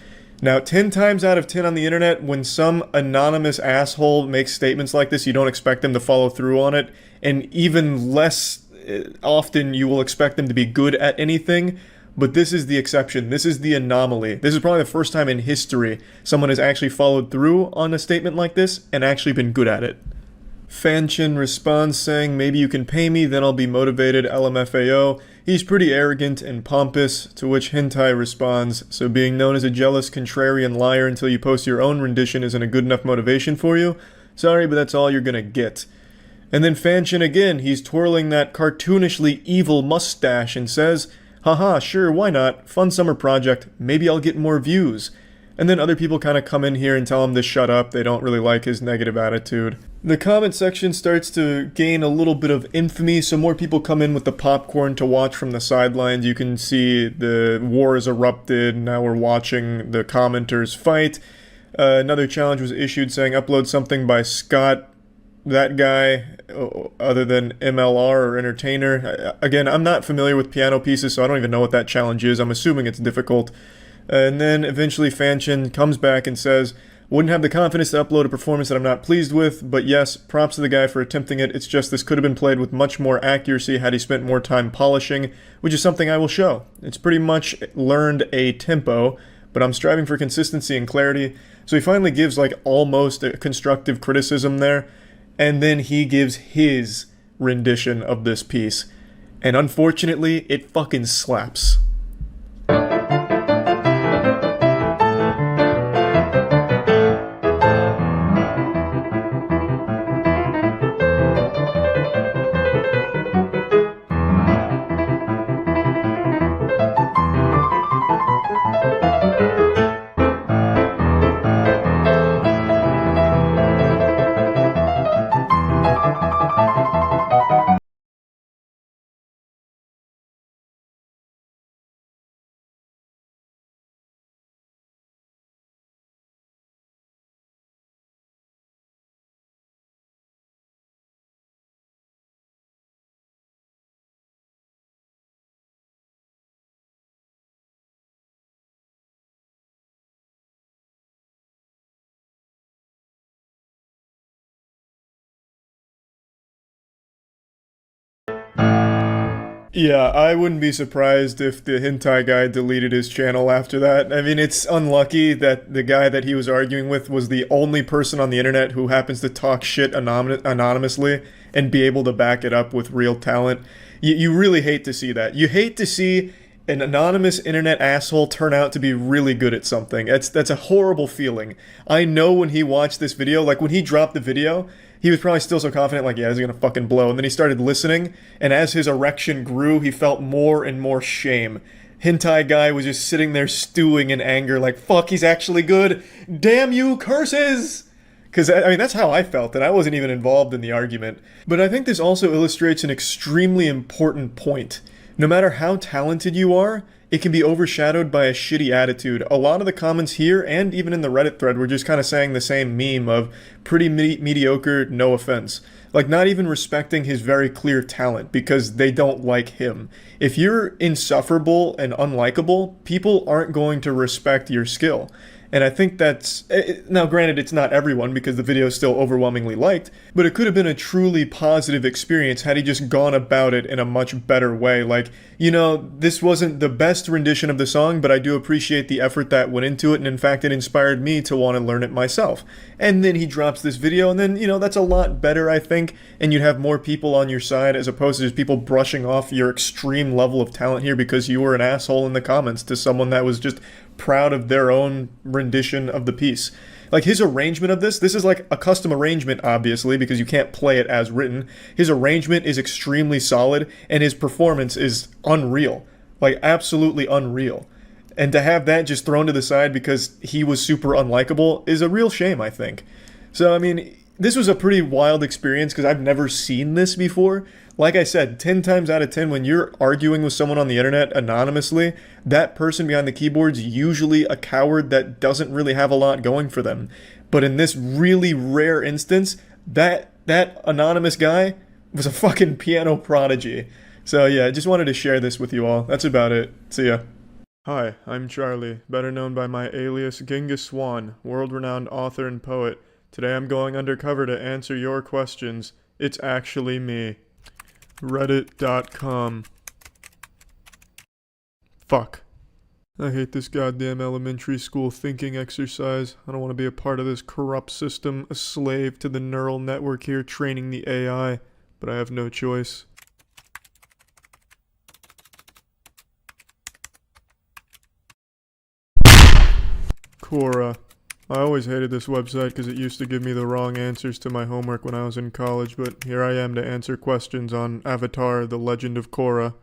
Now, 10 times out of 10 on the internet, when some anonymous asshole makes statements like this, you don't expect them to follow through on it, and even less often you will expect them to be good at anything. But this is the exception. This is the anomaly. This is probably the first time in history someone has actually followed through on a statement like this and actually been good at it. Fanshin responds saying, "Maybe you can pay me, then I'll be motivated, LMFAO. He's pretty arrogant and pompous," to which Hentai responds, "So being known as a jealous, contrarian liar until you post your own rendition isn't a good enough motivation for you? Sorry, but that's all you're gonna get." And then Fanshin again, he's twirling that cartoonishly evil mustache and says, "Haha, sure, why not? Fun summer project. Maybe I'll get more views." And then other people kind of come in here and tell him to shut up. They don't really like his negative attitude. The comment section starts to gain a little bit of infamy, so more people come in with the popcorn to watch from the sidelines. You can see the war has erupted. Now we're watching the commenters fight. Another challenge was issued saying upload something by Scott, that guy, other than MLR or Entertainer. Again, I'm not familiar with piano pieces, so I don't even know what that challenge is. I'm assuming it's difficult. And then eventually Fanshin comes back and says, "Wouldn't have the confidence to upload a performance that I'm not pleased with, but yes, props to the guy for attempting it. It's just this could have been played with much more accuracy had he spent more time polishing, which is something I will show. It's pretty much learned a tempo, but I'm striving for consistency and clarity." So he finally gives like almost a constructive criticism there. And then he gives his rendition of this piece. And unfortunately, it fucking slaps. Yeah, I wouldn't be surprised if the hentai guy deleted his channel after that. I mean, it's unlucky that the guy that he was arguing with was the only person on the internet who happens to talk shit anonymously and be able to back it up with real talent. You really hate to see that. You hate to see an anonymous internet asshole turn out to be really good at something. That's a horrible feeling. I know when he watched this video, like when he dropped the video, he was probably still so confident, like, yeah, this is gonna fucking blow. And then he started listening, and as his erection grew, he felt more and more shame. Hentai guy was just sitting there stewing in anger, like, fuck, he's actually good. Damn you, curses! Because, I mean, that's how I felt, and I wasn't even involved in the argument. But I think this also illustrates an extremely important point. No matter how talented you are, it can be overshadowed by a shitty attitude. A lot of the comments here, and even in the Reddit thread, were just kind of saying the same meme of pretty mediocre, no offense. Like, not even respecting his very clear talent, because they don't like him. If you're insufferable and unlikable, people aren't going to respect your skill. And I think that's... Now, granted, it's not everyone, because the video is still overwhelmingly liked, but it could have been a truly positive experience had he just gone about it in a much better way. Like, you know, this wasn't the best rendition of the song, but I do appreciate the effort that went into it, and in fact, it inspired me to want to learn it myself. And then he drops this video, and then, you know, that's a lot better, I think, and you'd have more people on your side, as opposed to just people brushing off your extreme level of talent here because you were an asshole in the comments to someone that was just proud of their own rendition of the piece. Like, his arrangement of this is like a custom arrangement, obviously, because you can't play it as written. His arrangement is extremely solid, and his performance is unreal. Like, absolutely unreal. And to have that just thrown to the side because he was super unlikable is a real shame, I think. So, I mean, this was a pretty wild experience because I've never seen this before. Like I said, 10 times out of 10, when you're arguing with someone on the internet anonymously, that person behind the keyboard's usually a coward that doesn't really have a lot going for them. But in this really rare instance, that anonymous guy was a fucking piano prodigy. So yeah, I just wanted to share this with you all. That's about it. See ya. Hi, I'm Charlie, better known by my alias Genghis Swan, world-renowned author and poet. Today I'm going undercover to answer your questions. It's actually me. Reddit.com. Fuck. I hate this goddamn elementary school thinking exercise. I don't want to be a part of this corrupt system, a slave to the neural network here training the AI, but I have no choice. Quora. I always hated this website because it used to give me the wrong answers to my homework when I was in college, but here I am to answer questions on Avatar, The Legend of Korra.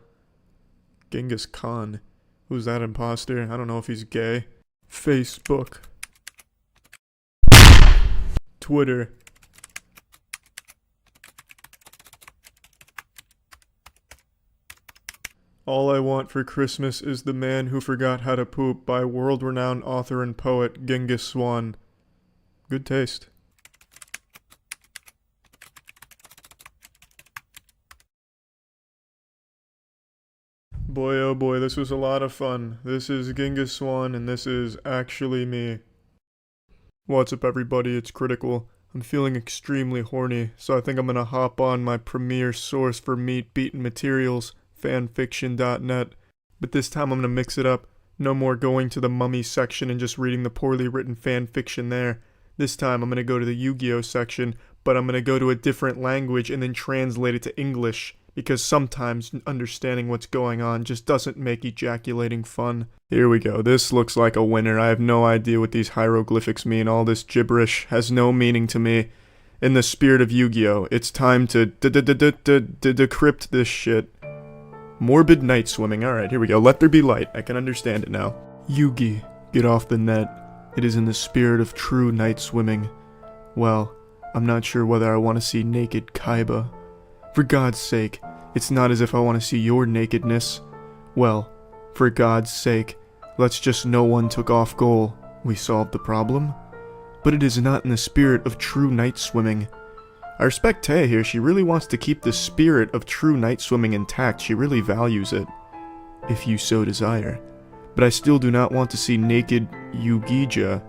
Genghis Khan. Who's that imposter? I don't know if he's gay. Facebook. Twitter. All I Want for Christmas is The Man Who Forgot How to Poop by world-renowned author and poet Genghis Swan. Good taste. Boy oh boy, this was a lot of fun. This is Genghis Swan and this is actually me. What's up everybody, it's Critical. I'm feeling extremely horny, so I think I'm gonna hop on my premier source for meat-beaten materials, fanfiction.net, but this time I'm gonna mix it up. No more going to the mummy section and just reading the poorly written fanfiction there. This time I'm gonna go to the Yu-Gi-Oh section, but I'm gonna go to a different language and then translate it to English, because sometimes understanding what's going on just doesn't make ejaculating fun. Here we go, this looks like a winner. I have no idea what these hieroglyphics mean. All this gibberish has no meaning to me. In the spirit of Yu-Gi-Oh, it's time to decrypt this shit. Morbid night swimming. Alright, here we go. Let there be light. I can understand it now. Yugi, get off the net. It is in the spirit of true night swimming. Well, I'm not sure whether I want to see naked Kaiba. For God's sake, it's not as if I want to see your nakedness. Well, for God's sake, let's just no one took off goal. We solved the problem. But it is not in the spirit of true night swimming. I respect Tay here, she really wants to keep the spirit of true night swimming intact, she really values it. If you so desire. But I still do not want to see naked Yugija.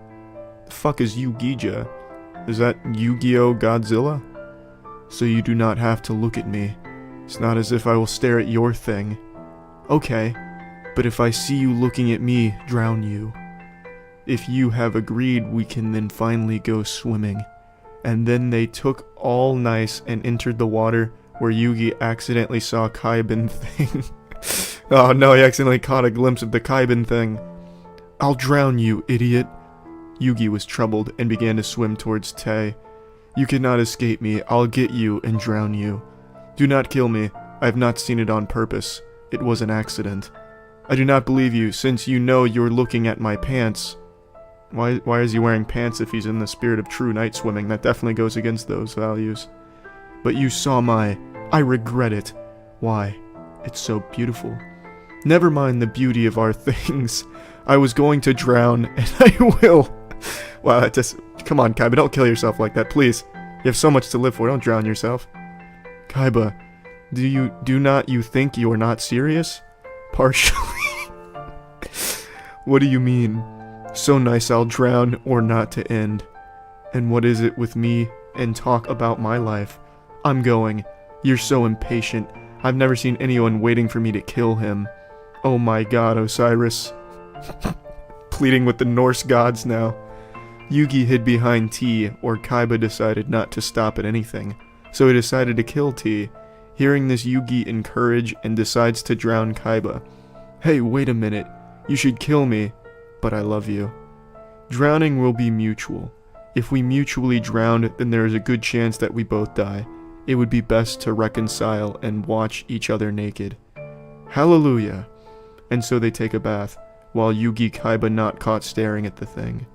The fuck is Yugija? Is that Yu-Gi-Oh! Godzilla? So you do not have to look at me. It's not as if I will stare at your thing. Okay, but if I see you looking at me, drown you. If you have agreed, we can then finally go swimming. And then they took all nice and entered the water where Yugi accidentally saw Kaiban thing. Oh no, he accidentally caught a glimpse of the Kaiban thing. I'll drown you, idiot. Yugi was troubled and began to swim towards Tei. You cannot escape me. I'll get you and drown you. Do not kill me. I have not seen it on purpose. It was an accident. I do not believe you, since you know you're looking at my pants. Why is he wearing pants if he's in the spirit of true night swimming? That definitely goes against those values. But you saw my... I regret it. Why? It's so beautiful. Never mind the beauty of our things. I was going to drown, and I will. Wow, that just... Come on, Kaiba, don't kill yourself like that, please. You have so much to live for, don't drown yourself. Kaiba, do not you think you are not serious? Partially. What do you mean? So nice I'll drown or not to end. And what is it with me and talk about my life? I'm going. You're so impatient. I've never seen anyone waiting for me to kill him. Oh my god, Osiris. Pleading with the Norse gods now. Yugi hid behind T, or Kaiba decided not to stop at anything. So he decided to kill T. Hearing this, Yugi encourages and decides to drown Kaiba. Hey, wait a minute. You should kill me. But I love you. Drowning will be mutual. If we mutually drown, then there is a good chance that we both die. It would be best to reconcile and watch each other naked. Hallelujah. And so they take a bath, while Yugi Kaiba not caught staring at the thing.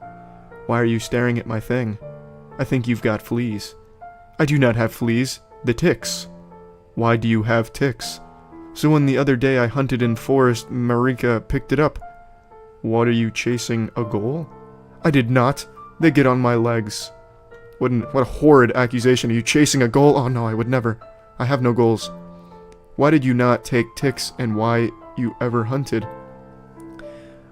Why are you staring at my thing? I think you've got fleas. I do not have fleas. The ticks. Why do you have ticks? So when the other day I hunted in forest, Marika picked it up. What, are you chasing a goal? I did not. They get on my legs. What a horrid accusation. Are you chasing a goal? Oh no, I would never. I have no goals. Why did you not take ticks and why you ever hunted?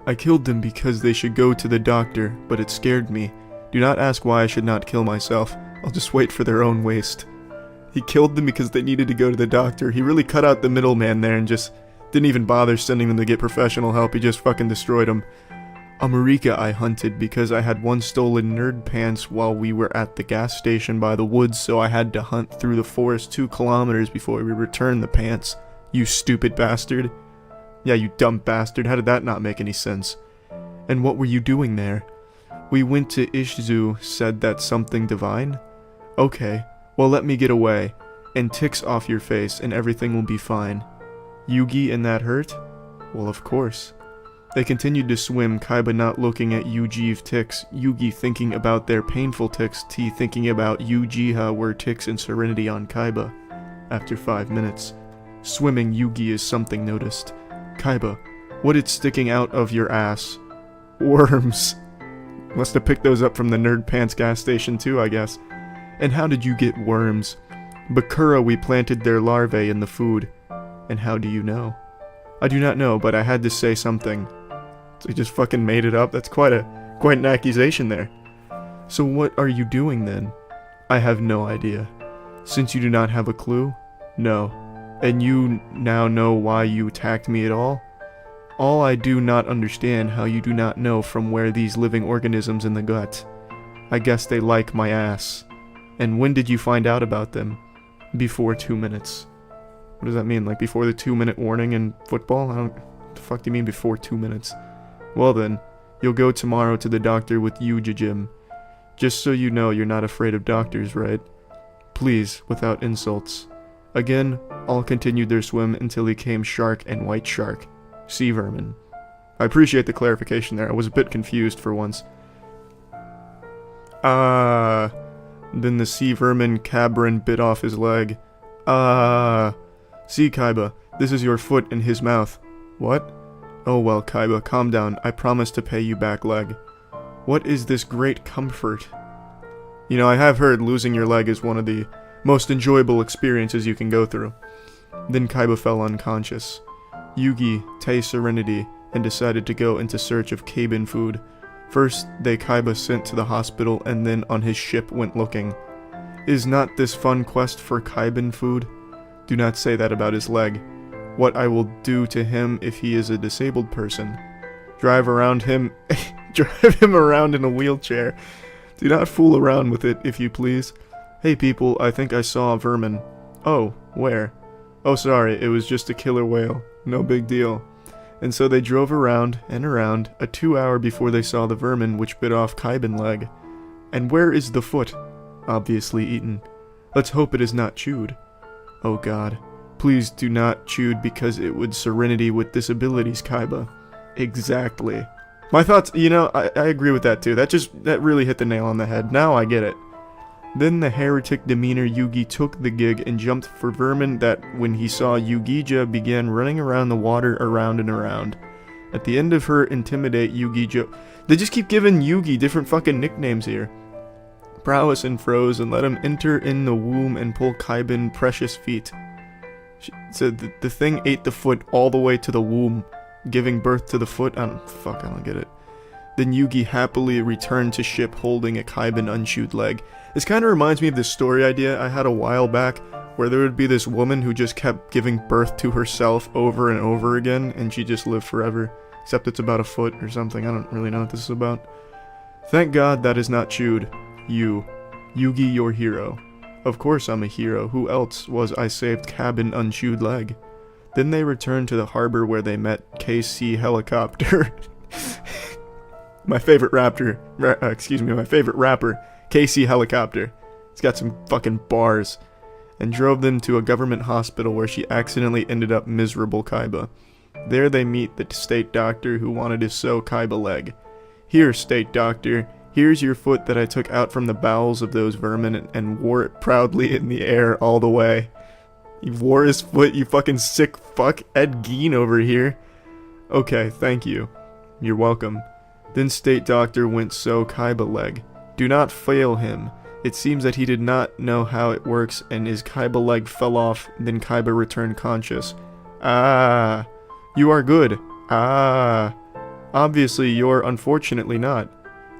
I killed them because they should go to the doctor, but it scared me. Do not ask why I should not kill myself. I'll just wait for their own waste. He killed them because they needed to go to the doctor. He really cut out the middleman there and just didn't even bother sending them to get professional help. He just fucking destroyed them. America I hunted because I had one stolen nerd pants while we were at the gas station by the woods, so I had to hunt through the forest 2 kilometers before we returned the pants. You stupid bastard. Yeah, you dumb bastard. How did that not make any sense? And what were you doing there? We went to Ishzu, said that's something divine? Okay, well let me get away, and ticks off your face and everything will be fine. Yugi and that hurt? Well, of course. They continued to swim, Kaiba not looking at Yuji's ticks, Yugi thinking about their painful ticks, T thinking about Ujiha were ticks and serenity on Kaiba. After 5 minutes. Swimming, Yugi is something noticed. Kaiba, what is sticking out of your ass? Worms. Must have picked those up from the Nerd Pants gas station too, I guess. And how did you get worms? Bakura, we planted their larvae in the food. And how do you know? I do not know, but I had to say something. So he just fucking made it up? That's quite an accusation there. So what are you doing then? I have no idea. Since you do not have a clue? No. And you now know why you attacked me at all? All I do not understand how you do not know from where these living organisms in the gut. I guess they like my ass. And when did you find out about them? Before 2 minutes. What does that mean? Like before the 2-minute warning in football? What the fuck do you mean before 2 minutes? Well then, you'll go tomorrow to the doctor with Yujijim. Just so you know you're not afraid of doctors, right? Please, without insults. Again, all continued their swim until he came shark and white shark. Sea vermin. I appreciate the clarification there. I was a bit confused for once. Then the sea vermin Cabrin bit off his leg. See, Kaiba, this is your foot in his mouth. What? Oh well, Kaiba, calm down. I promise to pay you back leg. What is this great comfort? You know, I have heard losing your leg is one of the most enjoyable experiences you can go through. Then Kaiba fell unconscious. Yugi, Tei Serenity, and decided to go into search of Kabin food. First, they Kaiba sent to the hospital and then on his ship went looking. Is not this fun quest for Kaiban food? Do not say that about his leg. What I will do to him if he is a disabled person. Drive him around in a wheelchair. Do not fool around with it, if you please. Hey people, I think I saw a vermin. Oh, where? Oh sorry, it was just a killer whale. No big deal. And so they drove around and around, a 2 hour before they saw the vermin which bit off Kaiben leg. And where is the foot? Obviously eaten. Let's hope it is not chewed. Oh god. Please do not chewed because it would serenity with disabilities, Kaiba. Exactly. My thoughts, you know, I agree with that too. That really hit the nail on the head. Now I get it. Then the heretic demeanor Yugi took the gig and jumped for vermin that, when he saw Yugija, began running around the water around and around. At the end of her intimidate Yugija... They just keep giving Yugi different fucking nicknames here. Prowess and froze and let him enter in the womb and pull Kaiben precious feet. So the thing ate the foot all the way to the womb, giving birth to the foot. I don't get it. Then Yugi happily returned to ship holding a Kaiben unchewed leg. This kind of reminds me of this story idea I had a while back, where there would be this woman who just kept giving birth to herself over and over again, and she just lived forever. Except it's about a foot or something. I don't really know what this is about. Thank God that is not chewed. You. Yugi, your hero. Of course I'm a hero. Who else was I saved Kaiben unchewed leg? Then they returned to the harbor where they met KC Helicopter. My favorite rapper, KC Helicopter. He's got some fucking bars. And drove them to a government hospital where she accidentally ended up miserable Kaiba. There they meet the state doctor who wanted to sew Kaiba leg. Here, state doctor, here's your foot that I took out from the bowels of those vermin and wore it proudly in the air all the way. You wore his foot, you fucking sick fuck. Ed Gein over here. Okay, thank you. You're welcome. Then state doctor went sew Kaiba leg. Do not fail him. It seems that he did not know how it works and his Kaiba leg fell off, then Kaiba returned conscious. Ah, you are good. Ah, obviously you're unfortunately not.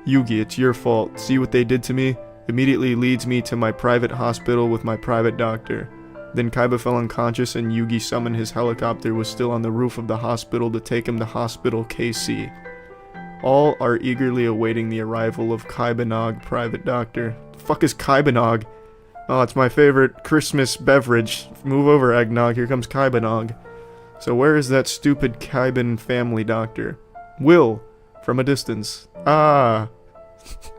Yugi, it's your fault. See what they did to me? Immediately leads me to my private hospital with my private doctor. Then Kaiba fell unconscious and Yugi summoned his helicopter was still on the roof of the hospital to take him to Hospital KC. All are eagerly awaiting the arrival of Kaibanog, private doctor. The fuck is Kaibanog? Oh, it's my favorite Christmas beverage. Move over, eggnog. Here comes Kaibanog. So where is that stupid Kaiben family doctor? Will, from a distance. Ah,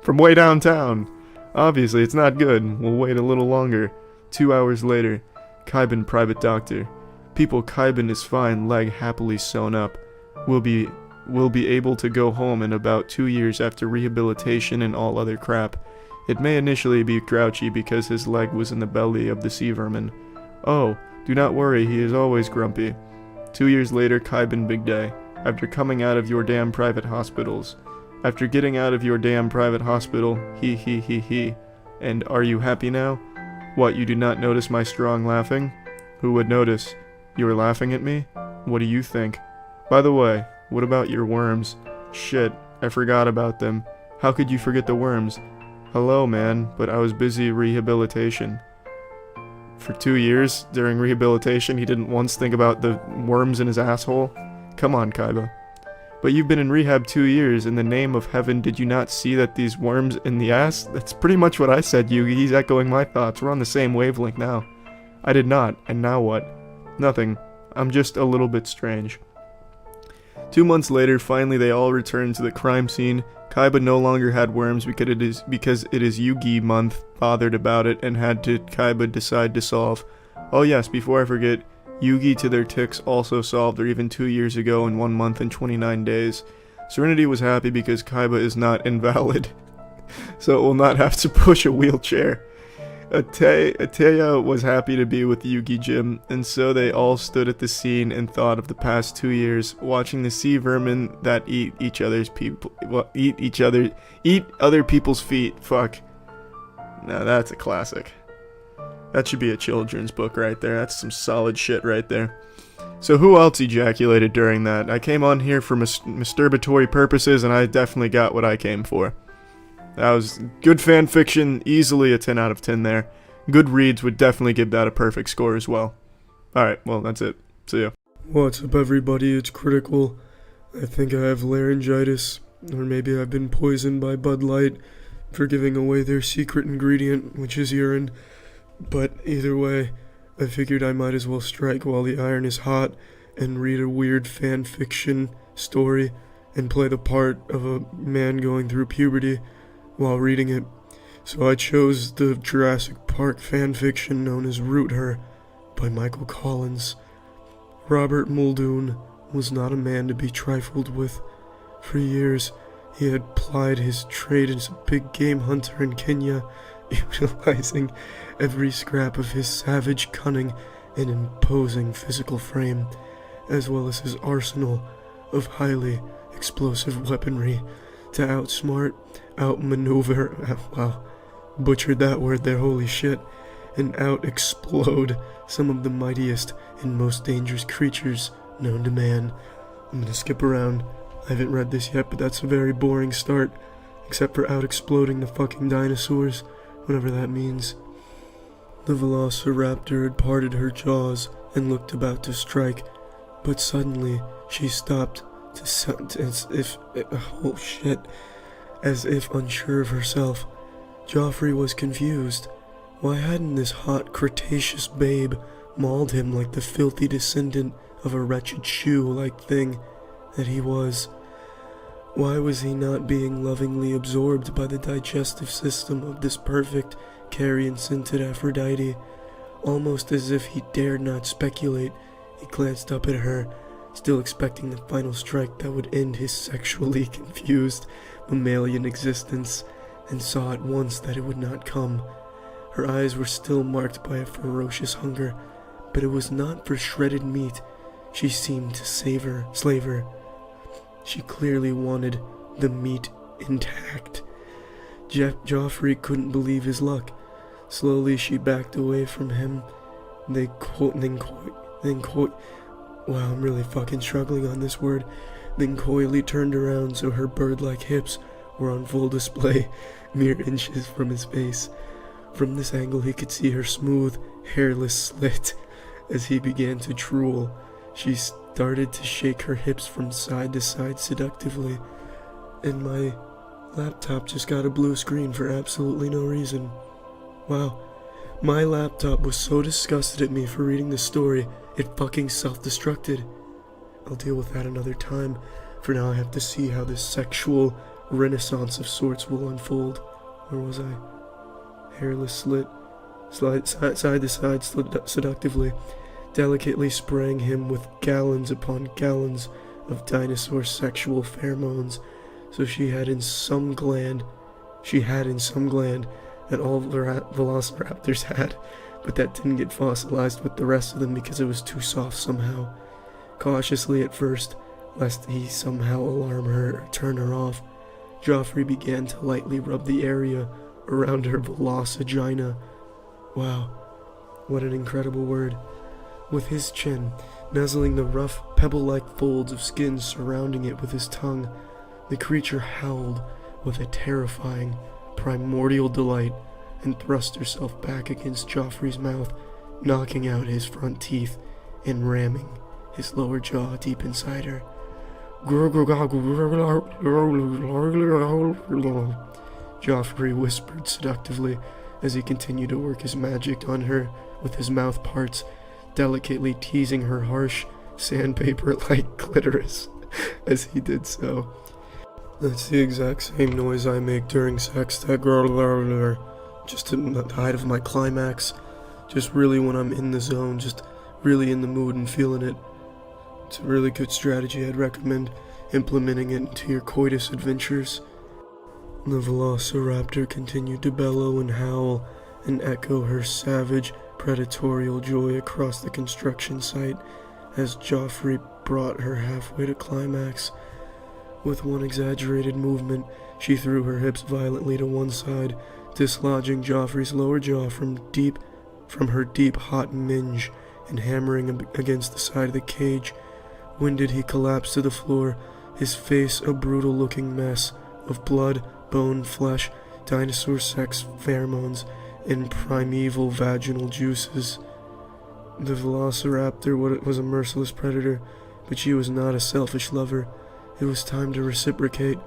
from way downtown. Obviously, it's not good. We'll wait a little longer. 2 hours later, Kaiben private doctor. People, Kaiben is fine, leg happily sewn up. Will be able to go home in about 2 years after rehabilitation and all other crap. It may initially be grouchy because his leg was in the belly of the sea vermin. Oh, do not worry, he is always grumpy. 2 years later, Kaiben big day. After coming out of your damn private hospitals. After getting out of your damn private hospital, he. And are you happy now? What, you do not notice my strong laughing? Who would notice? You are laughing at me? What do you think? By the way, what about your worms? Shit, I forgot about them. How could you forget the worms? Hello, man, but I was busy rehabilitation. For 2 years, during rehabilitation, he didn't once think about the worms in his asshole? Come on, Kaiba. But you've been in rehab 2 years. In the name of heaven, did you not see that these worms in the ass? That's pretty much what I said, Yugi. He's echoing my thoughts. We're on the same wavelength now. I did not, and now what? Nothing. I'm just a little bit strange. 2 months later, finally they all returned to the crime scene. Kaiba no longer had worms because it is Yugi month, bothered about it, and had to Kaiba decide to solve. Oh yes, before I forget, Yugi to their ticks also solved their even 2 years ago in 1 month and 29 days. Serenity was happy because Kaiba is not invalid, so it will not have to push a wheelchair. Ateya was happy to be with Yugi Jim, and so they all stood at the scene and thought of the past 2 years, watching the sea vermin that eat other people's feet. Fuck. Now that's a classic. That should be a children's book right there. That's some solid shit right there. So who else ejaculated during that? I came on here for masturbatory purposes, and I definitely got what I came for. That was good fan fiction, easily a 10 out of 10 there. Good reads would definitely give that a perfect score as well. Alright, well, that's it. See ya. What's up, everybody? It's Critical. I think I have laryngitis, or maybe I've been poisoned by Bud Light for giving away their secret ingredient, which is urine. But either way, I figured I might as well strike while the iron is hot and read a weird fan fiction story and play the part of a man going through puberty while reading it. So I chose the Jurassic Park fan fiction known as Root Her by Michael Collins. Robert Muldoon was not a man to be trifled with. For years, he had plied his trade as a big game hunter in Kenya, utilizing every scrap of his savage cunning and imposing physical frame, as well as his arsenal of highly explosive weaponry to outsmart, outmaneuver, wow, butchered that word there, holy shit, and out-explode some of the mightiest and most dangerous creatures known to man. I'm gonna skip around. I haven't read this yet, but that's a very boring start, except for out-exploding the fucking dinosaurs, whatever that means. The velociraptor had parted her jaws and looked about to strike, but suddenly she stopped as if unsure of herself. Joffrey was confused. Why hadn't this hot Cretaceous babe mauled him like the filthy descendant of a wretched shoe-like thing that he was? Why was he not being lovingly absorbed by the digestive system of this perfect, carrion-scented Aphrodite? Almost as if he dared not speculate, he glanced up at her, still expecting the final strike that would end his sexually confused mammalian existence, and saw at once that it would not come. Her eyes were still marked by a ferocious hunger, but it was not for shredded meat she seemed to slave her. She clearly wanted the meat intact. Joffrey couldn't believe his luck. Slowly she backed away from him. Wow, I'm really fucking struggling on this word. Then coyly turned around so her bird-like hips were on full display, mere inches from his face. From this angle he could see her smooth, hairless slit. As he began to drool, she started to shake her hips from side to side seductively, and my laptop just got a blue screen for absolutely no reason. Wow, my laptop was so disgusted at me for reading the story, it fucking self-destructed. I'll deal with that another time. For now I have to see how this sexual renaissance of sorts will unfold. Where was I? Hairless slit, side to side seductively, delicately spraying him with gallons upon gallons of dinosaur sexual pheromones, so she had in some gland that all velociraptors had, but that didn't get fossilized with the rest of them because it was too soft somehow. Cautiously at first, lest he somehow alarm her or turn her off, Joffrey began to lightly rub the area around her velocigina. Wow, what an incredible word. With his chin, nuzzling the rough, pebble-like folds of skin surrounding it with his tongue, the creature howled with a terrifying, primordial delight and thrust herself back against Joffrey's mouth, knocking out his front teeth and ramming his lower jaw deep inside her. Joffrey whispered seductively as he continued to work his magic on her with his mouth parts, delicately teasing her harsh, sandpaper-like clitoris as he did so. That's the exact same noise I make during sex, that just in the height of my climax, just really when I'm in the zone, just really in the mood and feeling it. It's a really good strategy. I'd recommend implementing it into your coitus adventures. The velociraptor continued to bellow and howl and echo her savage, predatorial joy across the construction site as Joffrey brought her halfway to climax. With one exaggerated movement, she threw her hips violently to one side, dislodging Joffrey's lower jaw from her deep hot minge and hammering against the side of the cage. Winded, he collapsed to the floor, his face a brutal-looking mess of blood, bone, flesh, dinosaur sex pheromones, and primeval vaginal juices. The velociraptor was a merciless predator, but she was not a selfish lover. It was time to reciprocate.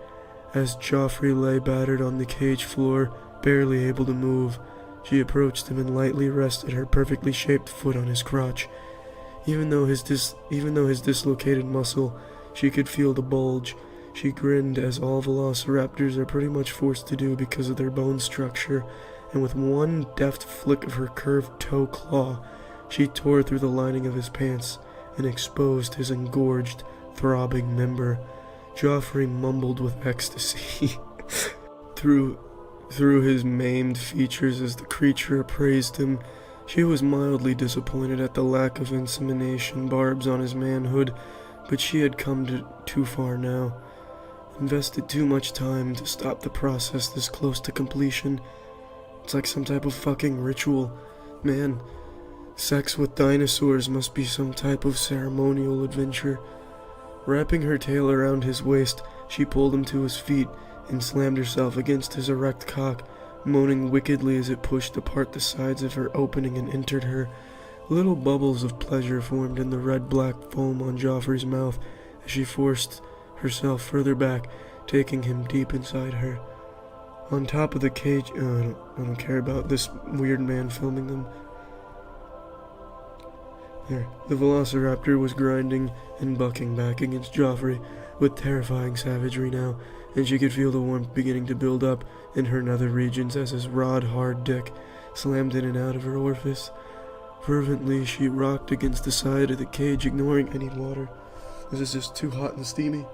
As Joffrey lay battered on the cage floor, barely able to move, she approached him and lightly rested her perfectly shaped foot on his crotch. Even though his dislocated muscle, she could feel the bulge. She grinned, as all velociraptors are pretty much forced to do because of their bone structure, and with one deft flick of her curved toe claw, she tore through the lining of his pants and exposed his engorged, throbbing member. Joffrey mumbled with ecstasy through his maimed features as the creature appraised him. She was mildly disappointed at the lack of insemination barbs on his manhood, but she had come too far now. Invested too much time to stop the process this close to completion. It's like some type of fucking ritual. Man, sex with dinosaurs must be some type of ceremonial adventure. Wrapping her tail around his waist, she pulled him to his feet and slammed herself against his erect cock, moaning wickedly as it pushed apart the sides of her opening and entered her. Little bubbles of pleasure formed in the red-black foam on Joffrey's mouth as she forced herself further back, taking him deep inside her. On top of the cage, I don't care about this weird man filming them. There, the velociraptor was grinding and bucking back against Joffrey with terrifying savagery now, and she could feel the warmth beginning to build up in her nether regions as his rod-hard dick slammed in and out of her orifice. Fervently, she rocked against the side of the cage, ignoring any water. This is just too hot and steamy.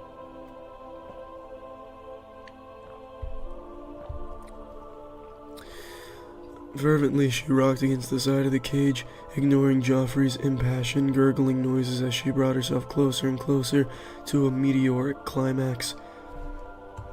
Fervently, she rocked against the side of the cage, ignoring Joffrey's impassioned, gurgling noises as she brought herself closer and closer to a meteoric climax.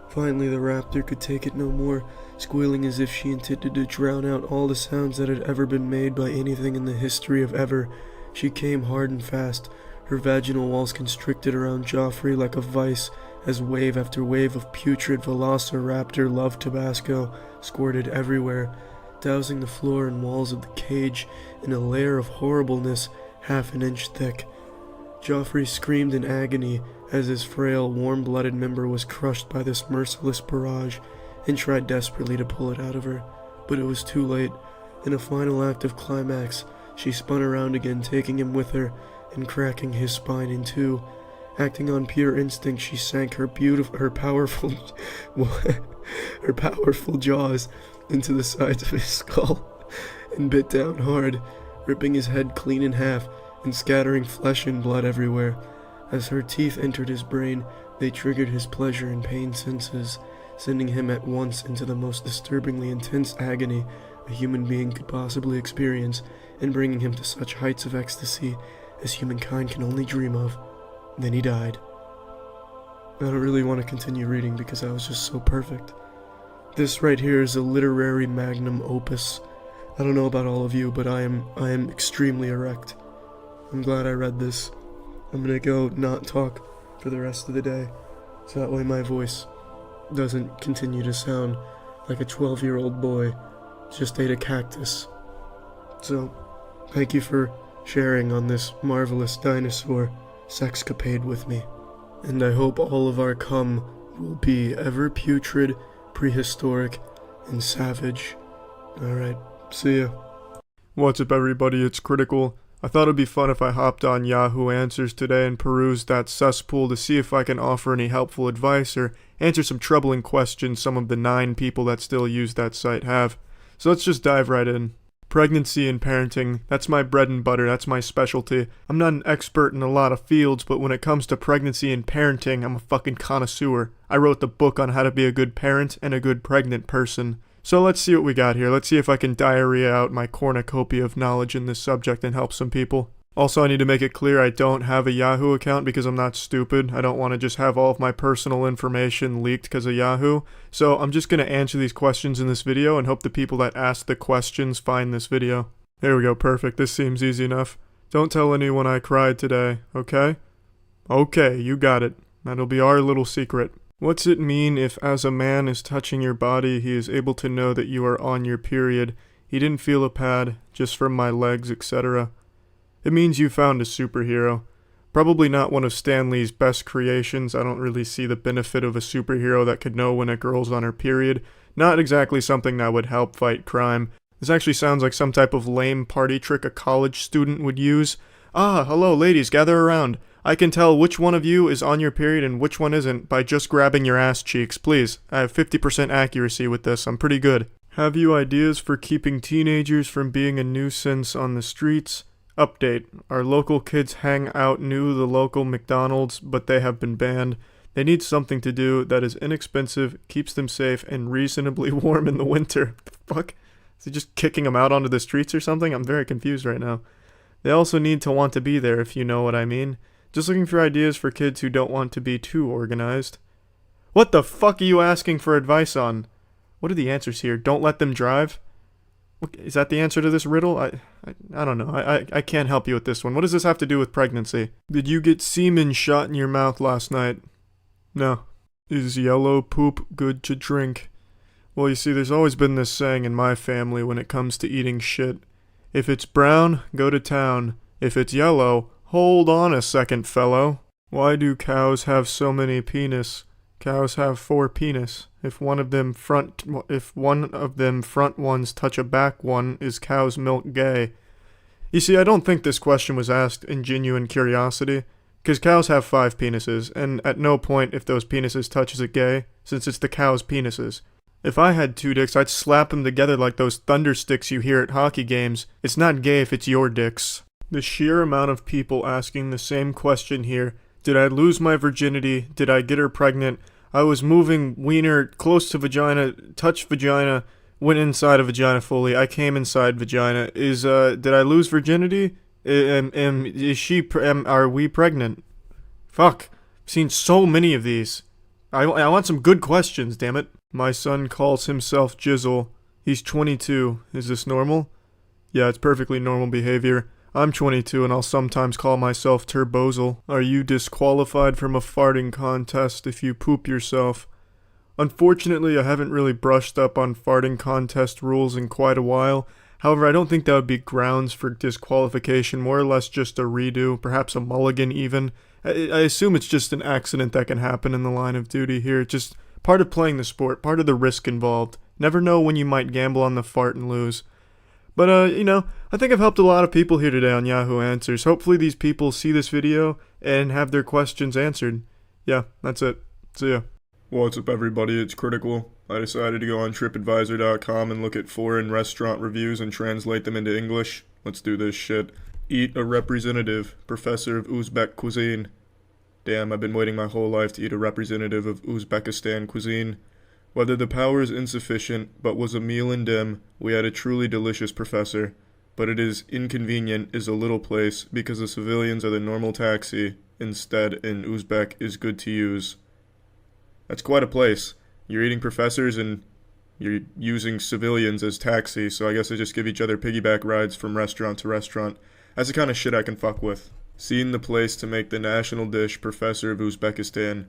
Finally, the raptor could take it no more, squealing as if she intended to drown out all the sounds that had ever been made by anything in the history of ever. She came hard and fast, her vaginal walls constricted around Joffrey like a vice, as wave after wave of putrid velociraptor love Tabasco squirted everywhere, dousing the floor and walls of the cage in a layer of horribleness half an inch thick. Joffrey screamed in agony as his frail, warm-blooded member was crushed by this merciless barrage, and tried desperately to pull it out of her. But it was too late. In a final act of climax, she spun around again, taking him with her, and cracking his spine in two. Acting on pure instinct, she sank her powerful jaws into the sides of his skull, and bit down hard, ripping his head clean in half, and scattering flesh and blood everywhere. As her teeth entered his brain, they triggered his pleasure and pain senses, sending him at once into the most disturbingly intense agony a human being could possibly experience, and bringing him to such heights of ecstasy as humankind can only dream of. Then he died. I don't really want to continue reading because that was just so perfect. This right here is a literary magnum opus. I don't know about all of you, but I am extremely erect. I'm glad I read this. I'm gonna go not talk for the rest of the day, so that way my voice doesn't continue to sound like a 12-year-old boy just ate a cactus. So, thank you for sharing on this marvelous dinosaur sexcapade with me. And I hope all of our cum will be ever putrid, prehistoric, and savage. Alright, see ya. What's up, everybody? It's Critical. I thought it'd be fun if I hopped on Yahoo Answers today and perused that cesspool to see if I can offer any helpful advice or answer some troubling questions some of the 9 people that still use that site have. So let's just dive right in. Pregnancy and parenting, that's my bread and butter, that's my specialty. I'm not an expert in a lot of fields, but when it comes to pregnancy and parenting, I'm a fucking connoisseur. I wrote the book on how to be a good parent and a good pregnant person. So let's see what we got here. Let's see if I can diarrhea out my cornucopia of knowledge in this subject and help some people. Also, I need to make it clear I don't have a Yahoo account because I'm not stupid. I don't want to just have all of my personal information leaked because of Yahoo. So I'm just going to answer these questions in this video and hope the people that ask the questions find this video. There we go, perfect. This seems easy enough. Don't tell anyone I cried today, okay? Okay, you got it. That'll be our little secret. What's it mean if as a man is touching your body, he is able to know that you are on your period? He didn't feel a pad, just from my legs, etc. It means you found a superhero. Probably not one of Stan Lee's best creations. I don't really see the benefit of a superhero that could know when a girl's on her period. Not exactly something that would help fight crime. This actually sounds like some type of lame party trick a college student would use. Ah, hello ladies, gather around. I can tell which one of you is on your period and which one isn't by just grabbing your ass cheeks. Please, I have 50% accuracy with this. I'm pretty good. Have you ideas for keeping teenagers from being a nuisance on the streets? Update. Our local kids hang out near the local McDonald's, but they have been banned. They need something to do that is inexpensive, keeps them safe, and reasonably warm in the winter. The fuck? Is he just kicking them out onto the streets or something? I'm very confused right now. They also need to want to be there, if you know what I mean. Just looking for ideas for kids who don't want to be too organized. What the fuck are you asking for advice on? What are the answers here? Don't let them drive? Is that the answer to this riddle? I don't know. I can't help you with this one. What does this have to do with pregnancy? Did you get semen shot in your mouth last night? No. Is yellow poop good to drink? Well, you see, there's always been this saying in my family when it comes to eating shit. If it's brown, go to town. If it's yellow, hold on a second, fellow. Why do cows have so many penis? Cows have 4 penis. If one of them front ones touch a back one, is cow's milk gay? You see, I don't think this question was asked in genuine curiosity, because cows have 5 penises, and at no point if those penises touch is it gay, since it's the cow's penises. If I had 2 dicks, I'd slap them together like those thunder sticks you hear at hockey games. It's not gay if it's your dicks. The sheer amount of people asking the same question here. Did I lose my virginity? Did I get her pregnant? I was moving wiener close to vagina, touched vagina, went inside a vagina fully. I came inside vagina. Did I lose virginity? Are we pregnant? Fuck. I've seen so many of these. I want some good questions, damn it. My son calls himself Jizzle. He's 22. Is this normal? Yeah, it's perfectly normal behavior. I'm 22 and I'll sometimes call myself Turbozal. Are you disqualified from a farting contest if you poop yourself? Unfortunately, I haven't really brushed up on farting contest rules in quite a while. However, I don't think that would be grounds for disqualification, more or less just a redo, perhaps a mulligan even. I assume it's just an accident that can happen in the line of duty here. Just part of playing the sport, part of the risk involved. Never know when you might gamble on the fart and lose. But, I think I've helped a lot of people here today on Yahoo Answers. Hopefully these people see this video and have their questions answered. Yeah, that's it. See ya. What's up, everybody? It's Critical. I decided to go on TripAdvisor.com and look at foreign restaurant reviews and translate them into English. Let's do this shit. Eat a representative, professor of Uzbek cuisine. Damn, I've been waiting my whole life to eat a representative of Uzbekistan cuisine. Whether the power is insufficient, but was a meal in dim, we had a truly delicious professor. But it is inconvenient is a little place, because the civilians are the normal taxi. Instead, in Uzbek is good to use. That's quite a place. You're eating professors and you're using civilians as taxi, so I guess they just give each other piggyback rides from restaurant to restaurant. That's the kind of shit I can fuck with. Seen the place to make the national dish Professor of Uzbekistan.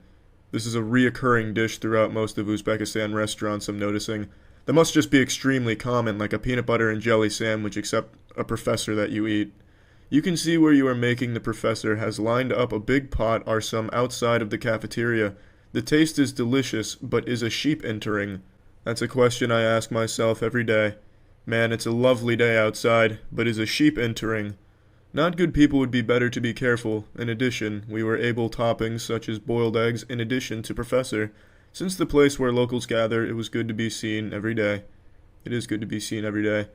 This is a reoccurring dish throughout most of Uzbekistan restaurants, I'm noticing. That must just be extremely common, like a peanut butter and jelly sandwich, except a professor that you eat. You can see where you are making the professor has lined up a big pot or some outside of the cafeteria. The taste is delicious, but is a sheep entering? That's a question I ask myself every day. Man, it's a lovely day outside, but is a sheep entering? Not good people would be better to be careful. In addition, we were able toppings such as boiled eggs in addition to professor. Since the place where locals gather, it was good to be seen every day. It is good to be seen every day.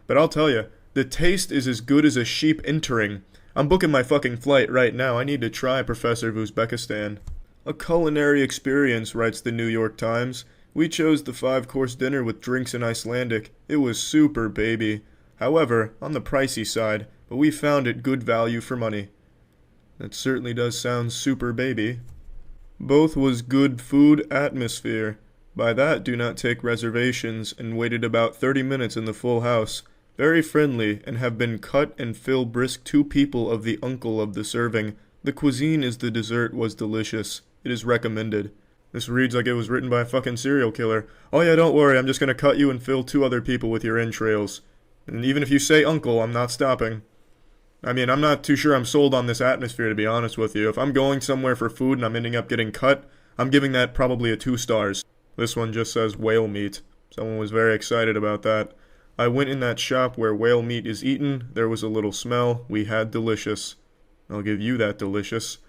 But I'll tell you, the taste is as good as a sheep entering. I'm booking my fucking flight right now. I need to try Professor of Uzbekistan. A culinary experience, writes the New York Times. We chose the 5-course dinner with drinks in Icelandic. It was super, baby. However, on the pricey side, but we found it good value for money. That certainly does sound super, baby. Both was good food atmosphere. By that do not take reservations, and waited about 30 minutes in the full house. Very friendly, and have been cut and fill brisk 2 people of the uncle of the serving. The cuisine is the dessert was delicious. It is recommended. This reads like it was written by a fucking serial killer. Oh yeah, don't worry, I'm just gonna cut you and fill 2 other people with your entrails. And even if you say uncle, I'm not stopping. I mean, I'm not too sure I'm sold on this atmosphere, to be honest with you. If I'm going somewhere for food and I'm ending up getting cut, I'm giving that probably a 2 stars. This one just says whale meat. Someone was very excited about that. I went in that shop where whale meat is eaten. There was a little smell. We had delicious. I'll give you that delicious.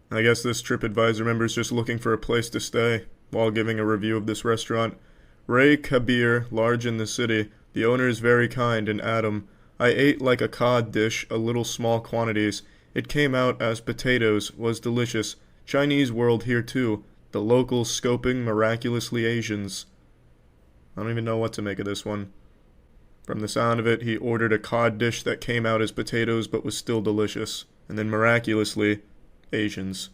I guess this TripAdvisor member is just looking for a place to stay while giving a review of this restaurant. Ray Kabir, large in the city. The owner is very kind, and Adam. I ate like a cod dish, a little small quantities. It came out as potatoes, was delicious. Chinese world here too. The locals scoping miraculously Asians. I don't even know what to make of this one. From the sound of it, he ordered a cod dish that came out as potatoes but was still delicious. And then miraculously, Asians.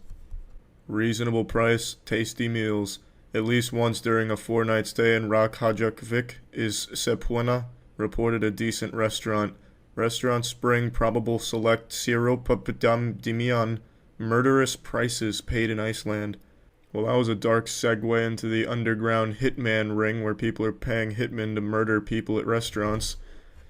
Reasonable price, tasty meals. At least once during a 4-night stay in Rakhajakvik is Sepuena. Reported a decent restaurant. Restaurant Spring, probable select Siropapadam murderous prices paid in Iceland. Well, that was a dark segue into the underground hitman ring where people are paying hitmen to murder people at restaurants.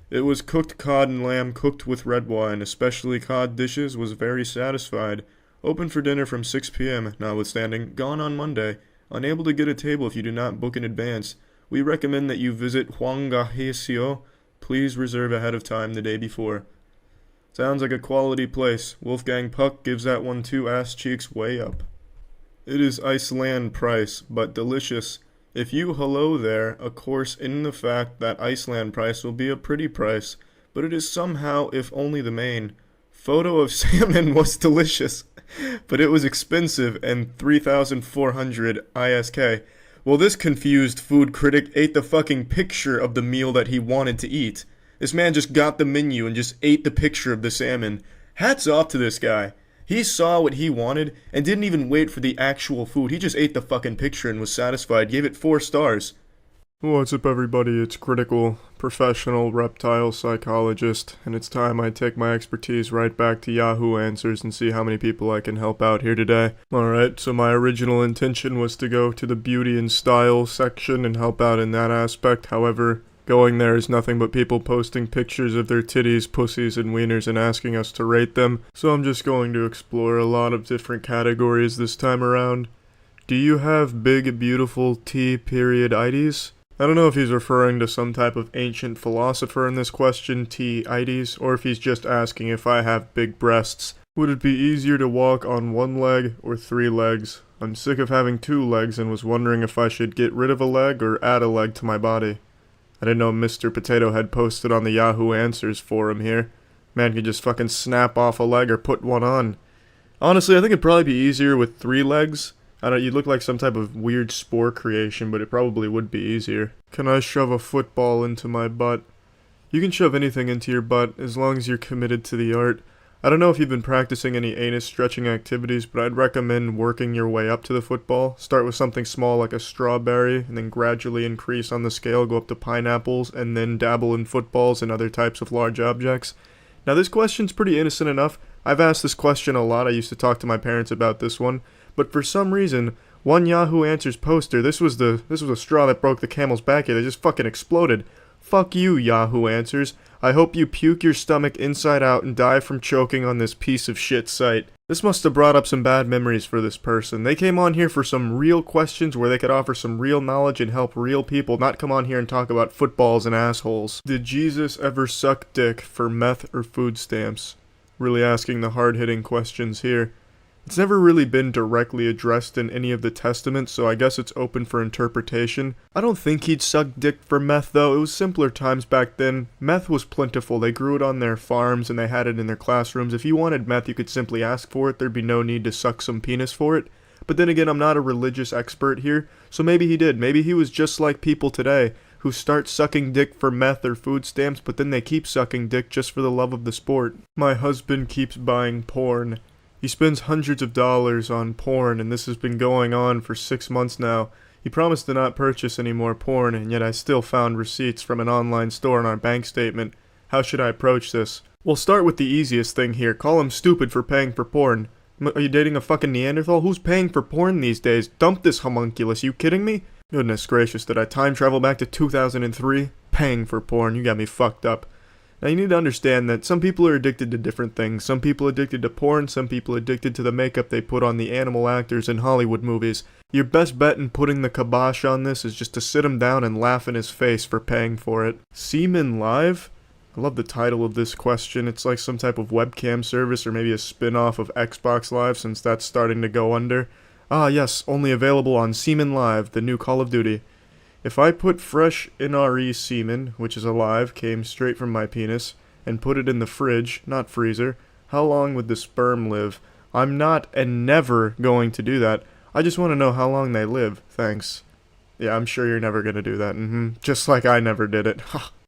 It was cooked cod and lamb cooked with red wine, especially cod dishes, was very satisfied. Open for dinner from 6 p.m., notwithstanding, gone on Monday. Unable to get a table if you do not book in advance. We recommend that you visit Huangahisio. Please reserve ahead of time the day before. Sounds like a quality place. Wolfgang Puck gives that one 2 ass cheeks way up. It is Iceland price, but delicious. If you hello there, of course in the fact that Iceland price will be a pretty price, but it is somehow, if only the main. Photo of salmon was delicious, but it was expensive and 3,400 ISK. Well, this confused food critic ate the fucking picture of the meal that he wanted to eat. This man just got the menu and just ate the picture of the salmon. Hats off to this guy. He saw what he wanted and didn't even wait for the actual food. He just ate the fucking picture and was satisfied. Gave it 4 stars. What's up, everybody? It's Critical, professional reptile psychologist, and it's time I take my expertise right back to Yahoo Answers and see how many people I can help out here today. Alright, so my original intention was to go to the beauty and style section and help out in that aspect. However, going there is nothing but people posting pictures of their titties, pussies, and wieners and asking us to rate them, so I'm just going to explore a lot of different categories this time around. Do you have big, beautiful T-ides? I don't know if he's referring to some type of ancient philosopher in this question, T-ides, or if he's just asking if I have big breasts. Would it be easier to walk on 1 leg or 3 legs? I'm sick of having 2 legs and was wondering if I should get rid of a leg or add a leg to my body. I didn't know Mr. Potato Head posted on the Yahoo Answers forum here. Man could just fucking snap off a leg or put one on. Honestly, I think it'd probably be easier with 3 legs. I don't know, you'd look like some type of weird spore creation, but it probably would be easier. Can I shove a football into my butt? You can shove anything into your butt, as long as you're committed to the art. I don't know if you've been practicing any anus stretching activities, but I'd recommend working your way up to the football. Start with something small like a strawberry, and then gradually increase on the scale, go up to pineapples, and then dabble in footballs and other types of large objects. Now this question's pretty innocent enough. I've asked this question a lot. I used to talk to my parents about this one. But for some reason, one Yahoo Answers poster, this was a straw that broke the camel's back here. They just fucking exploded. Fuck you, Yahoo Answers. I hope you puke your stomach inside out and die from choking on this piece of shit site. This must have brought up some bad memories for this person. They came on here for some real questions where they could offer some real knowledge and help real people, not come on here and talk about footballs and assholes. Did Jesus ever suck dick for meth or food stamps? Really asking the hard-hitting questions here. It's never really been directly addressed in any of the testaments, so I guess it's open for interpretation. I don't think he'd suck dick for meth, though. It was simpler times back then. Meth was plentiful. They grew it on their farms, and they had it in their classrooms. If you wanted meth, you could simply ask for it. There'd be no need to suck some penis for it. But then again, I'm not a religious expert here, so maybe he did. Maybe he was just like people today, who start sucking dick for meth or food stamps, but then they keep sucking dick just for the love of the sport. My husband keeps buying porn. He spends hundreds of dollars on porn, and this has been going on for 6 months now. He promised to not purchase any more porn, and yet I still found receipts from an online store on our bank statement. How should I approach this? We'll start with the easiest thing here. Call him stupid for paying for porn. Are you dating a fucking Neanderthal? Who's paying for porn these days? Dump this homunculus. You kidding me? Goodness gracious, did I time travel back to 2003? Paying for porn. You got me fucked up. Now you need to understand that some people are addicted to different things. Some people addicted to porn, some people addicted to the makeup they put on the animal actors in Hollywood movies. Your best bet in putting the kibosh on this is just to sit him down and laugh in his face for paying for it. Semen Live? I love the title of this question. It's like some type of webcam service or maybe a spin-off of Xbox Live since that's starting to go under. Ah yes, only available on Semen Live, the new Call of Duty. If I put fresh NRE semen, which is alive, came straight from my penis, and put it in the fridge, not freezer, how long would the sperm live? I'm not and never going to do that. I just want to know how long they live. Thanks. Yeah, I'm sure you're never gonna do that. Just like I never did it.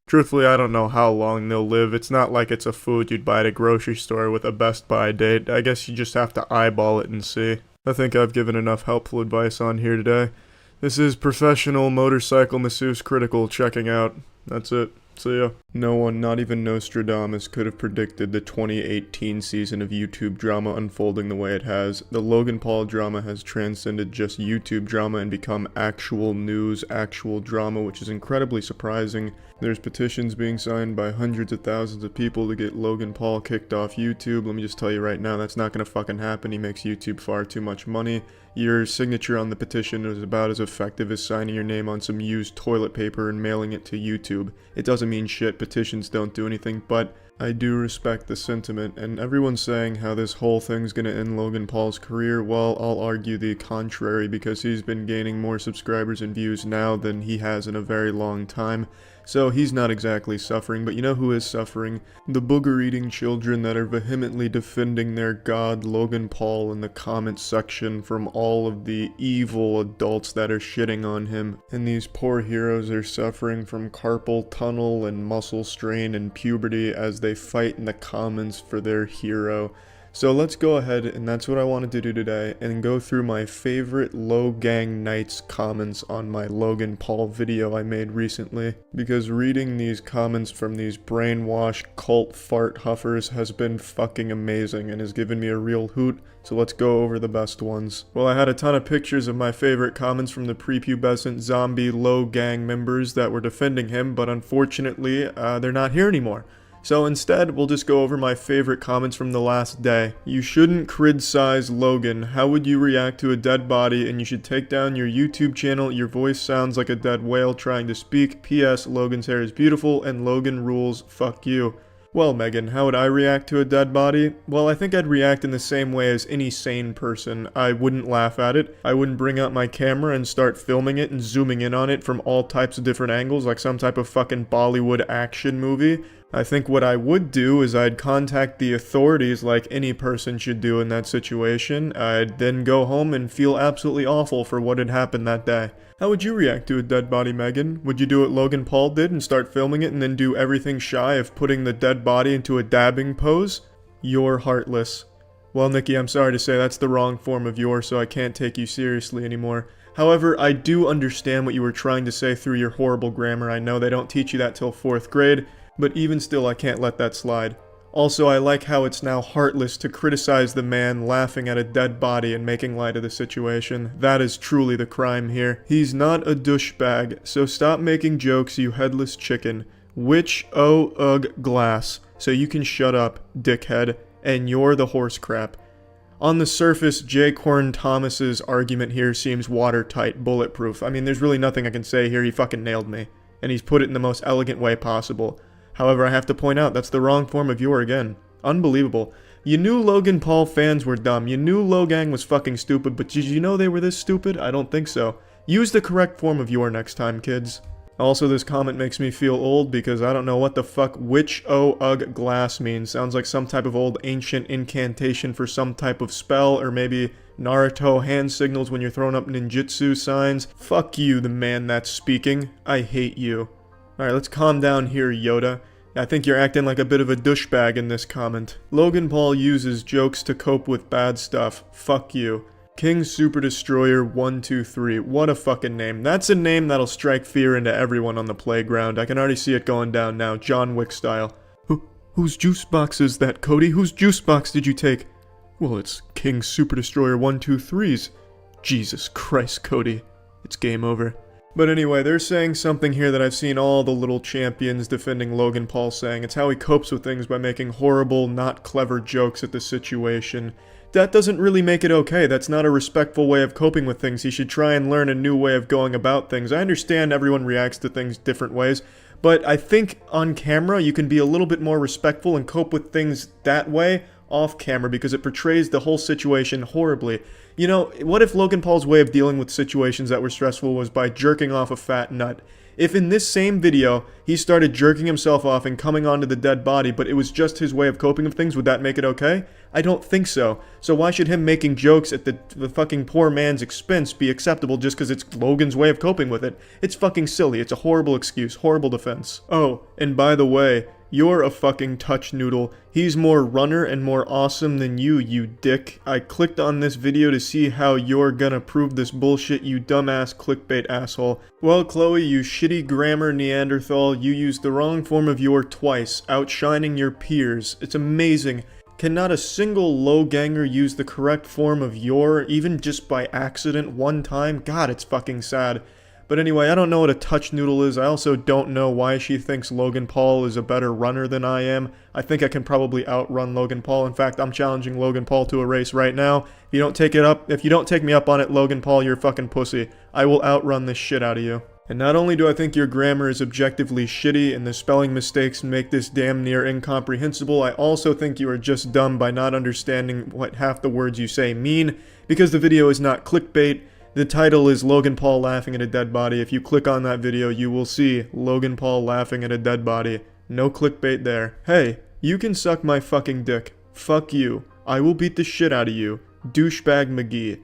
Truthfully, I don't know how long they'll live. It's not like it's a food you'd buy at a grocery store with a Best Buy date. I guess you just have to eyeball it and see. I think I've given enough helpful advice on here today. This is Professional Motorcycle Masseuse Critical checking out. That's it. See ya. No one, not even Nostradamus, could have predicted the 2018 season of YouTube drama unfolding the way it has. The Logan Paul drama has transcended just YouTube drama and become actual news, actual drama, which is incredibly surprising. There's petitions being signed by hundreds of thousands of people to get Logan Paul kicked off YouTube. Let me just tell you right now, that's not gonna fucking happen. He makes YouTube far too much money. Your signature on the petition is about as effective as signing your name on some used toilet paper and mailing it to YouTube. It doesn't mean shit, petitions don't do anything, but I do respect the sentiment, and everyone's saying how this whole thing's gonna end Logan Paul's career. Well, I'll argue the contrary because he's been gaining more subscribers and views now than he has in a very long time. So he's not exactly suffering, but you know who is suffering? The booger-eating children that are vehemently defending their god Logan Paul in the comment section from all of the evil adults that are shitting on him. And these poor heroes are suffering from carpal tunnel and muscle strain and puberty as they fight in the comments for their hero. So let's go ahead, and that's what I wanted to do today, and go through my favorite Low Gang Knights comments on my Logan Paul video I made recently, because reading these comments from these brainwashed cult fart huffers has been fucking amazing and has given me a real hoot, so let's go over the best ones. Well, I had a ton of pictures of my favorite comments from the prepubescent zombie Low Gang members that were defending him, but unfortunately, they're not here anymore. So instead, we'll just go over my favorite comments from the last day. You shouldn't criticize Logan. How would you react to a dead body? And you should take down your YouTube channel. Your voice sounds like a dead whale trying to speak. P.S. Logan's hair is beautiful and Logan rules. Fuck you. Well, Megan, how would I react to a dead body? Well, I think I'd react in the same way as any sane person. I wouldn't laugh at it. I wouldn't bring out my camera and start filming it and zooming in on it from all types of different angles like some type of fucking Bollywood action movie. I think what I would do is I'd contact the authorities like any person should do in that situation. I'd then go home and feel absolutely awful for what had happened that day. How would you react to a dead body, Megan? Would you do what Logan Paul did and start filming it and then do everything shy of putting the dead body into a dabbing pose? You're heartless. Well, Nikki, I'm sorry to say that's the wrong form of you're, so I can't take you seriously anymore. However, I do understand what you were trying to say through your horrible grammar. I know they don't teach you that till 4th grade. But even still, I can't let that slide. Also, I like how it's now heartless to criticize the man laughing at a dead body and making light of the situation. That is truly the crime here. He's not a douchebag, so stop making jokes, you headless chicken. Which glass. So you can shut up, dickhead, and you're the horse crap. On the surface, J. Corn Thomas's argument here seems watertight, bulletproof. I mean, there's really nothing I can say here. He fucking nailed me. And he's put it in the most elegant way possible. However, I have to point out, that's the wrong form of you're again. Unbelievable. You knew Logan Paul fans were dumb. You knew Logang was fucking stupid, but did you know they were this stupid? I don't think so. Use the correct form of you're next time, kids. Also, this comment makes me feel old because I don't know what the fuck which glass means. Sounds like some type of old ancient incantation for some type of spell, or maybe Naruto hand signals when you're throwing up ninjutsu signs. Fuck you, the man that's speaking. I hate you. Alright, let's calm down here, Yoda. I think you're acting like a bit of a douchebag in this comment. Logan Paul uses jokes to cope with bad stuff. Fuck you. King Super Destroyer 123. What a fucking name. That's a name that'll strike fear into everyone on the playground. I can already see it going down now, John Wick style. Whose juice box is that, Cody? Whose juice box did you take? Well, it's King Super Destroyer 123's. Jesus Christ, Cody. It's game over. But anyway, they're saying something here that I've seen all the little champions defending Logan Paul saying. It's how he copes with things by making horrible, not clever jokes at the situation. That doesn't really make it okay. That's not a respectful way of coping with things. He should try and learn a new way of going about things. I understand everyone reacts to things different ways, but I think on camera you can be a little bit more respectful and cope with things that way off camera because it portrays the whole situation horribly. You know, what if Logan Paul's way of dealing with situations that were stressful was by jerking off a fat nut? If in this same video, he started jerking himself off and coming onto the dead body, but it was just his way of coping with things, would that make it okay? I don't think so. So why should him making jokes at the fucking poor man's expense be acceptable just because it's Logan's way of coping with it? It's fucking silly. It's a horrible excuse. Horrible defense. Oh, and by the way, you're a fucking touch noodle. He's more runner and more awesome than you, you dick. I clicked on this video to see how you're gonna prove this bullshit, you dumbass clickbait asshole. Well, Chloe, you shitty grammar Neanderthal, you used the wrong form of your twice, outshining your peers. It's amazing. Cannot a single low ganger use the correct form of your, even just by accident one time? God, it's fucking sad. But anyway, I don't know what a touch noodle is. I also don't know why she thinks Logan Paul is a better runner than I am. I think I can probably outrun Logan Paul. In fact, I'm challenging Logan Paul to a race right now. If you don't take me up on it, Logan Paul, you're a fucking pussy. I will outrun this shit out of you. And not only do I think your grammar is objectively shitty and the spelling mistakes make this damn near incomprehensible, I also think you are just dumb by not understanding what half the words you say mean, because the video is not clickbait. The title is Logan Paul laughing at a dead body. If you click on that video, you will see Logan Paul laughing at a dead body. No clickbait there. Hey, you can suck my fucking dick. Fuck you. I will beat the shit out of you. Douchebag McGee.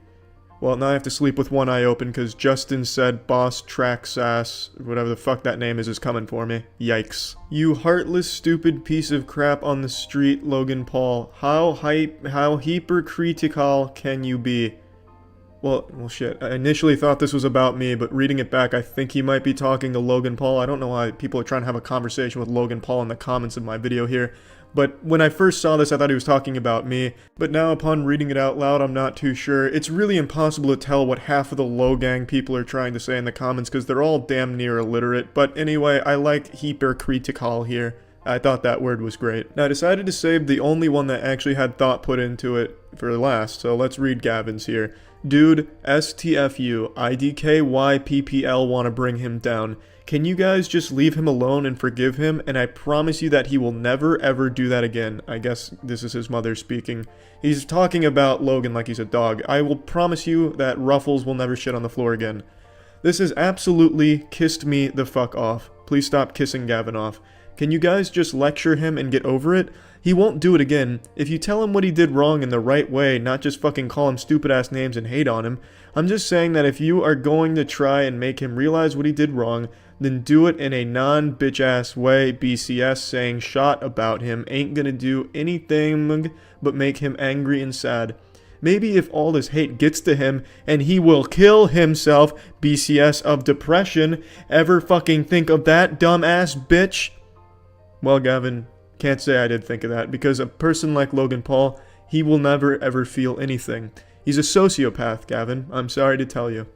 Well, now I have to sleep with one eye open because Justin said boss track sass, whatever the fuck that name is coming for me. Yikes. You heartless stupid piece of crap on the street, Logan Paul. How hypercritical can you be? Well, shit. I initially thought this was about me, but reading it back, I think he might be talking to Logan Paul. I don't know why people are trying to have a conversation with Logan Paul in the comments of my video here. But when I first saw this, I thought he was talking about me. But now upon reading it out loud, I'm not too sure. It's really impossible to tell what half of the low gang people are trying to say in the comments because they're all damn near illiterate. But anyway, I like hypercritical here. I thought that word was great. Now I decided to save the only one that actually had thought put into it for last, so let's read Gavin's here. Dude, STFU, IDKYPPL wanna bring him down. Can you guys just leave him alone and forgive him? And I promise you that he will never ever do that again. I guess this is his mother speaking. He's talking about Logan like he's a dog. I will promise you that Ruffles will never shit on the floor again. This has absolutely kissed me the fuck off. Please stop kissing Gavin off. Can you guys just lecture him and get over it? He won't do it again. If you tell him what he did wrong in the right way, not just fucking call him stupid ass names and hate on him. I'm just saying that if you are going to try and make him realize what he did wrong, then do it in a non-bitch ass way. BCS saying shot about him ain't gonna do anything but make him angry and sad. Maybe if all this hate gets to him and he will kill himself, BCS of depression, ever fucking think of that dumbass bitch? Well, Gavin, can't say I did think of that, because a person like Logan Paul, he will never ever feel anything. He's a sociopath, Gavin, I'm sorry to tell you.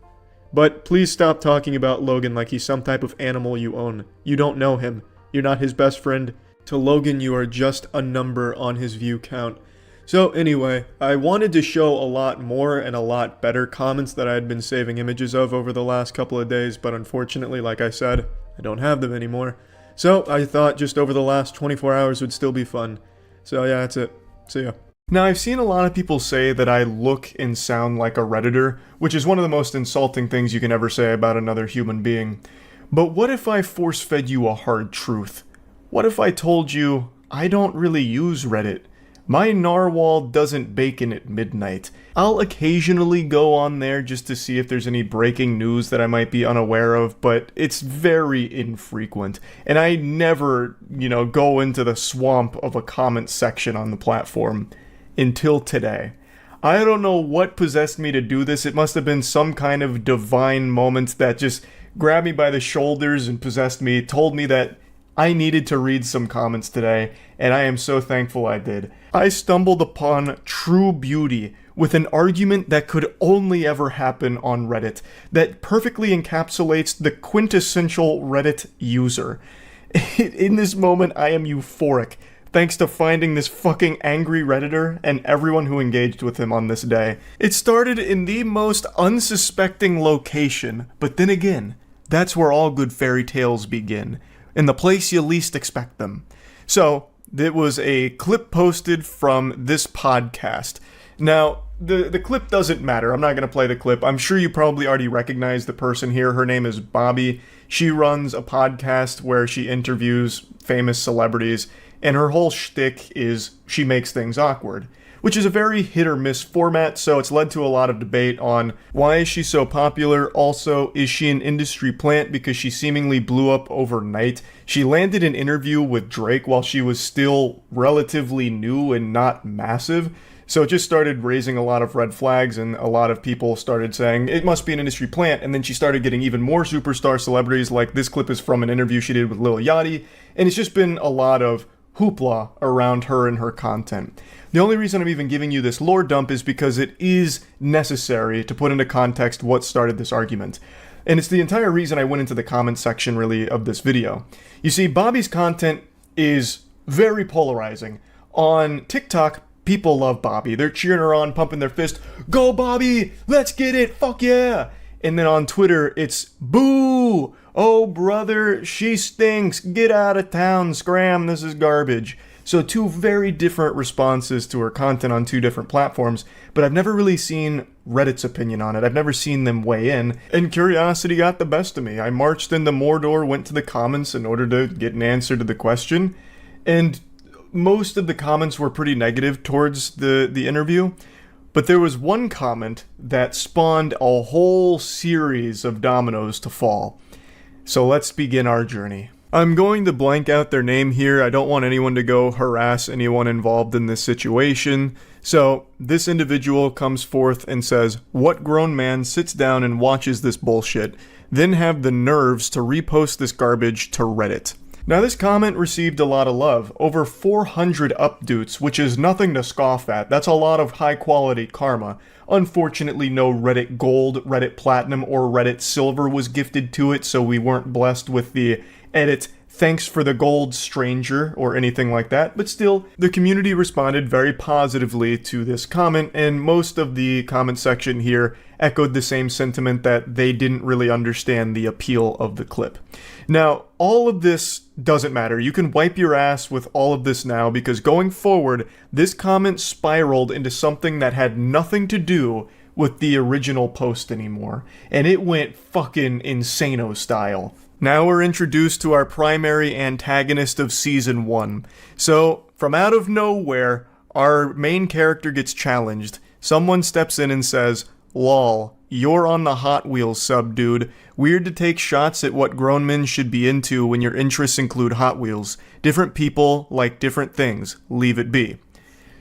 But please stop talking about Logan like he's some type of animal you own. You don't know him. You're not his best friend. To Logan, you are just a number on his view count. So anyway, I wanted to show a lot more and a lot better comments that I had been saving images of over the last couple of days, but unfortunately, like I said, I don't have them anymore. So I thought just over the last 24 hours would still be fun. So yeah, that's it. See ya. Now, I've seen a lot of people say that I look and sound like a Redditor, which is one of the most insulting things you can ever say about another human being. But what if I force-fed you a hard truth? What if I told you I don't really use Reddit? My narwhal doesn't bacon at midnight. I'll occasionally go on there just to see if there's any breaking news that I might be unaware of, but it's very infrequent. And I never, go into the swamp of a comment section on the platform. Until today. I don't know what possessed me to do this. It must have been some kind of divine moment that just grabbed me by the shoulders and possessed me, told me that I needed to read some comments today, and I am so thankful I did. I stumbled upon true beauty with an argument that could only ever happen on Reddit, that perfectly encapsulates the quintessential Reddit user. In this moment, I am euphoric, thanks to finding this fucking angry Redditor and everyone who engaged with him on this day. It started in the most unsuspecting location, but then again, that's where all good fairy tales begin, in the place you least expect them. So, it was a clip posted from this podcast. Now, the clip doesn't matter. I'm not going to play the clip. I'm sure you probably already recognize the person here. Her name is Bobby. She runs a podcast where she interviews famous celebrities, and her whole shtick is she makes things awkward, which is a very hit or miss format, so it's led to a lot of debate on why is she so popular. Also, is she an industry plant because she seemingly blew up overnight? She landed an interview with Drake while she was still relatively new and not massive, so it just started raising a lot of red flags, and a lot of people started saying it must be an industry plant, and then she started getting even more superstar celebrities. Like, this clip is from an interview she did with Lil Yachty, and it's just been a lot of hoopla around her and her content. The only reason I'm even giving you this lore dump is because it is necessary to put into context what started this argument. And it's the entire reason I went into the comment section, really, of this video. You see, Bobby's content is very polarizing. On TikTok, people love Bobby. They're cheering her on, pumping their fist. Go Bobby! Let's get it! Fuck yeah! And then on Twitter, it's boo! Oh brother, she stinks! Get out of town, scram, this is garbage. So two very different responses to her content on two different platforms, but I've never really seen Reddit's opinion on it. I've never seen them weigh in, and curiosity got the best of me. I marched into Mordor, went to the comments in order to get an answer to the question, and most of the comments were pretty negative towards the interview, but there was one comment that spawned a whole series of dominoes to fall. So let's begin our journey. I'm going to blank out their name here. I don't want anyone to go harass anyone involved in this situation. So this individual comes forth and says, "What grown man sits down and watches this bullshit, then have the nerves to repost this garbage to Reddit?" Now this comment received a lot of love, over 400 upvotes, which is nothing to scoff at. That's a lot of high quality karma. Unfortunately, no Reddit Gold, Reddit Platinum, or Reddit Silver was gifted to it, so we weren't blessed with the edit "thanks for the gold, stranger," or anything like that, but still, the community responded very positively to this comment, and most of the comment section here echoed the same sentiment that they didn't really understand the appeal of the clip. Now, all of this doesn't matter. You can wipe your ass with all of this now, because going forward, this comment spiraled into something that had nothing to do with the original post anymore, and it went fucking insano style. Now we're introduced to our primary antagonist of Season 1. So, from out of nowhere, our main character gets challenged. Someone steps in and says, "Lol, you're on the Hot Wheels sub, dude. Weird to take shots at what grown men should be into when your interests include Hot Wheels. Different people like different things. Leave it be."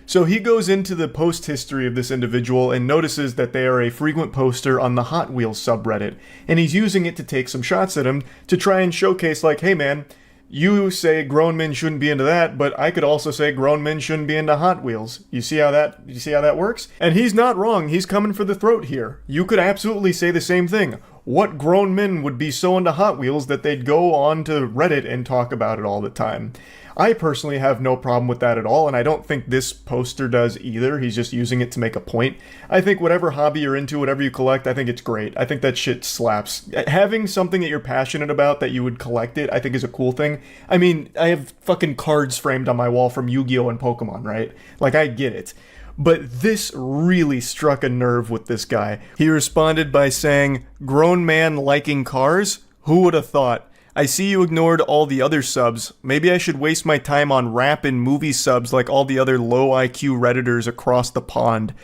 So he goes into the post history of this individual and notices that they are a frequent poster on the Hot Wheels subreddit, and he's using it to take some shots at him to try and showcase, like, hey man, you say grown men shouldn't be into that, but I could also say grown men shouldn't be into Hot Wheels. You see how that works? And he's not wrong. He's coming for the throat here. You could absolutely say the same thing. What grown men would be so into Hot Wheels that they'd go on to Reddit and talk about it all the time? I personally have no problem with that at all, and I don't think this poster does either. He's just using it to make a point. I think whatever hobby you're into, whatever you collect, I think it's great. I think that shit slaps. Having something that you're passionate about that you would collect it, I think is a cool thing. I mean, I have fucking cards framed on my wall from Yu-Gi-Oh! And Pokemon, right? Like, I get it. But this really struck a nerve with this guy. He responded by saying, "Grown man liking cars? Who would have thought? I see you ignored all the other subs. Maybe I should waste my time on rap and movie subs like all the other low IQ Redditors across the pond."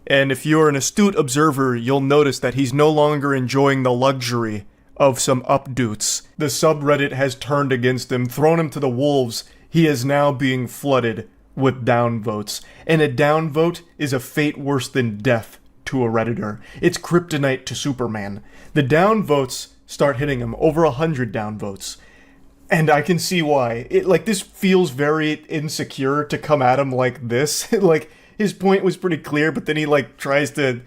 And if you're an astute observer, you'll notice that he's no longer enjoying the luxury of some updoots. The subreddit has turned against him, thrown him to the wolves. He is now being flooded with downvotes. And a downvote is a fate worse than death to a Redditor. It's kryptonite to Superman. The downvotes start hitting him, over 100 downvotes. And I can see why. This feels very insecure to come at him like this. Like, his point was pretty clear, but then he like tries to,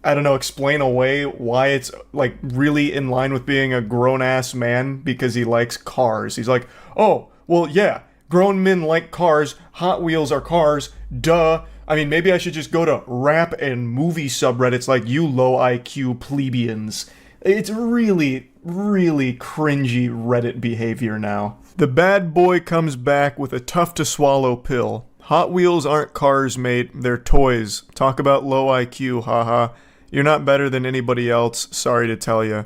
I don't know, explain away why it's like really in line with being a grown-ass man because he likes cars. He's like, oh, well, yeah, grown men like cars, Hot Wheels are cars, duh. I mean, maybe I should just go to rap and movie subreddits like you low IQ plebeians. It's really, really cringy Reddit behavior now. The bad boy comes back with a tough-to-swallow pill. Hot Wheels aren't cars, mate. They're toys. Talk about low IQ, haha. You're not better than anybody else, sorry to tell you.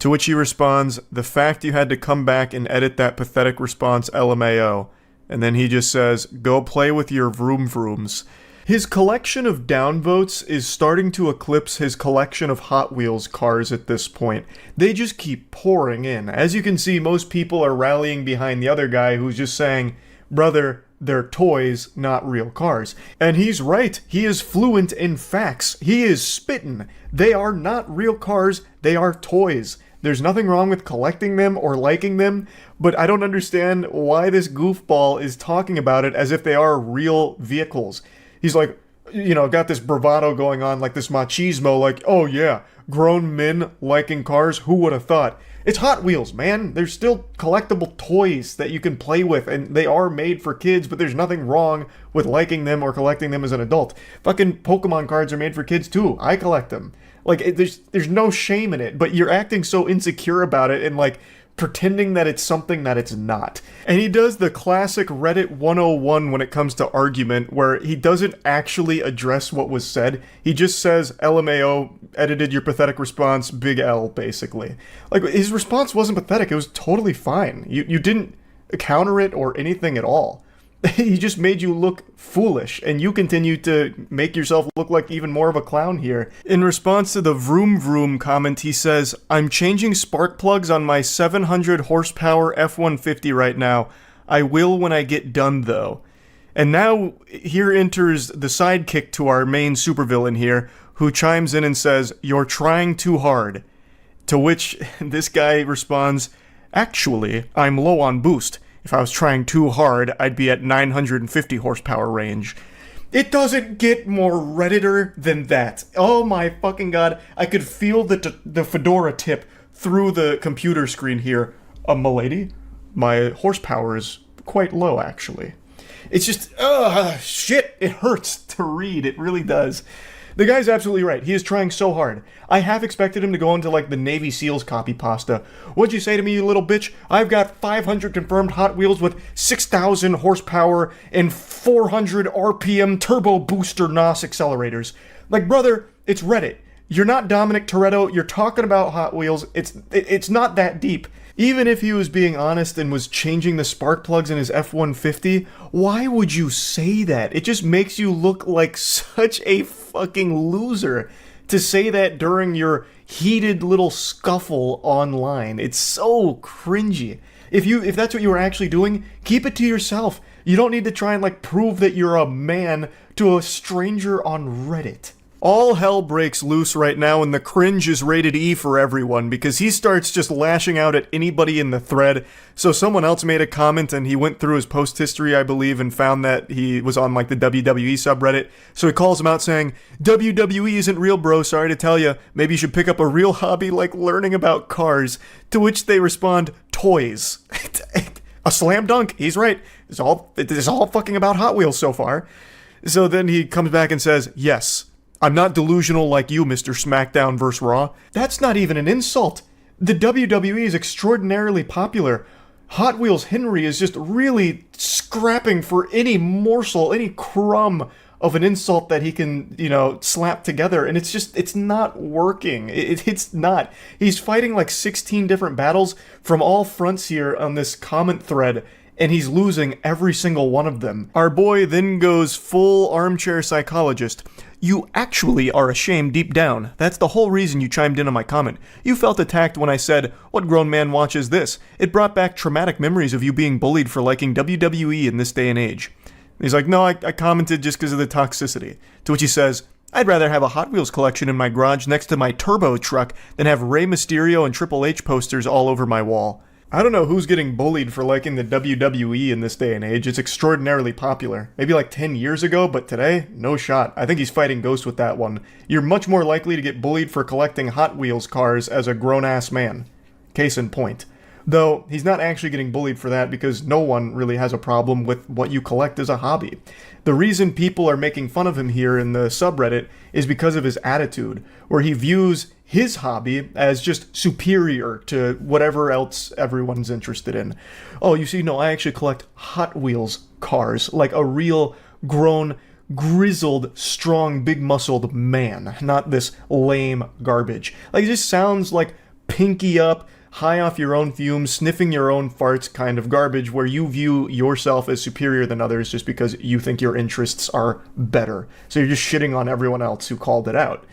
To which he responds, the fact you had to come back and edit that pathetic response, LMAO. And then he just says, go play with your vroom vrooms. His collection of downvotes is starting to eclipse his collection of Hot Wheels cars at this point. They just keep pouring in. As you can see, most people are rallying behind the other guy who's just saying, brother, they're toys, not real cars. And he's right. He is fluent in facts. He is spittin'. They are not real cars. They are toys. There's nothing wrong with collecting them or liking them, but I don't understand why this goofball is talking about it as if they are real vehicles. He's like, you know, got this bravado going on, like this machismo, like, oh yeah, grown men liking cars, who would have thought? It's Hot Wheels, man. They're still collectible toys that you can play with, and they are made for kids, but there's nothing wrong with liking them or collecting them as an adult. Fucking Pokemon cards are made for kids too. I collect them. Like, there's no shame in it, but you're acting so insecure about it and, like, pretending that it's something that it's not. And he does the classic Reddit 101 when it comes to argument, where he doesn't actually address what was said. He just says, LMAO, edited your pathetic response, big L, basically. Like, his response wasn't pathetic, it was totally fine. You didn't counter it or anything at all. He just made you look foolish, and you continue to make yourself look like even more of a clown here. In response to the vroom vroom comment, he says, I'm changing spark plugs on my 700 horsepower F-150 right now. I will when I get done, though. And now, here enters the sidekick to our main supervillain here, who chimes in and says, you're trying too hard. To which this guy responds, actually, I'm low on boost. If I was trying too hard, I'd be at 950 horsepower range. It doesn't get more Redditor than that. Oh my fucking god, I could feel the fedora tip through the computer screen here. Milady, my horsepower is quite low, actually. It's just, shit, it hurts to read, it really does. The guy's absolutely right. He is trying so hard. I half expected him to go into, like, the Navy SEALs copy pasta. What'd you say to me, you little bitch? I've got 500 confirmed Hot Wheels with 6,000 horsepower and 400 RPM turbo booster NOS accelerators. Like, brother, it's Reddit. You're not Dominic Toretto. You're talking about Hot Wheels. It's not that deep. Even if he was being honest and was changing the spark plugs in his F-150, why would you say that? It just makes you look like such a fucking loser to say that during your heated little scuffle online. It's so cringy. If that's what you were actually doing, keep it to yourself. You don't need to try and, like, prove that you're a man to a stranger on Reddit. All hell breaks loose right now, and the cringe is rated E for everyone, because he starts just lashing out at anybody in the thread. So someone else made a comment, and he went through his post history, I believe, and found that he was on, like, the WWE subreddit. So he calls him out saying, WWE isn't real, bro, sorry to tell you. Maybe you should pick up a real hobby like learning about cars. To which they respond, toys. A slam dunk, he's right. It's all fucking about Hot Wheels so far. So then he comes back and says, yes, I'm not delusional like you, Mr. SmackDown vs. Raw. That's not even an insult. The WWE is extraordinarily popular. Hot Wheels Henry is just really scrapping for any morsel, any crumb of an insult that he can, slap together. And it's not working. It's not. He's fighting like 16 different battles from all fronts here on this comment thread, and he's losing every single one of them. Our boy then goes full armchair psychologist. You actually are ashamed deep down. That's the whole reason you chimed in on my comment. You felt attacked when I said, what grown man watches this? It brought back traumatic memories of you being bullied for liking WWE in this day and age. And he's like, no, I commented just because of the toxicity. To which he says, I'd rather have a Hot Wheels collection in my garage next to my turbo truck than have Rey Mysterio and Triple H posters all over my wall. I don't know who's getting bullied for liking the WWE in this day and age. It's extraordinarily popular. Maybe like 10 years ago, but today, no shot. I think he's fighting ghosts with that one. You're much more likely to get bullied for collecting Hot Wheels cars as a grown-ass man. Case in point. Though, he's not actually getting bullied for that because no one really has a problem with what you collect as a hobby. The reason people are making fun of him here in the subreddit is because of his attitude, where he views his hobby as just superior to whatever else everyone's interested in. Oh, you see, no, I actually collect Hot Wheels cars, like a real grown, grizzled, strong, big-muscled man, not this lame garbage. Like, it just sounds like pinky up, high off your own fumes, sniffing your own farts kind of garbage where you view yourself as superior than others just because you think your interests are better. So you're just shitting on everyone else who called it out.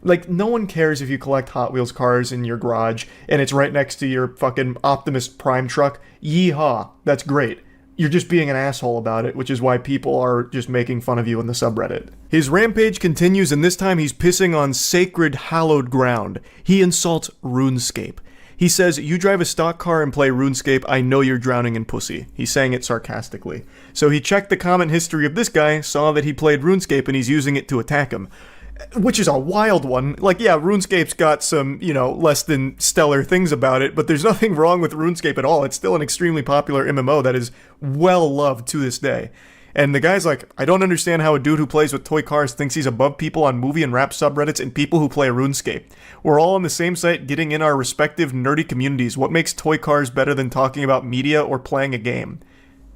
Like, no one cares if you collect Hot Wheels cars in your garage and it's right next to your fucking Optimus Prime truck. Yeehaw. That's great. You're just being an asshole about it, which is why people are just making fun of you in the subreddit. His rampage continues, and this time he's pissing on sacred, hallowed ground. He insults RuneScape. He says, you drive a stock car and play RuneScape, I know you're drowning in pussy. He's saying it sarcastically. So he checked the comment history of this guy, saw that he played RuneScape, and he's using it to attack him. Which is a wild one. Like, yeah, RuneScape's got some, less than stellar things about it, but there's nothing wrong with RuneScape at all. It's still an extremely popular MMO that is well loved to this day. And the guy's like, I don't understand how a dude who plays with toy cars thinks he's above people on movie and rap subreddits and people who play RuneScape. We're all on the same site getting in our respective nerdy communities. What makes toy cars better than talking about media or playing a game?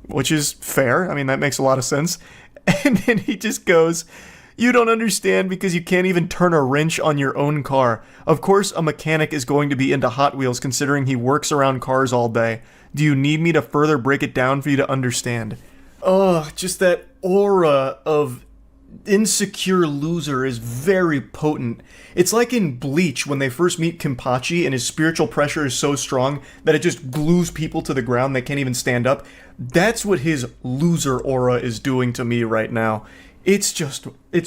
Which is fair. I mean, that makes a lot of sense. And then he just goes, you don't understand because you can't even turn a wrench on your own car. Of course, a mechanic is going to be into Hot Wheels considering he works around cars all day. Do you need me to further break it down for you to understand? Oh, just that aura of insecure loser is very potent. It's like in Bleach when they first meet Kenpachi and his spiritual pressure is so strong that it just glues people to the ground, they can't even stand up. That's what his loser aura is doing to me right now. It's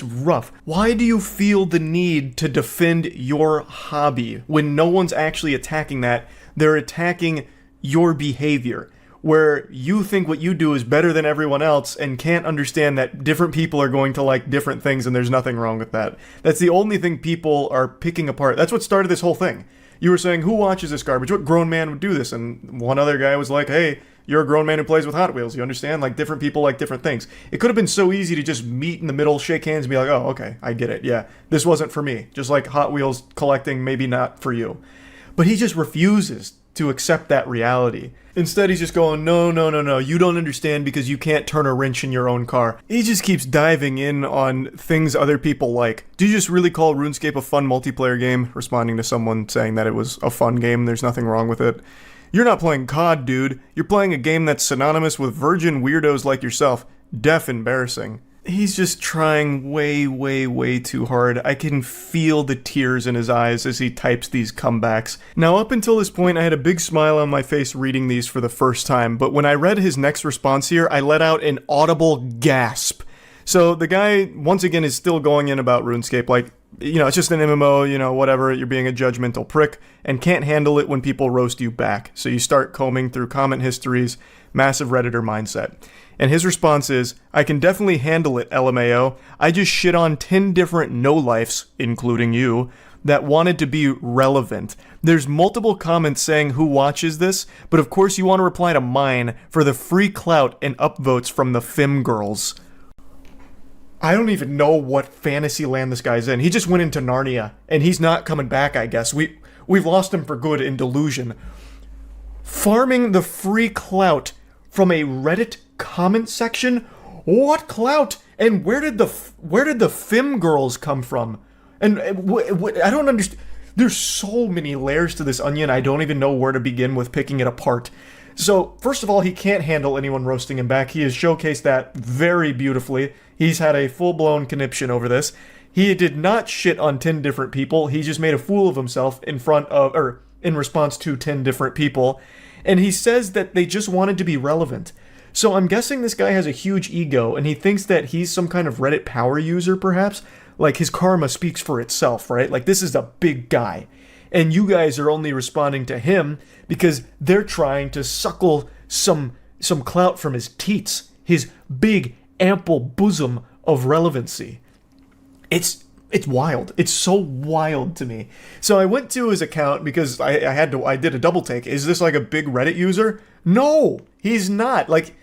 rough. Why do you feel the need to defend your hobby when no one's actually attacking that? They're attacking your behavior, where you think what you do is better than everyone else and can't understand that different people are going to like different things and there's nothing wrong with that. That's the only thing people are picking apart. That's what started this whole thing. You were saying, who watches this garbage? What grown man would do this? And one other guy was like, hey, you're a grown man who plays with Hot Wheels, you understand? Like, different people like different things. It could have been so easy to just meet in the middle, shake hands, and be like, oh, okay, I get it, yeah. This wasn't for me. Just like Hot Wheels collecting, maybe not for you. But he just refuses to accept that reality. Instead, he's just going, no, you don't understand because you can't turn a wrench in your own car. He just keeps diving in on things other people like. Do you just really call RuneScape a fun multiplayer game? Responding to someone saying that it was a fun game, there's nothing wrong with it. You're not playing COD, dude. You're playing a game that's synonymous with virgin weirdos like yourself. Deaf embarrassing. He's just trying way too hard. I can feel the tears in his eyes as he types these comebacks. Now, up until this point, I had a big smile on my face reading these for the first time, but when I read his next response here, I let out an audible gasp. So the guy, once again, is still going in about RuneScape, like, it's just an MMO, whatever, you're being a judgmental prick, and can't handle it when people roast you back. So you start combing through comment histories, massive Redditor mindset. And his response is, I can definitely handle it, LMAO. I just shit on 10 different no-lifes, including you, that wanted to be relevant. There's multiple comments saying who watches this, but of course you want to reply to mine for the free clout and upvotes from the Fem girls. I don't even know what fantasy land this guy's in. He just went into Narnia, and he's not coming back, I guess. We've lost him for good in delusion. Farming the free clout from a Reddit comment section? What clout? And where did the Fem girls come from? And I don't understand. There's so many layers to this onion, I don't even know where to begin with picking it apart. So, first of all, he can't handle anyone roasting him back. He has showcased that very beautifully. He's had a full-blown conniption over this. He did not shit on 10 different people. He just made a fool of himself in response to 10 different people. And he says that they just wanted to be relevant. So I'm guessing this guy has a huge ego, and he thinks that he's some kind of Reddit power user, perhaps? Like, his karma speaks for itself, right? Like, this is a big guy. And you guys are only responding to him because they're trying to suckle some clout from his teats, his big, ample bosom of relevancy. It's wild. It's so wild to me. So I went to his account because I did a double take. Is this like a big Reddit user? No, he's not. Like,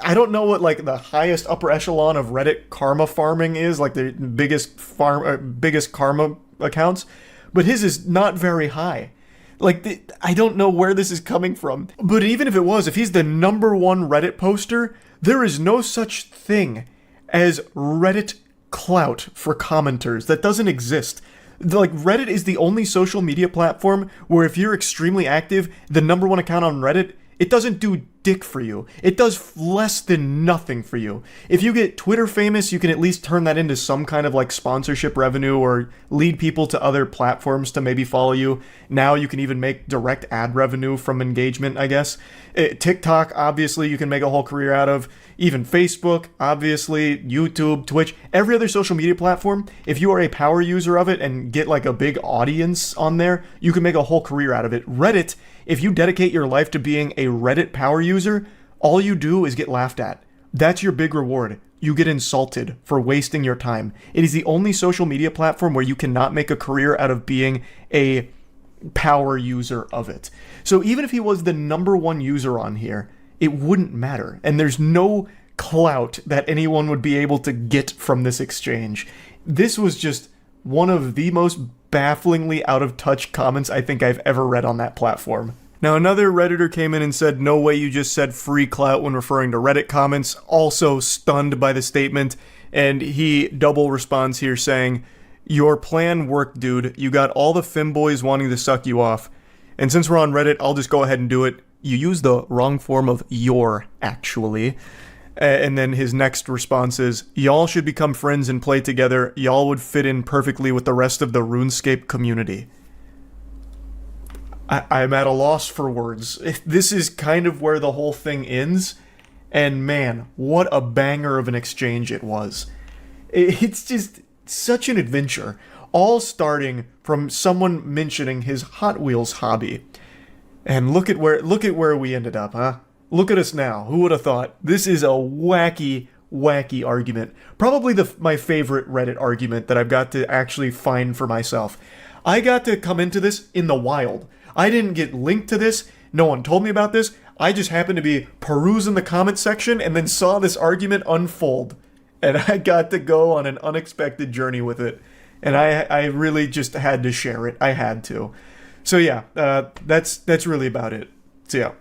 I don't know what like the highest upper echelon of Reddit karma farming is, like the biggest karma accounts, but his is not very high. Like, I don't know where this is coming from. But even if it was, if he's the #1 Reddit poster, there is no such thing as Reddit clout for commenters. That doesn't exist. Like, Reddit is the only social media platform where if you're extremely active, the #1 account on Reddit, it doesn't do dick for you. It does less than nothing for you. If you get Twitter famous, you can at least turn that into some kind of like sponsorship revenue or lead people to other platforms to maybe follow you. Now you can even make direct ad revenue from engagement, I guess. TikTok, obviously, you can make a whole career out of. Even Facebook, obviously, YouTube, Twitch, every other social media platform, if you are a power user of it and get like a big audience on there, you can make a whole career out of it. Reddit, if you dedicate your life to being a Reddit power user, all you do is get laughed at. That's your big reward. You get insulted for wasting your time. It is the only social media platform where you cannot make a career out of being a power user of it. So even if he was the #1 user on here, it wouldn't matter. And there's no clout that anyone would be able to get from this exchange. This was just one of the most bafflingly out of touch comments I think I've ever read on that platform. Now, another Redditor came in and said, "No way you just said free clout when referring to Reddit comments," also stunned by the statement, and he double responds here saying, "Your plan worked, dude. You got all the femboys wanting to suck you off. And since we're on Reddit, I'll just go ahead and do it. You use the wrong form of your, actually." And then his next response is, "Y'all should become friends and play together. Y'all would fit in perfectly with the rest of the RuneScape community." I'm at a loss for words. This is kind of where the whole thing ends. And man, what a banger of an exchange it was. It's just such an adventure. All starting from someone mentioning his Hot Wheels hobby. And look at where we ended up, huh? Look at us now. Who would have thought? This is a wacky argument. Probably my favorite Reddit argument that I've got to actually find for myself. I got to come into this in the wild. I didn't get linked to this. No one told me about this. I just happened to be perusing the comment section and then saw this argument unfold. And I got to go on an unexpected journey with it. And I really just had to share it. I had to. So yeah, that's really about it. So yeah.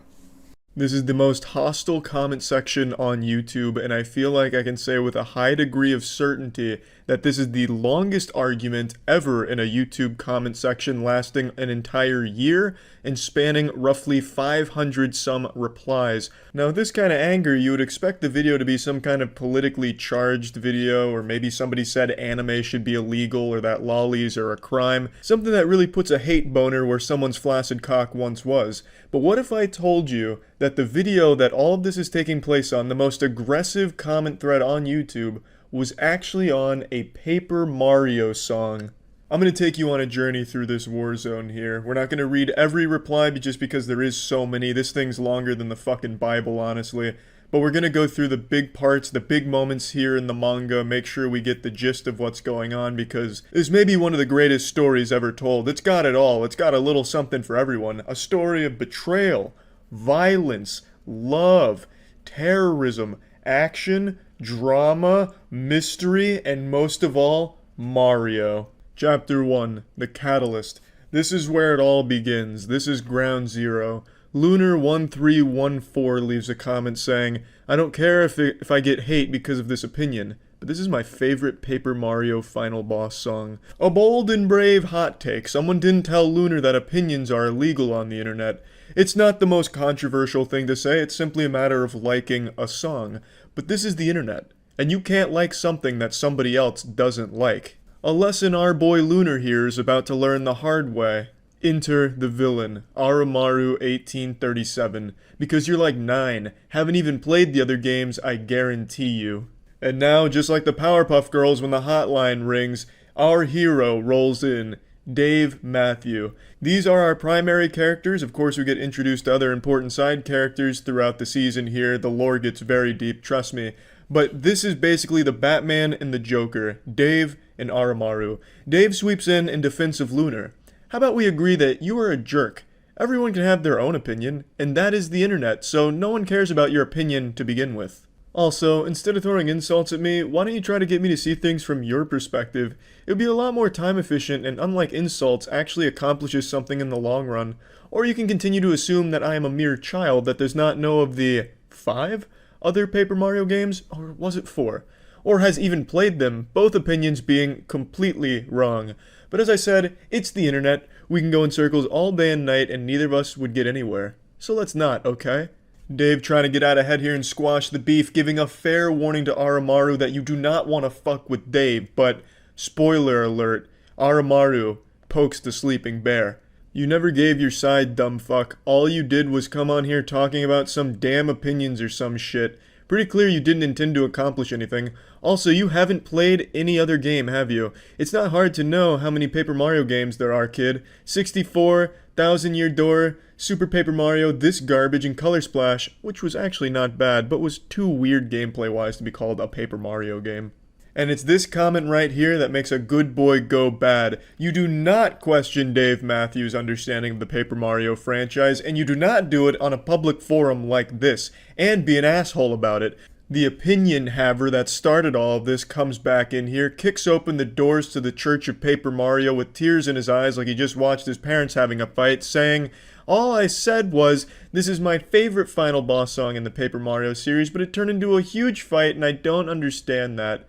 This is the most hostile comment section on YouTube, and I feel like I can say with a high degree of certainty that this is the longest argument ever in a YouTube comment section, lasting an entire year and spanning roughly 500 some replies. Now, with this kind of anger, you would expect the video to be some kind of politically charged video, or maybe somebody said anime should be illegal or that lollies are a crime, something that really puts a hate boner where someone's flaccid cock once was. But what if I told you that the video that all of this is taking place on, the most aggressive comment thread on YouTube, was actually on a Paper Mario song? I'm going to take you on a journey through this war zone here. We're not going to read every reply just because there is so many. This thing's longer than the fucking Bible, honestly. But we're going to go through the big parts, the big moments here in the manga, make sure we get the gist of what's going on, because this may be one of the greatest stories ever told. It's got it all. It's got a little something for everyone. A story of betrayal, violence, love, terrorism, action, drama, mystery, and most of all, Mario. Chapter 1, The Catalyst. This is where it all begins. This is ground zero. Lunar1314 leaves a comment saying, "I don't care if I get hate because of this opinion, but this is my favorite Paper Mario final boss song." A bold and brave hot take. Someone didn't tell Lunar that opinions are illegal on the internet. It's not the most controversial thing to say, it's simply a matter of liking a song. But this is the internet, and you can't like something that somebody else doesn't like. A lesson our boy Lunar here is about to learn the hard way. Enter the villain, Arumaru 1837, because you're like 9, haven't even played the other games, I guarantee you. And now, just like the Powerpuff Girls when the hotline rings, our hero rolls in. Dave Matthew. These are our primary characters. Of course, we get introduced to other important side characters throughout the season here. The lore gets very deep, trust me. But this is basically the Batman and the Joker, Dave and Aramaru. Dave sweeps in defense of Lunar. How about we agree that you are a jerk? Everyone can have their own opinion, and that is the internet, so no one cares about your opinion to begin with. Also, instead of throwing insults at me, why don't you try to get me to see things from your perspective? It would be a lot more time efficient and, unlike insults, actually accomplishes something in the long run. Or you can continue to assume that I am a mere child that does not know of the 5 other Paper Mario games, or was it 4? Or has even played them, both opinions being completely wrong. But as I said, it's the internet. We can go in circles all day and night and neither of us would get anywhere. So let's not, okay? Dave trying to get out ahead here and squash the beef, giving a fair warning to Aramaru that you do not want to fuck with Dave, but, spoiler alert, Aramaru pokes the sleeping bear. You never gave your side, dumb fuck. All you did was come on here talking about some damn opinions or some shit. Pretty clear you didn't intend to accomplish anything. Also, you haven't played any other game, have you? It's not hard to know how many Paper Mario games there are, kid. 64, Thousand Year Door, Super Paper Mario, this garbage, and Color Splash, which was actually not bad, but was too weird gameplay-wise to be called a Paper Mario game. And it's this comment right here that makes a good boy go bad. You do not question Dave Matthews' understanding of the Paper Mario franchise, and you do not do it on a public forum like this, and be an asshole about it. The opinion haver that started all of this comes back in here, kicks open the doors to the Church of Paper Mario with tears in his eyes like he just watched his parents having a fight, saying, "All I said was, this is my favorite final boss song in the Paper Mario series, but it turned into a huge fight and I don't understand that."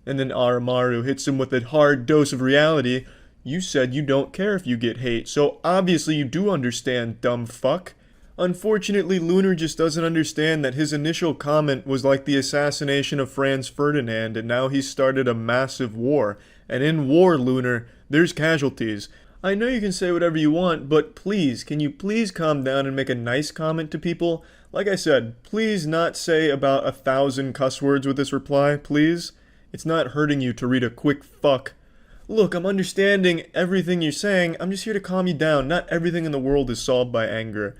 And then Aramaru hits him with a hard dose of reality. You said you don't care if you get hate, so obviously you do understand, dumb fuck. Unfortunately, Lunar just doesn't understand that his initial comment was like the assassination of Franz Ferdinand, and now he's started a massive war. And in war, Lunar, there's casualties. I know you can say whatever you want, but please, can you please calm down and make a nice comment to people? Like I said, please not say about 1,000 cuss words with this reply, please. It's not hurting you to read a quick fuck. Look, I'm understanding everything you're saying. I'm just here to calm you down. Not everything in the world is solved by anger.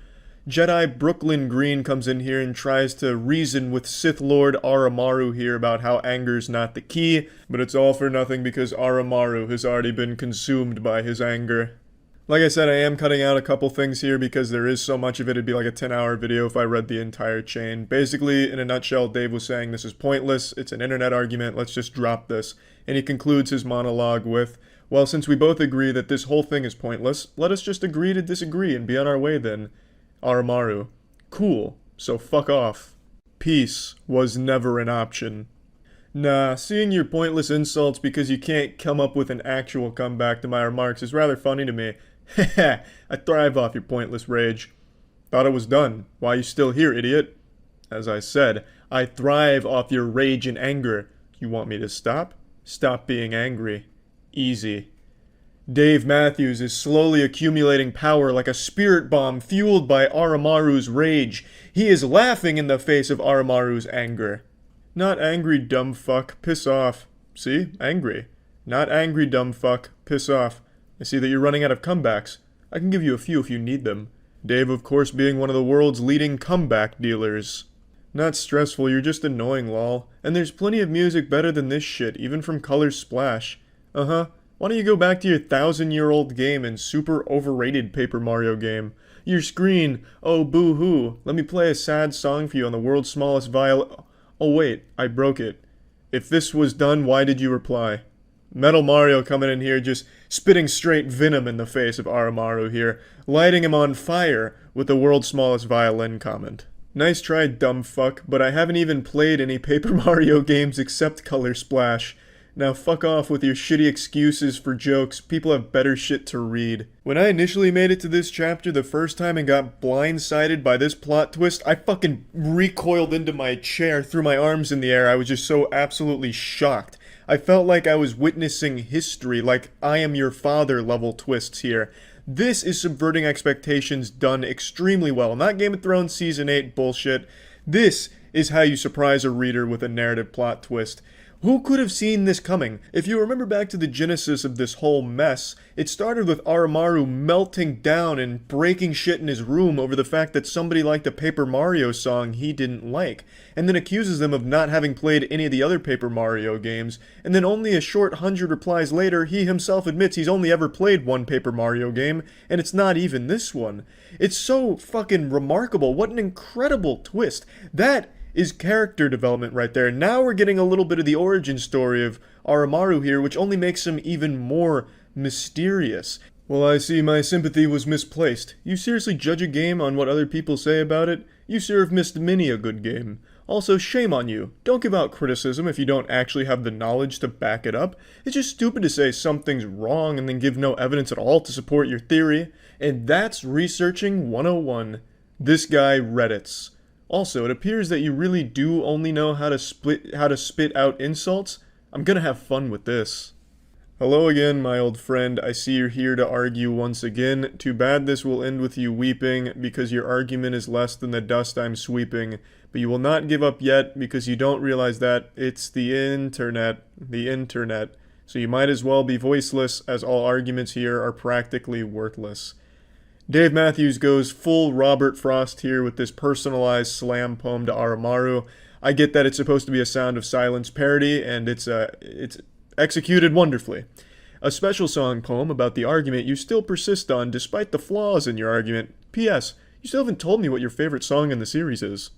Jedi Brooklyn Green comes in here and tries to reason with Sith Lord Aramaru here about how anger's not the key, but it's all for nothing because Aramaru has already been consumed by his anger. Like I said, I am cutting out a couple things here because there is so much of it, it'd be like a 10-hour video if I read the entire chain. Basically, in a nutshell, Dave was saying this is pointless, it's an internet argument, let's just drop this. And he concludes his monologue with, well, since we both agree that this whole thing is pointless, let us just agree to disagree and be on our way then. Aramaru, cool, so fuck off. Peace was never an option. Nah, seeing your pointless insults because you can't come up with an actual comeback to my remarks is rather funny to me. Heh, I thrive off your pointless rage. Thought it was done. Why you still here, idiot? As I said, I thrive off your rage and anger. You want me to stop? Stop being angry. Easy. Dave Matthews is slowly accumulating power like a spirit bomb fueled by Aramaru's rage. He is laughing in the face of Aramaru's anger. Not angry, dumb fuck. Piss off. See? Angry. Not angry, dumb fuck. Piss off. I see that you're running out of comebacks. I can give you a few if you need them. Dave, of course, being one of the world's leading comeback dealers. Not stressful, you're just annoying, lol. And there's plenty of music better than this shit, even from Color Splash. Uh-huh. Why don't you go back to your 1,000-year-old game and super overrated Paper Mario game? Your screen, oh boo-hoo. Let me play a sad song for you on the world's smallest viol— Oh wait, I broke it. If this was done, why did you reply? Metal Mario coming in here just spitting straight venom in the face of Aramaru here, lighting him on fire with the world's smallest violin comment. Nice try, dumb fuck, but I haven't even played any Paper Mario games except Color Splash. Now fuck off with your shitty excuses for jokes, people have better shit to read. When I initially made it to this chapter the first time and got blindsided by this plot twist, I fucking recoiled into my chair, threw my arms in the air, I was just so absolutely shocked. I felt like I was witnessing history, like I Am Your Father level twists here. This is subverting expectations done extremely well, not Game of Thrones Season 8 bullshit. This is how you surprise a reader with a narrative plot twist. Who could have seen this coming? If you remember back to the genesis of this whole mess, it started with Aramaru melting down and breaking shit in his room over the fact that somebody liked a Paper Mario song he didn't like, and then accuses them of not having played any of the other Paper Mario games, and then only a short 100 replies later, he himself admits he's only ever played one Paper Mario game, and it's not even this one. It's so fucking remarkable. What an incredible twist. That is character development right there. Now we're getting a little bit of the origin story of Aramaru here, which only makes him even more mysterious. Well, I see my sympathy was misplaced. You seriously judge a game on what other people say about it? You sure have missed many a good game. Also, shame on you. Don't give out criticism if you don't actually have the knowledge to back it up. It's just stupid to say something's wrong and then give no evidence at all to support your theory. And that's researching 101. This guy Reddits. Also, it appears that you really do only know how to spit out insults. I'm gonna have fun with this. Hello again, my old friend. I see you're here to argue once again. Too bad this will end with you weeping, because your argument is less than the dust I'm sweeping. But you will not give up yet, because you don't realize that it's the internet. The internet. So you might as well be voiceless, as all arguments here are practically worthless. Dave Matthews goes full Robert Frost here with this personalized slam poem to Aramaru. I get that it's supposed to be a Sound of Silence parody, and it's executed wonderfully. A special song poem about the argument you still persist on despite the flaws in your argument. P.S. You still haven't told me what your favorite song in the series is.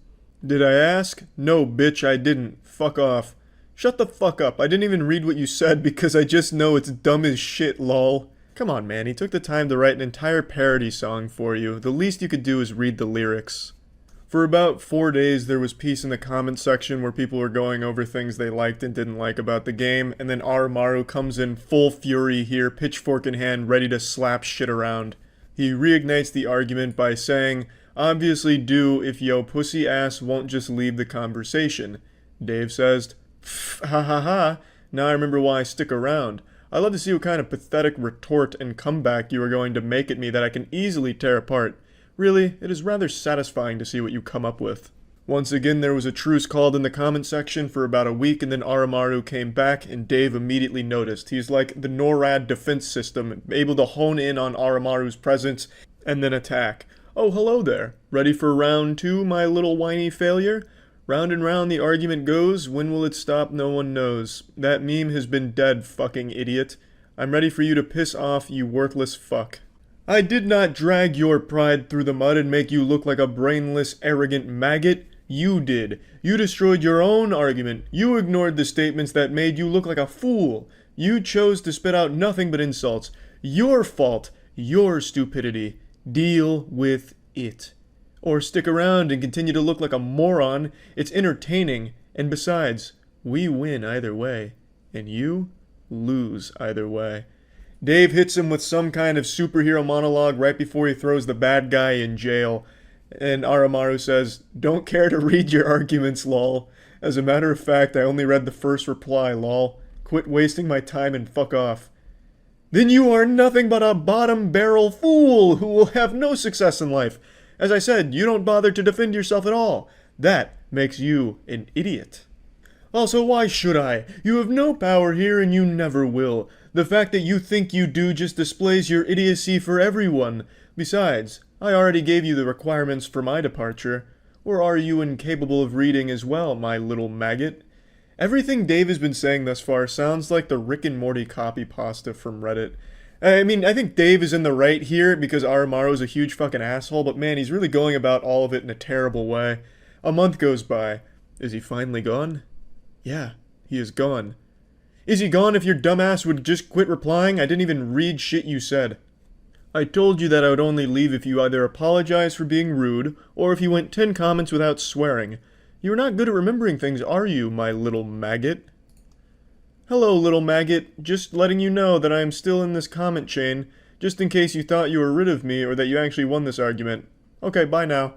Did I ask? No, bitch, I didn't. Fuck off. Shut the fuck up. I didn't even read what you said because I just know it's dumb as shit, lol. Come on, man, he took the time to write an entire parody song for you. The least you could do is read the lyrics. For about 4 days, there was peace in the comments section where people were going over things they liked and didn't like about the game, and then Aramaru comes in full fury here, pitchfork in hand, ready to slap shit around. He reignites the argument by saying, "Obviously do if yo pussy ass won't just leave the conversation." Dave says, "Pff, ha ha ha, now I remember why I stick around. I'd love to see what kind of pathetic retort and comeback you are going to make at me that I can easily tear apart. Really, it is rather satisfying to see what you come up with." Once again, there was a truce called in the comment section for about a week, and then Aramaru came back, and Dave immediately noticed. He's like the NORAD defense system, able to hone in on Aramaru's presence and then attack. "Oh, hello there. Ready for round 2, my little whiny failure? Round and round the argument goes, when will it stop no one knows. That meme has been dead, fucking idiot. I'm ready for you to piss off, you worthless fuck. I did not drag your pride through the mud and make you look like a brainless, arrogant maggot. You did. You destroyed your own argument. You ignored the statements that made you look like a fool. You chose to spit out nothing but insults. Your fault. Your stupidity. Deal with it. Or stick around and continue to look like a moron. It's entertaining. And besides, we win either way. And you lose either way." Dave hits him with some kind of superhero monologue right before he throws the bad guy in jail. And Aramaru says, "Don't care to read your arguments, lol. As a matter of fact, I only read the first reply, lol. Quit wasting my time and fuck off." "Then you are nothing but a bottom-barrel fool who will have no success in life. As I said, you don't bother to defend yourself at all. That makes you an idiot. Also, why should I? You have no power here and you never will. The fact that you think you do just displays your idiocy for everyone. Besides, I already gave you the requirements for my departure. Or are you incapable of reading as well, my little maggot?" Everything Dave has been saying thus far sounds like the Rick and Morty copy pasta from Reddit. I mean, I think Dave is in the right here because Aramaru's a huge fucking asshole, but man, he's really going about all of it in a terrible way. A month goes by. Is he finally gone? Yeah, he is gone. Is he gone if your dumbass would just quit replying? I didn't even read shit you said. I told you that I would only leave if you either apologized for being rude, or if you went 10 comments without swearing. You're not good at remembering things, are you, my little maggot? Hello, little maggot. Just letting you know that I am still in this comment chain, just in case you thought you were rid of me or that you actually won this argument. Okay, bye now.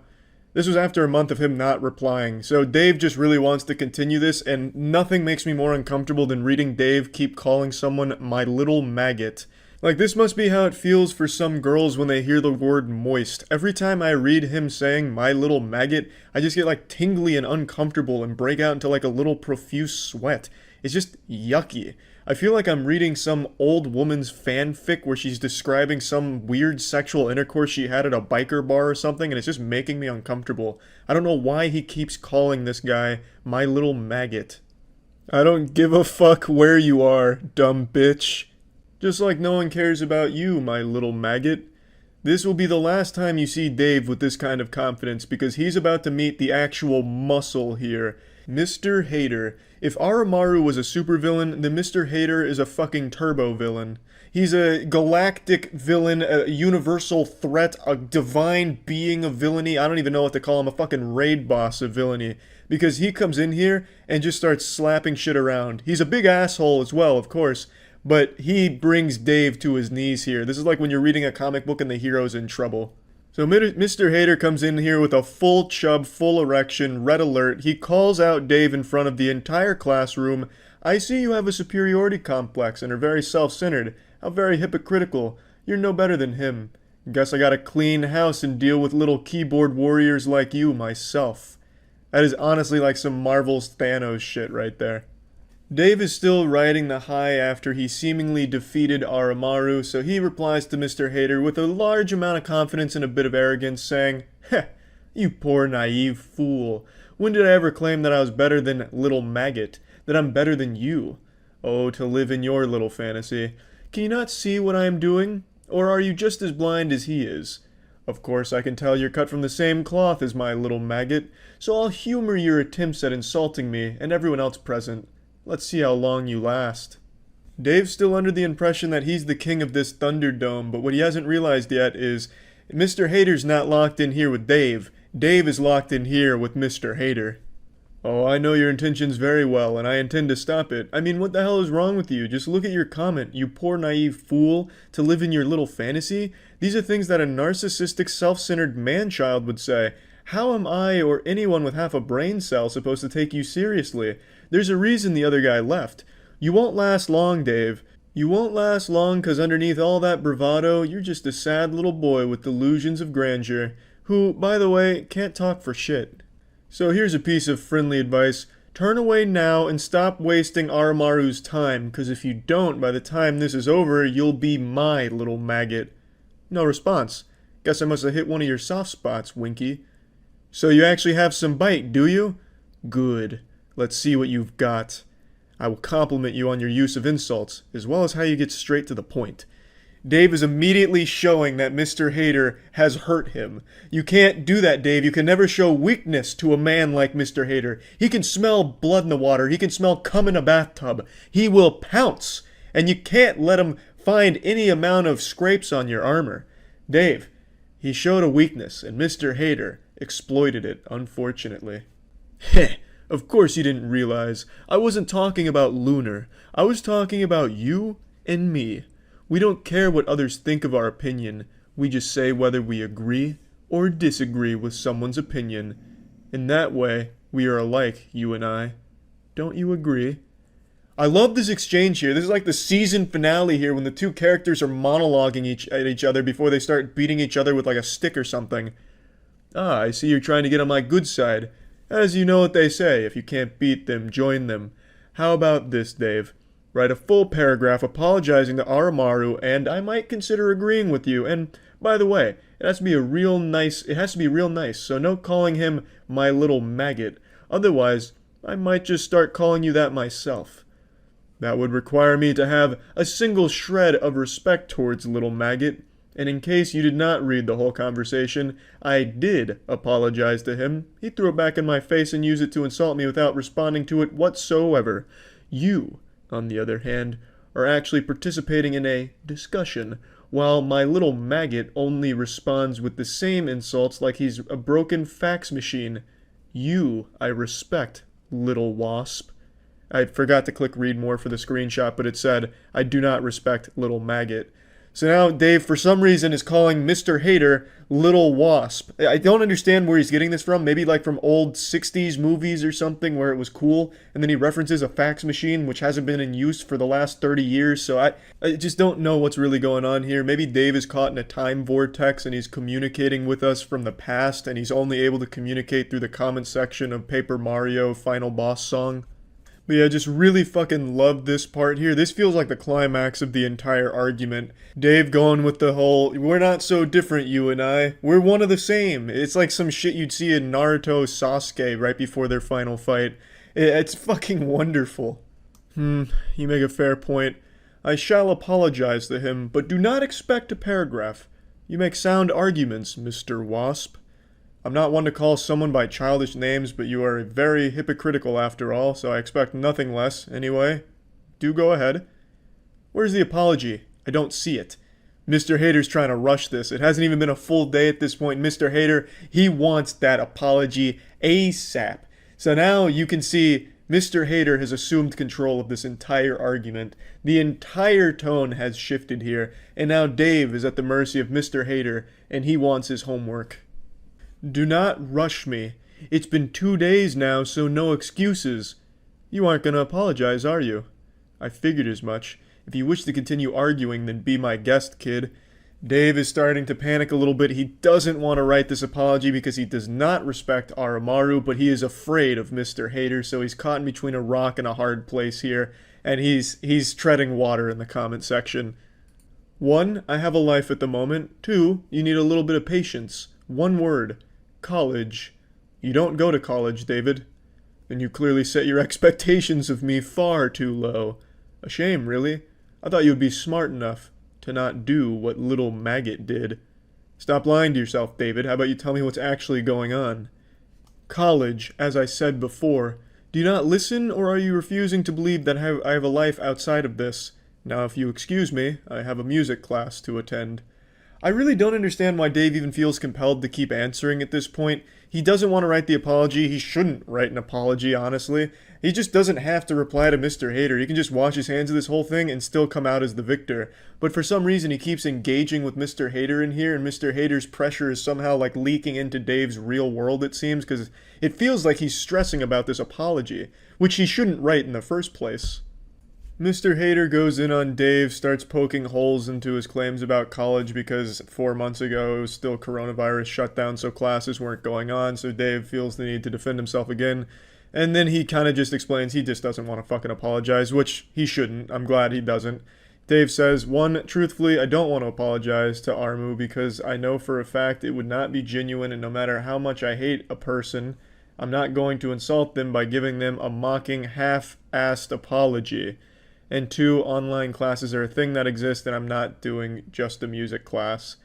This was after a month of him not replying, so Dave just really wants to continue this, and nothing makes me more uncomfortable than reading Dave keep calling someone my little maggot. Like, this must be how it feels for some girls when they hear the word moist. Every time I read him saying my little maggot, I just get like tingly and uncomfortable and break out into like a little profuse sweat. It's just yucky. I feel like I'm reading some old woman's fanfic where she's describing some weird sexual intercourse she had at a biker bar or something, and it's just making me uncomfortable. I don't know why he keeps calling this guy my little maggot. I don't give a fuck where you are, dumb bitch. Just like no one cares about you, my little maggot. This will be the last time you see Dave with this kind of confidence, because he's about to meet the actual muscle here. Mr. Hater. If Oromaru was a supervillain, then Mr. Hater is a fucking turbo villain. He's a galactic villain, a universal threat, a divine being of villainy. I don't even know what to call him, a fucking raid boss of villainy. Because he comes in here and just starts slapping shit around. He's a big asshole as well, of course. But he brings Dave to his knees here. This is like when you're reading a comic book and the hero's in trouble. So Mr. Hater comes in here with a full chub, full erection, red alert. He calls out Dave in front of the entire classroom. I see you have a superiority complex and are very self-centered. How very hypocritical. You're no better than him. Guess I gotta clean house and deal with little keyboard warriors like you myself. That is honestly like some Marvel's Thanos shit right there. Dave is still riding the high after he seemingly defeated Oromaru, so he replies to Mr. Hater with a large amount of confidence and a bit of arrogance, saying, "Heh, you poor naive fool. When did I ever claim that I was better than little maggot? That I'm better than you? Oh, to live in your little fantasy. Can you not see what I am doing? Or are you just as blind as he is? Of course I can tell you're cut from the same cloth as my little maggot, so I'll humor your attempts at insulting me and everyone else present. Let's see how long you last." Dave's still under the impression that he's the king of this Thunderdome, but what he hasn't realized yet is Mr. Hater's not locked in here with Dave. Dave is locked in here with Mr. Hater. Oh, I know your intentions very well, and I intend to stop it. I mean, what the hell is wrong with you? Just look at your comment, you poor naive fool, to live in your little fantasy? These are things that a narcissistic, self-centered man-child would say. How am I or anyone with half a brain cell supposed to take you seriously? There's a reason the other guy left. You won't last long, Dave. You won't last long because underneath all that bravado, you're just a sad little boy with delusions of grandeur, who, by the way, can't talk for shit. So here's a piece of friendly advice. Turn away now and stop wasting Oromaru's time, because if you don't, by the time this is over, you'll be my little maggot. No response. Guess I must have hit one of your soft spots, Winky. So you actually have some bite, do you? Good. Let's see what you've got. I will compliment you on your use of insults, as well as how you get straight to the point. Dave is immediately showing that Mr. Hater has hurt him. You can't do that, Dave. You can never show weakness to a man like Mr. Hater. He can smell blood in the water. He can smell cum in a bathtub. He will pounce, and you can't let him find any amount of scrapes on your armor. Dave, he showed a weakness, and Mr. Hater exploited it, unfortunately. Heh. Of course you didn't realize. I wasn't talking about Lunar. I was talking about you and me. We don't care what others think of our opinion. We just say whether we agree or disagree with someone's opinion. In that way, we are alike, you and I. Don't you agree? I love this exchange here. This is like the season finale here when the two characters are monologuing at each other before they start beating each other with like a stick or something. Ah, I see you're trying to get on my good side. As you know what they say, if you can't beat them, join them. How about this, Dave? Write a full paragraph apologizing to Oromaru, and I might consider agreeing with you. And, by the way, it has to be real nice, so no calling him my little maggot. Otherwise, I might just start calling you that myself. That would require me to have a single shred of respect towards little maggot. And in case you did not read the whole conversation, I did apologize to him. He threw it back in my face and used it to insult me without responding to it whatsoever. You, on the other hand, are actually participating in a discussion, while my little maggot only responds with the same insults like he's a broken fax machine. You, I respect, little wasp. I forgot to click read more for the screenshot, but it said, I do not respect little maggot. So now Dave, for some reason, is calling Mr. Hater little wasp. I don't understand where he's getting this from. Maybe like from old 60s movies or something where it was cool, and then he references a fax machine which hasn't been in use for the last 30 years, so I just don't know what's really going on here. Maybe Dave is caught in a time vortex and he's communicating with us from the past, and he's only able to communicate through the comment section of Paper Mario Final Boss Song. But yeah, just really fucking love this part here. This feels like the climax of the entire argument. Dave going with the whole, we're not so different, you and I. We're one of the same. It's like some shit you'd see in Naruto Sasuke right before their final fight. It's fucking wonderful. You make a fair point. I shall apologize to him, but do not expect a paragraph. You make sound arguments, Mr. Wasp. I'm not one to call someone by childish names, but you are very hypocritical after all, so I expect nothing less. Anyway, do go ahead. Where's the apology? I don't see it. Mr. Hater's trying to rush this. It hasn't even been a full day at this point. Mr. Hater, he wants that apology ASAP. So now you can see Mr. Hater has assumed control of this entire argument. The entire tone has shifted here, and now Dave is at the mercy of Mr. Hater, and he wants his homework. Do not rush me. It's been 2 days now, so no excuses. You aren't gonna apologize, are you? I figured as much. If you wish to continue arguing, then be my guest, kid. Dave is starting to panic a little bit. He doesn't want to write this apology because he does not respect Aramaru, but he is afraid of Mr. Hater, so he's caught in between a rock and a hard place here, and he's treading water in the comment section. 1, I have a life at the moment. 2, you need a little bit of patience. 1 word. College. You don't go to college, David. Then you clearly set your expectations of me far too low. A shame, really. I thought you would be smart enough to not do what little maggot did. Stop lying to yourself, David. How about you tell me what's actually going on? College, as I said before. Do you not listen, or are you refusing to believe that I have a life outside of this? Now, if you excuse me, I have a music class to attend. I really don't understand why Dave even feels compelled to keep answering at this point. He doesn't want to write the apology. He shouldn't write an apology, honestly. He just doesn't have to reply to Mr. Hater. He can just wash his hands of this whole thing and still come out as the victor. But for some reason, he keeps engaging with Mr. Hater in here, and Mr. Hater's pressure is somehow like leaking into Dave's real world, it seems, because it feels like he's stressing about this apology, which he shouldn't write in the first place. Mr. Hater goes in on Dave, starts poking holes into his claims about college because 4 months ago it was still coronavirus shutdown, so classes weren't going on, so Dave feels the need to defend himself again. And then he kind of just explains he just doesn't want to fucking apologize, which he shouldn't. I'm glad he doesn't. Dave says, 1, truthfully, I don't want to apologize to Armu because I know for a fact it would not be genuine, and no matter how much I hate a person, I'm not going to insult them by giving them a mocking, half-assed apology. And 2, online classes are a thing that exists, and I'm not doing just a music class.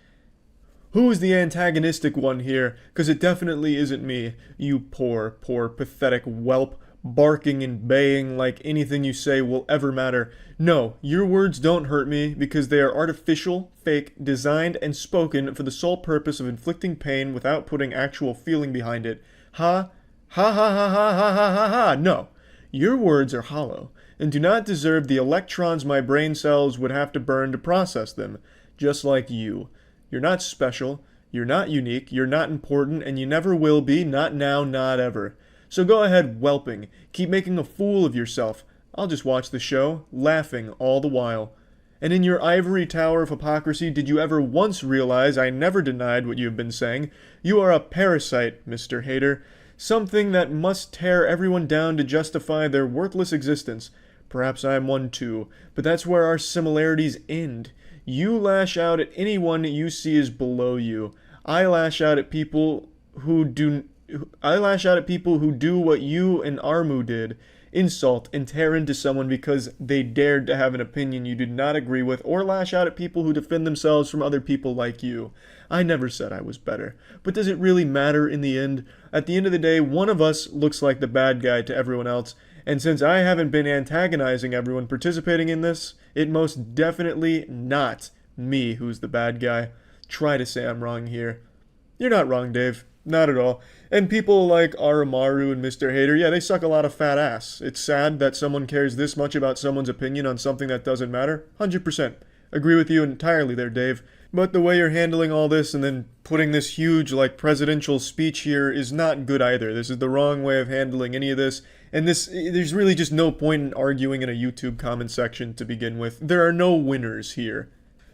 Who is the antagonistic one here? Because it definitely isn't me. You poor, pathetic whelp, barking and baying like anything you say will ever matter. No, your words don't hurt me because they are artificial, fake, designed, and spoken for the sole purpose of inflicting pain without putting actual feeling behind it. Ha ha ha ha ha ha ha ha ha. No, your words are hollow and do not deserve the electrons my brain cells would have to burn to process them, just like you. You're not special, you're not unique, you're not important, and you never will be, not now, not ever. So go ahead whelping, keep making a fool of yourself. I'll just watch the show, laughing all the while. And in your ivory tower of hypocrisy, did you ever once realize I never denied what you have been saying? You are a parasite, Mr. Hater, something that must tear everyone down to justify their worthless existence. Perhaps I am one too, but that's where our similarities end. You lash out at anyone you see as below you. I lash out at people who do what you and Armu did. Insult and tear into someone because they dared to have an opinion you did not agree with, or lash out at people who defend themselves from other people like you. I never said I was better, but does it really matter in the end? At the end of the day, one of us looks like the bad guy to everyone else, and since I haven't been antagonizing everyone participating in this, it most definitely not me who's the bad guy. Try to say I'm wrong here. You're not wrong, Dave. Not at all. And people like Aramaru and Mr. Hater, yeah, they suck a lot of fat ass. It's sad that someone cares this much about someone's opinion on something that doesn't matter. 100%. Agree with you entirely there, Dave. But the way you're handling all this and then putting this huge, like, presidential speech here is not good either. This is the wrong way of handling any of this. And there's really just no point in arguing in a YouTube comment section to begin with. There are no winners here.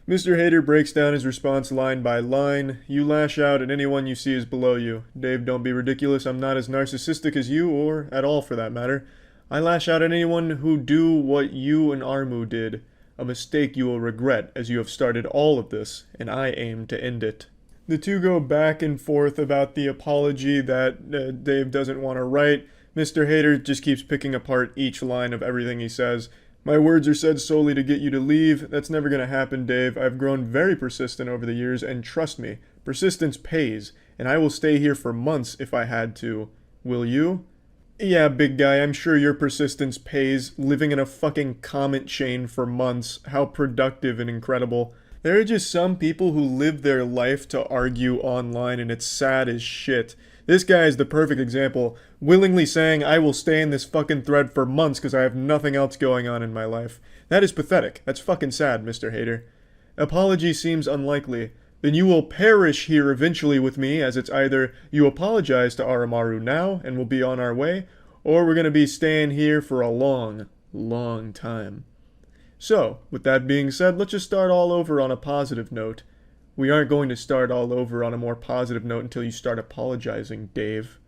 Mr. Hater breaks down his response line by line. You lash out at anyone you see is below you. Dave, don't be ridiculous. I'm not as narcissistic as you, or at all for that matter. I lash out at anyone who do what you and Armu did. A mistake you will regret, as you have started all of this, and I aim to end it. The two go back and forth about the apology that Dave doesn't want to write. Mr. Hater just keeps picking apart each line of everything he says. My words are said solely to get you to leave. That's never going to happen, Dave. I've grown very persistent over the years, and trust me, persistence pays, and I will stay here for months if I had to. Will you? Yeah, big guy, I'm sure your persistence pays, living in a fucking comment chain for months. How productive and incredible. There are just some people who live their life to argue online, and it's sad as shit. This guy is the perfect example, willingly saying, I will stay in this fucking thread for months because I have nothing else going on in my life. That is pathetic. That's fucking sad, Mr. Hater. Apology seems unlikely. Then you will perish here eventually with me, as it's either you apologize to Aramaru now and we'll be on our way, or we're going to be staying here for a long, long time. So, with that being said, let's just start all over on a positive note. We aren't going to start all over on a more positive note until you start apologizing, Dave.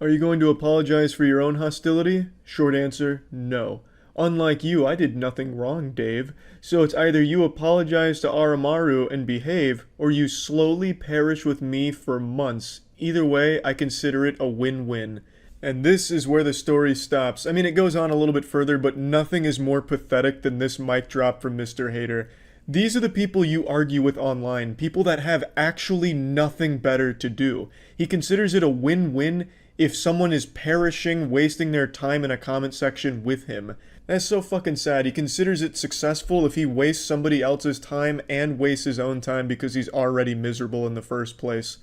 Are you going to apologize for your own hostility? Short answer, no. Unlike you, I did nothing wrong, Dave. So it's either you apologize to Aramaru and behave, or you slowly perish with me for months. Either way, I consider it a win-win. And this is where the story stops. I mean, it goes on a little bit further, but nothing is more pathetic than this mic drop from Mr. Hater. These are the people you argue with online, people that have actually nothing better to do. He considers it a win-win if someone is perishing, wasting their time in a comment section with him. That's so fucking sad. He considers it successful if he wastes somebody else's time and wastes his own time because he's already miserable in the first place.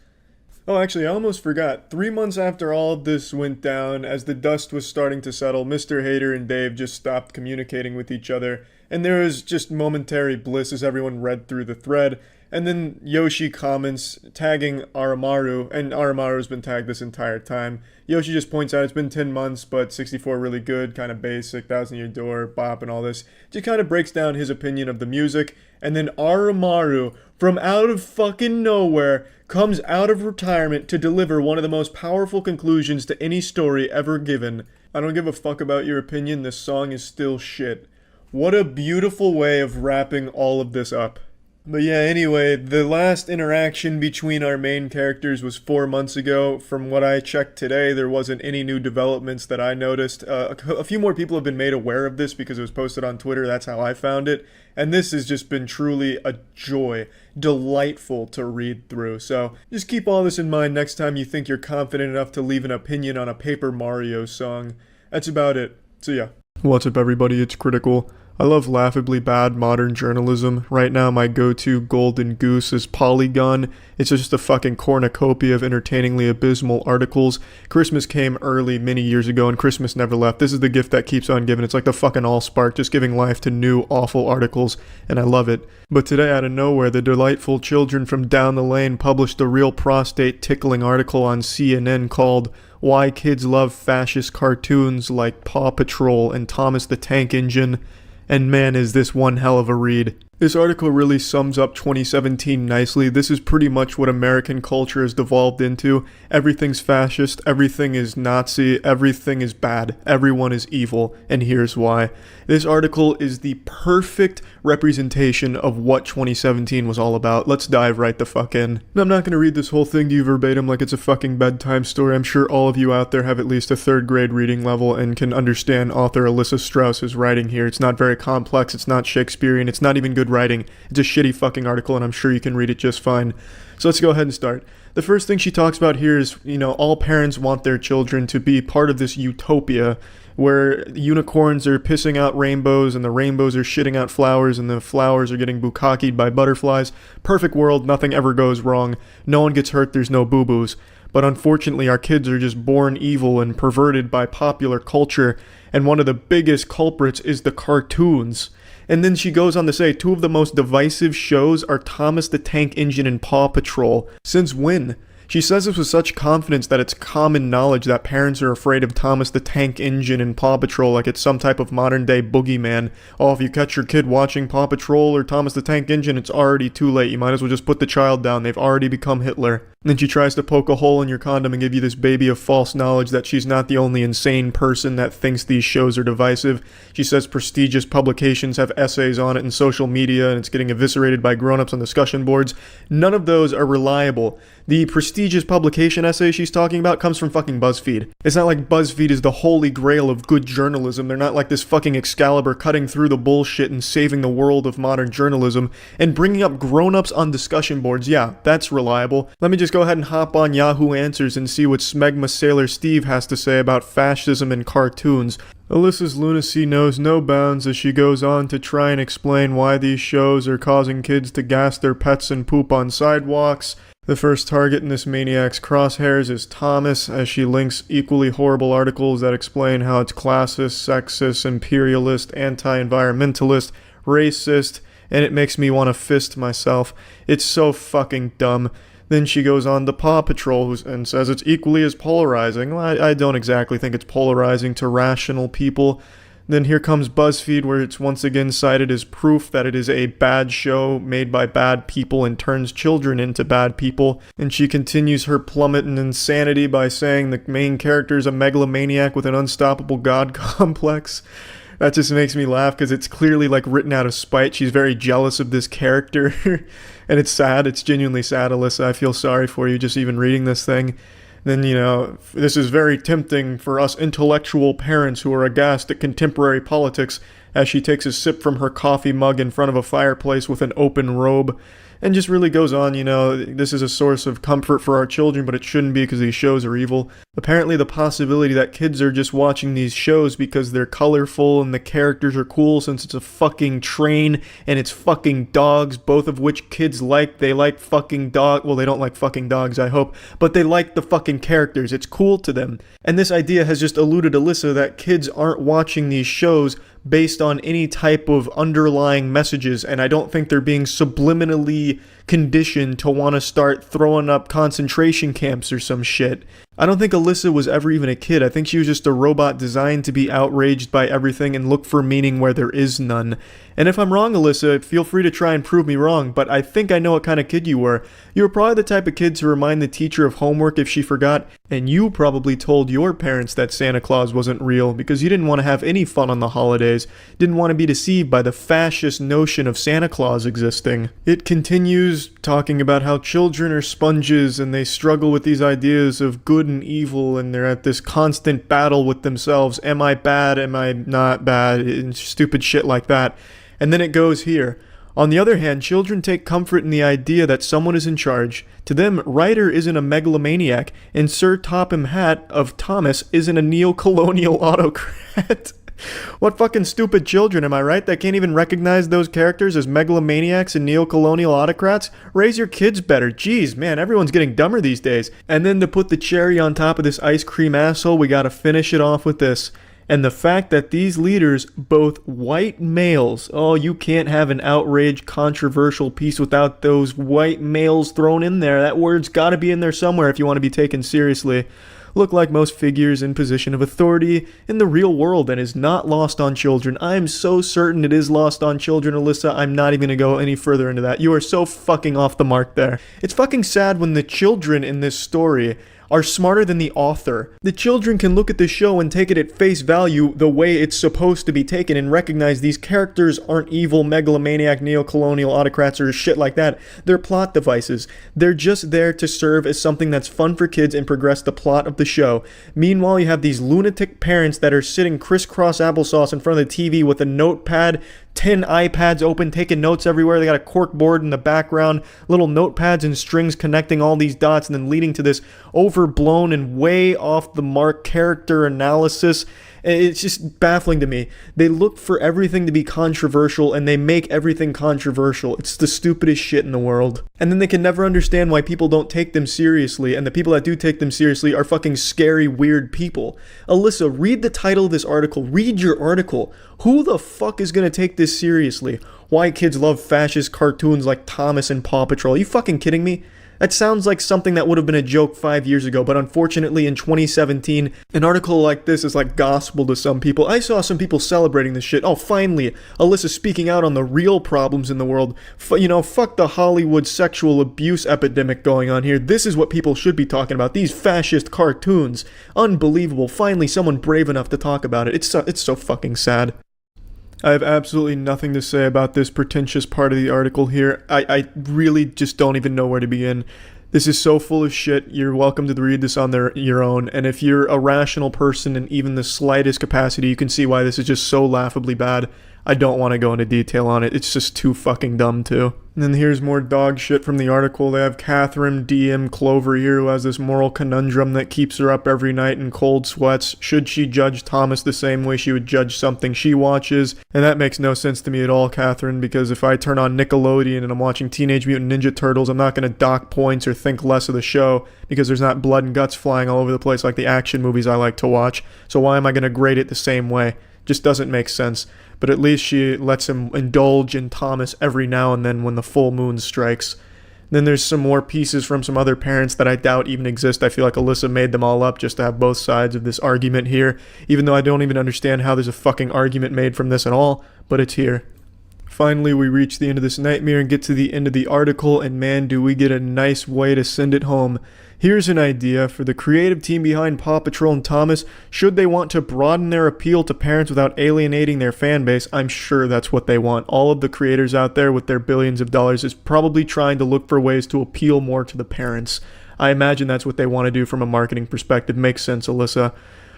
Oh, actually, I almost forgot. 3 months after all of this went down, as the dust was starting to settle, Mr. Hater and Dave just stopped communicating with each other, and there was just momentary bliss as everyone read through the thread. And then Yoshi comments, tagging Aramaru, and Aramaru's been tagged this entire time. Yoshi just points out it's been 10 months, but 64 really good, kind of basic, Thousand Year Door, bop, and all this. Just kind of breaks down his opinion of the music. And then Aramaru, from out of fucking nowhere, comes out of retirement to deliver one of the most powerful conclusions to any story ever given. I don't give a fuck about your opinion, this song is still shit. What a beautiful way of wrapping all of this up. But yeah, anyway, the last interaction between our main characters was 4 months ago. From what I checked today, there wasn't any new developments that I noticed. A few more people have been made aware of this because it was posted on Twitter. That's how I found it. And this has just been truly a joy. Delightful to read through. So just keep all this in mind next time you think you're confident enough to leave an opinion on a Paper Mario song. That's about it. See ya. What's up, everybody? It's Critical. I love laughably bad modern journalism. Right now my go-to golden goose is Polygon. It's just a fucking cornucopia of entertainingly abysmal articles. Christmas came early many years ago and Christmas never left. This is the gift that keeps on giving. It's like the fucking Allspark, just giving life to new awful articles, and I love it. But today out of nowhere, the delightful children from down the lane published a real prostate tickling article on CNN called Why Kids Love Fascist Cartoons Like Paw Patrol and Thomas the Tank Engine. And man, is this one hell of a read. This article really sums up 2017 nicely. This is pretty much what American culture has devolved into. Everything's fascist, everything is Nazi, everything is bad, everyone is evil, and here's why. This article is the perfect representation of what 2017 was all about. Let's dive right the fuck in. And I'm not going to read this whole thing to you verbatim like it's a fucking bedtime story. I'm sure all of you out there have at least a 3rd grade reading level and can understand author Alyssa Strauss's writing here. It's not very complex, it's not Shakespearean, it's not even good writing. It's a shitty fucking article and I'm sure you can read it just fine. So let's go ahead and start. The first thing she talks about here is, all parents want their children to be part of this utopia where unicorns are pissing out rainbows and the rainbows are shitting out flowers and the flowers are getting bukkakied by butterflies. Perfect world, nothing ever goes wrong. No one gets hurt, there's no boo-boos. But unfortunately, our kids are just born evil and perverted by popular culture, and one of the biggest culprits is the cartoons. And then she goes on to say, 2 of the most divisive shows are Thomas the Tank Engine and Paw Patrol. Since when? She says this with such confidence that it's common knowledge that parents are afraid of Thomas the Tank Engine and Paw Patrol like it's some type of modern-day boogeyman. Oh, if you catch your kid watching Paw Patrol or Thomas the Tank Engine, it's already too late. You might as well just put the child down. They've already become Hitler. And then she tries to poke a hole in your condom and give you this baby of false knowledge that she's not the only insane person that thinks these shows are divisive. She says prestigious publications have essays on it in social media and it's getting eviscerated by grown-ups on discussion boards. None of those are reliable. The prestigious publication essay she's talking about comes from fucking BuzzFeed. It's not like BuzzFeed is the holy grail of good journalism. They're not like this fucking Excalibur cutting through the bullshit and saving the world of modern journalism and bringing up grown-ups on discussion boards. Yeah, that's reliable. Let me just go ahead and hop on Yahoo Answers and see what Smegma Sailor Steve has to say about fascism in cartoons. Alyssa's lunacy knows no bounds as she goes on to try and explain why these shows are causing kids to gas their pets and poop on sidewalks. The first target in this maniac's crosshairs is Thomas, as she links equally horrible articles that explain how it's classist, sexist, imperialist, anti-environmentalist, racist, and it makes me want to fist myself. It's so fucking dumb. Then she goes on to Paw Patrol and says it's equally as polarizing. Well, I don't exactly think it's polarizing to rational people. Then here comes BuzzFeed, where it's once again cited as proof that it is a bad show made by bad people and turns children into bad people. And she continues her plummet in insanity by saying the main character is a megalomaniac with an unstoppable god complex. That just makes me laugh because it's clearly like written out of spite. She's very jealous of this character. And it's sad. It's genuinely sad, Alyssa. I feel sorry for you just even reading this thing. Then, you know, this is very tempting for us intellectual parents who are aghast at contemporary politics, as she takes a sip from her coffee mug in front of a fireplace with an open robe. And just really goes on, you know, this is a source of comfort for our children, but it shouldn't be because these shows are evil. Apparently the possibility that kids are just watching these shows because they're colorful and the characters are cool since it's a fucking train and it's fucking dogs, both of which kids like. They like fucking dog. Well, they don't like fucking dogs, I hope, but they like the fucking characters. It's cool to them. And this idea has just eluded Alyssa that kids aren't watching these shows based on any type of underlying messages, and I don't think they're being subliminally conditioned to want to start throwing up concentration camps or some shit. I don't think Alyssa was ever even a kid. I think she was just a robot designed to be outraged by everything and look for meaning where there is none. And if I'm wrong, Alyssa, feel free to try and prove me wrong, but I think I know what kind of kid you were. You were probably the type of kid to remind the teacher of homework if she forgot, and you probably told your parents that Santa Claus wasn't real because you didn't want to have any fun on the holidays, didn't want to be deceived by the fascist notion of Santa Claus existing. It continues talking about how children are sponges and they struggle with these ideas of good and evil, and they're at this constant battle with themselves. Am I bad? Am I not bad? And stupid shit like that. And then it goes here. On the other hand, children take comfort in the idea that someone is in charge. To them, Ryder isn't a megalomaniac, and Sir Topham Hatt of Thomas isn't a neo-colonial autocrat. What fucking stupid children, am I right, that can't even recognize those characters as megalomaniacs and neo-colonial autocrats? Raise your kids better. Jeez, man, everyone's getting dumber these days. And then to put the cherry on top of this ice cream asshole, we gotta finish it off with this. And the fact that these leaders, both white males, oh, you can't have an outraged, controversial piece without those white males thrown in there. That word's gotta be in there somewhere if you want to be taken seriously. Look like most figures in position of authority in the real world and is not lost on children. I am so certain it is lost on children, Alyssa. I'm not even going to go any further into that. You are so fucking off the mark there. It's fucking sad when the children in this story are smarter than the author. The children can look at the show and take it at face value the way it's supposed to be taken and recognize these characters aren't evil megalomaniac neo-colonial autocrats or shit like that. They're plot devices. They're just there to serve as something that's fun for kids and progress the plot of the show. Meanwhile, you have these lunatic parents that are sitting crisscross applesauce in front of the TV with a notepad, 10 iPads open, taking notes everywhere. They got a cork board in the background, little notepads and strings connecting all these dots and then leading to this overblown and way off the mark character analysis. It's just baffling to me. They look for everything to be controversial and they make everything controversial. It's the stupidest shit in the world. And then they can never understand why people don't take them seriously, and the people that do take them seriously are fucking scary, weird people. Alyssa, read the title of this article. Read your article. Who the fuck is gonna take this seriously? Why kids love fascist cartoons like Thomas and Paw Patrol. Are you fucking kidding me? That sounds like something that would have been a joke 5 years ago, but unfortunately in 2017, an article like this is like gospel to some people. I saw some people celebrating this shit. Oh, finally, Alyssa speaking out on the real problems in the world. Fuck the Hollywood sexual abuse epidemic going on here. This is what people should be talking about. These fascist cartoons. Unbelievable. Finally, someone brave enough to talk about it. It's so fucking sad. I have absolutely nothing to say about this pretentious part of the article here. I really just don't even know where to begin. This is so full of shit. You're welcome to read this on your own. And if you're a rational person in even the slightest capacity, you can see why this is just so laughably bad. I don't want to go into detail on it. It's just too fucking dumb, too. And then here's more dog shit from the article. They have Catherine DM Clover here, who has this moral conundrum that keeps her up every night in cold sweats. Should she judge Thomas the same way she would judge something she watches? And that makes no sense to me at all, Catherine, because if I turn on Nickelodeon and I'm watching Teenage Mutant Ninja Turtles, I'm not going to dock points or think less of the show because there's not blood and guts flying all over the place like the action movies I like to watch. So why am I going to grade it the same way? Just doesn't make sense. But at least she lets him indulge in Thomas every now and then when the full moon strikes. Then there's some more pieces from some other parents that I doubt even exist. I feel like Alyssa made them all up just to have both sides of this argument here, even though I don't even understand how there's a fucking argument made from this at all, but it's here. Finally, we reach the end of this nightmare and get to the end of the article, and man, do we get a nice way to send it home. Here's an idea for the creative team behind Paw Patrol and Thomas. Should they want to broaden their appeal to parents without alienating their fan base, I'm sure that's what they want. All of the creators out there with their billions of dollars is probably trying to look for ways to appeal more to the parents. I imagine that's what they want to do from a marketing perspective. Makes sense, Alyssa.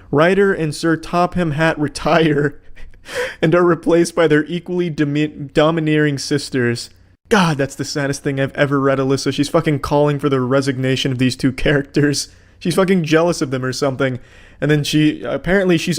Ryder and Sir Topham Hatt retire and are replaced by their equally domineering sisters. God, that's the saddest thing I've ever read, Alyssa. She's fucking calling for the resignation of these two characters. She's fucking jealous of them or something. And then she's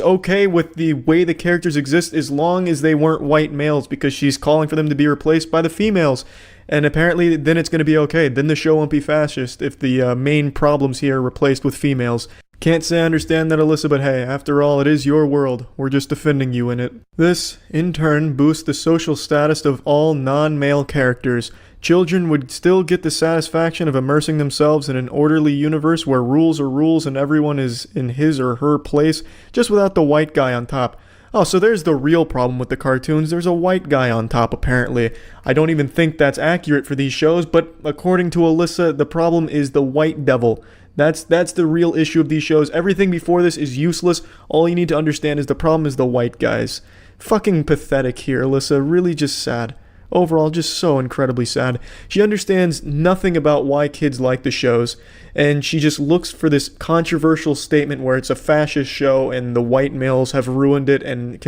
okay with the way the characters exist as long as they weren't white males, because she's calling for them to be replaced by the females. And apparently then it's going to be okay. Then the show won't be fascist if the main problems here are replaced with females. Can't say I understand that, Alyssa, but hey, after all, it is your world. We're just defending you in it. This, in turn, boosts the social status of all non-male characters. Children would still get the satisfaction of immersing themselves in an orderly universe where rules are rules and everyone is in his or her place, just without the white guy on top. Oh, so there's the real problem with the cartoons. There's a white guy on top, apparently. I don't even think that's accurate for these shows, but according to Alyssa, the problem is the white devil. That's the real issue of these shows. Everything before this is useless. All you need to understand is the problem is the white guys. Fucking pathetic here, Alyssa. Really just sad. Overall, just so incredibly sad. She understands nothing about why kids like the shows, and she just looks for this controversial statement where it's a fascist show and the white males have ruined it and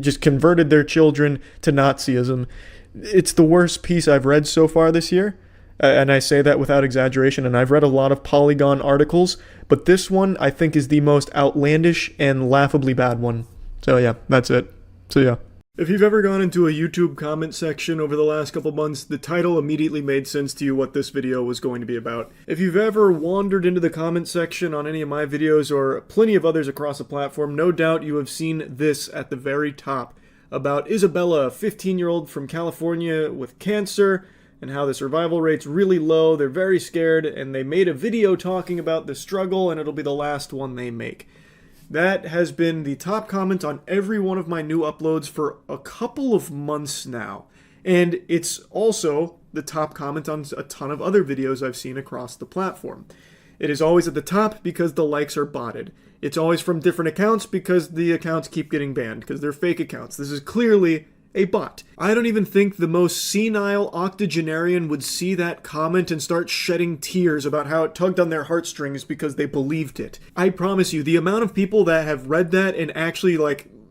just converted their children to Nazism. It's the worst piece I've read so far this year. And I say that without exaggeration, and I've read a lot of Polygon articles, but this one I think is the most outlandish and laughably bad one. So yeah, that's it. So yeah. If you've ever gone into a YouTube comment section over the last couple months, the title immediately made sense to you what this video was going to be about. If you've ever wandered into the comment section on any of my videos or plenty of others across the platform, no doubt you have seen this at the very top about Isabella, a 15-year-old from California with cancer, and how the survival rate's really low. They're very scared, and they made a video talking about the struggle, and it'll be the last one they make. That has been the top comment on every one of my new uploads for a couple of months now. And it's also the top comment on a ton of other videos I've seen across the platform. It is always at the top because the likes are botted. It's always from different accounts because the accounts keep getting banned, because they're fake accounts. This is clearly a bot. I don't even think the most senile octogenarian would see that comment and start shedding tears about how it tugged on their heartstrings because they believed it. I promise you, the amount of people that have read that and actually,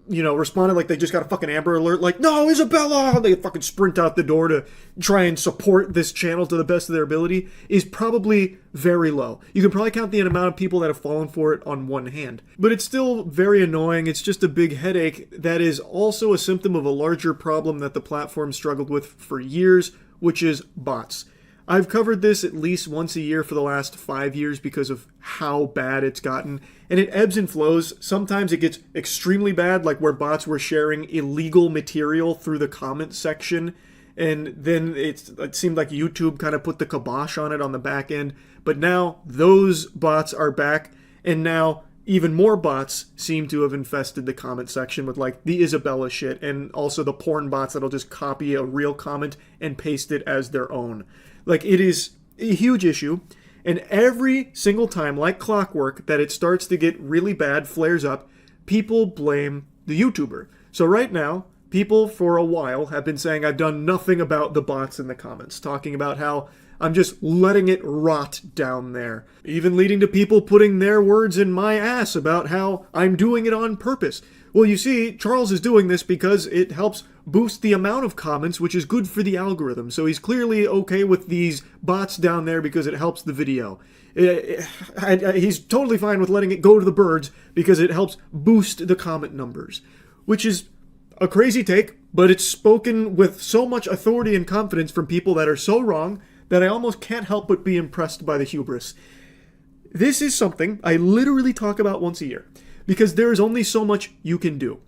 responded like they just got a fucking Amber Alert, like, no, Isabella! They fucking sprint out the door to try and support this channel to the best of their ability, is probably very low. You can probably count the amount of people that have fallen for it on one hand. But it's still very annoying. It's just a big headache that is also a symptom of a larger problem that the platform struggled with for years, which is bots. I've covered this at least once a year for the last 5 years because of how bad it's gotten, and it ebbs and flows. Sometimes it gets extremely bad, like where bots were sharing illegal material through the comment section, and then it seemed like YouTube kind of put the kibosh on it on the back end. But now those bots are back, and now even more bots seem to have infested the comment section with like the Isabella shit, and also the porn bots that'll just copy a real comment and paste it as their own. Like, it is a huge issue, and every single time, like clockwork, that it starts to get really bad, flares up, people blame the YouTuber. So right now, people for a while have been saying I've done nothing about the bots in the comments, talking about how I'm just letting it rot down there, even leading to people putting their words in my ass about how I'm doing it on purpose. Well, you see, Charles is doing this because it helps boost the amount of comments, which is good for the algorithm. So he's clearly okay with these bots down there because it helps the video. He's totally fine with letting it go to the birds because it helps boost the comment numbers, which is a crazy take, but it's spoken with so much authority and confidence from people that are so wrong that I almost can't help but be impressed by the hubris. This is something I literally talk about once a year, because there is only so much you can do.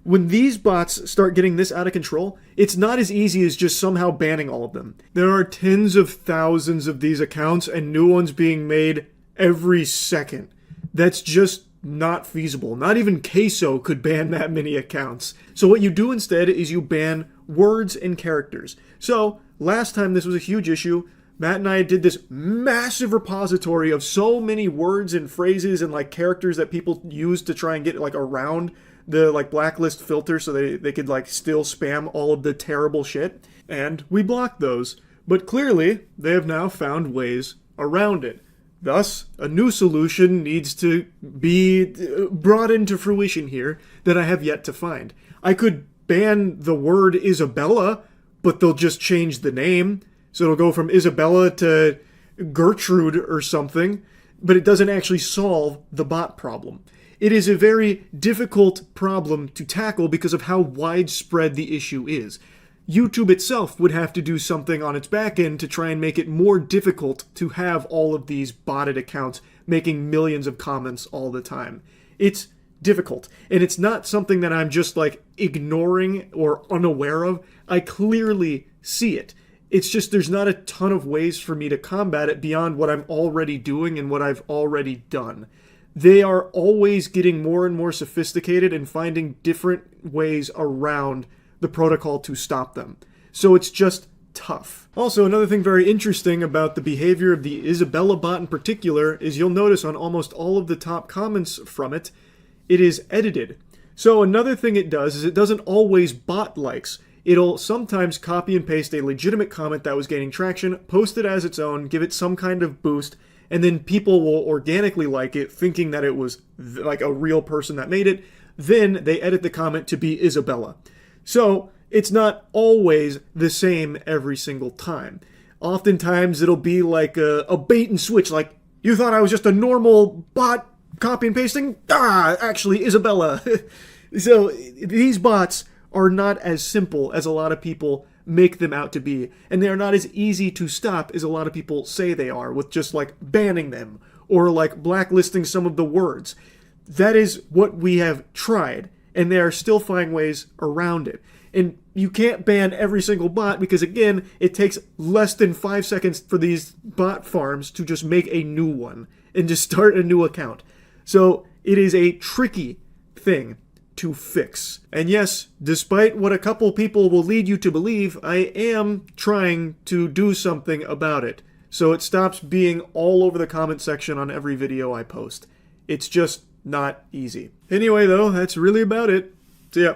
When these bots start getting this out of control, it's not as easy as just somehow banning all of them. There are tens of thousands of these accounts and new ones being made every second. That's just not feasible. Not even Queso could ban that many accounts. So what you do instead is you ban words and characters. So last time this was a huge issue, Matt and I did this massive repository of so many words and phrases and like characters that people use to try and get like around the like blacklist filter so they could like still spam all of the terrible shit. And we blocked those. But clearly, they have now found ways around it. Thus, a new solution needs to be brought into fruition here that I have yet to find. I could ban the word Isabella, but they'll just change the name. So it'll go from Isabella to Gertrude or something, but it doesn't actually solve the bot problem. It is a very difficult problem to tackle because of how widespread the issue is. YouTube itself would have to do something on its back end to try and make it more difficult to have all of these botted accounts making millions of comments all the time. It's difficult, and it's not something that I'm just like ignoring or unaware of. I clearly see it. It's just there's not a ton of ways for me to combat it beyond what I'm already doing and what I've already done. They are always getting more and more sophisticated and finding different ways around the protocol to stop them. So it's just tough. Also, another thing very interesting about the behavior of the Isabella bot in particular is you'll notice on almost all of the top comments from it, it is edited. So another thing it does is it doesn't always bot likes. It'll sometimes copy and paste a legitimate comment that was gaining traction, post it as its own, give it some kind of boost, and then people will organically like it, thinking that it was like a real person that made it. Then they edit the comment to be Isabella. So it's not always the same every single time. Oftentimes it'll be like a bait and switch, like, you thought I was just a normal bot copy and pasting? Actually Isabella. So these bots are not as simple as a lot of people make them out to be, and they are not as easy to stop as a lot of people say they are, with just like banning them or like blacklisting some of the words. That is what we have tried, and they are still finding ways around it. And you can't ban every single bot because, again, it takes less than 5 seconds for these bot farms to just make a new one and just start a new account. So it is a tricky thing to fix. And yes, despite what a couple people will lead you to believe, I am trying to do something about it, so it stops being all over the comment section on every video I post. It's just not easy. Anyway though, that's really about it. See ya.